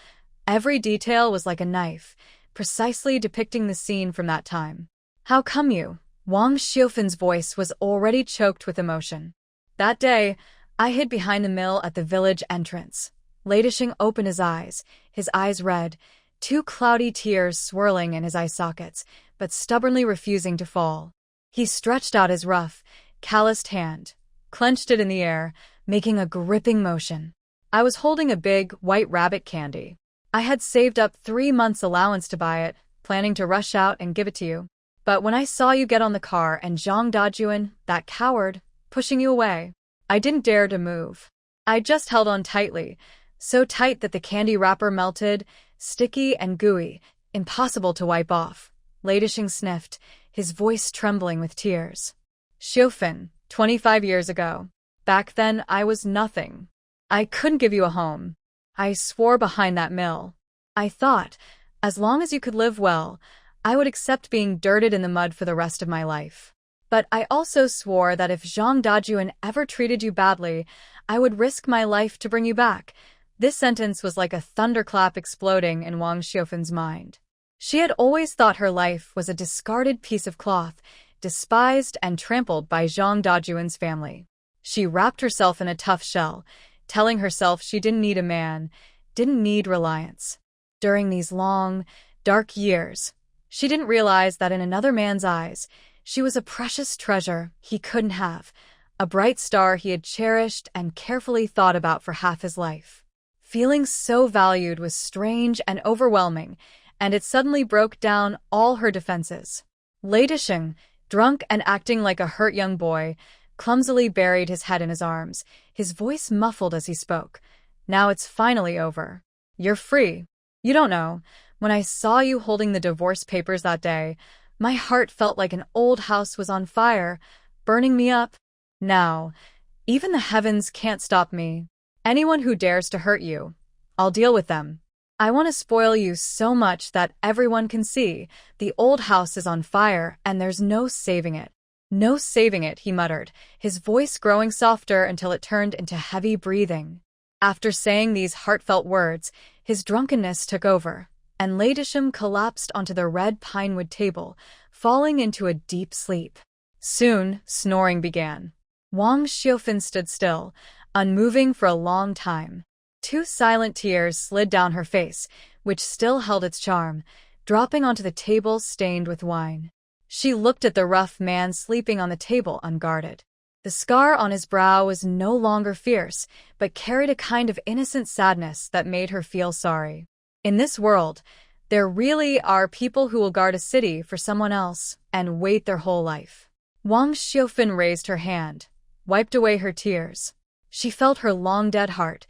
Every detail was like a knife, precisely depicting the scene from that time. How come you? Wang Xiufan's voice was already choked with emotion. That day, I hid behind the mill at the village entrance. Ladisheng opened his eyes red, two cloudy tears swirling in his eye sockets, but stubbornly refusing to fall. He stretched out his rough, calloused hand, clenched it in the air, making a gripping motion. I was holding a big, white rabbit candy. I had saved up 3 months' allowance to buy it, planning to rush out and give it to you. But when I saw you get on the car and Zhang Dajuan, that coward, pushing you away, I didn't dare to move. I just held on tightly, so tight that the candy wrapper melted, sticky and gooey, impossible to wipe off. Ladisheng sniffed, his voice trembling with tears. Xiufan, 25 years ago. Back then, I was nothing. I couldn't give you a home. I swore behind that mill. I thought, as long as you could live well, I would accept being dirted in the mud for the rest of my life. But I also swore that if Zhang Dajuan ever treated you badly, I would risk my life to bring you back. This sentence was like a thunderclap exploding in Wang Xiufan's mind. She had always thought her life was a discarded piece of cloth, despised and trampled by Zhang Dajuan's family. She wrapped herself in a tough shell, telling herself she didn't need a man, didn't need reliance. During these long, dark years, she didn't realize that in another man's eyes, she was a precious treasure he couldn't have, a bright star he had cherished and carefully thought about for half his life. Feeling so valued was strange and overwhelming, and it suddenly broke down all her defenses. Ladisheng, drunk and acting like a hurt young boy, clumsily buried his head in his arms, his voice muffled as he spoke. Now it's finally over. You're free. You don't know. When I saw you holding the divorce papers that day, my heart felt like an old house was on fire, burning me up. Now, even the heavens can't stop me. Anyone who dares to hurt you, I'll deal with them. I want to spoil you so much that everyone can see the old house is on fire and there's no saving it. No saving it, he muttered, his voice growing softer until it turned into heavy breathing. After saying these heartfelt words, his drunkenness took over, and Ladisheng collapsed onto the red pinewood table, falling into a deep sleep. Soon, snoring began. Wang Xiufan stood still, unmoving for a long time. 2 silent tears slid down her face, which still held its charm, dropping onto the table stained with wine. She looked at the rough man sleeping on the table unguarded. The scar on his brow was no longer fierce, but carried a kind of innocent sadness that made her feel sorry. In this world, there really are people who will guard a city for someone else and wait their whole life. Wang Xiufan raised her hand, wiped away her tears. She felt her long-dead heart,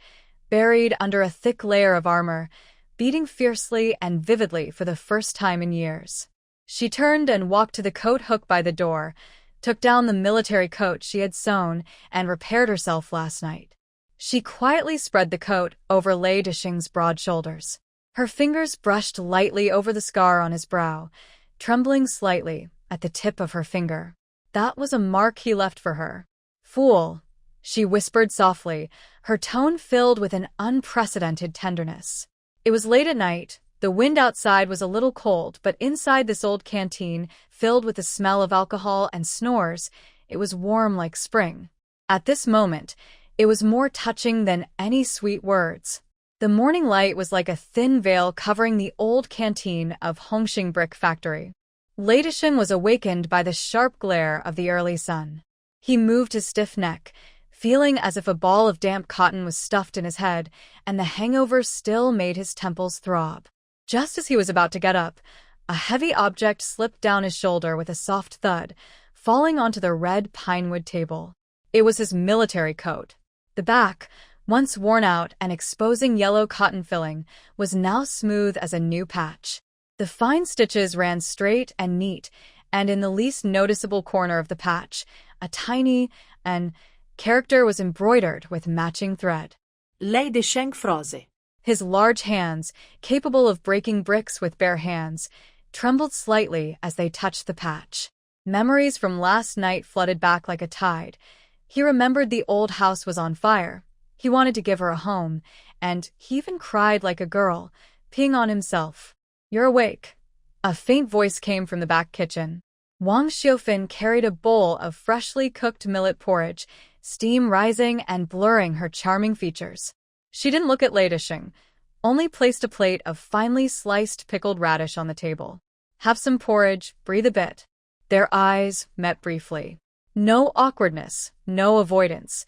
buried under a thick layer of armor, beating fiercely and vividly for the first time in years. She turned and walked to the coat hook by the door, took down the military coat she had sewn and repaired herself last night. She quietly spread the coat over Ladisheng's broad shoulders. Her fingers brushed lightly over the scar on his brow, trembling slightly at the tip of her finger. That was a mark he left for her. "Fool," she whispered softly, her tone filled with an unprecedented tenderness. It was late at night. The wind outside was a little cold, but inside this old canteen, filled with the smell of alcohol and snores, it was warm like spring. At this moment, it was more touching than any sweet words. The morning light was like a thin veil covering the old canteen of Hongxing Brick Factory. Ladisheng was awakened by the sharp glare of the early sun. He moved his stiff neck, feeling as if a ball of damp cotton was stuffed in his head, and the hangover still made his temples throb. Just as he was about to get up, a heavy object slipped down his shoulder with a soft thud, falling onto the red pinewood table. It was his military coat. The back, once worn out and exposing yellow cotton filling, was now smooth as a new patch. The fine stitches ran straight and neat, and in the least noticeable corner of the patch, a tiny character was embroidered with matching thread. Ladisheng frose. His large hands, capable of breaking bricks with bare hands, trembled slightly as they touched the patch. Memories from last night flooded back like a tide. He remembered the old house was on fire. He wanted to give her a home, and he even cried like a girl, peeing on himself. "You're awake." A faint voice came from the back kitchen. Wang Xiufan carried a bowl of freshly cooked millet porridge, steam rising and blurring her charming features. She didn't look at Lei Disheng, only placed a plate of finely sliced pickled radish on the table. Have some porridge, breathe a bit. Their eyes met briefly. No awkwardness, no avoidance,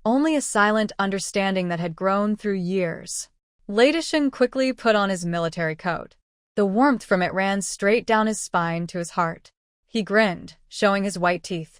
only a silent understanding that had grown through years. Lei Disheng quickly put on his military coat. The warmth from it ran straight down his spine to his heart. He grinned, showing his white teeth.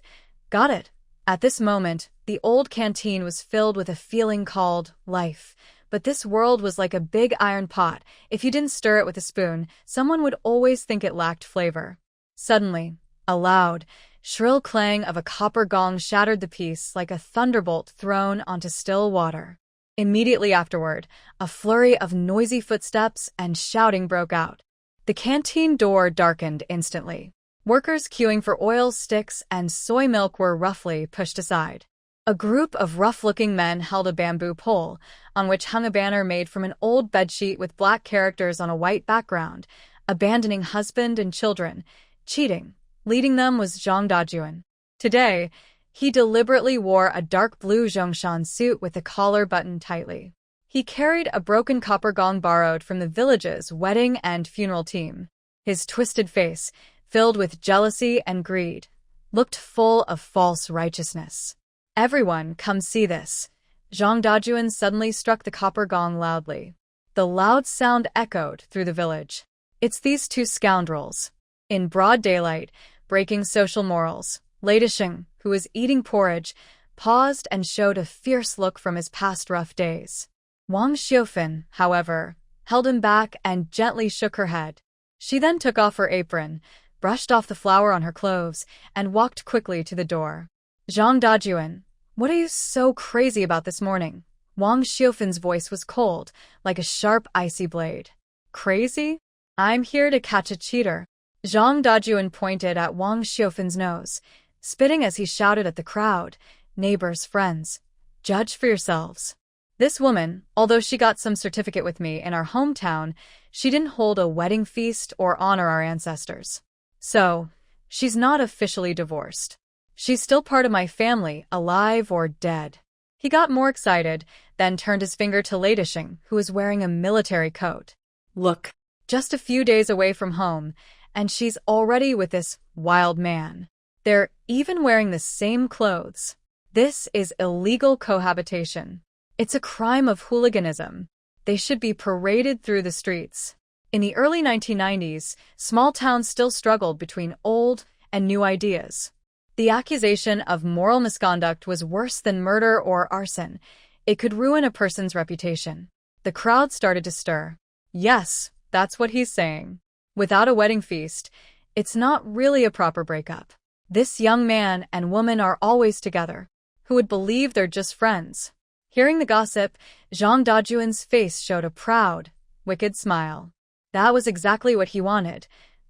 Got it. At this moment, the old canteen was filled with a feeling called life. But this world was like a big iron pot. If you didn't stir it with a spoon, someone would always think it lacked flavor. Suddenly, a loud, shrill clang of a copper gong shattered the peace like a thunderbolt thrown onto still water. Immediately afterward, a flurry of noisy footsteps and shouting broke out. The canteen door darkened instantly. Workers queuing for oil, sticks, and soy milk were roughly pushed aside. A group of rough-looking men held a bamboo pole, on which hung a banner made from an old bedsheet with black characters on a white background, abandoning husband and children, cheating. Leading them was Zhang Dajuan. Today, he deliberately wore a dark blue Zhongshan suit with the collar buttoned tightly. He carried a broken copper gong borrowed from the village's wedding and funeral team. His twisted face, filled with jealousy and greed, looked full of false righteousness. Everyone, come see this. Zhang Dajuan suddenly struck the copper gong loudly. The loud sound echoed through the village. It's these two scoundrels. In broad daylight, breaking social morals, Lei Disheng, who was eating porridge, paused and showed a fierce look from his past rough days. Wang Xiufan, however, held him back and gently shook her head. She then took off her apron, brushed off the flour on her clothes, and walked quickly to the door. Zhang Dajuan, what are you so crazy about this morning? Wang Xiufan's voice was cold, like a sharp, icy blade. Crazy? I'm here to catch a cheater. Zhang Dajuan pointed at Wang Xiufan's nose, spitting as he shouted at the crowd, neighbors, friends, judge for yourselves. This woman, although she got some certificate with me in our hometown, she didn't hold a wedding feast or honor our ancestors. So, she's not officially divorced. She's still part of my family, alive or dead. He got more excited, then turned his finger to Lei Disheng, who was wearing a military coat. Look, just a few days away from home, and she's already with this wild man. They're even wearing the same clothes. This is illegal cohabitation. It's a crime of hooliganism. They should be paraded through the streets. In the early 1990s, small towns still struggled between old and new ideas. The accusation of moral misconduct was worse than murder or arson. It could ruin a person's reputation. The crowd started to stir. Yes, that's what he's saying. Without a wedding feast, it's not really a proper breakup. This young man and woman are always together. Who would believe they're just friends? Hearing the gossip, Zhang Dajuan's face showed a proud, wicked smile. That was exactly what he wanted.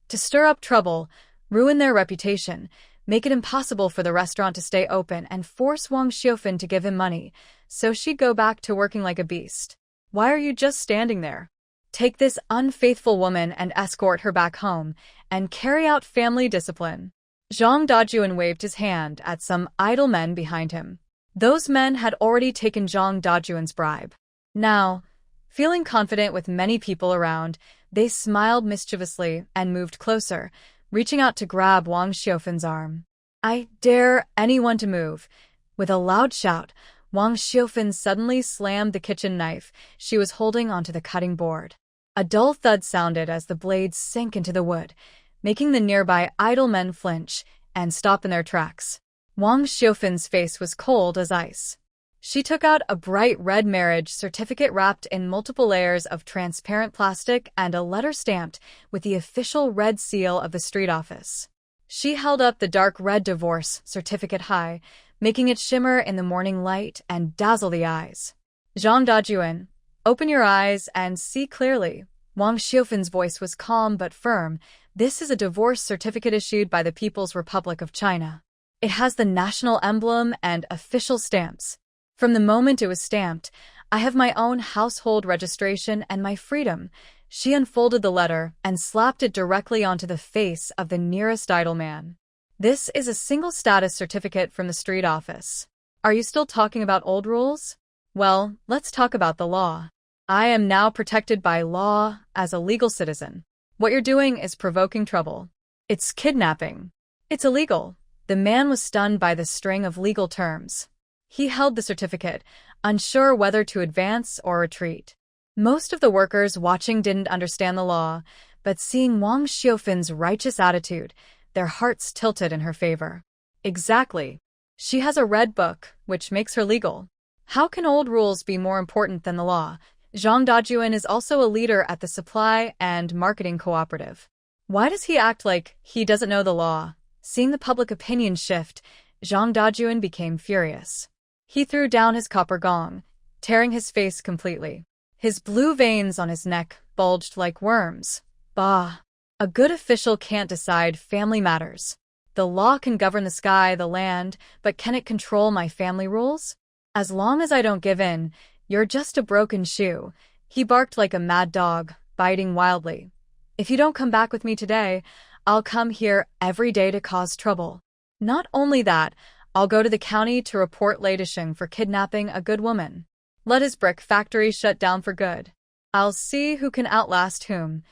To stir up trouble, ruin their reputation, make it impossible for the restaurant to stay open, and force Wang Xiufan to give him money, so she'd go back to working like a beast. Why are you just standing there? Take this unfaithful woman and escort her back home, and carry out family discipline. Zhang Dajuan waved his hand at some idle men behind him. Those men had already taken Zhang Dajuan's bribe. Now, feeling confident with many people around, they smiled mischievously and moved closer, reaching out to grab Wang Xiufan's arm. I dare anyone to move. With a loud shout, Wang Xiufan suddenly slammed the kitchen knife she was holding onto the cutting board. A dull thud sounded as the blade sank into the wood, making the nearby idle men flinch and stop in their tracks. Wang Xiufan's face was cold as ice. She took out a bright red marriage certificate wrapped in multiple layers of transparent plastic and a letter stamped with the official red seal of the street office. She held up the dark red divorce certificate high, making it shimmer in the morning light and dazzle the eyes. Zhang Dajuan, open your eyes and see clearly. Wang Xiufan's voice was calm but firm. This is a divorce certificate issued by the People's Republic of China. It has the national emblem and official stamps. From the moment it was stamped, I have my own household registration and my freedom. She unfolded the letter and slapped it directly onto the face of the nearest idle man. This is a single status certificate from the street office. Are you still talking about old rules? Well, let's talk about the law. I am now protected by law as a legal citizen. What you're doing is provoking trouble. It's kidnapping. It's illegal. The man was stunned by the string of legal terms. He held the certificate, unsure whether to advance or retreat. Most of the workers watching didn't understand the law, but seeing Wang Xiufin's righteous attitude, their hearts tilted in her favor. Exactly. She has a red book, which makes her legal. How can old rules be more important than the law? Zhang Dajuan is also a leader at the supply and marketing cooperative. Why does he act like he doesn't know the law? Seeing the public opinion shift, Zhang Dajuan became furious. He threw down his copper gong, tearing his face completely. His blue veins on his neck bulged like worms. Bah! A good official can't decide family matters. The law can govern the sky, the land, but can it control my family rules? As long as I don't give in, you're just a broken shoe. He barked like a mad dog, biting wildly. If you don't come back with me today, I'll come here every day to cause trouble. Not only that, I'll go to the county to report Ladisheng for kidnapping a good woman. Let his brick factory shut down for good. I'll see who can outlast whom.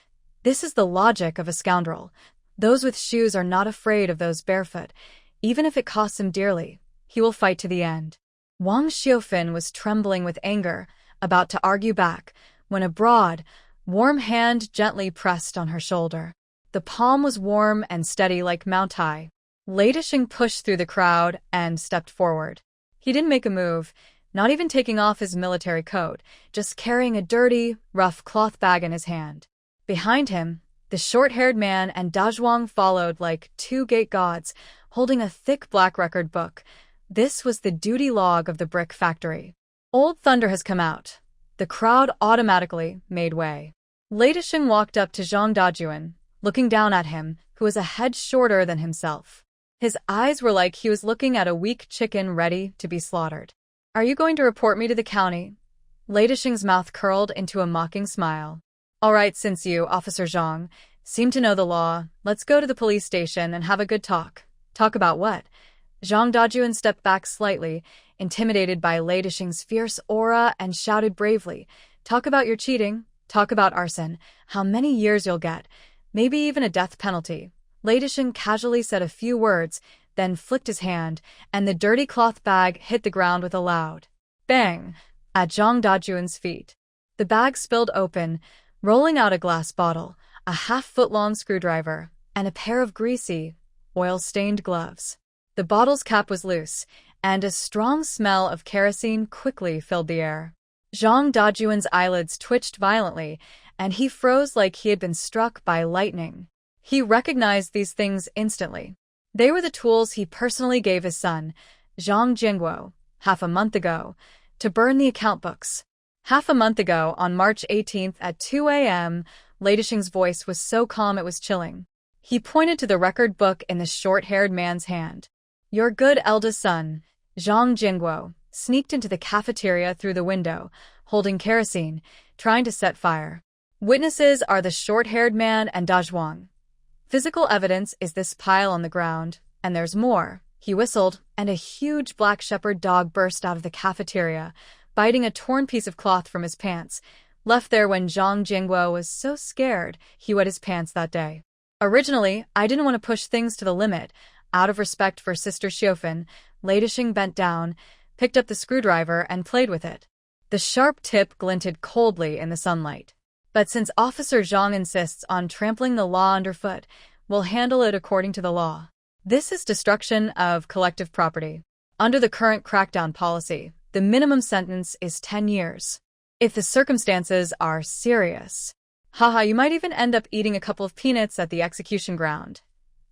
This is the logic of a scoundrel. Those with shoes are not afraid of those barefoot. Even if it costs him dearly, he will fight to the end. Wang Xiufin was trembling with anger, about to argue back, when a broad, warm hand gently pressed on her shoulder. The palm was warm and steady like Mount Hai. Ladisheng pushed through the crowd and stepped forward. He didn't make a move, not even taking off his military coat, just carrying a dirty, rough cloth bag in his hand. Behind him, the short-haired man and Dazhuang followed like two gate gods, holding a thick black record book. This was the duty log of the brick factory. Old Thunder has come out. The crowd automatically made way. Ladisheng walked up to Zhang Dajuan, looking down at him, who was a head shorter than himself. His eyes were like he was looking at a weak chicken ready to be slaughtered. Are you going to report me to the county? Ladisheng's mouth curled into a mocking smile. All right, since you, Officer Zhang, seem to know the law, let's go to the police station and have a good talk. Talk about what? Zhang Dajuan stepped back slightly, intimidated by Ladisheng's fierce aura, and shouted bravely, Talk about your cheating, talk about arson, how many years you'll get, maybe even a death penalty. Ladisheng casually said a few words, then flicked his hand, and the dirty cloth bag hit the ground with a loud bang at Zhang Dajuan's feet. The bag spilled open, rolling out a glass bottle, a half-foot-long screwdriver, and a pair of greasy, oil-stained gloves. The bottle's cap was loose, and a strong smell of kerosene quickly filled the air. Zhang Dajuan's eyelids twitched violently, and he froze like he had been struck by lightning. He recognized these things instantly. They were the tools he personally gave his son, Zhang Jingguo, half a month ago, to burn the account books. Half a month ago, on March 18th at 2 a.m., Ladisheng's voice was so calm it was chilling. He pointed to the record book in the short-haired man's hand. Your good eldest son, Zhang Jingguo, sneaked into the cafeteria through the window, holding kerosene, trying to set fire. Witnesses are the short-haired man and Dazhuang. Physical evidence is this pile on the ground, and there's more. He whistled, and a huge black shepherd dog burst out of the cafeteria, biting a torn piece of cloth from his pants, left there when Zhang Jingguo was so scared he wet his pants that day. Originally, I didn't want to push things to the limit. Out of respect for Sister Xiufin, Ladisheng bent down, picked up the screwdriver, and played with it. The sharp tip glinted coldly in the sunlight. But since Officer Zhang insists on trampling the law underfoot, we'll handle it according to the law. This is destruction of collective property. Under the current crackdown policy, the minimum sentence is 10 years. If the circumstances are serious. Haha, you might even end up eating a couple of peanuts at the execution ground.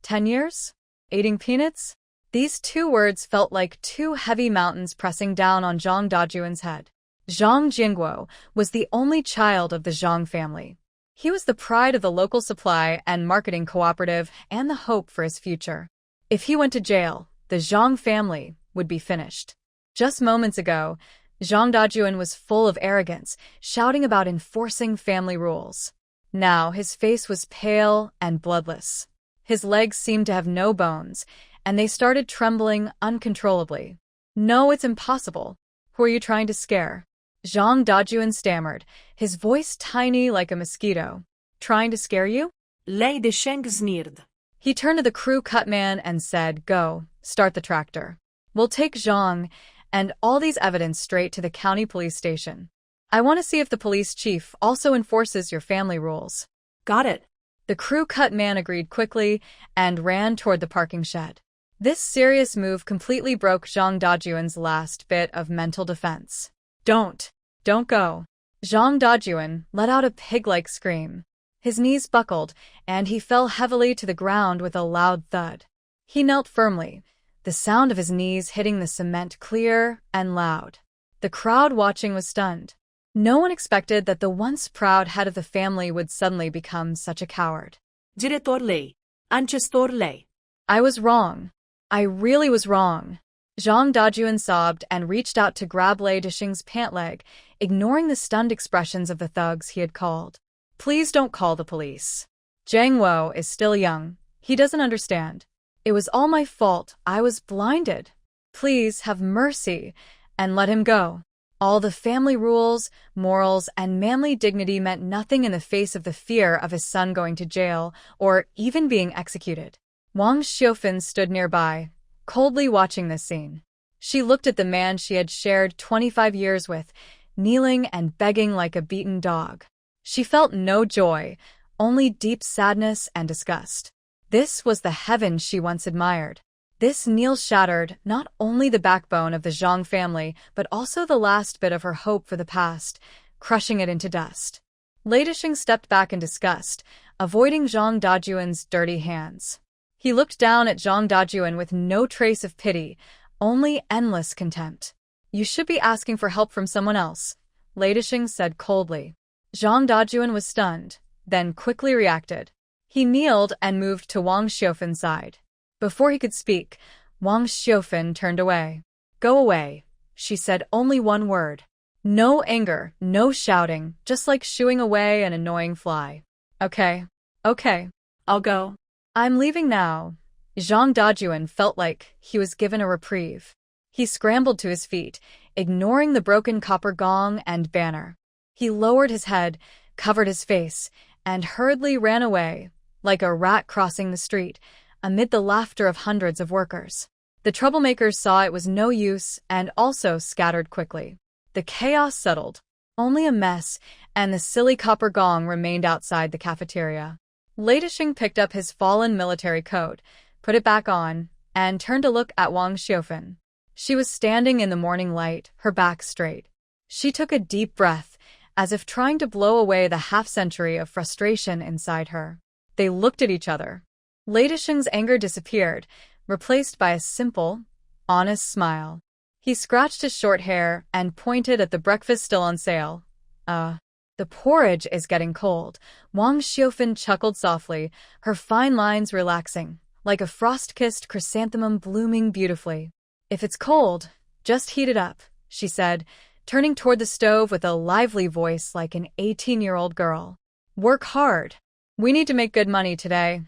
10 years? Eating peanuts? These two words felt like two heavy mountains pressing down on Zhang Dajuan's head. Zhang Jingguo was the only child of the Zhang family. He was the pride of the local supply and marketing cooperative and the hope for his future. If he went to jail, the Zhang family would be finished. Just moments ago, Zhang Dajuan was full of arrogance, shouting about enforcing family rules. Now his face was pale and bloodless. His legs seemed to have no bones, and they started trembling uncontrollably. No, it's impossible. Who are you trying to scare? Zhang Dajuan stammered, his voice tiny like a mosquito. Trying to scare you? Lei de Sheng sneered. He turned to the crew cutman and said, Go, start the tractor. We'll take Zhang and all these evidence straight to the county police station. I want to see if the police chief also enforces your family rules. Got it. The crew cutman agreed quickly and ran toward the parking shed. This serious move completely broke Zhang Dajuan's last bit of mental defense. Don't go. Zhang Dajuan let out a pig-like scream. His knees buckled, and he fell heavily to the ground with a loud thud. He knelt firmly, the sound of his knees hitting the cement clear and loud. The crowd watching was stunned. No one expected that the once proud head of the family would suddenly become such a coward. Diretor Lei. Ancestor Lei. I was wrong. I really was wrong. Zhang Dajuan sobbed and reached out to grab Lei Dishing's pant leg, ignoring the stunned expressions of the thugs he had called. Please don't call the police. Zhang Wo is still young. He doesn't understand. It was all my fault. I was blinded. Please have mercy and let him go. All the family rules, morals, and manly dignity meant nothing in the face of the fear of his son going to jail or even being executed. Wang Xiufan stood nearby, coldly watching this scene. She looked at the man she had shared 25 years with, kneeling and begging like a beaten dog. She felt no joy, only deep sadness and disgust. This was the heaven she once admired. This kneel shattered not only the backbone of the Zhang family, but also the last bit of her hope for the past, crushing it into dust. Lei Dishing stepped back in disgust, avoiding Zhang Dajuan's dirty hands. He looked down at Zhang Dajuan with no trace of pity, only endless contempt. You should be asking for help from someone else, Lei Dishing said coldly. Zhang Dajuan was stunned, then quickly reacted. He kneeled and moved to Wang Xiufan's side. Before he could speak, Wang Xiufan turned away. Go away, she said only one word. No anger, no shouting, just like shooing away an annoying fly. Okay, I'll go. I'm leaving now. Zhang Dajuan felt like he was given a reprieve. He scrambled to his feet, ignoring the broken copper gong and banner. He lowered his head, covered his face, and hurriedly ran away, like a rat crossing the street, amid the laughter of hundreds of workers. The troublemakers saw it was no use and also scattered quickly. The chaos settled. Only a mess and the silly copper gong remained outside the cafeteria. Lei Dishing picked up his fallen military coat, put it back on, and turned to look at Wang Xiufan. She was standing in the morning light, her back straight. She took a deep breath, as if trying to blow away the half-century of frustration inside her. They looked at each other. Lei Dishing's anger disappeared, replaced by a simple, honest smile. He scratched his short hair and pointed at the breakfast still on sale. The porridge is getting cold. Wang Xiufan chuckled softly, her fine lines relaxing, like a frost-kissed chrysanthemum blooming beautifully. If it's cold, just heat it up, she said, turning toward the stove with a lively voice like an 18-year-old girl. Work hard. We need to make good money today.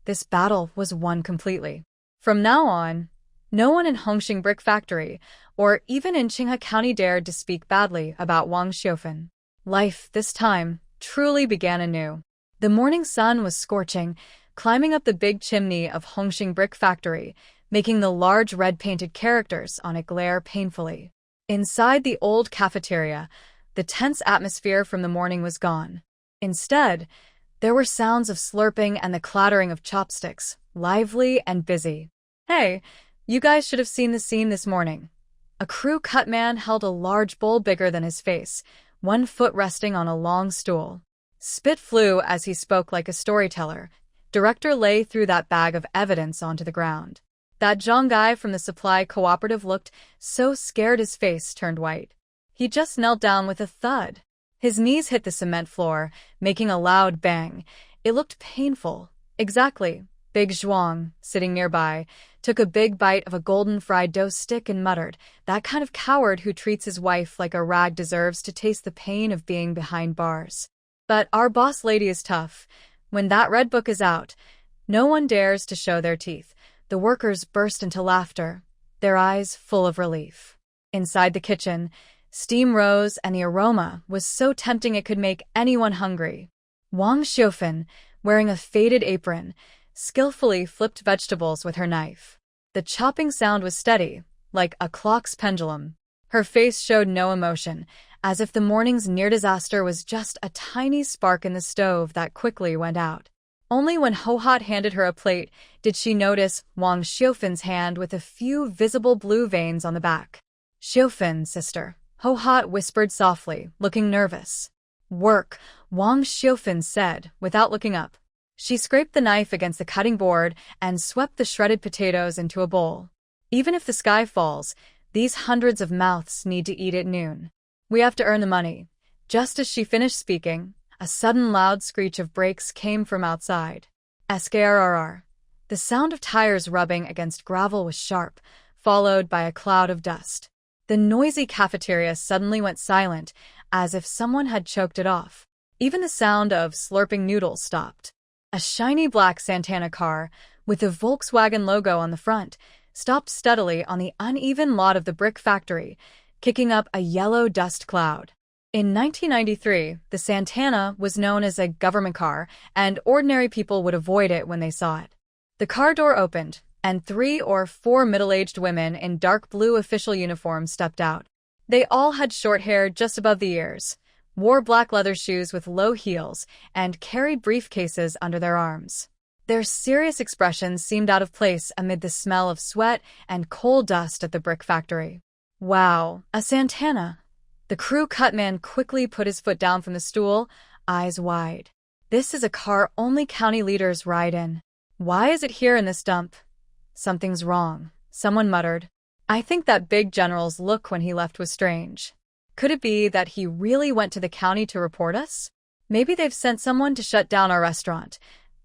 This battle was won completely. From now on, no one in Hongxing Brick Factory or even in Qinghe County dared to speak badly about Wang Xiufan. Life, this time, truly began anew. The morning sun was scorching, climbing up the big chimney of Hongxing Brick Factory, making the large red-painted characters on it glare painfully. Inside the old cafeteria, the tense atmosphere from the morning was gone. Instead, there were sounds of slurping and the clattering of chopsticks, lively and busy. Hey, you guys should have seen the scene this morning. A crew cut man held a large bowl bigger than his face, one foot resting on a long stool. Spit flew as he spoke like a storyteller. Director Lei threw that bag of evidence onto the ground. That Zhang guy from the supply cooperative looked so scared his face turned white. He just knelt down with a thud. His knees hit the cement floor, making a loud bang. It looked painful. Exactly. Big Zhuang, sitting nearby, took a big bite of a golden fried dough stick and muttered, "That kind of coward who treats his wife like a rag deserves to taste the pain of being behind bars. But our boss lady is tough. When that red book is out, No one dares to show their teeth. The workers burst into laughter, their eyes full of relief. Inside the kitchen, steam rose and the aroma was so tempting it could make anyone hungry. Wang Xiaofan, wearing a faded apron, skillfully flipped vegetables with her knife. The chopping sound was steady, like a clock's pendulum. Her face showed no emotion, as if the morning's near-disaster was just a tiny spark in the stove that quickly went out. Only when Hohat handed her a plate did she notice Wang Xiaofan's hand with a few visible blue veins on the back. "Xiaofan, sister," Hohat whispered softly, looking nervous. "Work," Wang Xiaofan said, without looking up. She scraped the knife against the cutting board and swept the shredded potatoes into a bowl. "Even if the sky falls, these hundreds of mouths need to eat at noon. We have to earn the money." Just as she finished speaking, a sudden loud screech of brakes came from outside. Skrrr. The sound of tires rubbing against gravel was sharp, followed by a cloud of dust. The noisy cafeteria suddenly went silent, as if someone had choked it off. Even the sound of slurping noodles stopped. A shiny black Santana car, with the Volkswagen logo on the front, stopped steadily on the uneven lot of the brick factory, kicking up a yellow dust cloud. In 1993, the Santana was known as a government car, and ordinary people would avoid it when they saw it. The car door opened, and 3 or 4 middle-aged women in dark blue official uniforms stepped out. They all had short hair just above the ears, wore black leather shoes with low heels, and carried briefcases under their arms. Their serious expressions seemed out of place amid the smell of sweat and coal dust at the brick factory. "Wow, a Santana!" The crew cut man quickly put his foot down from the stool, eyes wide. "This is a car only county leaders ride in. Why is it here in this dump?" "Something's wrong," someone muttered. "I think that big general's look when he left was strange. Could it be that he really went to the county to report us? Maybe they've sent someone to shut down our restaurant."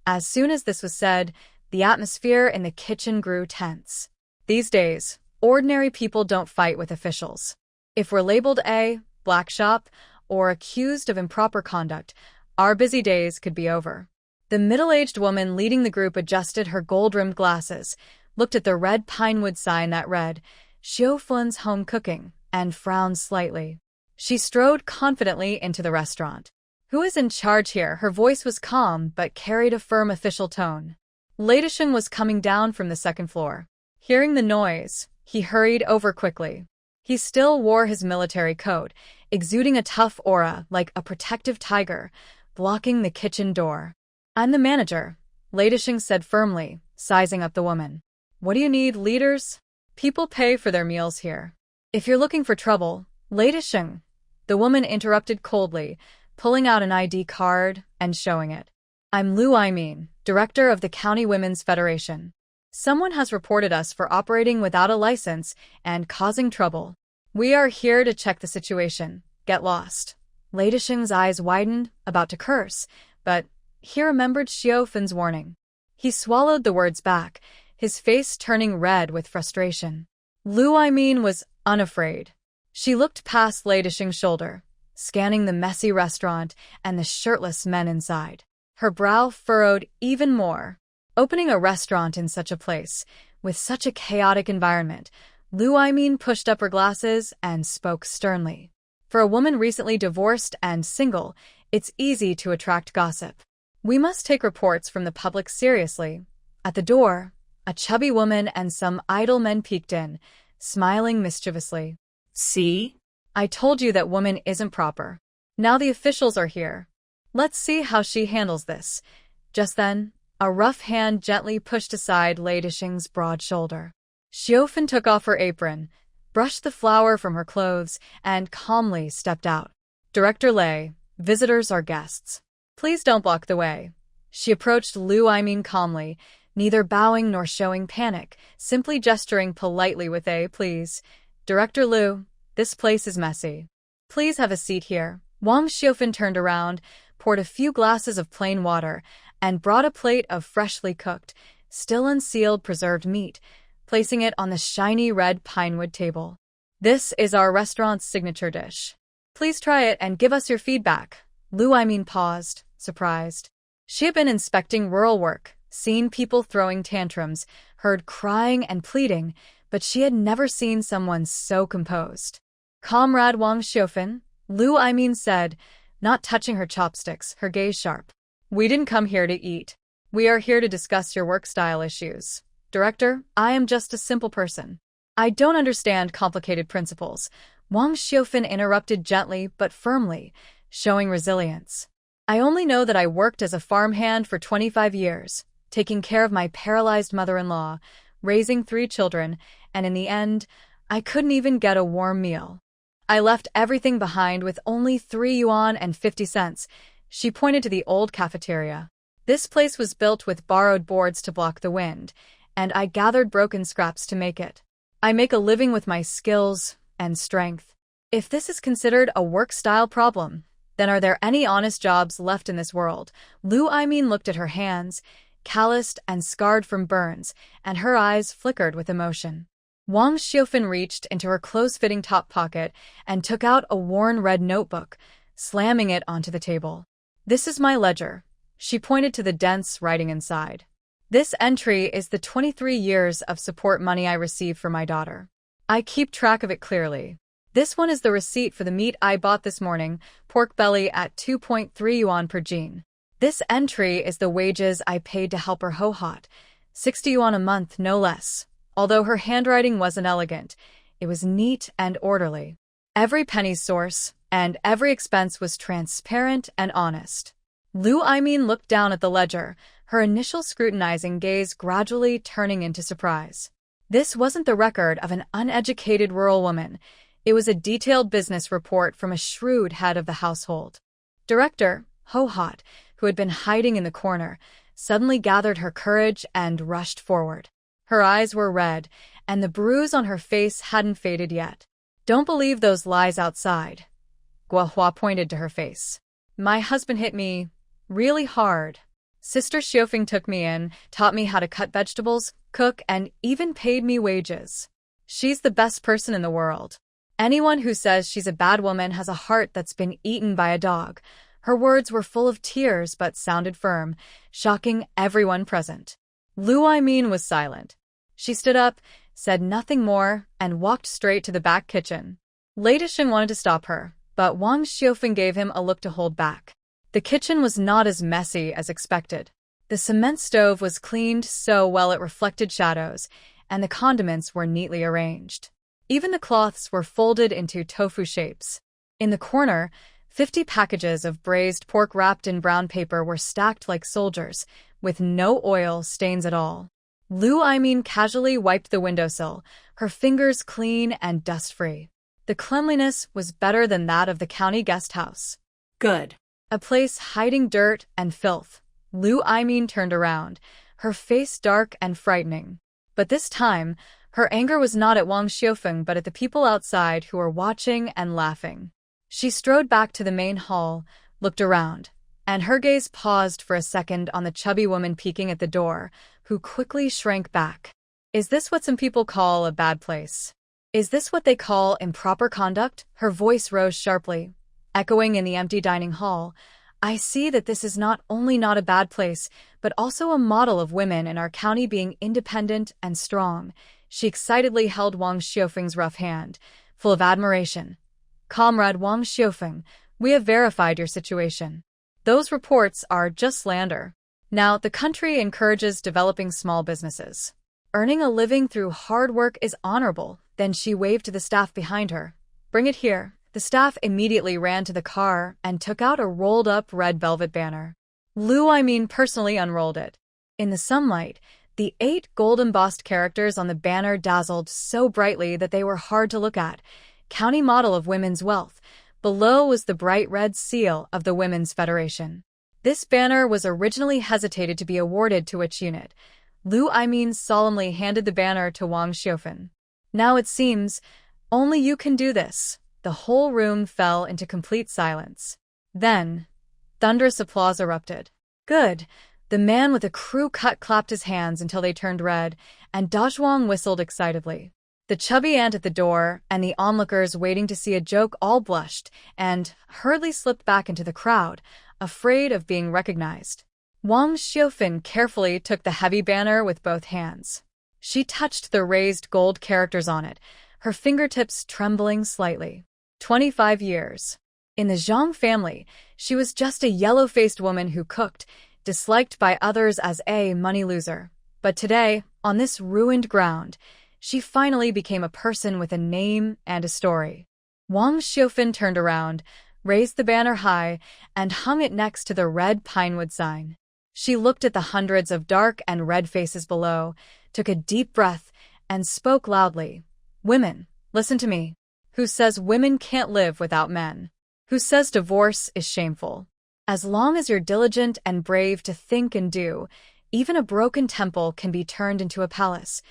As soon as this was said, the atmosphere in the kitchen grew tense. These days, ordinary people don't fight with officials. If we're labeled a black shop or accused of improper conduct, our busy days could be over. The middle-aged woman leading the group adjusted her gold-rimmed glasses, looked at the red pinewood sign that read, "Xiaofun's Home Cooking," and frowned slightly. She strode confidently into the restaurant. "Who is in charge here?" Her voice was calm but carried a firm official tone. Leidisheng was coming down from the second floor. Hearing the noise, he hurried over quickly. He still wore his military coat, exuding a tough aura like a protective tiger, blocking the kitchen door. "I'm the manager," Leidisheng said firmly, sizing up the woman. "What do you need, leaders? People pay for their meals here. If you're looking for trouble, Leidisheng," the woman interrupted coldly, pulling out an ID card and showing it. "I'm Lu Aimin, director of the County Women's Federation. Someone has reported us for operating without a license and causing trouble. We are here to check the situation. Get lost." Leidisheng's eyes widened, about to curse, but he remembered Xiaofan's warning. He swallowed the words back, his face turning red with frustration. Lu Aimin was unafraid. She looked past Leidisheng's shoulder, scanning the messy restaurant and the shirtless men inside. Her brow furrowed even more. Opening a restaurant in such a place, with such a chaotic environment, Lu Aimin pushed up her glasses and spoke sternly. For a woman recently divorced and single, it's easy to attract gossip. We must take reports from the public seriously. At the door, a chubby woman and some idle men peeked in, smiling mischievously. "See? I told you that woman isn't proper. Now the officials are here. Let's see how she handles this." Just then, a rough hand gently pushed aside Leidisheng's broad shoulder. Xiaofan took off her apron, brushed the flour from her clothes, and calmly stepped out. "Director Lei, visitors are guests. Please don't block the way." She approached Lu Aimin calmly, neither bowing nor showing panic, simply gesturing politely with a "please." "Director Lu, this place is messy. Please have a seat here." Wang Xiaofan turned around, poured a few glasses of plain water, and brought a plate of freshly cooked, still unsealed preserved meat, placing it on the shiny red pinewood table. "This is our restaurant's signature dish. Please try it and give us your feedback." Lu Aimin paused, surprised. She had been inspecting rural work, seen people throwing tantrums, heard crying and pleading, but she had never seen someone so composed. "Comrade Wang Xiufeng," Lu Aimin said, not touching her chopsticks, her gaze sharp. "We didn't come here to eat. We are here to discuss your work style issues. Director, I am just a simple person. I don't understand complicated principles." Wang Xiufeng interrupted gently but firmly, showing resilience. "I only know that I worked as a farmhand for 25 years, taking care of my paralyzed mother-in-law, raising 3 children, and in the end, I couldn't even get a warm meal. I left everything behind with only 3 yuan and 50 cents. She pointed to the old cafeteria. "This place was built with borrowed boards to block the wind, and I gathered broken scraps to make it. I make a living with my skills and strength. If this is considered a work-style problem, then are there any honest jobs left in this world?" Lu Aimin looked at her hands, calloused and scarred from burns, and her eyes flickered with emotion. Wang Xiufeng reached into her close-fitting top pocket and took out a worn red notebook, slamming it onto the table. "This is my ledger." She pointed to the dense writing inside. "This entry is the 23 years of support money I received for my daughter. I keep track of it clearly. This one is the receipt for the meat I bought this morning, pork belly at 2.3 yuan per jean. This entry is the wages I paid to help her Ho-Hot, 60 yuan a month, no less." Although her handwriting wasn't elegant, it was neat and orderly. Every penny's source and every expense was transparent and honest. Lu Aimin looked down at the ledger, her initial scrutinizing gaze gradually turning into surprise. This wasn't the record of an uneducated rural woman. It was a detailed business report from a shrewd head of the household. Director, Ho-Hot, who had been hiding in the corner, suddenly gathered her courage and rushed forward. Her eyes were red, and the bruise on her face hadn't faded yet. "Don't believe those lies outside." Guohua pointed to her face. "My husband hit me really hard. Sister Xiufeng took me in, taught me how to cut vegetables, cook, and even paid me wages. She's the best person in the world. Anyone who says she's a bad woman has a heart that's been eaten by a dog." Her words were full of tears but sounded firm, shocking everyone present. Lu Aimin was silent. She stood up, said nothing more, and walked straight to the back kitchen. Lei Desheng wanted to stop her, but Wang Xiufeng gave him a look to hold back. The kitchen was not as messy as expected. The cement stove was cleaned so well it reflected shadows, and the condiments were neatly arranged. Even the cloths were folded into tofu shapes. In the corner, 50 packages of braised pork wrapped in brown paper were stacked like soldiers, with no oil stains at all. Lu Aimin casually wiped the windowsill, her fingers clean and dust-free. The cleanliness was better than that of the county guest house. Good. A place hiding dirt and filth. Lu Aimin turned around, her face dark and frightening. But this time, her anger was not at Wang Xiufeng but at the people outside who were watching and laughing. She strode back to the main hall, looked around, and her gaze paused for a second on the chubby woman peeking at the door, who quickly shrank back. "Is this what some people call a bad place? Is this what they call improper conduct?" Her voice rose sharply, echoing in the empty dining hall. "I see that this is not only not a bad place, but also a model of women in our county being independent and strong." She excitedly held Wang Xiufeng's rough hand, full of admiration. "Comrade Wang Xiufeng, we have verified your situation. Those reports are just slander. Now, the country encourages developing small businesses. Earning a living through hard work is honorable." Then she waved to the staff behind her. "Bring it here." The staff immediately ran to the car and took out a rolled-up red velvet banner. Lu Aimin personally unrolled it. In the sunlight, the 8 gold-embossed characters on the banner dazzled so brightly that they were hard to look at. County Model of Women's Wealth. Below was the bright red seal of the Women's Federation. This banner was originally hesitated to be awarded to which unit. Lu Aimin solemnly handed the banner to Wang Xiufeng. "Now it seems, only you can do this." The whole room fell into complete silence. Then, thunderous applause erupted. "Good." The man with a crew cut clapped his hands until they turned red, and Dazhuang whistled excitedly. The chubby aunt at the door and the onlookers waiting to see a joke all blushed and hurriedly slipped back into the crowd, afraid of being recognized. Wang Xiaofan carefully took the heavy banner with both hands. She touched the raised gold characters on it, her fingertips trembling slightly. 25 years. In the Zhang family, she was just a yellow-faced woman who cooked, disliked by others as a money loser. But today, on this ruined ground, she finally became a person with a name and a story. Wang Xiaofan turned around, raised the banner high, and hung it next to the red pinewood sign. She looked at the hundreds of dark and red faces below, took a deep breath, and spoke loudly. Women, listen to me. Who says women can't live without men? Who says divorce is shameful? As long as you're diligent and brave to think and do, even a broken temple can be turned into a palace.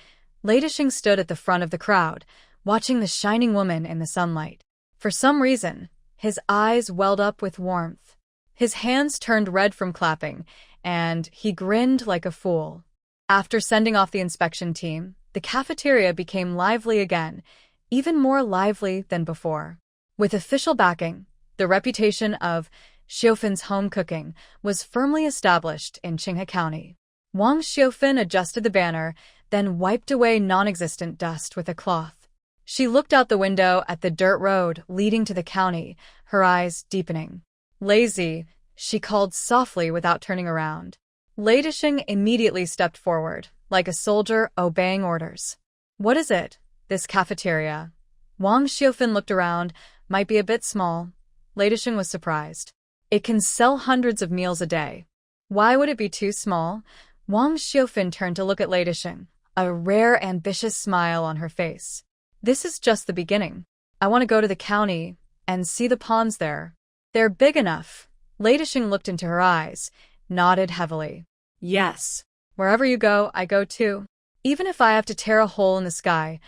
Ladishing stood at the front of the crowd, watching the shining woman in the sunlight. For some reason, his eyes welled up with warmth. His hands turned red from clapping, and he grinned like a fool. After sending off the inspection team, the cafeteria became lively again, even more lively than before. With official backing, the reputation of Xiaofan's home cooking was firmly established in Qinghe County. Wang Xiaofan adjusted the banner, then wiped away non-existent dust with a cloth. She looked out the window at the dirt road leading to the county, her eyes deepening. Lazy, she called softly without turning around. Ladishing immediately stepped forward, like a soldier obeying orders. What is it? This cafeteria. Wang Xiaofan looked around, might be a bit small. Ladishing was surprised. It can sell hundreds of meals a day. Why would it be too small? Wang Xiaofan turned to look at Ladishing, a rare ambitious smile on her face. This is just the beginning. I want to go to the county and see the ponds there. They're big enough. Ladishing looked into her eyes, nodded heavily. Yes. Wherever you go, I go too. Even if I have to tear a hole in the sky,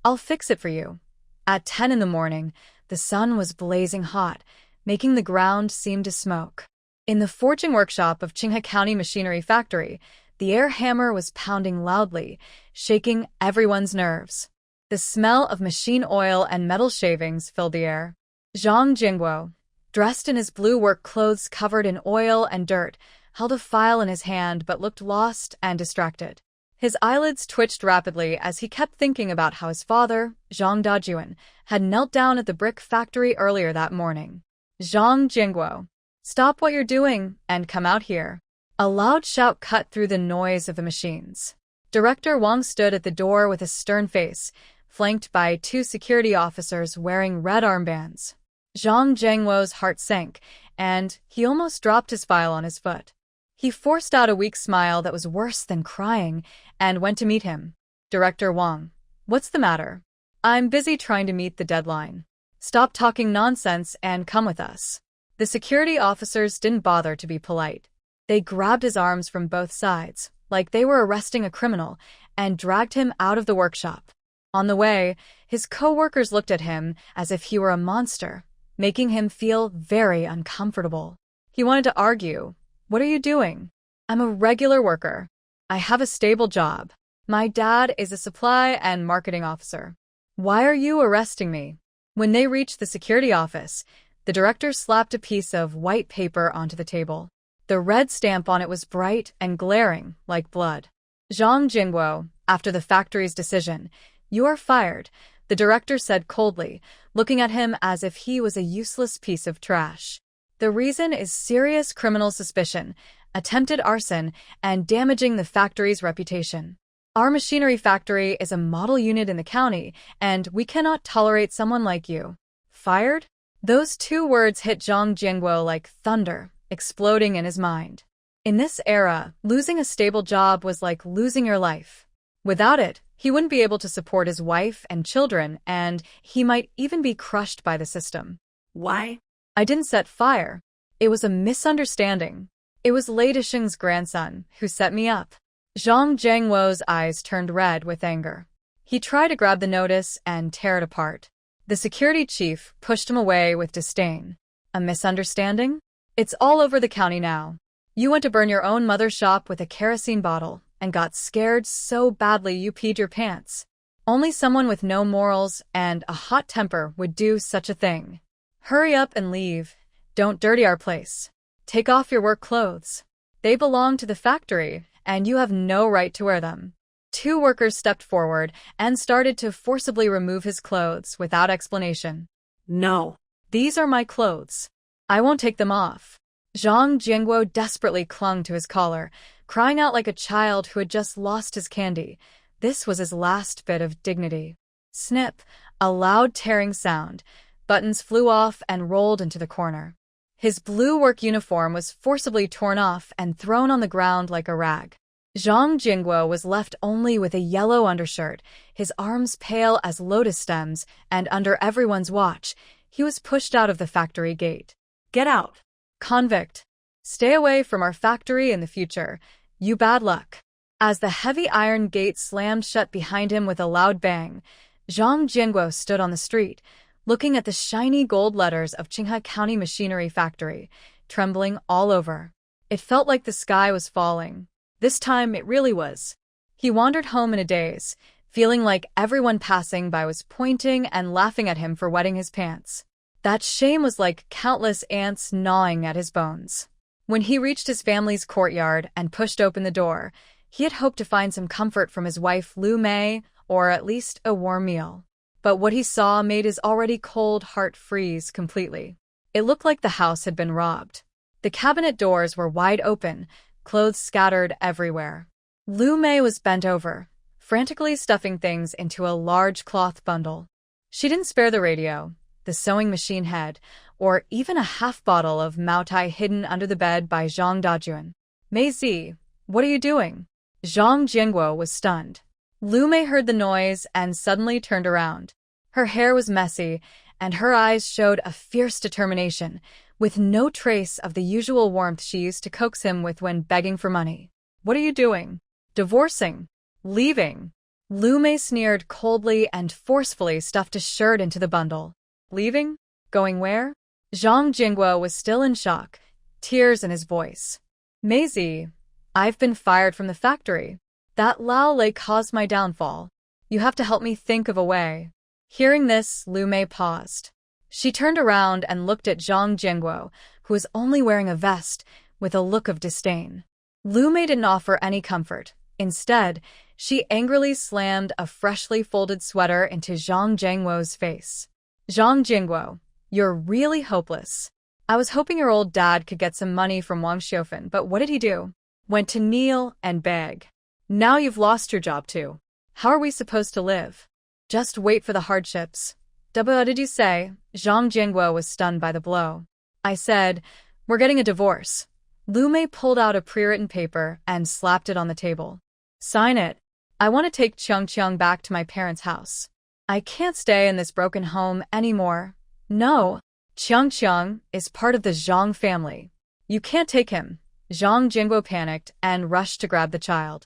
I'll fix it for you. At 10 in the morning, the sun was blazing hot, making the ground seem to smoke. In the forging workshop of Qinghe County Machinery Factory, the air hammer was pounding loudly, shaking everyone's nerves. The smell of machine oil and metal shavings filled the air. Zhang Jingguo, dressed in his blue work clothes covered in oil and dirt, held a file in his hand but looked lost and distracted. His eyelids twitched rapidly as he kept thinking about how his father, Zhang Dajuan, had knelt down at the brick factory earlier that morning. Zhang Jingguo, stop what you're doing and come out here. A loud shout cut through the noise of the machines. Director Wang stood at the door with a stern face, flanked by 2 security officers wearing red armbands. Zhang Jingguo's heart sank, and he almost dropped his file on his foot. He forced out a weak smile that was worse than crying and went to meet him. Director Wang, what's the matter? I'm busy trying to meet the deadline. Stop talking nonsense and come with us. The security officers didn't bother to be polite. They grabbed his arms from both sides, like they were arresting a criminal, and dragged him out of the workshop. On the way, his co-workers looked at him as if he were a monster, making him feel very uncomfortable. He wanted to argue. What are you doing? I'm a regular worker. I have a stable job. My dad is a supply and marketing officer. Why are you arresting me? When they reached the security office, the director slapped a piece of white paper onto the table. The red stamp on it was bright and glaring, like blood. Zhang Jingguo, after the factory's decision, you are fired, the director said coldly, looking at him as if he was a useless piece of trash. The reason is serious criminal suspicion, attempted arson, and damaging the factory's reputation. Our machinery factory is a model unit in the county, and we cannot tolerate someone like you. Fired? Those 2 words hit Zhang Jingguo like thunder, exploding in his mind. In this era, losing a stable job was like losing your life. Without it, he wouldn't be able to support his wife and children, and he might even be crushed by the system. Why? I didn't set fire. It was a misunderstanding. It was Lei Disheng's grandson who set me up. Zhang Jingguo's eyes turned red with anger. He tried to grab the notice and tear it apart. The security chief pushed him away with disdain. A misunderstanding? It's all over the county now. You went to burn your own mother's shop with a kerosene bottle and got scared so badly you peed your pants. Only someone with no morals and a hot temper would do such a thing. Hurry up and leave. Don't dirty our place. Take off your work clothes. They belong to the factory, and you have no right to wear them. Two workers stepped forward and started to forcibly remove his clothes without explanation. No. These are my clothes. I won't take them off. Zhang Jingguo desperately clung to his collar, crying out like a child who had just lost his candy. This was his last bit of dignity. Snip, a loud tearing sound. Buttons flew off and rolled into the corner. His blue work uniform was forcibly torn off and thrown on the ground like a rag. Zhang Jingguo was left only with a yellow undershirt, his arms pale as lotus stems, and under everyone's watch, he was pushed out of the factory gate. Get out. Convict. Stay away from our factory in the future. You bad luck. As the heavy iron gate slammed shut behind him with a loud bang, Zhang Jingguo stood on the street, looking at the shiny gold letters of Qinghe County Machinery Factory, trembling all over. It felt like the sky was falling. This time it really was. He wandered home in a daze, feeling like everyone passing by was pointing and laughing at him for wetting his pants. That shame was like countless ants gnawing at his bones. When he reached his family's courtyard and pushed open the door, he had hoped to find some comfort from his wife Lu Mei, or at least a warm meal. But what he saw made his already cold heart freeze completely. It looked like the house had been robbed. The cabinet doors were wide open, clothes scattered everywhere. Lu Mei was bent over, frantically stuffing things into a large cloth bundle. She didn't spare the radio, the sewing machine head, or even a half bottle of Maotai hidden under the bed by Zhang Dajuan. Mei Zi, what are you doing? Zhang Jingguo was stunned. Lu Mei heard the noise and suddenly turned around. Her hair was messy, and her eyes showed a fierce determination, with no trace of the usual warmth she used to coax him with when begging for money. What are you doing? Divorcing? Leaving? Lu Mei sneered coldly and forcefully stuffed a shirt into the bundle. Leaving? Going where? Zhang Jingguo was still in shock, tears in his voice. Mei Zi, I've been fired from the factory. That Lao Lei caused my downfall. You have to help me think of a way. Hearing this, Lu Mei paused. She turned around and looked at Zhang Jingguo, who was only wearing a vest, with a look of disdain. Lu Mei didn't offer any comfort. Instead, she angrily slammed a freshly folded sweater into Zhang Jingguo's face. Zhang Jingguo, you're really hopeless. I was hoping your old dad could get some money from Wang Xiaofan, but what did he do? Went to kneel and beg. Now you've lost your job too. How are we supposed to live? Just wait for the hardships. What did you say? Zhang Jingguo was stunned by the blow. I said, we're getting a divorce. Lu Mei pulled out a pre-written paper and slapped it on the table. Sign it. I want to take Qiang back to my parents' house. I can't stay in this broken home anymore. No. Qiang is part of the Zhang family. You can't take him. Zhang Jingguo panicked and rushed to grab the child.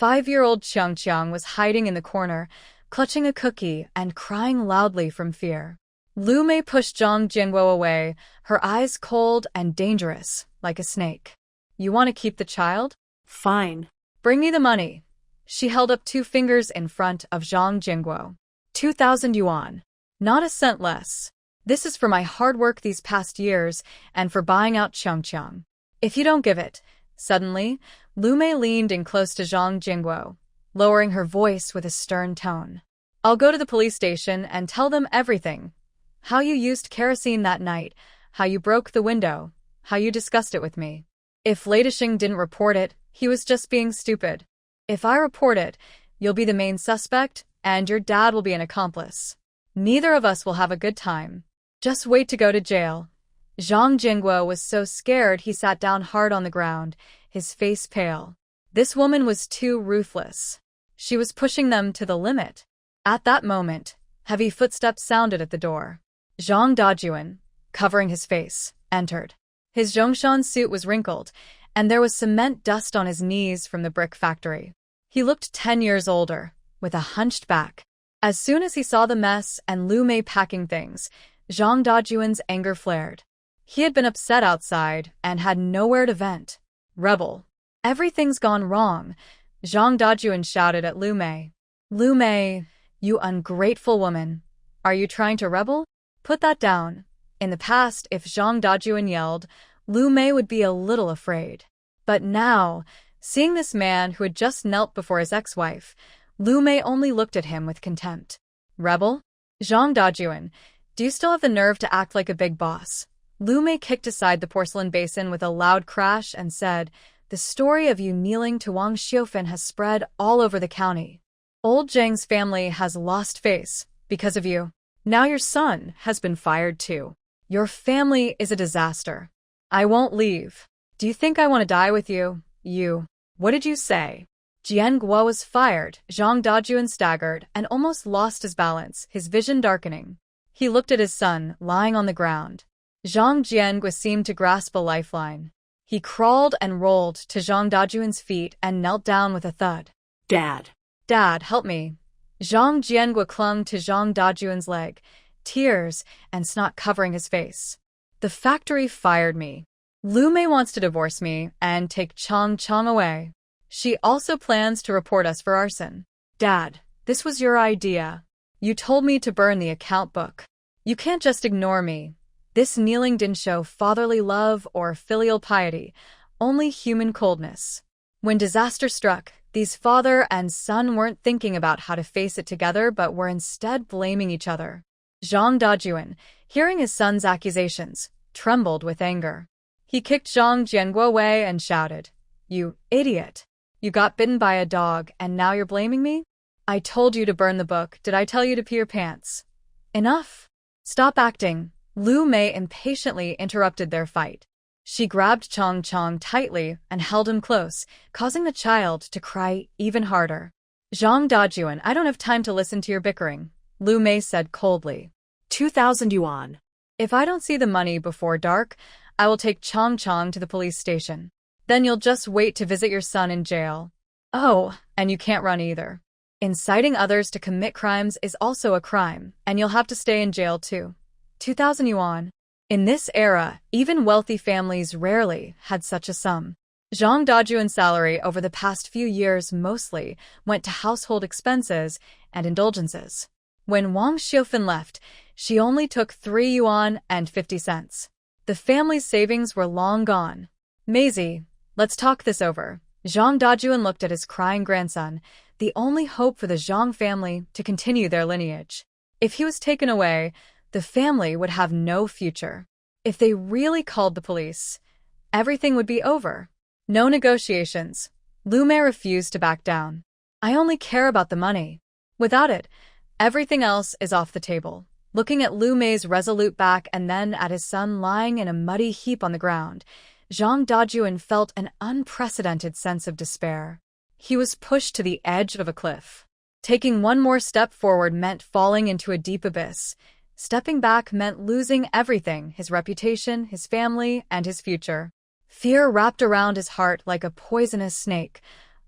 5-year-old Qiang was hiding in the corner, clutching a cookie and crying loudly from fear. Lu Mei pushed Zhang Jingguo away, her eyes cold and dangerous, like a snake. You want to keep the child? Fine. Bring me the money. She held up 2 fingers in front of Zhang Jingguo. 2,000 yuan. Not a cent less. This is for my hard work these past years and for buying out Qiang. If you don't give it. Suddenly, Lu Mei leaned in close to Zhang Jingguo, lowering her voice with a stern tone. I'll go to the police station and tell them everything. How you used kerosene that night, how you broke the window, how you discussed it with me. If Ladisheng didn't report it, he was just being stupid. If I report it, you'll be the main suspect, and your dad will be an accomplice. Neither of us will have a good time. Just wait to go to jail. Zhang Jingguo was so scared he sat down hard on the ground, his face pale. This woman was too ruthless. She was pushing them to the limit. At that moment, heavy footsteps sounded at the door. Zhang Dajuan, covering his face, entered. His Zhongshan suit was wrinkled, and there was cement dust on his knees from the brick factory. He looked 10 years older, with a hunched back. As soon as he saw the mess and Lu Mei packing things, Zhang Dajuan's anger flared. He had been upset outside and had nowhere to vent. Rebel. Everything's gone wrong, Zhang Dajuan shouted at Lu Mei. Lu Mei, you ungrateful woman. Are you trying to rebel? Put that down. In the past, if Zhang Dajuan yelled, Lu Mei would be a little afraid. But now, seeing this man who had just knelt before his ex-wife, Lu Mei only looked at him with contempt. Rebel? Zhang Dajuan, do you still have the nerve to act like a big boss? Lu Mei kicked aside the porcelain basin with a loud crash and said, the story of you kneeling to Wang Xiaofan has spread all over the county. Old Zhang's family has lost face because of you. Now your son has been fired too. Your family is a disaster. I won't leave. Do you think I want to die with you? You. What did you say? Jian Guo was fired. Zhang Dajuan staggered and almost lost his balance, his vision darkening. He looked at his son, lying on the ground. Zhang Jianguo seemed to grasp a lifeline. He crawled and rolled to Zhang Dajuan's feet and knelt down with a thud. Dad. Dad, help me. Zhang Jianguo clung to Zhang Dajuan's leg, tears and snot covering his face. The factory fired me. Lu Mei wants to divorce me and take Chang Chang away. She also plans to report us for arson. Dad, this was your idea. You told me to burn the account book. You can't just ignore me. This kneeling didn't show fatherly love or filial piety, only human coldness. When disaster struck, these father and son weren't thinking about how to face it together but were instead blaming each other. Zhang Dajuan, hearing his son's accusations, trembled with anger. He kicked Zhang Jianguo away and shouted, You idiot! You got bitten by a dog and now you're blaming me? I told you to burn the book. Did I tell you to pee your pants? Enough! Stop acting. Lu Mei impatiently interrupted their fight. She grabbed Chang Chang tightly and held him close, causing the child to cry even harder. Zhang Dajuan, I don't have time to listen to your bickering, Lu Mei said coldly. 2,000 yuan. If I don't see the money before dark, I will take Chang Chang to the police station. Then you'll just wait to visit your son in jail. Oh, and you can't run either. Inciting others to commit crimes is also a crime, and you'll have to stay in jail too. 2,000 yuan. In this era, even wealthy families rarely had such a sum. Zhang Dajuan's salary over the past few years mostly went to household expenses and indulgences. When Wang Xiaofan left, she only took 3 yuan and 50 cents. The family's savings were long gone. Maisie, let's talk this over. Zhang Dajuan looked at his crying grandson, the only hope for the Zhang family to continue their lineage. If he was taken away, the family would have no future. If they really called the police, everything would be over. No negotiations. Lu Mei refused to back down. I only care about the money. Without it, everything else is off the table. Looking at Lu Mei's resolute back and then at his son lying in a muddy heap on the ground, Zhang Dajuan felt an unprecedented sense of despair. He was pushed to the edge of a cliff. Taking one more step forward meant falling into a deep abyss. Stepping back meant losing everything, his reputation, his family, and his future. Fear wrapped around his heart like a poisonous snake,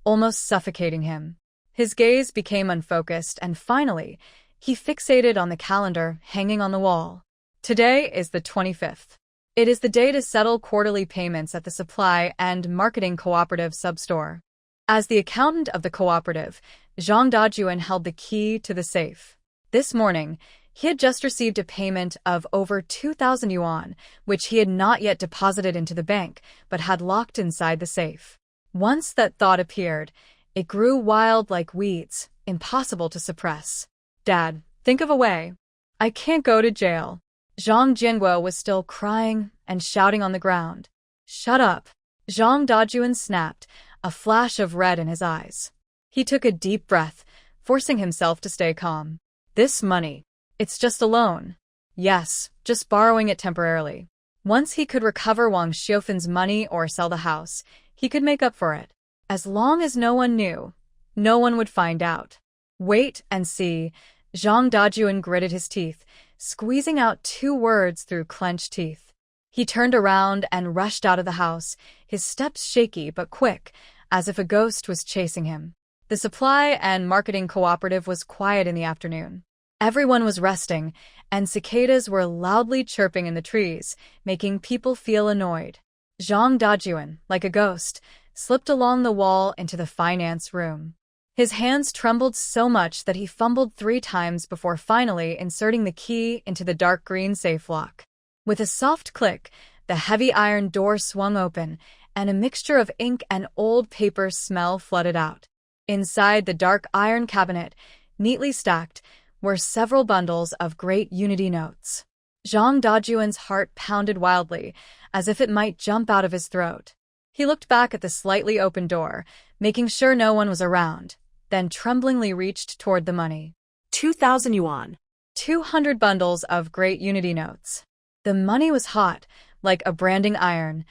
almost suffocating him. His gaze became unfocused, and finally, he fixated on the calendar hanging on the wall. Today is the 25th. It is the day to settle quarterly payments at the Supply and Marketing Cooperative substore. As the accountant of the cooperative, Zhang Dajuan held the key to the safe. This morning, he had just received a payment of over 2,000 yuan, which he had not yet deposited into the bank, but had locked inside the safe. Once that thought appeared, it grew wild like weeds, impossible to suppress. Dad, think of a way. I can't go to jail. Zhang Jianguo was still crying and shouting on the ground. Shut up. Zhang Dajuan snapped, a flash of red in his eyes. He took a deep breath, forcing himself to stay calm. This money. It's just a loan. Yes, just borrowing it temporarily. Once he could recover Wang Xiaofan's money or sell the house, he could make up for it. As long as no one knew, no one would find out. Wait and see. Zhang Dajuan gritted his teeth, squeezing out 2 words through clenched teeth. He turned around and rushed out of the house, his steps shaky but quick, as if a ghost was chasing him. The Supply and Marketing Cooperative was quiet in the afternoon. Everyone was resting, and cicadas were loudly chirping in the trees, making people feel annoyed. Zhang Dajuan, like a ghost, slipped along the wall into the finance room. His hands trembled so much that he fumbled 3 times before finally inserting the key into the dark green safe lock. With a soft click, the heavy iron door swung open, and a mixture of ink and old paper smell flooded out. Inside the dark iron cabinet, neatly stacked, were several bundles of great unity notes. Zhang Dajuan's heart pounded wildly, as if it might jump out of his throat. He looked back at the slightly open door, making sure no one was around, then tremblingly reached toward the money. 2,000 yuan. 200 bundles of great unity notes. The money was hot, like a branding iron,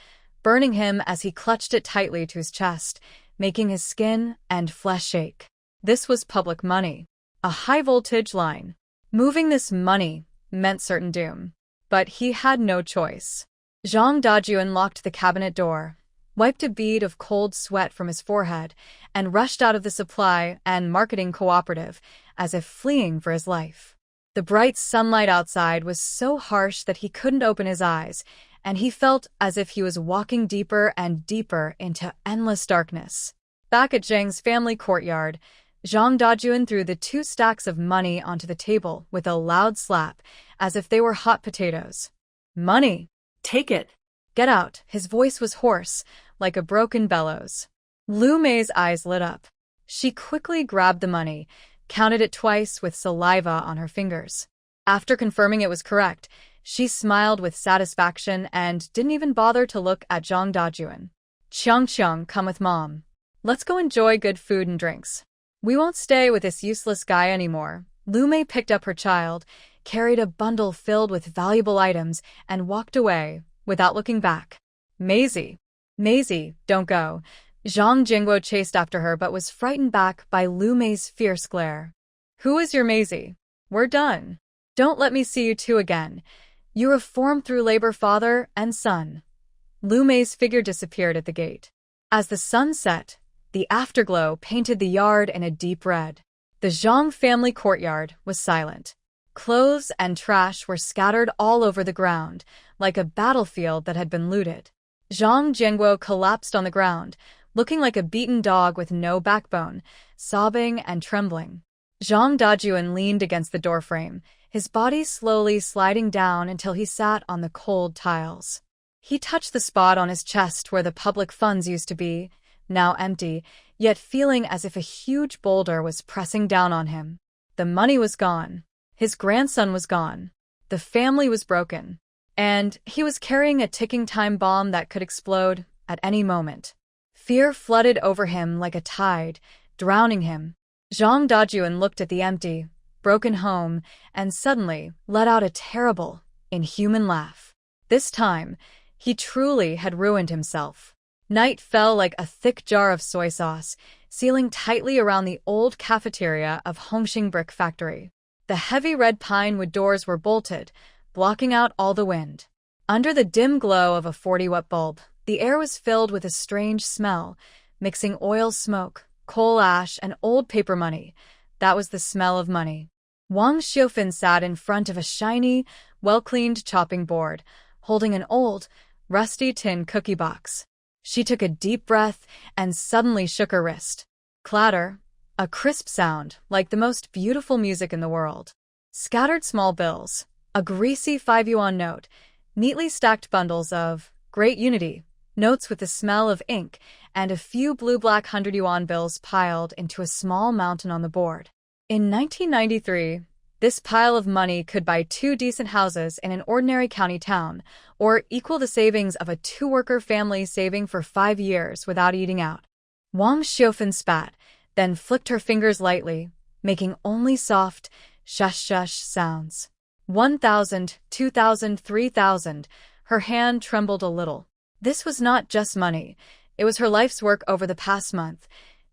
burning him as he clutched it tightly to his chest, making his skin and flesh shake. This was public money, a high-voltage line. Moving this money meant certain doom. But he had no choice. Zhang Dajuan locked the cabinet door, wiped a bead of cold sweat from his forehead, and rushed out of the supply and marketing cooperative, as if fleeing for his life. The bright sunlight outside was so harsh that he couldn't open his eyes, and he felt as if he was walking deeper and deeper into endless darkness. Back at Zhang's family courtyard, Zhang Dajuan threw the 2 stacks of money onto the table with a loud slap, as if they were hot potatoes. Money! Take it. Get out! His voice was hoarse, like a broken bellows. Lu Mei's eyes lit up. She quickly grabbed the money, counted it twice with saliva on her fingers. After confirming it was correct, she smiled with satisfaction and didn't even bother to look at Zhang Dajuan. Qiang, come with Mom. Let's go enjoy good food and drinks. We won't stay with this useless guy anymore. Lu Mei picked up her child, carried a bundle filled with valuable items, and walked away, without looking back. Maisie, don't go. Zhang Jingguo chased after her but was frightened back by Lu Mei's fierce glare. Who is your Maisie? We're done. Don't let me see you two again. You reformed through labor, father and son. Lu Mei's figure disappeared at the gate. As the sun set, the afterglow painted the yard in a deep red. The Zhang family courtyard was silent. Clothes and trash were scattered all over the ground, like a battlefield that had been looted. Zhang Jingguo collapsed on the ground, looking like a beaten dog with no backbone, sobbing and trembling. Zhang Dajuan leaned against the doorframe, his body slowly sliding down until he sat on the cold tiles. He touched the spot on his chest where the public funds used to be, now empty, yet feeling as if a huge boulder was pressing down on him. The money was gone. His grandson was gone. The family was broken. And he was carrying a ticking time bomb that could explode at any moment. Fear flooded over him like a tide, drowning him. Zhang Dajuan looked at the empty, broken home and suddenly let out a terrible, inhuman laugh. This time, he truly had ruined himself. Night fell like a thick jar of soy sauce, sealing tightly around the old cafeteria of Hongxing Brick Factory. The heavy red pine wood doors were bolted, blocking out all the wind. Under the dim glow of a 40-watt bulb, the air was filled with a strange smell, mixing oil smoke, coal ash, and old paper money. That was the smell of money. Wang Xiufan sat in front of a shiny, well-cleaned chopping board, holding an old, rusty tin cookie box. She took a deep breath and suddenly shook her wrist. Clatter, a crisp sound, like the most beautiful music in the world. Scattered small bills, a greasy 5 yuan note, neatly stacked bundles of great unity, notes with the smell of ink, and a few blue-black 100 yuan bills piled into a small mountain on the board. In 1993, this pile of money could buy 2 decent houses in an ordinary county town, or equal the savings of a 2-worker family saving for 5 years without eating out. Wang Xiufan spat, then flicked her fingers lightly, making only soft, shush-shush sounds. 1,000, 2,000, 3,000. Her hand trembled a little. This was not just money. It was her life's work over the past month,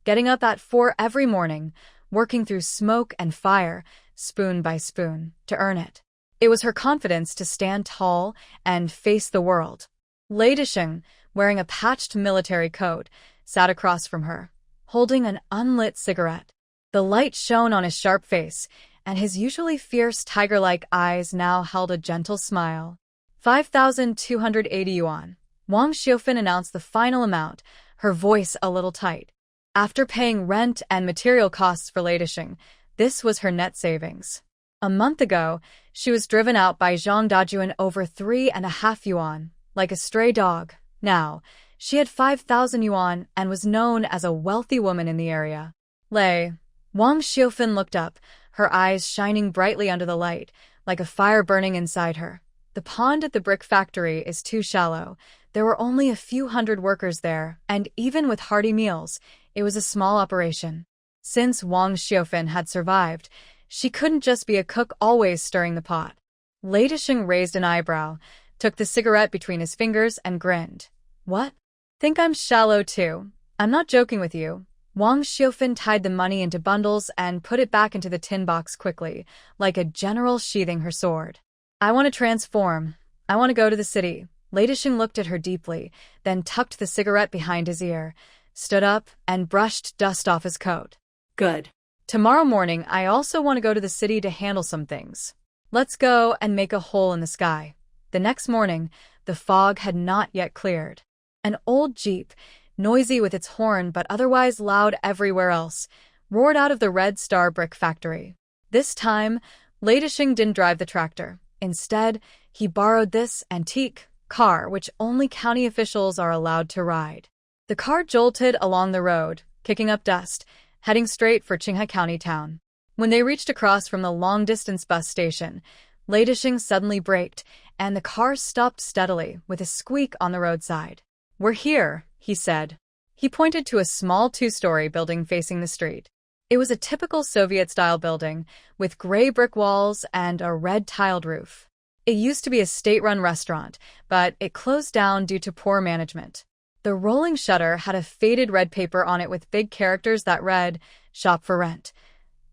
getting up at 4 every morning, working through smoke and fire, spoon by spoon, to earn it. It was her confidence to stand tall and face the world. Lei Desheng, wearing a patched military coat, sat across from her, holding an unlit cigarette. The light shone on his sharp face, and his usually fierce tiger-like eyes now held a gentle smile. 5,280 yuan. Wang Xiufan announced the final amount, her voice a little tight. After paying rent and material costs for Lei Desheng, this was her net savings. A month ago, she was driven out by Zhang Dajuan over 3.5 yuan, like a stray dog. Now, She had 5,000 yuan and was known as a wealthy woman in the area. Lei. Wang Xiufeng looked up, her eyes shining brightly under the light, like a fire burning inside her. The pond at the brick factory is too shallow. There were only a few hundred workers there, and even with hearty meals, it was a small operation. Since Wang Xiufeng had survived, she couldn't just be a cook always stirring the pot. Lei Disheng raised an eyebrow, took the cigarette between his fingers and grinned. What? Think I'm shallow too? I'm not joking with you. Wang Xiufeng tied the money into bundles and put it back into the tin box quickly, like a general sheathing her sword. I want to transform. I want to go to the city. Lei Disheng looked at her deeply, then tucked the cigarette behind his ear, stood up, and brushed dust off his coat. Good. Tomorrow morning, I also want to go to the city to handle some things. Let's go and make a hole in the sky. The next morning, the fog had not yet cleared. An old jeep, noisy with its horn but otherwise loud everywhere else, roared out of the Red Star brick factory. This time, Lei Disheng didn't drive the tractor. Instead, he borrowed this antique car which only county officials are allowed to ride. The car jolted along the road, kicking up dust, heading straight for Qinghai County town. When they reached across from the long-distance bus station, Lei Disheng suddenly braked, and the car stopped steadily with a squeak on the roadside. We're here, he said. He pointed to a small two-story building facing the street. It was a typical Soviet-style building, with gray brick walls and a red-tiled roof. It used to be a state-run restaurant, but it closed down due to poor management. The rolling shutter had a faded red paper on it with big characters that read, "Shop for rent."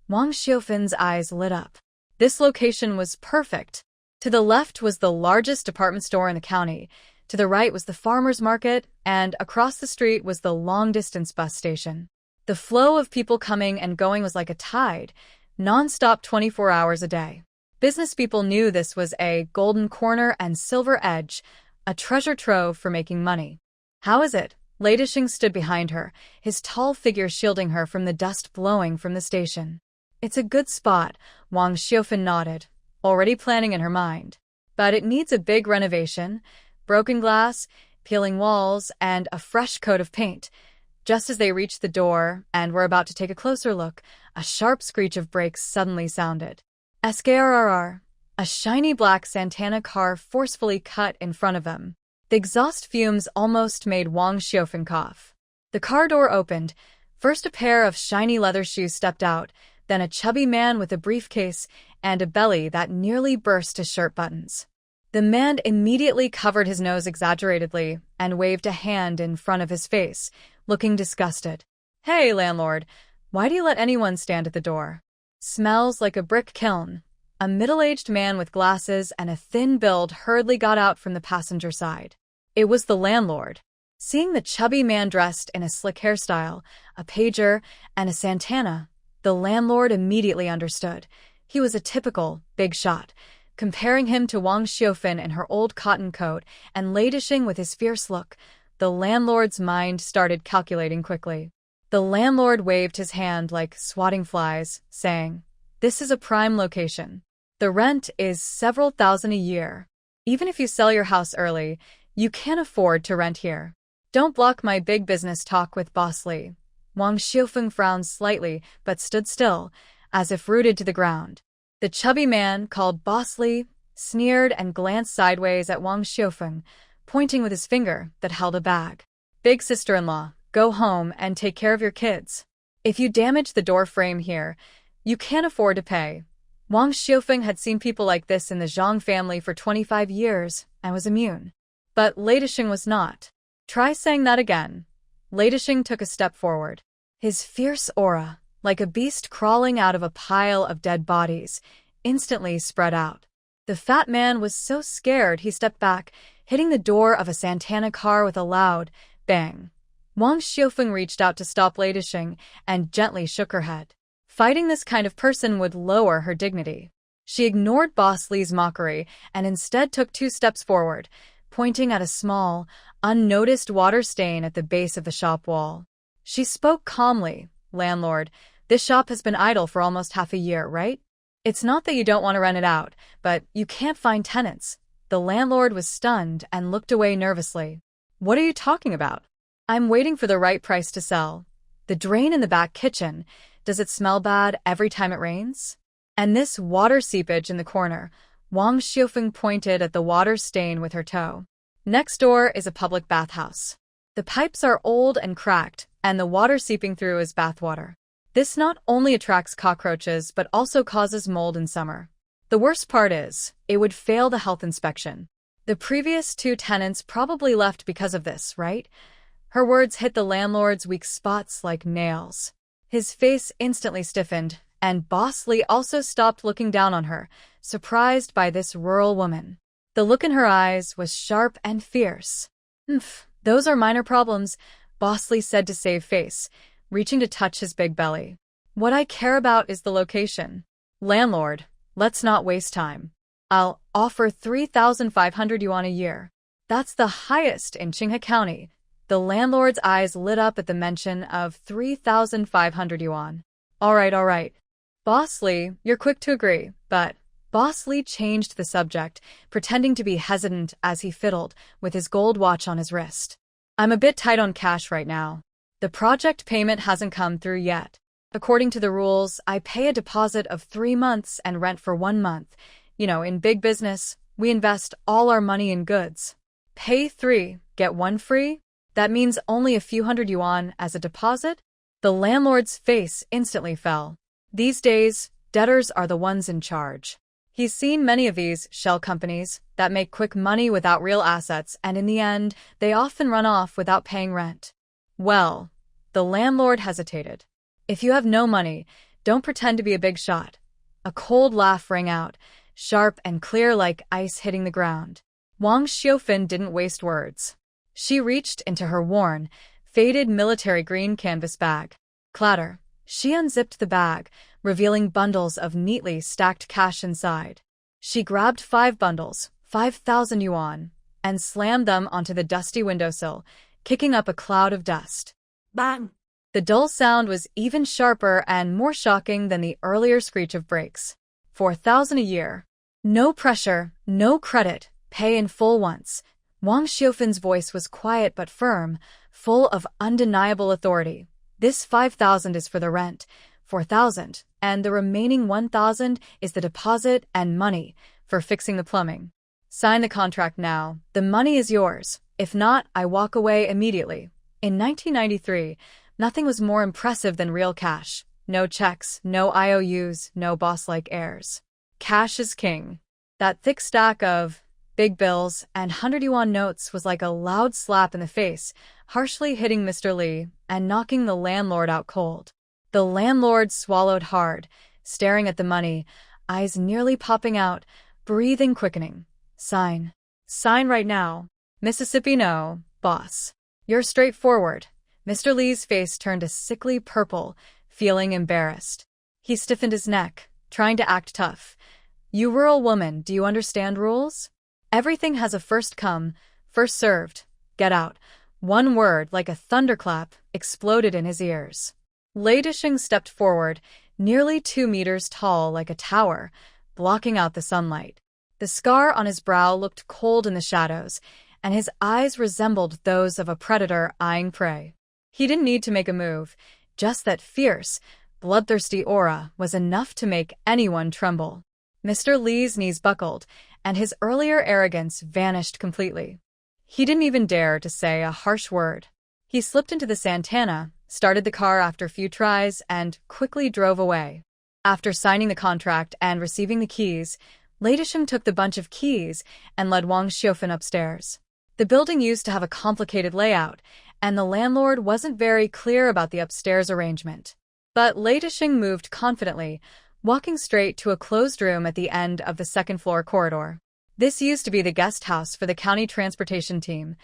Wang Xiufeng's eyes lit up. This location was perfect. To the left was the largest department store in the county, to the right was the farmer's market, and across the street was the long-distance bus station. The flow of people coming and going was like a tide, non-stop 24 hours a day. Business people knew this was a golden corner and silver edge, a treasure trove for making money. How is it? Lei Disheng stood behind her, his tall figure shielding her from the dust blowing from the station. It's a good spot, Wang Xiufeng nodded, already planning in her mind. But it needs a big renovation, broken glass, peeling walls, and a fresh coat of paint. Just as they reached the door and were about to take a closer look, a sharp screech of brakes suddenly sounded. Skrrr. A shiny black Santana car forcefully cut in front of them. The exhaust fumes almost made Wang Xiufeng cough. The car door opened. First a pair of shiny leather shoes stepped out, then a chubby man with a briefcase and a belly that nearly burst his shirt buttons. The man immediately covered his nose exaggeratedly and waved a hand in front of his face, looking disgusted. Hey, landlord, why do you let anyone stand at the door? Smells like a brick kiln. A middle-aged man with glasses and a thin build hurriedly got out from the passenger side. It was the landlord. Seeing the chubby man dressed in a slick hairstyle, a pager, and a Santana, the landlord immediately understood. He was a typical big shot. Comparing him to Wang Xiufeng in her old cotton coat and Lei Disheng with his fierce look, the landlord's mind started calculating quickly. The landlord waved his hand like swatting flies, saying, "This is a prime location. The rent is several thousand a year. Even if you sell your house early, you can't afford to rent here. Don't block my big business talk with Boss Li." Wang Xiufeng frowned slightly but stood still, as if rooted to the ground. The chubby man, called Boss Li, sneered and glanced sideways at Wang Xiufeng, pointing with his finger that held a bag. "Big sister-in-law, go home and take care of your kids. If you damage the door frame here, you can't afford to pay." Wang Xiufeng had seen people like this in the Zhang family for 25 years and was immune. But Lei Disheng was not. Try saying that again. Lei Disheng took a step forward. His fierce aura, like a beast crawling out of a pile of dead bodies, instantly spread out. The fat man was so scared he stepped back, hitting the door of a Santana car with a loud bang. Wang Xiufeng reached out to stop Lei Disheng and gently shook her head. Fighting this kind of person would lower her dignity. She ignored Boss Li's mockery and instead took 2 steps forward, pointing at a small, unnoticed water stain at the base of the shop wall. She spoke calmly. "Landlord, this shop has been idle for almost half a year, right? It's not that you don't want to rent it out, but you can't find tenants." The landlord was stunned and looked away nervously. What are you talking about? I'm waiting for the right price to sell. The drain in the back kitchen, does it smell bad every time it rains? And this water seepage in the corner. Wang Xiufeng pointed at the water stain with her toe. Next door is a public bathhouse. The pipes are old and cracked, and the water seeping through is bathwater. This not only attracts cockroaches but also causes mold in summer. The worst part is, it would fail the health inspection. The previous 2 tenants probably left because of this, right? Her words hit the landlord's weak spots like nails. His face instantly stiffened, and Boss Lee also stopped looking down on her, surprised by this rural woman. The look in her eyes was sharp and fierce. Those are minor problems, Boss Lee said to save face, reaching to touch his big belly. What I care about is the location. Landlord, let's not waste time. I'll offer 3,500 yuan a year. That's the highest in Qinghe County. The landlord's eyes lit up at the mention of 3,500 yuan. All right. Boss Lee, you're quick to agree, but Boss Lee changed the subject, pretending to be hesitant as he fiddled with his gold watch on his wrist. I'm a bit tight on cash right now. The project payment hasn't come through yet. According to the rules, I pay a deposit of 3 months and rent for 1 month. In big business, we invest all our money in goods. Pay 3, get 1 free? That means only a few hundred yuan as a deposit? The landlord's face instantly fell. These days, debtors are the ones in charge. He's seen many of these shell companies that make quick money without real assets, and in the end, they often run off without paying rent. Well, the landlord hesitated. If you have no money, don't pretend to be a big shot. A cold laugh rang out, sharp and clear like ice hitting the ground. Wang Xiufeng didn't waste words. She reached into her worn, faded military green canvas bag. Clatter. She unzipped the bag, revealing bundles of neatly stacked cash inside. She grabbed 5 bundles, 5,000 yuan, and slammed them onto the dusty windowsill, kicking up a cloud of dust. Bang! The dull sound was even sharper and more shocking than the earlier screech of brakes. 4,000 a year. No pressure, no credit, pay in full once. Wang Xiufeng's voice was quiet but firm, full of undeniable authority. This 5,000 is for the rent, 4,000, and the remaining 1,000 is the deposit and money for fixing the plumbing. Sign the contract now. The money is yours. If not, I walk away immediately. In 1993, nothing was more impressive than real cash. No checks, no IOUs, no boss-like airs. Cash is king. That thick stack of big bills and 100 yuan notes was like a loud slap in the face, harshly hitting Mr. Lee and knocking the landlord out cold. The landlord swallowed hard, staring at the money, eyes nearly popping out, breathing quickening. Sign. Sign right now. Mississippi no, boss. You're straightforward. Mr. Lee's face turned a sickly purple, feeling embarrassed. He stiffened his neck, trying to act tough. You rural woman, do you understand rules? Everything has a first come, first served. Get out. One word, like a thunderclap, exploded in his ears. Lei Disheng stepped forward, nearly 2 meters tall like a tower, blocking out the sunlight. The scar on his brow looked cold in the shadows, and his eyes resembled those of a predator eyeing prey. He didn't need to make a move, just that fierce, bloodthirsty aura was enough to make anyone tremble. Mr. Lee's knees buckled, and his earlier arrogance vanished completely. He didn't even dare to say a harsh word. He slipped into the Santana, started the car after a few tries, and quickly drove away. After signing the contract and receiving the keys, Lei Disheng took the bunch of keys and led Wang Xiufeng upstairs. The building used to have a complicated layout, and the landlord wasn't very clear about the upstairs arrangement. But Lei Disheng moved confidently, walking straight to a closed room at the end of the 2nd floor corridor. This used to be the guest house for the county transportation team.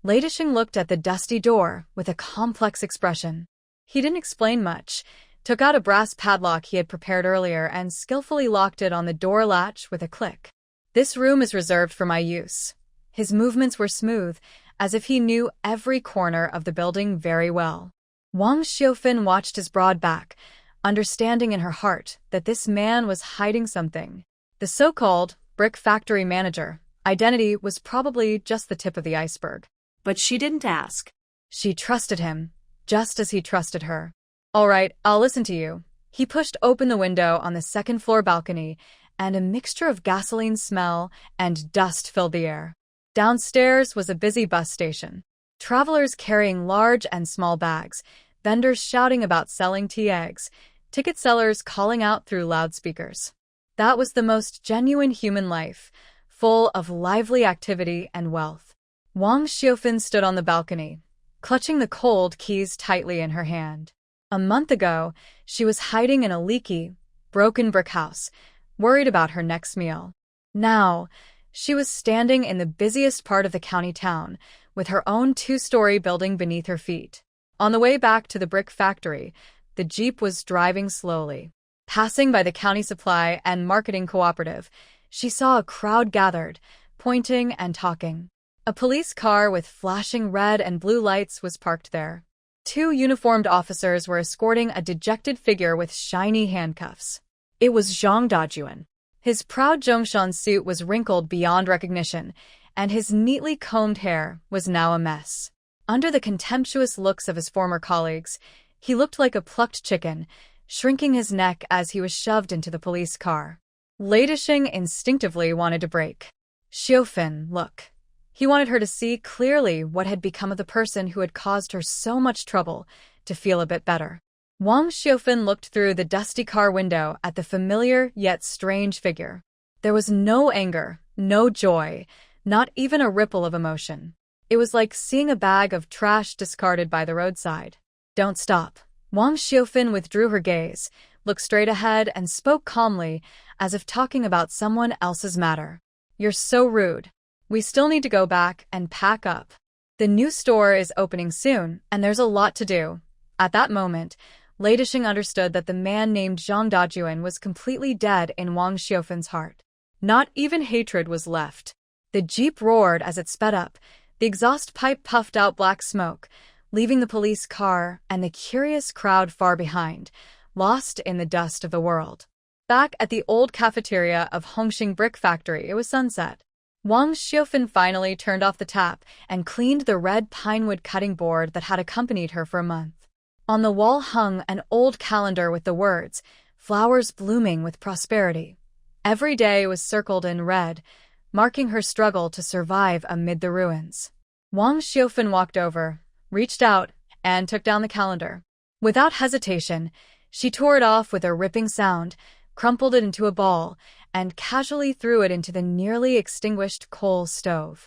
Lei Disheng looked at the dusty door with a complex expression. He didn't explain much, took out a brass padlock he had prepared earlier and skillfully locked it on the door latch with a click. This room is reserved for my use. His movements were smooth, as if he knew every corner of the building very well. Wang Xiufeng watched his broad back, understanding in her heart that this man was hiding something. The so-called brick factory manager identity was probably just the tip of the iceberg. but she didn't ask. She trusted him, just as he trusted her. All right, I'll listen to you. He pushed open the window on the second-floor balcony, and a mixture of gasoline smell and dust filled the air. Downstairs was a busy bus station. Travelers carrying large and small bags, vendors shouting about selling tea eggs, ticket sellers calling out through loudspeakers. That was the most genuine human life, full of lively activity and wealth. Wang Xiaofan stood on the balcony, clutching the cold keys tightly in her hand. A month ago, she was hiding in a leaky, broken brick house, worried about her next meal. Now, she was standing in the busiest part of the county town, with her own two-story building beneath her feet. On the way back to the brick factory, the Jeep was driving slowly. Passing by the county supply and marketing cooperative, she saw a crowd gathered, pointing and talking. A police car with flashing red and blue lights was parked there. Two uniformed officers were escorting a dejected figure with shiny handcuffs. It was Zhang Dajuan. His proud Zhongshan suit was wrinkled beyond recognition, and his neatly combed hair was now a mess. Under the contemptuous looks of his former colleagues, he looked like a plucked chicken, shrinking his neck as he was shoved into the police car. Lei Disheng instinctively wanted to break. Xiaofan, look. He wanted her to see clearly what had become of the person who had caused her so much trouble, to feel a bit better. Wang Xiaofan looked through the dusty car window at the familiar yet strange figure. There was no anger, no joy, not even a ripple of emotion. It was like seeing a bag of trash discarded by the roadside. Don't stop. Wang Xiaofan withdrew her gaze, looked straight ahead, and spoke calmly, as if talking about someone else's matter. You're so rude. We still need to go back and pack up. The new store is opening soon, and there's a lot to do. At that moment, Lei Disheng understood that the man named Zhang Dajuan was completely dead in Wang Xiaofan's heart. Not even hatred was left. The Jeep roared as it sped up. The exhaust pipe puffed out black smoke, leaving the police car and the curious crowd far behind, lost in the dust of the world. Back at the old cafeteria of Hongxing Brick Factory, it was sunset. Wang Xiaofan finally turned off the tap and cleaned the red pinewood cutting board that had accompanied her for a month. On the wall hung an old calendar with the words, "Flowers blooming with prosperity." Every day was circled in red, marking her struggle to survive amid the ruins. Wang Xiaofan walked over, reached out, and took down the calendar. Without hesitation, she tore it off with a ripping sound, crumpled it into a ball, and casually threw it into the nearly extinguished coal stove.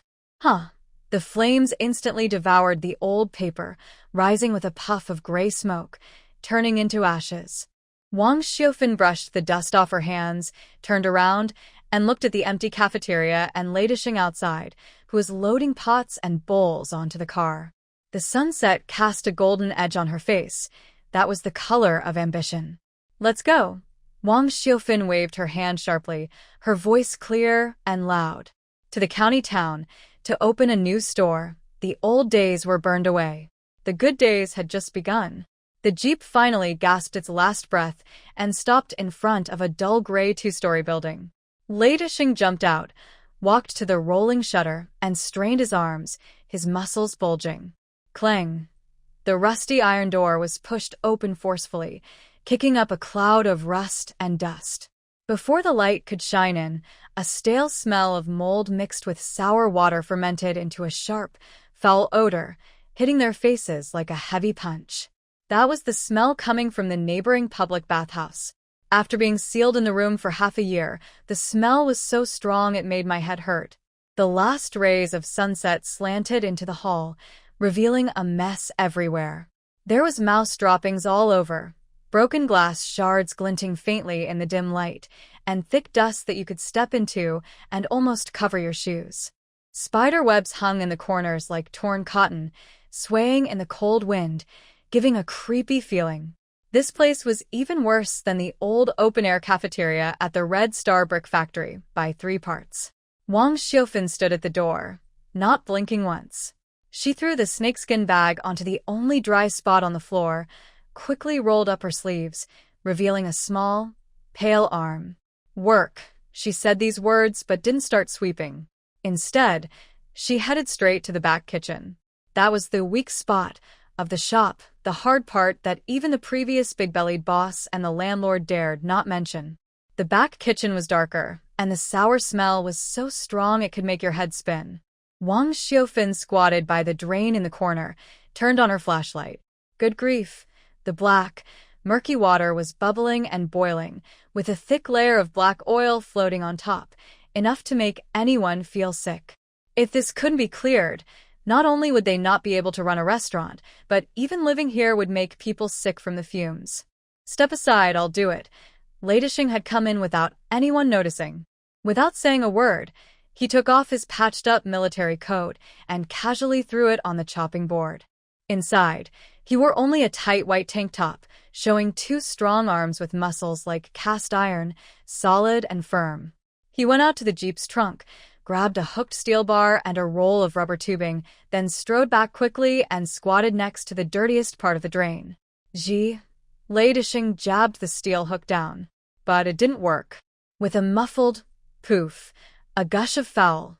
The flames instantly devoured the old paper, rising with a puff of gray smoke, turning into ashes. Wang Xiaofan brushed the dust off her hands, turned around, and looked at the empty cafeteria and Lei Disheng outside, who was loading pots and bowls onto the car. The sunset cast a golden edge on her face. That was the color of ambition. Let's go. Wang Xiaofan waved her hand sharply, her voice clear and loud. To the county town, to open a new store. The old days were burned away. The good days had just begun. The Jeep finally gasped its last breath and stopped in front of a dull gray two-story building. Lei Disheng jumped out, walked to the rolling shutter, and strained his arms, his muscles bulging. Clang! The rusty iron door was pushed open forcefully, kicking up a cloud of rust and dust. Before the light could shine in, a stale smell of mold mixed with sour water fermented into a sharp, foul odor, hitting their faces like a heavy punch. That was the smell coming from the neighboring public bathhouse. After being sealed in the room for half a year, the smell was so strong it made my head hurt. The last rays of sunset slanted into the hall, revealing a mess everywhere. There was mouse droppings all over, broken glass shards glinting faintly in the dim light, and thick dust that you could step into and almost cover your shoes. Spider webs hung in the corners like torn cotton, swaying in the cold wind, giving a creepy feeling. This place was even worse than the old open-air cafeteria at the Red Star Brick Factory by 3 parts. Wang Xiaofan stood at the door, not blinking once. She threw the snakeskin bag onto the only dry spot on the floor, quickly rolled up her sleeves, revealing a small, pale arm. Work. She said these words but didn't start sweeping. Instead, she headed straight to the back kitchen. That was the weak spot of the shop, the hard part that even the previous big-bellied boss and the landlord dared not mention. The back kitchen was darker, and the sour smell was so strong it could make your head spin. Wang Xiaofan squatted by the drain in the corner, turned on her flashlight. Good grief. The black, murky water was bubbling and boiling, with a thick layer of black oil floating on top, enough to make anyone feel sick. If this couldn't be cleared, not only would they not be able to run a restaurant, but even living here would make people sick from the fumes. Step aside, I'll do it. Lei Desheng had come in without anyone noticing. Without saying a word, he took off his patched-up military coat and casually threw it on the chopping board. Inside, he wore only a tight white tank top, showing two strong arms with muscles like cast iron, solid and firm. He went out to the Jeep's trunk, grabbed a hooked steel bar and a roll of rubber tubing, then strode back quickly and squatted next to the dirtiest part of the drain. Lei Desheng jabbed the steel hook down. But it didn't work. With a muffled poof, a gush of foul,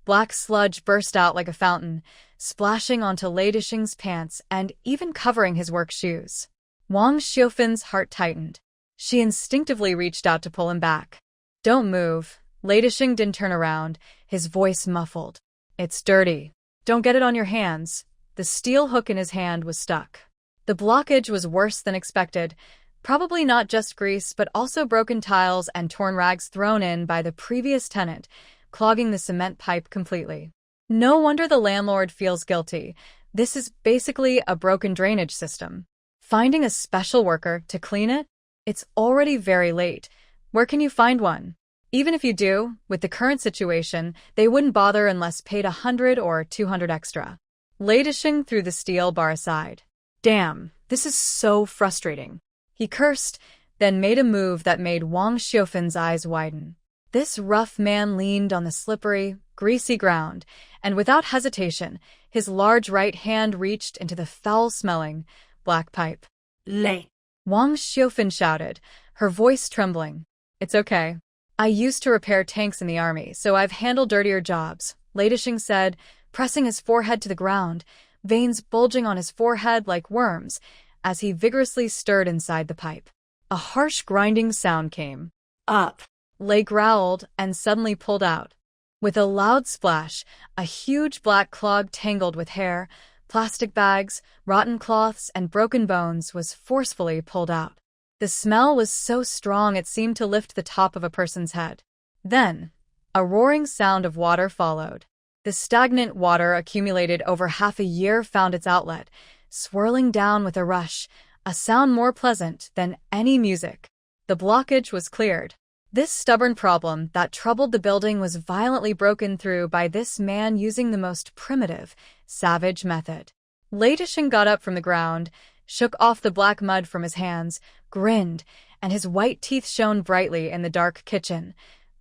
black sludge burst out like a fountain, splashing onto Lei Desheng's pants and even covering his work shoes. Wang Xiaofan's heart tightened. She instinctively reached out to pull him back. Don't move. Lei Desheng didn't turn around, his voice muffled. It's dirty. Don't get it on your hands. The steel hook in his hand was stuck. The blockage was worse than expected. Probably not just grease, but also broken tiles and torn rags thrown in by the previous tenant, clogging the cement pipe completely. No wonder the landlord feels guilty. This is basically a broken drainage system. Finding a special worker to clean it? It's already very late. Where can you find one? Even if you do, with the current situation, they wouldn't bother unless paid 100 or 200 extra. Lei Desheng threw the steel bar aside. Damn, this is so frustrating. He cursed, then made a move that made Wang Xiaofan's eyes widen. This rough man leaned on the slippery, greasy ground, and without hesitation, his large right hand reached into the foul-smelling black pipe. Lei. Wang Xiaofan shouted, her voice trembling. It's okay. I used to repair tanks in the army, so I've handled dirtier jobs, Lei Desheng said, pressing his forehead to the ground, veins bulging on his forehead like worms, as he vigorously stirred inside the pipe. A harsh grinding sound came. Up. Lei growled and suddenly pulled out. With a loud splash, a huge black clog tangled with hair, plastic bags, rotten cloths, and broken bones was forcefully pulled out. The smell was so strong it seemed to lift the top of a person's head. Then, a roaring sound of water followed. The stagnant water accumulated over half a year found its outlet, swirling down with a rush, a sound more pleasant than any music. The blockage was cleared. This stubborn problem that troubled the building was violently broken through by this man using the most primitive, savage method. Lei Desheng got up from the ground, shook off the black mud from his hands, grinned, and his white teeth shone brightly in the dark kitchen.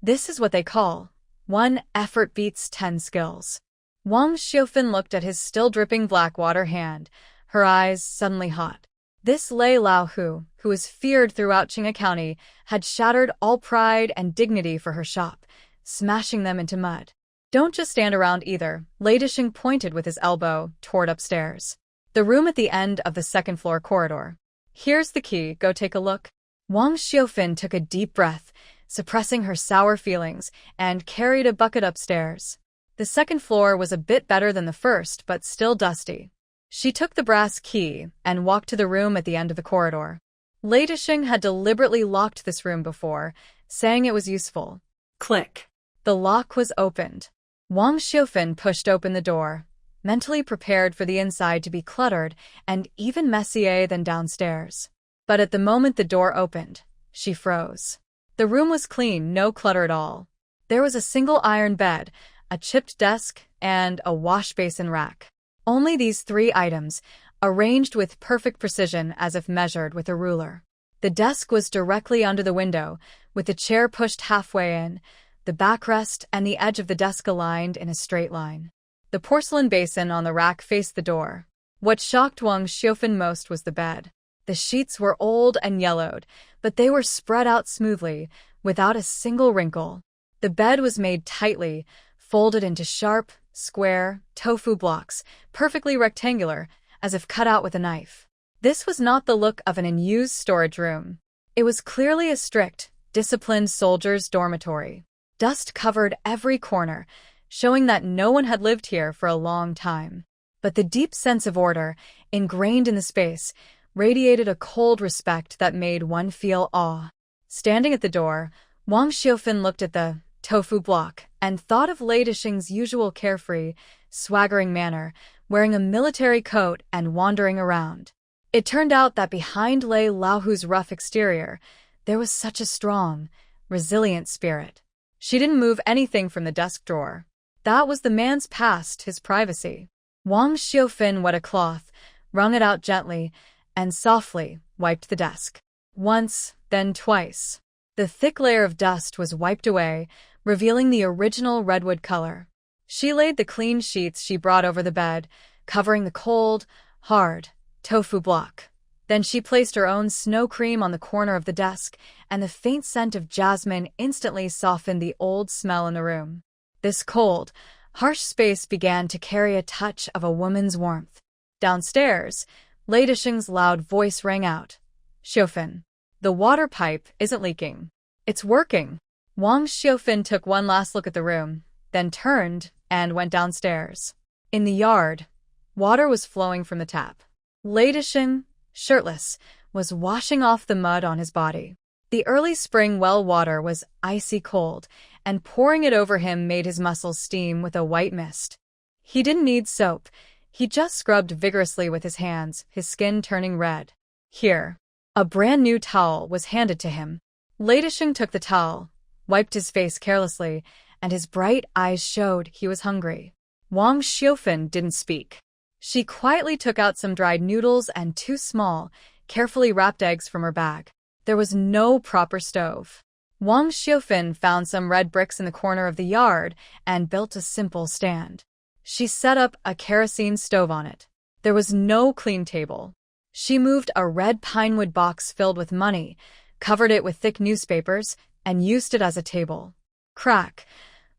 This is what they call 1 effort beats 10 skills. Wang Xiaofan looked at his still dripping black water hand, her eyes suddenly hot. This Lei Laohu, who was feared throughout Qinga County, had shattered all pride and dignity for her shop, smashing them into mud. Don't just stand around either, Lei Desheng pointed with his elbow toward upstairs. The room at the end of the second-floor corridor. Here's the key, go take a look. Wang Xiaofan took a deep breath, suppressing her sour feelings, and carried a bucket upstairs. The second floor was a bit better than the first, but still dusty. She took the brass key and walked to the room at the end of the corridor. Lei Desheng had deliberately locked this room before, saying it was useful. Click. The lock was opened. Wang Xiaofan pushed open the door, mentally prepared for the inside to be cluttered and even messier than downstairs. But at the moment the door opened, she froze. The room was clean, no clutter at all. There was a single iron bed, a chipped desk, and a wash basin rack. Only these 3 items, arranged with perfect precision as if measured with a ruler. The desk was directly under the window, with the chair pushed halfway in, the backrest and the edge of the desk aligned in a straight line. The porcelain basin on the rack faced the door. What shocked Wang Xiaofan most was the bed. The sheets were old and yellowed, but they were spread out smoothly, without a single wrinkle. The bed was made tightly, folded into sharp, square, tofu blocks, perfectly rectangular, as if cut out with a knife. This was not the look of an unused storage room. It was clearly a strict, disciplined soldier's dormitory. Dust covered every corner, showing that no one had lived here for a long time. But the deep sense of order, ingrained in the space, radiated a cold respect that made one feel awe. Standing at the door, Wang Xiufan looked at the tofu block and thought of Lei Dishing's usual carefree, swaggering manner, wearing a military coat and wandering around. It turned out that behind Lei Laohu's rough exterior, there was such a strong, resilient spirit. She didn't move anything from the desk drawer. That was the man's past, his privacy. Wang Xiufan wet a cloth, wrung it out gently, and softly wiped the desk. Once, then twice. The thick layer of dust was wiped away, revealing the original redwood color. She laid the clean sheets she brought over the bed, covering the cold, hard tofu block. Then she placed her own snow cream on the corner of the desk, and the faint scent of jasmine instantly softened the old smell in the room. This cold, harsh space began to carry a touch of a woman's warmth. Downstairs, Lei Dishing's loud voice rang out. "Xiufan, the water pipe isn't leaking. It's working." Wang Xiufan took one last look at the room, then turned and went downstairs. In the yard, water was flowing from the tap. Lei Dishing, shirtless, was washing off the mud on his body. The early spring well water was icy cold, and pouring it over him made his muscles steam with a white mist. He didn't need soap. He just scrubbed vigorously with his hands, his skin turning red. Here, a brand new towel was handed to him. Lei Dishing took the towel, wiped his face carelessly, and his bright eyes showed he was hungry. Wang Xiufan didn't speak. She quietly took out some dried noodles and 2 small, carefully wrapped eggs from her bag. There was no proper stove. Wang Xiufan found some red bricks in the corner of the yard and built a simple stand. She set up a kerosene stove on it. There was no clean table. She moved a red pinewood box filled with money, covered it with thick newspapers, and used it as a table. Crack!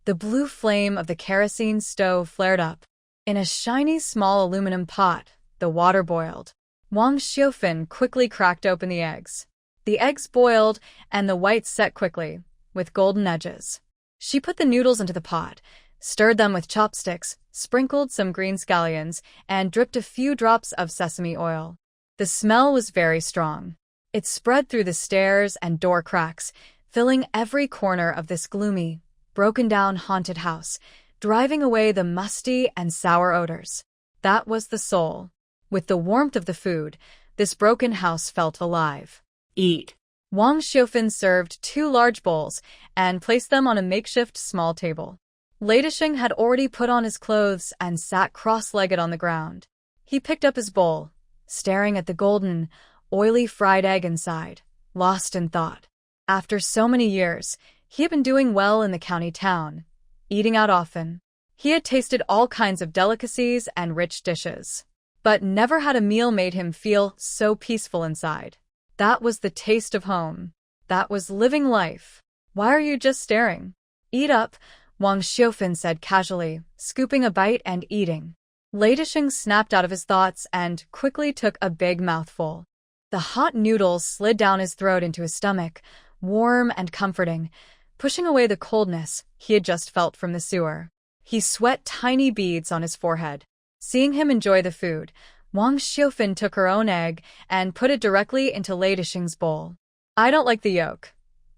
The blue flame of the kerosene stove flared up. In a shiny small aluminum pot, the water boiled. Wang Xiufan quickly cracked open the eggs. The eggs boiled, and the whites set quickly, with golden edges. She put the noodles into the pot, stirred them with chopsticks, sprinkled some green scallions, and dripped a few drops of sesame oil. The smell was very strong. It spread through the stairs and door cracks, filling every corner of this gloomy, broken-down haunted house, driving away the musty and sour odors. That was the soul. With the warmth of the food, this broken house felt alive. Eat. Wang Xiufan served 2 large bowls and placed them on a makeshift small table. Lei Dishing had already put on his clothes and sat cross-legged on the ground. He picked up his bowl, staring at the golden, oily fried egg inside, lost in thought. After so many years, he had been doing well in the county town, eating out often. He had tasted all kinds of delicacies and rich dishes, but never had a meal made him feel so peaceful inside. That was the taste of home. That was living life. "Why are you just staring? Eat up," Wang Xiufan said casually, scooping a bite and eating. Lei Dishing snapped out of his thoughts and quickly took a big mouthful. The hot noodles slid down his throat into his stomach, warm and comforting, pushing away the coldness he had just felt from the sewer. He sweat tiny beads on his forehead. Seeing him enjoy the food, Wang Xiufan took her own egg and put it directly into Lei Dishing's bowl. "I don't like the yolk.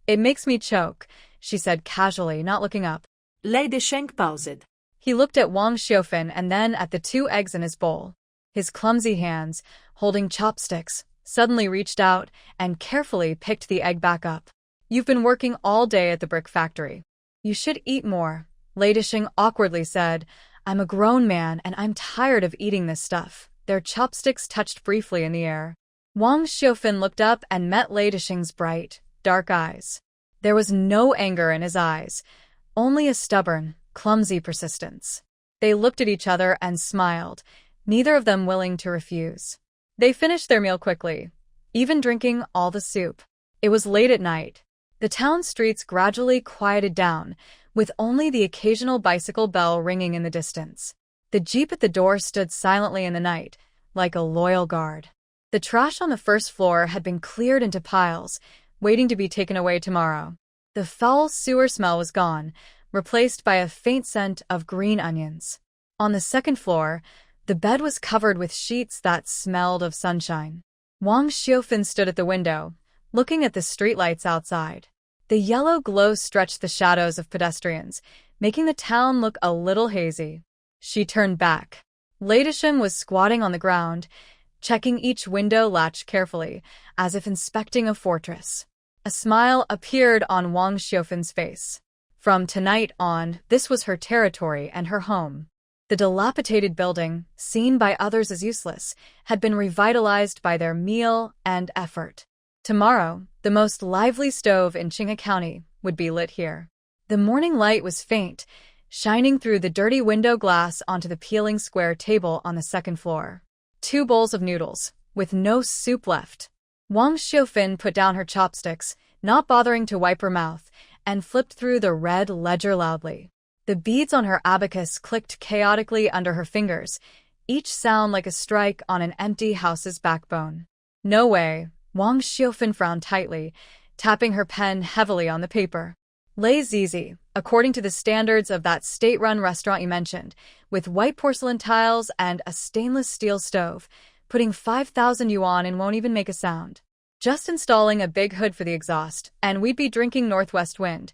It makes me choke," she said casually, not looking up. Lei Dishing paused. He looked at Wang Xiufan and then at the 2 eggs in his bowl. His clumsy hands, holding chopsticks, suddenly reached out and carefully picked the egg back up. "You've been working all day at the brick factory. You should eat more," Lei Dishing awkwardly said. "I'm a grown man and I'm tired of eating this stuff." Their chopsticks touched briefly in the air. Wang Xiufan looked up and met Lei Dishing's bright, dark eyes. There was no anger in his eyes, only a stubborn, clumsy persistence. They looked at each other and smiled, neither of them willing to refuse. They finished their meal quickly, even drinking all the soup. It was late at night. The town streets gradually quieted down, with only the occasional bicycle bell ringing in the distance. The jeep at the door stood silently in the night, like a loyal guard. The trash on the first floor had been cleared into piles, waiting to be taken away tomorrow. The foul sewer smell was gone, replaced by a faint scent of green onions. On the second floor, the bed was covered with sheets that smelled of sunshine. Wang Xiaofan stood at the window, looking at the streetlights outside. The yellow glow stretched the shadows of pedestrians, making the town look a little hazy. She turned back. Retribution was squatting on the ground, checking each window latch carefully, as if inspecting a fortress. A smile appeared on Wang Xiaofan's face. From tonight on, this was her territory and her home. The dilapidated building, seen by others as useless, had been revitalized by their meal and effort. Tomorrow, the most lively stove in Qinghe County would be lit here. The morning light was faint, shining through the dirty window glass onto the peeling square table on the second floor. 2 bowls of noodles, with no soup left. Wang Xiaofan put down her chopsticks, not bothering to wipe her mouth, and flipped through the red ledger loudly. The beads on her abacus clicked chaotically under her fingers, each sound like a strike on an empty house's backbone. No way, Wang Xiaofan frowned tightly, tapping her pen heavily on the paper. Lei Zizi, according to the standards of that state-run restaurant you mentioned, with white porcelain tiles and a stainless steel stove, putting 5,000 yuan in won't even make a sound. Just installing a big hood for the exhaust, and we'd be drinking northwest wind.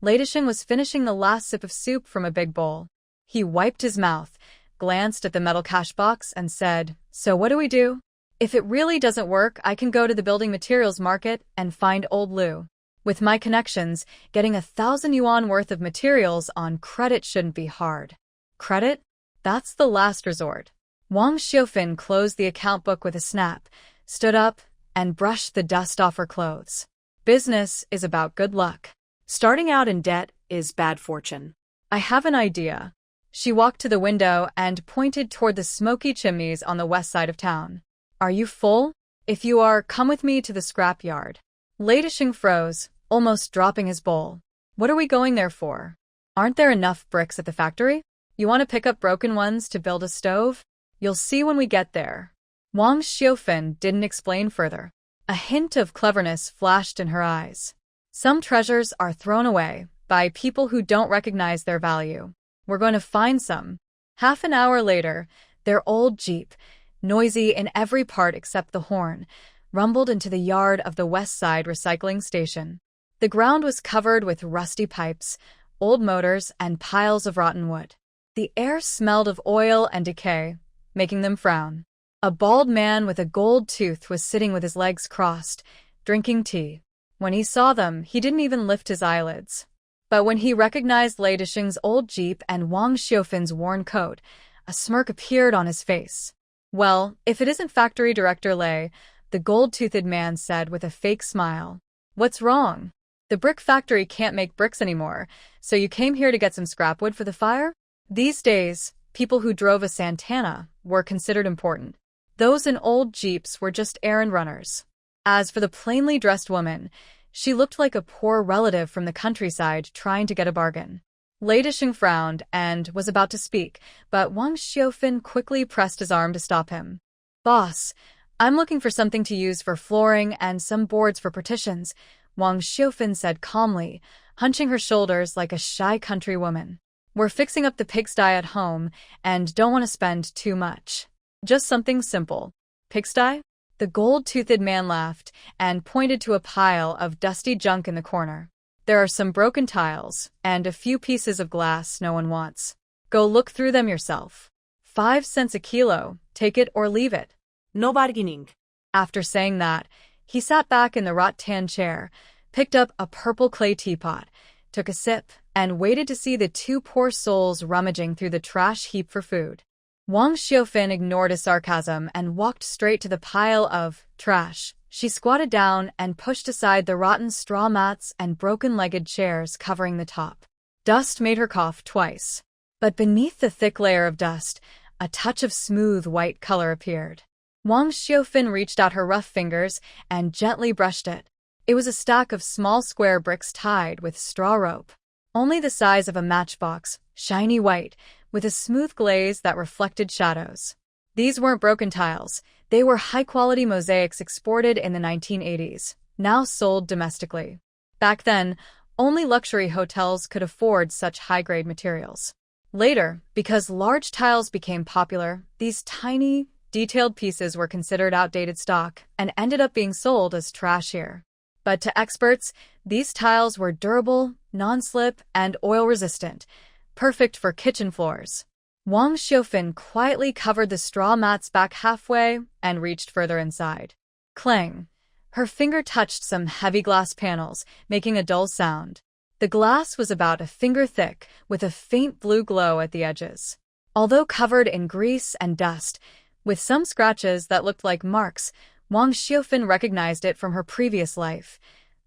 Retribution was finishing the last sip of soup from a big bowl. He wiped his mouth, glanced at the metal cash box, and said, "So what do we do? If it really doesn't work, I can go to the building materials market and find old Lu. With my connections, getting 1,000 yuan worth of materials on credit shouldn't be hard." Credit? That's the last resort. Wang Xiaofan closed the account book with a snap, stood up, and brushed the dust off her clothes. Business is about good luck. Starting out in debt is bad fortune. I have an idea. She walked to the window and pointed toward the smoky chimneys on the west side of town. Are you full? If you are, come with me to the scrap yard. Retribution froze, almost dropping his bowl. What are we going there for? Aren't there enough bricks at the factory? You want to pick up broken ones to build a stove? You'll see when we get there. Wang Xiaofan didn't explain further. A hint of cleverness flashed in her eyes. Some treasures are thrown away by people who don't recognize their value. We're going to find some. Half an hour later, their old jeep, noisy in every part except the horn, rumbled into the yard of the West Side recycling station. The ground was covered with rusty pipes, old motors, and piles of rotten wood. The air smelled of oil and decay, making them frown. A bald man with a gold tooth was sitting with his legs crossed, drinking tea. When he saw them, he didn't even lift his eyelids. But when he recognized Retribution's old jeep and Wang Xiaofan's worn coat, a smirk appeared on his face. "Well, if it isn't Factory Director Lei," the gold-toothed man said with a fake smile. "What's wrong? The brick factory can't make bricks anymore, so you came here to get some scrap wood for the fire?" These days, people who drove a Santana were considered important. Those in old jeeps were just errand runners. As for the plainly dressed woman, she looked like a poor relative from the countryside trying to get a bargain. Retribution frowned and was about to speak, but Wang Xiaofan quickly pressed his arm to stop him. "Boss, I'm looking for something to use for flooring and some boards for partitions," Wang Xiaofan said calmly, hunching her shoulders like a shy country woman. "We're fixing up the pigsty at home and don't want to spend too much. Just something simple." "Pigsty?" The gold-toothed man laughed and pointed to a pile of dusty junk in the corner. "There are some broken tiles and a few pieces of glass no one wants. Go look through them yourself. 5 cents a kilo, take it or leave it." No bargaining. After saying that, he sat back in the rattan chair, picked up a purple clay teapot, took a sip, and waited to see the 2 poor souls rummaging through the trash heap for food. Wang Xiaofan ignored his sarcasm and walked straight to the pile of trash. She squatted down and pushed aside the rotten straw mats and broken-legged chairs covering the top. Dust made her cough twice. But beneath the thick layer of dust, a touch of smooth white color appeared. Wang Xiaofan reached out her rough fingers and gently brushed it. It was a stack of small square bricks tied with straw rope. only the size of a matchbox, shiny white, with a smooth glaze that reflected shadows. These weren't broken tiles. They were high-quality mosaics exported in the 1980s, now sold domestically. Back then, only luxury hotels could afford such high-grade materials. Later, because large tiles became popular, these tiny, detailed pieces were considered outdated stock and ended up being sold as trash here. But to experts, these tiles were durable, non-slip, and oil-resistant, perfect for kitchen floors. Wang Xiufan quietly covered the straw mats back halfway and reached further inside. Clang! Her finger touched some heavy glass panels, making a dull sound. The glass was about a finger thick, with a faint blue glow at the edges. Although covered in grease and dust, with some scratches that looked like marks, Wang Xiufan recognized it from her previous life.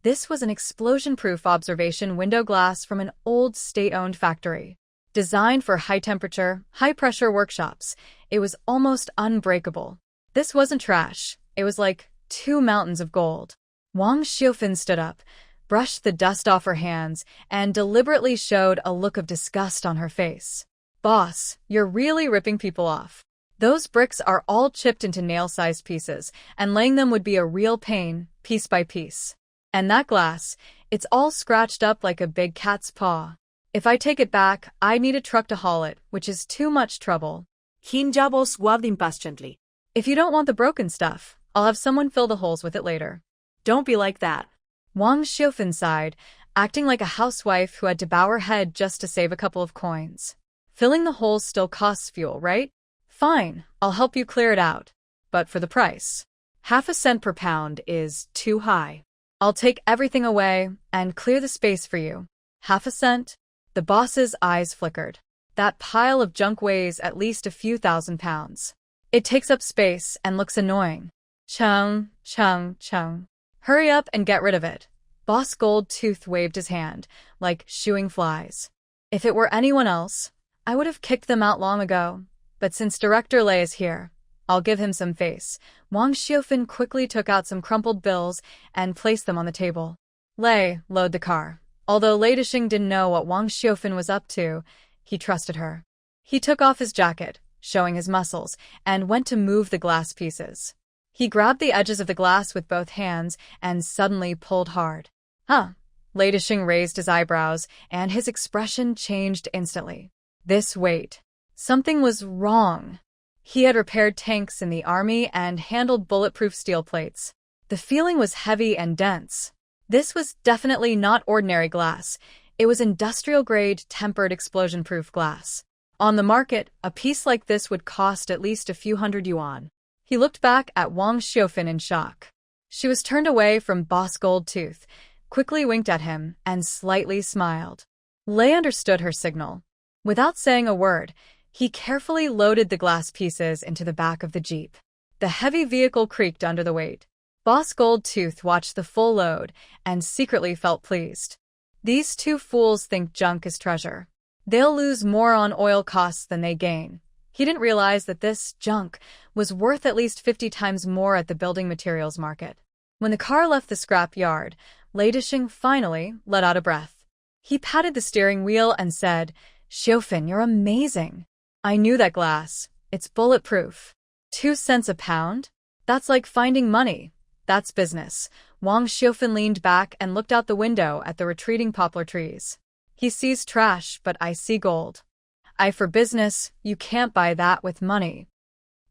This was an explosion-proof observation window glass from an old state-owned factory. Designed for high-temperature, high-pressure workshops, it was almost unbreakable. This wasn't trash. It was like 2 mountains of gold. Wang Xiufan stood up, brushed the dust off her hands, and deliberately showed a look of disgust on her face. Boss, you're really ripping people off. Those bricks are all chipped into nail-sized pieces, and laying them would be a real pain, piece by piece. And that glass, it's all scratched up like a big cat's paw. If I take it back, I need a truck to haul it, which is too much trouble. Hinjabo swabbed impatiently. If you don't want the broken stuff, I'll have someone fill the holes with it later. Don't be like that. Wang Xiufan sighed, acting like a housewife who had to bow her head just to save a couple of coins. Filling the holes still costs fuel, right? Fine, I'll help you clear it out. But for the price. 0.5 cents per pound is too high. I'll take everything away and clear the space for you. 0.5 cents? The boss's eyes flickered. That pile of junk weighs at least a few thousand pounds. It takes up space and looks annoying. Chung, chung, chung. Hurry up and get rid of it. Boss Goldtooth waved his hand, like shooing flies. If it were anyone else, I would have kicked them out long ago. But since Director Lei is here, I'll give him some face. Wang Xiufan quickly took out some crumpled bills and placed them on the table. Lei, load the car. Although Lei Dishing didn't know what Wang Xiufan was up to, he trusted her. He took off his jacket, showing his muscles, and went to move the glass pieces. He grabbed the edges of the glass with both hands and suddenly pulled hard. Huh. Lei Dishing raised his eyebrows, and his expression changed instantly. This weight. Something was wrong. He had repaired tanks in the army and handled bulletproof steel plates. The feeling was heavy and dense. This was definitely not ordinary glass. It was industrial-grade, tempered explosion-proof glass. On the market, a piece like this would cost at least a few hundred yuan. He looked back at Wang Xiufan in shock. She was turned away from Boss Goldtooth, quickly winked at him, and slightly smiled. Lei understood her signal. Without saying a word, he carefully loaded the glass pieces into the back of the Jeep. The heavy vehicle creaked under the weight. Boss Goldtooth watched the full load and secretly felt pleased. These two fools think junk is treasure. They'll lose more on oil costs than they gain. He didn't realize that this junk was worth at least 50 times more at the building materials market. When the car left the scrap yard, Lei Dishing finally let out a breath. He patted the steering wheel and said, "Xiufan, you're amazing. I knew that glass. It's bulletproof. 2 cents a pound? That's like finding money. That's business." Wang Xiufan leaned back and looked out the window at the retreating poplar trees. He sees trash, but I see gold. I for business, you can't buy that with money.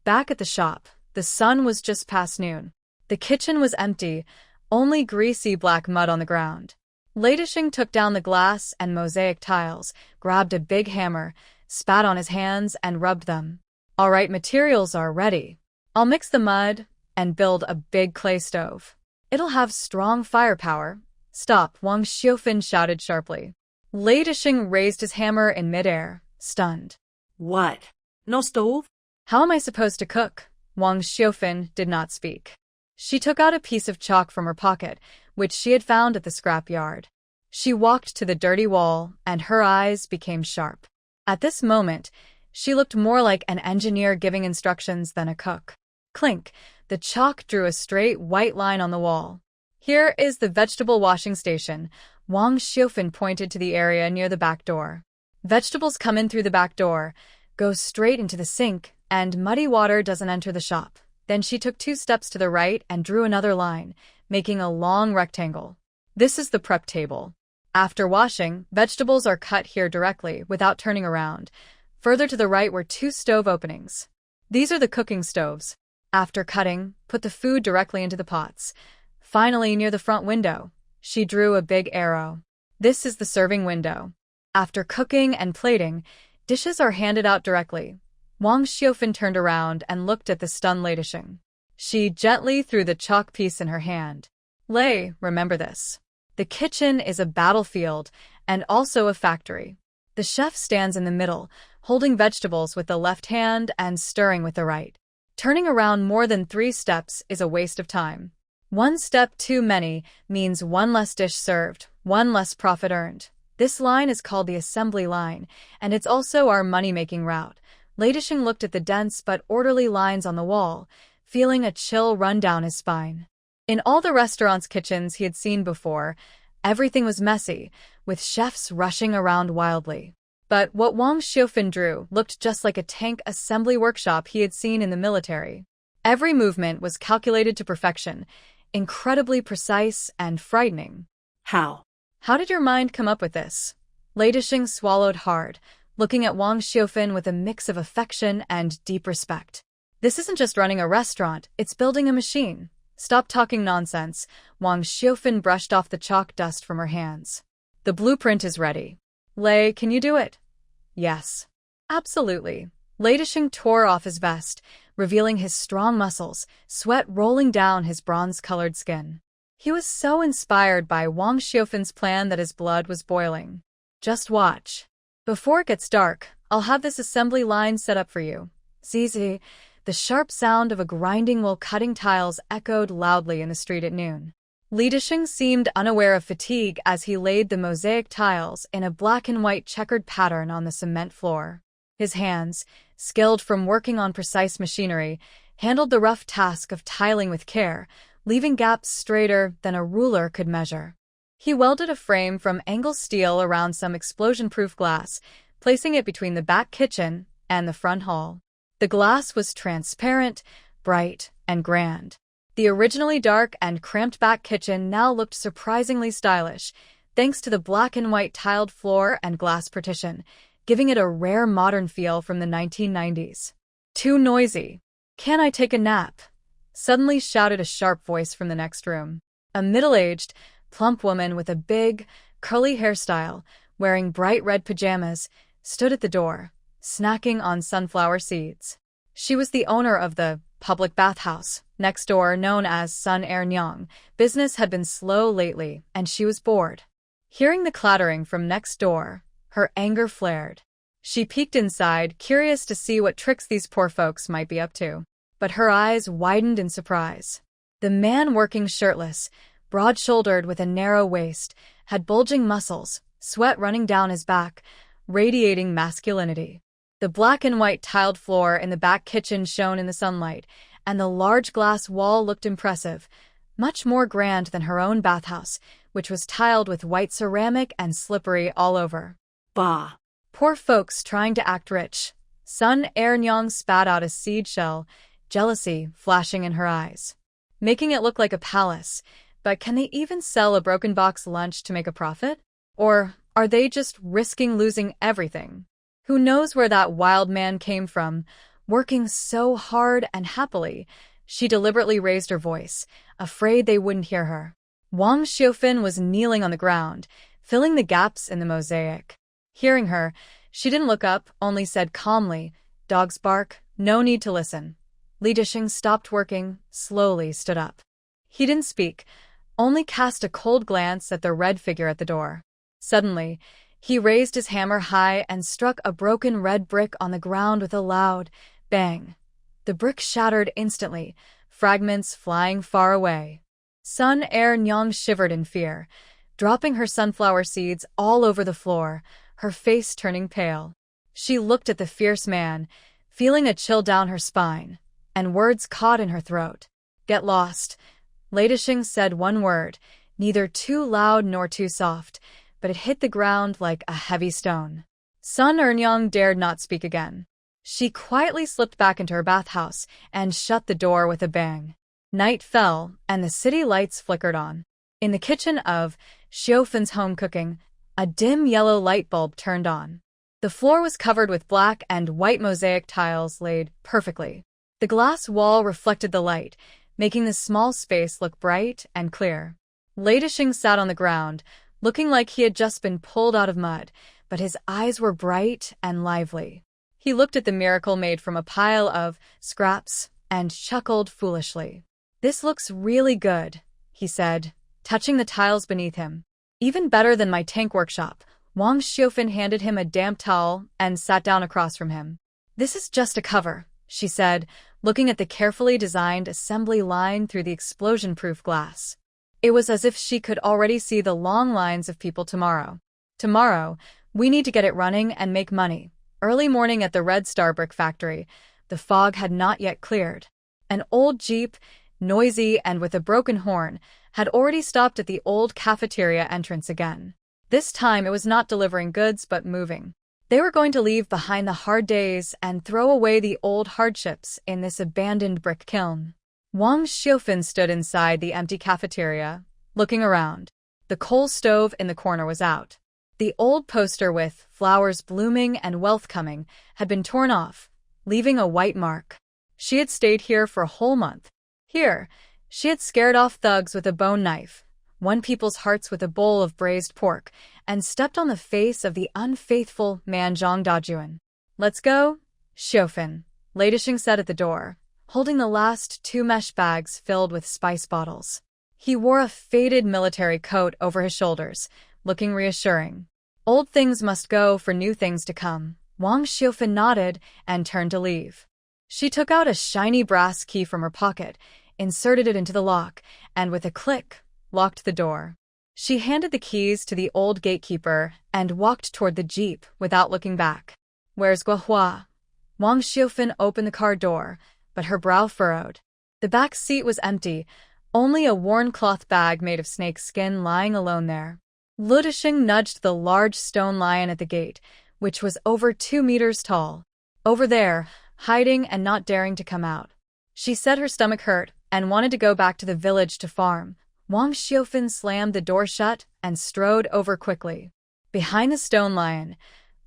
Back at the shop, the sun was just past noon. The kitchen was empty, only greasy black mud on the ground. Lei Dishing took down the glass and mosaic tiles, grabbed a big hammer, spat on his hands, and rubbed them. All right, materials are ready. I'll mix the mud and build a big clay stove. It'll have strong firepower. Stop, Wang Xiufan shouted sharply. Lei Dishing raised his hammer in midair, stunned. What? No stove? How am I supposed to cook? Wang Xiufan did not speak. She took out a piece of chalk from her pocket, which she had found at the scrap yard. She walked to the dirty wall, and her eyes became sharp. At this moment, she looked more like an engineer giving instructions than a cook. Clink, the chalk drew a straight white line on the wall. Here is the vegetable washing station. Wang Xiufan pointed to the area near the back door. Vegetables come in through the back door, go straight into the sink, and muddy water doesn't enter the shop. Then she took 2 steps to the right and drew another line, making a long rectangle. This is the prep table. After washing, vegetables are cut here directly, without turning around. Further to the right were 2 stove openings. These are the cooking stoves. After cutting, put the food directly into the pots. Finally, near the front window, she drew a big arrow. This is the serving window. After cooking and plating, dishes are handed out directly. Wang Xiufan turned around and looked at the stunned Lei Disheng. She gently threw the chalk piece in her hand. Lei, remember this. The kitchen is a battlefield and also a factory. The chef stands in the middle, holding vegetables with the left hand and stirring with the right. Turning around more than 3 steps is a waste of time. 1 step too many means 1 less dish served, 1 less profit earned. This line is called the assembly line, and it's also our money-making route. Lei Disheng looked at the dense but orderly lines on the wall, feeling a chill run down his spine. In all the restaurant's kitchens he had seen before, everything was messy, with chefs rushing around wildly. But what Wang Xiufan drew looked just like a tank assembly workshop he had seen in the military. Every movement was calculated to perfection, incredibly precise and frightening. How did your mind come up with this? Lei Disheng swallowed hard, looking at Wang Xiufan with a mix of affection and deep respect. This isn't just running a restaurant, it's building a machine. Stop talking nonsense. Wang Xiufan brushed off the chalk dust from her hands. The blueprint is ready. Lei, can you do it? Yes. Absolutely. Lei Disheng tore off his vest, revealing his strong muscles, sweat rolling down his bronze-colored skin. He was so inspired by Wang Xiufan's plan that his blood was boiling. Just watch. Before it gets dark, I'll have this assembly line set up for you. Zizi, the sharp sound of a grinding while cutting tiles echoed loudly in the street at noon. Lei Disheng seemed unaware of fatigue as he laid the mosaic tiles in a black and white checkered pattern on the cement floor. His hands, skilled from working on precise machinery, handled the rough task of tiling with care, leaving gaps straighter than a ruler could measure. He welded a frame from angle steel around some explosion-proof glass, placing it between the back kitchen and the front hall. The glass was transparent, bright, and grand. The originally dark and cramped back kitchen now looked surprisingly stylish, thanks to the black and white tiled floor and glass partition, giving it a rare modern feel from the 1990s. Too noisy. Can I take a nap? Suddenly shouted a sharp voice from the next room. A middle-aged, plump woman with a big, curly hairstyle, wearing bright red pajamas, stood at the door, snacking on sunflower seeds. She was the owner of the public bathhouse next door, known as Sun Air Nyang. Business had been slow lately, and she was bored. Hearing the clattering from next door, her anger flared. She peeked inside, curious to see what tricks these poor folks might be up to. But her eyes widened in surprise. The man working shirtless, broad-shouldered with a narrow waist, had bulging muscles, sweat running down his back, radiating masculinity. The black and white tiled floor in the back kitchen shone in the sunlight, and the large glass wall looked impressive, much more grand than her own bathhouse, which was tiled with white ceramic and slippery all over. Bah! Poor folks trying to act rich. Sun Air Nyang spat out a seed shell, jealousy flashing in her eyes. Making it look like a palace, but can they even sell a broken box lunch to make a profit? Or are they just risking losing everything? Who knows where that wild man came from, working so hard and happily? She deliberately raised her voice, afraid they wouldn't hear her. Wang Xiufan was kneeling on the ground, filling the gaps in the mosaic. Hearing her, she didn't look up, only said calmly, "Dogs bark, no need to listen." Lei Disheng stopped working, slowly stood up. He didn't speak, only cast a cold glance at the red figure at the door. Suddenly, he raised his hammer high and struck a broken red brick on the ground with a loud bang. The brick shattered instantly, fragments flying far away. Sun Air Nyang shivered in fear, dropping her sunflower seeds all over the floor, her face turning pale. She looked at the fierce man, feeling a chill down her spine, and words caught in her throat. "Get lost." Lei Dishing said one word, neither too loud nor too soft, but it hit the ground like a heavy stone. Sun Earnyang dared not speak again. She quietly slipped back into her bathhouse and shut the door with a bang. Night fell, and the city lights flickered on. In the kitchen of Xiufan's home cooking, a dim yellow light bulb turned on. The floor was covered with black and white mosaic tiles laid perfectly. The glass wall reflected the light, making the small space look bright and clear. Lei Dishing sat on the ground, looking like he had just been pulled out of mud, but his eyes were bright and lively. He looked at the miracle made from a pile of scraps and chuckled foolishly. "This looks really good," he said, touching the tiles beneath him. "Even better than my tank workshop." Wang Xiufan handed him a damp towel and sat down across from him. "This is just a cover," she said, looking at the carefully designed assembly line through the explosion-proof glass. It was as if she could already see the long lines of people tomorrow. "Tomorrow, we need to get it running and make money." Early morning at the Red Star Brick Factory, the fog had not yet cleared. An old jeep, noisy and with a broken horn, had already stopped at the old cafeteria entrance again. This time it was not delivering goods but moving. They were going to leave behind the hard days and throw away the old hardships in this abandoned brick kiln. Wang Xiufan stood inside the empty cafeteria, looking around. The coal stove in the corner was out. The old poster with flowers blooming and wealth coming had been torn off, leaving a white mark. She had stayed here for a whole month. Here, she had scared off thugs with a bone knife, won people's hearts with a bowl of braised pork, and stepped on the face of the unfaithful Manzhong Dajuan. "Let's go, Xiufan," Lei Dishing said at the door, holding the last 2 mesh bags filled with spice bottles. He wore a faded military coat over his shoulders, looking reassuring. "Old things must go for new things to come." Wang Xiufan nodded and turned to leave. She took out a shiny brass key from her pocket, inserted it into the lock, and with a click, locked the door. She handed the keys to the old gatekeeper and walked toward the jeep without looking back. "Where's Guohua?" Wang Xiufan opened the car door, but her brow furrowed. The back seat was empty, only a worn cloth bag made of snake skin lying alone there. Lei Dishing nudged the large stone lion at the gate, which was over 2 meters tall. Over there, hiding and not daring to come out. She said her stomach hurt and wanted to go back to the village to farm. Wang Xiufan slammed the door shut and strode over quickly. Behind the stone lion,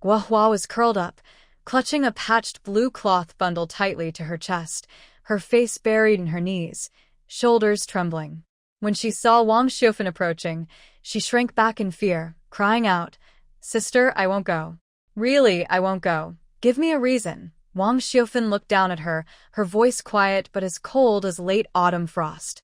Guohua was curled up, clutching a patched blue cloth bundle tightly to her chest, her face buried in her knees, shoulders trembling. When she saw Wang Xiufan approaching, she shrank back in fear, crying out, "Sister, I won't go. Really, I won't go. Give me a reason." Wang Xiufan looked down at her, her voice quiet but as cold as late autumn frost.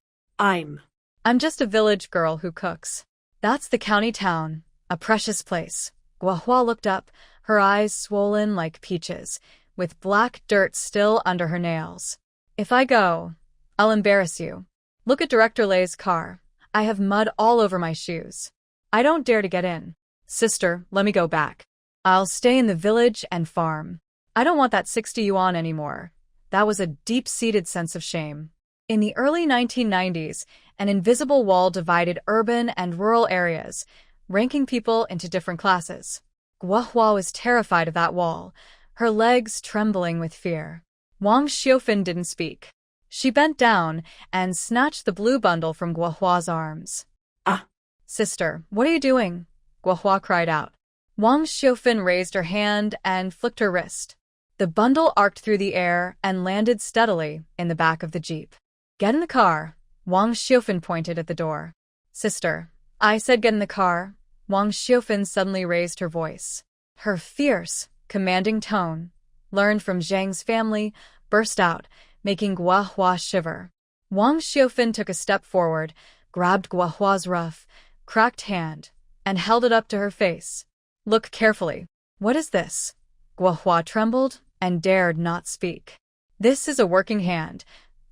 I'm just a village girl who cooks. That's the county town, a precious place." Guohua looked up, her eyes swollen like peaches, with black dirt still under her nails. "If I go, I'll embarrass you. Look at Director Lei's car. I have mud all over my shoes. I don't dare to get in. Sister, let me go back. I'll stay in the village and farm. I don't want that 60 yuan anymore." That was a deep-seated sense of shame. In the early 1990s, an invisible wall divided urban and rural areas, ranking people into different classes. Guohua was terrified of that wall, her legs trembling with fear. Wang Xiufan didn't speak. She bent down and snatched the blue bundle from Guohua's arms. "Ah! Sister, what are you doing?" Guohua cried out. Wang Xiufan raised her hand and flicked her wrist. The bundle arced through the air and landed steadily in the back of the jeep. "Get in the car." Wang Xiufan pointed at the door. "Sister, I said get in the car." Wang Xiufan suddenly raised her voice. Her fierce, commanding tone, learned from Zhang's family, burst out, making Guohua shiver. Wang Xiufan took a step forward, grabbed Guohua's rough, cracked hand, and held it up to her face. "Look carefully." "What is this?" Guohua trembled and dared not speak. "This is a working hand,"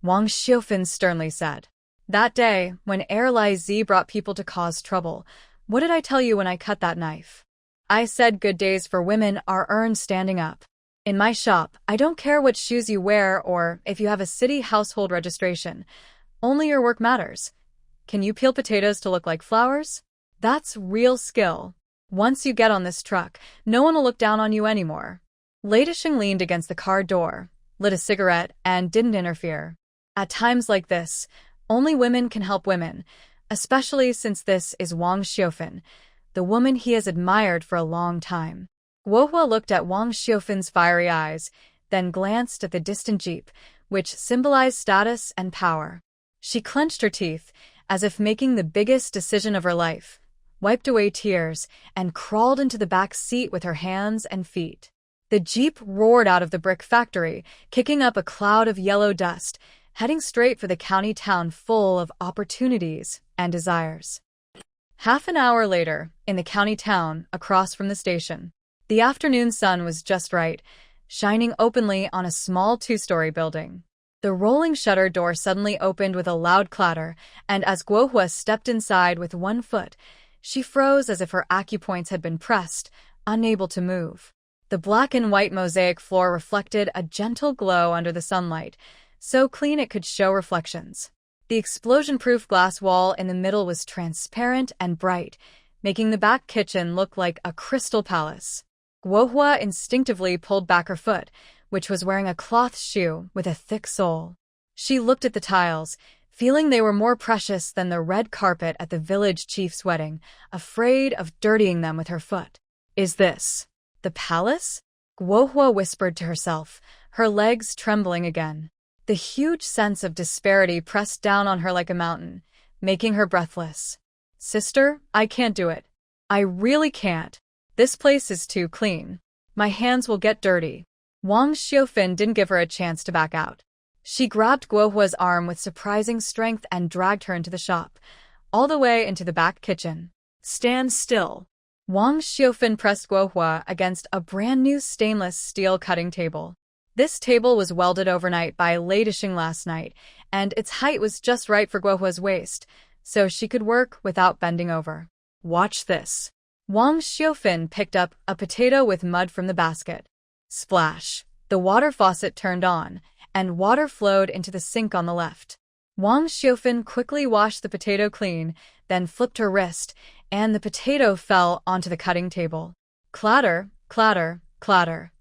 Wang Xiufan sternly said. "That day, when Lai Z brought people to cause trouble, what did I tell you when I cut that knife? I said good days for women are earned standing up. In my shop, I don't care what shoes you wear or if you have a city household registration. Only your work matters. Can you peel potatoes to look like flowers? That's real skill. Once you get on this truck, no one will look down on you anymore. Lady Sheng leaned against the car door, lit a cigarette, and didn't interfere. At times like this, only women can help women, especially since this is Wang Xiufan, the woman he has admired for a long time. Guohua looked at Wang Xiufan's fiery eyes, then glanced at the distant jeep, which symbolized status and power. She clenched her teeth, as if making the biggest decision of her life, wiped away tears, and crawled into the back seat with her hands and feet. The jeep roared out of the brick factory, kicking up a cloud of yellow dust, heading straight for the county town full of opportunities and desires. Half an hour later, in the county town across from the station, the afternoon sun was just right, shining openly on a small two-story building. The rolling shutter door suddenly opened with a loud clatter, and as Guohua stepped inside with one foot, she froze as if her acupoints had been pressed, unable to move. The black and white mosaic floor reflected a gentle glow under the sunlight, so clean it could show reflections. The explosion-proof glass wall in the middle was transparent and bright, making the back kitchen look like a crystal palace. Guohua instinctively pulled back her foot, which was wearing a cloth shoe with a thick sole. She looked at the tiles, feeling they were more precious than the red carpet at the village chief's wedding, afraid of dirtying them with her foot. Is this the palace? Guohua whispered to herself, her legs trembling again. The huge sense of disparity pressed down on her like a mountain, making her breathless. Sister, I can't do it. I really can't. This place is too clean. My hands will get dirty. Wang Xiufan didn't give her a chance to back out. She grabbed Guohua's arm with surprising strength and dragged her into the shop, all the way into the back kitchen. Stand still. Wang Xiufan pressed Guohua against a brand-new stainless steel cutting table. This table was welded overnight by Lady Sheng last night, and its height was just right for Guohua's waist, so she could work without bending over. Watch this. Wang Xiufan picked up a potato with mud from the basket. Splash! The water faucet turned on, and water flowed into the sink on the left. Wang Xiufan quickly washed the potato clean, then flipped her wrist, and the potato fell onto the cutting table. Clatter, clatter, clatter.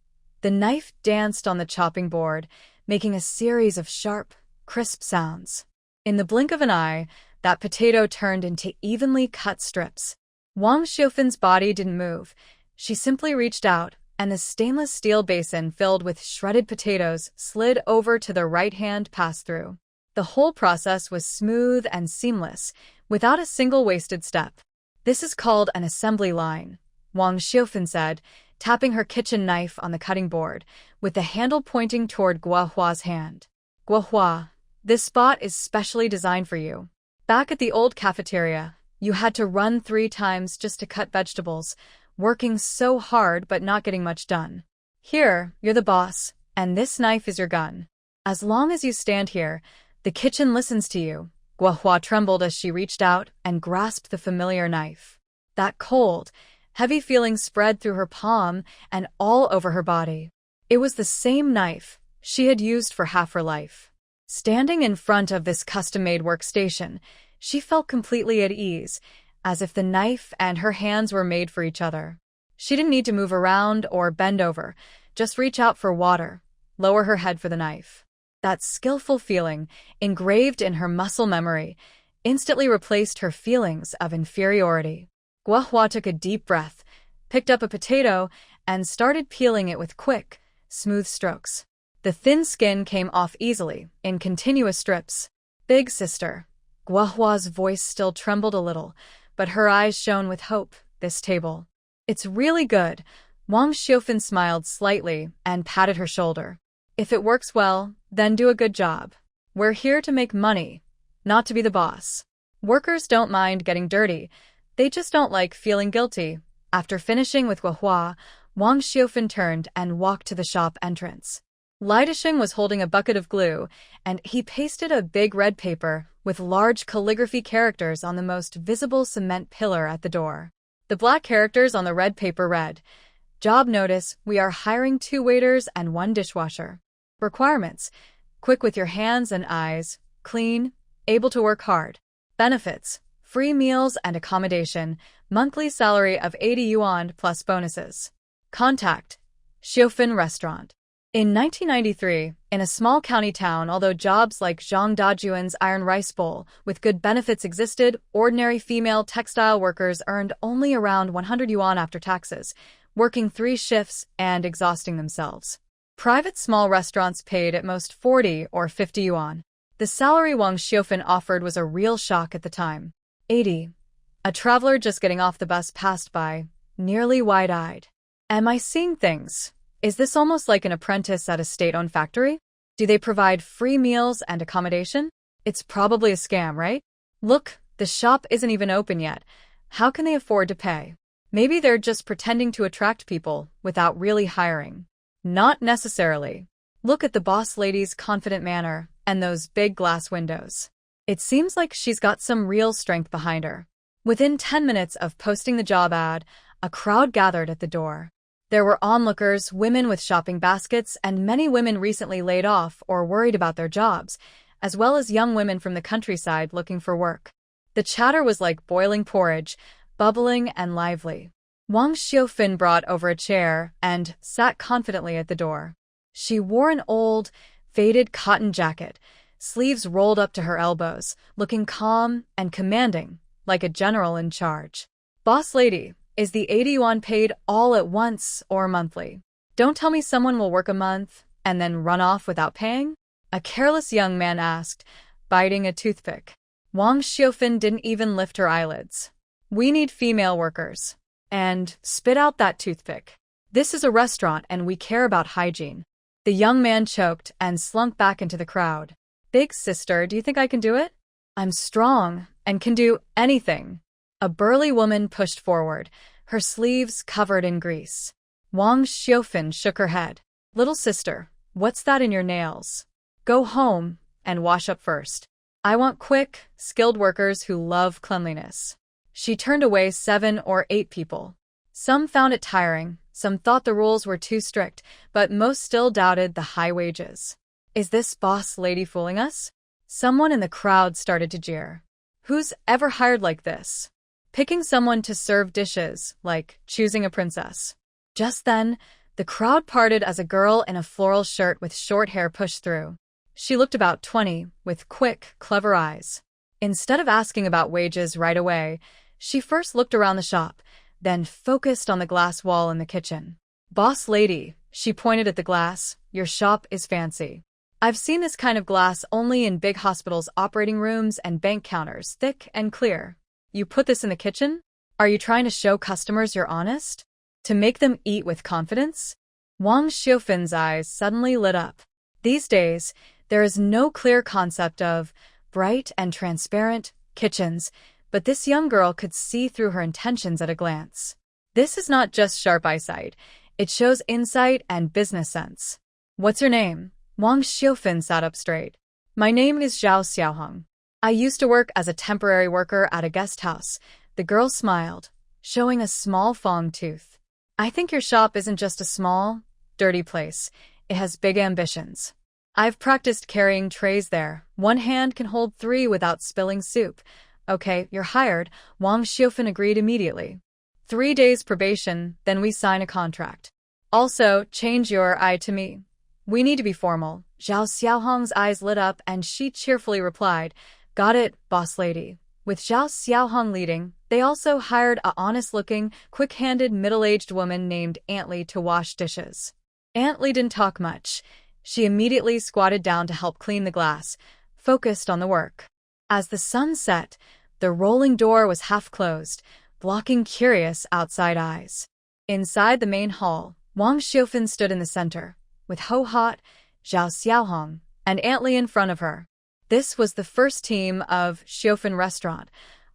The knife danced on the chopping board, making a series of sharp, crisp sounds. In the blink of an eye, that potato turned into evenly cut strips. Wang Xiufan's body didn't move. She simply reached out, and the stainless steel basin filled with shredded potatoes slid over to the right-hand pass-through. The whole process was smooth and seamless, without a single wasted step. This is called an assembly line, Wang Xiufan said, tapping her kitchen knife on the cutting board, with the handle pointing toward Guohua's hand. Guohua, this spot is specially designed for you. Back at the old cafeteria, you had to run 3 times just to cut vegetables, working so hard but not getting much done. Here, you're the boss, and this knife is your gun. As long as you stand here, the kitchen listens to you. Guohua trembled as she reached out and grasped the familiar knife. That cold, heavy feeling spread through her palm and all over her body. It was the same knife she had used for half her life. Standing in front of this custom-made workstation, she felt completely at ease, as if the knife and her hands were made for each other. She didn't need to move around or bend over, just reach out for water, lower her head for the knife. That skillful feeling, engraved in her muscle memory, instantly replaced her feelings of inferiority. Guohua took a deep breath, picked up a potato, and started peeling it with quick, smooth strokes. The thin skin came off easily, in continuous strips. Big sister. Guohua's voice still trembled a little, but her eyes shone with hope. This table. It's really good. Wang Xiufan smiled slightly and patted her shoulder. If it works well, then do a good job. We're here to make money, not to be the boss. Workers don't mind getting dirty. They just don't like feeling guilty. After finishing with Guohua, Wang Xiufan turned and walked to the shop entrance. Lady Sheng was holding a bucket of glue, and he pasted a big red paper with large calligraphy characters on the most visible cement pillar at the door. The black characters on the red paper read, "Job notice, we are hiring 2 waiters and 1 dishwasher. Requirements: quick with your hands and eyes, clean, able to work hard. Benefits: free meals and accommodation, monthly salary of 80 yuan plus bonuses. Contact: Xiufan Restaurant. In 1993, in a small county town, although jobs like Zhang Dajuan's Iron Rice Bowl with good benefits existed, ordinary female textile workers earned only around 100 yuan after taxes, working 3 shifts and exhausting themselves. Private small restaurants paid at most 40 or 50 yuan. The salary Wang Xiufan offered was a real shock at the time. 80. A traveler just getting off the bus passed by, nearly wide-eyed. Am I seeing things? Is this almost like an apprentice at a state-owned factory? Do they provide free meals and accommodation? It's probably a scam, right? Look, the shop isn't even open yet. How can they afford to pay? Maybe they're just pretending to attract people without really hiring. Not necessarily. Look at the boss lady's confident manner and those big glass windows. It seems like she's got some real strength behind her. Within 10 minutes of posting the job ad, a crowd gathered at the door. There were onlookers, women with shopping baskets, and many women recently laid off or worried about their jobs, as well as young women from the countryside looking for work. The chatter was like boiling porridge, bubbling and lively. Wang Xiufan brought over a chair and sat confidently at the door. She wore an old, faded cotton jacket, sleeves rolled up to her elbows, looking calm and commanding, like a general in charge. Boss lady, is the 80 yuan paid all at once or monthly? Don't tell me someone will work a month and then run off without paying? A careless young man asked, biting a toothpick. Wang Xiufan didn't even lift her eyelids. We need female workers. And spit out that toothpick. This is a restaurant and we care about hygiene. The young man choked and slunk back into the crowd. Big sister, do you think I can do it? I'm strong and can do anything. A burly woman pushed forward, her sleeves covered in grease. Wang Xiufan shook her head. Little sister, what's that in your nails? Go home and wash up first. I want quick, skilled workers who love cleanliness. She turned away 7 or 8 people. Some found it tiring, some thought the rules were too strict, but most still doubted the high wages. Is this boss lady fooling us? Someone in the crowd started to jeer. Who's ever hired like this? Picking someone to serve dishes, like choosing a princess. Just then, the crowd parted as a girl in a floral shirt with short hair pushed through. She looked about 20, with quick, clever eyes. Instead of asking about wages right away, she first looked around the shop, then focused on the glass wall in the kitchen. Boss lady, she pointed at the glass, your shop is fancy. I've seen this kind of glass only in big hospitals' operating rooms and bank counters, thick and clear. You put this in the kitchen? Are you trying to show customers you're honest? To make them eat with confidence? Wang Xiufan's eyes suddenly lit up. These days, there is no clear concept of bright and transparent kitchens, but this young girl could see through her intentions at a glance. This is not just sharp eyesight. It shows insight and business sense. What's your name? Wang Xiufan sat up straight. My name is Zhao Xiaohong. I used to work as a temporary worker at a guest house. The girl smiled, showing a small fong tooth. I think your shop isn't just a small, dirty place. It has big ambitions. I've practiced carrying trays there. One hand can hold 3 without spilling soup. Okay, you're hired. Wang Xiufan agreed immediately. 3 days probation, then we sign a contract. Also, change your I to me. We need to be formal. Zhao Xiaohong's eyes lit up and she cheerfully replied, Got it, boss lady. With Zhao Xiaohong leading, they also hired a honest-looking, quick-handed middle-aged woman named Aunt Li to wash dishes. Aunt Li didn't talk much. She immediately squatted down to help clean the glass, focused on the work. As the sun set, the rolling door was half-closed, blocking curious outside eyes. Inside the main hall, Wang Xiufan stood in the center, with Ho Hot, Zhao Xiaohong, and Aunt Li in front of her. This was the first team of Xiufan Restaurant.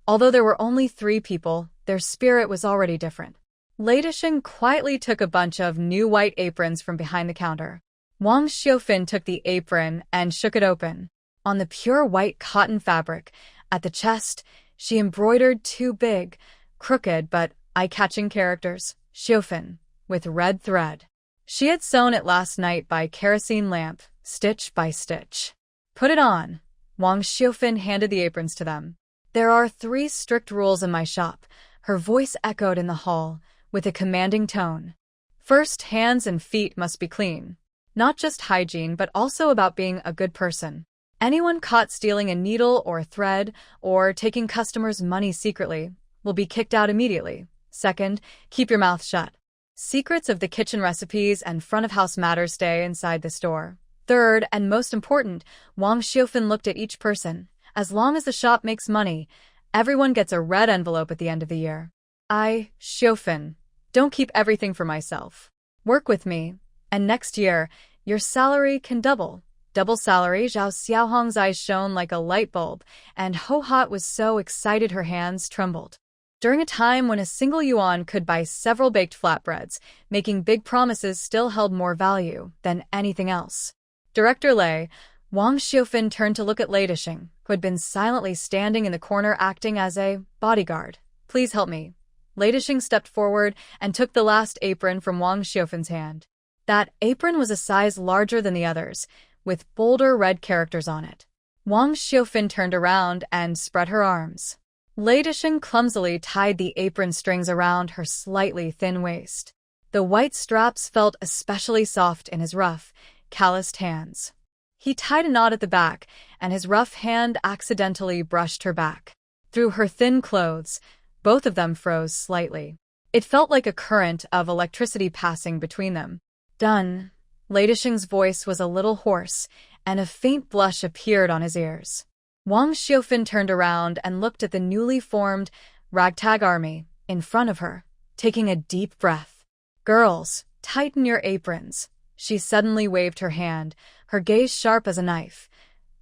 Although there were only 3 people, their spirit was already different. Lei Disheng quietly took a bunch of new white aprons from behind the counter. Wang Xiufan took the apron and shook it open. On the pure white cotton fabric, at the chest, she embroidered 2 big, crooked but eye-catching characters, Xiufan, with red thread. She had sewn it last night by kerosene lamp, stitch by stitch. Put it on. Wang Xiufan handed the aprons to them. There are 3 strict rules in my shop. Her voice echoed in the hall, with a commanding tone. First, hands and feet must be clean. Not just hygiene, but also about being a good person. Anyone caught stealing a needle or a thread, or taking customers' money secretly, will be kicked out immediately. Second, keep your mouth shut. Secrets of the kitchen recipes and front-of-house matters stay inside the store. Third, and most important, Wang Xiufan looked at each person. As long as the shop makes money, everyone gets a red envelope at the end of the year. I, Xiufan, don't keep everything for myself. Work with me, and next year, your salary can double. Double salary. Zhao Xiaohong's eyes shone like a light bulb, and Ho Hot was so excited her hands trembled. During a time when a single yuan could buy several baked flatbreads, making big promises still held more value than anything else. Director Lei, Wang Xiufan turned to look at Lei Dishing, who had been silently standing in the corner acting as a bodyguard. Please help me. Lei Dishing stepped forward and took the last apron from Wang Xiufan's hand. That apron was a size larger than the others, with bolder red characters on it. Wang Xiufan turned around and spread her arms. Lei Dishing clumsily tied the apron strings around her slightly thin waist. The white straps felt especially soft in his rough, calloused hands. He tied a knot at the back, and his rough hand accidentally brushed her back. Through her thin clothes, both of them froze slightly. It felt like a current of electricity passing between them. Done. Lei Dishing's voice was a little hoarse, and a faint blush appeared on his ears. Wang Xiufan turned around and looked at the newly formed ragtag army in front of her, taking a deep breath. Girls, tighten your aprons. She suddenly waved her hand, her gaze sharp as a knife.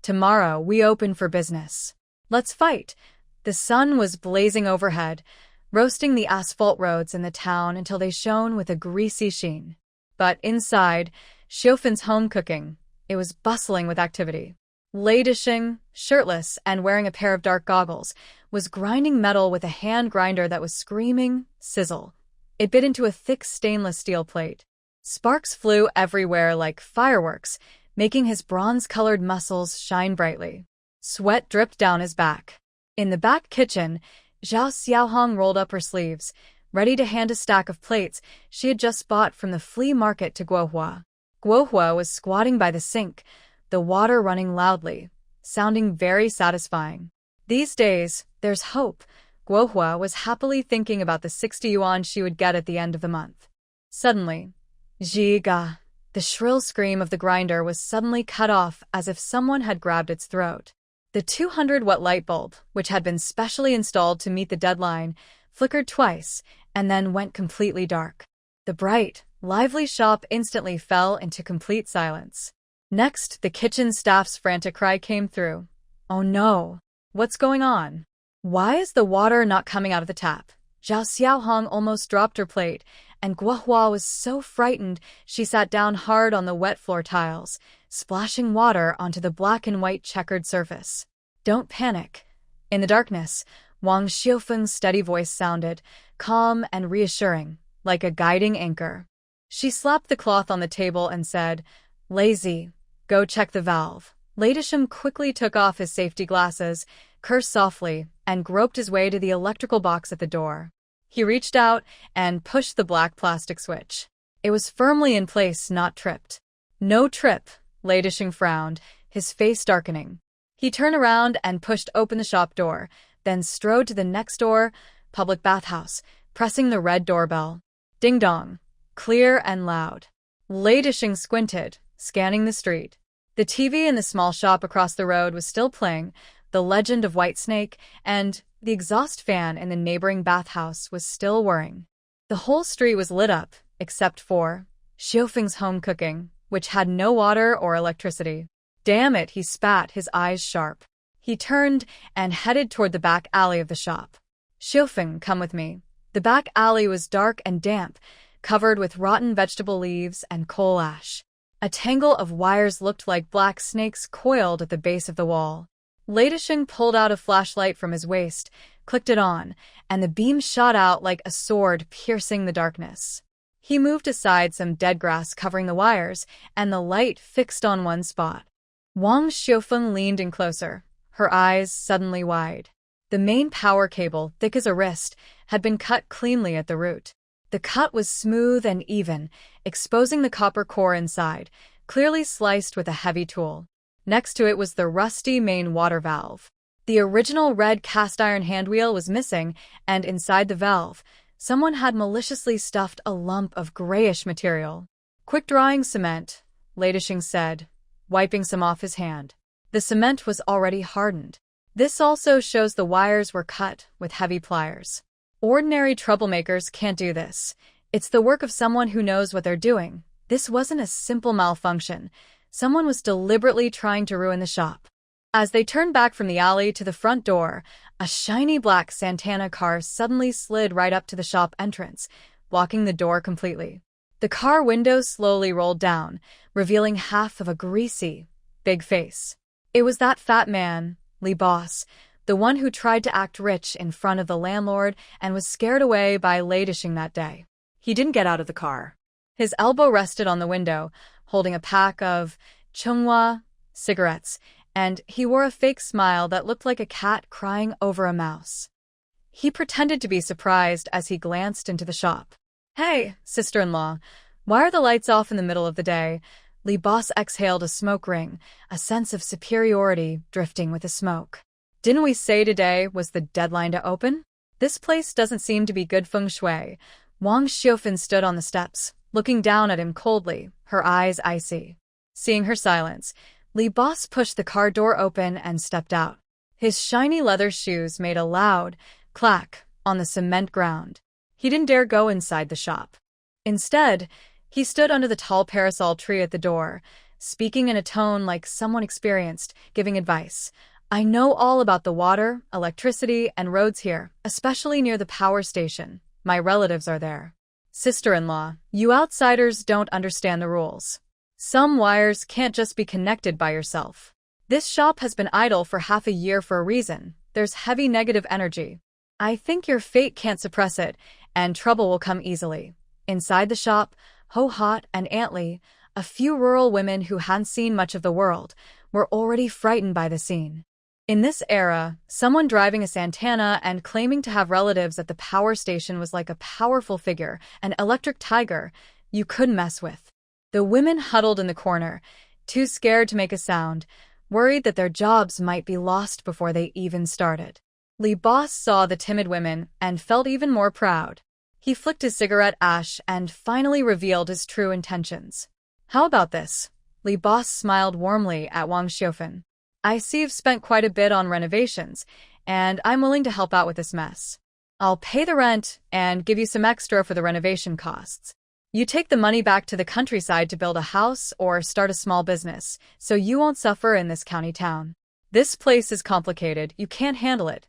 Tomorrow we open for business. Let's fight. The sun was blazing overhead, roasting the asphalt roads in the town until they shone with a greasy sheen. But inside, Xiufan's home cooking, it was bustling with activity. Lei Dishing, shirtless and wearing a pair of dark goggles, was grinding metal with a hand grinder that was screaming, sizzle. It bit into a thick stainless steel plate. Sparks flew everywhere like fireworks, making his bronze-colored muscles shine brightly. Sweat dripped down his back. In the back kitchen, Zhao Xiaohong rolled up her sleeves, ready to hand a stack of plates she had just bought from the flea market to Guohua. Guohua was squatting by the sink, the water running loudly, sounding very satisfying. These days, there's hope. Guohua was happily thinking about the 60 yuan she would get at the end of the month. Suddenly, Zhiga, the shrill scream of the grinder was suddenly cut off as if someone had grabbed its throat. The 200-watt light bulb, which had been specially installed to meet the deadline, flickered twice and then went completely dark. The bright, lively shop instantly fell into complete silence. Next, the kitchen staff's frantic cry came through. Oh no! What's going on? Why is the water not coming out of the tap? Zhao Xiaohong almost dropped her plate, and Guohua was so frightened she sat down hard on the wet floor tiles, splashing water onto the black and white checkered surface. Don't panic. In the darkness, Wang Xiufan's steady voice sounded, calm and reassuring, like a guiding anchor. She slapped the cloth on the table and said, Lazy, go check the valve. Lei Dishing quickly took off his safety glasses, cursed softly, and groped his way to the electrical box at the door. He reached out and pushed the black plastic switch. It was firmly in place, not tripped. No trip, Lei Dishing frowned, his face darkening. He turned around and pushed open the shop door, then strode to the next door, public bathhouse, pressing the red doorbell. Ding dong, clear and loud. Lei Dishing squinted, scanning the street. The TV in the small shop across the road was still playing, The Legend of White Snake, and the exhaust fan in the neighboring bathhouse was still whirring. The whole street was lit up, except for Xiufan's home cooking, which had no water or electricity. Damn it, he spat, his eyes sharp. He turned and headed toward the back alley of the shop. Xiufan, come with me. The back alley was dark and damp, covered with rotten vegetable leaves and coal ash. A tangle of wires looked like black snakes coiled at the base of the wall. Lei Dishing pulled out a flashlight from his waist, clicked it on, and the beam shot out like a sword piercing the darkness. He moved aside some dead grass covering the wires, and the light fixed on one spot. Wang Xiufan leaned in closer, her eyes suddenly wide. The main power cable, thick as a wrist, had been cut cleanly at the root. The cut was smooth and even, exposing the copper core inside, clearly sliced with a heavy tool. Next to it was the rusty main water valve. The original red cast-iron handwheel was missing, and inside the valve, someone had maliciously stuffed a lump of grayish material. "Quick-drying cement," Ladishing said, wiping some off his hand. The cement was already hardened. This also shows the wires were cut with heavy pliers. Ordinary troublemakers can't do this. It's the work of someone who knows what they're doing. This wasn't a simple malfunction. Someone was deliberately trying to ruin the shop. As they turned back from the alley to the front door, a shiny black Santana car suddenly slid right up to the shop entrance, blocking the door completely. The car window slowly rolled down, revealing half of a greasy, big face. It was that fat man, Lee Boss, the one who tried to act rich in front of the landlord and was scared away by Ladishing that day. He didn't get out of the car. His elbow rested on the window, holding a pack of manhwa cigarettes, and he wore a fake smile that looked like a cat crying over a mouse. He pretended to be surprised as he glanced into the shop. "Hey, sister-in-law, why are the lights off in the middle of the day?" Lee Boss exhaled a smoke ring, a sense of superiority drifting with the smoke. "Didn't we say today was the deadline to open? This place doesn't seem to be good feng shui." Wang Xiufan stood on the steps, looking down at him coldly, her eyes icy. Seeing her silence, Lee Boss pushed the car door open and stepped out. His shiny leather shoes made a loud clack on the cement ground. He didn't dare go inside the shop. Instead, he stood under the tall parasol tree at the door, speaking in a tone like someone experienced, giving advice. "I know all about the water, electricity, and roads here, especially near the power station. My relatives are there. Sister-in-law, you outsiders don't understand the rules. Some wires can't just be connected by yourself. This shop has been idle for half a year for a reason. There's heavy negative energy. I think your fate can't suppress it, and trouble will come easily." Inside the shop, Ho-Hot and Aunt Lee, a few rural women who hadn't seen much of the world, were already frightened by the scene. In this era, someone driving a Santana and claiming to have relatives at the power station was like a powerful figure, an electric tiger you couldn't mess with. The women huddled in the corner, too scared to make a sound, worried that their jobs might be lost before they even started. Lee Boss saw the timid women and felt even more proud. He flicked his cigarette ash and finally revealed his true intentions. "How about this?" Lee Boss smiled warmly at Wang Xiufan. "I see you've spent quite a bit on renovations, and I'm willing to help out with this mess. I'll pay the rent and give you some extra for the renovation costs. You take the money back to the countryside to build a house or start a small business, so you won't suffer in this county town. This place is complicated, you can't handle it.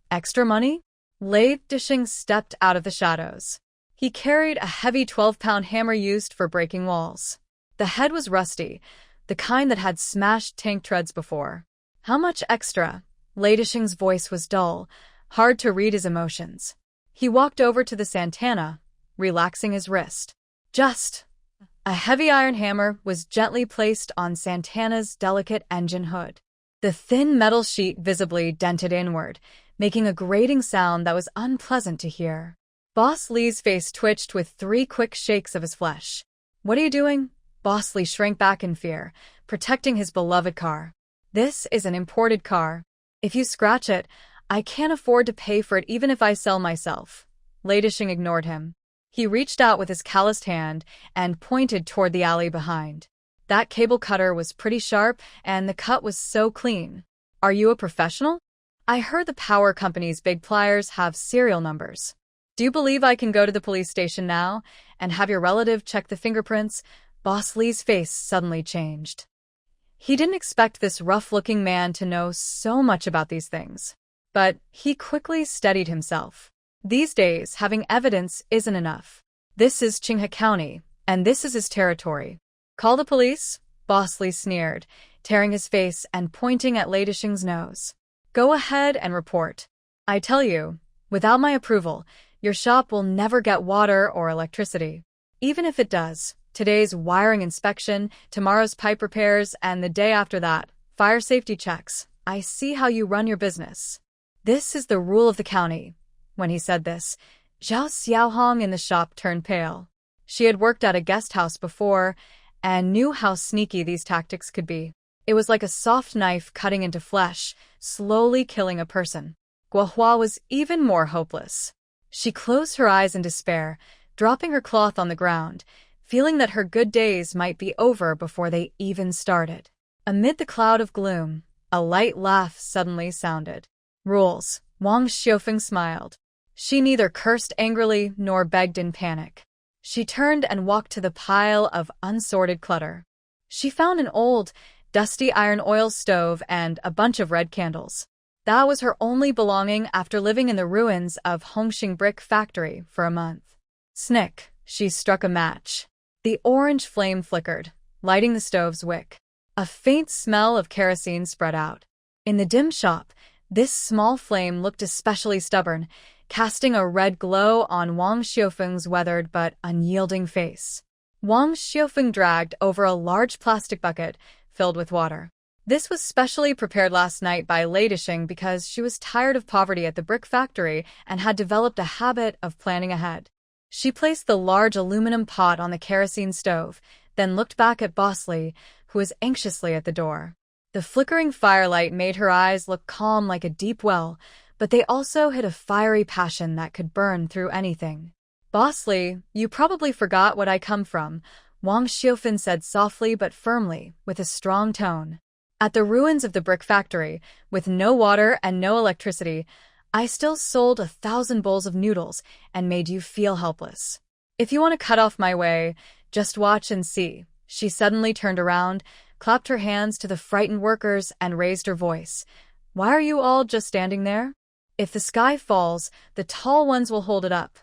Extra money?" Ladishing stepped out of the shadows. He carried a heavy 12-pound hammer used for breaking walls. The head was rusty, the kind that had smashed tank treads before. "How much extra?" Ladishing's voice was dull, hard to read his emotions. He walked over to the Santana, relaxing his wrist. "Just." A heavy iron hammer was gently placed on Santana's delicate engine hood. The thin metal sheet visibly dented inward, making a grating sound that was unpleasant to hear. Boss Lee's face twitched with 3 quick shakes of his flesh. "What are you doing?" Boss Lee shrank back in fear, protecting his beloved car. "This is an imported car. If you scratch it, I can't afford to pay for it even if I sell myself." Ladishing ignored him. He reached out with his calloused hand and pointed toward the alley behind. That cable cutter was pretty sharp, and the cut was so clean. "Are you a professional? I heard the power company's big pliers have serial numbers. Do you believe I can go to the police station now and have your relative check the fingerprints?" Boss Lee's face suddenly changed. He didn't expect this rough-looking man to know so much about these things. But he quickly steadied himself. These days, having evidence isn't enough. This is Qinghe County, and this is his territory. "Call the police?" Boss Lee sneered, tearing his face and pointing at Ladishing's nose. "Go ahead and report. I tell you, without my approval, your shop will never get water or electricity. Even if it does, today's wiring inspection, tomorrow's pipe repairs, and the day after that, fire safety checks. I see how you run your business." This is the rule of the county. When he said this, Zhao Xiaohong in the shop turned pale. She had worked at a guest house before and knew how sneaky these tactics could be. It was like a soft knife cutting into flesh, slowly killing a person. Guohua was even more hopeless. She closed her eyes in despair, dropping her cloth on the ground, feeling that her good days might be over before they even started. Amid the cloud of gloom, a light laugh suddenly sounded. Rules. Wang Xiufeng smiled. She neither cursed angrily nor begged in panic. She turned and walked to the pile of unsorted clutter. She found an old, dusty iron oil stove and a bunch of red candles. That was her only belonging after living in the ruins of Hongxing Brick Factory for a month. Snick, she struck a match. The orange flame flickered, lighting the stove's wick. A faint smell of kerosene spread out. In the dim shop, this small flame looked especially stubborn, casting a red glow on Wang Xiufeng's weathered but unyielding face. Wang Xiufeng dragged over a large plastic bucket filled with water. This was specially prepared last night by Lady Xing because she was tired of poverty at the brick factory and had developed a habit of planning ahead. She placed the large aluminum pot on the kerosene stove, then looked back at Bosley, who was anxiously at the door. The flickering firelight made her eyes look calm like a deep well, but they also hid a fiery passion that could burn through anything. Bosley, you probably forgot what I come from, Wang Xiufeng said softly but firmly, with a strong tone. At the ruins of the brick factory, with no water and no electricity, I still sold 1,000 bowls of noodles and made you feel helpless. If you want to cut off my way, just watch and see. She suddenly turned around, clapped her hands to the frightened workers, and raised her voice. Why are you all just standing there? If the sky falls, the tall ones will hold it up.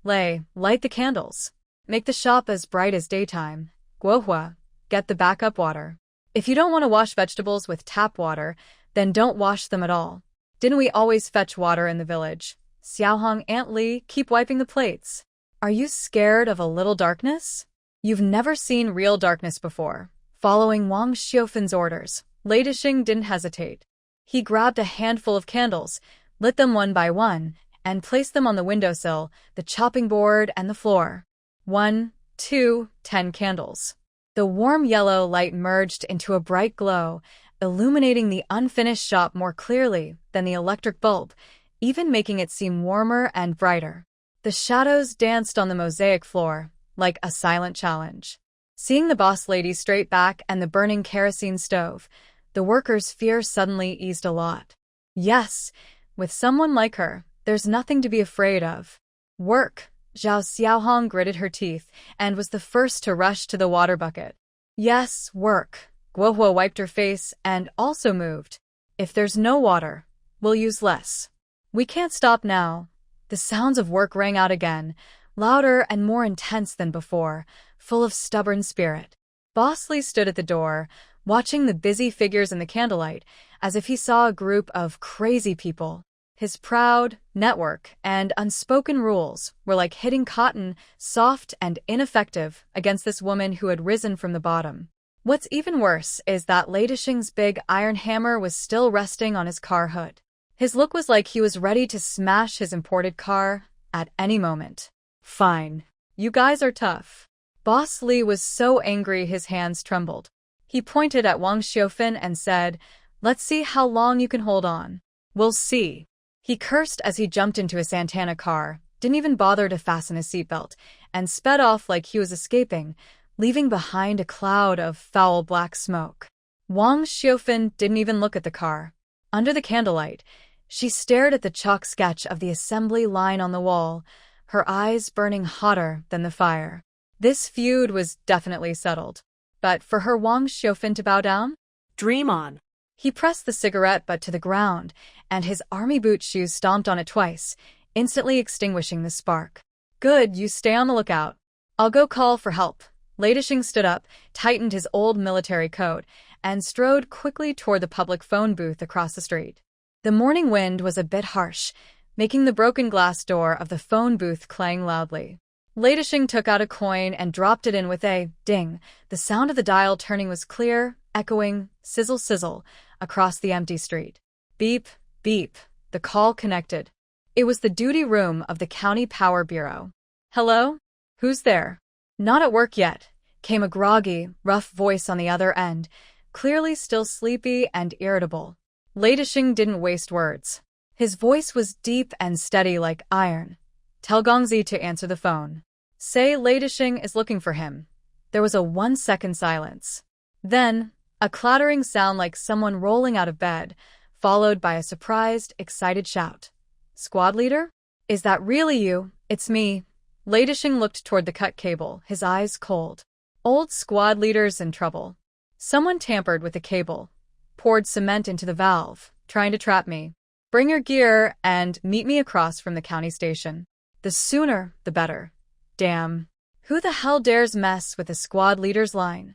Light the candles. Make the shop as bright as daytime. Guohua, get the backup water. If you don't want to wash vegetables with tap water, then don't wash them at all. Didn't we always fetch water in the village? Xiaohong, Aunt Li, keep wiping the plates. Are you scared of a little darkness? You've never seen real darkness before. Following Wang Xiufeng's orders, Lady Xing didn't hesitate. He grabbed a handful of candles, lit them one by one, and placed them on the windowsill, the chopping board, and the floor. 1, 2, 10 candles. The warm yellow light merged into a bright glow, illuminating the unfinished shop more clearly than the electric bulb, even making it seem warmer and brighter. The shadows danced on the mosaic floor, like a silent challenge. Seeing the boss lady straight back and the burning kerosene stove, the workers' fear suddenly eased a lot. Yes, with someone like her, there's nothing to be afraid of. Work. Zhao Xiaohong gritted her teeth and was the first to rush to the water bucket. Yes, work. Guohua wiped her face and also moved. If there's no water, we'll use less. We can't stop now. The sounds of work rang out again, louder and more intense than before, full of stubborn spirit. Bosley stood at the door, watching the busy figures in the candlelight, as if he saw a group of crazy people. His proud network and unspoken rules were like hitting cotton, soft and ineffective, against this woman who had risen from the bottom. What's even worse is that Lady Xing's big iron hammer was still resting on his car hood. His look was like he was ready to smash his imported car at any moment. Fine. You guys are tough. Boss Li was so angry his hands trembled. He pointed at Wang Xiufeng and said, Let's see how long you can hold on. We'll see. He cursed as he jumped into a Santana car, didn't even bother to fasten his seatbelt, and sped off like he was escaping, leaving behind a cloud of foul black smoke. Wang Xiufeng didn't even look at the car. Under the candlelight, she stared at the chalk sketch of the assembly line on the wall, her eyes burning hotter than the fire. This feud was definitely settled. But for her Wang Xiufeng to bow down? Dream on. He pressed the cigarette butt to the ground, and his army boot shoes stomped on it twice, instantly extinguishing the spark. Good, you stay on the lookout. I'll go call for help. Lady Xing stood up, tightened his old military coat, and strode quickly toward the public phone booth across the street. The morning wind was a bit harsh, making the broken glass door of the phone booth clang loudly. Lady Xing took out a coin and dropped it in with a ding. The sound of the dial turning was clear, echoing, sizzle sizzle, across the empty street. Beep, beep. The call connected. It was the duty room of the County Power Bureau. "Hello? Who's there?" "Not at work yet," came a groggy, rough voice on the other end, clearly still sleepy and irritable. Ladishing didn't waste words. His voice was deep and steady like iron. "Tell Gongzi to answer the phone. Say Ladishing is looking for him." There was a 1-second silence. Then, a clattering sound like someone rolling out of bed, followed by a surprised, excited shout. "Squad leader? Is that really you? It's me." Ladishing looked toward the cut cable, his eyes cold. Old squad leader's in trouble. Someone tampered with the cable, poured cement into the valve, trying to trap me. "Bring your gear and meet me across from the county station. The sooner, the better." "Damn. Who the hell dares mess with the squad leader's line?"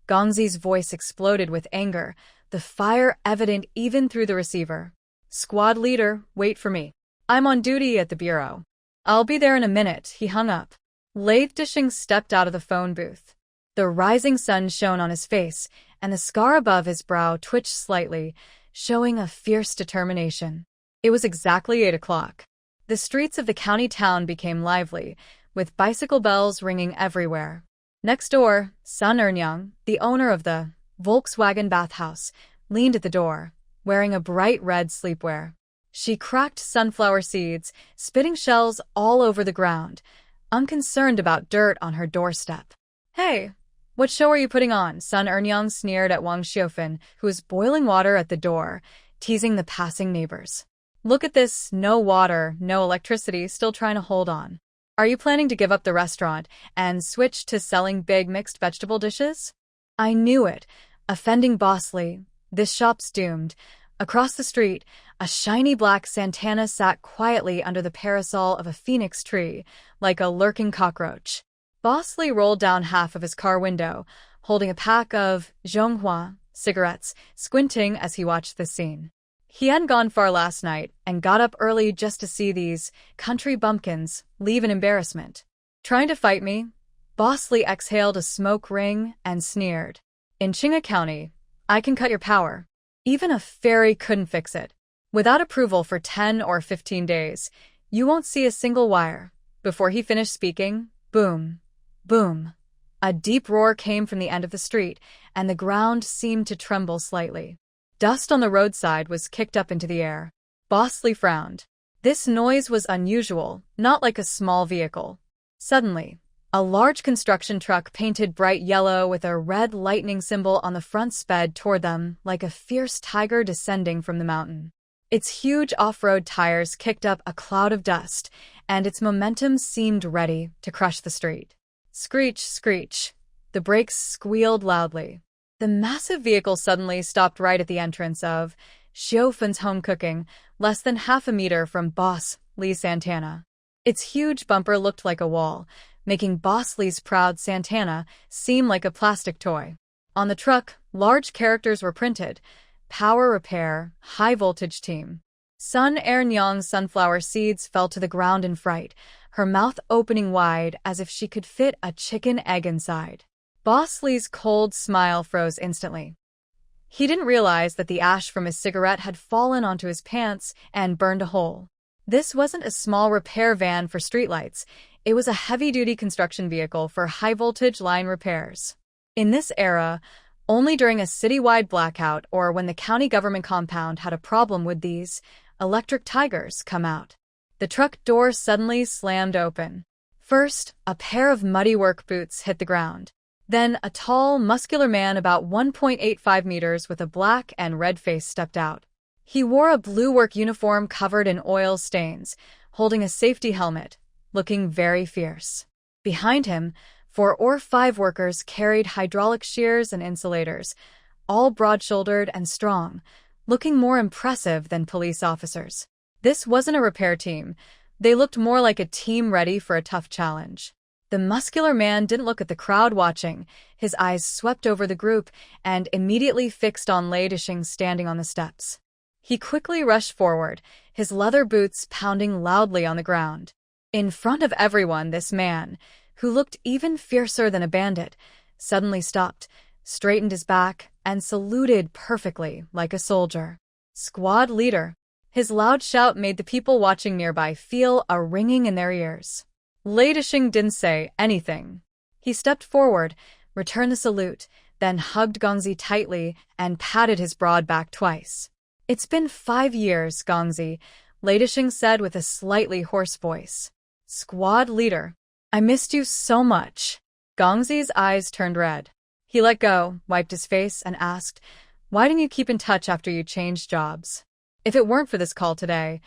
Gongzi's voice exploded with anger, the fire evident even through the receiver. "Squad leader, wait for me. I'm on duty at the bureau." "I'll be there in a minute." He hung up. Ladishing stepped out of the phone booth. The rising sun shone on his face, and the scar above his brow twitched slightly, showing a fierce determination. It was exactly 8 o'clock. The streets of the county town became lively, with bicycle bells ringing everywhere. Next door, Sun Ernyang, the owner of the Volkswagen bathhouse, leaned at the door, wearing a bright red sleepwear. She cracked sunflower seeds, spitting shells all over the ground, unconcerned about dirt on her doorstep. "Hey, what show are you putting on?" Sun Ernyang sneered at Wang Xiufan, who was boiling water at the door, teasing the passing neighbors. "Look at this, no water, no electricity, still trying to hold on. Are you planning to give up the restaurant and switch to selling big mixed vegetable dishes?" "I knew it. Offending Bosley. This shop's doomed." Across the street, a shiny black Santana sat quietly under the parasol of a phoenix tree, like a lurking cockroach. Bosley rolled down half of his car window, holding a pack of Zhonghua cigarettes, squinting as he watched the scene. He hadn't gone far last night and got up early just to see these country bumpkins leave in embarrassment. "Trying to fight me?" Bosley exhaled a smoke ring and sneered. "In Chinga County, I can cut your power. Even a fairy couldn't fix it. Without approval for 10 or 15 days, you won't see a single wire." Before he finished speaking, boom, boom. A deep roar came from the end of the street, and the ground seemed to tremble slightly. Dust on the roadside was kicked up into the air. Bosley frowned. This noise was unusual, not like a small vehicle. Suddenly, a large construction truck painted bright yellow with a red lightning symbol on the front sped toward them like a fierce tiger descending from the mountain. Its huge off-road tires kicked up a cloud of dust, and its momentum seemed ready to crush the street. Screech, screech. The brakes squealed loudly. The massive vehicle suddenly stopped right at the entrance of Xiufan's home cooking, less than half a meter from Boss Lee Santana. Its huge bumper looked like a wall, making Boss Lee's proud Santana seem like a plastic toy. On the truck, large characters were printed: Power Repair, High Voltage Team. Sun Ernyang's sunflower seeds fell to the ground in fright, her mouth opening wide as if she could fit a chicken egg inside. Boss Lee's cold smile froze instantly. He didn't realize that the ash from his cigarette had fallen onto his pants and burned a hole. This wasn't a small repair van for streetlights. It was a heavy-duty construction vehicle for high-voltage line repairs. In this era, only during a citywide blackout or when the county government compound had a problem would these electric tigers come out. The truck door suddenly slammed open. First, a pair of muddy work boots hit the ground. Then, a tall, muscular man about 1.85 meters with a black and red face stepped out. He wore a blue work uniform covered in oil stains, holding a safety helmet, looking very fierce. Behind him, 4 or 5 workers carried hydraulic shears and insulators, all broad-shouldered and strong, looking more impressive than police officers. This wasn't a repair team. They looked more like a team ready for a tough challenge. The muscular man didn't look at the crowd watching. His eyes swept over the group and immediately fixed on Ladishing standing on the steps. He quickly rushed forward, his leather boots pounding loudly on the ground. In front of everyone, this man, who looked even fiercer than a bandit, suddenly stopped, straightened his back, and saluted perfectly like a soldier. "Squad leader." His loud shout made the people watching nearby feel a ringing in their ears. Ladishing didn't say anything. He stepped forward, returned the salute, then hugged Gongzi tightly and patted his broad back twice. "It's been 5 years, Gongzi," Ladishing said with a slightly hoarse voice. "Squad leader, I missed you so much." Gongzi's eyes turned red. He let go, wiped his face, and asked, "Why didn't you keep in touch after you changed jobs? If it weren't for this call today,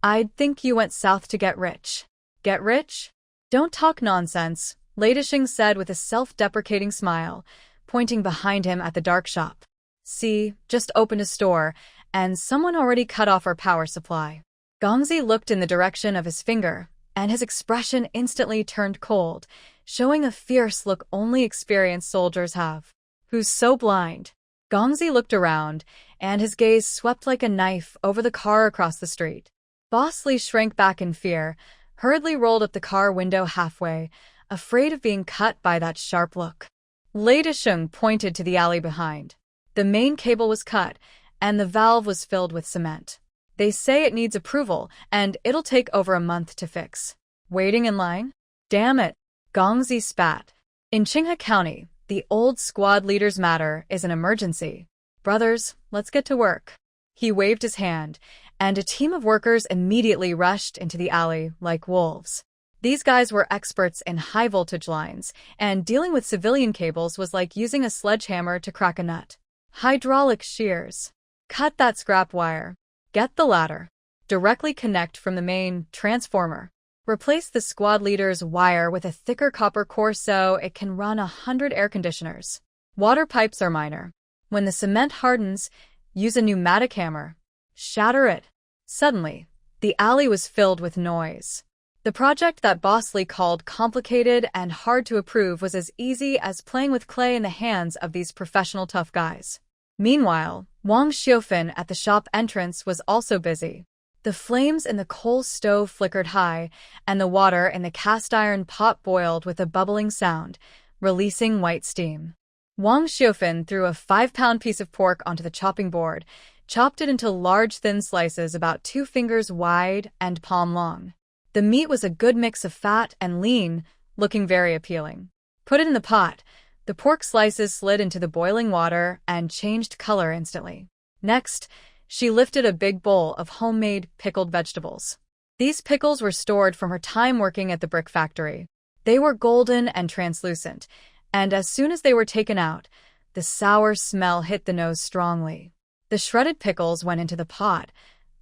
I'd think you went south to get rich." "Get rich? Don't talk nonsense," Ladishing said with a self-deprecating smile, pointing behind him at the dark shop. "See, just opened a store, and someone already cut off our power supply." Gongzi looked in the direction of his finger, and his expression instantly turned cold, showing a fierce look only experienced soldiers have. "Who's so blind?" Gongzi looked around, and his gaze swept like a knife over the car across the street. Boss Lee shrank back in fear, hurriedly rolled up the car window halfway, afraid of being cut by that sharp look. Ladisheng pointed to the alley behind. The main cable was cut, and the valve was filled with cement. "They say it needs approval, and it'll take over a month to fix." "Waiting in line?" "Damn it," Gongzi spat. "In Qinghe County, the old squad leader's matter is an emergency. Brothers, let's get to work." He waved his hand, and a team of workers immediately rushed into the alley like wolves. These guys were experts in high-voltage lines, and dealing with civilian cables was like using a sledgehammer to crack a nut. Hydraulic shears. Cut that scrap wire. Get the ladder. Directly connect from the main transformer. Replace the squad leader's wire with a thicker copper core so it can run 100 air conditioners. Water pipes are minor. When the cement hardens, use a pneumatic hammer. Shatter it. Suddenly, the alley was filled with noise. The project that Boss Lee called complicated and hard to approve was as easy as playing with clay in the hands of these professional tough guys. Meanwhile, Wang Xiufan at the shop entrance was also busy. The flames in the coal stove flickered high, and the water in the cast-iron pot boiled with a bubbling sound, releasing white steam. Wang Xiufan threw a 5-pound piece of pork onto the chopping board, chopped it into large thin slices about 2 fingers wide and palm long. The meat was a good mix of fat and lean, looking very appealing. Put it in the pot. The pork slices slid into the boiling water and changed color instantly. Next, she lifted a big bowl of homemade pickled vegetables. These pickles were stored from her time working at the brick factory. They were golden and translucent, and as soon as they were taken out, the sour smell hit the nose strongly. The shredded pickles went into the pot,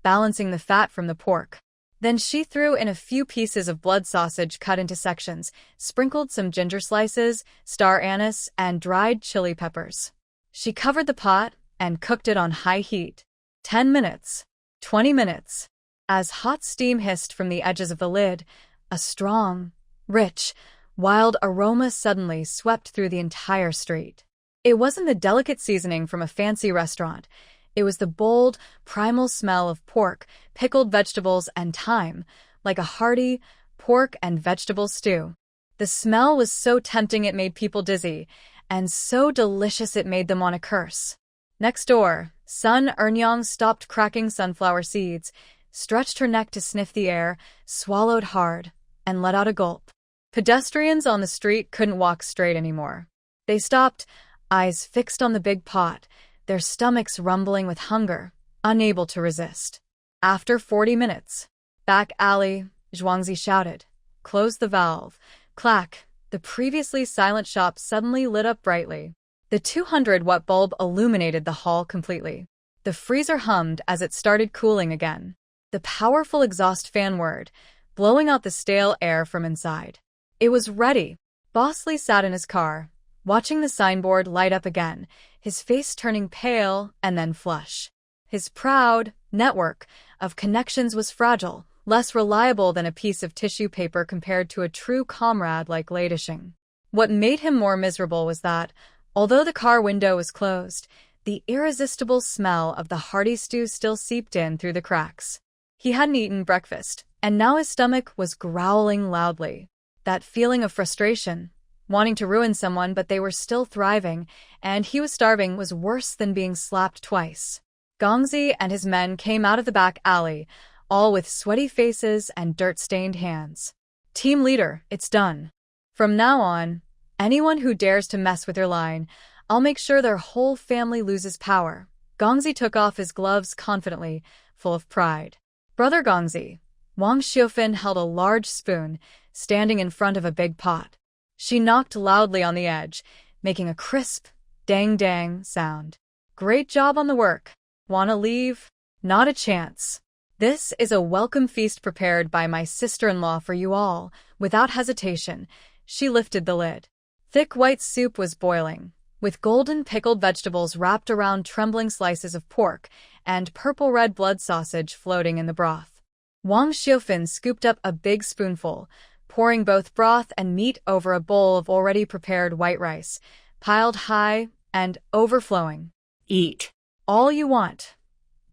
balancing the fat from the pork. Then she threw in a few pieces of blood sausage cut into sections, sprinkled some ginger slices, star anise, and dried chili peppers. She covered the pot and cooked it on high heat. 10 minutes. 20 minutes. As hot steam hissed from the edges of the lid, a strong, rich, wild aroma suddenly swept through the entire street. It wasn't the delicate seasoning from a fancy restaurant. It was the bold, primal smell of pork, pickled vegetables, and thyme, like a hearty pork and vegetable stew. The smell was so tempting it made people dizzy, and so delicious it made them want to curse. Next door, Sun Ernyang stopped cracking sunflower seeds, stretched her neck to sniff the air, swallowed hard, and let out a gulp. Pedestrians on the street couldn't walk straight anymore. They stopped, eyes fixed on the big pot, their stomachs rumbling with hunger, unable to resist. After 40 minutes, "Back alley," Zhuangzi shouted. "Close the valve." Clack, the previously silent shop suddenly lit up brightly. The 200-watt bulb illuminated the hall completely. The freezer hummed as it started cooling again. The powerful exhaust fan whirred, blowing out the stale air from inside. It was ready. Boss Lee sat in his car, watching the signboard light up again, his face turning pale and then flush. His proud network of connections was fragile, less reliable than a piece of tissue paper compared to a true comrade like Ladishing. What made him more miserable was that, although the car window was closed, the irresistible smell of the hearty stew still seeped in through the cracks. He hadn't eaten breakfast, and now his stomach was growling loudly. That feeling of frustration, wanting to ruin someone but they were still thriving, and he was starving, was worse than being slapped twice. Gongzi and his men came out of the back alley, all with sweaty faces and dirt-stained hands. Team leader, it's done. From now on, anyone who dares to mess with your line, I'll make sure their whole family loses power. Gongzi took off his gloves confidently, full of pride. Brother Gongzi. Wang Xiufan held a large spoon, standing in front of a big pot. She knocked loudly on the edge, making a crisp, dang-dang sound. Great job on the work. Wanna leave? Not a chance. This is a welcome feast prepared by my sister-in-law for you all. Without hesitation, she lifted the lid. Thick white soup was boiling, with golden pickled vegetables wrapped around trembling slices of pork and purple-red blood sausage floating in the broth. Wang Xiufan scooped up a big spoonful, pouring both broth and meat over a bowl of already prepared white rice, piled high and overflowing. Eat. All you want.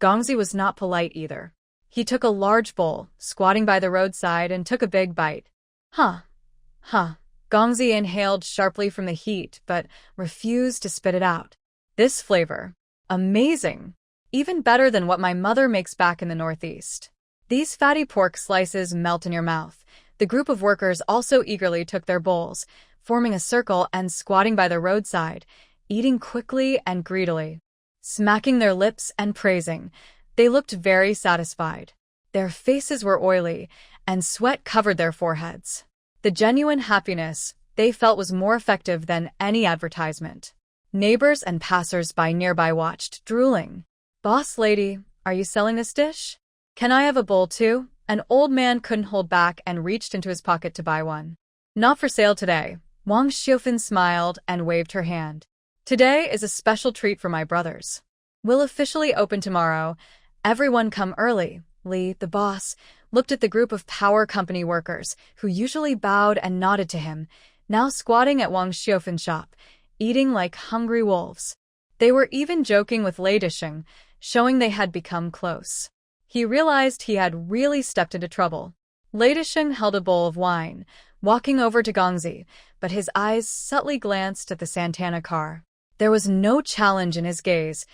Gongzi was not polite either. He took a large bowl, squatting by the roadside, and took a big bite. Huh. Gongzi inhaled sharply from the heat, but refused to spit it out. This flavor. Amazing. Even better than what my mother makes back in the Northeast. These fatty pork slices melt in your mouth. The group of workers also eagerly took their bowls, forming a circle and squatting by the roadside, eating quickly and greedily. Smacking their lips and praising, they looked very satisfied. Their faces were oily, and sweat covered their foreheads. The genuine happiness they felt was more effective than any advertisement. Neighbors and passers-by nearby watched, drooling. Boss lady, are you selling this dish? Can I have a bowl too? An old man couldn't hold back and reached into his pocket to buy one. Not for sale today. Wang Xiufan smiled and waved her hand. Today is a special treat for my brothers. We'll officially open tomorrow. Everyone come early. Li, the boss, looked at the group of power company workers who usually bowed and nodded to him, now squatting at Wang Xiufan's shop, eating like hungry wolves. They were even joking with Lei Disheng, showing they had become close. He realized he had really stepped into trouble. Lei Disheng held a bowl of wine, walking over to Gongzi, but his eyes subtly glanced at the Santana car. There was no challenge in his gaze,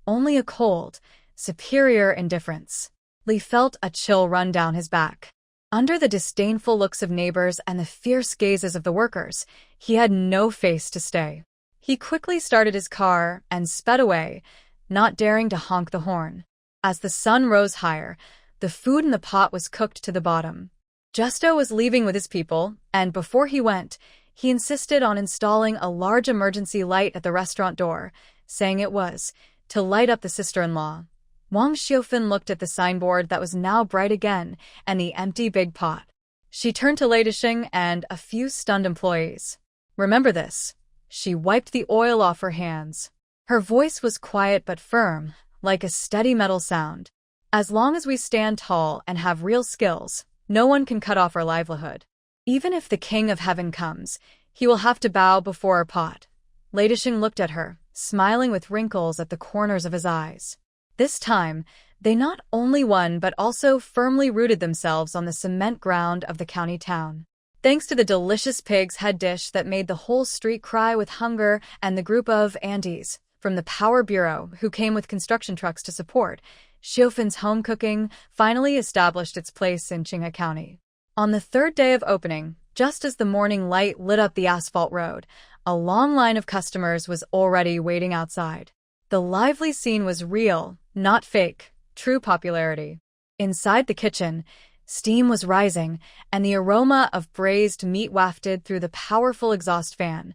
only a cold, superior indifference. Li felt a chill run down his back. Under the disdainful looks of neighbors and the fierce gazes of the workers, he had no face to stay. He quickly started his car and sped away, not daring to honk the horn. As the sun rose higher, the food in the pot was cooked to the bottom. Justo was leaving with his people, and before he went, he insisted on installing a large emergency light at the restaurant door, saying it was to light up the sister-in-law. Wang Xiufan looked at the signboard that was now bright again and the empty big pot. She turned to Lei Disheng and a few stunned employees. Remember this. She wiped the oil off her hands. Her voice was quiet but firm, like a steady metal sound. As long as we stand tall and have real skills, no one can cut off our livelihood. Even if the King of Heaven comes, he will have to bow before our pot. Lei Disheng looked at her, smiling with wrinkles at the corners of his eyes. This time, they not only won but also firmly rooted themselves on the cement ground of the county town. Thanks to the delicious pig's head dish that made the whole street cry with hunger and the group of aunties from the Power Bureau who came with construction trucks to support, Xiufan's home cooking finally established its place in Qinghe County. On the third day of opening, just as the morning light lit up the asphalt road, a long line of customers was already waiting outside. The lively scene was real, not fake, true popularity. Inside the kitchen, steam was rising, and the aroma of braised meat wafted through the powerful exhaust fan,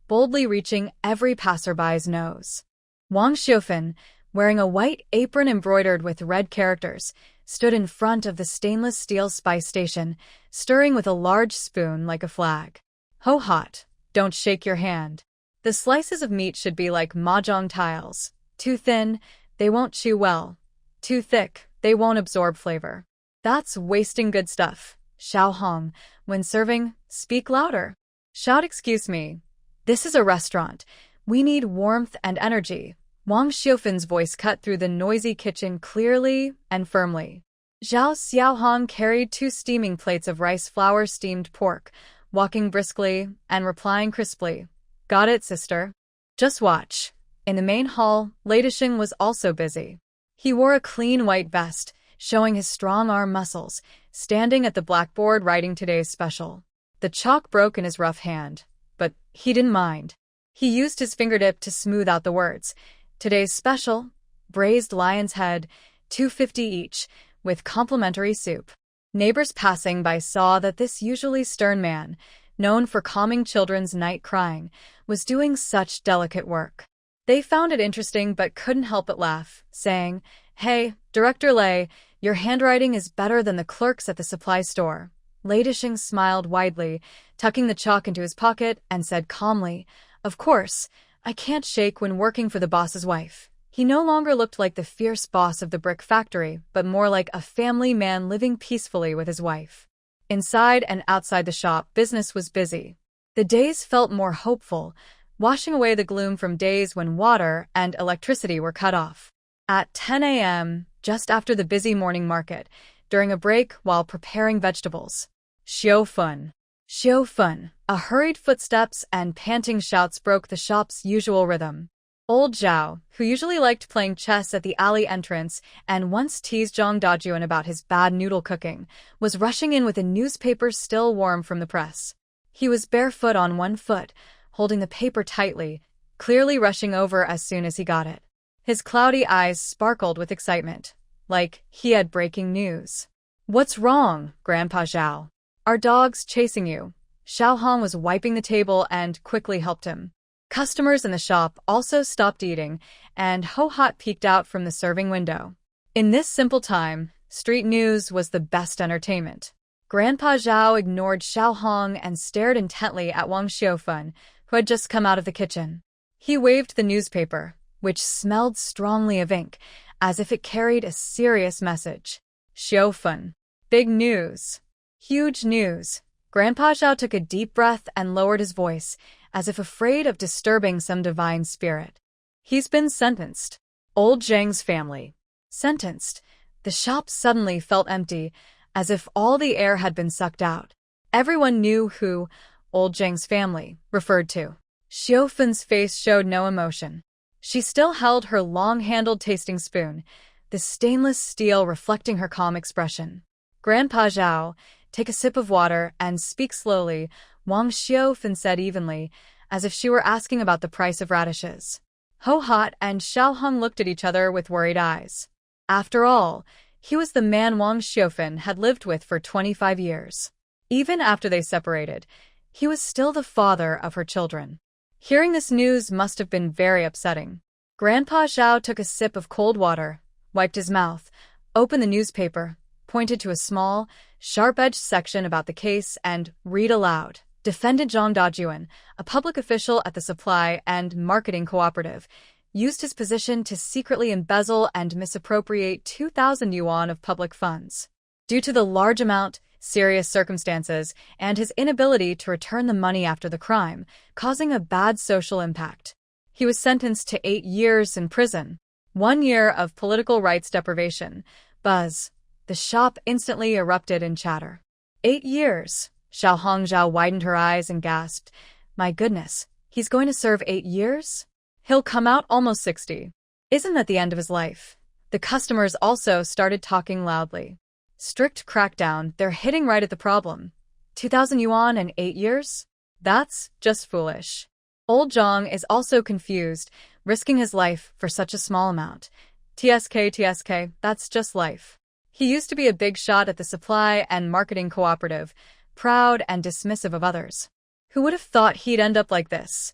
boldly reaching every passerby's nose. Wang Xiufan, wearing a white apron embroidered with red characters, stood in front of the stainless steel spice station, stirring with a large spoon like a flag. Ho hot, don't shake your hand. The slices of meat should be like mahjong tiles. Too thin, they won't chew well. Too thick, they won't absorb flavor. That's wasting good stuff. Xiao Hong, when serving, speak louder. Shout excuse me. This is a restaurant. We need warmth and energy. Wang Xiufan's voice cut through the noisy kitchen clearly and firmly. Zhao Xiaohong carried 2 steaming plates of rice flour steamed pork, walking briskly and replying crisply. Got it, sister. Just watch. In the main hall, Lei Disheng was also busy. He wore a clean white vest, showing his strong arm muscles, standing at the blackboard writing today's special. The chalk broke in his rough hand, but he didn't mind. He used his fingertip to smooth out the words. Today's special, braised lion's head, $2.50 each, with complimentary soup. Neighbors passing by saw that this usually stern man, known for calming children's night crying, was doing such delicate work. They found it interesting but couldn't help but laugh, saying, "Hey, Director Lei, your handwriting is better than the clerk's at the supply store." Lei Dishing smiled widely, tucking the chalk into his pocket, and said calmly, "Of course, I can't shake when working for the boss's wife." He no longer looked like the fierce boss of the brick factory, but more like a family man living peacefully with his wife. Inside and outside the shop, business was busy. The days felt more hopeful, washing away the gloom from days when water and electricity were cut off. At 10 a.m., just after the busy morning market, during a break while preparing vegetables, Xiao Fun, a hurried footsteps and panting shouts broke the shop's usual rhythm. Old Zhao, who usually liked playing chess at the alley entrance and once teased Zhang Dajuan about his bad noodle cooking, was rushing in with a newspaper still warm from the press. He was barefoot on one foot, holding the paper tightly, clearly rushing over as soon as he got it. His cloudy eyes sparkled with excitement, like he had breaking news. "What's wrong, Grandpa Zhao? Are dogs chasing you?" Xiao Hong was wiping the table and quickly helped him. Customers in the shop also stopped eating, and Ho Hot peeked out from the serving window. In this simple time, street news was the best entertainment. Grandpa Zhao ignored Xiao Hong and stared intently at Wang Xiaofun, who had just come out of the kitchen. He waved the newspaper, which smelled strongly of ink, as if it carried a serious message. "Xiaofun. Big news. Huge news." Grandpa Zhao took a deep breath and lowered his voice, as if afraid of disturbing some divine spirit. "He's been sentenced." Old Zhang's family. Sentenced. The shop suddenly felt empty, as if all the air had been sucked out. Everyone knew who Old Zhang's family referred to. Xiaofun's face showed no emotion. She still held her long-handled tasting spoon, the stainless steel reflecting her calm expression. "Grandpa Zhao, take a sip of water and speak slowly," Wang Xiaofun said evenly, as if she were asking about the price of radishes. Ho Hot and Xiao Hong looked at each other with worried eyes. After all, he was the man Wang Xiaofun had lived with for 25 years. Even after they separated, he was still the father of her children. Hearing this news must have been very upsetting. Grandpa Zhao took a sip of cold water, wiped his mouth, opened the newspaper, pointed to a small, sharp-edged section about the case, and read aloud. Defendant Zhang Dajuan, a public official at the Supply and Marketing Cooperative, used his position to secretly embezzle and misappropriate 2,000 yuan of public funds. Due to the large amount, serious circumstances, and his inability to return the money after the crime, causing a bad social impact, he was sentenced to 8 years in prison. 1 year of political rights deprivation. Buzz. The shop instantly erupted in chatter. 8 years. Xiao Hongzhao widened her eyes and gasped, "My goodness, he's going to serve 8 years? He'll come out almost 60. Isn't that the end of his life?" The customers also started talking loudly. Strict crackdown, they're hitting right at the problem. 2,000 yuan in 8 years? That's just foolish. Old Zhang is also confused, risking his life for such a small amount. TSK, that's just life. He used to be a big shot at the Supply and Marketing Cooperative, proud and dismissive of others. Who would have thought he'd end up like this?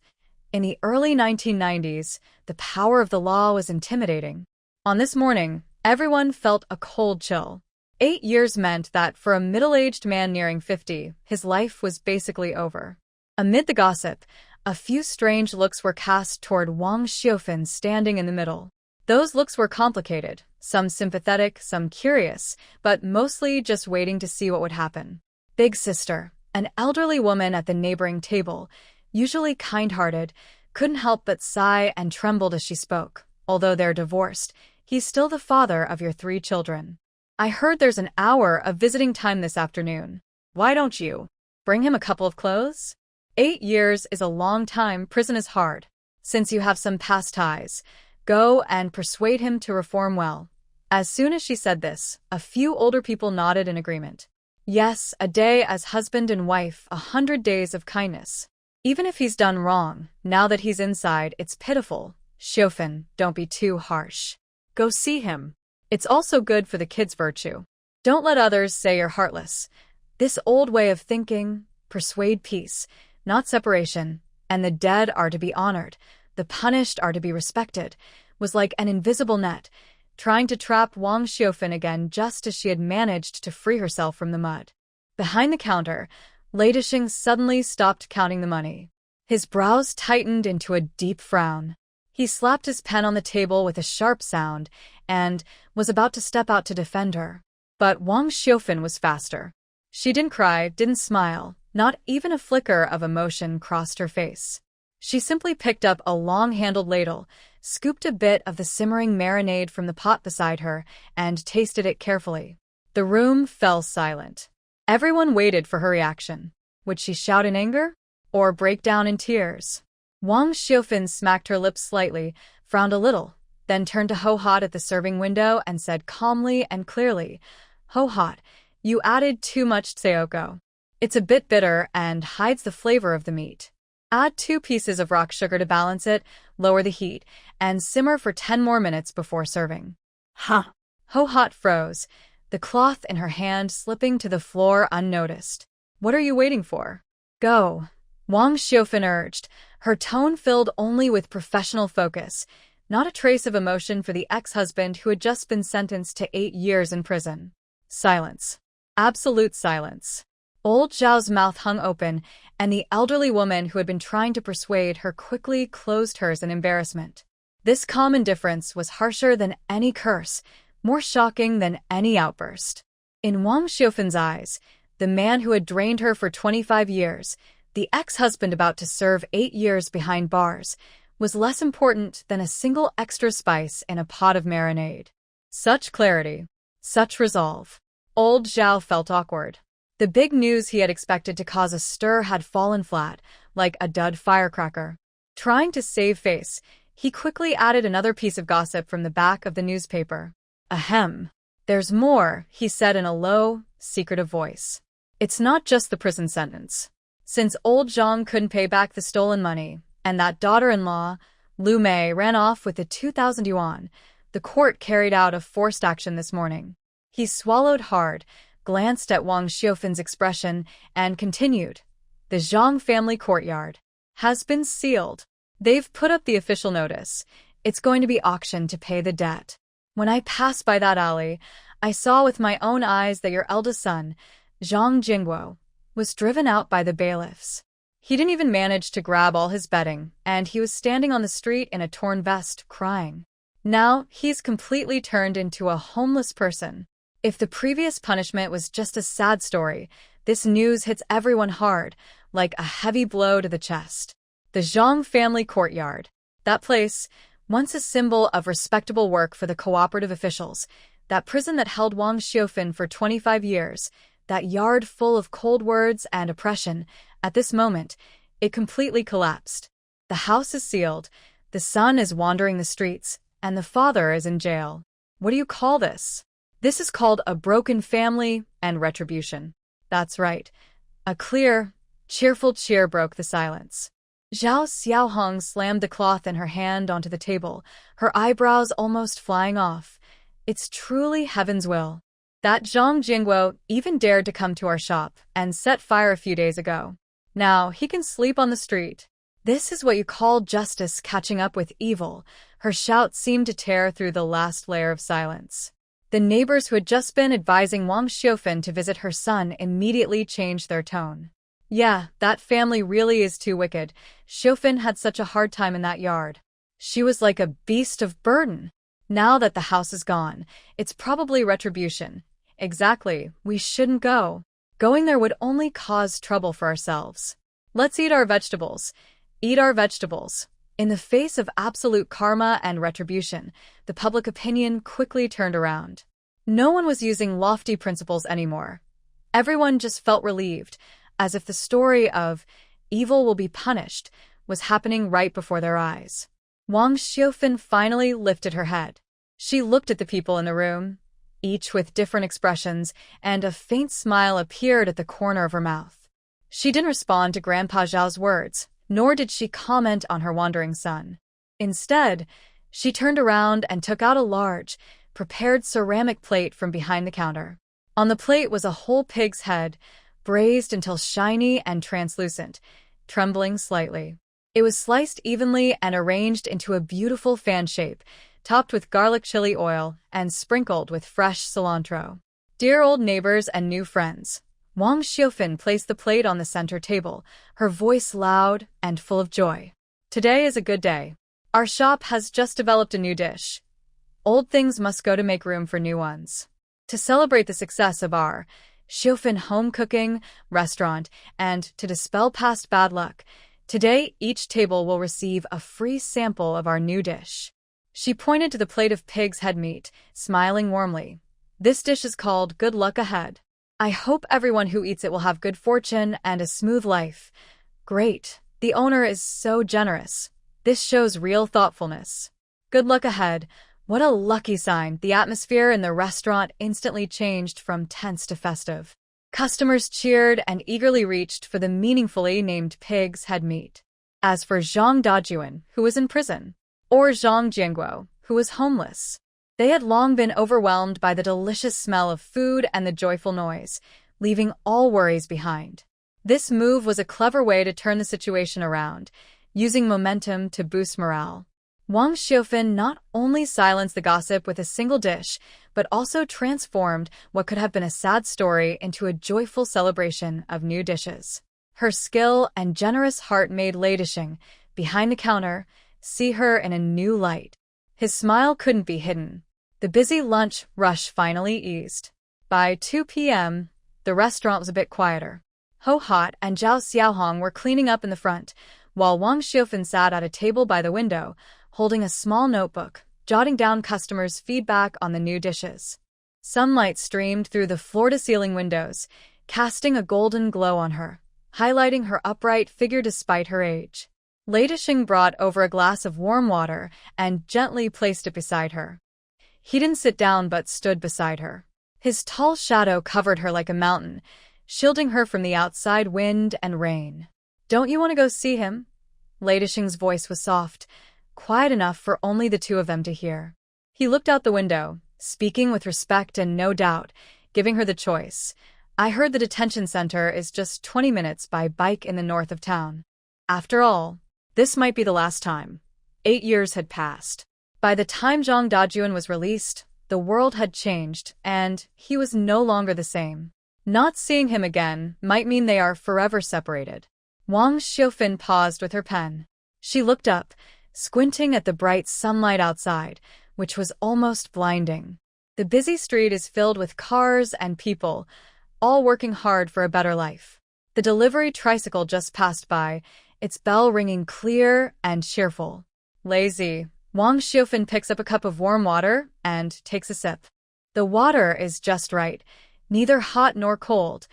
In the early 1990s, the power of the law was intimidating. On this morning, everyone felt a cold chill. 8 years meant that for a middle-aged man nearing 50, his life was basically over. Amid the gossip, a few strange looks were cast toward Wang Xiaofun standing in the middle. Those looks were complicated, some sympathetic, some curious, but mostly just waiting to see what would happen. Big Sister, an elderly woman at the neighboring table, usually kind-hearted, couldn't help but sigh and trembled as she spoke. "Although they're divorced, he's still the father of your 3 children. I heard there's an hour of visiting time this afternoon. Why don't you bring him a couple of clothes? 8 years is a long time. Prison is hard. Since you have some past ties, Go and persuade him to reform well. As soon as she said this, a few older people nodded in agreement. Yes, a day as husband and wife, 100 days of kindness. Even if he's done wrong, now that he's inside, it's pitiful. Xiofan, don't be too harsh. Go see him. It's also good for the kid's virtue. Don't let others say you're heartless. This old way of thinking, persuade peace, not separation, and the dead are to be honored, the punished are to be respected, was like an invisible net, trying to trap Wang Xiofan again just as she had managed to free herself from the mud. Behind the counter, Lei Dixing suddenly stopped counting the money. His brows tightened into a deep frown. He slapped his pen on the table with a sharp sound and was about to step out to defend her. But Wang Xiofan was faster. She didn't cry, didn't smile, not even a flicker of emotion crossed her face. She simply picked up a long-handled ladle, scooped a bit of the simmering marinade from the pot beside her, and tasted it carefully. The room fell silent. Everyone waited for her reaction. Would she shout in anger? Or break down in tears? Wang Xiofan smacked her lips slightly, frowned a little, then turned to Ho-Hot at the serving window and said calmly and clearly, Ho-Hot, you added too much tseoko. It's a bit bitter and hides the flavor of the meat. Add 2 pieces of rock sugar to balance it, lower the heat, and simmer for 10 more minutes before serving. Huh. Ho-Hot froze, the cloth in her hand slipping to the floor unnoticed. What are you waiting for? Go. Wang Xiofan urged, her tone filled only with professional focus, not a trace of emotion for the ex-husband who had just been sentenced to 8 years in prison. Silence. Absolute silence. Old Zhao's mouth hung open, and the elderly woman who had been trying to persuade her quickly closed hers in embarrassment. This calm indifference was harsher than any curse, more shocking than any outburst. In Wang Xiufan's eyes, the man who had drained her for 25 years, the ex-husband about to serve 8 years behind bars, was less important than a single extra spice in a pot of marinade. Such clarity, such resolve. Old Zhao felt awkward. The big news he had expected to cause a stir had fallen flat, like a dud firecracker. Trying to save face, he quickly added another piece of gossip from the back of the newspaper. Ahem. There's more, he said in a low, secretive voice. It's not just the prison sentence. Since old Zhang couldn't pay back the stolen money, and that daughter-in-law, Lu Mei, ran off with the 2,000 yuan, the court carried out a forced action this morning. He swallowed hard, glanced at Wang Xiufan's expression, and continued. The Zhang family courtyard has been sealed. They've put up the official notice. It's going to be auctioned to pay the debt. When I passed by that alley, I saw with my own eyes that your eldest son, Zhang Jingguo, was driven out by the bailiffs. He didn't even manage to grab all his bedding, and he was standing on the street in a torn vest, crying. Now he's completely turned into a homeless person. If the previous punishment was just a sad story, this news hits everyone hard, like a heavy blow to the chest. The Zhang family courtyard. That place, once a symbol of respectable work for the cooperative officials, that prison that held Wang Xiofan for 25 years, that yard full of cold words and oppression, at this moment, it completely collapsed. The house is sealed, the son is wandering the streets, and the father is in jail. What do you call this? This is called a broken family and retribution. That's right. A clear, cheerful cheer broke the silence. Zhao Xiaohong slammed the cloth in her hand onto the table, her eyebrows almost flying off. It's truly heaven's will. That Zhang Jingguo even dared to come to our shop and set fire a few days ago. Now he can sleep on the street. This is what you call justice catching up with evil. Her shout seemed to tear through the last layer of silence. The neighbors who had just been advising Wang Xiofan to visit her son immediately changed their tone. Yeah, that family really is too wicked. Xiofan had such a hard time in that yard. She was like a beast of burden. Now that the house is gone, it's probably retribution. Exactly, we shouldn't go. Going there would only cause trouble for ourselves. Let's eat our vegetables. Eat our vegetables. In the face of absolute karma and retribution, the public opinion quickly turned around. No one was using lofty principles anymore. Everyone just felt relieved, as if the story of evil will be punished was happening right before their eyes. Wang Xiaofan finally lifted her head. She looked at the people in the room, each with different expressions, and a faint smile appeared at the corner of her mouth. She didn't respond to Grandpa Zhao's words, nor did she comment on her wandering son. Instead, she turned around and took out a large, prepared ceramic plate from behind the counter. On the plate was a whole pig's head, braised until shiny and translucent, trembling slightly. It was sliced evenly and arranged into a beautiful fan shape, topped with garlic chili oil and sprinkled with fresh cilantro. Dear old neighbors and new friends, Wang Xiaofan placed the plate on the center table, her voice loud and full of joy. Today is a good day. Our shop has just developed a new dish. Old things must go to make room for new ones. To celebrate the success of our Xiaofan home cooking restaurant and to dispel past bad luck, today each table will receive a free sample of our new dish. She pointed to the plate of pig's head meat, smiling warmly. This dish is called Good Luck Ahead. I hope everyone who eats it will have good fortune and a smooth life. Great. The owner is so generous. This shows real thoughtfulness. Good luck ahead. What a lucky sign. The atmosphere in the restaurant instantly changed from tense to festive. Customers cheered and eagerly reached for the meaningfully named pig's head meat. As for Zhang Dajuan, who was in prison, or Zhang Jianguo, who was homeless, they had long been overwhelmed by the delicious smell of food and the joyful noise, leaving all worries behind. This move was a clever way to turn the situation around, using momentum to boost morale. Wang Xiaofan not only silenced the gossip with a single dish, but also transformed what could have been a sad story into a joyful celebration of new dishes. Her skill and generous heart made Lei Disheng, behind the counter, see her in a new light. His smile couldn't be hidden. The busy lunch rush finally eased. By 2 p.m., the restaurant was a bit quieter. Ho Hot and Zhao Xiaohong were cleaning up in the front, while Wang Xiaofan sat at a table by the window, holding a small notebook, jotting down customers' feedback on the new dishes. Sunlight streamed through the floor-to-ceiling windows, casting a golden glow on her, highlighting her upright figure despite her age. Lei Disheng brought over a glass of warm water and gently placed it beside her. He didn't sit down but stood beside her. His tall shadow covered her like a mountain, shielding her from the outside wind and rain. Don't you want to go see him? Lei Disheng's voice was soft, quiet enough for only the two of them to hear. He looked out the window, speaking with respect and no doubt, giving her the choice. I heard the detention center is just 20 minutes by bike in the north of town. After all, this might be the last time. 8 years had passed. By the time Zhang Dajuan was released, the world had changed, and he was no longer the same. Not seeing him again might mean they are forever separated. Wang Xiaofan paused with her pen. She looked up, squinting at the bright sunlight outside, which was almost blinding. The busy street is filled with cars and people, all working hard for a better life. The delivery tricycle just passed by, its bell ringing clear and cheerful. Lazy, Wang Xiaofan picks up a cup of warm water and takes a sip. The water is just right, neither hot nor cold,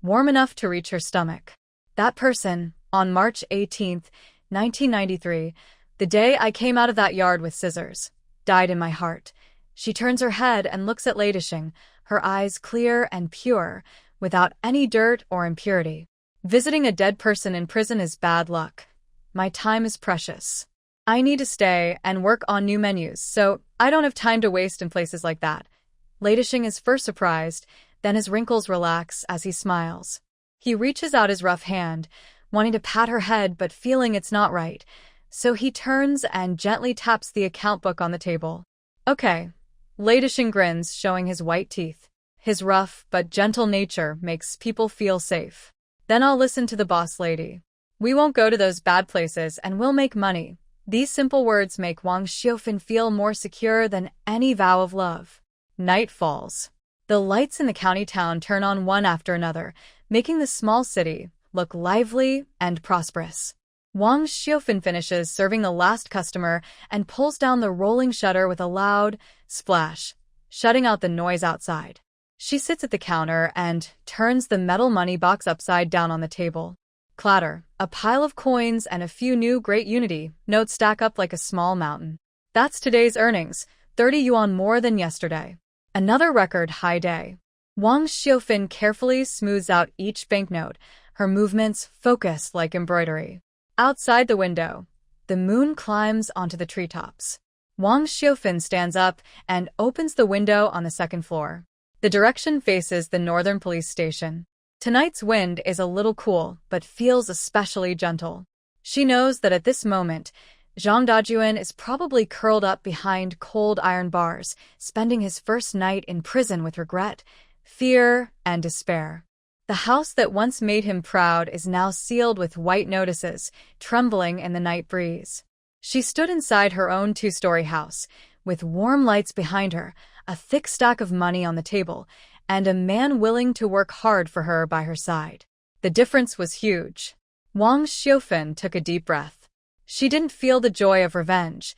warm enough to reach her stomach. That person, on March 18th, 1993, the day I came out of that yard with scissors, died in my heart. She turns her head and looks at Lei Disheng, her eyes clear and pure, without any dirt or impurity. Visiting a dead person in prison is bad luck. My time is precious. I need to stay and work on new menus, so I don't have time to waste in places like that. Lei Disheng is first surprised, then his wrinkles relax as he smiles. He reaches out his rough hand, wanting to pat her head but feeling it's not right, so he turns and gently taps the account book on the table. Okay. Lei Disheng grins, showing his white teeth. His rough but gentle nature makes people feel safe. Then I'll listen to the boss lady. We won't go to those bad places and we'll make money. These simple words make Wang Xiaofan feel more secure than any vow of love. Night falls. The lights in the county town turn on one after another, making the small city look lively and prosperous. Wang Xiaofan finishes serving the last customer and pulls down the rolling shutter with a loud splash, shutting out the noise outside. She sits at the counter and turns the metal money box upside down on the table. Clatter, A pile of coins and a few new Great Unity notes stack up like a small mountain. That's today's earnings, 30 yuan more than yesterday. Another record high day. Wang Xiufin carefully smooths out each banknote, her movements focused like embroidery. Outside the window, the moon climbs onto the treetops. Wang Xiufin stands up and opens the window on the second floor. The direction faces the northern police station. Tonight's wind is a little cool, but feels especially gentle. She knows that at this moment, Zhang Dajuan is probably curled up behind cold iron bars, spending his first night in prison with regret, fear, and despair. The house that once made him proud is now sealed with white notices, trembling in the night breeze. She stood inside her own two-story house, with warm lights behind her, a thick stack of money on the table, and a man willing to work hard for her by her side. The difference was huge. Wang Xiufin took a deep breath. She didn't feel the joy of revenge,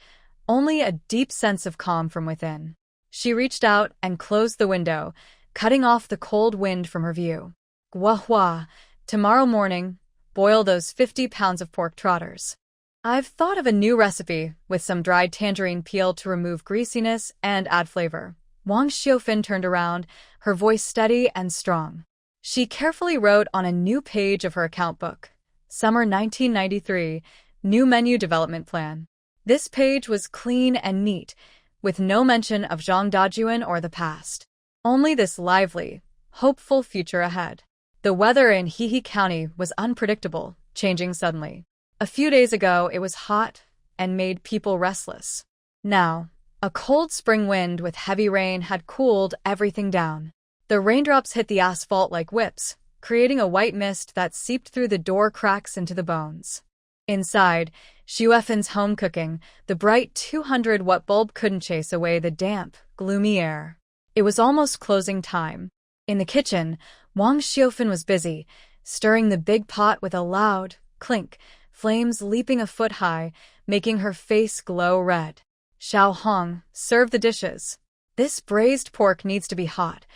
only a deep sense of calm from within. She reached out and closed the window, cutting off the cold wind from her view. Guahua, tomorrow morning, boil those 50 pounds of pork trotters. I've thought of a new recipe with some dried tangerine peel to remove greasiness and add flavor. Wang Xiufin turned around, her voice steady and strong. She carefully wrote on a new page of her account book. Summer 1993, New Menu Development Plan. This page was clean and neat, with no mention of Zhang Dajuan or the past. Only this lively, hopeful future ahead. The weather in Hehe County was unpredictable, changing suddenly. A few days ago, it was hot and made people restless. Now, a cold spring wind with heavy rain had cooled everything down. The raindrops hit the asphalt like whips, creating a white mist that seeped through the door cracks into the bones. Inside, Xiuefen's home cooking, the bright 200-watt bulb couldn't chase away the damp, gloomy air. It was almost closing time. In the kitchen, Wang Xiufin was busy, stirring the big pot with a loud clink, flames leaping a foot high, making her face glow red. Xiao Hong, serve the dishes. This braised pork needs to be hot.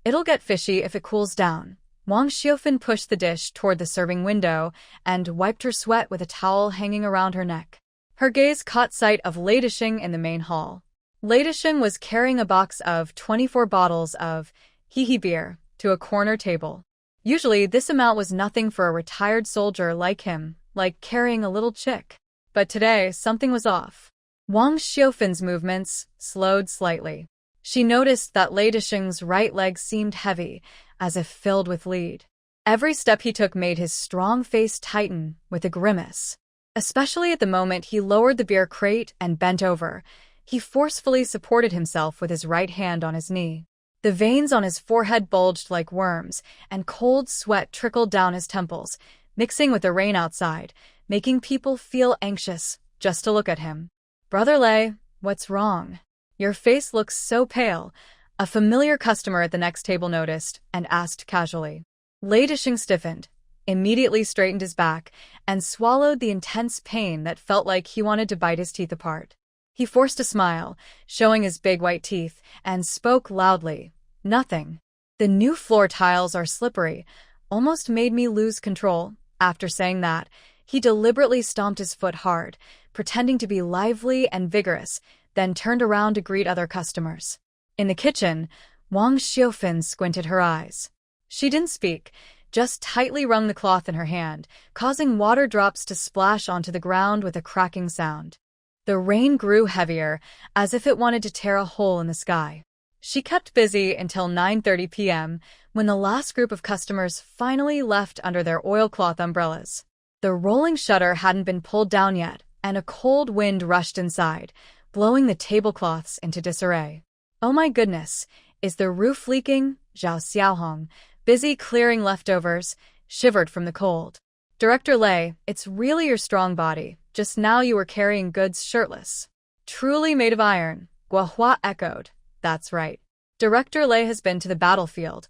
It'll get fishy if it cools down. Wang Xiufin pushed the dish toward the serving window and wiped her sweat with a towel hanging around her neck. Her gaze caught sight of Lei Disheng in the main hall. Lei Disheng was carrying a box of 24 bottles of Hehe beer to a corner table. Usually, this amount was nothing for a retired soldier like him, like carrying a little chick. But today, something was off. Wang Xiufin's movements slowed slightly. She noticed that Lei Disheng's right leg seemed heavy, as if filled with lead. Every step he took made his strong face tighten with a grimace. Especially at the moment he lowered the beer crate and bent over, he forcefully supported himself with his right hand on his knee. The veins on his forehead bulged like worms, and cold sweat trickled down his temples, mixing with the rain outside, making people feel anxious just to look at him. "Brother Lei, what's wrong? Your face looks so pale," a familiar customer at the next table noticed and asked casually. Lei Disheng stiffened, immediately straightened his back, and swallowed the intense pain that felt like he wanted to bite his teeth apart. He forced a smile, showing his big white teeth, and spoke loudly. "Nothing. The new floor tiles are slippery, almost made me lose control." After saying that, he deliberately stomped his foot hard, pretending to be lively and vigorous, then turned around to greet other customers. In the kitchen, Wang Xiufin squinted her eyes. She didn't speak, just tightly wrung the cloth in her hand, causing water drops to splash onto the ground with a cracking sound. The rain grew heavier, as if it wanted to tear a hole in the sky. She kept busy until 9:30 p.m., when the last group of customers finally left under their oilcloth umbrellas. The rolling shutter hadn't been pulled down yet, and a cold wind rushed inside, blowing the tablecloths into disarray. "Oh my goodness, is the roof leaking?" Zhao Xiaohong, busy clearing leftovers, shivered from the cold. "Director Lei, it's really your strong body. Just now you were carrying goods shirtless." "Truly made of iron," Guahua echoed. "That's right. Director Lei has been to the battlefield.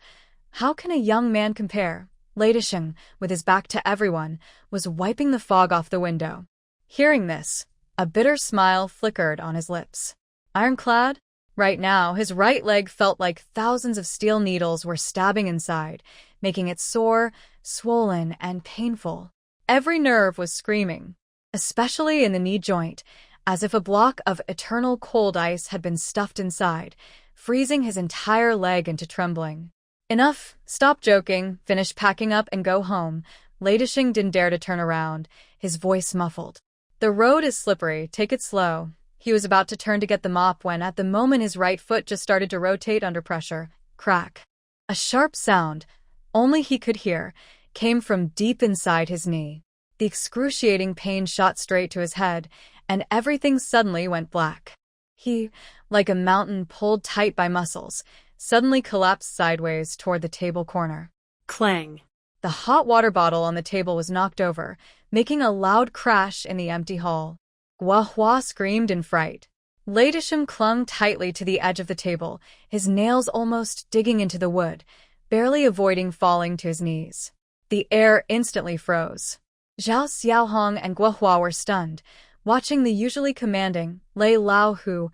How can a young man compare?" Lei Disheng, with his back to everyone, was wiping the fog off the window. Hearing this, a bitter smile flickered on his lips. Ironclad? Right now, his right leg felt like thousands of steel needles were stabbing inside, making it sore, swollen, and painful. Every nerve was screaming, especially in the knee joint, as if a block of eternal cold ice had been stuffed inside, freezing his entire leg into trembling. Enough, stop joking, finish packing up and go home. Lei Disheng didn't dare to turn around, his voice muffled. The road is slippery, take it slow. He was about to turn to get the mop when at the moment his right foot just started to rotate under pressure. Crack. A sharp sound, only he could hear, came from deep inside his knee. The excruciating pain shot straight to his head, and everything suddenly went black. He, like a mountain pulled tight by muscles, suddenly collapsed sideways toward the table corner. Clang. The hot water bottle on the table was knocked over, making a loud crash in the empty hall. Guo screamed in fright. Lei Disheng clung tightly to the edge of the table, his nails almost digging into the wood, barely avoiding falling to his knees. The air instantly froze. Zhao Xiaohong and Guo were stunned, watching the usually commanding Lei Laohu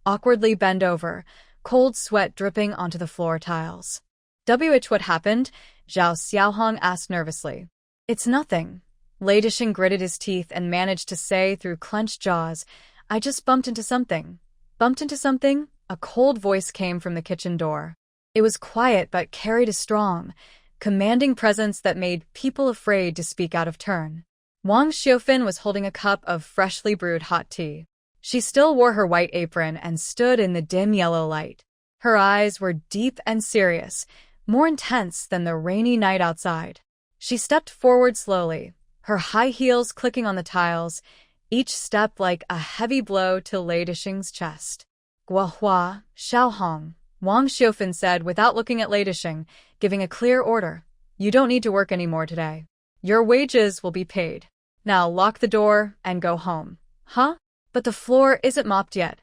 awkwardly bend over, cold sweat dripping onto the floor tiles. What happened? Zhao Xiaohong asked nervously. It's nothing. Lei Disheng gritted his teeth and managed to say through clenched jaws, I just bumped into something. Bumped into something? A cold voice came from the kitchen door. It was quiet but carried a strong, commanding presence that made people afraid to speak out of turn. Wang Xiaofan was holding a cup of freshly brewed hot tea. She still wore her white apron and stood in the dim yellow light. Her eyes were deep and serious, more intense than the rainy night outside. She stepped forward slowly, her high heels clicking on the tiles, each step like a heavy blow to Lei Disheng's chest. Guo, Xiaohong, Wang Xiaofan said without looking at Lei Disheng, giving a clear order. You don't need to work anymore today. Your wages will be paid. Now lock the door and go home. Huh? But the floor isn't mopped yet.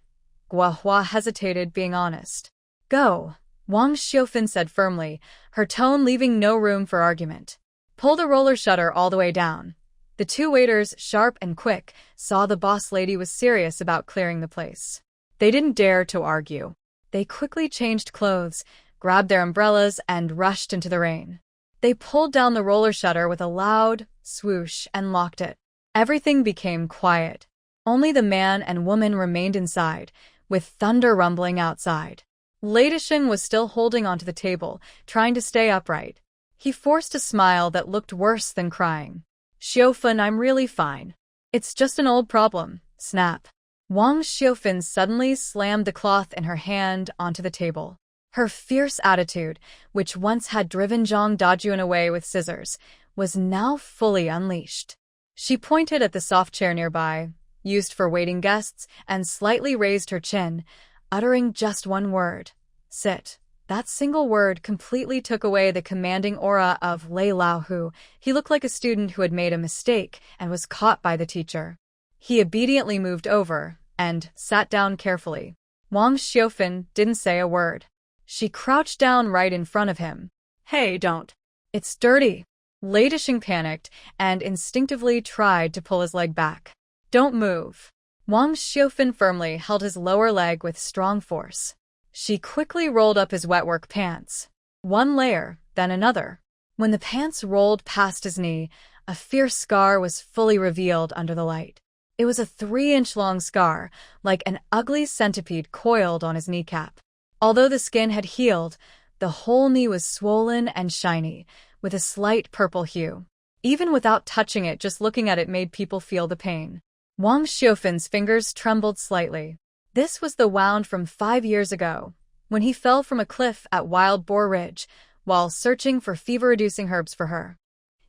Guo hesitated, being honest. Go, Wang Xiaofan said firmly, her tone leaving no room for argument. Pull the roller shutter all the way down. The two waiters, sharp and quick, saw the boss lady was serious about clearing the place. They didn't dare to argue. They quickly changed clothes, grabbed their umbrellas, and rushed into the rain. They pulled down the roller shutter with a loud swoosh and locked it. Everything became quiet. Only the man and woman remained inside, with thunder rumbling outside. Lei Disheng was still holding onto the table, trying to stay upright. He forced a smile that looked worse than crying. Xiaofan, I'm really fine. It's just an old problem. Snap. Wang Xiaofan suddenly slammed the cloth in her hand onto the table. Her fierce attitude, which once had driven Zhang Dajun away with scissors, was now fully unleashed. She pointed at the soft chair nearby, used for waiting guests, and slightly raised her chin, uttering just one word. Sit. That single word completely took away the commanding aura of Lei Laohu. He looked like a student who had made a mistake and was caught by the teacher. He obediently moved over and sat down carefully. Wang Xiaofan didn't say a word. She crouched down right in front of him. Hey, don't. It's dirty. Lei Disheng panicked and instinctively tried to pull his leg back. Don't move. Wang Xiaofan firmly held his lower leg with strong force. She quickly rolled up his wetwork pants. One layer, then another. When the pants rolled past his knee, a fierce scar was fully revealed under the light. It was a 3-inch-long scar, like an ugly centipede coiled on his kneecap. Although the skin had healed, the whole knee was swollen and shiny, with a slight purple hue. Even without touching it, just looking at it made people feel the pain. Wang Xiaofan's fingers trembled slightly. This was the wound from 5 years ago, when he fell from a cliff at Wild Boar Ridge, while searching for fever-reducing herbs for her.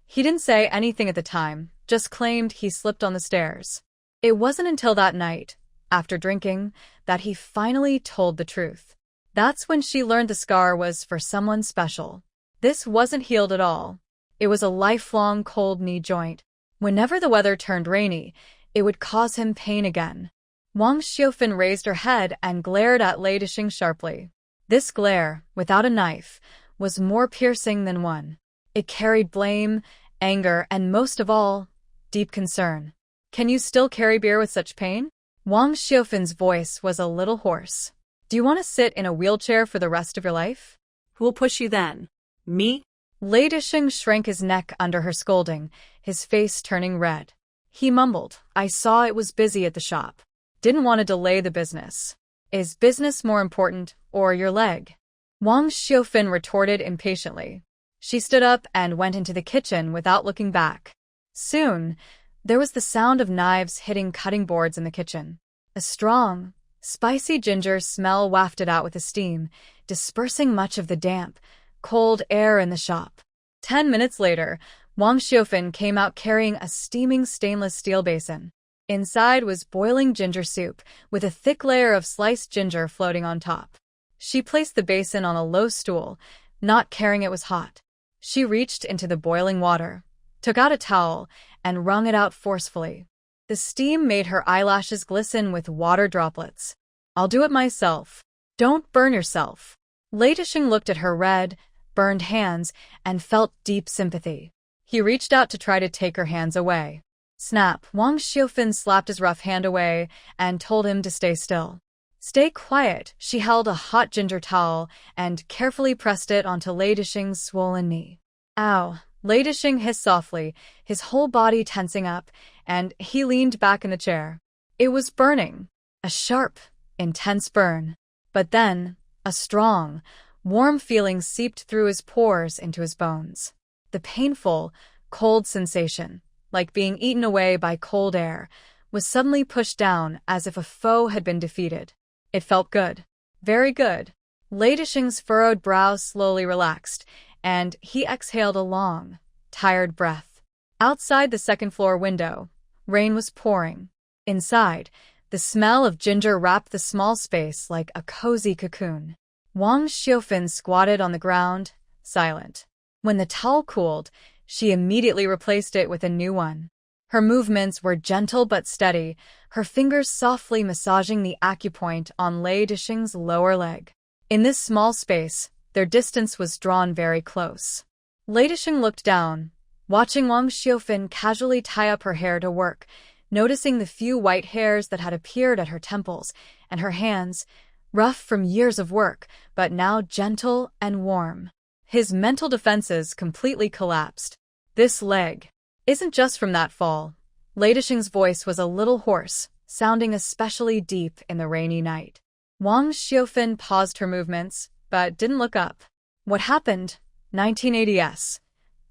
He didn't say anything at the time, just claimed he slipped on the stairs. It wasn't until that night, after drinking, that he finally told the truth. That's when she learned the scar was for someone special. This wasn't healed at all. It was a lifelong cold knee joint. Whenever the weather turned rainy, it would cause him pain again. Wang Xiaofan raised her head and glared at Lei Disheng sharply. This glare, without a knife, was more piercing than one. It carried blame, anger, and most of all, deep concern. Can you still carry beer with such pain? Wang Xiaofan's voice was a little hoarse. Do you want to sit in a wheelchair for the rest of your life? Who'll push you then? Me? Lei Disheng shrank his neck under her scolding, his face turning red. He mumbled, "I saw it was busy at the shop. Didn't want to delay the business. Is business more important, or your leg?" Wang Xiufan retorted impatiently. She stood up and went into the kitchen without looking back. Soon, there was the sound of knives hitting cutting boards in the kitchen. A strong, spicy ginger smell wafted out with the steam, dispersing much of the damp, cold air in the shop. 10 minutes later, Wang Xiufan came out carrying a steaming stainless steel basin. Inside was boiling ginger soup, with a thick layer of sliced ginger floating on top. She placed the basin on a low stool, not caring it was hot. She reached into the boiling water, took out a towel, and wrung it out forcefully. The steam made her eyelashes glisten with water droplets. "I'll do it myself. Don't burn yourself." Lei Disheng looked at her red, burned hands and felt deep sympathy. He reached out to try to take her hands away. Snap! Wang Xiufan slapped his rough hand away and told him to stay still. "Stay quiet." She held a hot ginger towel and carefully pressed it onto Lei Disheng's swollen knee. "Ow!" Lei Disheng hissed softly, his whole body tensing up, and he leaned back in the chair. It was burning. A sharp, intense burn. But then, a strong, warm feeling seeped through his pores into his bones. The painful, cold sensation, like being eaten away by cold air, was suddenly pushed down as if a foe had been defeated. It felt good. Very good. Lei Disheng's furrowed brow slowly relaxed, and he exhaled a long, tired breath. Outside the second-floor window, rain was pouring. Inside, the smell of ginger wrapped the small space like a cozy cocoon. Wang Xiufan squatted on the ground, silent. When the towel cooled, she immediately replaced it with a new one. Her movements were gentle but steady, her fingers softly massaging the acupoint on Lei Disheng's lower leg. In this small space, their distance was drawn very close. Lei Disheng looked down, watching Wang Xiufan casually tie up her hair to work, noticing the few white hairs that had appeared at her temples, and her hands, rough from years of work, but now gentle and warm. His mental defenses completely collapsed. "This leg isn't just from that fall." Lei Disheng's voice was a little hoarse, sounding especially deep in the rainy night. Wang Xiufan paused her movements, but didn't look up. "What happened?" 1980s.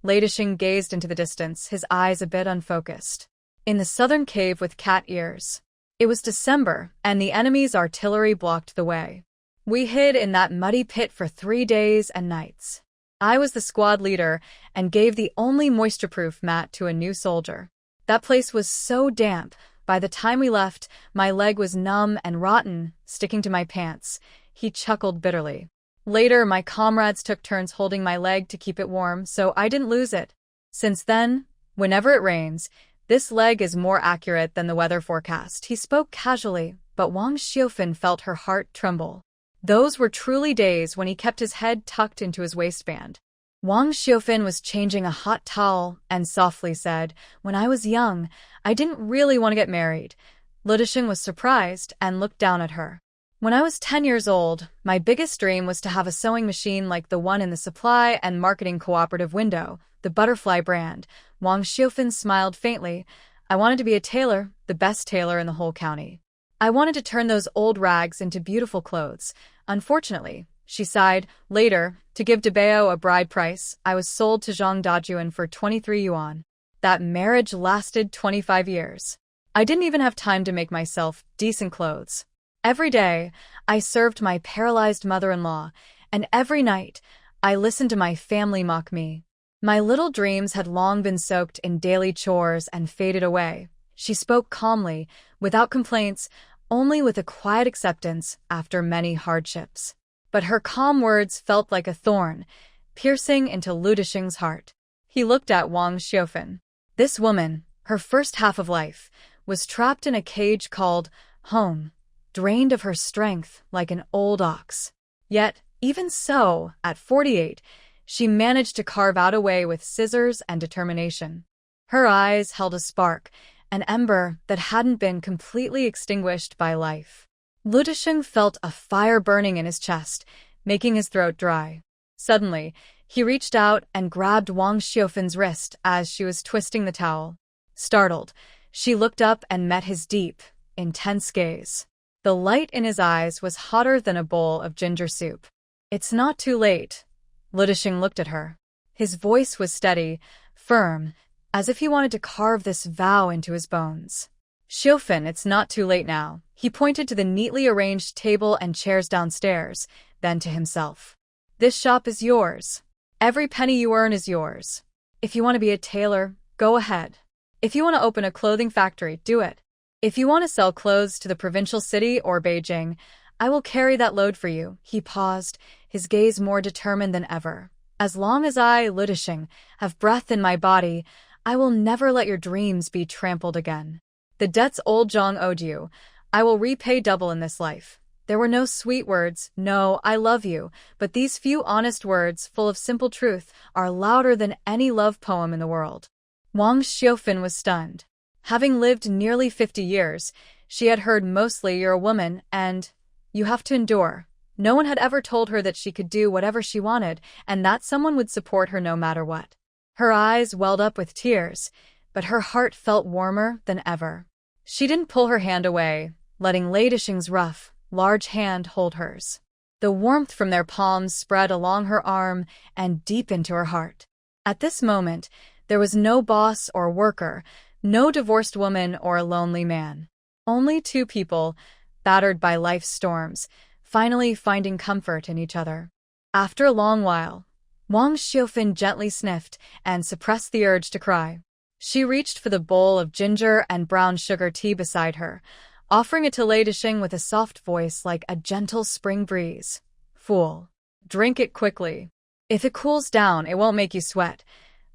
Lei Disheng gazed into the distance, his eyes a bit unfocused. "In the southern cave with cat ears. It was December, and the enemy's artillery blocked the way. We hid in that muddy pit for 3 days and nights. I was the squad leader and gave the only moisture-proof mat to a new soldier. That place was so damp, by the time we left, my leg was numb and rotten, sticking to my pants." He chuckled bitterly. "Later, my comrades took turns holding my leg to keep it warm, so I didn't lose it. Since then, whenever it rains, this leg is more accurate than the weather forecast." He spoke casually, but Wang Xiufan felt her heart tremble. Those were truly days when he kept his head tucked into his waistband. Wang Xiufan was changing a hot towel and softly said, "When I was young, I didn't really want to get married." Lei Disheng was surprised and looked down at her. "When I was 10 years old, my biggest dream was to have a sewing machine like the one in the supply and marketing cooperative window, the Butterfly brand." Wang Xiufan smiled faintly. "I wanted to be a tailor, the best tailor in the whole county. I wanted to turn those old rags into beautiful clothes. Unfortunately," she sighed, "later, to give Debao a bride price, I was sold to Zhang Dajuan for 23 yuan. That marriage lasted 25 years. I didn't even have time to make myself decent clothes. Every day, I served my paralyzed mother-in-law, and every night, I listened to my family mock me. My little dreams had long been soaked in daily chores and faded away." She spoke calmly, without complaints, only with a quiet acceptance after many hardships. But her calm words felt like a thorn, piercing into Lei Disheng's heart. He looked at Wang Xiufan. This woman, her first half of life, was trapped in a cage called home, drained of her strength like an old ox. Yet, even so, at 48, she managed to carve out a way with scissors and determination. Her eyes held a spark, an ember that hadn't been completely extinguished by life. Lei Disheng felt a fire burning in his chest, making his throat dry. Suddenly, He reached out and grabbed Wang Xiufan's wrist as she was twisting the towel. Startled, she looked up and met his deep, intense gaze. The light in his eyes was hotter than a bowl of ginger soup. "It's not too late." Lidisheng looked at her. His voice was steady, firm, as if he wanted to carve this vow into his bones. "Xiufan, it's not too late now." He pointed to the neatly arranged table and chairs downstairs, then to himself. "This shop is yours. Every penny you earn is yours. If you want to be a tailor, go ahead. If you want to open a clothing factory, do it. If you want to sell clothes to the provincial city or Beijing, I will carry that load for you." He paused, his gaze more determined than ever. "As long as I, Lidisheng, have breath in my body, I will never let your dreams be trampled again. The debts old Zhang owed you, I will repay double in this life." There were no sweet words, no "I love you," but these few honest words, full of simple truth, are louder than any love poem in the world. Wang Xiufan was stunned. Having lived nearly 50 years, she had heard mostly "you're a woman" and "you have to endure." No one had ever told her that she could do whatever she wanted and that someone would support her no matter what. Her eyes welled up with tears, but her heart felt warmer than ever. She didn't pull her hand away, letting Lidisheng's rough, large hand hold hers. The warmth from their palms spread along her arm and deep into her heart. At this moment, there was no boss or worker, no divorced woman or a lonely man. Only two people, battered by life's storms, finally finding comfort in each other. After a long while, Wang Xiufan gently sniffed and suppressed the urge to cry. She reached for the bowl of ginger and brown sugar tea beside her, offering it to Lidisheng with a soft voice like a gentle spring breeze. "Fool. Drink it quickly. If it cools down, it won't make you sweat."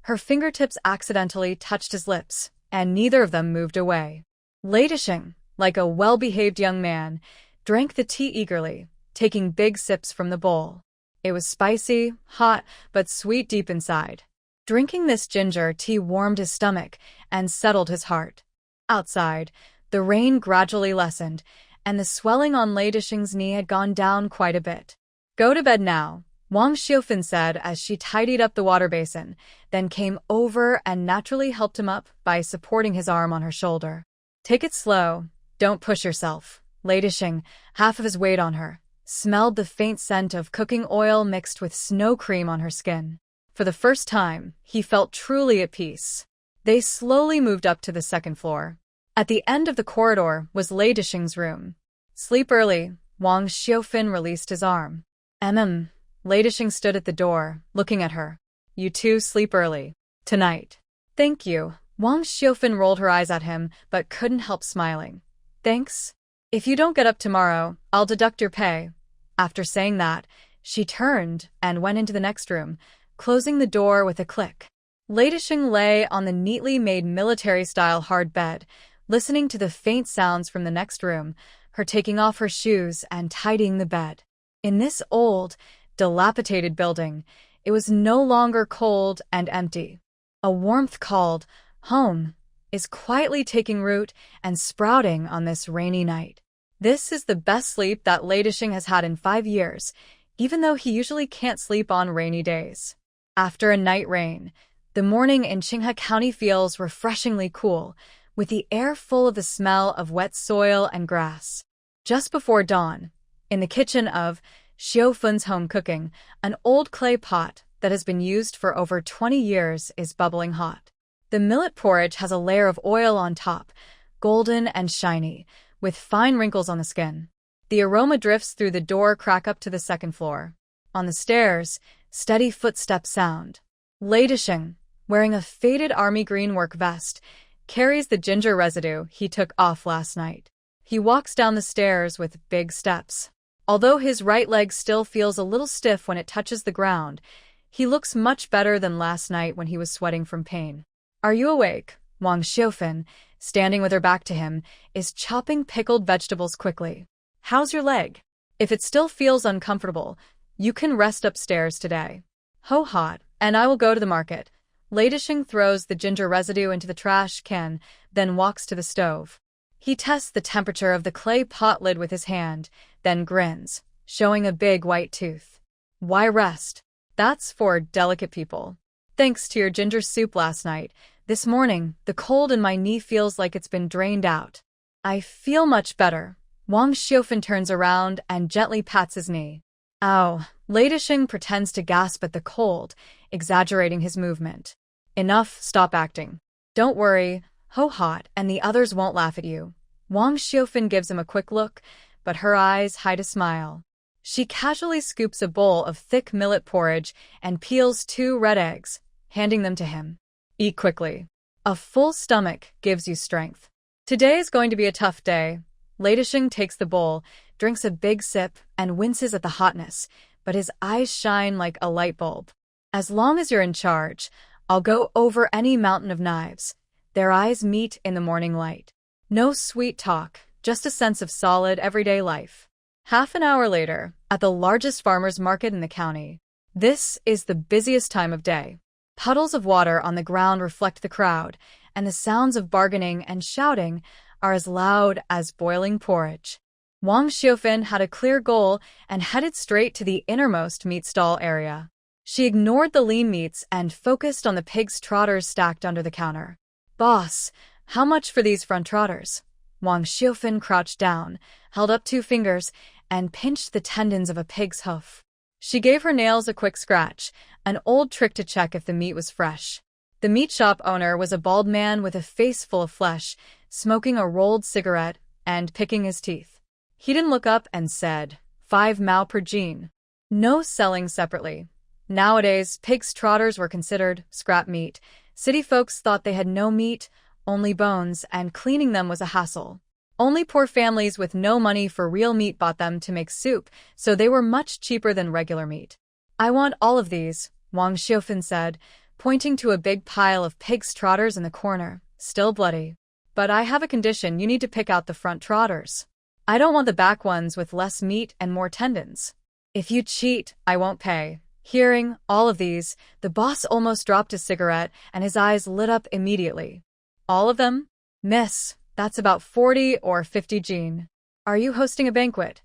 Her fingertips accidentally touched his lips, and neither of them moved away. Lidisheng, like a well-behaved young man, drank the tea eagerly, taking big sips from the bowl. It was spicy, hot, but sweet deep inside. Drinking this ginger tea warmed his stomach and settled his heart. Outside, the rain gradually lessened, and the swelling on Lidisheng's knee had gone down quite a bit. "Go to bed now," Wang Xiufan said as she tidied up the water basin, then came over and naturally helped him up by supporting his arm on her shoulder. "Take it slow. Don't push yourself." Lidisheng, half of his weight on her, smelled the faint scent of cooking oil mixed with snow cream on her skin. For the first time, he felt truly at peace. They slowly moved up to the second floor. At the end of the corridor was Lidisheng's room. "Sleep early." Wang Xiufan released his arm. Lidisheng stood at the door, looking at her. "You too sleep early. Tonight." "Thank you." Wang Xiufan rolled her eyes at him, but couldn't help smiling. "Thanks? If you don't get up tomorrow, I'll deduct your pay." After saying that, she turned and went into the next room, closing the door with a click. Lidisheng lay on the neatly made military-style hard bed, listening to the faint sounds from the next room, her taking off her shoes and tidying the bed. In this old, dilapidated building, it was no longer cold and empty. A warmth called home is quietly taking root and sprouting on this rainy night. This is the best sleep that Lidisheng has had in 5 years, even though he usually can't sleep on rainy days. After a night rain, the morning in Qinghe County feels refreshingly cool, with the air full of the smell of wet soil and grass. Just before dawn, in the kitchen of Xiufan's home cooking, an old clay pot that has been used for over 20 years is bubbling hot. The millet porridge has a layer of oil on top, golden and shiny, with fine wrinkles on the skin. The aroma drifts through the door crack up to the second floor. On the stairs, steady footsteps sound. Lidisheng, wearing a faded army green work vest, carries the ginger residue he took off last night. He walks down the stairs with big steps. Although his right leg still feels a little stiff when it touches the ground, he looks much better than last night when he was sweating from pain. "Are you awake?" Wang Xiufan, standing with her back to him, is chopping pickled vegetables quickly. "How's your leg? If it still feels uncomfortable, you can rest upstairs today." "Ho hot, and I will go to the market." Lidisheng throws the ginger residue into the trash can, then walks to the stove. He tests the temperature of the clay pot lid with his hand, then grins, showing a big white tooth. "Why rest? That's for delicate people. Thanks to your ginger soup last night, this morning, the cold in my knee feels like it's been drained out. I feel much better. Wang Xiufan turns around and gently pats his knee. Ow. Lei Disheng pretends to gasp at the cold, exaggerating his movement. Enough, stop acting. Don't worry, Ho Hot and the others won't laugh at you. Wang Xiufan gives him a quick look, but her eyes hide a smile. She casually scoops a bowl of thick millet porridge and peels 2 red eggs, handing them to him. Eat quickly. A full stomach gives you strength. Today is going to be a tough day. Lei Disheng takes the bowl, drinks a big sip, and winces at the hotness, but his eyes shine like a light bulb. As long as you're in charge, I'll go over any mountain of knives. Their eyes meet in the morning light. No sweet talk, just a sense of solid, everyday life. Half an hour later, at the largest farmer's market in the county. This is the busiest time of day. Puddles of water on the ground reflect the crowd, and the sounds of bargaining and shouting are as loud as boiling porridge. Wang Xiufan had a clear goal and headed straight to the innermost meat stall area. She ignored the lean meats and focused on the pig's trotters stacked under the counter. Boss, how much for these front trotters? Wang Xiufan crouched down, held up 2 fingers, and pinched the tendons of a pig's hoof. She gave her nails a quick scratch, an old trick to check if the meat was fresh. The meat shop owner was a bald man with a face full of flesh, smoking a rolled cigarette and picking his teeth. He didn't look up and said, 5 mao per jean. No selling separately. Nowadays, pig's trotters were considered scrap meat. City folks thought they had no meat, only bones, and cleaning them was a hassle. Only poor families with no money for real meat bought them to make soup, so they were much cheaper than regular meat. I want all of these, Wang Xiufan said, pointing to a big pile of pig's trotters in the corner, still bloody. But I have a condition, you need to pick out the front trotters. I don't want the back ones with less meat and more tendons. If you cheat, I won't pay. Hearing all of these, the boss almost dropped his cigarette and his eyes lit up immediately. All of them? Miss, that's about 40 or 50 jean. Are you hosting a banquet?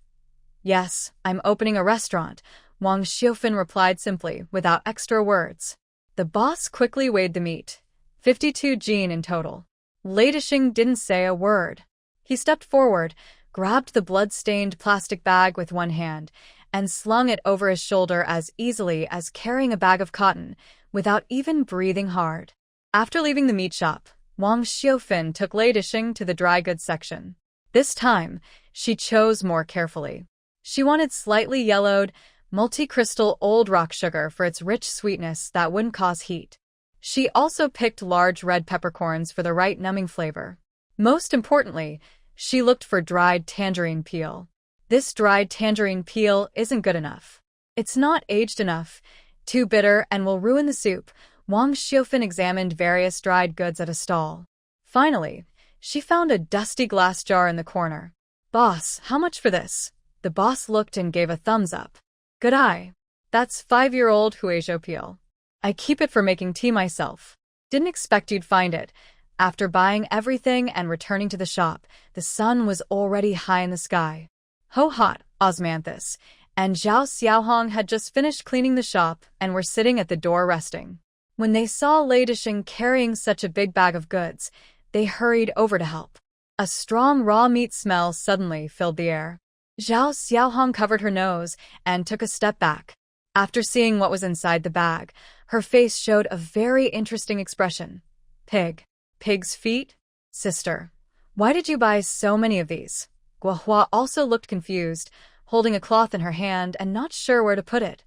Yes, I'm opening a restaurant, Wang Xiufan replied simply, without extra words. The boss quickly weighed the meat. 52 jean in total. Lei Disheng didn't say a word. He stepped forward, grabbed the blood-stained plastic bag with one hand, and slung it over his shoulder as easily as carrying a bag of cotton, without even breathing hard. After leaving the meat shop, Wang Xiufan took Lei Disheng to the dry goods section. This time, she chose more carefully. She wanted slightly yellowed, multi-crystal old rock sugar for its rich sweetness that wouldn't cause heat. She also picked large red peppercorns for the right numbing flavor. Most importantly, she looked for dried tangerine peel. This dried tangerine peel isn't good enough. It's not aged enough, too bitter and will ruin the soup. Wang Xiufan examined various dried goods at a stall. Finally, she found a dusty glass jar in the corner. Boss, how much for this? The boss looked and gave a thumbs up. Good eye. That's 5-year-old huizhou peel. I keep it for making tea myself. Didn't expect you'd find it. After buying everything and returning to the shop, the sun was already high in the sky. Ho Hot, Osmanthus, and Zhao Xiaohong had just finished cleaning the shop and were sitting at the door resting. When they saw Lei Disheng carrying such a big bag of goods, they hurried over to help. A strong raw meat smell suddenly filled the air. Zhao Xiaohong covered her nose and took a step back. After seeing what was inside the bag, her face showed a very interesting expression. Pig. Pig's feet? Sister, why did you buy so many of these? Guohua also looked confused, holding a cloth in her hand and not sure where to put it.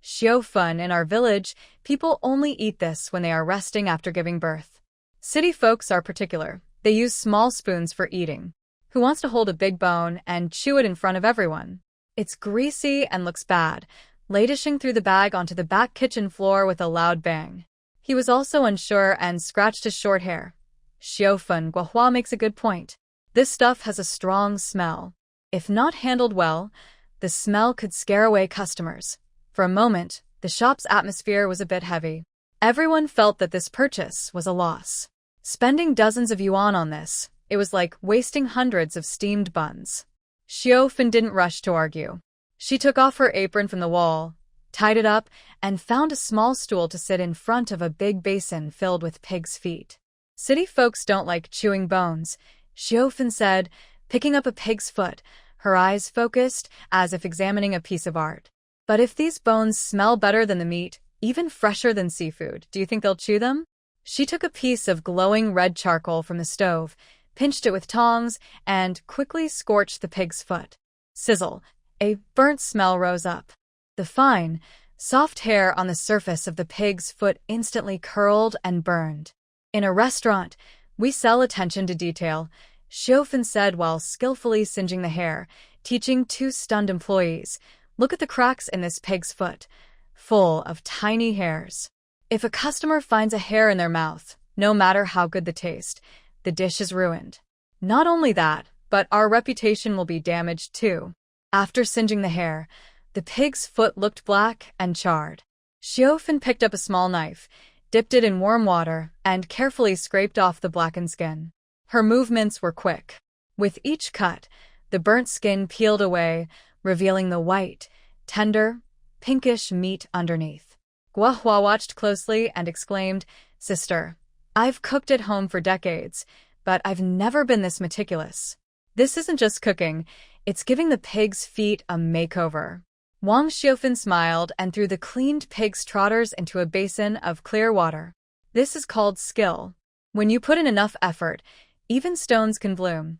Xiufan, in our village, people only eat this when they are resting after giving birth. City folks are particular. They use small spoons for eating. Who wants to hold a big bone and chew it in front of everyone? It's greasy and looks bad. Lei Disheng threw the bag onto the back kitchen floor with a loud bang. He was also unsure and scratched his short hair. Xiufan, Guohua makes a good point. This stuff has a strong smell. If not handled well, the smell could scare away customers. For a moment, the shop's atmosphere was a bit heavy. Everyone felt that this purchase was a loss. Spending dozens of yuan on this, it was like wasting hundreds of steamed buns. Xiufan didn't rush to argue. She took off her apron from the wall, tied it up, and found a small stool to sit in front of a big basin filled with pig's feet. City folks don't like chewing bones, Xiaofan said, picking up a pig's foot, her eyes focused as if examining a piece of art. But if these bones smell better than the meat, even fresher than seafood, do you think they'll chew them? She took a piece of glowing red charcoal from the stove, pinched it with tongs, and quickly scorched the pig's foot. Sizzle! A burnt smell rose up. The fine, soft hair on the surface of the pig's foot instantly curled and burned. In a restaurant, we sell attention to detail, Xiaofan said while skillfully singeing the hair, teaching two stunned employees. Look at the cracks in this pig's foot, full of tiny hairs. If a customer finds a hair in their mouth, no matter how good the taste, the dish is ruined. Not only that, but our reputation will be damaged too. After singeing the hair, the pig's foot looked black and charred. Xiaofan picked up a small knife, dipped it in warm water, and carefully scraped off the blackened skin. Her movements were quick. With each cut, the burnt skin peeled away, revealing the white, tender, pinkish meat underneath. Guohua watched closely and exclaimed, "Sister, I've cooked at home for decades, but I've never been this meticulous. This isn't just cooking, it's giving the pig's feet a makeover." Wang Xiaofan smiled and threw the cleaned pig's trotters into a basin of clear water. This is called skill. When you put in enough effort, even stones can bloom.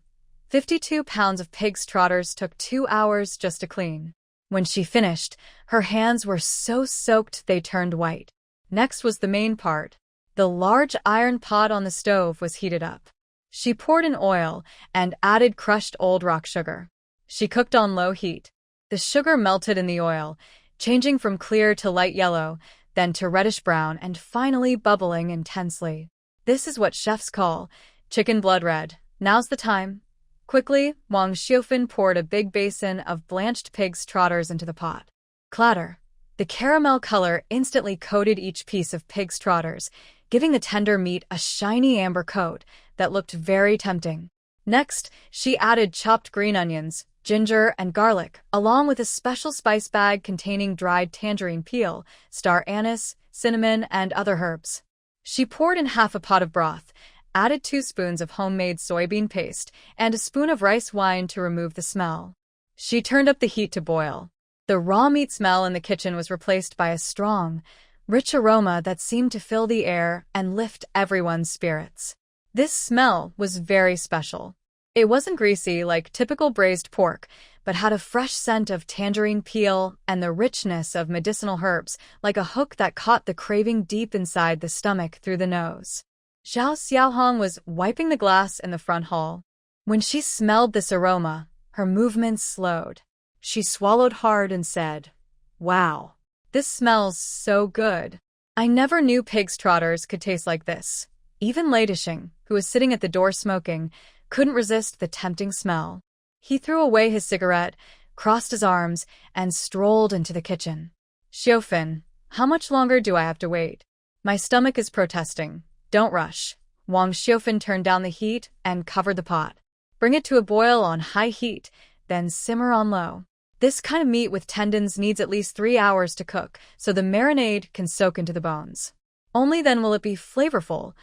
52 pounds of pig's trotters took 2 hours just to clean. When she finished, her hands were so soaked they turned white. Next was the main part. The large iron pot on the stove was heated up. She poured in oil and added crushed old rock sugar. She cooked on low heat. The sugar melted in the oil, changing from clear to light yellow, then to reddish brown, and finally bubbling intensely. This is what chefs call chicken blood red. Now's the time. Quickly, Wang Xiaofan poured a big basin of blanched pig's trotters into the pot. Clatter! The caramel color instantly coated each piece of pig's trotters, giving the tender meat a shiny amber coat that looked very tempting. Next, she added chopped green onions, ginger, and garlic, along with a special spice bag containing dried tangerine peel, star anise, cinnamon, and other herbs. She poured in half a pot of broth, added 2 spoons of homemade soybean paste, and a spoon of rice wine to remove the smell. She turned up the heat to boil. The raw meat smell in the kitchen was replaced by a strong, rich aroma that seemed to fill the air and lift everyone's spirits. This smell was very special. It wasn't greasy like typical braised pork, but had a fresh scent of tangerine peel and the richness of medicinal herbs, like a hook that caught the craving deep inside the stomach through the nose. Zhao Xiaohong was wiping the glass in the front hall. When she smelled this aroma, her movements slowed. She swallowed hard and said, "Wow, this smells so good. I never knew pig's trotters could taste like this." Even Lei Dishing, who was sitting at the door smoking, couldn't resist the tempting smell. He threw away his cigarette, crossed his arms, and strolled into the kitchen. "Xiaofan, how much longer do I have to wait? My stomach is protesting. Don't rush." Wang Xiaofan turned down the heat and covered the pot. "Bring it to a boil on high heat, then simmer on low. This kind of meat with tendons needs at least 3 hours to cook, so the marinade can soak into the bones. Only then will it be flavorful."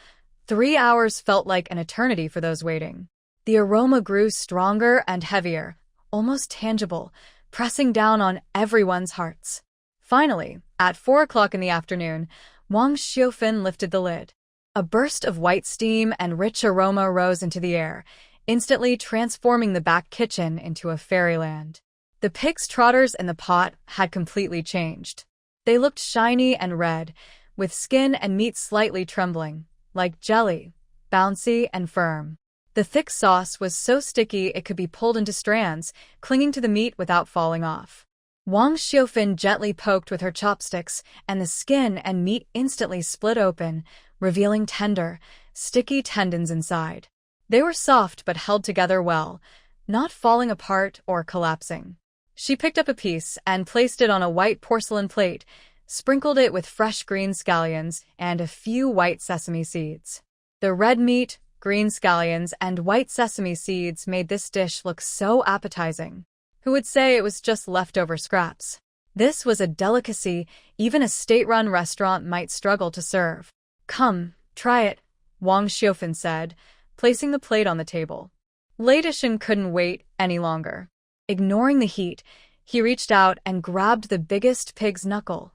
3 hours felt like an eternity for those waiting. The aroma grew stronger and heavier, almost tangible, pressing down on everyone's hearts. Finally, at 4 o'clock in the afternoon, Wang Xiaofan lifted the lid. A burst of white steam and rich aroma rose into the air, instantly transforming the back kitchen into a fairyland. The pig's trotters in the pot had completely changed. They looked shiny and red, with skin and meat slightly trembling, like jelly, bouncy and firm. The thick sauce was so sticky it could be pulled into strands, clinging to the meat without falling off. Wang Xiaofan gently poked with her chopsticks, and the skin and meat instantly split open, revealing tender, sticky tendons inside. They were soft but held together well, not falling apart or collapsing. She picked up a piece and placed it on a white porcelain plate, sprinkled it with fresh green scallions and a few white sesame seeds. The red meat, green scallions, and white sesame seeds made this dish look so appetizing. Who would say it was just leftover scraps? This was a delicacy even a state-run restaurant might struggle to serve. Come, try it, Wang Xiufan said, placing the plate on the table. Lei Disheng couldn't wait any longer. Ignoring the heat, he reached out and grabbed the biggest pig's knuckle,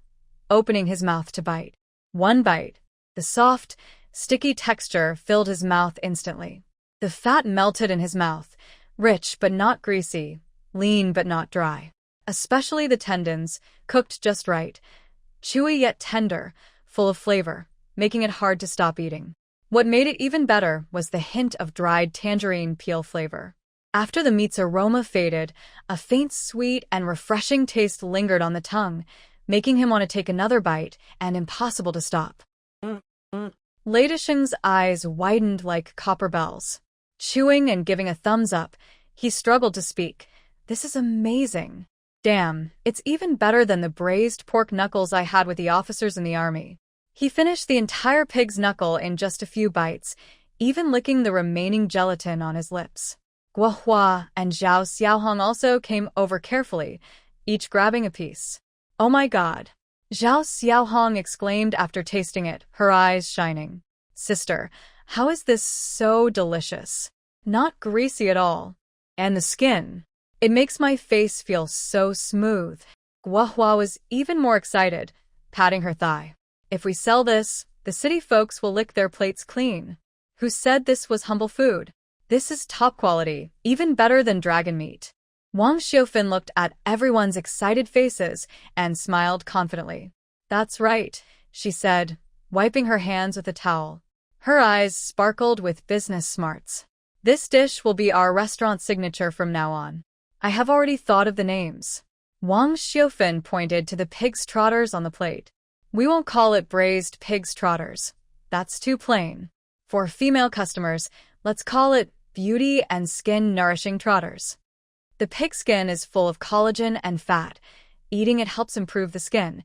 opening his mouth to bite. One bite. The soft, sticky texture filled his mouth instantly. The fat melted in his mouth, rich but not greasy, lean but not dry. Especially the tendons, cooked just right, chewy yet tender, full of flavor, making it hard to stop eating. What made it even better was the hint of dried tangerine peel flavor. After the meat's aroma faded, a faint sweet and refreshing taste lingered on the tongue, making him want to take another bite and impossible to stop. Lei Disheng's eyes widened like copper bells. Chewing and giving a thumbs up, he struggled to speak. This is amazing. Damn, it's even better than the braised pork knuckles I had with the officers in the army. He finished the entire pig's knuckle in just a few bites, even licking the remaining gelatin on his lips. Guo Hua and Zhao Xiaohong also came over carefully, each grabbing a piece. Oh my god! Zhao Xiaohong exclaimed after tasting it, her eyes shining. Sister, how is this so delicious? Not greasy at all. And the skin. It makes my face feel so smooth. Guo Hua was even more excited, patting her thigh. If we sell this, the city folks will lick their plates clean. Who said this was humble food? This is top quality, even better than dragon meat. Wang Xiufan looked at everyone's excited faces and smiled confidently. That's right, she said, wiping her hands with a towel. Her eyes sparkled with business smarts. This dish will be our restaurant signature from now on. I have already thought of the names. Wang Xiufan pointed to the pig's trotters on the plate. We won't call it braised pig's trotters. That's too plain. For female customers, let's call it beauty and skin-nourishing trotters. The pig skin is full of collagen and fat. Eating it helps improve the skin,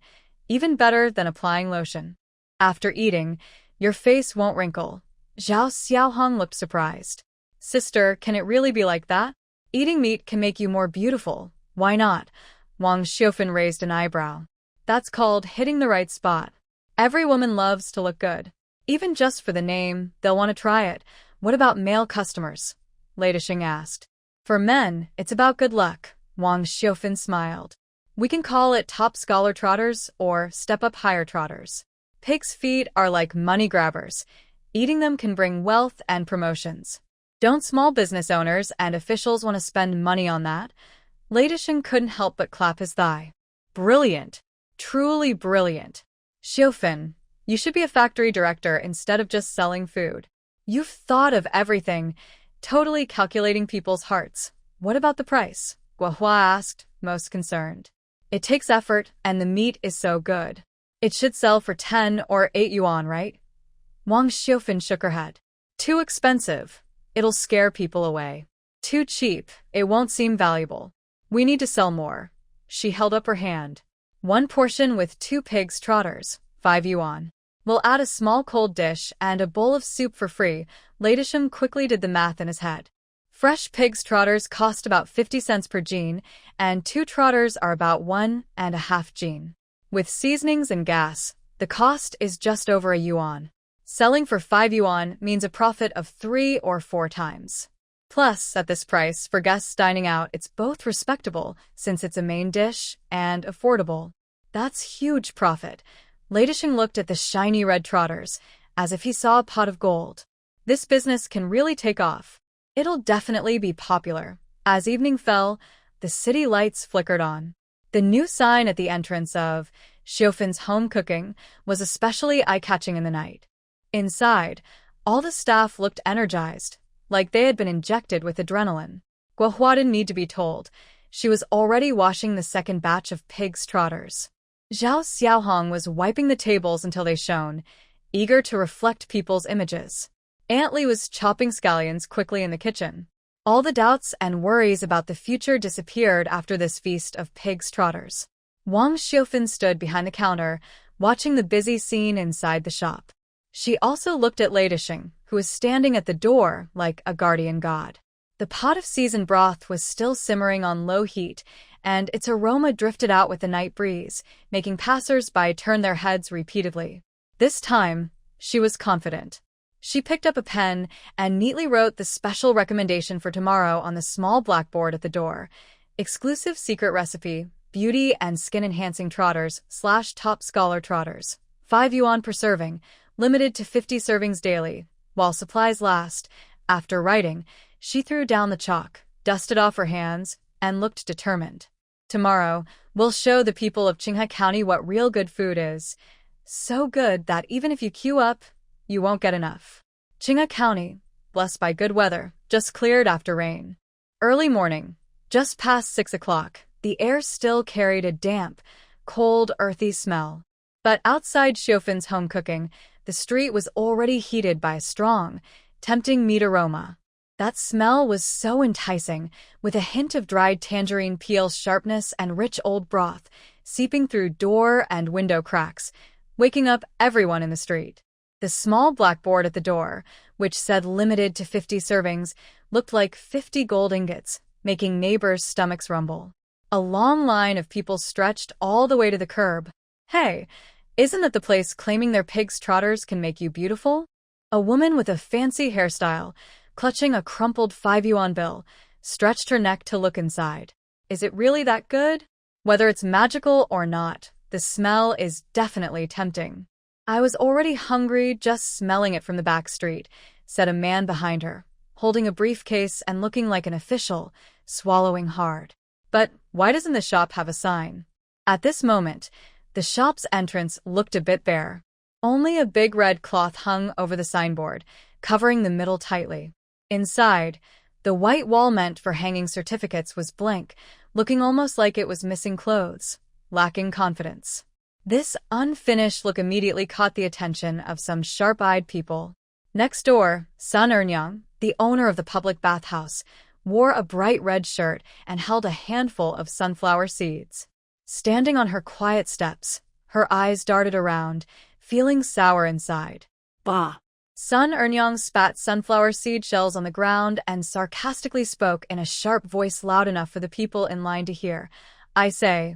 even better than applying lotion. After eating, your face won't wrinkle. Zhao Xiaohong looked surprised. Sister, can it really be like that? Eating meat can make you more beautiful. Why not? Wang Xiufan raised an eyebrow. That's called hitting the right spot. Every woman loves to look good. Even just for the name, they'll want to try it. What about male customers? Lei Disheng asked. For men, it's about good luck. Wang Xiufan smiled. We can call it top scholar trotters or step up higher trotters. Pig's feet are like money grabbers. Eating them can bring wealth and promotions. Don't small business owners and officials want to spend money on that? Lei Disheng couldn't help but clap his thigh. Brilliant. Truly brilliant. Xiufan, you should be a factory director instead of just selling food. You've thought of everything, totally calculating people's hearts. What about the price? Guo Hua asked, most concerned. It takes effort, and the meat is so good. It should sell for 10 or 8 yuan, right? Wang Xiufan shook her head. Too expensive. It'll scare people away. Too cheap. It won't seem valuable. We need to sell more. She held up her hand. 1 portion with 2 pig's trotters, 5 yuan. We'll add a small cold dish and a bowl of soup for free. Lei Disheng quickly did the math in his head. Fresh pig's trotters cost about 50 cents per jin, and 2 trotters are about 1.5 jin. With seasonings and gas, the cost is just over a yuan. Selling for 5 yuan means a profit of 3 or 4 times. Plus, at this price, for guests dining out, it's both respectable, since it's a main dish, and affordable. That's huge profit. Lei Disheng looked at the shiny red trotters, as if he saw a pot of gold. This business can really take off. It'll definitely be popular. As evening fell, the city lights flickered on. The new sign at the entrance of Xiufan's home cooking was especially eye-catching in the night. Inside, all the staff looked energized, like they had been injected with adrenaline. Guo Hua didn't need to be told. She was already washing the second batch of pig's trotters. Zhao Xiaohong was wiping the tables until they shone, eager to reflect people's images. Aunt Li was chopping scallions quickly in the kitchen. All the doubts and worries about the future disappeared after this feast of pig's trotters. Wang Xiufan stood behind the counter, watching the busy scene inside the shop. She also looked at Lei Disheng, who was standing at the door like a guardian god. The pot of seasoned broth was still simmering on low heat, and its aroma drifted out with the night breeze, making passers-by turn their heads repeatedly. This time, she was confident. She picked up a pen and neatly wrote the special recommendation for tomorrow on the small blackboard at the door. Exclusive secret recipe, beauty and skin-enhancing trotters / top scholar trotters. 5 yuan per serving, limited to 50 servings daily, while supplies last. After writing, she threw down the chalk, dusted off her hands, and looked determined. Tomorrow, we'll show the people of Qinghai County what real good food is. So good that even if you queue up, you won't get enough. Qinghai County, blessed by good weather, just cleared after rain. Early morning, just past 6 o'clock, the air still carried a damp, cold, earthy smell. But outside Xiufin's home cooking, the street was already heated by a strong, tempting meat aroma. That smell was so enticing, with a hint of dried tangerine peel sharpness and rich old broth, seeping through door and window cracks, waking up everyone in the street. The small blackboard at the door, which said limited to 50 servings, looked like 50 gold ingots, making neighbors' stomachs rumble. A long line of people stretched all the way to the curb. Hey, isn't that the place claiming their pigs' trotters can make you beautiful? A woman with a fancy hairstyle, clutching a crumpled 5 yuan bill, stretched her neck to look inside. Is it really that good? Whether it's magical or not, the smell is definitely tempting. I was already hungry just smelling it from the back street, said a man behind her, holding a briefcase and looking like an official, swallowing hard. But why doesn't the shop have a sign? At this moment, the shop's entrance looked a bit bare. Only a big red cloth hung over the signboard, covering the middle tightly. Inside, the white wall meant for hanging certificates was blank, looking almost like it was missing clothes, lacking confidence. This unfinished look immediately caught the attention of some sharp-eyed people. Next door, Sun Ernyang, the owner of the public bathhouse, wore a bright red shirt and held a handful of sunflower seeds. Standing on her quiet steps, her eyes darted around, feeling sour inside. Bah! Sun Ernyang spat sunflower seed shells on the ground and sarcastically spoke in a sharp voice loud enough for the people in line to hear. I say,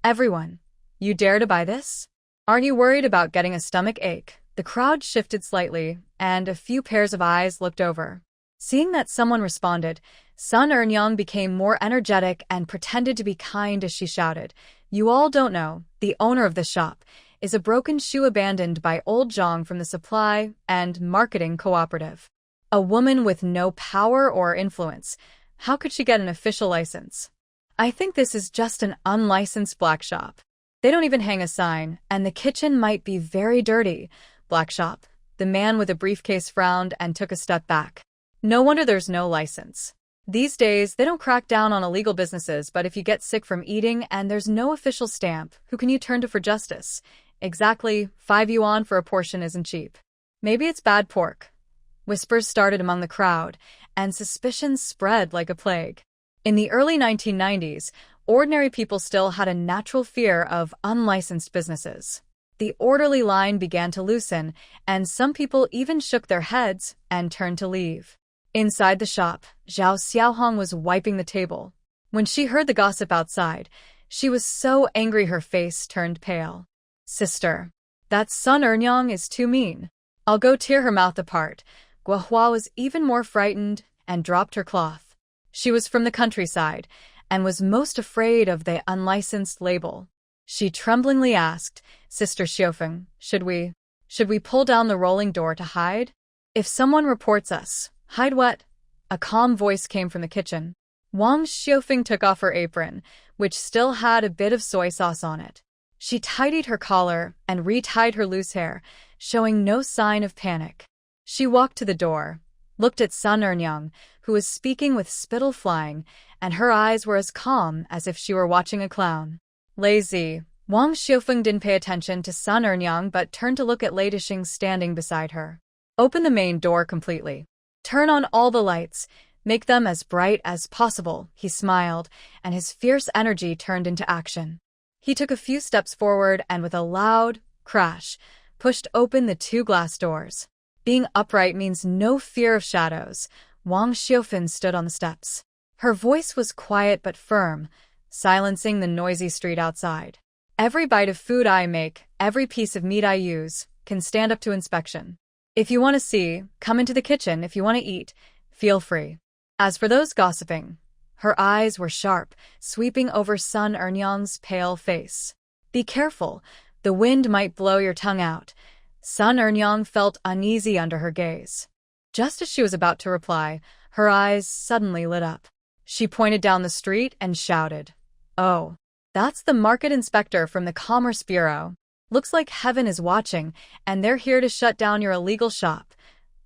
everyone, you dare to buy this? Aren't you worried about getting a stomach ache? The crowd shifted slightly, and a few pairs of eyes looked over. Seeing that someone responded, Sun Ernyang became more energetic and pretended to be kind as she shouted, You all don't know, the owner of the shop is a broken shoe abandoned by old Zhang from the supply and marketing cooperative. A woman with no power or influence. How could she get an official license? I think this is just an unlicensed black shop. They don't even hang a sign, and the kitchen might be very dirty. Black shop. The man with a briefcase frowned and took a step back. No wonder there's no license. These days, they don't crack down on illegal businesses, but if you get sick from eating and there's no official stamp, who can you turn to for justice? Exactly, 5 yuan for a portion isn't cheap. Maybe it's bad pork. Whispers started among the crowd, and suspicions spread like a plague. In the early 1990s, ordinary people still had a natural fear of unlicensed businesses. The orderly line began to loosen, and some people even shook their heads and turned to leave. Inside the shop, Zhao Xiaohong was wiping the table. When she heard the gossip outside, she was so angry her face turned pale. Sister, that Sun Ernyang is too mean. I'll go tear her mouth apart. Guohua was even more frightened and dropped her cloth. She was from the countryside and was most afraid of the unlicensed label. She tremblingly asked, Sister Xiufeng, should we pull down the rolling door to hide? If someone reports us, hide what? A calm voice came from the kitchen. Wang Xiufeng took off her apron, which still had a bit of soy sauce on it. She tidied her collar and retied her loose hair, showing no sign of panic. She walked to the door, looked at Sun Ernyang, who was speaking with spittle flying, and her eyes were as calm as if she were watching a clown. Lazy. Wang Xiufeng didn't pay attention to Sun Ernyang but turned to look at Lei Dixing standing beside her. Open the main door completely. Turn on all the lights. Make them as bright as possible, he smiled, and his fierce energy turned into action. He took a few steps forward and with a loud crash, pushed open the 2 glass doors. Being upright means no fear of shadows. Wang Xiufeng stood on the steps. Her voice was quiet but firm. silencing the noisy street outside. Every bite of food I make, every piece of meat I use, can stand up to inspection. If you want to see, come into the kitchen. If you want to eat, feel free. As for those gossiping, her eyes were sharp, sweeping over Sun Eunyoung's pale face. Be careful, the wind might blow your tongue out. Sun Eunyoung felt uneasy under her gaze. Just as she was about to reply, her eyes suddenly lit up. She pointed down the street and shouted, "Oh, that's the market inspector from the Commerce Bureau. Looks like heaven is watching, and they're here to shut down your illegal shop."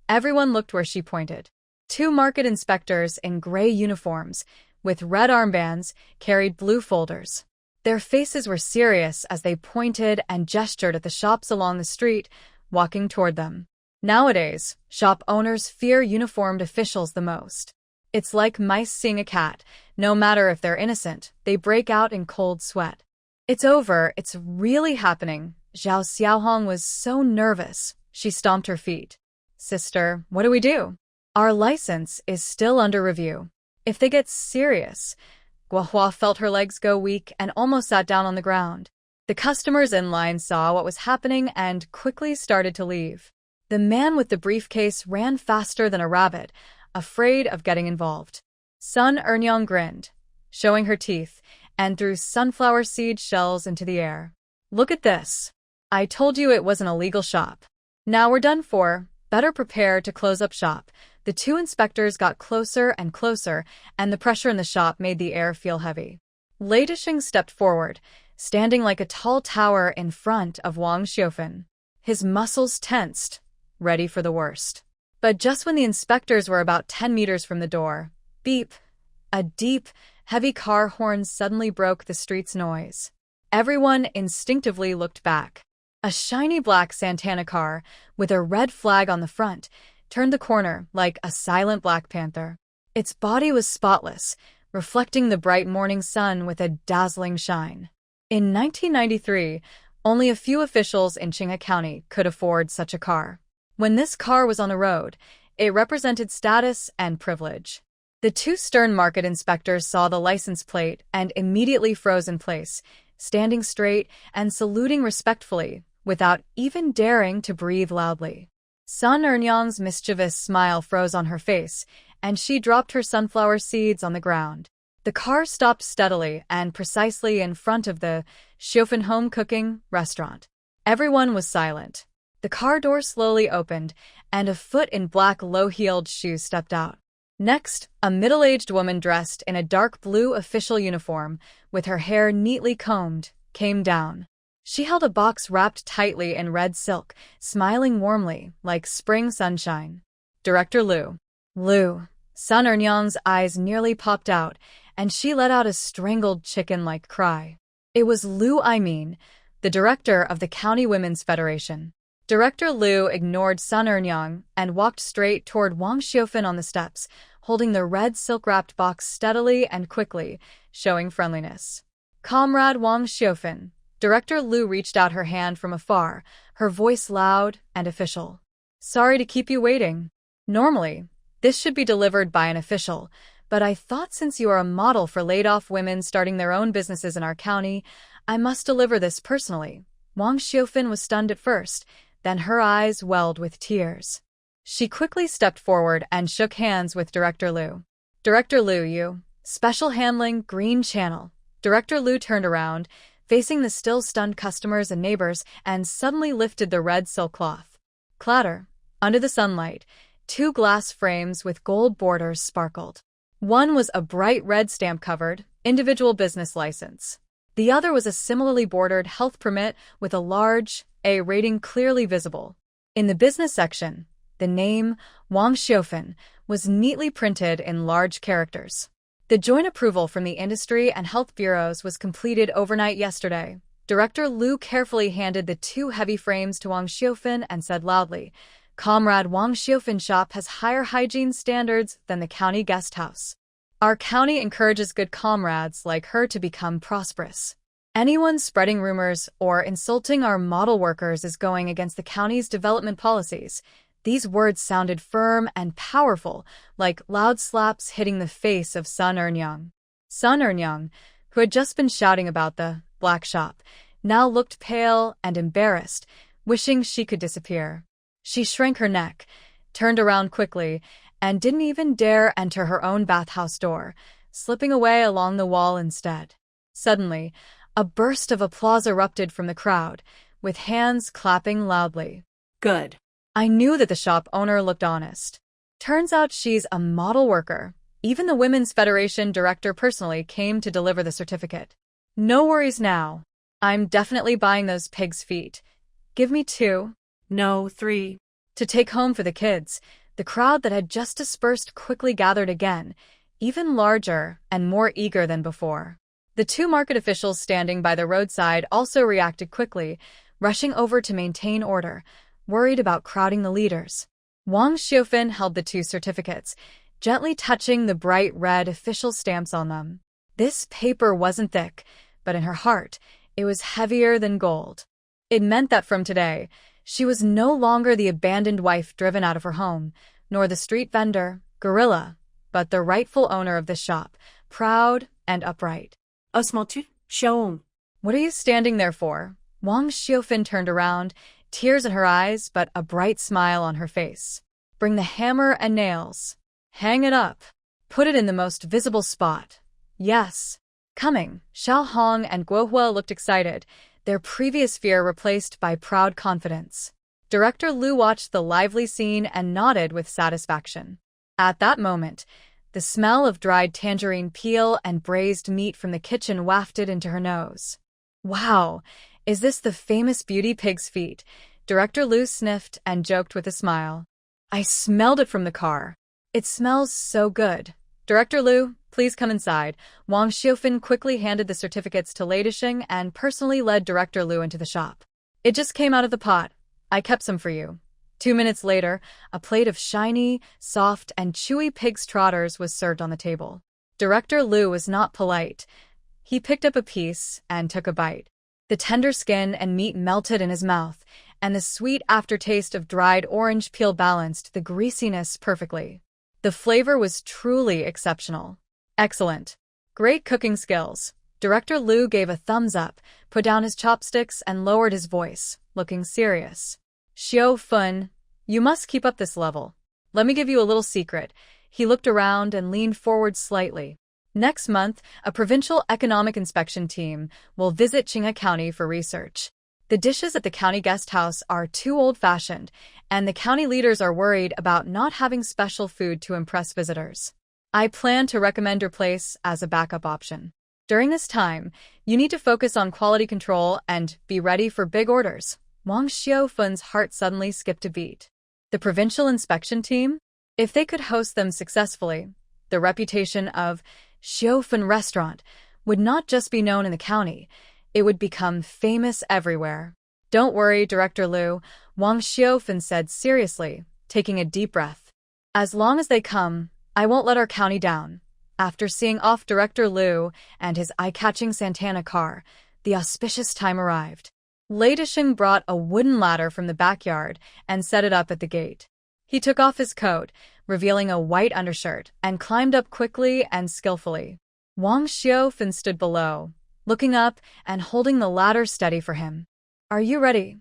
Everyone looked where she pointed. Two market inspectors in gray uniforms, with red armbands, carried blue folders. Their faces were serious as they pointed and gestured at the shops along the street, walking toward them. Nowadays, shop owners fear uniformed officials the most. It's like mice seeing a cat. No matter if they're innocent, they break out in cold sweat. "It's over. It's really happening." Zhao Xiaohong was so nervous, she stomped her feet. "Sister, what do we do? Our license is still under review. If they get serious..." Guohua felt her legs go weak and almost sat down on the ground. The customers in line saw what was happening and quickly started to leave. The man with the briefcase ran faster than a rabbit, afraid of getting involved. Sun Eunyoung grinned, showing her teeth, and threw sunflower seed shells into the air. "Look at this. I told you it was an illegal shop. Now we're done for. Better prepare to close up shop." The two inspectors got closer and closer, and the pressure in the shop made the air feel heavy. Lei Disheng stepped forward, standing like a tall tower in front of Wang Xiufan. His muscles tensed, ready for the worst. But just when the inspectors were about 10 meters from the door, beep, a deep, heavy car horn suddenly broke the street's noise. Everyone instinctively looked back. A shiny black Santana car, with a red flag on the front, turned the corner like a silent Black Panther. Its body was spotless, reflecting the bright morning sun with a dazzling shine. In 1993, only a few officials in Qinghe County could afford such a car. When this car was on the road, it represented status and privilege. The two stern market inspectors saw the license plate and immediately froze in place, standing straight and saluting respectfully, without even daring to breathe loudly. Sun Eunyoung's mischievous smile froze on her face, and she dropped her sunflower seeds on the ground. The car stopped steadily and precisely in front of the Xiufan home cooking restaurant. Everyone was silent. The car door slowly opened, and a foot in black low-heeled shoes stepped out. Next, a middle-aged woman dressed in a dark blue official uniform, with her hair neatly combed, came down. She held a box wrapped tightly in red silk, smiling warmly, like spring sunshine. "Director Liu." "Liu." Sun Eunyoung's eyes nearly popped out, and she let out a strangled chicken-like cry. It was Liu, the director of the County Women's Federation. Director Liu ignored Sun Eunyoung and walked straight toward Wang Xiufan on the steps, holding the red silk-wrapped box steadily and quickly, showing friendliness. "Comrade Wang Xiufan." Director Liu reached out her hand from afar, her voice loud and official. "Sorry to keep you waiting. Normally, this should be delivered by an official, but I thought since you are a model for laid-off women starting their own businesses in our county, I must deliver this personally." Wang Xiufan was stunned at first, then her eyes welled with tears. She quickly stepped forward and shook hands with Director Liu. "Director Liu, you. Special handling, Green Channel." Director Liu turned around, facing the still stunned customers and neighbors, and suddenly lifted the red silk cloth. Clatter. Under the sunlight, two glass frames with gold borders sparkled. One was a bright red stamp-covered, individual business license. The other was a similarly bordered health permit with a large A rating clearly visible. In the business section, the name, Wang Xiufan, was neatly printed in large characters. The joint approval from the Industry and Health Bureaus was completed overnight yesterday. Director Liu carefully handed the two heavy frames to Wang Xiufan and said loudly, "Comrade Wang Xiufan's shop has higher hygiene standards than the county guest house. Our county encourages good comrades like her to become prosperous. Anyone spreading rumors or insulting our model workers is going against the county's development policies." These words sounded firm and powerful, like loud slaps hitting the face of Sun Eunyoung. Sun Eunyoung, who had just been shouting about the black shop, now looked pale and embarrassed, wishing she could disappear. She shrank her neck, turned around quickly, and didn't even dare enter her own bathhouse door, slipping away along the wall instead. Suddenly, a burst of applause erupted from the crowd, with hands clapping loudly. Good. I knew that the shop owner looked honest. Turns out she's a model worker. Even the Women's Federation director personally came to deliver the certificate. No worries now. I'm definitely buying those pig's feet. Give me 2. No, 3. To take home for the kids. The crowd that had just dispersed quickly gathered again, even larger and more eager than before. The 2 market officials standing by the roadside also reacted quickly, rushing over to maintain order, worried about crowding the leaders. Wang Xiaofan held the 2 certificates, gently touching the bright red official stamps on them. This paper wasn't thick, but in her heart, it was heavier than gold. It meant that from today, she was no longer the abandoned wife driven out of her home, nor the street vendor, gorilla, but the rightful owner of the shop, proud and upright. Osmotu, Xiaom. What are you standing there for? Wang Xiaofan turned around, tears in her eyes but a bright smile on her face. Bring the hammer and nails. Hang it up. Put it in the most visible spot. Yes. Coming. Xiao Hong and Guohua looked excited, their previous fear replaced by proud confidence. Director Lu watched the lively scene and nodded with satisfaction. At that moment, the smell of dried tangerine peel and braised meat from the kitchen wafted into her nose. Wow, is this the famous beauty pig's feet? Director Lu sniffed and joked with a smile. I smelled it from the car. It smells so good. Director Lu, please come inside. Wang Xiaofan quickly handed the certificates to Lei Disheng and personally led Director Lu into the shop. It just came out of the pot. I kept some for you. 2 minutes later, a plate of shiny, soft, and chewy pig's trotters was served on the table. Director Lu was not polite. He picked up a piece and took a bite. The tender skin and meat melted in his mouth, and the sweet aftertaste of dried orange peel balanced the greasiness perfectly. The flavor was truly exceptional. Excellent. Great cooking skills. Director Lu gave a thumbs up, put down his chopsticks, and lowered his voice, looking serious. Xiao Fun, you must keep up this level. Let me give you a little secret. He looked around and leaned forward slightly. Next month, a provincial economic inspection team will visit Qinghe County for research. The dishes at the county guest house are too old-fashioned, and the county leaders are worried about not having special food to impress visitors. I plan to recommend your place as a backup option. During this time, you need to focus on quality control and be ready for big orders. Wang Xiaofun's heart suddenly skipped a beat. The provincial inspection team? If they could host them successfully, the reputation of Xiaofun Restaurant would not just be known in the county, it would become famous everywhere. Don't worry, Director Lu, Wang Xiaofun said seriously, taking a deep breath. As long as they come, I won't let our county down. After seeing off Director Lu and his eye-catching Santana car, the auspicious time arrived. Lei Disheng brought a wooden ladder from the backyard and set it up at the gate. He took off his coat, revealing a white undershirt, and climbed up quickly and skillfully. Wang Xiaofun stood below, looking up and holding the ladder steady for him. Are you ready?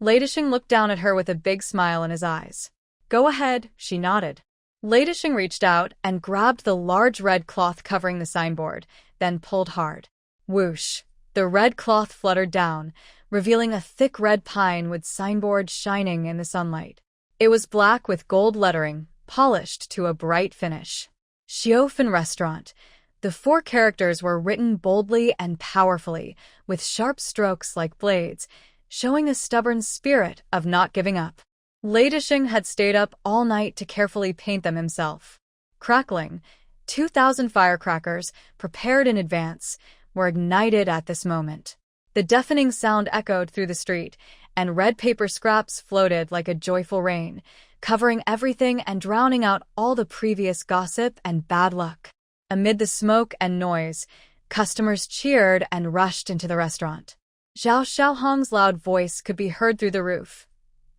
Lei Disheng looked down at her with a big smile in his eyes. Go ahead, she nodded. Lei Disheng reached out and grabbed the large red cloth covering the signboard, then pulled hard. Whoosh! The red cloth fluttered down, revealing a thick red pine wood signboard shining in the sunlight. It was black with gold lettering, polished to a bright finish. Xiaofun Restaurant. The 4 characters were written boldly and powerfully, with sharp strokes like blades, showing a stubborn spirit of not giving up. Lei Disheng had stayed up all night to carefully paint them himself. Crackling, 2,000 firecrackers, prepared in advance, were ignited at this moment. The deafening sound echoed through the street, and red paper scraps floated like a joyful rain, covering everything and drowning out all the previous gossip and bad luck. Amid the smoke and noise, customers cheered and rushed into the restaurant. Zhao Xiaohong's loud voice could be heard through the roof.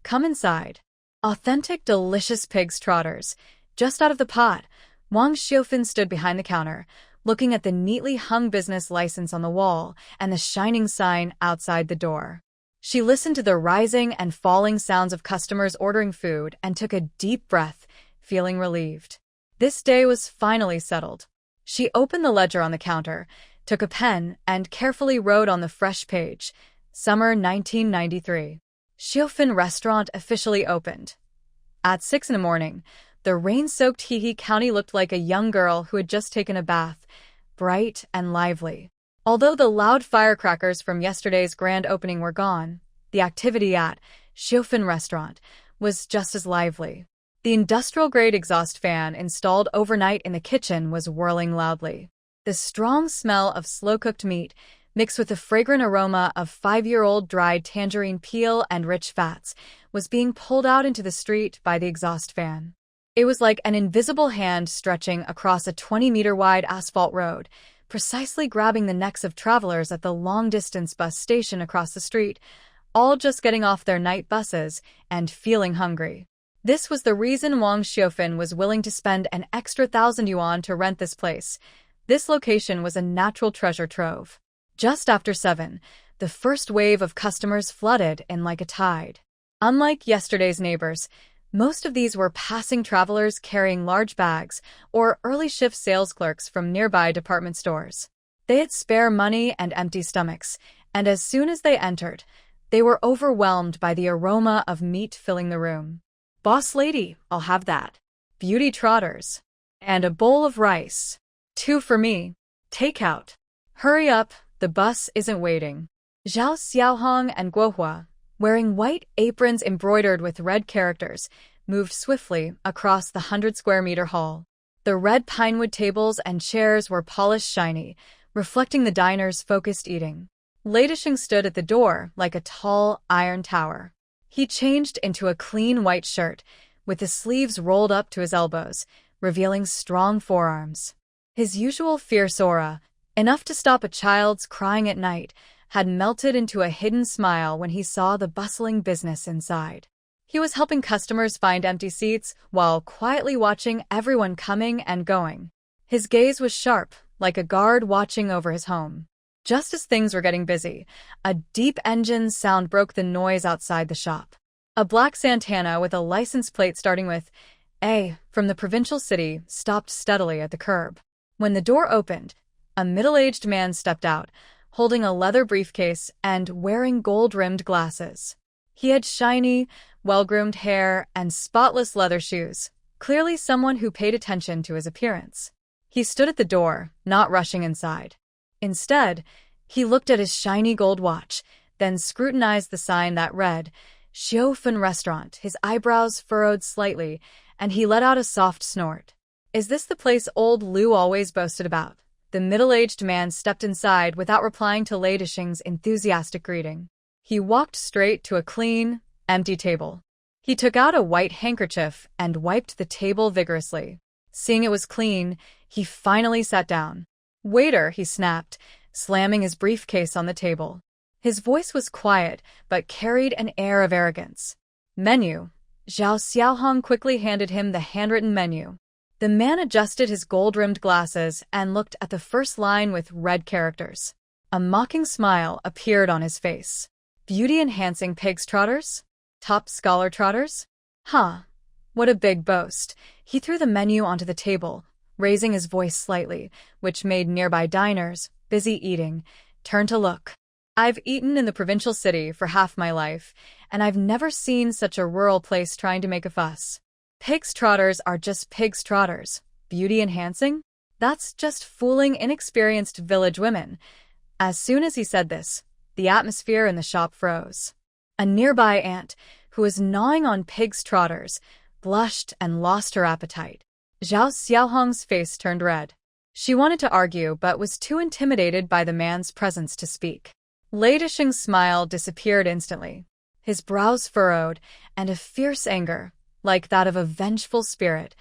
Come inside. Authentic, delicious pig's trotters. Just out of the pot, Wang Xiaofun stood behind the counter, looking at the neatly hung business license on the wall and the shining sign outside the door. She listened to the rising and falling sounds of customers ordering food and took a deep breath, feeling relieved. This day was finally settled. She opened the ledger on the counter, took a pen, and carefully wrote on the fresh page, Summer 1993. Xiaofan Restaurant officially opened. At 6 a.m, the rain-soaked Hehe County looked like a young girl who had just taken a bath, bright and lively. Although the loud firecrackers from yesterday's grand opening were gone, the activity at Xiaofan Restaurant was just as lively. The industrial-grade exhaust fan installed overnight in the kitchen was whirling loudly. The strong smell of slow-cooked meat, mixed with the fragrant aroma of 5-year-old dried tangerine peel and rich fats, was being pulled out into the street by the exhaust fan. It was like an invisible hand stretching across a 20-meter-wide asphalt road, precisely grabbing the necks of travelers at the long-distance bus station across the street, all just getting off their night buses and feeling hungry. This was the reason Wang Xiaofan was willing to spend an extra 1,000 yuan to rent this place. This location was a natural treasure trove. Just after 7, the first wave of customers flooded in like a tide. Unlike yesterday's neighbors, most of these were passing travelers carrying large bags or early-shift sales clerks from nearby department stores. They had spare money and empty stomachs, and as soon as they entered, they were overwhelmed by the aroma of meat filling the room. "Boss lady, I'll have that. Beauty trotters. And a bowl of rice. 2 for me. Takeout. Hurry up, the bus isn't waiting." Zhao Xiaohong and Guohua, wearing white aprons embroidered with red characters, moved swiftly across the 100-square-meter hall. The red pinewood tables and chairs were polished shiny, reflecting the diner's focused eating. Lei Disheng stood at the door like a tall iron tower. He changed into a clean white shirt, with the sleeves rolled up to his elbows, revealing strong forearms. His usual fierce aura, enough to stop a child's crying at night, had melted into a hidden smile when he saw the bustling business inside. He was helping customers find empty seats while quietly watching everyone coming and going. His gaze was sharp, like a guard watching over his home. Just as things were getting busy, a deep engine sound broke the noise outside the shop. A black Santana with a license plate starting with A from the provincial city stopped steadily at the curb. When the door opened, a middle-aged man stepped out, holding a leather briefcase and wearing gold-rimmed glasses. He had shiny, well-groomed hair and spotless leather shoes, clearly someone who paid attention to his appearance. He stood at the door, not rushing inside. Instead, he looked at his shiny gold watch, then scrutinized the sign that read, Xiaofan Restaurant. His eyebrows furrowed slightly, and he let out a soft snort. "Is this the place old Lu always boasted about?" The middle-aged man stepped inside without replying to Lei Disheng's enthusiastic greeting. He walked straight to a clean, empty table. He took out a white handkerchief and wiped the table vigorously. Seeing it was clean, he finally sat down. "Waiter," he snapped, slamming his briefcase on the table. His voice was quiet, but carried an air of arrogance. "Menu." Zhao Xiaohong quickly handed him the handwritten menu. The man adjusted his gold-rimmed glasses and looked at the first line with red characters. A mocking smile appeared on his face. "Beauty-enhancing pig's trotters? Top scholar trotters? Huh. What a big boast." He threw the menu onto the table, raising his voice slightly, which made nearby diners, busy eating, turn to look. "I've eaten in the provincial city for half my life, and I've never seen such a rural place trying to make a fuss. Pig's trotters are just pig's trotters. Beauty-enhancing? That's just fooling inexperienced village women." As soon as he said this, the atmosphere in the shop froze. A nearby aunt, who was gnawing on pig's trotters, blushed and lost her appetite. Zhao Xiaohong's face turned red. She wanted to argue but was too intimidated by the man's presence to speak. Lei Disheng's smile disappeared instantly. His brows furrowed, and a fierce anger, like that of a vengeful spirit,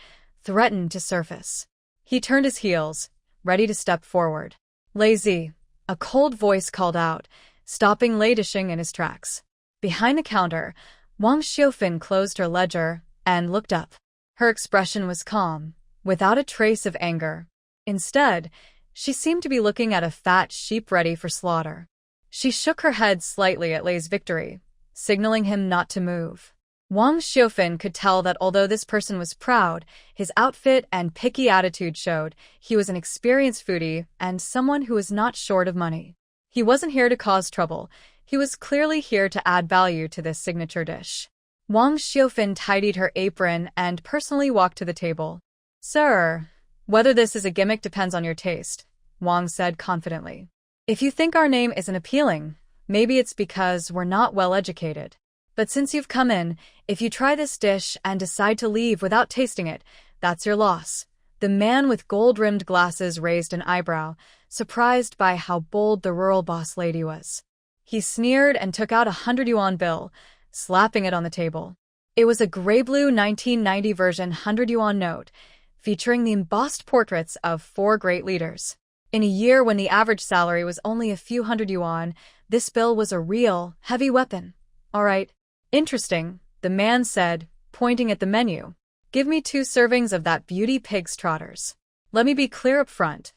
threatened to surface. He turned his heels, ready to step forward. "Lazy," a cold voice called out, stopping Lei Disheng in his tracks. Behind the counter, Wang Xiaofan closed her ledger and looked up. Her expression was calm, without a trace of anger. Instead, She seemed to be looking at a fat sheep ready for slaughter. She shook her head slightly at Lei's victory, signaling him not to move. Wang Xiufan could tell that although this person was proud, his outfit and picky attitude showed he was an experienced foodie and someone who was not short of money. He wasn't here to cause trouble. He was clearly here to add value to this signature dish. Wang Xiufan tidied her apron and personally walked to the table. "Sir, whether this is a gimmick depends on your taste," Wang said confidently. "If you think our name isn't appealing, maybe it's because we're not well educated. But since you've come in, if you try this dish and decide to leave without tasting it, that's your loss." The man with gold-rimmed glasses raised an eyebrow, surprised by how bold the rural boss lady was. He sneered and took out a 100 yuan bill, slapping it on the table. It was a gray-blue 1990 version 100 yuan note, featuring the embossed portraits of 4 great leaders. In a year when the average salary was only a few 100 yuan, this bill was a real, heavy weapon. "All right. Interesting," the man said, pointing at the menu. "Give me 2 servings of that beauty pig's trotters. Let me be clear up front.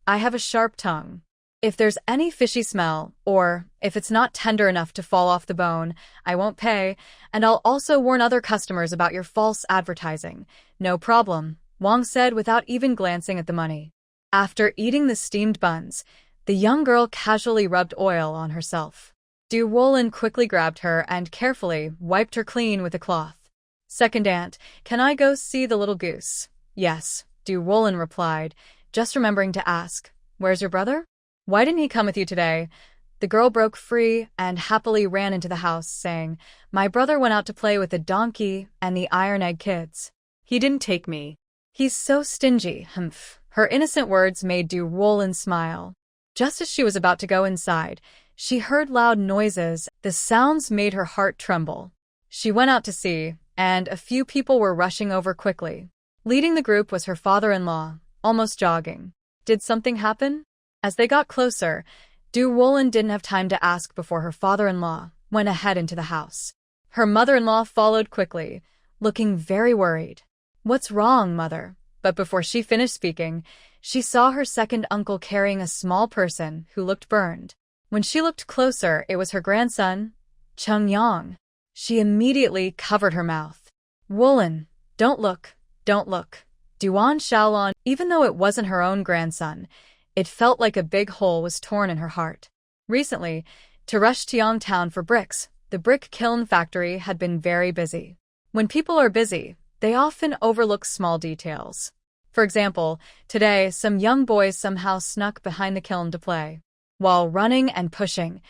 I have a sharp tongue. If there's any fishy smell, or if it's not tender enough to fall off the bone, I won't pay, and I'll also warn other customers about your false advertising." "No problem," Wang said without even glancing at the money. After eating the steamed buns, the young girl casually rubbed oil on herself. Du Wolin quickly grabbed her and carefully wiped her clean with a cloth. "Second aunt, can I go see the little goose?" "Yes," Du Wolin replied, just remembering to ask, "Where's your brother? Why didn't he come with you today?" The girl broke free and happily ran into the house, saying, "My brother went out to play with the donkey and the Iron Egg kids. He didn't take me. He's so stingy, humph." Her innocent words made Du Wolin smile. Just as she was about to go inside, she heard loud noises. The sounds made her heart tremble. She went out to see, and a few people were rushing over quickly. Leading the group was her father-in-law, almost jogging. Did something happen? As they got closer, Du Wolin didn't have time to ask before her father-in-law went ahead into the house. Her mother-in-law followed quickly, looking very worried. "What's wrong, mother?" But before she finished speaking, she saw her second uncle carrying a small person who looked burned. When she looked closer, it was her grandson, Cheng Yang. She immediately covered her mouth. "Wolin, don't look, don't look." Duan Xiaolon, even though it wasn't her own grandson, it felt like a big hole was torn in her heart. Recently, to rush to Yangtown for bricks, the brick kiln factory had been very busy. When people are busy, they often overlook small details. For example, today some young boys somehow snuck behind the kiln to play. While running and pushing,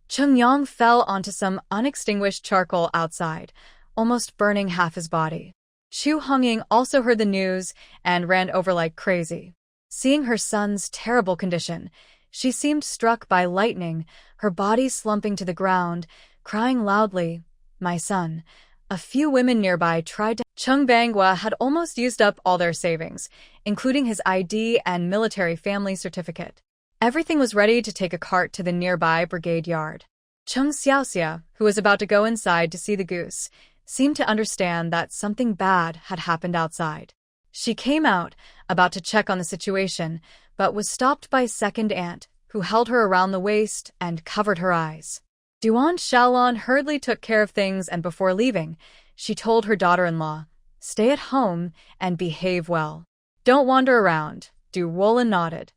Cheng Yang fell onto some unextinguished charcoal outside, almost burning half his body. Chu Hongying also heard the news and ran over like crazy. Seeing her son's terrible condition, she seemed struck by lightning, her body slumping to the ground, crying loudly, "My son." A few women nearby tried to. Cheng Banghua had almost used up all their savings, including his ID and military family certificate. Everything was ready to take a cart to the nearby brigade yard. Cheng Xiaoxia, who was about to go inside to see the goose, seemed to understand that something bad had happened outside. She came out, about to check on the situation, but was stopped by second aunt, who held her around the waist and covered her eyes. Duan Xiaolon hurriedly took care of things, and before leaving, she told her daughter-in-law, "Stay at home and behave well. Don't wander around." Du Wolin nodded.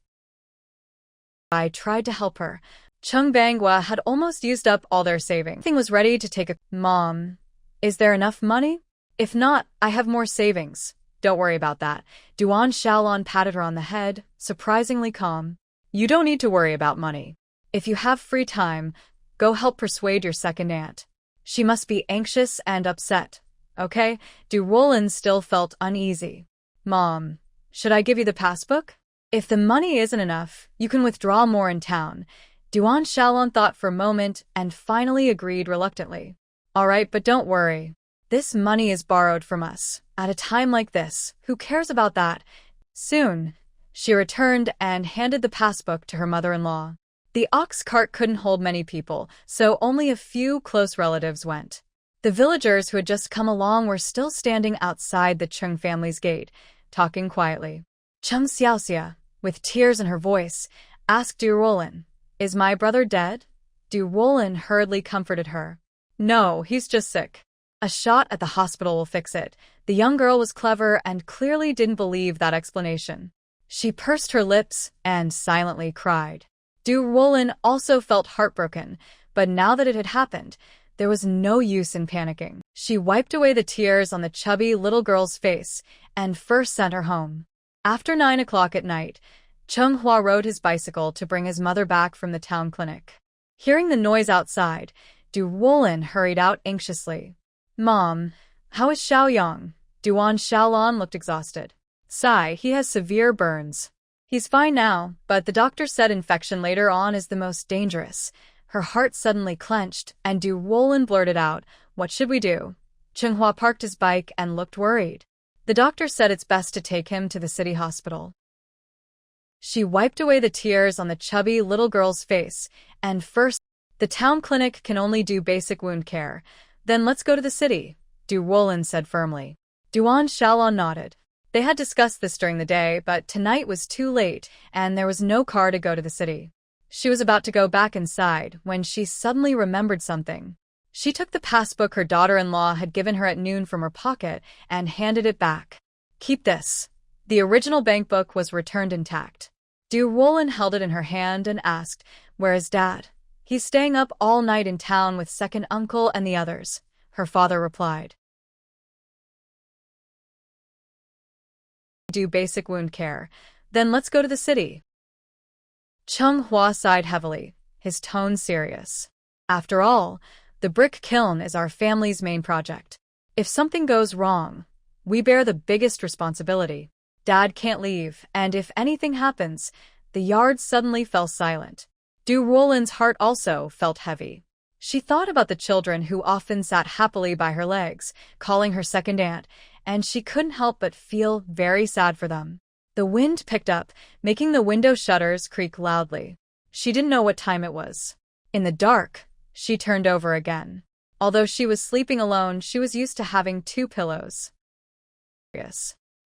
I tried to help her. Cheng Banghua had almost used up all their savings. Everything was ready to take a. "Mom, is there enough money? If not, I have more savings. Don't worry about that." Duan Xiaolon patted her on the head, surprisingly calm. "You don't need to worry about money. If you have free time, go help persuade your second aunt. She must be anxious and upset, okay?" Du Wolin still felt uneasy. "Mom, should I give you the passbook? If the money isn't enough, you can withdraw more in town." Duan Xiaolon thought for a moment and finally agreed reluctantly. "All right, but don't worry. This money is borrowed from us. At a time like this, who cares about that?" Soon, she returned and handed the passbook to her mother-in-law. The ox cart couldn't hold many people, so only a few close relatives went. The villagers who had just come along were still standing outside the Cheng family's gate, talking quietly. "Cheng Xiaoxia, With tears in her voice, asked Du Rollin, "Is my brother dead?" Du Rollin hurriedly comforted her. "No, he's just sick. A shot at the hospital will fix it." The young girl was clever and clearly didn't believe that explanation. She pursed her lips and silently cried. Du Rollin also felt heartbroken, but now that it had happened, there was no use in panicking. She wiped away the tears on the chubby little girl's face and first sent her home. After 9 o'clock at night, Chung Hua rode his bicycle to bring his mother back from the town clinic. Hearing the noise outside, Du Rollin hurried out anxiously. "Mom, how is Xiaoyang?" Duan Xiaolan looked exhausted. "Sigh, he has severe burns. He's fine now, but the doctor said infection later on is the most dangerous." Her heart suddenly clenched, and Du Rollin blurted out, "What should we do?" Chung Hua parked his bike and looked worried. The doctor said it's best to take him to the city hospital. She wiped away the tears on the chubby little girl's face, and first, "The town clinic can only do basic wound care. Then let's go to the city," Du Rollin said firmly. Duan Xiaolan nodded. They had discussed this during the day, but tonight was too late, and there was no car to go to the city. She was about to go back inside when she suddenly remembered something. She took the passbook her daughter-in-law had given her at noon from her pocket and handed it back. "Keep this." The original bank book was returned intact. Du Rollin held it in her hand and asked, "Where is Dad?" "He's staying up all night in town with second uncle and the others," her father replied. "Do basic wound care. Then let's go to the city." Chung Hua sighed heavily, his tone serious. "After all, the brick kiln is our family's main project. If something goes wrong, we bear the biggest responsibility. Dad can't leave, and if anything happens..." The yard suddenly fell silent. Du Rollin's heart also felt heavy. She thought about the children who often sat happily by her legs, calling her second aunt, and she couldn't help but feel very sad for them. The wind picked up, making the window shutters creak loudly. She didn't know what time it was. In the dark, she turned over again. Although she was sleeping alone, she was used to having 2 pillows.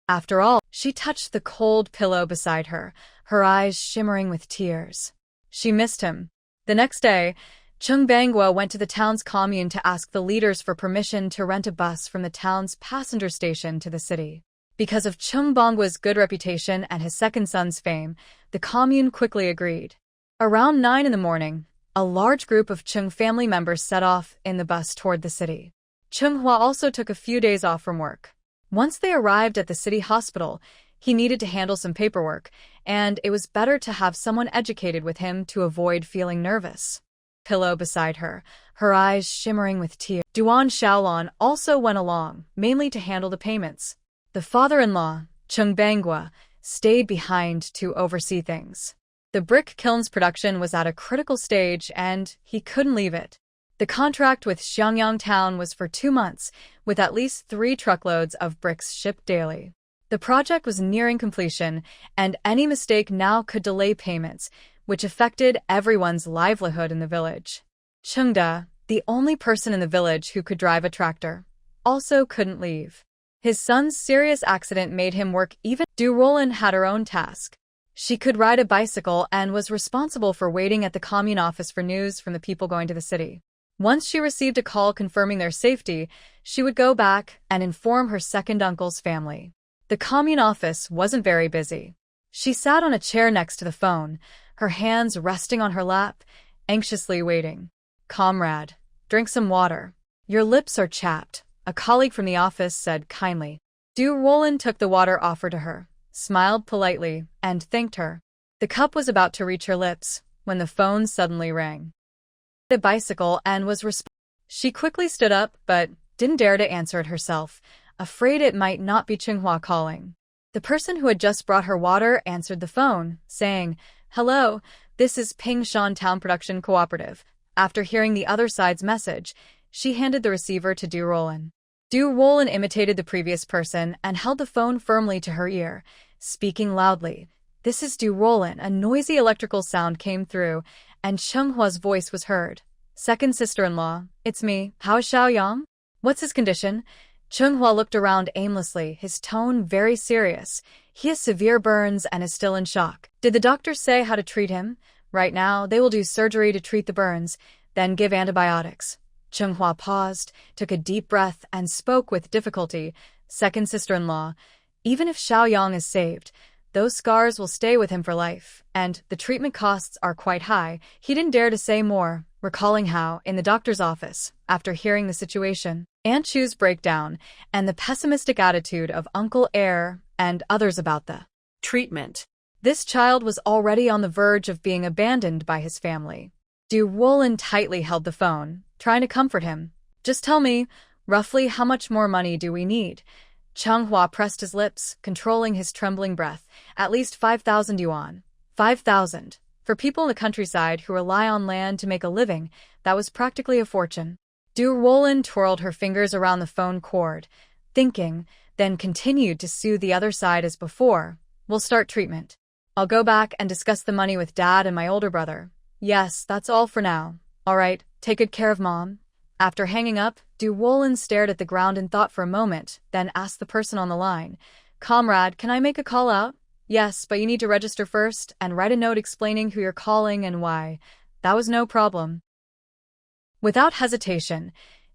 After all, she touched the cold pillow beside her, her eyes shimmering with tears. She missed him. The next day, Chung Bangwa went to the town's commune to ask the leaders for permission to rent a bus from the town's passenger station to the city. Because of Chung Bangwa's good reputation and his second son's fame, the commune quickly agreed. Around 9 in the morning, a large group of Chung family members set off in the bus toward the city. Chung Hua also took a few days off from work. Once they arrived at the city hospital, he needed to handle some paperwork, and it was better to have someone educated with him to avoid feeling nervous. Pillow beside her, her eyes shimmering with tears. Duan Xiaolan also went along, mainly to handle the payments. The father-in-law, Chung Bangwa, stayed behind to oversee things. The brick kiln's production was at a critical stage, and he couldn't leave it. The contract with Xiangyang Town was for 2 months, with at least 3 truckloads of bricks shipped daily. The project was nearing completion, and any mistake now could delay payments, which affected everyone's livelihood in the village. Chengda, the only person in the village who could drive a tractor, also couldn't leave. His son's serious accident made him work even. Du Rollin had her own task. She could ride a bicycle and was responsible for waiting at the commune office for news from the people going to the city. Once she received a call confirming their safety, she would go back and inform her second uncle's family. The commune office wasn't very busy. She sat on a chair next to the phone, her hands resting on her lap, anxiously waiting. "Comrade, drink some water. Your lips are chapped," a colleague from the office said kindly. Du Rollin took the water offered to her, smiled politely, and thanked her. The cup was about to reach her lips when the phone suddenly rang. A bicycle and was She quickly stood up, but didn't dare to answer it herself, afraid it might not be Chinghua calling. The person who had just brought her water answered the phone, saying, "Hello, this is Pingshan Town Production Cooperative." After hearing the other side's message, she handed the receiver to Du Rollin. Du Rollin imitated the previous person and held the phone firmly to her ear, speaking loudly. "This is Du Rollin." A noisy electrical sound came through, and Chenghua's voice was heard. "Second sister-in-law, it's me. How is Xiaoyang? What's his condition?" Chenghua looked around aimlessly, his tone very serious. He has severe burns and is still in shock. Did the doctors say how to treat him? Right now, they will do surgery to treat the burns, then give antibiotics. Chenghua paused, took a deep breath, and spoke with difficulty. Second sister-in-law, even if Xiaoyang is saved, those scars will stay with him for life, and the treatment costs are quite high. He didn't dare to say more, recalling how, in the doctor's office, after hearing the situation, Aunt Chu's breakdown, and the pessimistic attitude of Uncle Air and others about the treatment. This child was already on the verge of being abandoned by his family. Du Wolin tightly held the phone, trying to comfort him. Just tell me, roughly how much more money do we need? Chenghua pressed his lips, controlling his trembling breath. At least 5,000 yuan. 5,000. For people in the countryside who rely on land to make a living, that was practically a fortune. Du Wolin twirled her fingers around the phone cord, thinking, then continued to soothe the other side as before. We'll start treatment. I'll go back and discuss the money with Dad and my older brother. Yes, that's all for now. All right, take good care of Mom. After hanging up, Du Wolin stared at the ground in thought for a moment, then asked the person on the line, Comrade, can I make a call out? Yes, but you need to register first and write a note explaining who you're calling and why. That was no problem. Without hesitation,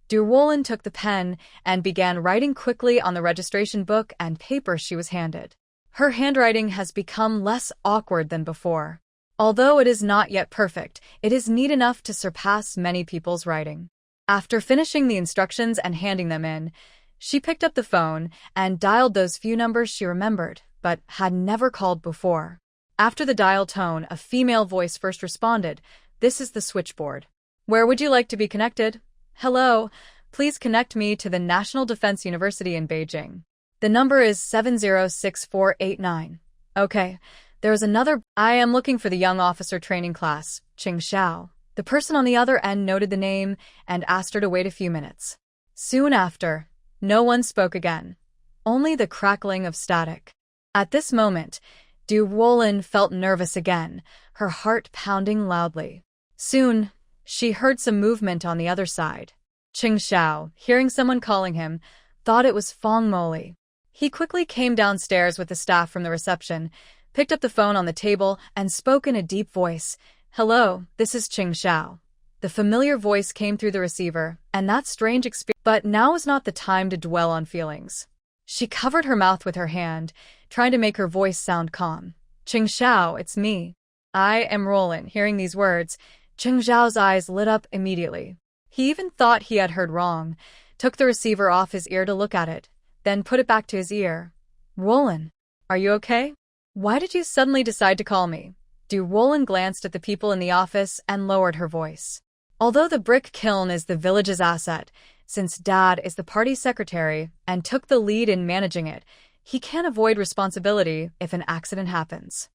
Du Wolin took the pen and began writing quickly on the registration book and paper she was handed. Her handwriting has become less awkward than before. Although it is not yet perfect, it is neat enough to surpass many people's writing. After finishing the instructions and handing them in, she picked up the phone and dialed those few numbers she remembered, but had never called before. After the dial tone, a female voice first responded, This is the switchboard. Where would you like to be connected? Hello, please connect me to the National Defense University in Beijing. The number is 706489. Okay, there is another. I am looking for the young officer training class, Qing Xiao. The person on the other end noted the name and asked her to wait a few minutes. Soon after, no one spoke again. Only the crackling of static. At this moment, Du Wolin felt nervous again, her heart pounding loudly. Soon, she heard some movement on the other side. Qing Xiao, hearing someone calling him, thought it was Fong Moli. He quickly came downstairs with the staff from the reception, picked up the phone on the table, and spoke in a deep voice. Hello, this is Qing Xiao. The familiar voice came through the receiver, and that strange experience. But now was not the time to dwell on feelings. She covered her mouth with her hand, trying to make her voice sound calm. Qing Xiao, it's me. I am Roland. Hearing these words, Qing Xiao's eyes lit up immediately. He even thought he had heard wrong, took the receiver off his ear to look at it, then put it back to his ear. Roland, are you okay? Why did you suddenly decide to call me? Du Wolin glanced at the people in the office and lowered her voice. Although the brick kiln is the village's asset, since Dad is the party secretary and took the lead in managing it, he can't avoid responsibility if an accident happens.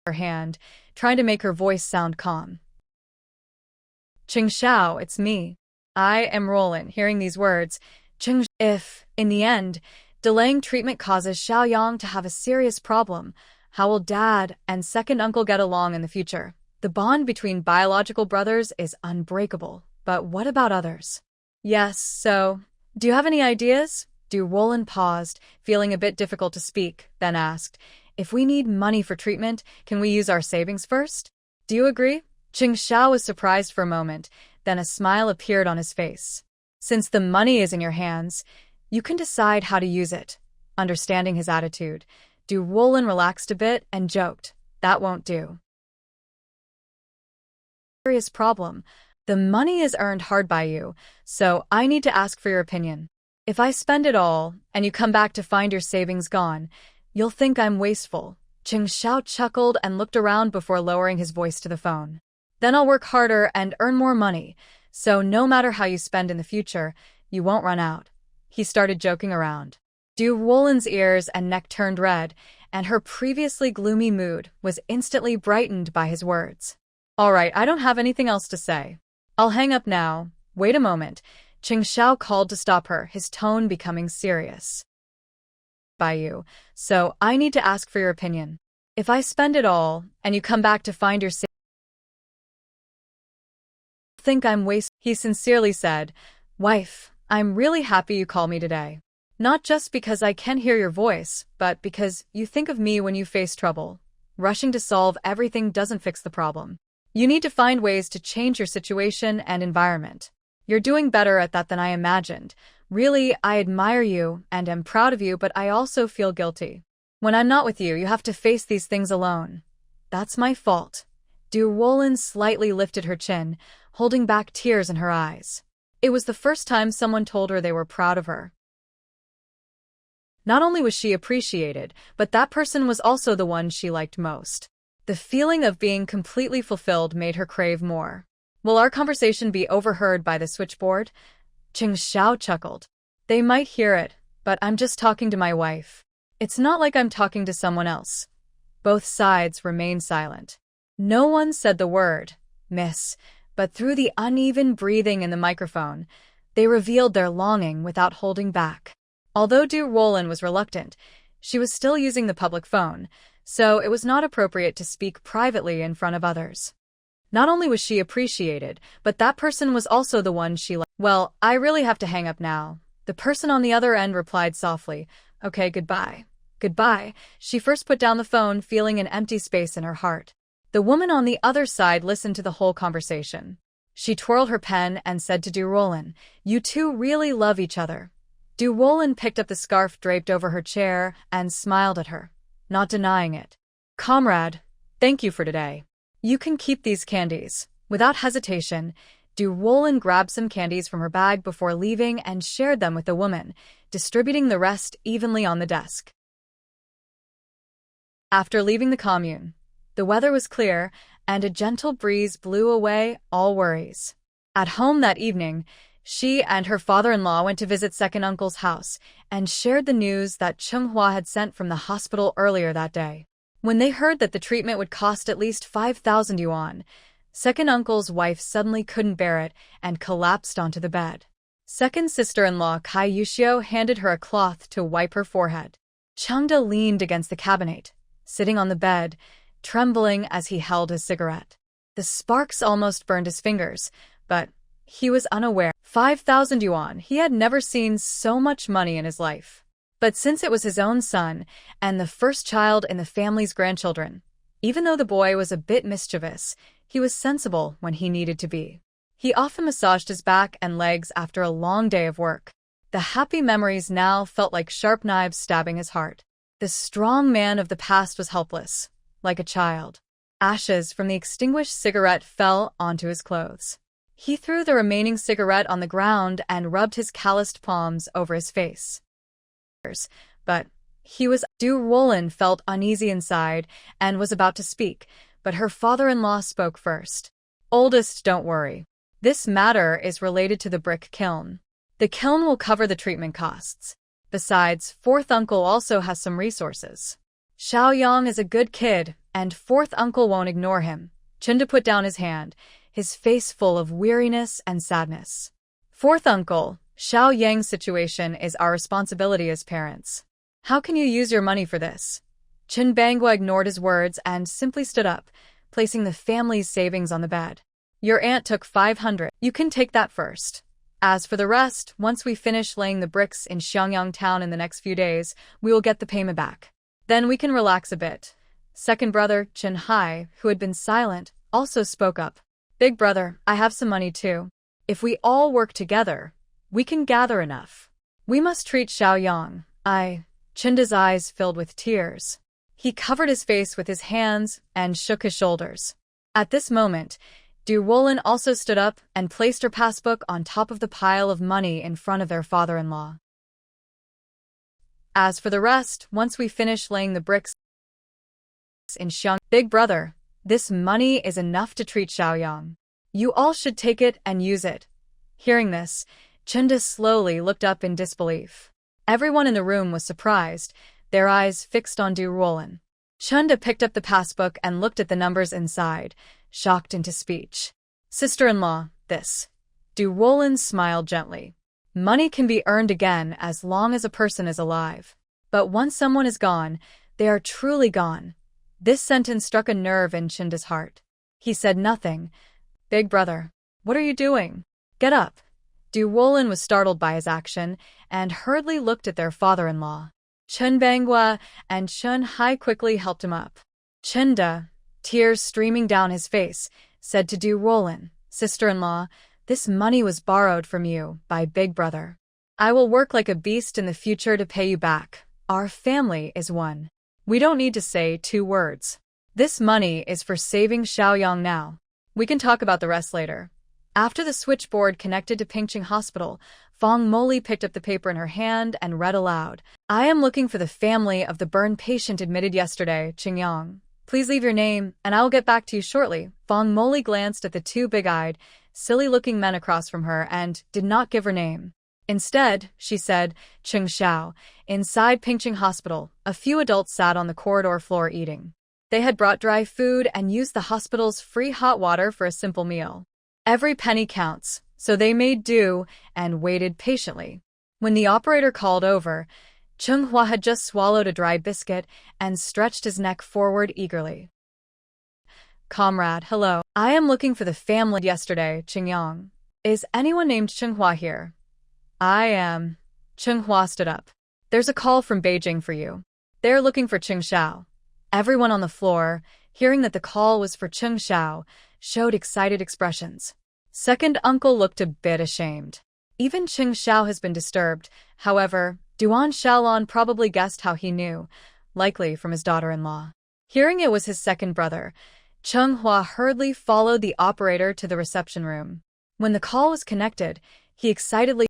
Her hand, trying to make her voice sound calm. Qing Xiao, it's me. I am Roland. Hearing these words, if, in the end, delaying treatment causes Xiaoyang to have a serious problem, how will Dad and second uncle get along in the future? The bond between biological brothers is unbreakable, but what about others? Yes, so, do you have any ideas? Du Wolin paused, feeling a bit difficult to speak, then asked, If we need money for treatment, can we use our savings first? Do you agree? Qing Xiao was surprised for a moment, then a smile appeared on his face. Since the money is in your hands, you can decide how to use it. Understanding his attitude, Du Wolin relaxed a bit and joked, That won't do. Serious problem. The money is earned hard by you, so I need to ask for your opinion. If I spend it all, and you come back to find your savings gone, you'll think I'm wasteful. Qing Xiao chuckled and looked around before lowering his voice to the phone. Then I'll work harder and earn more money, so no matter how you spend in the future, you won't run out. He started joking around. Du Wolin's ears and neck turned red, and her previously gloomy mood was instantly brightened by his words. All right, I don't have anything else to say. I'll hang up now. Wait a moment. Qing Xiao called to stop her, his tone becoming serious. By you, so I need to ask for your opinion. If I spend it all, and you come back to find your savings, think I'm wasting. He sincerely said, Wife, I'm really happy you called me today. Not just because I can hear your voice, but because you think of me when you face trouble. Rushing to solve everything doesn't fix the problem. You need to find ways to change your situation and environment. You're doing better at that than I imagined. Really, I admire you and am proud of you, but I also feel guilty. When I'm not with you, you have to face these things alone. That's my fault. Durwolan slightly lifted her chin, holding back tears in her eyes. It was the first time someone told her they were proud of her. Not only was she appreciated, but that person was also the one she liked most. The feeling of being completely fulfilled made her crave more. Will our conversation be overheard by the switchboard? Ching Xiao chuckled. They might hear it, but I'm just talking to my wife. It's not like I'm talking to someone else. Both sides remained silent. No one said the word, miss, but through the uneven breathing in the microphone, they revealed their longing without holding back. Although Durwolan was reluctant, she was still using the public phone, so it was not appropriate to speak privately in front of others. Not only was she appreciated, but that person was also the one she liked. Well, I really have to hang up now. The person on the other end replied softly, okay, goodbye. Goodbye. She first put down the phone, feeling an empty space in her heart. The woman on the other side listened to the whole conversation. She twirled her pen and said to Durwolan, you two really love each other. Durwolan picked up the scarf draped over her chair and smiled at her, not denying it. Comrade, thank you for today. You can keep these candies. Without hesitation, Durwolan grabbed some candies from her bag before leaving and shared them with the woman, distributing the rest evenly on the desk. After leaving the commune, the weather was clear and a gentle breeze blew away all worries. At home that evening, she and her father-in-law went to visit second uncle's house and shared the news that Chunghua had sent from the hospital earlier that day. When they heard that the treatment would cost at least 5,000 yuan, second uncle's wife suddenly couldn't bear it and collapsed onto the bed. Second sister-in-law Kai Yushio handed her a cloth to wipe her forehead. Chengda leaned against the cabinet, sitting on the bed, trembling as he held his cigarette. The sparks almost burned his fingers, but he was unaware. 5,000 yuan, he had never seen so much money in his life. But since it was his own son, and the first child in the family's grandchildren, even though the boy was a bit mischievous, he was sensible when he needed to be. He often massaged his back and legs after a long day of work. The happy memories now felt like sharp knives stabbing his heart. The strong man of the past was helpless, like a child. Ashes from the extinguished cigarette fell onto his clothes. He threw the remaining cigarette on the ground and rubbed his calloused palms over his face. But Durwolan felt uneasy inside and was about to speak, but her father-in-law spoke first. Oldest, don't worry. This matter is related to the brick kiln. The kiln will cover the treatment costs. Besides, fourth uncle also has some resources. Xiaoyang is a good kid, and fourth uncle won't ignore him. Chunda put down his hand, his face full of weariness and sadness. Fourth uncle, Xiaoyang's situation is our responsibility as parents. How can you use your money for this? Chen Bangua ignored his words and simply stood up, placing the family's savings on the bed. Your aunt took 500. You can take that first. As for the rest, once we finish laying the bricks in Xiangyang town in the next few days, we will get the payment back. Then we can relax a bit. Second brother, Chen Hai, who had been silent, also spoke up. Big brother, I have some money too. If we all work together, we can gather enough. We must treat Xiaoyang. Chinda's eyes filled with tears. He covered his face with his hands and shook his shoulders. At this moment, Durwolan also stood up and placed her passbook on top of the pile of money in front of their father-in-law. As for the rest, once we finish laying the bricks in Xiang, big brother, this money is enough to treat Xiaoyang. You all should take it and use it. Hearing this, Chunda slowly looked up in disbelief. Everyone in the room was surprised, their eyes fixed on Durwolan. Chunda picked up the passbook and looked at the numbers inside, shocked into speech. Sister-in-law, this. Durwolan smiled gently. Money can be earned again as long as a person is alive. But once someone is gone, they are truly gone. This sentence struck a nerve in Chunda's heart. He said nothing. Big brother, what are you doing? Get up. Du Wolin was startled by his action and hurriedly looked at their father-in-law. Chen Banghua and Chen Hai quickly helped him up. Chen De, tears streaming down his face, said to Du Wolin, "Sister-in-law, this money was borrowed from you by Big Brother. I will work like a beast in the future to pay you back. Our family is one. We don't need to say 2 words. This money is for saving Xiaoyang now. We can talk about the rest later." After the switchboard connected to Pingqing Hospital, Fong Moli picked up the paper in her hand and read aloud. "I am looking for the family of the burn patient admitted yesterday, Qingyang. Please leave your name, and I will get back to you shortly." Fong Moli glanced at the 2 big-eyed, silly-looking men across from her and did not give her name. Instead, she said, "Cheng Xiao." Inside Pingqing Hospital, a few adults sat on the corridor floor eating. They had brought dry food and used the hospital's free hot water for a simple meal. Every penny counts, so they made do and waited patiently. When the operator called over, Cheng Hua had just swallowed a dry biscuit and stretched his neck forward eagerly. "Comrade, hello. I am looking for the family yesterday, Qingyang. Is anyone named Cheng Hua here?" "I am." Cheng Hua stood up. "There's a call from Beijing for you. They're looking for Cheng Xiao." Everyone on the floor, hearing that the call was for Cheng Xiao, showed excited expressions. Second uncle looked a bit ashamed. Even Cheng Xiao has been disturbed. However, Duan Xiaolon probably guessed how he knew, likely from his daughter-in-law. Hearing it was his second brother, Cheng Hua hurriedly followed the operator to the reception room. When the call was connected, he excitedly